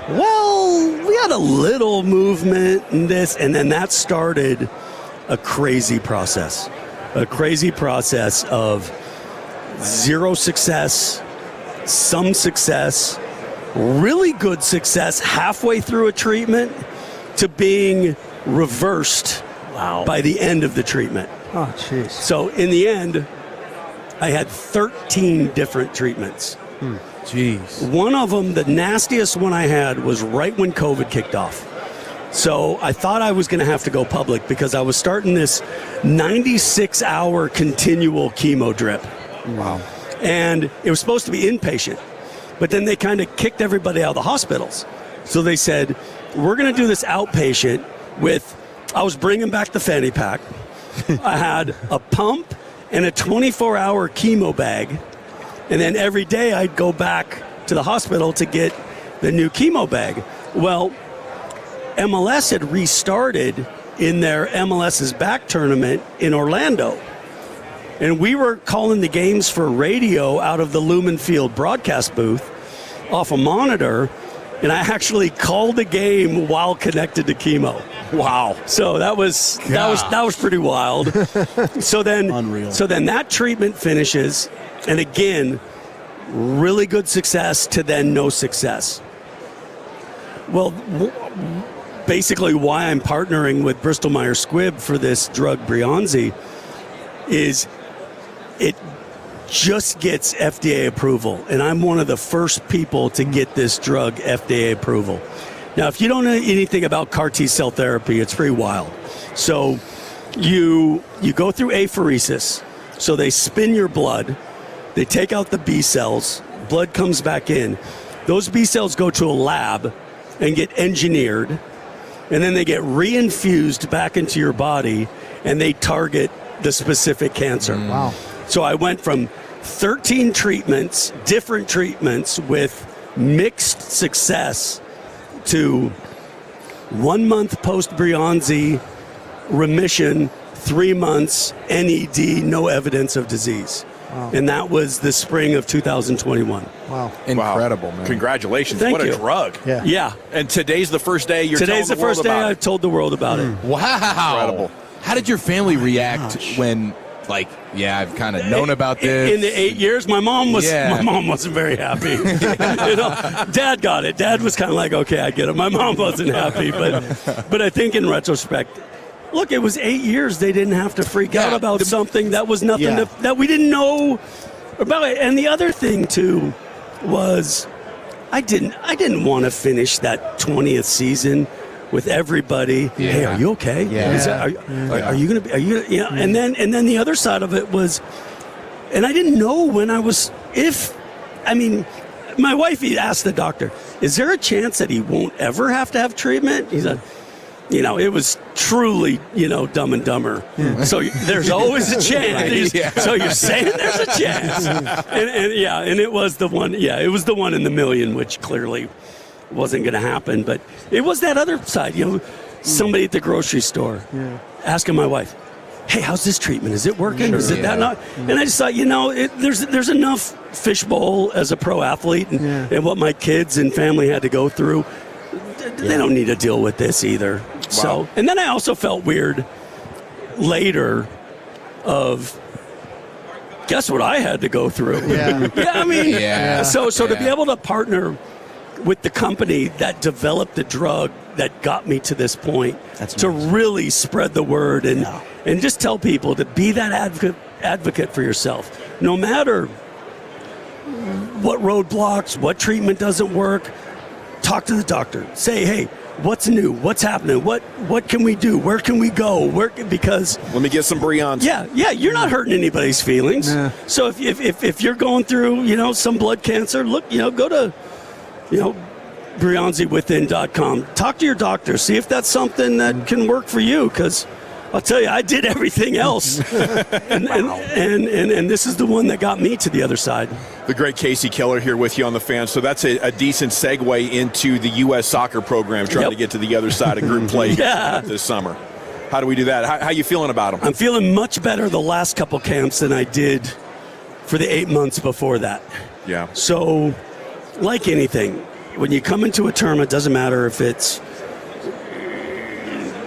well, we had a little movement in this, and then that started a crazy process of zero success, some success, really good success halfway through a treatment to being reversed by the end of the treatment. Oh, jeez. So in the end, I had 13 different treatments. Jeez. One of them, the nastiest one I had, was right when COVID kicked off. So I thought I was going to have to go public because I was starting this 96-hour continual chemo drip. Wow. And it was supposed to be inpatient. But then they kind of kicked everybody out of the hospitals. So they said, we're going to do this outpatient with, I was bringing back the fanny pack. I had a pump and a 24-hour chemo bag. And then every day I'd go back to the hospital to get the new chemo bag. Well, MLS had restarted in their MLS's Back tournament in Orlando. And we were calling the games for radio out of the Lumen Field broadcast booth off a monitor. And I actually called the game while connected to chemo. Wow. So that was pretty wild. So then unreal. So then that treatment finishes, and again, really good success to then no success. Well, basically why I'm partnering with Bristol Myers Squibb for this drug Breyanzi is it just gets FDA approval, and I'm one of the first people to get this drug FDA approval. Now, if you don't know anything about CAR T-cell therapy, it's pretty wild. So you go through apheresis. So they spin your blood, they take out the B cells, blood comes back in. Those B cells go to a lab and get engineered, and then they get reinfused back into your body, and they target the specific cancer. Wow. So I went from 13 treatments, different treatments with mixed success, to 1 month post-Breyanzi remission, 3 months NED, no evidence of disease. Wow. And that was the spring of 2021. Wow. Incredible, man. Congratulations. Thank what you. a drug. Yeah. And today's the first day you're Today's the telling the world first day about I've told the world about it. Wow. Incredible. How did your family react when, like, I've kind of known about this? In the 8 years, my mom wasn't very happy. Dad got it. Dad was kind of like, okay, I get it. My mom wasn't happy, but I think in retrospect, look, it was 8 years. They didn't have to freak out about something that was nothing that we didn't know about it. And the other thing too was I didn't want to finish that 20th season with everybody. Yeah. Hey, are you okay? Yeah. Are you gonna be? Are you? You know? And then the other side of it was, and I didn't know when I was. My wife asked the doctor, "Is there a chance that he won't ever have to have treatment?" He said, it was truly, Dumb and Dumber. So there's always a chance. So you're saying there's a chance. And it was the one. Yeah, it was the one in the million, which clearly wasn't going to happen. But it was that other side. Somebody at the grocery store asking my wife, "Hey, how's this treatment? Is it working? Is it that not?" And I just thought, there's enough fishbowl as a pro athlete and what my kids and family had to go through. They don't need to deal with this either. Wow. So, and then I also felt weird later of, guess what I had to go through? So to be able to partner with the company that developed the drug that got me to this point, to really spread the word and just tell people to be that advocate for yourself. No matter what roadblocks, what treatment doesn't work, talk to the doctor. Say, hey, what's new? What's happening? What can we do? Where can we go? Because let me get some Breyanzi. Yeah, you're not hurting anybody's feelings. Yeah. So if you're going through, some blood cancer, look, go to, BreyanziWithin.com. Talk to your doctor. See if that's something that can work for you. Because I'll tell you, I did everything else, and this is the one that got me to the other side. The great Casey Keller here with you on the Fan. So that's a decent segue into the U.S. soccer program, trying to get to the other side of group play this summer. How do we do that? How you feeling about them? I'm feeling much better the last couple camps than I did for the 8 months before that. Yeah. So, like anything, when you come into a tournament, it doesn't matter if it's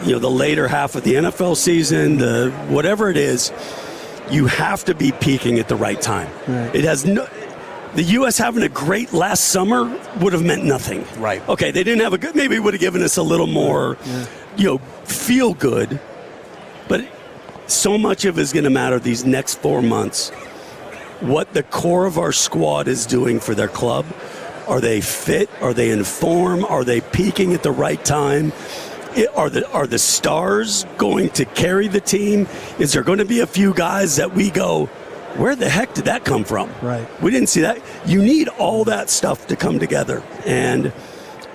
the later half of the NFL season, whatever it is, you have to be peaking at the right time. Right. It has no. The U.S. having a great last summer would have meant nothing. Right. Okay, they didn't have a good. Maybe it would have given us a little more, feel good. But so much of it is going to matter these next 4 months. What the core of our squad is doing for their club. Are they fit? Are they in form? Are they peaking at the right time? Are the stars going to carry the team? Is there going to be a few guys that we go, where the heck did that come from? Right. We didn't see that. You need all that stuff to come together. And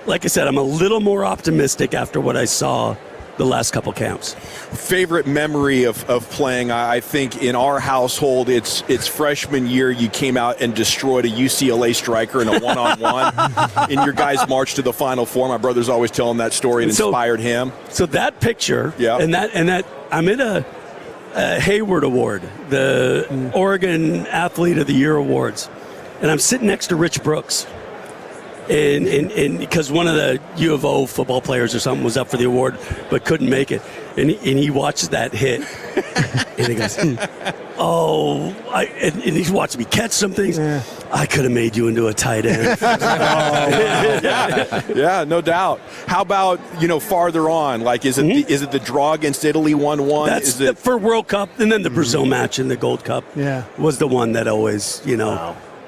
like I said, I'm a little more optimistic after what I saw the last couple camps. Favorite memory of playing, I think in our household, it's freshman year. You came out and destroyed a UCLA striker in a one-on-one, and your guys marched to the Final Four. My brother's always telling that story. It inspired him. So that picture, and that I'm in a Hayward Award, the Oregon Athlete of the Year Awards, and I'm sitting next to Rich Brooks. And because one of the U of O football players or something was up for the award but couldn't make it, and he watches that hit, and he goes, and he's watching me catch some things. Yeah. I could have made you into a tight end. Yeah, no doubt. How about farther on? Like, is it the draw against Italy 1-1? That's for World Cup, and then the Brazil match in the Gold Cup. Yeah. Was the one that always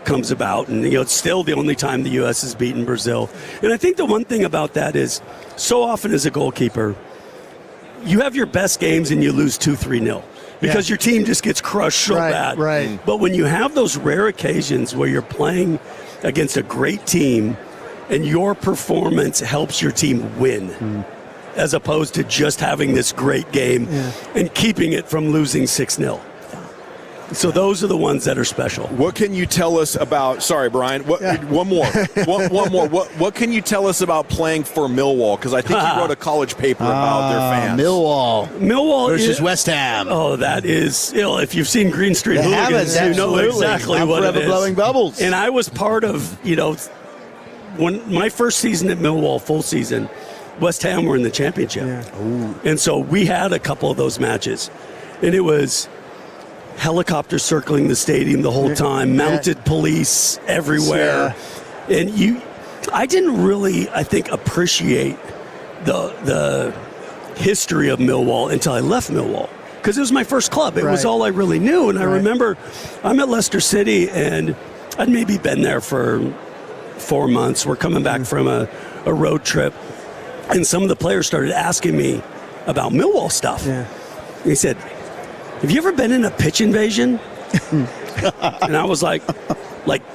comes about, and it's still the only time the U.S. has beaten Brazil. And I think the one thing about that is, so often as a goalkeeper, you have your best games and you lose 2-3-0 because your team just gets crushed so bad. Right. But when you have those rare occasions where you're playing against a great team and your performance helps your team win, as opposed to just having this great game and keeping it from losing 6-0. So those are the ones that are special. What can you tell us about? Sorry, Brian. One more. One more. What can you tell us about playing for Millwall? Because I think you wrote a college paper about their fans. Millwall versus West Ham. Oh, that is if you've seen Green Street Hooligans, you know exactly what it is. Blowing bubbles. And I was part of when my first season at Millwall, full season, West Ham were in the championship, and so we had a couple of those matches, and it was helicopters circling the stadium the whole time, mounted police everywhere. And I didn't really, I think, appreciate the history of Millwall until I left Millwall, because it was my first club. It was all I really knew. And I remember I'm at Leicester City, and I'd maybe been there for 4 months. We're coming back from a road trip, and some of the players started asking me about Millwall stuff. And he said, have you ever been in a pitch invasion? And I was like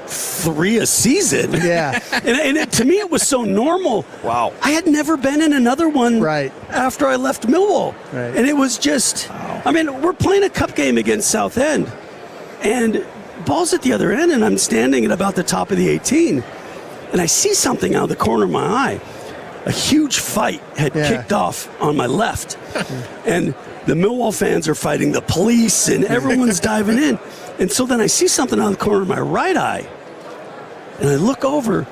3 a season. Yeah. And to me, it was so normal. Wow. I had never been in another one after I left Millwall. Right. And it was just, we're playing a cup game against Southend, and ball's at the other end, and I'm standing at about the top of the 18, and I see something out of the corner of my eye. A huge fight had kicked off on my left. And the Millwall fans are fighting the police, and everyone's diving in. And so then I see something on the corner of my right eye, and I look over.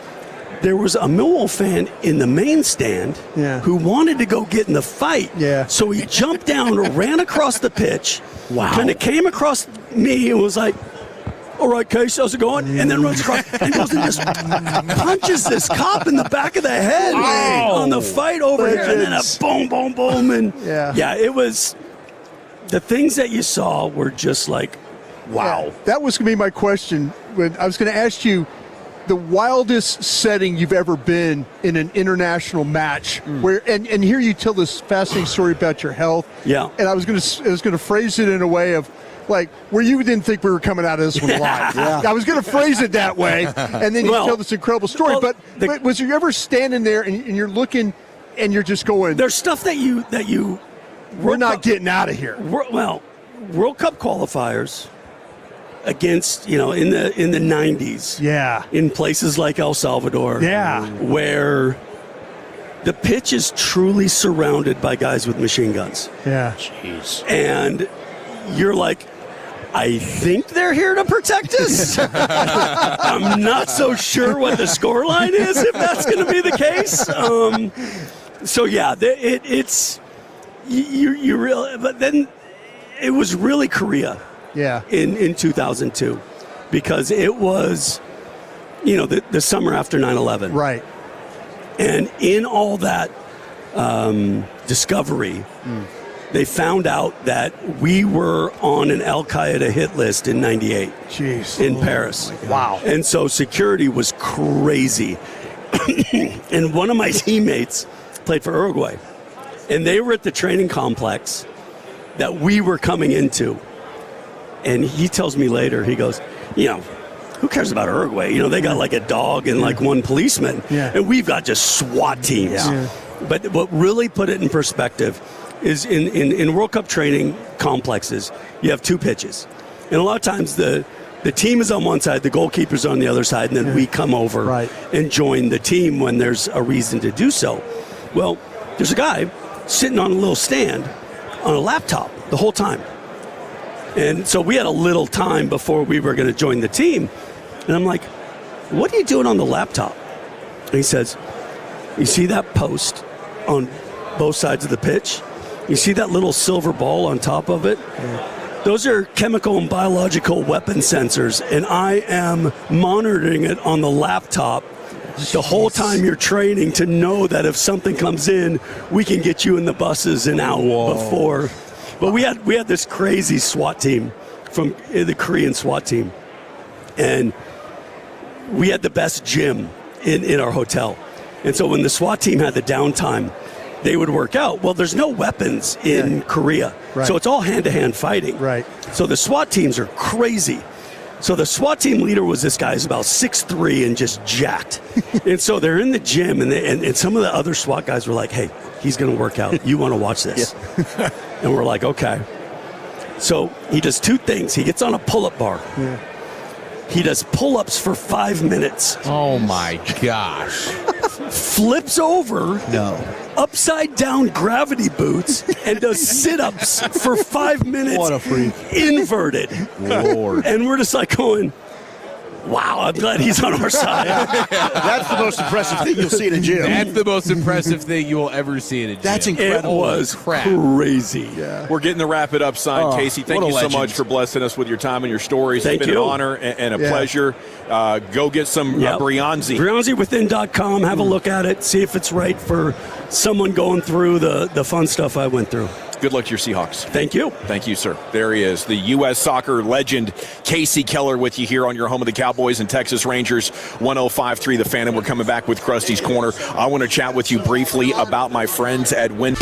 There was a Millwall fan in the main stand who wanted to go get in the fight. Yeah. So he jumped down, ran across the pitch, kind of came across me and was like, all right, Case, how's it going? And then runs across and goes and just punches this cop in the back of the head on the fight over here. And then a boom, boom, boom. And it was, the things that you saw were just like, wow. Yeah, that was going to be my question. When I was going to ask you the wildest setting you've ever been in an international match, where and hear you tell this fascinating story about your health. Yeah. And I was going to phrase it in a way of, like, where you didn't think we were coming out of this one alive. I was going to phrase it that way, and then you tell this incredible story. But was you ever standing there and you're looking and you're just going, there's stuff that you we're not getting out of here. World Cup qualifiers against, in the 90s. Yeah. In places like El Salvador. Yeah. Where the pitch is truly surrounded by guys with machine guns. Yeah. Jeez. And you're like, I think they're here to protect us. I'm not so sure what the scoreline is, if that's going to be the case. So yeah, it's you really. But then it was really Korea. Yeah. In 2002, because it was, the summer after 9/11. Right. And in all that discovery. They found out that we were on an Al Qaeda hit list in '98. Jeez. In Paris. Wow. And so security was crazy. And one of my teammates played for Uruguay. And they were at the training complex that we were coming into. And he tells me later, he goes, who cares about Uruguay? They got like a dog and like one policeman. Yeah. And we've got just SWAT teams. Yeah. But what really put it in perspective is in World Cup training complexes, you have two pitches. And a lot of times the team is on one side, the goalkeeper's on the other side, and then we come over and join the team when there's a reason to do so. Well, there's a guy sitting on a little stand on a laptop the whole time. And so we had a little time before we were going to join the team. And I'm like, what are you doing on the laptop? And he says, you see that post on both sides of the pitch? You see that little silver ball on top of it? Yeah. Those are chemical and biological weapon sensors, and I am monitoring it on the laptop the whole time you're training to know that if something comes in, we can get you in the buses and out before. But we had this crazy SWAT team from the Korean SWAT team, and we had the best gym in our hotel. And so when the SWAT team had the downtime, they would work out. Well, there's no weapons in Korea. Right. So it's all hand-to-hand fighting. Right. So the SWAT teams are crazy. So the SWAT team leader was this guy who's about 6'3" and just jacked. And so they're in the gym, and some of the other SWAT guys were like, hey, he's going to work out. You want to watch this? Yeah. And we're like, okay. So he does two things. He gets on a pull-up bar. Yeah. He does pull-ups for 5 minutes. Oh, my gosh. Flips over. No. Upside down gravity boots and does sit-ups for 5 minutes. What a freak. Inverted. Lord. And we're just like going, wow, I'm glad he's on our side. That's the most impressive thing you'll see in a gym. That's the most impressive thing you will ever see in a gym. That's incredible. It was crazy. Yeah. We're getting the wrap it up sign. Casey, thank you so much for blessing us with your time and your stories. Thank it's been you. an honor and a pleasure. Go get some Brianzi. BrianziWithin.com. Have a look at it. See if it's right for someone going through the fun stuff I went through. Good luck to your Seahawks. Thank you. Thank you, sir. There he is, the U.S. soccer legend, Casey Keller, with you here on your home of the Cowboys and Texas Rangers, 105.3 The Fan, and we're coming back with Krusty's Corner. I want to chat with you briefly about my friends at Win.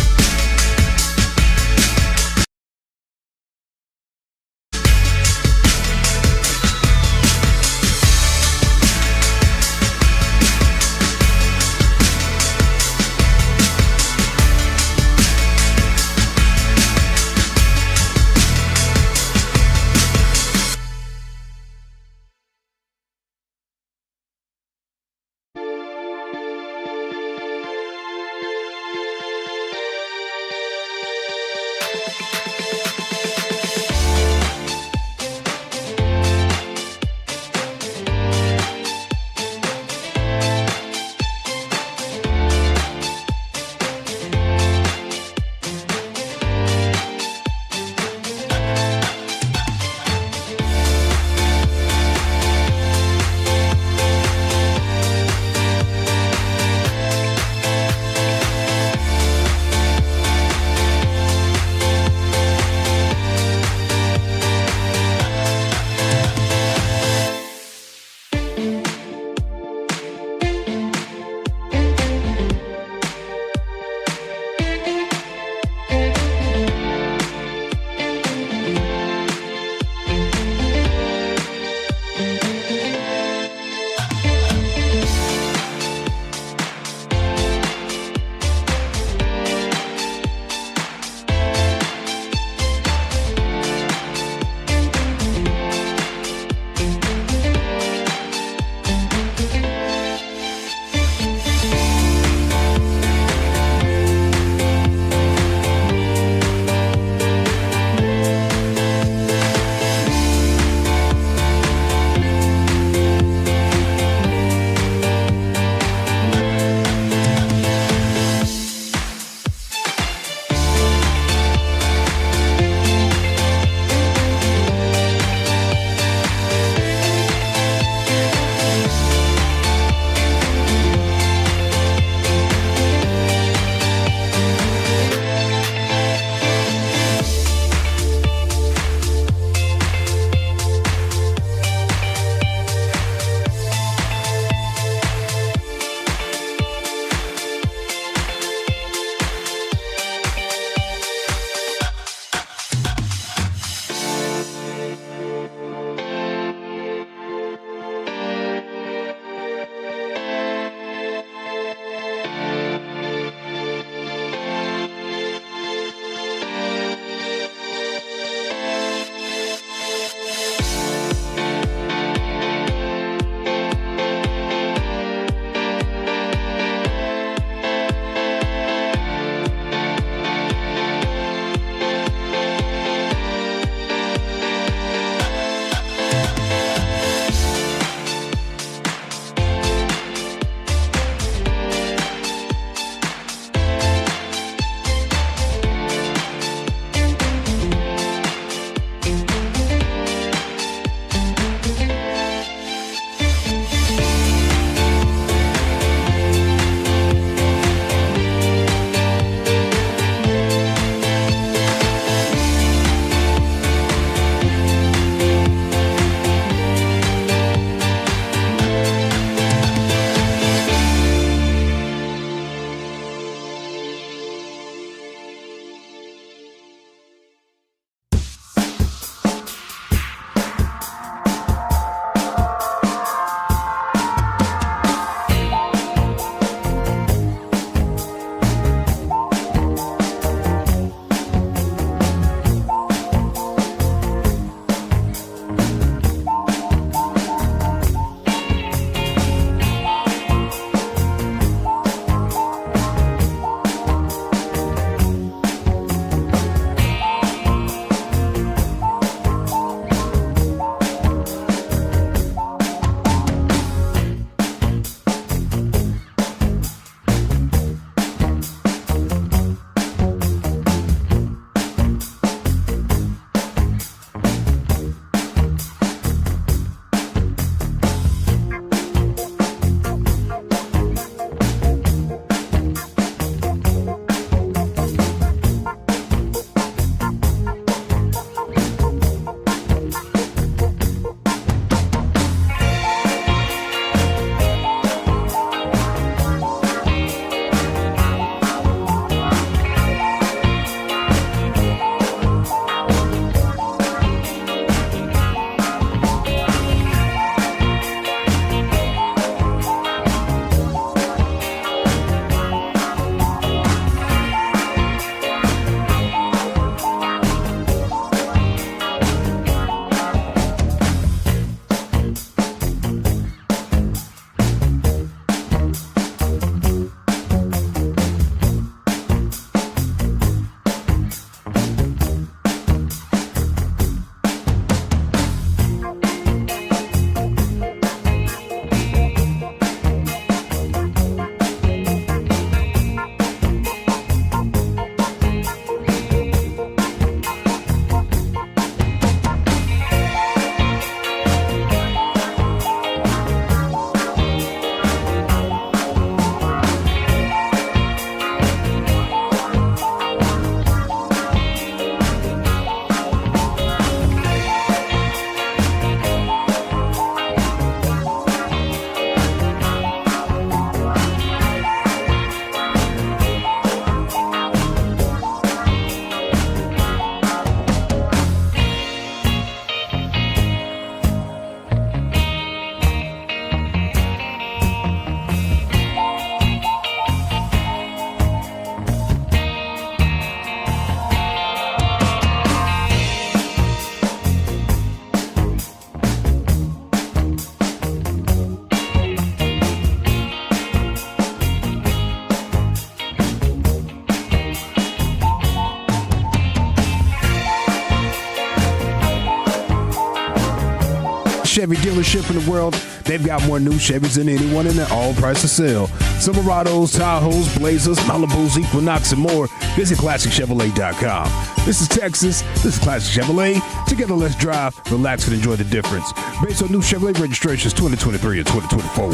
Chevy dealership in the world. They've got more new Chevys than anyone in the all price to sell. Silverados, Tahoes, Blazers, Malibus, Equinox, and more. Visit ClassicChevrolet.com. This is Texas. This is Classic Chevrolet. Together, let's drive, relax, and enjoy the difference. Based on new Chevrolet registrations 2023 and 2024.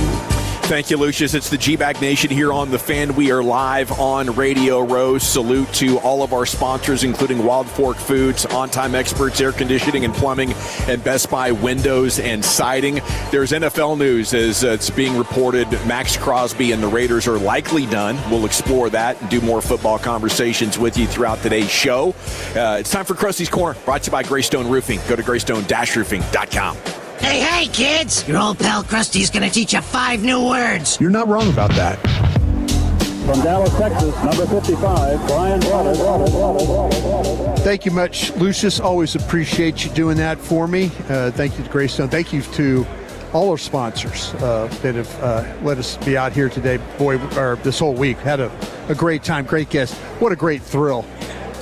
Thank you, Lucius. It's the G-Bag Nation here on The Fan. We are live on Radio Row. Salute to all of our sponsors, including Wild Fork Foods, On Time Experts, Air Conditioning and Plumbing, and Best Buy Windows and Siding. There's NFL news as it's being reported Max Crosby and the Raiders are likely done. We'll explore that and do more football conversations with you throughout today's show. It's time for Krusty's Corner, brought to you by Greystone Roofing. Go to greystone-roofing.com. Hey, kids! Your old pal Krusty's gonna teach you 5 new words. You're not wrong about that. From Dallas, Texas, number 55, Brian Broaddus. Thank you much, Lucius. Always appreciate you doing that for me. Thank you to Greystone. Thank you to all our sponsors that have let us be out here today. Boy, or this whole week. Had a great time, great guest. What a great thrill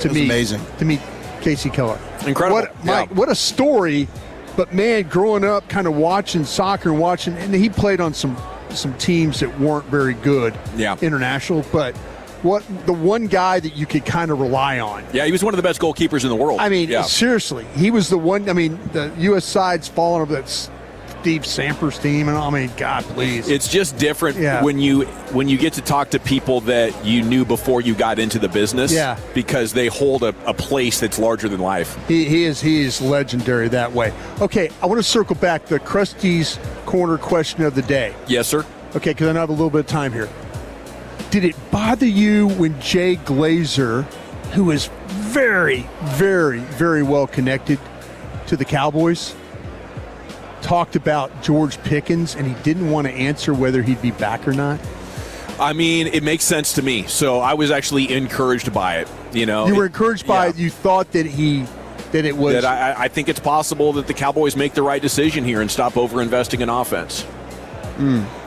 to meet. Amazing. To meet Casey Keller. Incredible. What a story. But, man, growing up, kind of watching soccer and he played on some teams that weren't very good international, but the one guy that you could kind of rely on. Yeah, he was one of the best goalkeepers in the world. I mean, seriously, he was the one. I mean, the U.S. side's fallen over that Steve Samper's team, and I mean, God, please. It's just different when you get to talk to people that you knew before you got into the business. Yeah. Because they hold a place that's larger than life. He is legendary that way. Okay, I want to circle back the Krusty's Corner question of the day. Yes, sir. Okay, because I know I have a little bit of time here. Did it bother you when Jay Glazer, who is very, very, very well connected to the Cowboys, talked about George Pickens and he didn't want to answer whether he'd be back or not? I mean, it makes sense to me. So I was actually encouraged by it. You were encouraged by it. You thought that it was. That I think it's possible that the Cowboys make the right decision here and stop over-investing in offense.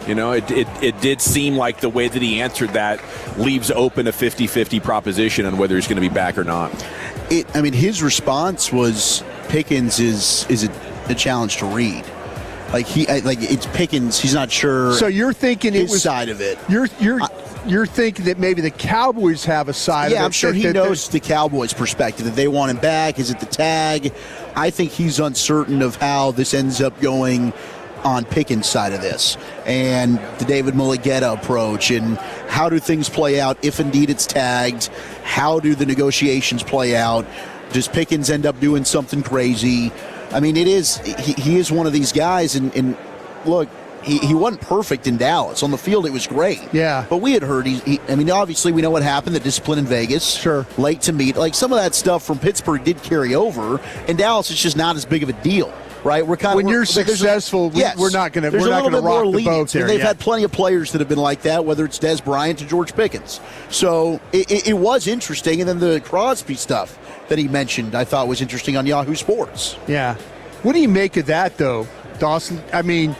It did seem like the way that he answered that leaves open a 50-50 proposition on whether he's going to be back or not. His response was Pickens is a challenge to read. It's Pickens. He's not sure. So you're thinking his side of it. You're thinking that maybe the Cowboys have a side of it. Yeah, I'm sure he knows the Cowboys' perspective, that they want him back. Is it the tag? I think he's uncertain of how this ends up going on Pickens' side of this, and the David Mulugheta approach, and how do things play out if indeed it's tagged? How do the negotiations play out? Does Pickens end up doing something crazy? I mean, he is one of these guys, and look, he wasn't perfect in Dallas. On the field, it was great. Yeah. But we had heard obviously we know what happened, the discipline in Vegas. Sure. Late to meet. Some of that stuff from Pittsburgh did carry over. In Dallas, it's just not as big of a deal. Right, when you're successful, we're not going to rock the boat there. They've had plenty of players that have been like that, whether it's Des Bryant or George Pickens. So it was interesting, and then the Crosby stuff that he mentioned, I thought was interesting on Yahoo Sports. Yeah, what do you make of that, though, Dawson? I mean,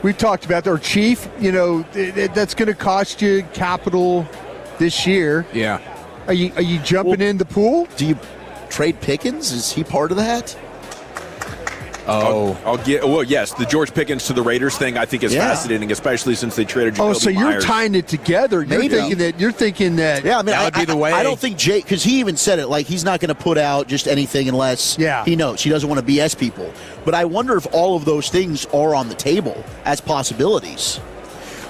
we've talked about our chief. That's going to cost you capital this year. Yeah, are you jumping in the pool? Do you trade Pickens? Is he part of that? Yes, the George Pickens to the Raiders thing I think is fascinating, especially since they traded Jacoby so you're Myers. Tying it together. You're thinking that that would be the way. I don't think Jake, because he even said it, he's not going to put out just anything unless he knows. He doesn't want to BS people. But I wonder if all of those things are on the table as possibilities.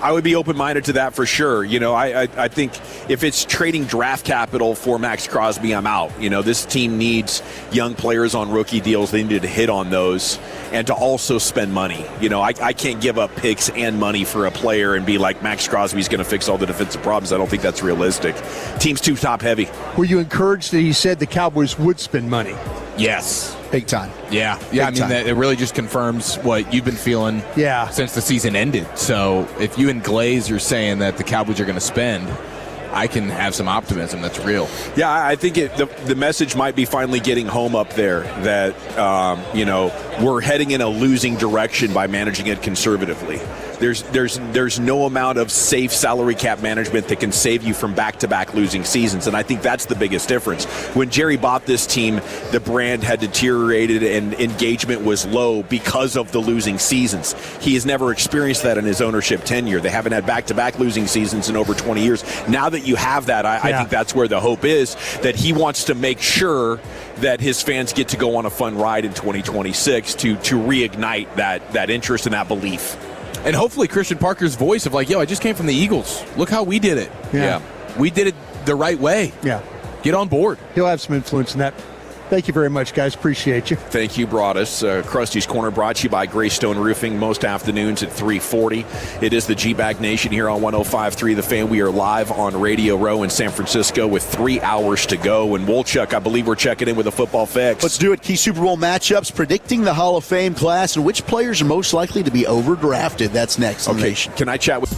I would be open-minded to that for sure. I think if it's trading draft capital for Max Crosby, I'm out. This team needs young players on rookie deals. They need to hit on those and to also spend money. I can't give up picks and money for a player and be like Max Crosby's going to fix all the defensive problems. I don't think that's realistic. Team's too top-heavy. Were you encouraged that he said the Cowboys would spend money? Yes. Big time. Yeah. That it really just confirms what you've been feeling since the season ended. So if you and Glaze are saying that the Cowboys are going to spend, I can have some optimism that's real. Yeah, I think the message might be finally getting home up there that, we're heading in a losing direction by managing it conservatively. There's no amount of safe salary cap management that can save you from back-to-back losing seasons, and I think that's the biggest difference. When Jerry bought this team, the brand had deteriorated and engagement was low because of the losing seasons. He has never experienced that in his ownership tenure. They haven't had back-to-back losing seasons in over 20 years. Now that you have that, I think that's where the hope is, that he wants to make sure that his fans get to go on a fun ride in 2026 to reignite that interest and that belief. And hopefully Christian Parker's voice of like, yo, I just came from the Eagles. Look how we did it. Yeah. We did it the right way. Yeah. Get on board. He'll have some influence in that. Thank you very much, guys. Appreciate you. Thank you, Broaddus. Krusty's Corner brought to you by Greystone Roofing most afternoons at 3:40. It is the G-Bag Nation here on 105.3 The Fan. We are live on Radio Row in San Francisco with 3 hours to go. And Wolchuk, I believe we're checking in with a football fix. Let's do it. Key Super Bowl matchups, predicting the Hall of Fame class, and which players are most likely to be overdrafted. That's next on the Nation. Can I chat with...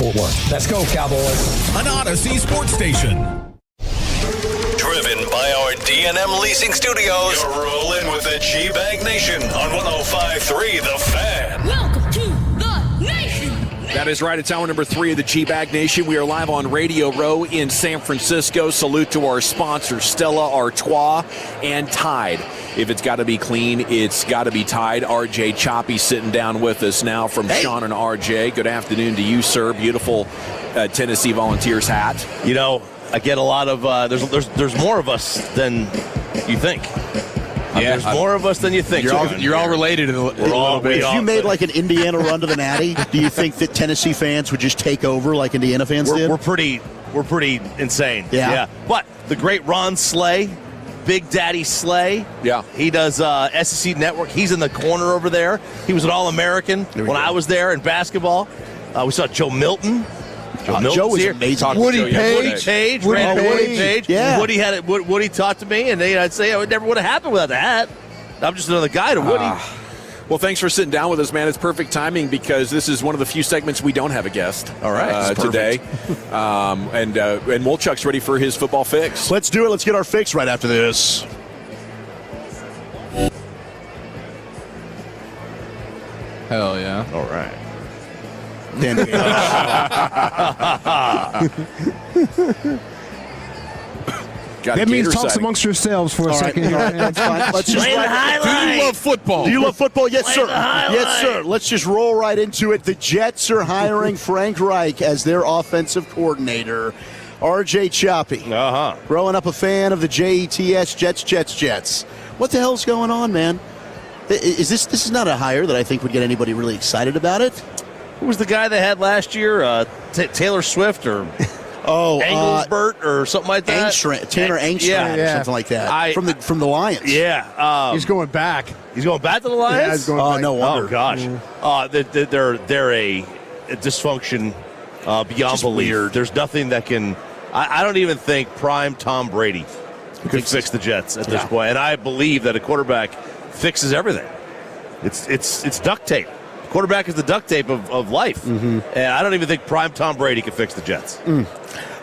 Fort Worth. Let's go, Cowboys. An Odyssey sports station. Driven by our D&M Leasing Studios. You're rolling with the G-Bag Nation on 105.3 The Fan. Welcome to the Nation. That is right. It's hour number 3 of the G-Bag Nation. We are live on Radio Row in San Francisco. Salute to our sponsors, Stella Artois and Tide. If it's got to be clean, it's got to be Tide. RJ Choppy sitting down with us now from Sean and RJ. Good afternoon to you, sir. Beautiful Tennessee Volunteers hat. You know, I get a lot of there's more of us than you think. There's more of us than you think. You're all related a little bit. If you made like an Indiana run to the Natty, do you think that Tennessee fans would just take over like Indiana fans did? We're pretty insane. Yeah. But the great Ron Slay, Big Daddy Slay. Yeah. He does SEC Network. He's in the corner over there. He was an All-American when I was there in basketball. We saw Joe Milton. Joe was amazing. Woody Page. Yeah. Woody talked to me, and I'd say it never would have happened without the hat. I'm just another guy to Woody. Well, thanks for sitting down with us, man. It's perfect timing because this is one of the few segments we don't have a guest. All right, today. And Wolchuk's ready for his football fix. Let's do it. Let's get our fix right after this. Hell yeah. All right. That means talk amongst yourselves for a second here. That's fine. Let's just Do you love football? Do you love football? Yes, sir. Yes, sir. Let's just roll right into it. The Jets are hiring Frank Reich as their offensive coordinator. RJ Choppy. Growing up a fan of the JETS, Jets. What the hell's going on, man? This is not a hire that I think would get anybody really excited about it. Who was the guy they had last year? Taylor Swift or Engelbert or something like that? Tanner Engstrand or something like that. From the Lions. Yeah. He's going back. He's going back to the Lions? Yeah, he's going back. No wonder. Oh, gosh. They're a dysfunction beyond belief. There's nothing that can... I don't even think prime Tom Brady could fix the Jets at this point. And I believe that a quarterback fixes everything. It's duct tape. Quarterback is the duct tape of life. And I don't even think prime Tom Brady could fix the Jets.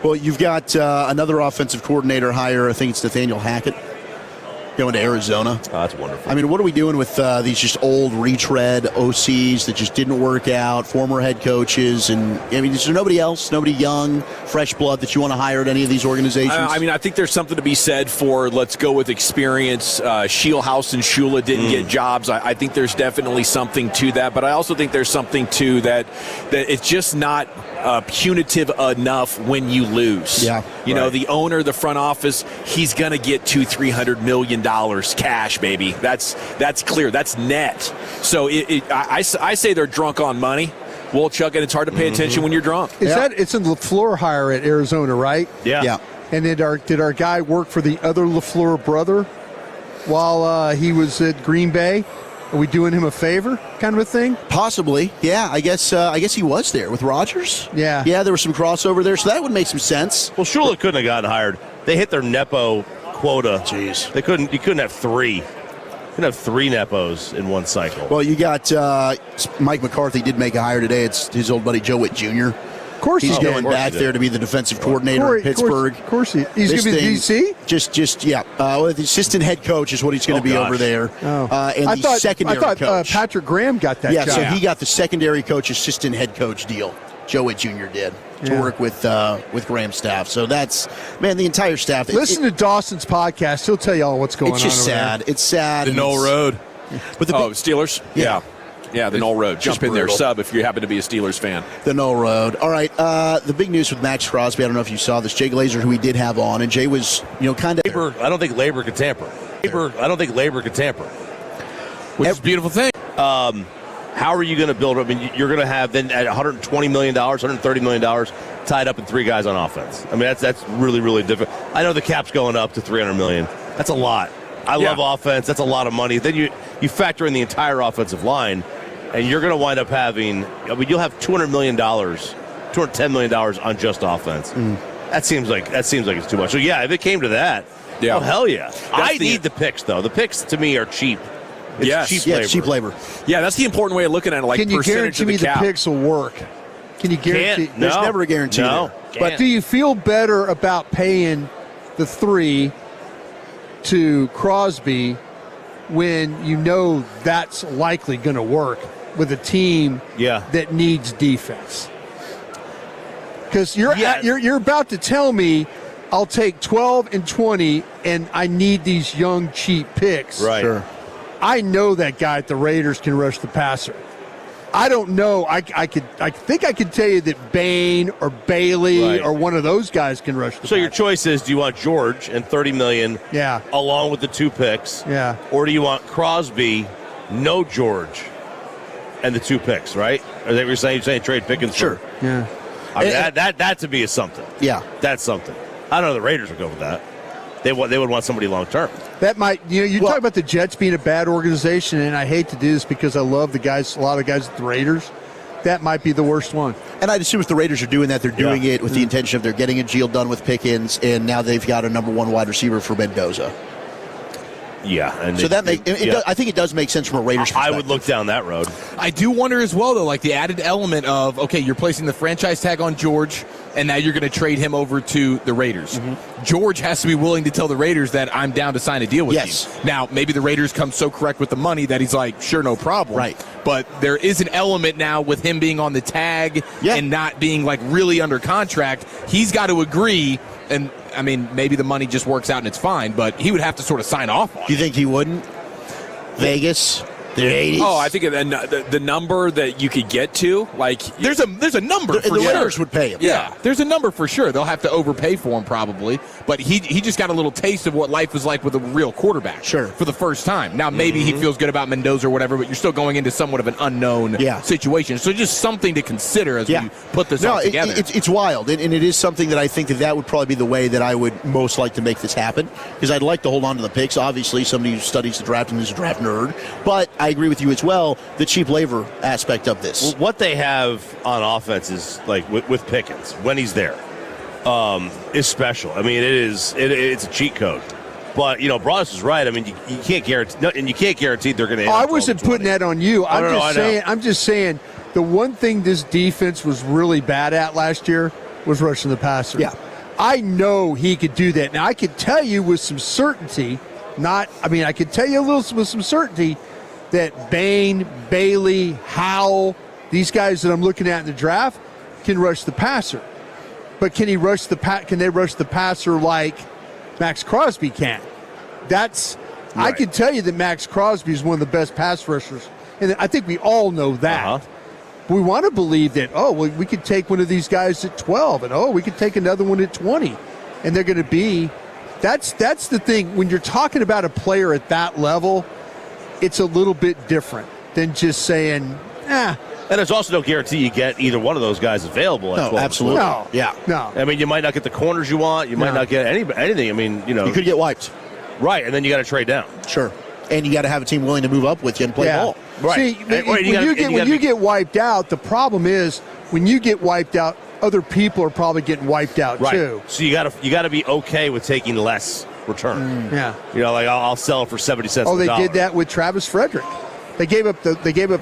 Well, you've got another offensive coordinator hire. I think it's Nathaniel Hackett going to Arizona. Oh, that's wonderful. I mean, what are we doing with these just old retread OCs that just didn't work out, former head coaches? And, I mean, is there nobody else, nobody young, fresh blood that you want to hire at any of these organizations? I mean, I think there's something to be said for let's go with experience. Scheelhaus and Shula didn't get jobs. I think there's definitely something to that. But I also think there's something to that it's just not punitive enough when you lose. You know, the owner, the front office, he's going to get $200-300 million cash, baby. That's clear. That's net. So I say they're drunk on money. Wolchuk, and it's hard to pay attention when you're drunk. It's a LaFleur hire at Arizona, right? Yeah. And did our guy work for the other LaFleur brother while he was at Green Bay? Are we doing him a favor, kind of a thing? Possibly, yeah. I guess he was there with Rodgers. Yeah, there was some crossover there, so that would make some sense. Well, Shula couldn't have gotten hired. They hit their Nepo quota. Jeez, they couldn't. You couldn't have three. You couldn't have three Nepos in one cycle. Well, you got Mike McCarthy did make a hire today. It's his old buddy Joe Witt Jr. Of course, he's going back there to be the defensive coordinator in Pittsburgh. Of course, he's going to be the DC. The assistant head coach is what he's going to be over there. And secondary coach. I thought Patrick Graham got that job. So he got the secondary coach, assistant head coach deal. Joe Witt Jr. did to work with Graham's staff. So that's, man, the entire staff. Listen to Dawson's podcast. He'll tell you all what's going on. It's just sad. It's sad. The Knoll Road. But Steelers? Yeah, the Knoll Road. Jump in there, sub if you happen to be a Steelers fan. The Knoll Road. All right, the big news with Max Crosby, I don't know if you saw this, Jay Glazer, who we did have on, and Jay was, kind of... I don't think labor could tamper. Which is a beautiful thing. How are you going to build? I mean, you're going to have then at $120 million, $130 million tied up in three guys on offense. I mean, that's really, really difficult. I know the cap's going up to $300 million. That's a lot. I love offense. That's a lot of money. Then you factor in the entire offensive line, and you're going to wind up having, you'll have $200 million, $210 million on just offense. That seems like it's too much. So, if it came to that, oh, hell yeah. I need the picks, though. The picks, to me, are cheap. It's cheap labor. Cheap labor. Yeah, that's the important way of looking at it. Like, can you guarantee me the picks will work? Can you guarantee? There's never a guarantee. No. But do you feel better about paying the 3 to Crosby when you know that's likely going to work with a team that needs defense? Because you're about to tell me I'll take 12 and 20 and I need these young cheap picks. Right. Sure. I know that guy at the Raiders can rush the passer. I don't know. I think I could tell you that Bain or Bailey or one of those guys can rush the passer. So your choice is: do you want George and $30 million, along with the 2 picks, or do you want Crosby, no George, and the 2 picks? Right? Or that you're saying trade Pickens? Sure. Yeah. I mean, that to me is something. Yeah, that's something. I don't know. The Raiders would go with that. They would want somebody long term. That might, you talk about the Jets being a bad organization, and I hate to do this because I love the guys, a lot of guys at the Raiders. That might be the worst one. And I'd assume if the Raiders are doing that, they're doing it with the intention of they're getting a deal done with Pickens, and now they've got a number 1 wide receiver for Mendoza. Yeah, and so I think it does make sense from a Raiders perspective. I would look down that road. I do wonder as well, though, like the added element of, okay, you're placing the franchise tag on George, and now you're going to trade him over to the Raiders. Mm-hmm. George has to be willing to tell the Raiders that I'm down to sign a deal with you. Now, maybe the Raiders come so correct with the money that he's like, sure, no problem. Right. But there is an element now with him being on the tag and not being like really under contract. He's got to agree. And, I mean, maybe the money just works out and it's fine, but he would have to sort of sign off on it. Do you think he wouldn't? Vegas? The 80s? Oh, I think the number that you could get to, like... There's a number for the sure. Raiders would pay him. Yeah, there's a number for sure. They'll have to overpay for him probably, but he just got a little taste of what life was like with a real quarterback for the first time. Now, maybe he feels good about Mendoza or whatever, but you're still going into somewhat of an unknown situation. So just something to consider as we put this all together. It's wild, and it is something that I think that would probably be the way that I would most like to make this happen, because I'd like to hold on to the picks. Obviously, somebody who studies the draft and is a draft nerd, but I agree with you as well, the cheap labor aspect of this. Well, what they have on offense is, like, with Pickens, when he's there, is special. I mean, it's a cheat code. But, Broaddus is right. I mean, you can't guarantee, and you can't guarantee they're going to. I wasn't putting that on you. I'm just saying the one thing this defense was really bad at last year was rushing the passer. Yeah, I know he could do that. Now I could tell you with some certainty, I could tell you a little with some certainty that Bain, Bailey, Howell, these guys that I'm looking at in the draft can rush the passer. But can they rush the passer like Max Crosby can? I can tell you that Max Crosby is one of the best pass rushers, and I think we all know that. We want to believe that, we could take one of these guys at 12, and we could take another one at 20, and they're going to be. That's the thing. When you're talking about a player at that level, it's a little bit different than just saying, And there's also no guarantee you get either one of those guys available at 12. Absolutely. No. I mean, you might not get the corners you want. You might not get anything. I mean, you could get wiped. Right, and then you got to trade down. Sure. And you got to have a team willing to move up with you and play ball. Right. See, when you get wiped out, the problem is when you get wiped out, other people are probably getting wiped out too. So you got to be okay with taking less return. Yeah. Like I'll sell it for 70 cents. They did that with Travis Frederick. They gave up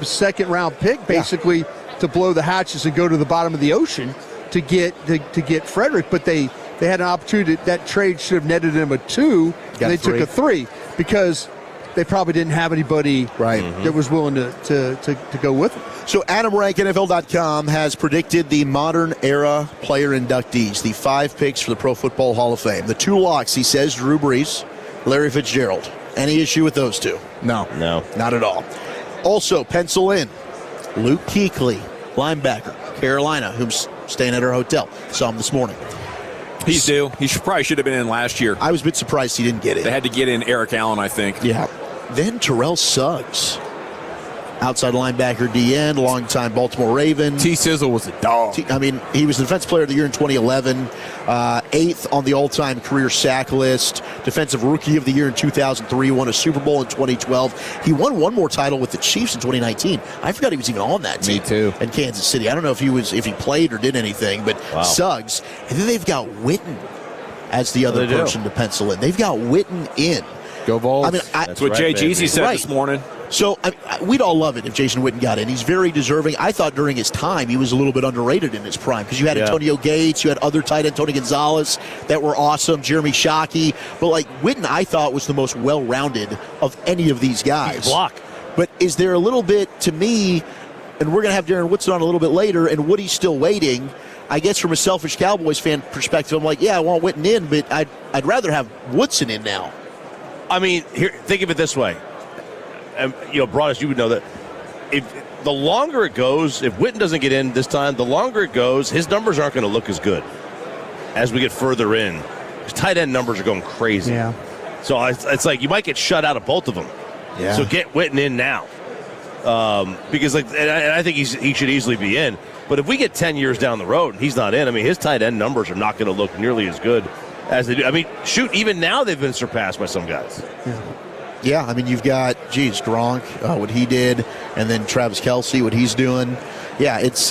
a second round pick basically to blow the hatches and go to the bottom of the ocean to get Frederick, but they had an opportunity. That trade should have netted them a 2, and they took a 3 because they probably didn't have anybody that was willing to go with them. So Adam Rank, NFL.com, has predicted the modern era player inductees, the 5 picks for the Pro Football Hall of Fame. The 2 locks, he says, Drew Brees, Larry Fitzgerald. Any issue with those 2? No. Not at all. Also, pencil in Luke Kuechly, linebacker, Carolina, who's staying at our hotel. Saw him this morning. He's due. He probably should have been in last year. I was a bit surprised he didn't get in. They had to get in Eric Allen, I think. Yeah. Then Terrell Suggs, outside linebacker, DN, longtime Baltimore Raven. T-Sizzle was a dog. He was the Defensive Player of the Year in 2011, 8th on the all-time career sack list, Defensive Rookie of the Year in 2003, won a Super Bowl in 2012. He won one more title with the Chiefs in 2019. I forgot he was even on that team. Me too. In Kansas City. I don't know if he played or did anything, but Suggs. And then they've got Witten as the other person to pencil in. They've got Witten in. Go Vols. That's what Jay Jeezy said this morning. So we'd all love it if Jason Witten got in. He's very deserving. I thought during his time he was a little bit underrated in his prime because you had Antonio Gates, you had other tight end, Tony Gonzalez, that were awesome, Jeremy Shockey. But like Witten, I thought was the most well-rounded of any of these guys. He's block. But is there a little bit, to me, and we're going to have Darren Woodson on a little bit later, and Woody's still waiting. I guess from a selfish Cowboys fan perspective, I'm like, yeah, I want Witten in, but I'd rather have Woodson in now. I mean, here, think of it this way. Broaddus, you would know that if the longer it goes, if Witten doesn't get in this time, the longer it goes, his numbers aren't going to look as good as we get further in. His tight end numbers are going crazy. Yeah. So it's like you might get shut out of both of them. Yeah. So get Witten in now, because and I think he should easily be in. But if we get 10 years down the road and he's not in, I mean, his tight end numbers are not going to look nearly as good as they do. I mean, shoot, even now they've been surpassed by some guys. Yeah, I mean, you've got, Gronk, what he did, and then Travis Kelce, what he's doing. Yeah, it's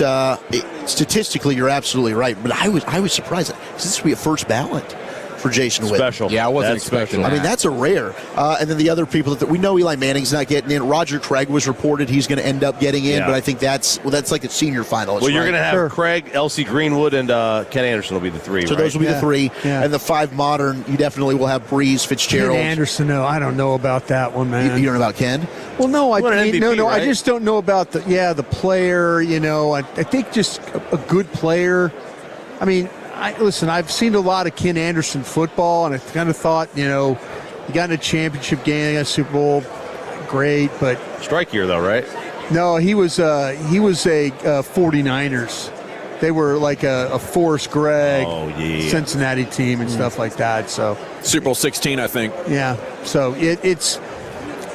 statistically, you're absolutely right. But I was surprised. This would be a first ballot for Jason Witten. Special. Yeah, I wasn't expecting that. I mean, that's a rare. And then the other people that we know, Eli Manning's not getting in. Roger Craig was reported he's going to end up getting in, but I think that's like a senior finalist. Well, you're right? going to have Craig, L.C. Greenwood, and Ken Anderson will be the three. So right? those will be the three. Yeah. And the five modern, you definitely will have Breeze, Fitzgerald. Ken Anderson, no, I don't know about that one, man. You don't know about Ken? Well, no, What an MVP, no. right? I just don't know about the player. I think just a good player. I mean, listen, I've seen a lot of Ken Anderson football, and I kind of thought, he got in a championship game, got a Super Bowl, great, but strike year though, right? No, he was a 49ers. They were like a Forrest Gregg Cincinnati team and stuff like that. So Super Bowl 16, I think. Yeah. So it's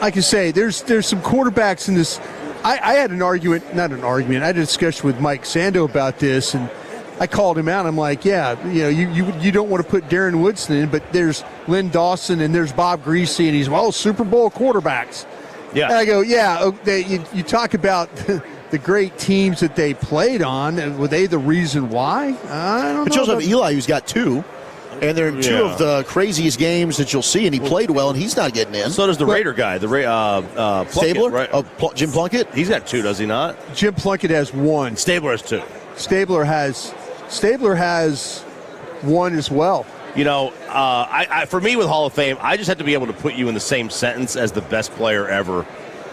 like I say, there's some quarterbacks in this. I had an argument, not an argument. I had a discussion with Mike Sando about this, and I called him out. I'm like, you don't want to put Darren Woodson in, but there's Lynn Dawson and there's Bob Greasy, and he's Super Bowl quarterbacks. Yeah. And I go, you talk about the great teams that they played on. Were they the reason why? I don't know. But you also have Eli, who's got two. And they're in two of the craziest games that you'll see, and he played well, and he's not getting in. So does the Raider guy, Plunkett, Stabler? right? Jim Plunkett? He's got two, does he not? Jim Plunkett has one. Stabler has two. Stabler has one as well. For me with Hall of Fame, I just have to be able to put you in the same sentence as the best player ever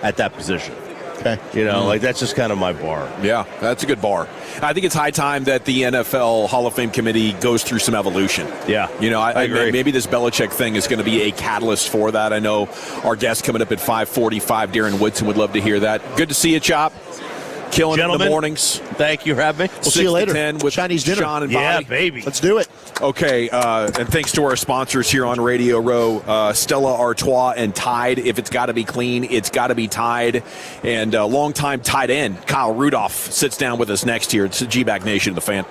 at that position. Okay. That's just kind of my bar. Yeah, that's a good bar. I think it's high time that the NFL Hall of Fame committee goes through some evolution. Yeah. I agree. Maybe this Belichick thing is going to be a catalyst for that. I know our guest coming up at 5:45, Darren Woodson, would love to hear that. Good to see you, Chop. Killing in the mornings. Thank you for having me. We'll see you later. 10 with Chinese dinner. Sean and Yeah, Bobby. baby. Let's do it. Okay, and thanks to our sponsors here on Radio Row, Stella Artois and Tide. If it's got to be clean, it's got to be Tide. And longtime tight end Kyle Rudolph sits down with us next here. It's the G-Bag Nation, the Fan.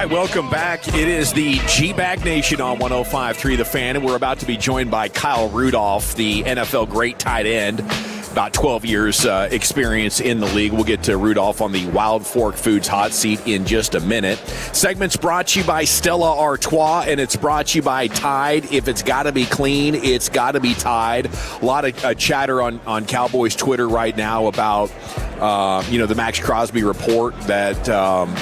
Welcome back. It is the G-Bag Nation on 105.3 The Fan, and we're about to be joined by Kyle Rudolph, the NFL great tight end. About 12 years experience in the league. We'll get to Rudolph on the Wild Fork Foods hot seat in just a minute. Segment's brought to you by Stella Artois, and it's brought to you by Tide. If it's got to be clean, it's got to be Tide. A lot of chatter on Cowboys Twitter right now about the Max Crosby report that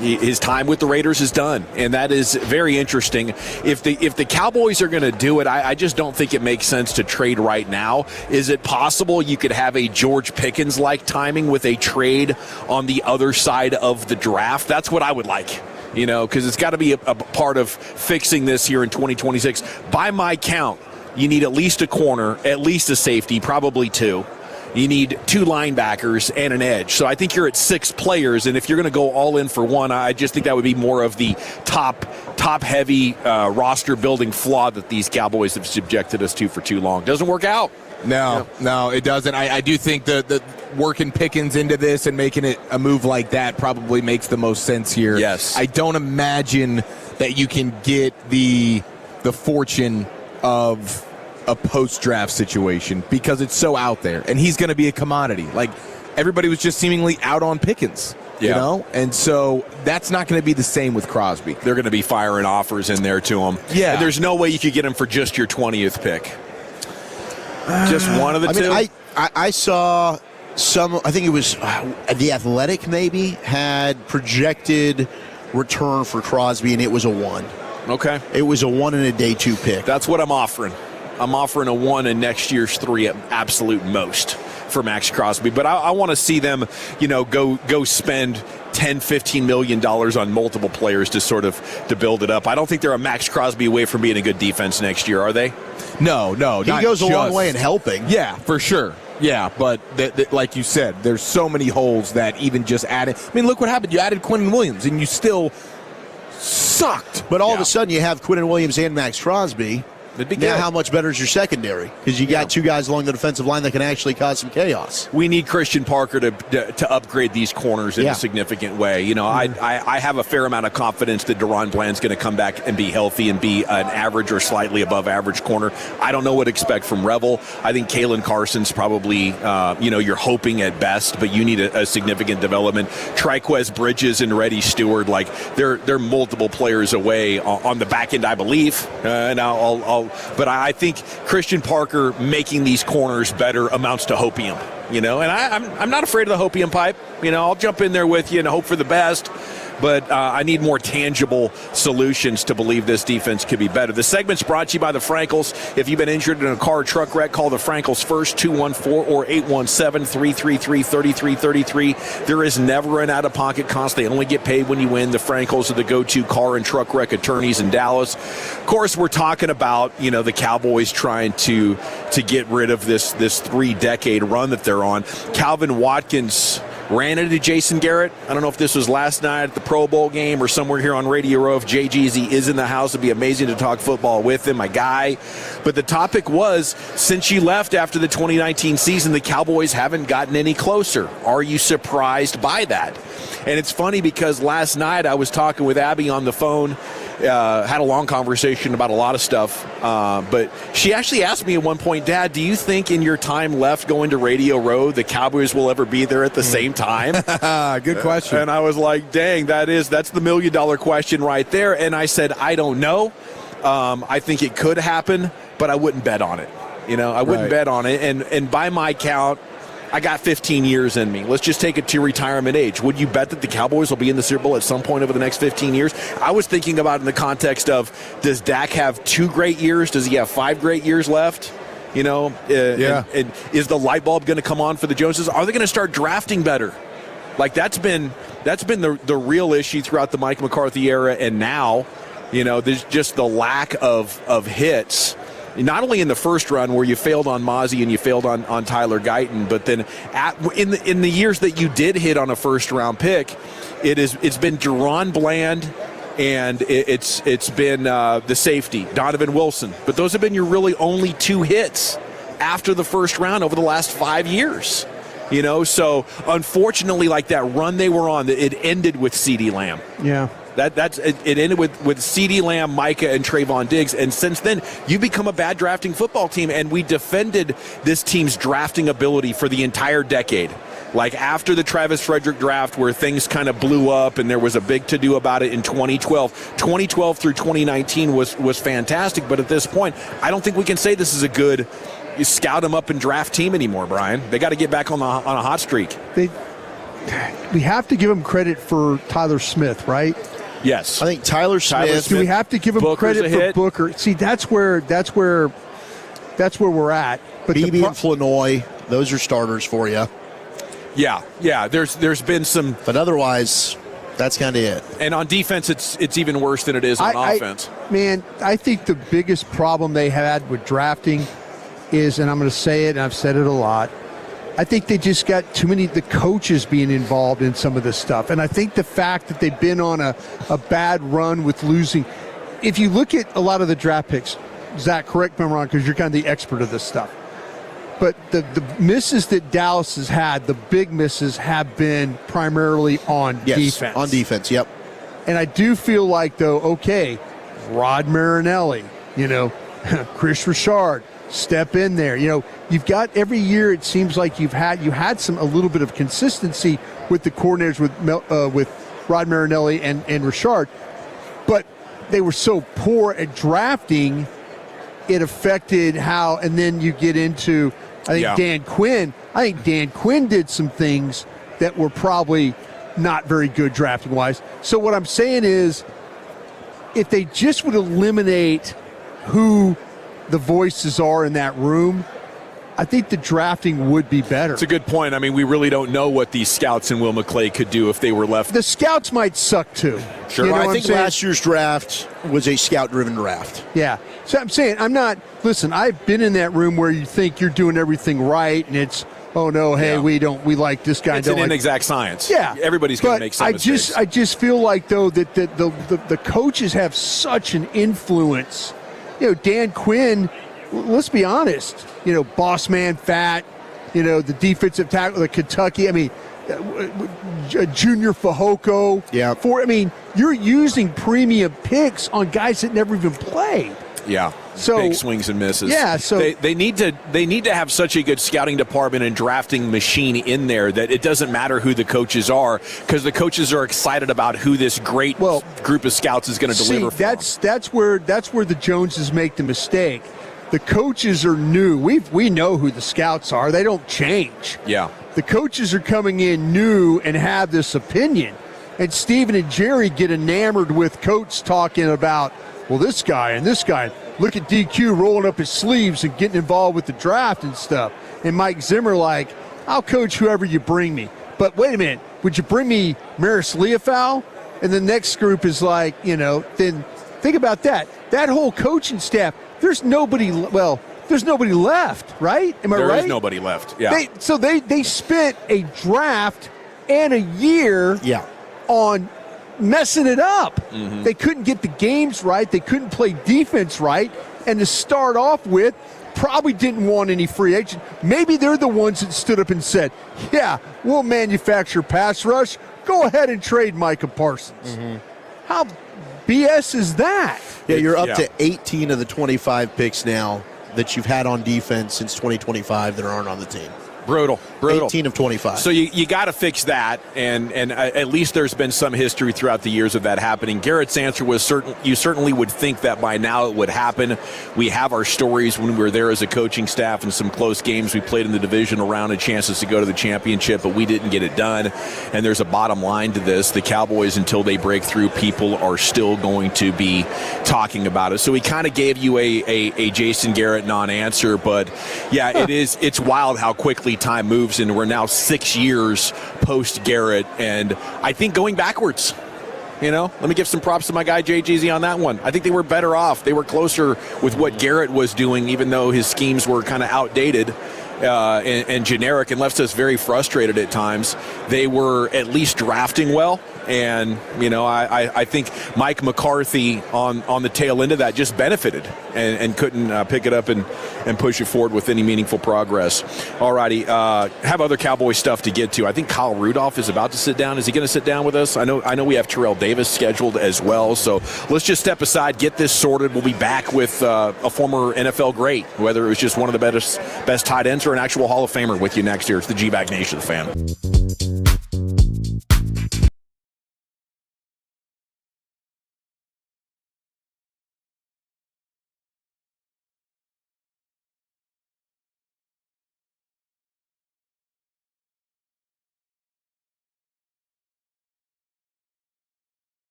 his time with the Raiders is done, and that is very interesting. If the Cowboys are going to do it, I just don't think it makes sense to trade right now. Is it possible you could have a George Pickens-like timing with a trade on the other side of the draft? That's what I would like. Because it's got to be a part of fixing this here in 2026. By my count, you need at least a corner, at least a safety, probably two. You need two linebackers and an edge. So I think you're at 6 players, and if you're going to go all in for one, I just think that would be more of the top-heavy roster-building flaw that these Cowboys have subjected us to for too long. Doesn't work out. No, it doesn't. I do think that working Pickens into this and making it a move like that probably makes the most sense here. Yes. I don't imagine that you can get the fortune of a post-draft situation because it's so out there, and he's going to be a commodity. Like, everybody was just seemingly out on Pickens, and so that's not going to be the same with Crosby. They're going to be firing offers in there to him. Yeah. And there's no way you could get him for just your 20th pick. Just one of the two? I saw some, I think it was The Athletic maybe, had projected return for Crosby, and it was a 1. Okay. It was a 1 and a day 2 pick. That's what I'm offering. I'm offering a 1 and next year's 3 at absolute most for Max Crosby. But I want to see them, go spend $10-15 million on multiple players to build it up. I don't think they're a Max Crosby away from being a good defense next year, are they? No. He goes a long way in helping. Yeah, for sure. Yeah, but like you said, there's so many holes that even just added. I mean, look what happened. You added Quinnen Williams, and you still sucked. But all of a sudden, you have Quinnen Williams and Max Crosby. Now, how much better is your secondary? Because you got 2 guys along the defensive line that can actually cause some chaos. We need Christian Parker to upgrade these corners in a significant way. I have a fair amount of confidence that Deron Bland's going to come back and be healthy and be an average or slightly above average corner. I don't know what to expect from Revel. I think Kalen Carson's probably, you're hoping at best, but you need a significant development. Triquez Bridges and Reddy Stewart, they're multiple players away on the back end, I believe. But I think Christian Parker making these corners better amounts to hopium, and I'm not afraid of the hopium pipe. I'll jump in there with you and hope for the best. but I need more tangible solutions to believe this defense could be better. The segment's brought to you by the Frankels. If you've been injured in a car or truck wreck, call the Frankels first, 214 or 817-333-3333. There is never an out-of-pocket cost. They only get paid when you win. The Frankels are the go-to car and truck wreck attorneys in Dallas. Of course, we're talking about, the Cowboys trying to get rid of this 3-decade run that they're on. Calvin Watkins ran into Jason Garrett. I don't know if this was last night at the Pro Bowl game or somewhere here on Radio Row. If JGZ is in the house, it'd be amazing to talk football with him, my guy. But the topic was, since you left after the 2019 season, the Cowboys haven't gotten any closer. Are you surprised by that? And it's funny because last night I was talking with Abby on the phone, had a long conversation about a lot of stuff, but she actually asked me at one point, Dad, do you think in your time left going to Radio Row, the Cowboys will ever be there at the same time? Good question. And I was like, dang, that's the $1 million question right there. And I said, I don't know. I think it could happen, but I wouldn't bet on it. I wouldn't bet on it. And by my count, I got 15 years in me. Let's just take it to retirement age. Would you bet that the Cowboys will be in the Super Bowl at some point over the next 15 years? I was thinking about it in the context of, does Dak have 2 great years? Does he have 5 great years left? And is the light bulb going to come on for the Joneses? Are they going to start drafting better? Like that's been the real issue throughout the Mike McCarthy era, and now, there's just the lack of hits. Not only in the first run where you failed on Mozzie and you failed on Tyler Guyton, but then in the years that you did hit on a first-round pick, it's been Deron Bland and it's been the safety, Donovan Wilson. But those have been your really only 2 hits after the first round over the last 5 years. So unfortunately, like that run they were on, it ended with CeeDee Lamb. Yeah. It ended with CeeDee Lamb, Micah, and Trayvon Diggs, and since then you become a bad drafting football team. And we defended this team's drafting ability for the entire decade. Like after the Travis Frederick draft, where things kind of blew up, and there was a big to-do about it in 2012. 2012 through 2019 was fantastic, but at this point, I don't think we can say this is a good scout them up and draft team anymore, Brian. They got to get back on a hot streak. We have to give them credit for Tyler Smith, right? Yes. I think Tyler Smith. Do we have to give him credit for Booker? See, that's where we're at. But BB and Flanoy, those are starters for you. Yeah. There's been some, but otherwise, that's kind of it. And on defense, it's even worse than it is on offense. I think the biggest problem they had with drafting is, and I'm going to say it, and I've said it a lot, I think they just got too many the coaches being involved in some of this stuff. And I think the fact that they've been on a bad run with losing. If you look at a lot of the draft picks, Zach, correct me if I'm wrong, because you're kind of the expert of this stuff. But the misses that Dallas has had, the big misses, have been primarily on defense. On defense, yep. And I do feel like, though, okay, Rod Marinelli, Chris Richard, step in there. You've got every year. It seems like you had a little bit of consistency with the coordinators with Rod Marinelli and Richard, but they were so poor at drafting. It affected how. And then you get into, I think Dan Quinn. I think Dan Quinn did some things that were probably not very good drafting wise. So what I'm saying is, if they just would eliminate who the voices are in that room, I think the drafting would be better. It's a good point. I mean, we really don't know what these scouts and Will McClay could do if they were left. The scouts might suck too. Sure. I think last year's draft was a scout-driven draft. Yeah. So I'm saying, listen, I've been in that room where you think you're doing everything right, and it's, oh no, hey, we like this guy. It's an inexact science. Yeah. Everybody's going to make some mistakes. I just feel like, though, that the coaches have such an influence. Dan Quinn, let's be honest, boss man fat, the defensive tackle, the Kentucky, Junior Fehoko. Yeah. You're using premium picks on guys that never even played. Yeah. So big swings and misses. Yeah. So they need to have such a good scouting department and drafting machine in there that it doesn't matter who the coaches are, because the coaches are excited about who this great group of scouts is going to deliver. That's where the Joneses make the mistake. The coaches are new. We know who the scouts are. They don't change. Yeah. The coaches are coming in new and have this opinion. And Steven and Jerry get enamored with Coates talking about, well, this guy and this guy. Look at DQ rolling up his sleeves and getting involved with the draft and stuff. And Mike Zimmer like, I'll coach whoever you bring me. But wait a minute, would you bring me Maris Leofau? And the next group is like, then think about that. That whole coaching staff, there's nobody left, right? Am I right? There is nobody left, yeah. They spent a draft and a year on messing it up. Mm-hmm. They couldn't get the games right. They couldn't play defense right. And to start off with, probably didn't want any free agent. Maybe they're the ones that stood up and said, yeah, we'll manufacture pass rush. Go ahead and trade Micah Parsons. Mm-hmm. How BS is that? Yeah, you're up to 18 of the 25 picks now that you've had on defense since 2025 that aren't on the team. Brutal. 18 of 25. So you got to fix that, and at least there's been some history throughout the years of that happening. Garrett's answer was you certainly would think that by now it would happen. We have our stories when we were there as a coaching staff in some close games. We played in the divisional round and chances to go to the championship, but we didn't get it done. And there's a bottom line to this. The Cowboys, until they break through, people are still going to be talking about it. So we kind of gave you a Jason Garrett non-answer, but yeah, it's wild how quickly time moves, and we're now 6 years post Garrett, and I think going backwards. Let me give some props to my guy JGZ on that one. I think they were better off. They were closer with what Garrett was doing, even though his schemes were kind of outdated and generic and left us very frustrated at times. They were at least drafting well. And, I think Mike McCarthy on the tail end of that just benefited and couldn't pick it up and push it forward with any meaningful progress. All righty. Have other Cowboy stuff to get to. I think Kyle Rudolph is about to sit down. Is he going to sit down with us? I know we have Terrell Davis scheduled as well. So let's just step aside, get this sorted. We'll be back with a former NFL great, whether it was just one of the best tight ends or an actual Hall of Famer, with you next year. It's the G-Bag Nation, the fan.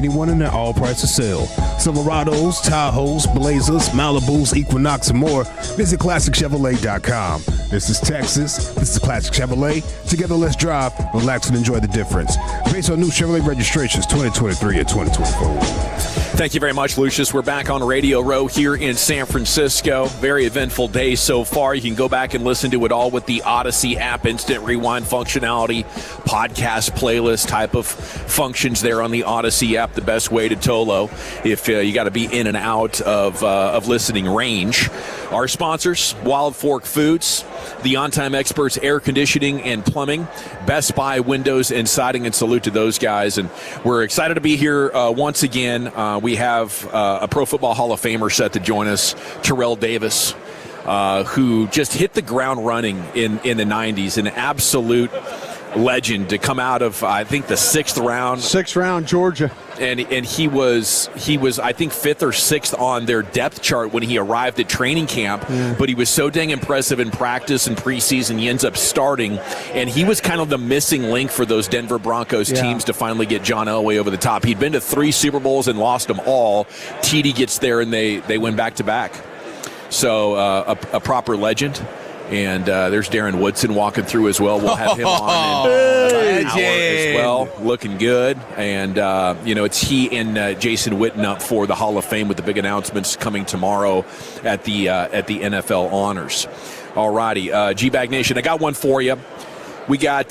anyone and at all prices sell. Silverados, Tahoes, Blazers, Malibus, Equinox, and more. Visit ClassicChevrolet.com. This is Texas. This is Classic Chevrolet. Together, let's drive, relax, and enjoy the difference. Based on new Chevrolet registrations 2023 and 2024. Thank you very much, Lucius. We're back on Radio Row here in San Francisco. Very eventful day so far. You can go back and listen to it all with the Odyssey app, instant rewind functionality, podcast playlist type of functions there on the Odyssey app. The best way to Tolo if you got to be in and out of listening range. Our sponsors, Wild Fork Foods, the On-Time Experts Air Conditioning and Plumbing, Best Buy Windows and Siding, and salute to those guys. And we're excited to be here once again. We have a Pro Football Hall of Famer set to join us, Terrell Davis, who just hit the ground running in the 90s, an absolute legend to come out of, I think, the sixth round, Georgia. And he was I think 5th or 6th on their depth chart when he arrived at training camp. Yeah. But he was so dang impressive in practice and preseason. He ends up starting, and he was kind of the missing link for those Denver Broncos teams to finally get John Elway over the top. He'd been to 3 Super Bowls and lost them all. TD gets there, and they win back-to-back. So a proper legend. And there's Darren Woodson walking through as well. We'll have him on in an hour as well, looking good. And, it's he and Jason Witten up for the Hall of Fame with the big announcements coming tomorrow at the NFL Honors. All righty, G-Bag Nation, I got one for you. We got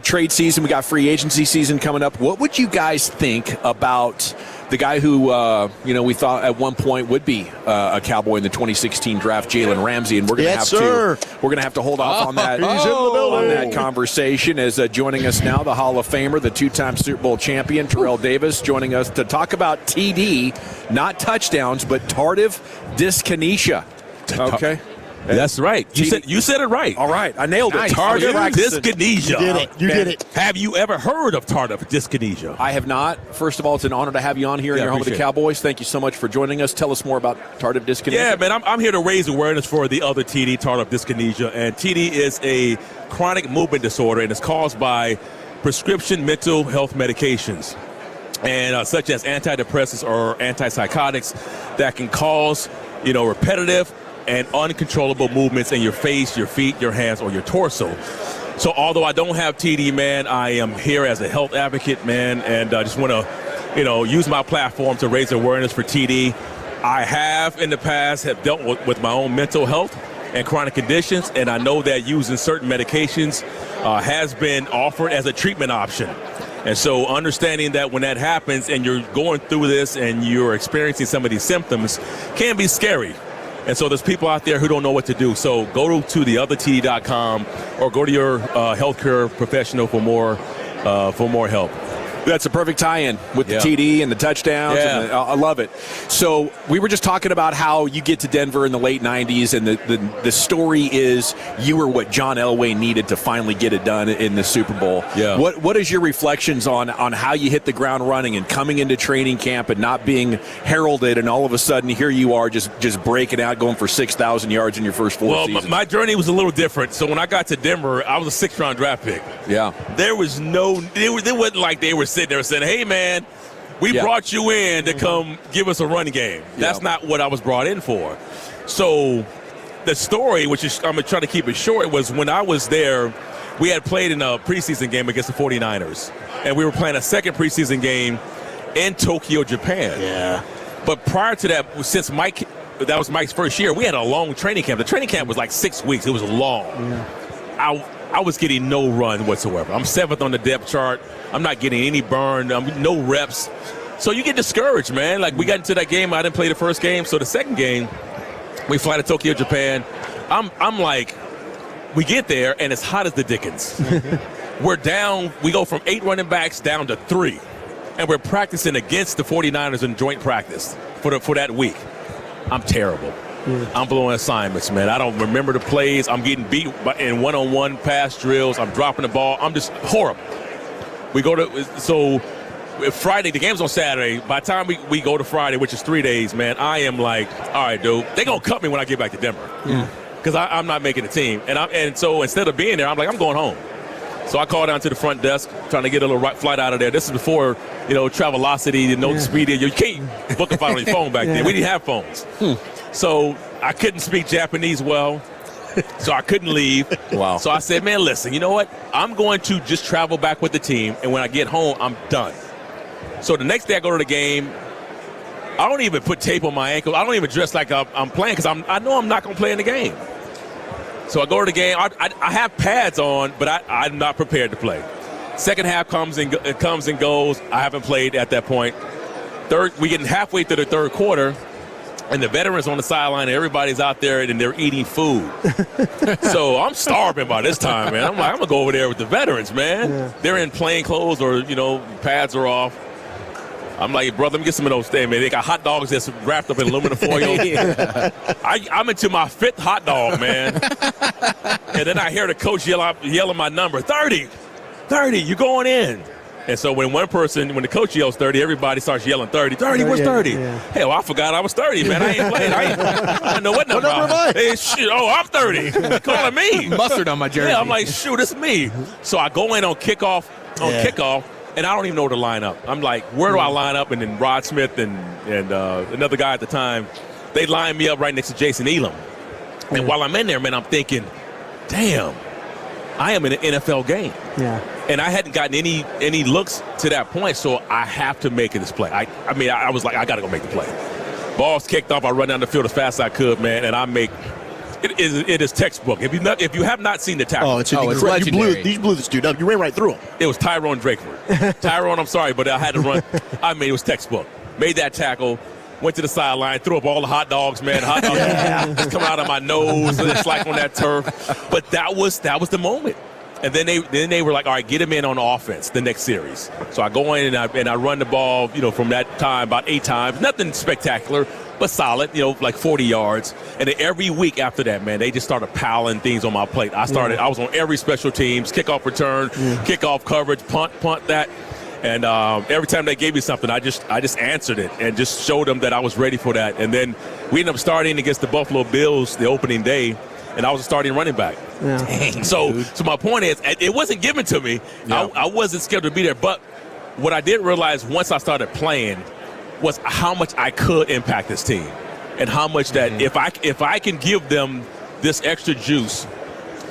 trade season. We got free agency season coming up. What would you guys think about the guy who we thought at one point would be a Cowboy in the 2016 draft, Jalen Ramsey, and we're going to have to hold off on that on that conversation. As joining us now, the Hall of Famer, the 2-time Super Bowl champion, Terrell Davis, joining us to talk about TD, not touchdowns, but tardive dyskinesia. Okay. That's right. You said it right. All right. I nailed it. Tardive dyskinesia. You did it. Have you ever heard of tardive dyskinesia? I have not. First of all, it's an honor to have you on here in your home with the Cowboys. Thank you so much for joining us. Tell us more about tardive dyskinesia. Yeah, man, I'm here to raise awareness for the other TD, tardive dyskinesia. And TD is a chronic movement disorder, and it's caused by prescription mental health medications, and such as antidepressants or antipsychotics that can cause, repetitive and uncontrollable movements in your face, your feet, your hands, or your torso. So although I don't have TD, man, I am here as a health advocate, man, and I just want to, use my platform to raise awareness for TD. I have in the past dealt with my own mental health and chronic conditions, and I know that using certain medications has been offered as a treatment option. And so understanding that when that happens and you're going through this and you're experiencing some of these symptoms can be scary. And so there's people out there who don't know what to do. So go to theothertd.com or go to your healthcare professional for more help. That's a perfect tie-in with the TD and the touchdowns. Yeah. And I love it. So we were just talking about how you get to Denver in the late 90s, and the story is you were what John Elway needed to finally get it done in the Super Bowl. Yeah. What is your reflections on how you hit the ground running and coming into training camp and not being heralded, and all of a sudden here you are just breaking out, going for 6,000 yards in your first 4 seasons? Well, my journey was a little different. So when I got to Denver, I was a 6th-round draft pick. Yeah. There wasn't like they were sitting there saying, hey, man, we brought you in to come give us a run game. That's not what I was brought in for. So the story, which is I'm going to try to keep it short, was when I was there, we had played in a preseason game against the 49ers. And we were playing a second preseason game in Tokyo, Japan. Yeah. But prior to that, since that was Mike's first year, we had a long training camp. The training camp was like 6 weeks. It was long. Yeah. I was getting no run whatsoever. I'm 7th on the depth chart. I'm not getting any burn. No reps. So you get discouraged, man. Like, we got into that game. I didn't play the first game. So the second game, we fly to Tokyo, Japan. I'm like, we get there, and it's hot as the dickens. We're down. We go from 8 running backs down to 3. And we're practicing against the 49ers in joint practice for that week. I'm terrible. I'm blowing assignments, man. I don't remember the plays. I'm getting beat in one-on-one pass drills. I'm dropping the ball. I'm just horrible. We go to Friday. The game's on Saturday. By the time we go to Friday, which is 3 days, man, I am like, all right, dude, they're going to cut me when I get back to Denver because I'm not making the team. And so instead of being there, I'm like, I'm going home. So I called down to the front desk, trying to get a little flight out of there. This is before, Travelocity, Expedia. You can't book a flight on your phone back then. We didn't have phones. So I couldn't speak Japanese well, so I couldn't leave. Wow. So I said, man, listen, you know what? I'm going to just travel back with the team, and when I get home, I'm done. So the next day I go to the game. I don't even put tape on my ankle. I don't even dress like I'm playing because I know I'm not going to play in the game. So I go to the game. I have pads on, but I'm not prepared to play. Second half comes and goes. I haven't played at that point. We getting halfway through the third quarter, and the veterans on the sideline, and everybody's out there, and they're eating food. So I'm starving by this time, man. I'm going to go over there with the veterans, man. Yeah. They're in plain clothes or, pads are off. I'm like, brother, let me get some of those things, man. They got hot dogs that's wrapped up in aluminum foil. I'm into my 5th hot dog, man. And then I hear the coach yelling my number, 30, you're going in. And so when the coach yells 30, everybody starts yelling 30. 30, where's 30? Yeah. Hell, I forgot I was 30, man. I ain't playing. I didn't know what number am I? Hey, shit, I'm 30. Calling me. Mustard on my jersey. Yeah, I'm like, shoot, it's me. So I go in on kickoff, and I don't even know where to line up. I'm like, where do I line up? And then Rod Smith and another guy at the time, they line me up right next to Jason Elam. And while I'm in there, man, I'm thinking, damn, I am in an NFL game. Yeah. And I hadn't gotten any looks to that point, so I have to make this play. I was like, I got to go make the play. Ball's kicked off. I run down the field as fast as I could, man, and I make – it is textbook. If you have not seen the tackle. It's legendary. You blew this dude up. You ran right through him. It was Tyrone Drakeford. Tyrone, I'm sorry, but I had to run. It was textbook. Made that tackle. Went to the sideline, threw up all the hot dogs, man. Hot dogs just come out of my nose. It's like on that turf. But that was the moment. And then they were like, all right, get him in on offense the next series. So I go in and I run the ball, from that time about 8 times. Nothing spectacular, but solid, like 40 yards. And then every week after that, man, they just started piling things on my plate. I was on every special teams, kickoff return, kickoff coverage, punt that. And every time they gave me something, I just answered it and just showed them that I was ready for that. And then we ended up starting against the Buffalo Bills the opening day, and I was a starting running back. Yeah. Dang, so my point is, it wasn't given to me. Yeah. I wasn't scheduled to be there. But what I did realize once I started playing was how much I could impact this team, and how much that if I can give them this extra juice,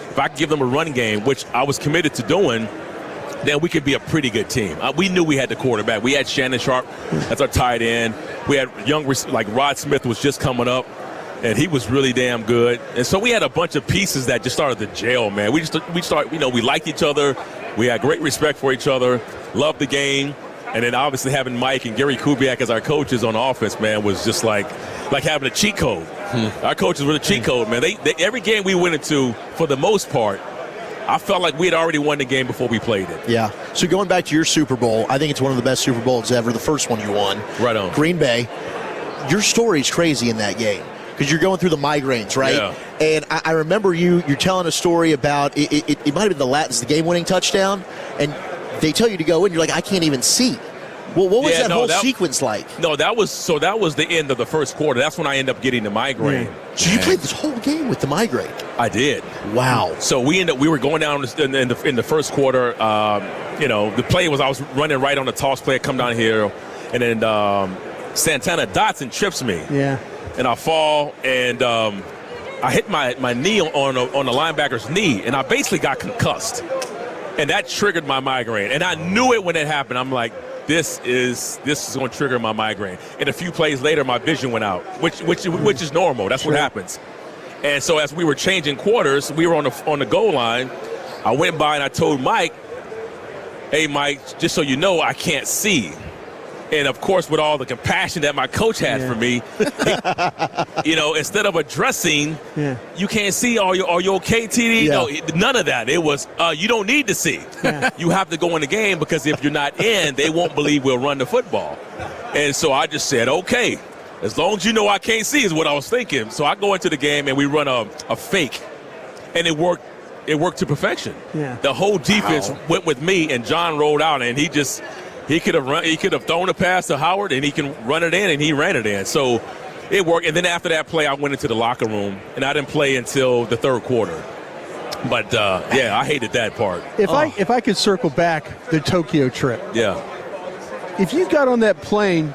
if I can give them a run game, which I was committed to doing, then we could be a pretty good team. We knew we had the quarterback. We had Shannon Sharp as our tight end. We had young, like Rod Smith was just coming up, and he was really damn good. And so we had a bunch of pieces that just started to gel, man. We liked each other. We had great respect for each other, loved the game. And then obviously having Mike and Gary Kubiak as our coaches on offense, man, was just like having a cheat code. Our coaches were the cheat code, man. They every game we went into, for the most part, I felt like we had already won the game before we played it. Yeah. So going back to your Super Bowl, I think it's one of the best Super Bowls ever, the first one you won. Right on. Green Bay. Your story's crazy in that game because you're going through the migraines, right? Yeah. And I remember you're telling a story about it might have been the game-winning touchdown, and they tell you to go in. You're like, I can't even see. Well, what was that whole sequence like? No, that was the end of the first quarter. That's when I ended up getting the migraine. So you played this whole game with the migraine? I did. Wow. So we were going down in the first quarter. The play was I was running right on the toss play, come down here, and then Santana Dotson trips me. Yeah. And I fall, and I hit my knee on the linebacker's knee, and I basically got concussed. And that triggered my migraine. And I knew it when it happened. I'm like, this is going to trigger my migraine. And a few plays later, my vision went out, which is normal. That's what happens. And so as we were changing quarters, we were on the goal line. I went by and I told Mike, hey, Mike, just so you know, I can't see. And, of course, with all the compassion that my coach had for me, instead of addressing, you can't see, are you okay, TD? Yeah. No, none of that. It was, you don't need to see. Yeah. You have to go in the game because if you're not in, they won't believe we'll run the football. And so I just said, okay, as long as you know I can't see is what I was thinking. So I go into the game and we run a fake, and it worked. It worked to perfection. Yeah. The whole defense went with me, and John rolled out, and he could have thrown a pass to Howard, and he can run it in, and he ran it in. So it worked. And then after that play, I went into the locker room, and I didn't play until the third quarter. But I hated that part. If I could circle back the Tokyo trip. Yeah. If you got on that plane,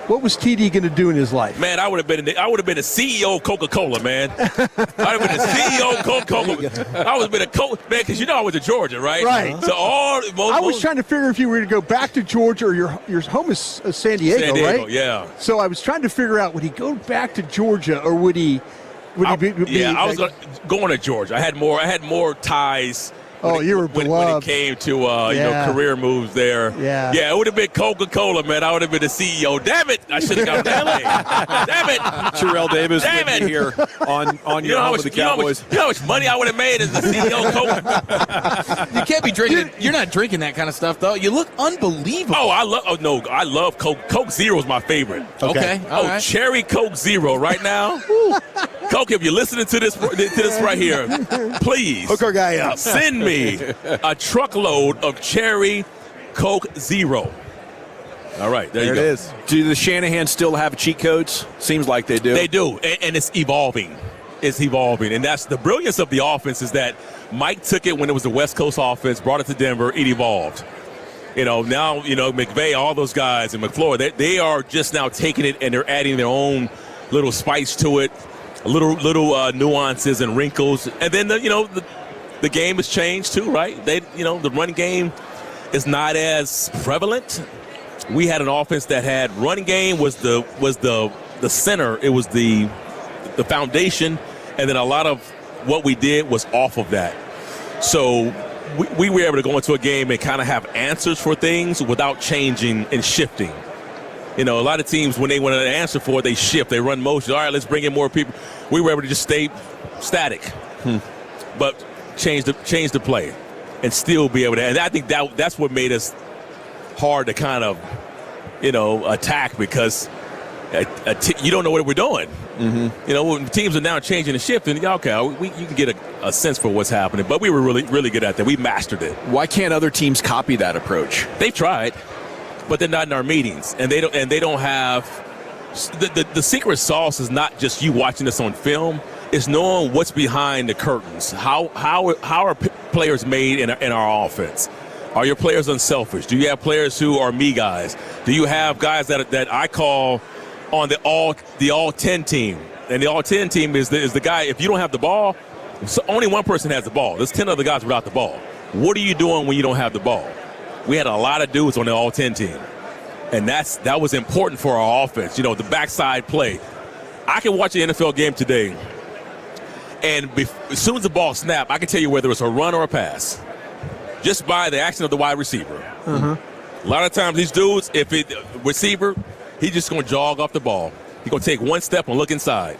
what was TD going to do in his life? Man, I would have been the CEO of Coca-Cola, man. I would have been the CEO of Coca-Cola. I would have been a Coke, man, because I was in Georgia, right? Right. So I was trying to figure if you were going to go back to Georgia or your home is San Diego, right? Yeah. So I was trying to figure out, would he go back to Georgia or would he be I was going to Georgia. I had more ties. When it came to career moves there. Yeah, it would have been Coca-Cola, man. I would have been the CEO. Damn it! I should have gone to LA. Damn it! Terrell Davis would be here on your home with the Cowboys. You know how much money I would have made as the CEO of Coca? You can't be drinking. You're not drinking that kind of stuff, though. You look unbelievable. I love Coke. Coke Zero is my favorite. Okay. All right. Cherry Coke Zero right now. Coke, if you're listening to this right here, please hook our guy up. Send me a truckload of Cherry Coke Zero. All right, there you go. It is. Do the Shanahan still have cheat codes? Seems like they do. They do, and it's evolving. It's evolving, and that's the brilliance of the offense is that Mike took it when it was the West Coast offense, brought it to Denver, it evolved. Now, McVay, all those guys, and McFleur, they are just now taking it and they're adding their own little spice to it. Little nuances and wrinkles, and then the game has changed too, right? The run game is not as prevalent. We had an offense that had running game was the center. It was the foundation, and then a lot of what we did was off of that. So we were able to go into a game and kind of have answers for things without changing and shifting. A lot of teams, when they want an answer for it, they shift, they run motion. All right, let's bring in more people. We were able to just stay static, but change the play and still be able to. And I think that's what made us hard to kind of, attack because you don't know what we're doing. Mm-hmm. When teams are now changing and shifting, you can get a sense for what's happening. But we were really, really good at that. We mastered it. Why can't other teams copy that approach? They've tried. But they're not in our meetings, and they don't have the secret sauce is not just you watching this on film. It's knowing what's behind the curtains. How are players made in our offense? Are your players unselfish? Do you have players who are me guys? Do you have guys that I call on the all 10 team? And the all 10 team is the guy. If you don't have the ball, so only one person has the ball. There's 10 other guys without the ball. What are you doing when you don't have the ball? We had a lot of dudes on the all-10 team, and that was important for our offense. The backside play. I can watch the NFL game today, and as soon as the ball snapped, I can tell you whether it's a run or a pass, just by the action of the wide receiver. A lot of times these dudes, if it receiver, he's just going to jog off the ball. He's going to take one step and look inside.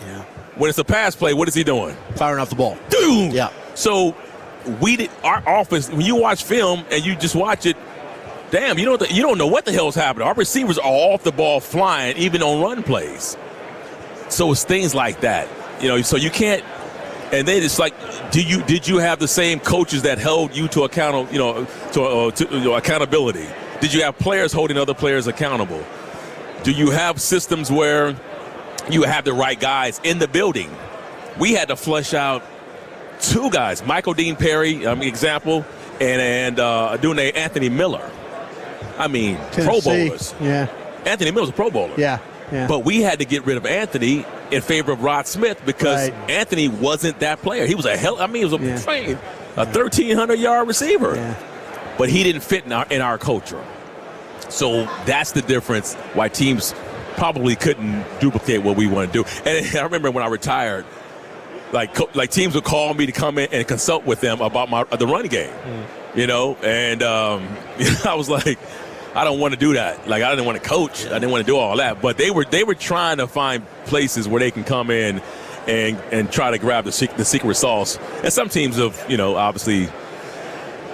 Yeah. When it's a pass play, what is he doing? Firing off the ball. Dude. Yeah. So our offense, when you watch film and you just watch it, damn, you don't know what the hell's happening. Our receivers are off the ball flying, even on run plays. So it's things like that, so you can't. And then it's like, did you have the same coaches that held you to account, to accountability? Did you have players holding other players accountable? Do you have systems where you have the right guys in the building? We had to flush out two guys, Michael Dean Perry, example, and doing Anthony Miller. Tennessee. Pro Bowlers. Yeah. Anthony Miller's a Pro Bowler. Yeah. But we had to get rid of Anthony in favor of Rod Smith because Anthony wasn't that player. He was a 1,300-yard receiver. Yeah. But he didn't fit in our culture. So that's the difference why teams probably couldn't duplicate what we want to do. And I remember when I retired, like teams would call me to come in and consult with them about the run game, and I was like, I don't want to do that. Like, I didn't want to coach. I didn't want to do all that. But they were trying to find places where they can come in and try to grab the secret sauce. And some teams have, obviously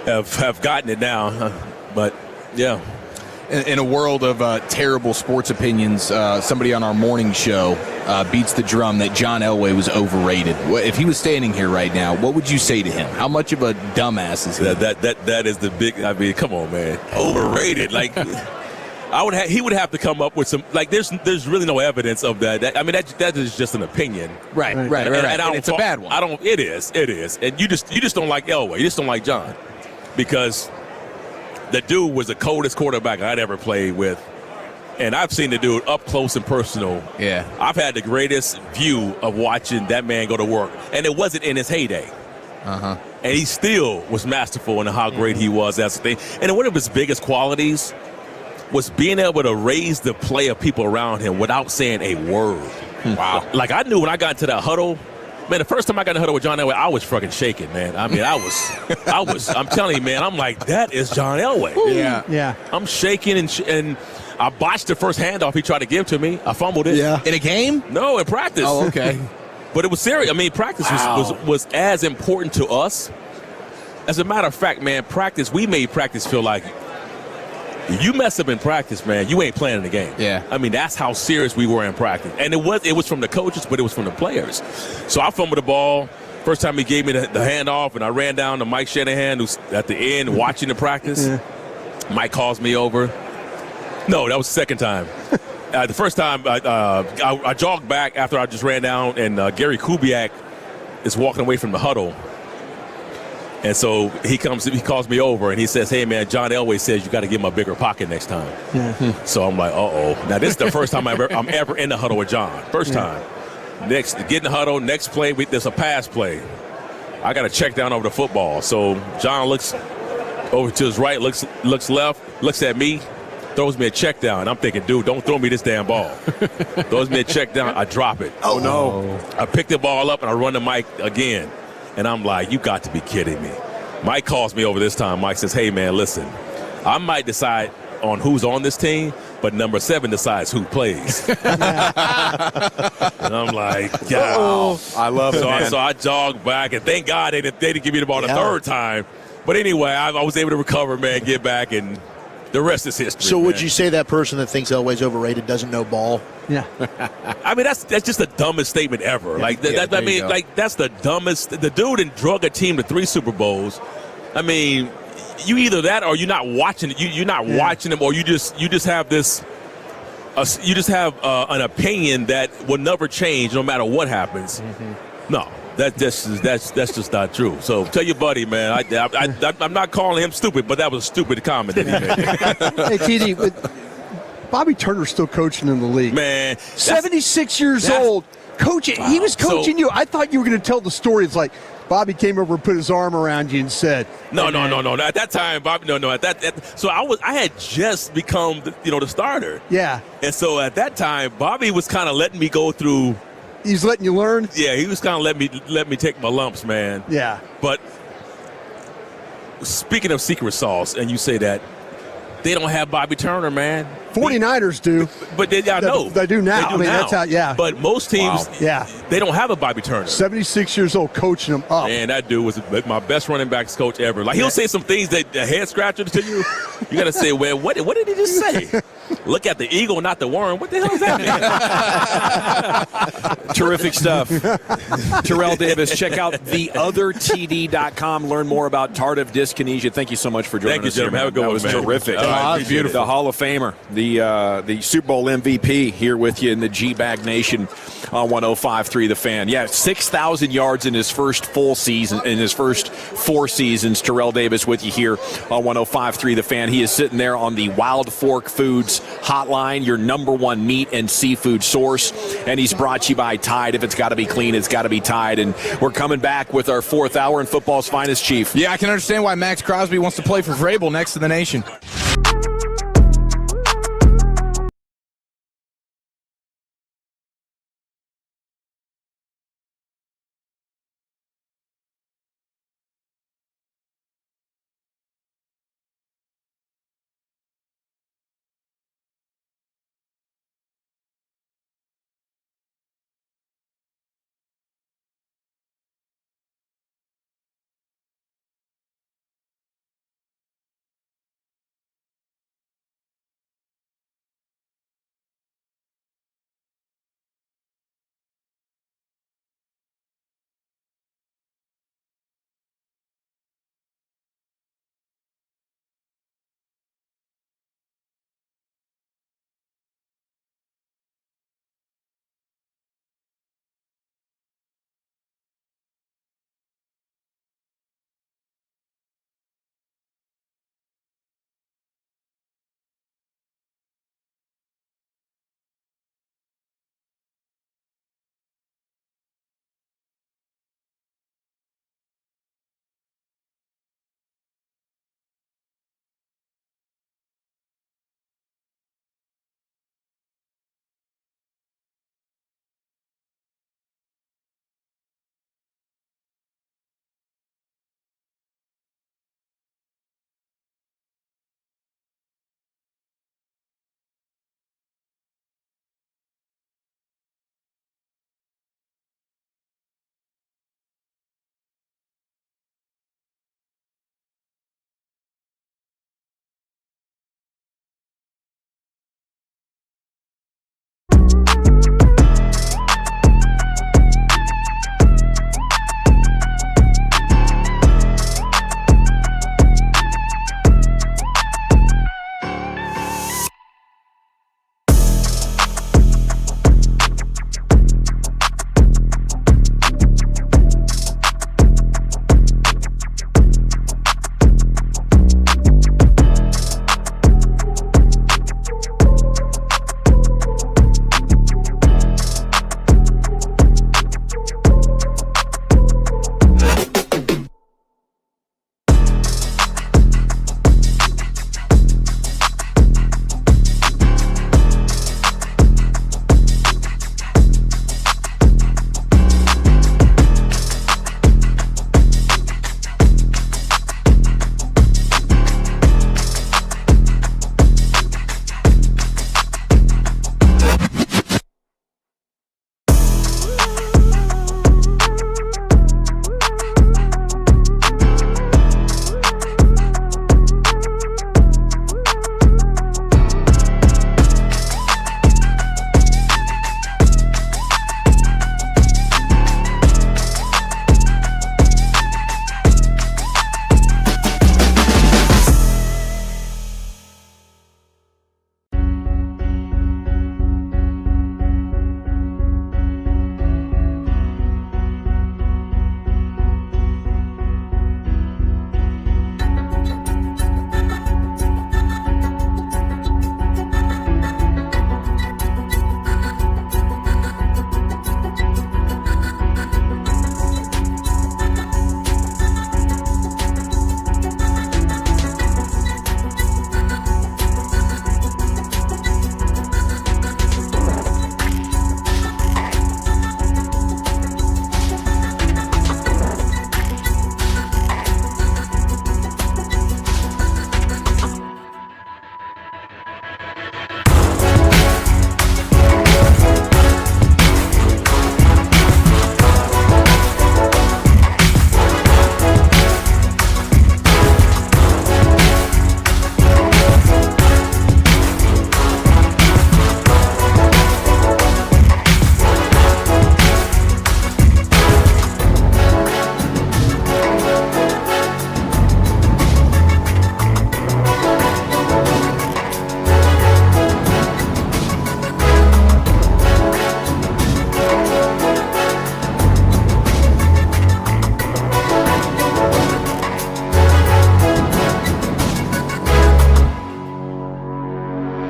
have gotten it now. But yeah. In a world of terrible sports opinions, somebody on our morning show beats the drum that John Elway was overrated. If he was standing here right now, what would you say to him? How much of a dumbass is he? That is the big. Come on, man, overrated. Like He would have to come up with some, like, there's really no evidence of that. I mean, that is just an opinion. Right. And it's a bad one. It is. And you just don't like Elway. You just don't like John, because the dude was the coldest quarterback I'd ever played with. And I've seen the dude up close and personal. Yeah. I've had the greatest view of watching that man go to work. And it wasn't in his heyday. Uh-huh. And he still was masterful in how great he was as a thing. And one of his biggest qualities was being able to raise the play of people around him without saying a word. Wow. Like, I knew when I got into that huddle, man, the first time I got in the huddle with John Elway, I was fucking shaking, man. I mean, I'm telling you, man, I'm like, that is John Elway. Yeah. I'm shaking, and I botched the first handoff he tried to give to me. I fumbled it. Yeah. In a game? No, in practice. Oh, okay. But it was serious. I mean, practice was as important to us. As a matter of fact, man, we made practice feel like, you mess up in practice, man, you ain't playing in the game. Yeah. I mean, that's how serious we were in practice. And it was from the coaches, but it was from the players. So I fumbled the ball. First time he gave me the handoff, and I ran down to Mike Shanahan, who's at the end watching the practice. Yeah. Mike calls me over. No, that was the second time. The first time, I jogged back after I just ran down, and Gary Kubiak is walking away from the huddle. And so he calls me over, and he says, hey, man, John Elway says you got to give him a bigger pocket next time. Yeah. So I'm like, uh-oh. Now, this is the first time I'm ever in the huddle with John. First time. Next, get in the huddle, next play, there's a pass play. I got to check down over the football. So John looks over to his right, looks left, looks at me, throws me a check down. I'm thinking, dude, don't throw me this damn ball. Throws me a check down, I drop it. Oh, no. I pick the ball up, and I run to Mike again. And I'm like, you got to be kidding me. Mike calls me over this time. Mike says, hey, man, listen, I might decide on who's on this team, but number 7 decides who plays. And I'm like, yeah. I love it, man. So I jogged back, and thank God they didn't give me the ball the third time. But anyway, I was able to recover, man, get back, and the rest is history. So would you say that person that thinks Elway's overrated doesn't know ball? Yeah. I mean, that's just the dumbest statement ever. Yeah. That's the dumbest. The dude that drug a team to 3 Super Bowls. I mean, you either that or you're not watching it. You're not watching them, or you just have this. You just have an opinion that will never change no matter what happens. Mm-hmm. No. That's just not true. So tell your buddy, man. I'm not calling him stupid, but that was a stupid comment that he made. Hey, TD, Bobby Turner's still coaching in the league. Man, 76 years old, coaching. Wow. He was coaching you. I thought you were going to tell the story. It's like Bobby came over and put his arm around you and said, "No." At that time, Bobby, no. So I had just become, the starter. Yeah. And so at that time, Bobby was kind of letting me go through. He's letting you learn? Yeah, he was kind of let me take my lumps, man. Yeah. But speaking of secret sauce, and you say that, they don't have Bobby Turner, man. 49ers do. But I know. They do now. That's how, yeah. But most teams, they don't have a Bobby Turner. 76 years old, coaching them up. Man, that dude was my best running backs coach ever. Like, he'll say some things that a head scratcher to you. You got to say, well, what did he just say? Look at the eagle, not the worm. What the hell is that mean? Terrific stuff. Terrell Davis, check out theothertd.com. Learn more about tardive dyskinesia. Thank you so much for joining us. Thank you, gentlemen. Have a good one, man. That was terrific. Beautiful. The Hall of Famer, the Super Bowl MVP here with you in the G-Bag Nation on 105.3 The Fan. Yeah, 6,000 yards in his first full season, in his first 4 seasons. Terrell Davis with you here on 105.3 The Fan. He is sitting there on the Wild Fork Foods hotline, your #1 meat and seafood source. And he's brought to you by Tide. If it's got to be clean, it's got to be Tide. And we're coming back with our 4th hour in football's finest, Chief. Yeah, I can understand why Max Crosby wants to play for Vrabel next to the nation.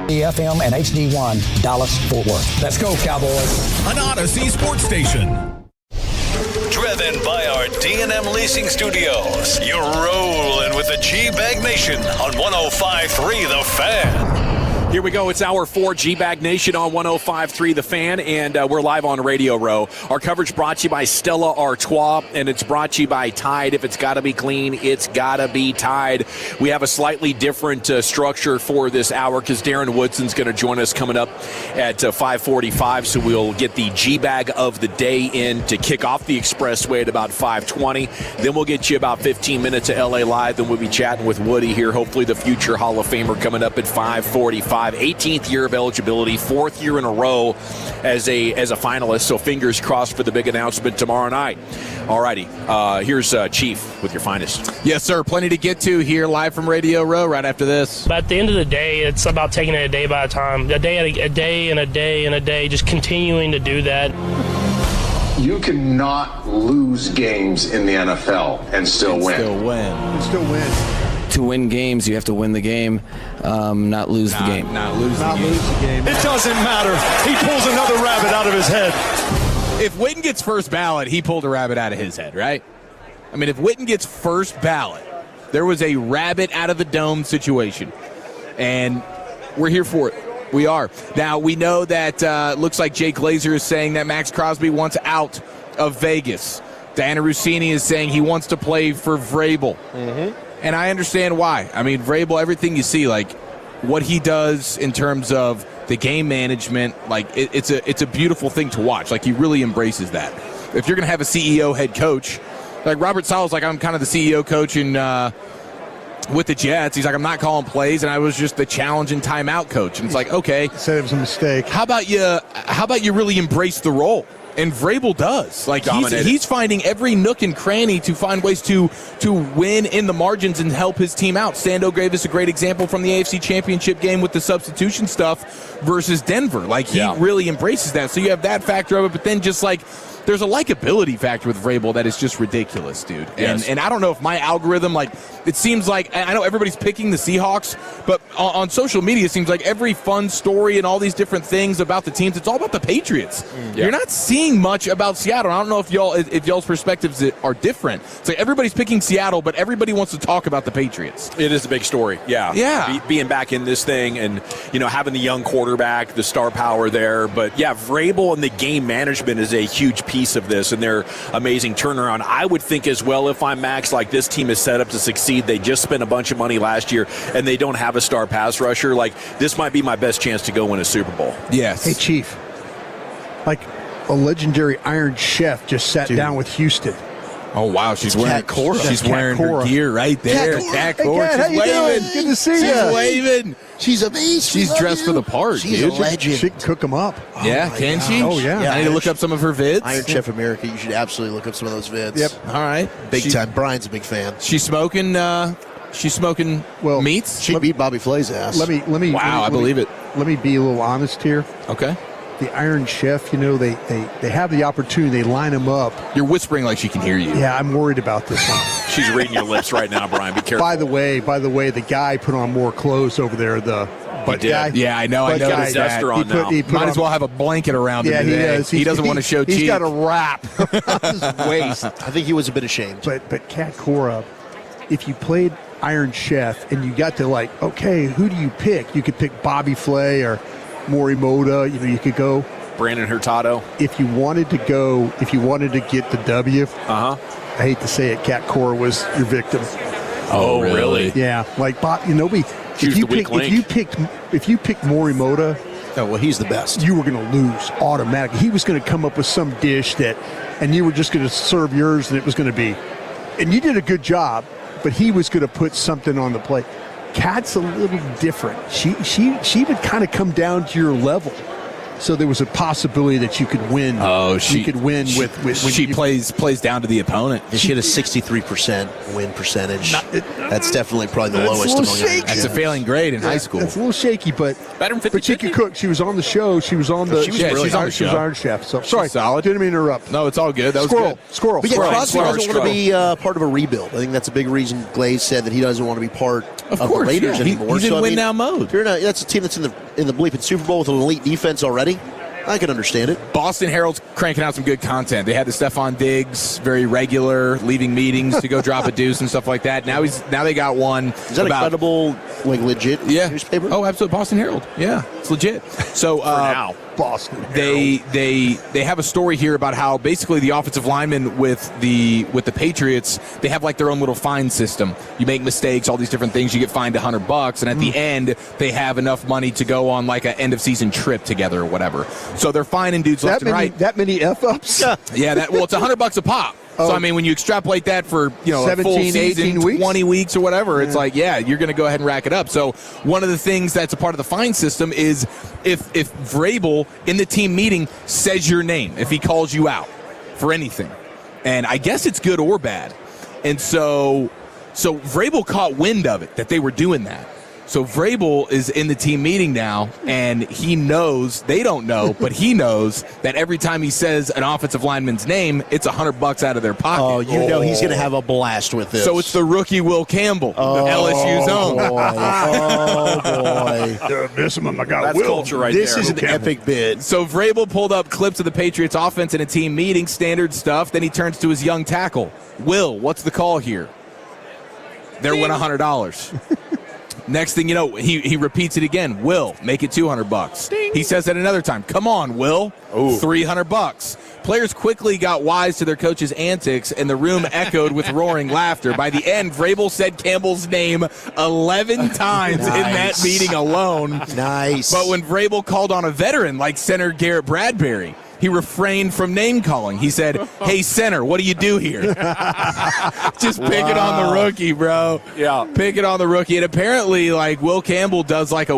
FM and HD1, Dallas, Fort Worth. Let's go, Cowboys. An Odyssey sports station. Driven by our D&M Leasing Studios. You're rolling with the G-Bag Nation on 105.3 The Fan. Here we go. It's hour 4, G-Bag Nation on 105.3 The Fan, and we're live on Radio Row. Our coverage brought to you by Stella Artois, and it's brought to you by Tide. If it's got to be clean, it's got to be Tide. We have a slightly different structure for this hour because Darren Woodson's going to join us coming up at 5:45, so we'll get the G-Bag of the day in to kick off the expressway at about 5:20. Then we'll get you about 15 minutes of LA Live. Then we'll be chatting with Woody here, hopefully the future Hall of Famer, coming up at 5:45. 18th year of eligibility, 4th year in a row as a finalist. So fingers crossed for the big announcement tomorrow night. All righty, here's Chief with your finest. Yes, sir. Plenty to get to here live from Radio Row right after this. But at the end of the day, it's about taking it a day by a time, a day and a day, just continuing to do that. You cannot lose games in the NFL and still win. To win games, you have to win the game, not lose the game. Not lose the game. It doesn't matter. He pulls another rabbit out of his head. If Witten gets first ballot, he pulled a rabbit out of his head, right? I mean, if Witten gets first ballot, there was a rabbit out of the dome situation. And we're here for it. We are. Now, we know that looks like Jay Glazer is saying that Max Crosby wants out of Vegas. Diana Rossini is saying he wants to play for Vrabel. Mm-hmm. And I understand why. I mean, Vrabel, everything you see, like what he does in terms of the game management, like it's a beautiful thing to watch. Like he really embraces that. If you're going to have a CEO head coach, like Robert Sala's like, I'm kind of the CEO coach with the Jets. He's like, I'm not calling plays, and I was just the challenge and timeout coach. And it's like, okay, said it was a mistake. How about you really embrace the role? And Vrabel does. Like he's finding every nook and cranny to find ways to win in the margins and help his team out. Sando gave us a great example from the AFC Championship game with the substitution stuff versus Denver. Like he really embraces that. So you have that factor of it, but then just like there's a likability factor with Vrabel that is just ridiculous, dude. And I don't know if my algorithm, like, it seems like, I know everybody's picking the Seahawks, but on social media, it seems like every fun story and all these different things about the teams, it's all about the Patriots. You're not seeing much about Seattle. I don't know if y'all's perspectives are different. It's like everybody's picking Seattle, but everybody wants to talk about the Patriots. It is a big story, yeah. Being back in this thing and, having the young quarterback, the star power there. But, yeah, Vrabel and the game management is a huge piece of this and their amazing turnaround. I would think as well, if I'm Max, like this team is set up to succeed. They just spent a bunch of money last year and they don't have a star pass rusher. Like this might be my best chance to go win a Super Bowl. Yes. Hey, Chief, like a legendary Iron Chef just sat down with Houston. Oh, wow. She's wearing her gear right there. Cat Cora. She's waving. Good to see you. She's waving. She's amazing. She's dressed for the part, She's dude. a legend. She can cook them up. Yeah, can she? Oh, yeah. I need to look up some of her vids. Iron Chef America. You should absolutely look up some of those vids. Yep. All right. Big time. Brian's a big fan. She's smoking meats? She beat Bobby Flay's ass. Let me. Wow, I believe it. Let me be a little honest here. Okay. The Iron Chef, they have the opportunity. They line them up. You're whispering like she can hear you. Yeah, I'm worried about this one. She's reading your lips right now, Brian. Be careful. By the way, the guy put on more clothes over there. The butt guy. Yeah, I know. He might as well have a blanket around him today. He does. He doesn't want to show cheek. He's got a wrap on his waist. I think he was a bit ashamed. But Cat Cora, if you played Iron Chef and you got to okay, who do you pick? You could pick Bobby Flay or Morimoto. You could go Brandon Hurtado. If you wanted to get the W, I hate to say it, Cat Cora was your victim. Oh, really? Yeah, like Bob. If you picked Morimoto, he's the best. You were going to lose automatically. He was going to come up with some dish and you were just going to serve yours, and it was going to be. And you did a good job, but he was going to put something on the plate. Kat's a little different. She would kind of come down to your level. So there was a possibility that you could win. She plays down to the opponent. She had a 63% win percentage. That's definitely probably the lowest among them. That's a failing grade in high school. It's a little shaky, but she could cook. She was on the show. She was on the. She's on the show. She was Iron Chef. So sorry, solid. Didn't mean to interrupt. No, it's all good. That was Squirrel. good. Squirrel. But yeah, Crosby doesn't want to be part of a rebuild. I think that's a big reason Glaze said that he doesn't want to be part of the Raiders anymore. He's in win now mode. That's a team that's in in the bleeping Super Bowl with an elite defense already, I can understand it. Boston Herald's cranking out some good content. They had the Stephon Diggs, very regular, leaving meetings to go drop a deuce and stuff like that. Now they got one. Is that a credible, like legit newspaper? Oh, absolutely. Boston Herald. Yeah, it's legit. So now, Boston. They have a story here about how basically the offensive linemen with the Patriots, they have like their own little fine system. You make mistakes, all these different things, you get fined $100, and at the end they have enough money to go on like an end of season trip together or whatever. So they're fining dudes left and right. That many F-ups? Yeah, it's $100 a pop. So, I mean, when you extrapolate that for, 17, a full season, 18 weeks? 20 weeks or whatever, it's like, you're going to go ahead and rack it up. So one of the things that's a part of the fine system is if Vrabel in the team meeting says your name, if he calls you out for anything. And I guess it's good or bad. And so Vrabel caught wind of it, that they were doing that. So Vrabel is in the team meeting now, and he knows, they don't know, but he knows that every time he says an offensive lineman's name, it's $100 out of their pocket. Oh, you know he's going to have a blast with this. So it's the rookie Will Campbell, LSU's own. Oh, boy. They're missing him. I got That's Will. culture right this there. is an epic bid. So Vrabel pulled up clips of the Patriots offense in a team meeting, standard stuff. Then he turns to his young tackle. Will, what's the call here? They're win $100. Next thing you know, he repeats it again. Will, make it $200. He says it another time. Come on, Will. $300. Players quickly got wise to their coach's antics, and the room echoed with roaring laughter. By the end, Vrabel said Campbell's name 11 times in that meeting alone. Nice. But when Vrabel called on a veteran like center Garrett Bradbury, he refrained from name calling. He said, "Hey, center, what do you do here?" Just pick it on the rookie, bro. Yeah, pick it on the rookie. And apparently, like Will Campbell does like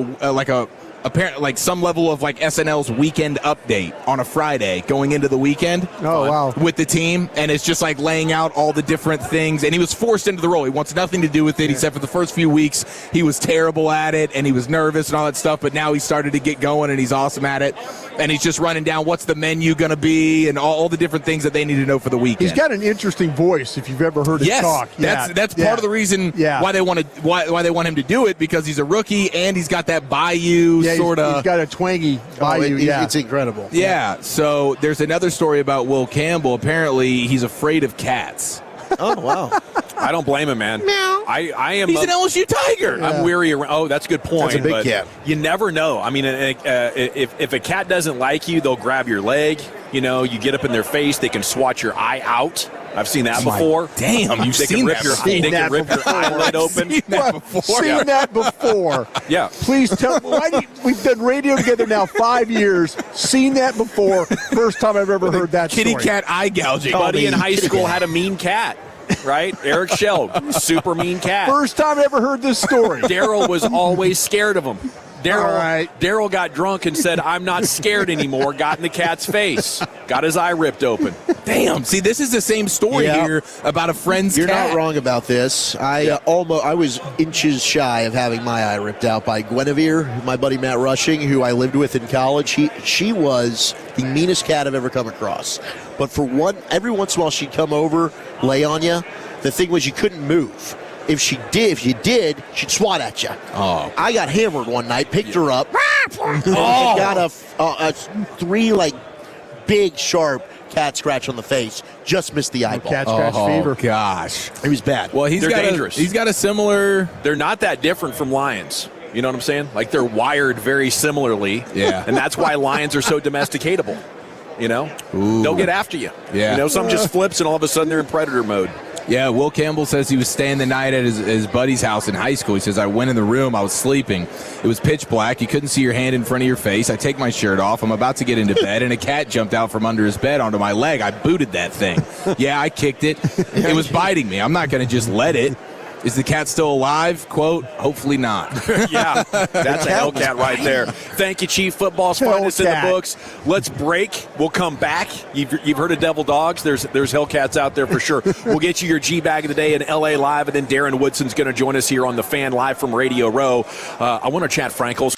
some level of like SNL's weekend update on a Friday going into the weekend. Oh, wow. With the team, and it's just like laying out all the different things. And he was forced into the role. He wants nothing to do with it. He said for the first few weeks he was terrible at it and he was nervous and all that stuff. But now he started to get going and he's awesome at it. And he's just running down what's the menu going to be and all the different things that they need to know for the weekend. He's got an interesting voice if you've ever heard him talk. That's part of the reason why they want him to do it, because he's a rookie and he's got that Bayou sort of. He's got a twangy Bayou. It's incredible. Yeah. So there's another story about Will Campbell. Apparently, he's afraid of cats. Oh, wow. I don't blame him, man. Meow. I am. He's an LSU Tiger. I'm weary around. Oh, that's a good point. That's a big but cat. You never know. I mean, if a cat doesn't like you, they'll grab your leg. You get up in their face. They can swat your eye out. I've seen that before. Damn, you've seen that before. They can rip your eyelid open. Seen that before. Seen that before. Yeah. Please tell me. We've done radio together now 5 years. Seen that before. First time I've ever heard that Kitty story. cat eye gouging. Buddy in high school had a mean cat. Right? Eric Shell, super mean cat. First time I ever heard this story. Daryl was always scared of him. Daryl got drunk and said, "I'm not scared anymore." Got in the cat's face. Got his eye ripped open. Damn. See, this is the same story here about a friend's You're cat. not wrong about this. I was inches shy of having my eye ripped out by Guinevere, my buddy Matt Rushing, who I lived with in college. She was the meanest cat I've ever come across. But every once in a while she'd come over, lay on you. The thing was you couldn't move. If you did, she'd swat at you. Oh. I got hammered one night, picked her up, and got a 3 big sharp cat scratch on the face. Just missed the eyeball. Cat scratch fever. Gosh. It was bad. Well, They're dangerous. He's got a similar. They're not that different from lions. You know what I'm saying? Like they're wired very similarly. Yeah. And that's why lions are so domesticatable. They'll get after you. Yeah. Some just flips and all of a sudden they're in predator mode. Yeah, Will Campbell says he was staying the night at his buddy's house in high school. He says, I went in the room, I was sleeping. It was pitch black. You couldn't see your hand in front of your face. I take my shirt off. I'm about to get into bed, and a cat jumped out from under his bed onto my leg. I booted that thing. Yeah, I kicked it. It was biting me. I'm not going to just let it. Is the cat still alive? Quote, hopefully not. Yeah, that's a Hellcat right there. Thank you, Chief. Football's finest in the books. Let's break. We'll come back. You've heard of Devil Dogs. There's Hellcats out there for sure. We'll get you your G-Bag of the day in L.A. Live, and then Darren Woodson's going to join us here on The Fan live from Radio Row. I want to chat Frankel's.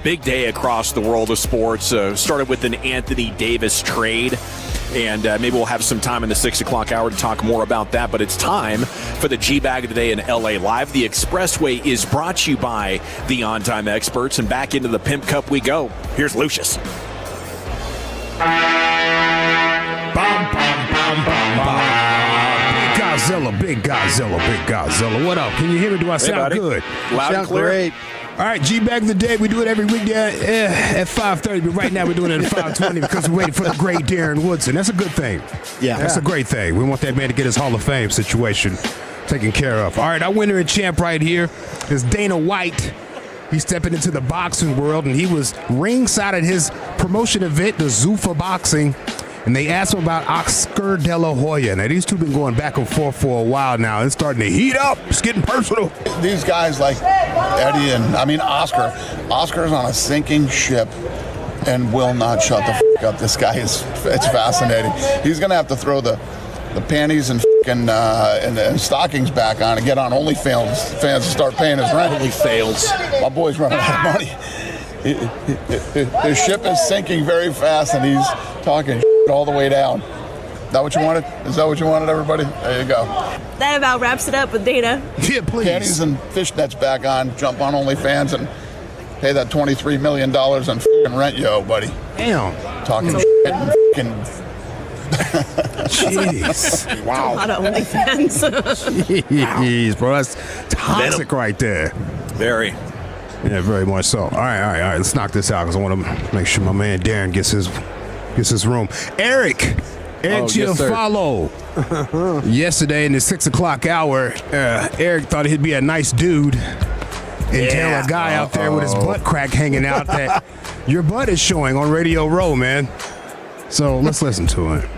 Big day across the world of sports. Started with an Anthony Davis trade. And maybe we'll have some time in the 6 o'clock hour to talk more about that. But it's time for the G-Bag of the Day in LA Live. The Expressway is brought to you by the On Time Experts. And back into the Pimp Cup we go. Here's Lucius. Big Godzilla. What up? Can you hear me? Do I sound good? Loud and clear. Great. All right, G-Bag of the Day. We do it every weekday at 5:30, but right now we're doing it at 5:20 because we're waiting for the great Darren Woodson. That's a good thing. Yeah. That's a great thing. We want that man to get his Hall of Fame situation taken care of. All right, our winner and champ right here is Dana White. He's stepping into the boxing world, and he was ringside at his promotion event, the Zuffa Boxing. And they asked him about Oscar De La Hoya. Now, these two been going back and forth for a while now. It's starting to heat up. It's getting personal. These guys like Eddie and, Oscar. Oscar's on a sinking ship and will not shut the f*** up. This guy it's fascinating. He's going to have to throw the panties and and stockings back on and get on OnlyFans to start paying his rent. Only fails. My boy's running out of money. His ship is sinking very fast, and he's talking all the way down. Is that what you wanted? Is that what you wanted, everybody? There you go. That about wraps it up with Dana. Yeah, please. Panties and fishnets back on. Jump on OnlyFans and pay that $23 million on f***ing rent, yo, buddy. Damn. Talking shit and f***ing... Jeez. Wow. A lot of OnlyFans. Jeez, bro. That's toxic right there. Very. Yeah, very much so. All right. Let's knock this out because I want to make sure my man Darren gets his room. Eric Giafalo. Yesterday in the 6 o'clock hour, Eric thought he'd be a nice dude and tell a guy out there with his butt crack hanging out that your butt is showing on Radio Row, man. So let's listen to it.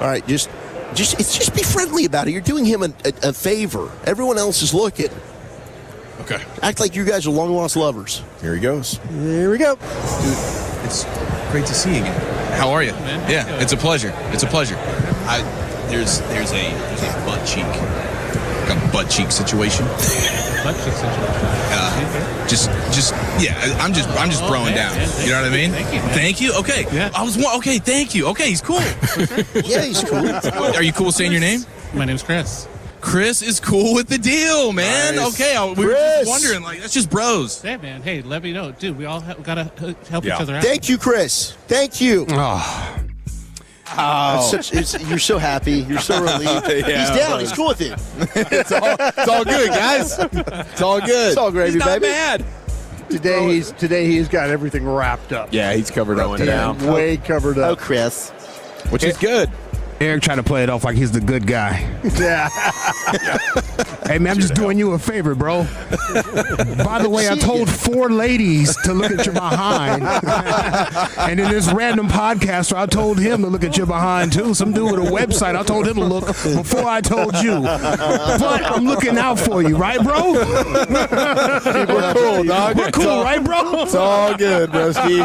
All right, just be friendly about it. You're doing him a favor. Everyone else is looking. Okay. Act like you guys are long-lost lovers. Here he goes. Here we go. Dude, it's great to see you again. How are you? Man, yeah, it's a pleasure. It's a pleasure. There's a butt cheek. Like a butt cheek situation. Butt cheek situation. I'm just throwing down. You know what I mean? Thank you. Okay. Yeah. Okay, thank you. Okay, he's cool. Yeah, he's cool. Are you cool saying your name? My name's Chris. Chris is cool with the deal, man. Nice. Okay, we were just wondering, that's just bros. Hey, man. Hey, let me know. Dude, we all gotta help each other out. Thank you, Chris. Thank you. Oh. You're so happy. You're so relieved. Yeah, he's down. He's cool with it. It's all good, guys. It's all good. It's all gravy, He's not baby. mad. Today he's got everything wrapped up. Yeah, he's covered up down. Way covered up. Oh, Chris. Which is good. Eric trying to play it off like he's the good guy. Yeah. Hey, man, I'm just doing you a favor, bro. By the way, I told 4 ladies to look at your behind. And in this random podcaster, I told him to look at your behind, too. Some dude with a website, I told him to look before I told you. But I'm looking out for you, right, bro? We're cool, dog. We're cool, right, bro? It's all good, broski.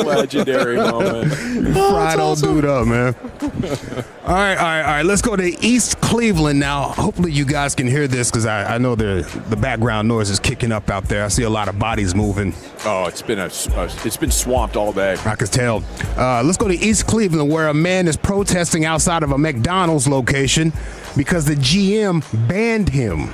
Legendary moment. Fried old dude up, man. All right. Let's go to East Cleveland now. Hopefully you guys can hear this because I know the background noise is kicking up out there. I see a lot of bodies moving. Oh, it's been swamped all day. I can tell. Let's go to East Cleveland where a man is protesting outside of a McDonald's location because the GM banned him.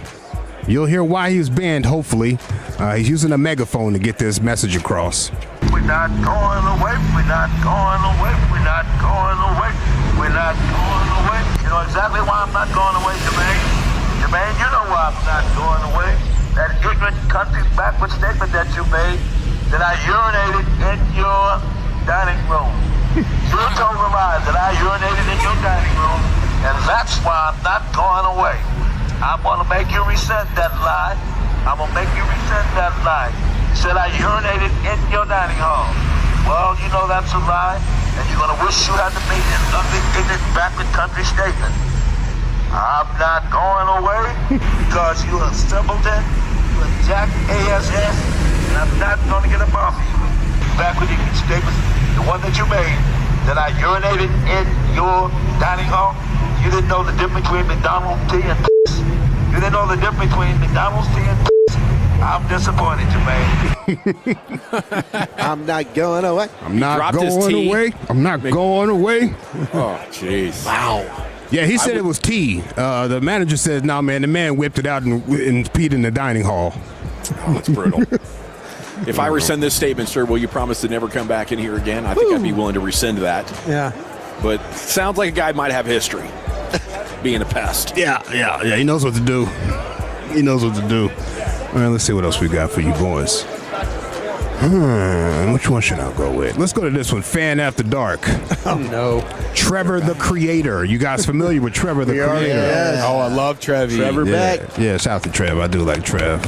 You'll hear why he was banned, hopefully. He's using a megaphone to get this message across. We're not going away. We're not going away. We're not going away. We're not going away. You know exactly why I'm not going away, Jermaine. Jermaine, you know why I'm not going away. That ignorant, country backward statement that you made, that I urinated in your dining room. You told the lie that I urinated in your dining room, and that's why I'm not going away. I'm going to make you resent that lie. I'm going to make you resent that lie. You said I urinated in your dining hall. Well, you know that's a lie, and you're going to wish you hadn't made an ugly, ignorant, backward country statement. I'm not going away because you're a simpleton, you're a jack ass, and I'm not going to get up off of you. Backward ignorant statement, the one that you made, that I urinated in your dining hall. You didn't know the difference between McDonald's tea and piss. You didn't know the difference between McDonald's tea and piss. I'm disappointed, Jermaine. I'm not going away. I'm not going away. I'm not going away. Oh, jeez. Wow. Yeah, he said it was tea. The manager said, "No, man, the man whipped it out and peed in the dining hall." Oh, that's brutal. If I rescind this statement, sir, will you promise to never come back in here again? I think I'd be willing to rescind that. Yeah. But sounds like a guy might have history being a pest. Yeah. He knows what to do. He knows what to do. All right, let's see what else we got for you boys. Which one should I go with? Let's go to this one, Fan After Dark. Oh, no. Trevor the Creator. You guys familiar with Trevor the Creator? Yes. Oh, I love Trev. Trevor Beck. Yeah, shout out to Trev. I do like Trev.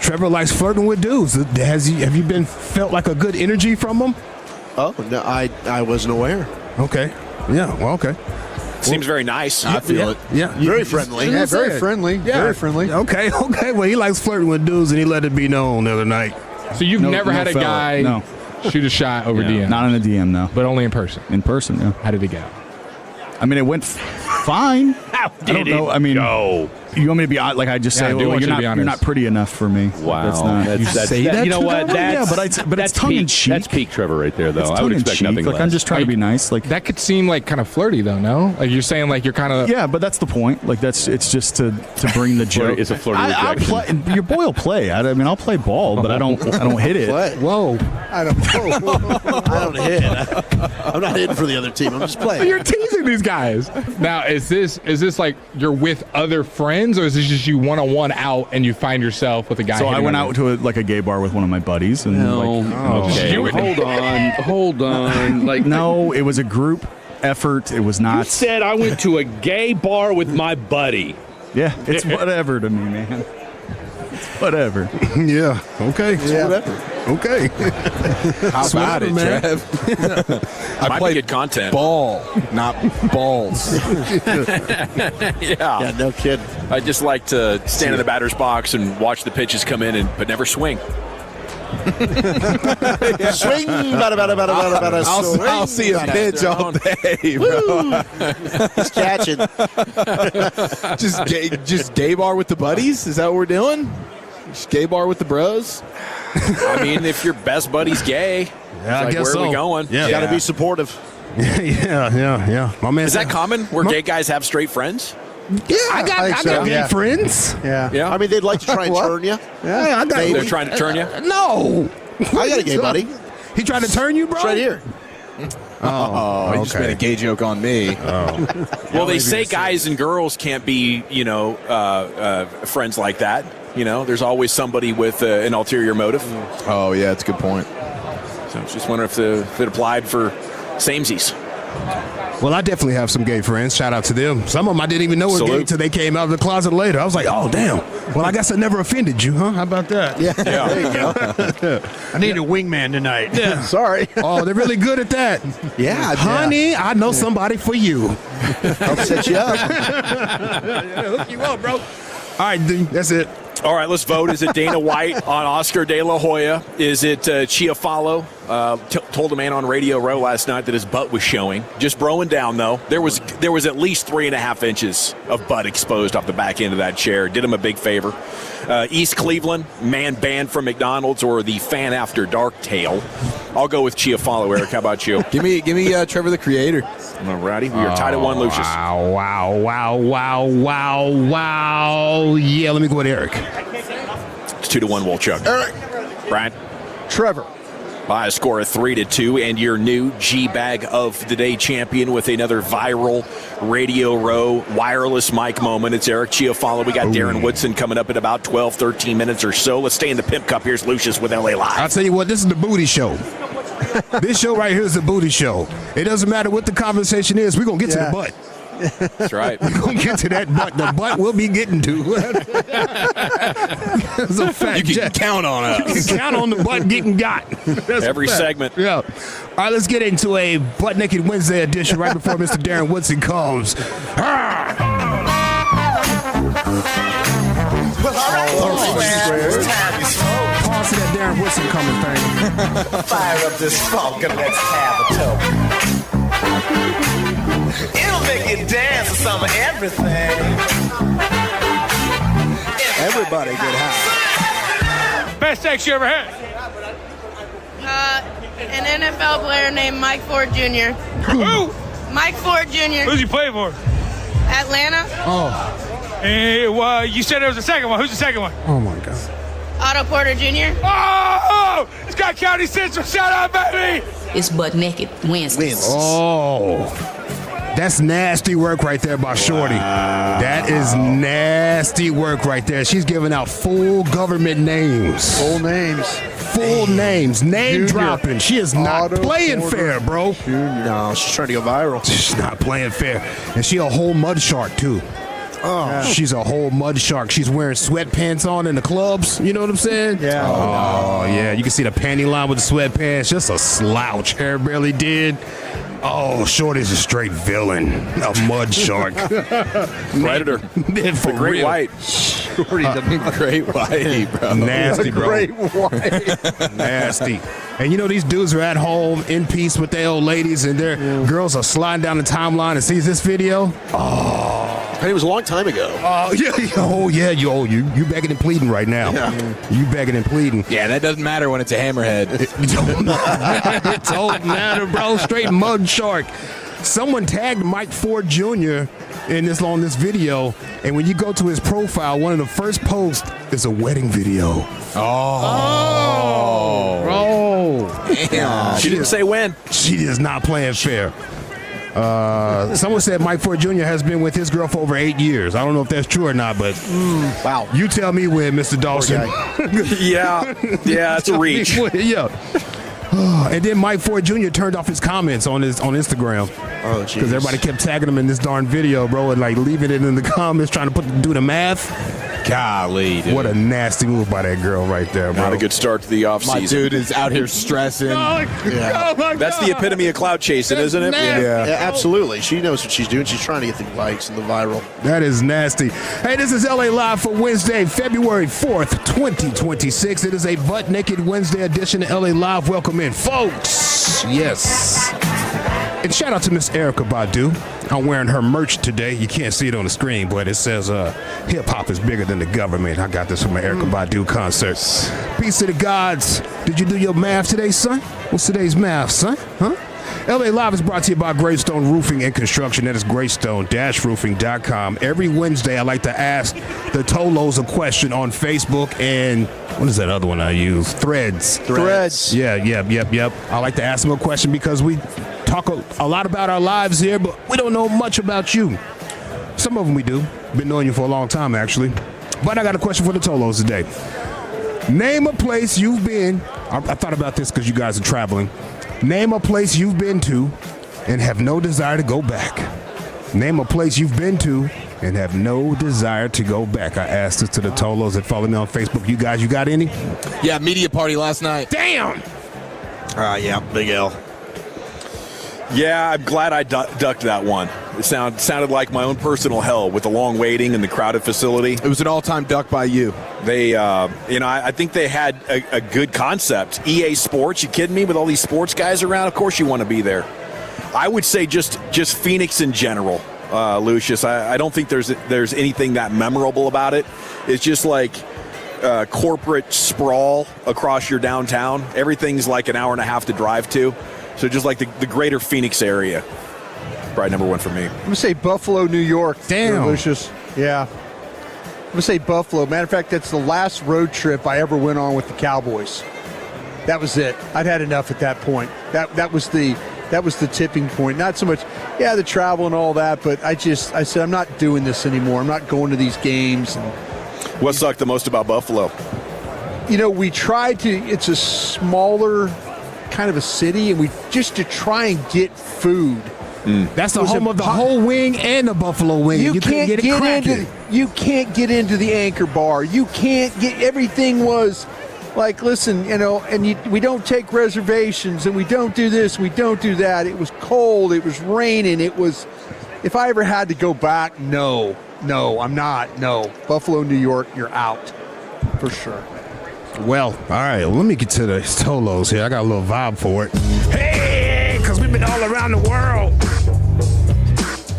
Trevor likes flirting with dudes. Have you been felt like a good energy from him? Oh, no, I wasn't aware. Okay. Yeah, well, okay. Seems very nice. I feel it. Yeah. Very friendly. Yeah, very friendly. Yeah. Very friendly. Okay. Well, he likes flirting with dudes, and he let it be known the other night. So you've never had a guy shoot a shot over DM? Not in a DM, no. But only in person? In person, yeah. How did it go? I mean, it went fine. I don't know. I mean, you want me to be like I just say? Well, you're not pretty enough for me. Wow, That's you know what? but it's tongue in cheek. That's peak Trevor right there, though. It's I would expect nothing like less. I'm just trying to be nice. Like that could seem like kind of flirty, though. No, like you're saying like you're kind of but that's the point. Like it's just to bring the joke. It's a flirty rejection. Your boy will play. I mean, I'll play ball, but I don't hit it. What? Whoa! I don't hit. I'm not hitting for the other team. I'm just playing. You're teasing these guys. Now, is this like you're with other friends, or is this just you one-on-one out and you find yourself with a guy? So I went out to a gay bar with one of my buddies, and Hold on. Like no, it was a group effort. It was not. You said I went to a gay bar with my buddy. Yeah, it's whatever to me, man. It's whatever. Yeah. Okay. Yeah. Whatever. Okay. How about it, man. Trev? I play good content. Ball, not balls. Yeah, no kidding. I just like to stand in the batter's box and watch the pitches come in, but never swing. Swing, I'll see a pitch all day, bro. He's catching. just gay bar with the buddies? Is that what we're doing? Just gay bar with the bros? I mean, if your best buddy's gay, I guess where so. are we going? Yeah. You got to be supportive. Yeah. My man. Is that common where gay guys have straight friends? Yeah, I got gay friends. Yeah. I mean, they'd like to try and turn you. Yeah, I got. They're trying to turn you? No. I got a gay buddy. He tried to turn you, bro? It's right here. Oh, you just made a gay joke on me. Well, they say guys and girls can't be, friends like that. You know, there's always somebody with an ulterior motive. Oh, yeah, that's a good point. So I was just wondering if it applied for samesies. Well, I definitely have some gay friends. Shout out to them. Some of them I didn't even know were gay until they came out of the closet later. I was like, oh, damn. Well, I guess I never offended you, huh? How about that? Yeah. There you go. I need a wingman tonight. Yeah. Sorry. Oh, they're really good at that. Yeah. Honey, I know somebody for you. Help set you up. Hook you up, bro. All right, dude. That's it. All right, let's vote. Is it Dana White on Oscar De La Hoya? Is it Chiafalo? Told a man on Radio Row last night that his butt was showing. Just broing down, though. There was at least 3.5 inches of butt exposed off the back end of that chair. Did him a big favor. East Cleveland, man banned from McDonald's, or the Fan After Dark tale. I'll go with Chiafalo, Eric. How about you? Give me Trevor the Creator. All righty. We are tied at 1, Lucius. Wow. Yeah, let me go with Eric. It's 2-1, Wolchuk. Eric. Brian. Trevor. By a score of 3-2, and your new G-Bag of the Day champion with another viral Radio Row wireless mic moment. It's Eric Chiafalo. We got Darren Woodson coming up in about 12, 13 minutes or so. Let's stay in the Pimp Cup. Here's Lucius with LA Live. I'll tell you what, this is the booty show. This show right here is the booty show. It doesn't matter what the conversation is. We're going to get to the butt. That's right. We're going to get to that butt. The butt we'll be getting to. It's a fact. You can count on us. You can count on the butt getting got. That's every segment. Yeah. All right, let's get into a Butt Naked Wednesday edition right before Mr. Darren Woodson comes. Well, all right, Pause to that Darren Woodson coming thing. fire up this funk and let's have a toke. It'll make you dance to some of everything. Everybody get high. best sex you ever had? An NFL player named Mike Ford Jr. Who? Mike Ford Jr. Who's he play for? Atlanta. Oh. And you said there was a second one. Who's the second one? Oh, my God. Otto Porter Jr. Oh! Scott County Central. Shout out, baby! It's butt naked Wednesdays. Oh. That's nasty work right there by Shorty. That is nasty work right there. She's giving out full government names. Full names. Full names. Name dropping. She is not playing fair, bro. No, she's trying to go viral. She's not playing fair. And she a whole mud shark, too. Oh, she's a whole mud shark. She's wearing sweatpants on in the clubs. You know what I'm saying? Yeah. Oh, yeah. You can see the panty line with the sweatpants. Just a slouch. Hair barely did. Oh, Shorty's a straight villain. A mud shark. Predator. For great real. white. Shorty's a great white, bro. Nasty, bro. Great white. Nasty. And you know, these dudes are at home in peace with their old ladies, and their girls are sliding down the timeline and sees this video. Oh. And it was a long time ago. Oh, yeah. Oh, yeah. You begging and pleading right now. Yeah. You begging and pleading. Yeah, that doesn't matter when it's a hammerhead. It don't matter. It don't matter, bro. Straight mud shark. Someone tagged Mike Ford Jr. on this video, and when you go to his profile, one of the first posts is a wedding video. Oh. Bro. Damn. She didn't say when. She is not playing fair. Someone said Mike Ford Jr. has been with his girl for over 8 years. I don't know if that's true or not, but wow. You tell me when, Mr. Dawson. Yeah, that's a reach. Yeah. And then Mike Ford Jr. turned off his comments on Instagram. Oh, jeez. Because everybody kept tagging him in this darn video, bro, and like leaving it in the comments, trying to do the math. Golly, dude. What a nasty move by that girl right there, bro. Not a good start to the offseason. My dude is out here stressing. That's the epitome of cloud chasing, isn't it? Yeah, absolutely. She knows what she's doing. She's trying to get the likes and the viral. That is nasty. Hey, this is LA Live for Wednesday, February 4th, 2026. It is a butt naked Wednesday edition of LA Live. Welcome in, folks. Yes. And shout out to Miss Erykah Badu. I'm wearing her merch today. You can't see it on the screen, but it says hip hop is bigger than the government. I got this from an Erykah Badu concert. Peace to the gods. Did you do your math today, son? What's today's math, son? Huh? LA Live is brought to you by Greystone Roofing and Construction. That is greystone-roofing.com. Every Wednesday, I like to ask the Tolos a question on Facebook and what is that other one I use? Threads. Yeah, yep. I like to ask them a question because we talk a lot about our lives here, but we don't know much about you. Some of them we do. Been knowing you for a long time, actually. But I got a question for the Tolos today. Name a place you've been. I thought about this because you guys are traveling. Name a place you've been to and have no desire to go back. Name a place you've been to and have no desire to go back. I asked this to the Tolos that follow me on Facebook. You guys, you got any? Yeah, media party last night. Damn! Yeah, Big L. Yeah, I'm glad I ducked that one. It sounded like my own personal hell with the long waiting and the crowded facility. It was an all-time duck by you. They, I think they had a good concept. EA Sports, you kidding me? With all these sports guys around, of course you want to be there. I would say just Phoenix in general, Lucius. I don't think there's anything that memorable about it. It's just like corporate sprawl across your downtown. Everything's like an hour and a half to drive to. So just like the greater Phoenix area. Probably number one for me. I'm going to say Buffalo, New York. Damn. Lucius. Yeah. I'm going to say Buffalo. Matter of fact, that's the last road trip I ever went on with the Cowboys. That was it. I'd had enough at that point. That was the tipping point. Not so much, the travel and all that, but I said, I'm not doing this anymore. I'm not going to these games. And what sucked the most about Buffalo? We tried to, it's a smaller kind of a city, and we just to try and get food. That's the home of the whole wing and the Buffalo wing. You can't get it cracking. You can't get into the Anchor Bar. You can't get, everything was like, listen, we don't take reservations, and we don't do this, we don't do that. It was cold, it was raining, it was, if I ever had to go back, no, I'm not, no. Buffalo, New York, you're out, for sure. Well, all right, let me get to the Tolos here. I got a little vibe for it. Hey, because we've been all around the world.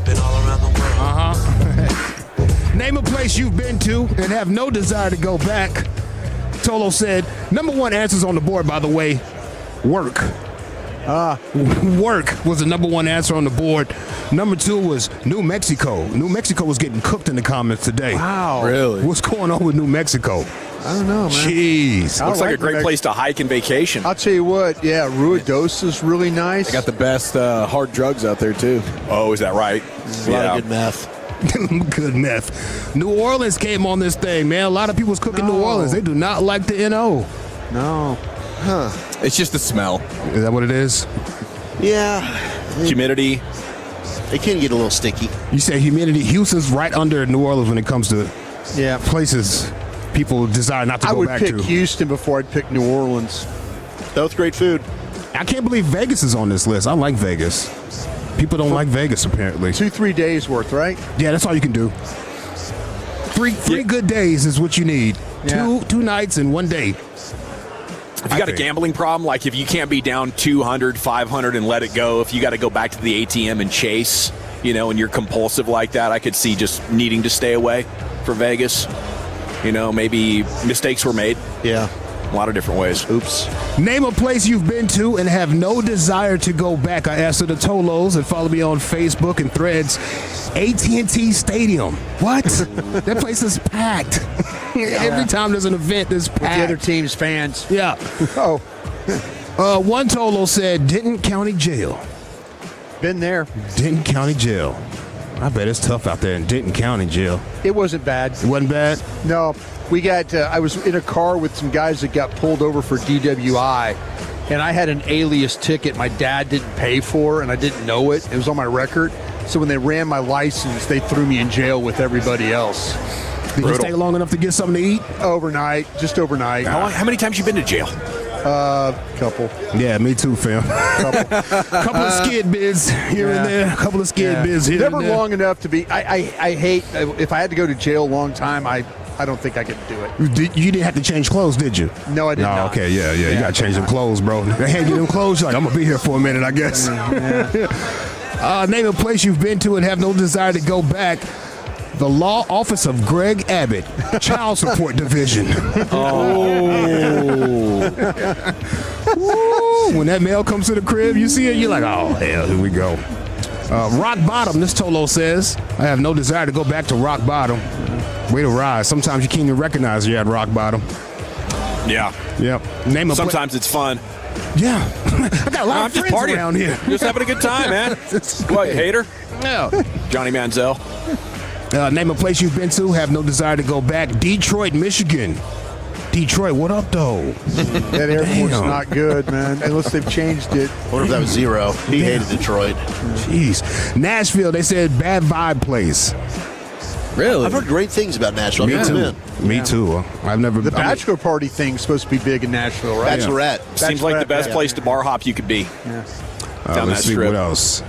Been all around the world. Uh-huh. Name a place you've been to and have no desire to go back. Tolo said, number one answers on the board, by the way, work. Work was the number one answer on the board. Number two was New Mexico. New Mexico was getting cooked in the comments today. Wow. Really? What's going on with New Mexico? I don't know, man. Jeez. Looks like a great place to hike and vacation. I'll tell you what, yeah, Ruidosa is really nice. They got the best hard drugs out there, too. Oh, is that right? A lot of good meth. Good meth. New Orleans came on this thing, man. A lot of people's cooking New Orleans. They do not like the NO. No. Huh. It's just the smell. Is that what it is? Yeah. Humidity. It can get a little sticky. You say humidity. Houston's right under New Orleans when it comes to places people desire not to go back to. I would pick Houston before I'd pick New Orleans. Both great food. I can't believe Vegas is on this list. I like Vegas. People don't like Vegas, apparently. 2-3 days worth, right? Yeah, that's all you can do. Three good days is what you need. Yeah. Two nights and 1 day. If you got a gambling problem, like if you can't be down 200, 500 and let it go, if you got to go back to the ATM and chase, and you're compulsive like that, I could see just needing to stay away for Vegas. Maybe mistakes were made. Yeah. A lot of different ways. Oops. Name a place you've been to and have no desire to go back. I asked the Tolos, and follow me on Facebook and Threads. AT&T Stadium. What? That place is packed. Every time there's an event, there's packed. With the other team's fans. Yeah. One Tolo said Denton County Jail. Been there. Denton County Jail. I bet it's tough out there in Denton County Jail. It wasn't bad. It wasn't bad? No. We got, I was in a car with some guys that got pulled over for DWI, and I had an alias ticket my dad didn't pay for, and I didn't know it. It was on my record. So when they ran my license, they threw me in jail with everybody else. Did you stay long enough to get something to eat? Overnight. Just overnight. How many times you been to jail? Couple. Yeah, me too, fam. Couple of skid bids here and there. A couple of skid bids here Never and there. long enough to be. I hate, if I had to go to jail a long time, I don't think I could do it. You didn't have to change clothes, did you? No, I did not. Okay, yeah. You got to change them clothes, bro. They hand you them clothes, you're like, I'm going to be here for a minute, I guess. Name a place you've been to and have no desire to go back. The Law Office of Greg Abbott, Child Support Division. When that mail comes to the crib, you see it, you're like, oh, hell, here we go. Rock Bottom, this Tolo says, I have no desire to go back to Rock Bottom. Way to rise. Sometimes you can't even recognize you're at Rock Bottom. Yeah. Yep. Sometimes it's fun. Yeah. I got a lot of friends around here. Just having a good time, man. What, hater? Yeah. Johnny Manziel. Name a place you've been to, have no desire to go back. Detroit, Michigan. Detroit, what up, though? That airport's not good, man, unless they've changed it. I wonder if that was Zero. He hated Detroit. Jeez. Nashville, they said bad vibe place. Really? I've heard great things about Nashville. Me too. Me too. I've never. The bachelor party thing's supposed to be big in Nashville, right? Bachelorette. Seems like the best place to bar hop you could be. Yeah. Down let's that see strip. what else.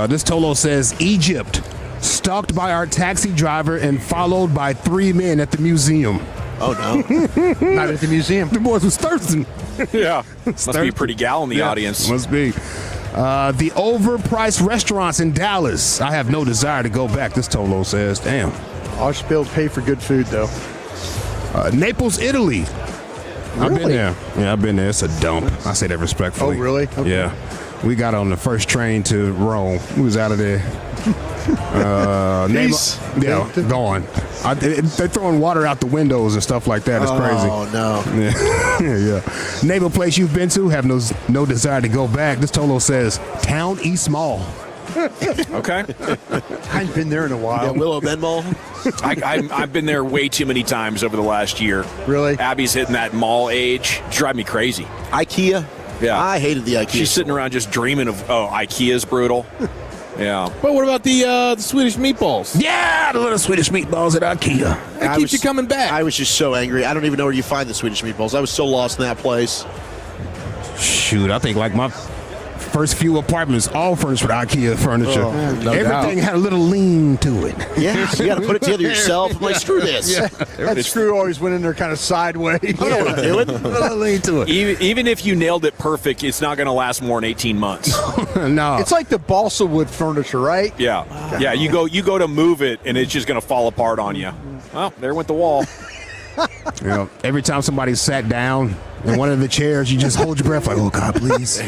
This Tolo says Egypt, stalked by our taxi driver and followed by 3 men at the museum. Oh no! Not at the museum. The boys was thirsting. Yeah. Must be a pretty gal in the audience. Must be. The overpriced restaurants in Dallas. I have no desire to go back, this Tolo says. Damn. I should be able to pay for good food, though. Naples, Italy. I've been there. Yeah, I've been there. It's a dump. I say that respectfully. Oh, really? Okay. Yeah. We got on the first train to Rome. We was out of there. Gone. They're throwing water out the windows and stuff like that. It's crazy. Oh, no. Yeah. Name a place you've been to, have no desire to go back. This Tolo says, Town East Mall. Okay. I ain't been there in a while. Yeah, Willow Bend Mall. I've been there way too many times over the last year. Really? Abby's hitting that mall age. Drive me crazy. IKEA. Yeah. I hated the IKEA. She's sitting around just dreaming of, IKEA's brutal. Yeah. But what about the Swedish meatballs? Yeah, the little Swedish meatballs at IKEA. That keeps you coming back. I was just so angry. I don't even know where you find the Swedish meatballs. I was so lost in that place. Shoot, I think like my first few apartments, all furnished with IKEA furniture. Everything had a little lean to it. Yeah, you got to put it together yourself. I'm like, screw this. Yeah. That screw always went in there kind of sideways. I don't know what I'm doing. A little lean to it. Even if you nailed it perfect, it's not going to last more than 18 months. No. It's like the balsa wood furniture, right? Yeah. Wow. Yeah, you go to move it, and it's just going to fall apart on you. Well, there went the wall. You know, every time somebody sat down in one of the chairs, you just hold your breath like, oh, God, please.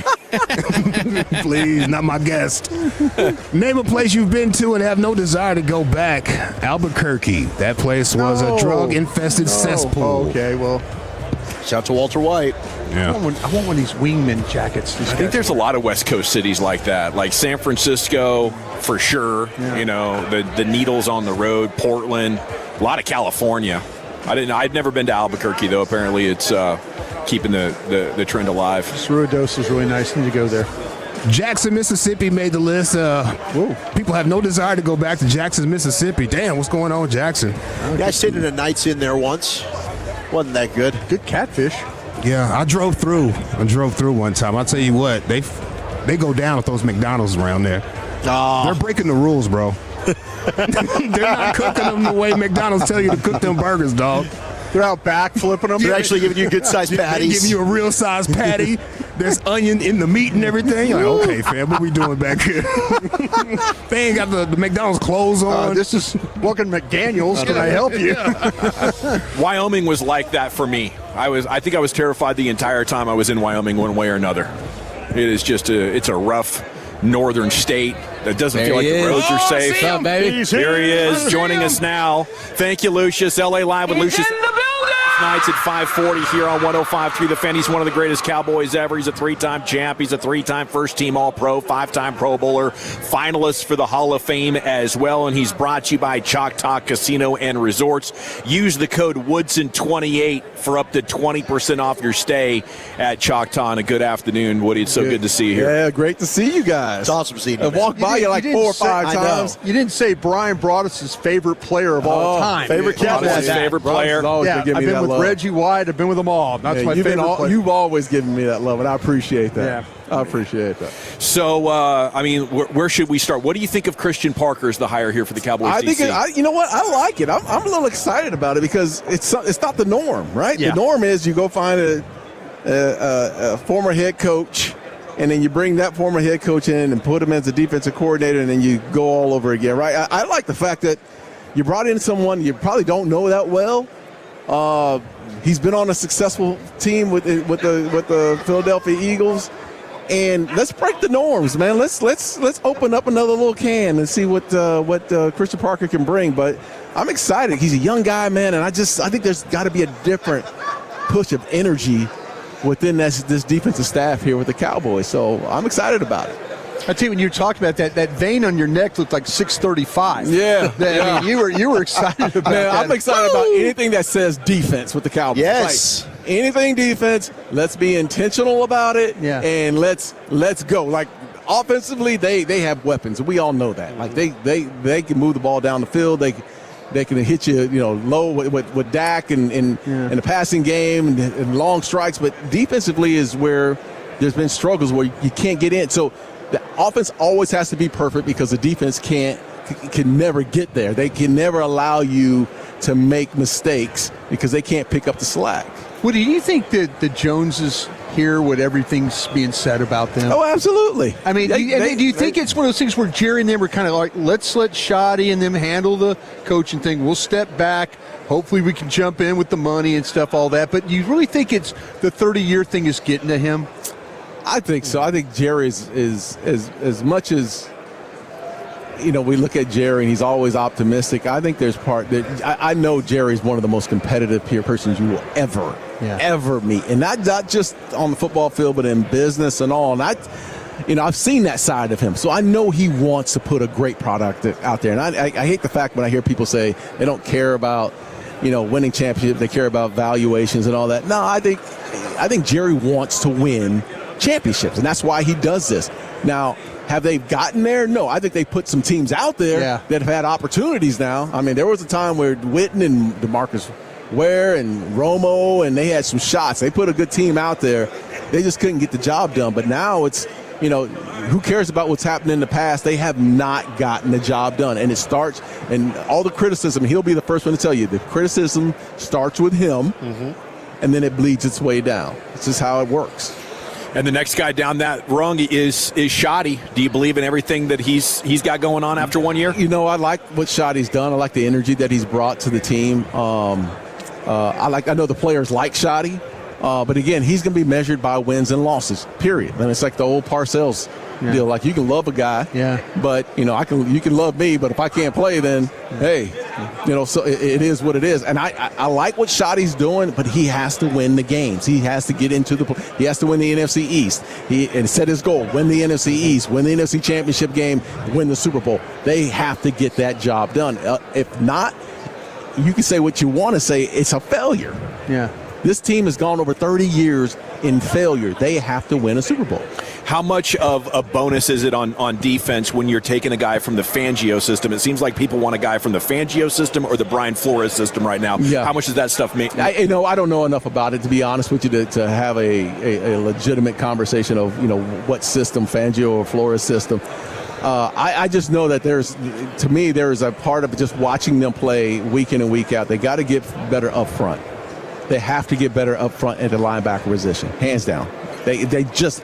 Please, not my guest. Name a place you've been to and have no desire to go back. Albuquerque. That place was a drug-infested cesspool. Okay, well. Shout out to Walter White. Yeah. I want one of these wingman jackets. I think there's a lot of West Coast cities like that, like San Francisco for sure. Yeah. You know, the needles on the road, Portland, a lot of California. I'd never been to Albuquerque though. Apparently, it's keeping the trend alive. Broaddus is really nice. Need to go there. Jackson, Mississippi made the list. People have no desire to go back to Jackson, Mississippi. Damn, what's going on with Jackson? Yeah, I stayed in a Nights in there once. Wasn't that good? Good catfish. Yeah, I drove through one time. I'll tell you what, they go down with those McDonald's around there. They're breaking the rules, bro. They're not cooking them the way McDonald's tell you to cook them burgers, dog. They're out back flipping them. They're actually giving you good-sized patties. They give you a real-sized patty. There's onion in the meat and everything. You're like, okay, fam, what we doing back here? They ain't got the McDonald's clothes on. This is Welcome McDaniels. Can I help you? Wyoming was like that for me. I think I was terrified the entire time I was in Wyoming one way or another. It is just it's a rough northern state that doesn't feel like the roads are safe. What's up, baby? Here he is joining us now. Thank you, Lucius. LA Live with Lucius. Nights at 540 here on 105.3 The Fan. He's one of the greatest Cowboys ever. He's a three-time champ. He's a three-time first-team All-Pro, five-time Pro Bowler, finalist for the Hall of Fame as well. And he's brought to you by Choctaw Casino and Resorts. Use the code Woodson28 for up to 20% off your stay at Choctaw. And a good afternoon, Woody. It's so good to see you here. Yeah, great to see you guys. It's awesome seeing you. I walked by you like 4 or 5 times. You didn't say Brian Broaddus' favorite player of all time. Favorite Broaddus' favorite player. Yeah, I've been with Reggie White. I've been with them all. That's my favorite player. You've always given me that love, and I appreciate that. Yeah. I appreciate that. So, I mean, where should we start? What do you think of Christian Parker as the hire here for the Cowboys? I think you know what? I like it. I'm a little excited about it because it's not the norm, right? Yeah. The norm is you go find a former head coach, and then you bring that former head coach in and put him as a defensive coordinator, and then you go all over again, right? I like the fact that you brought in someone you probably don't know that well. He's been on a successful team with the Philadelphia Eagles, and let's break the norms, man. Let's open up another little can and see what Christian Parker can bring. But I'm excited. He's a young guy, man, and I think there's got to be a different push of energy within this defensive staff here with the Cowboys. So I'm excited about it. I tell you, when you talked about that vein on your neck looked like 635. Yeah. I mean, you were excited about that. I'm excited about anything that says defense with the Cowboys. Yes. Like, anything defense, let's be intentional about it, and let's go. Like, offensively, they have weapons. We all know that. Like, they can move the ball down the field. They can hit you, low with Dak and the passing game and long strikes. But defensively is where there's been struggles where you can't get in. So the offense always has to be perfect because the defense can never get there. They can never allow you to make mistakes because they can't pick up the slack. Woody, do you think that the Joneses hear what everything's being said about them? Oh, absolutely. I mean, do you think it's one of those things where Jerry and them were kind of like, let's let Shoddy and them handle the coaching thing. We'll step back. Hopefully we can jump in with the money and stuff, all that. But you really think it's the 30-year thing is getting to him? I think so. I think Jerry is as much as we look at Jerry and he's always optimistic. I think there's part that I know Jerry's one of the most competitive peer persons you will ever meet, and not just on the football field, but in business and all. And I've seen that side of him, so I know he wants to put a great product out there. And I hate the fact when I hear people say they don't care about winning championships, they care about valuations and all that. No, I think Jerry wants to win championships, and that's why he does this. Now, have they gotten there? No. I think they put some teams out there that have had opportunities now. I mean, there was a time where Witten and DeMarcus Ware and Romo, and they had some shots. They put a good team out there. They just couldn't get the job done. But now it's, who cares about what's happened in the past? They have not gotten the job done. And it starts, and all the criticism, he'll be the first one to tell you, the criticism starts with him, and then it bleeds its way down. It's just how it works. And the next guy down that rung is Shoddy. Do you believe in everything that he's got going on after 1 year? I like what Shoddy's done. I like the energy that he's brought to the team. I know the players like Shotty, but again, he's going to be measured by wins and losses. Period. And it's like the old Parcells deal. Like you can love a guy, but you can love me, but if I can't play, then hey, so it is what it is. And I like what Shotty's doing, but he has to win the games. He has to get into he has to win the NFC East. And set his goal: win the NFC East, win the NFC Championship game, win the Super Bowl. They have to get that job done. If not, you can say what you want to say. It's a failure. Yeah. This team has gone over 30 years in failure. They have to win a Super Bowl. How much of a bonus is it on defense when you're taking a guy from the Fangio system? It seems like people want a guy from the Fangio system or the Brian Flores system right now. Yeah. How much does that stuff make? I don't know enough about it, to be honest with you, to have a legitimate conversation of what system, Fangio or Flores system. I just know that there is a part of just watching them play week in and week out. They got to get better up front. They have to get better up front at the linebacker position, hands down. They just,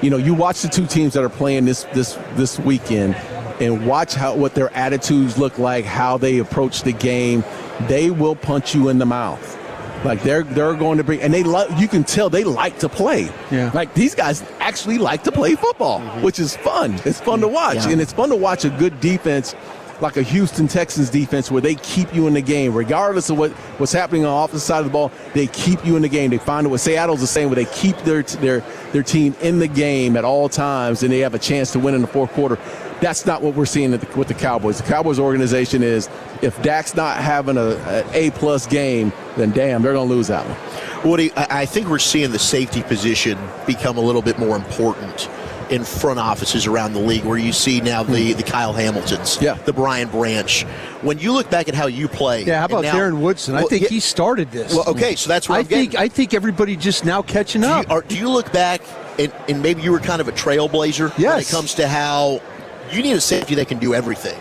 you watch the two teams that are playing this weekend, and watch what their attitudes look like, how they approach the game. They will punch you in the mouth. Like they're going to bring, and you can tell they like to play. Yeah. Like these guys actually like to play football, which is fun. It's fun to watch, and it's fun to watch a good defense, like a Houston Texans defense, where they keep you in the game regardless of what's happening on the opposite side of the ball. They keep you in the game. They find a way. Seattle's the same, where they keep their team in the game at all times, and they have a chance to win in the fourth quarter. That's not what we're seeing with the Cowboys. The Cowboys organization is, if Dak's not having an A+ game, then damn, they're going to lose that one. Woody, I think we're seeing the safety position become a little bit more important in front offices around the league, where you see now the Kyle Hamiltons, the Brian Branch. When you look back at how you play. Yeah, how about Darren Woodson? I think he started this. Well, okay, so that's what I think everybody just now catching up. Do you look back, and maybe you were kind of a trailblazer when it comes to how you need a safety that can do everything?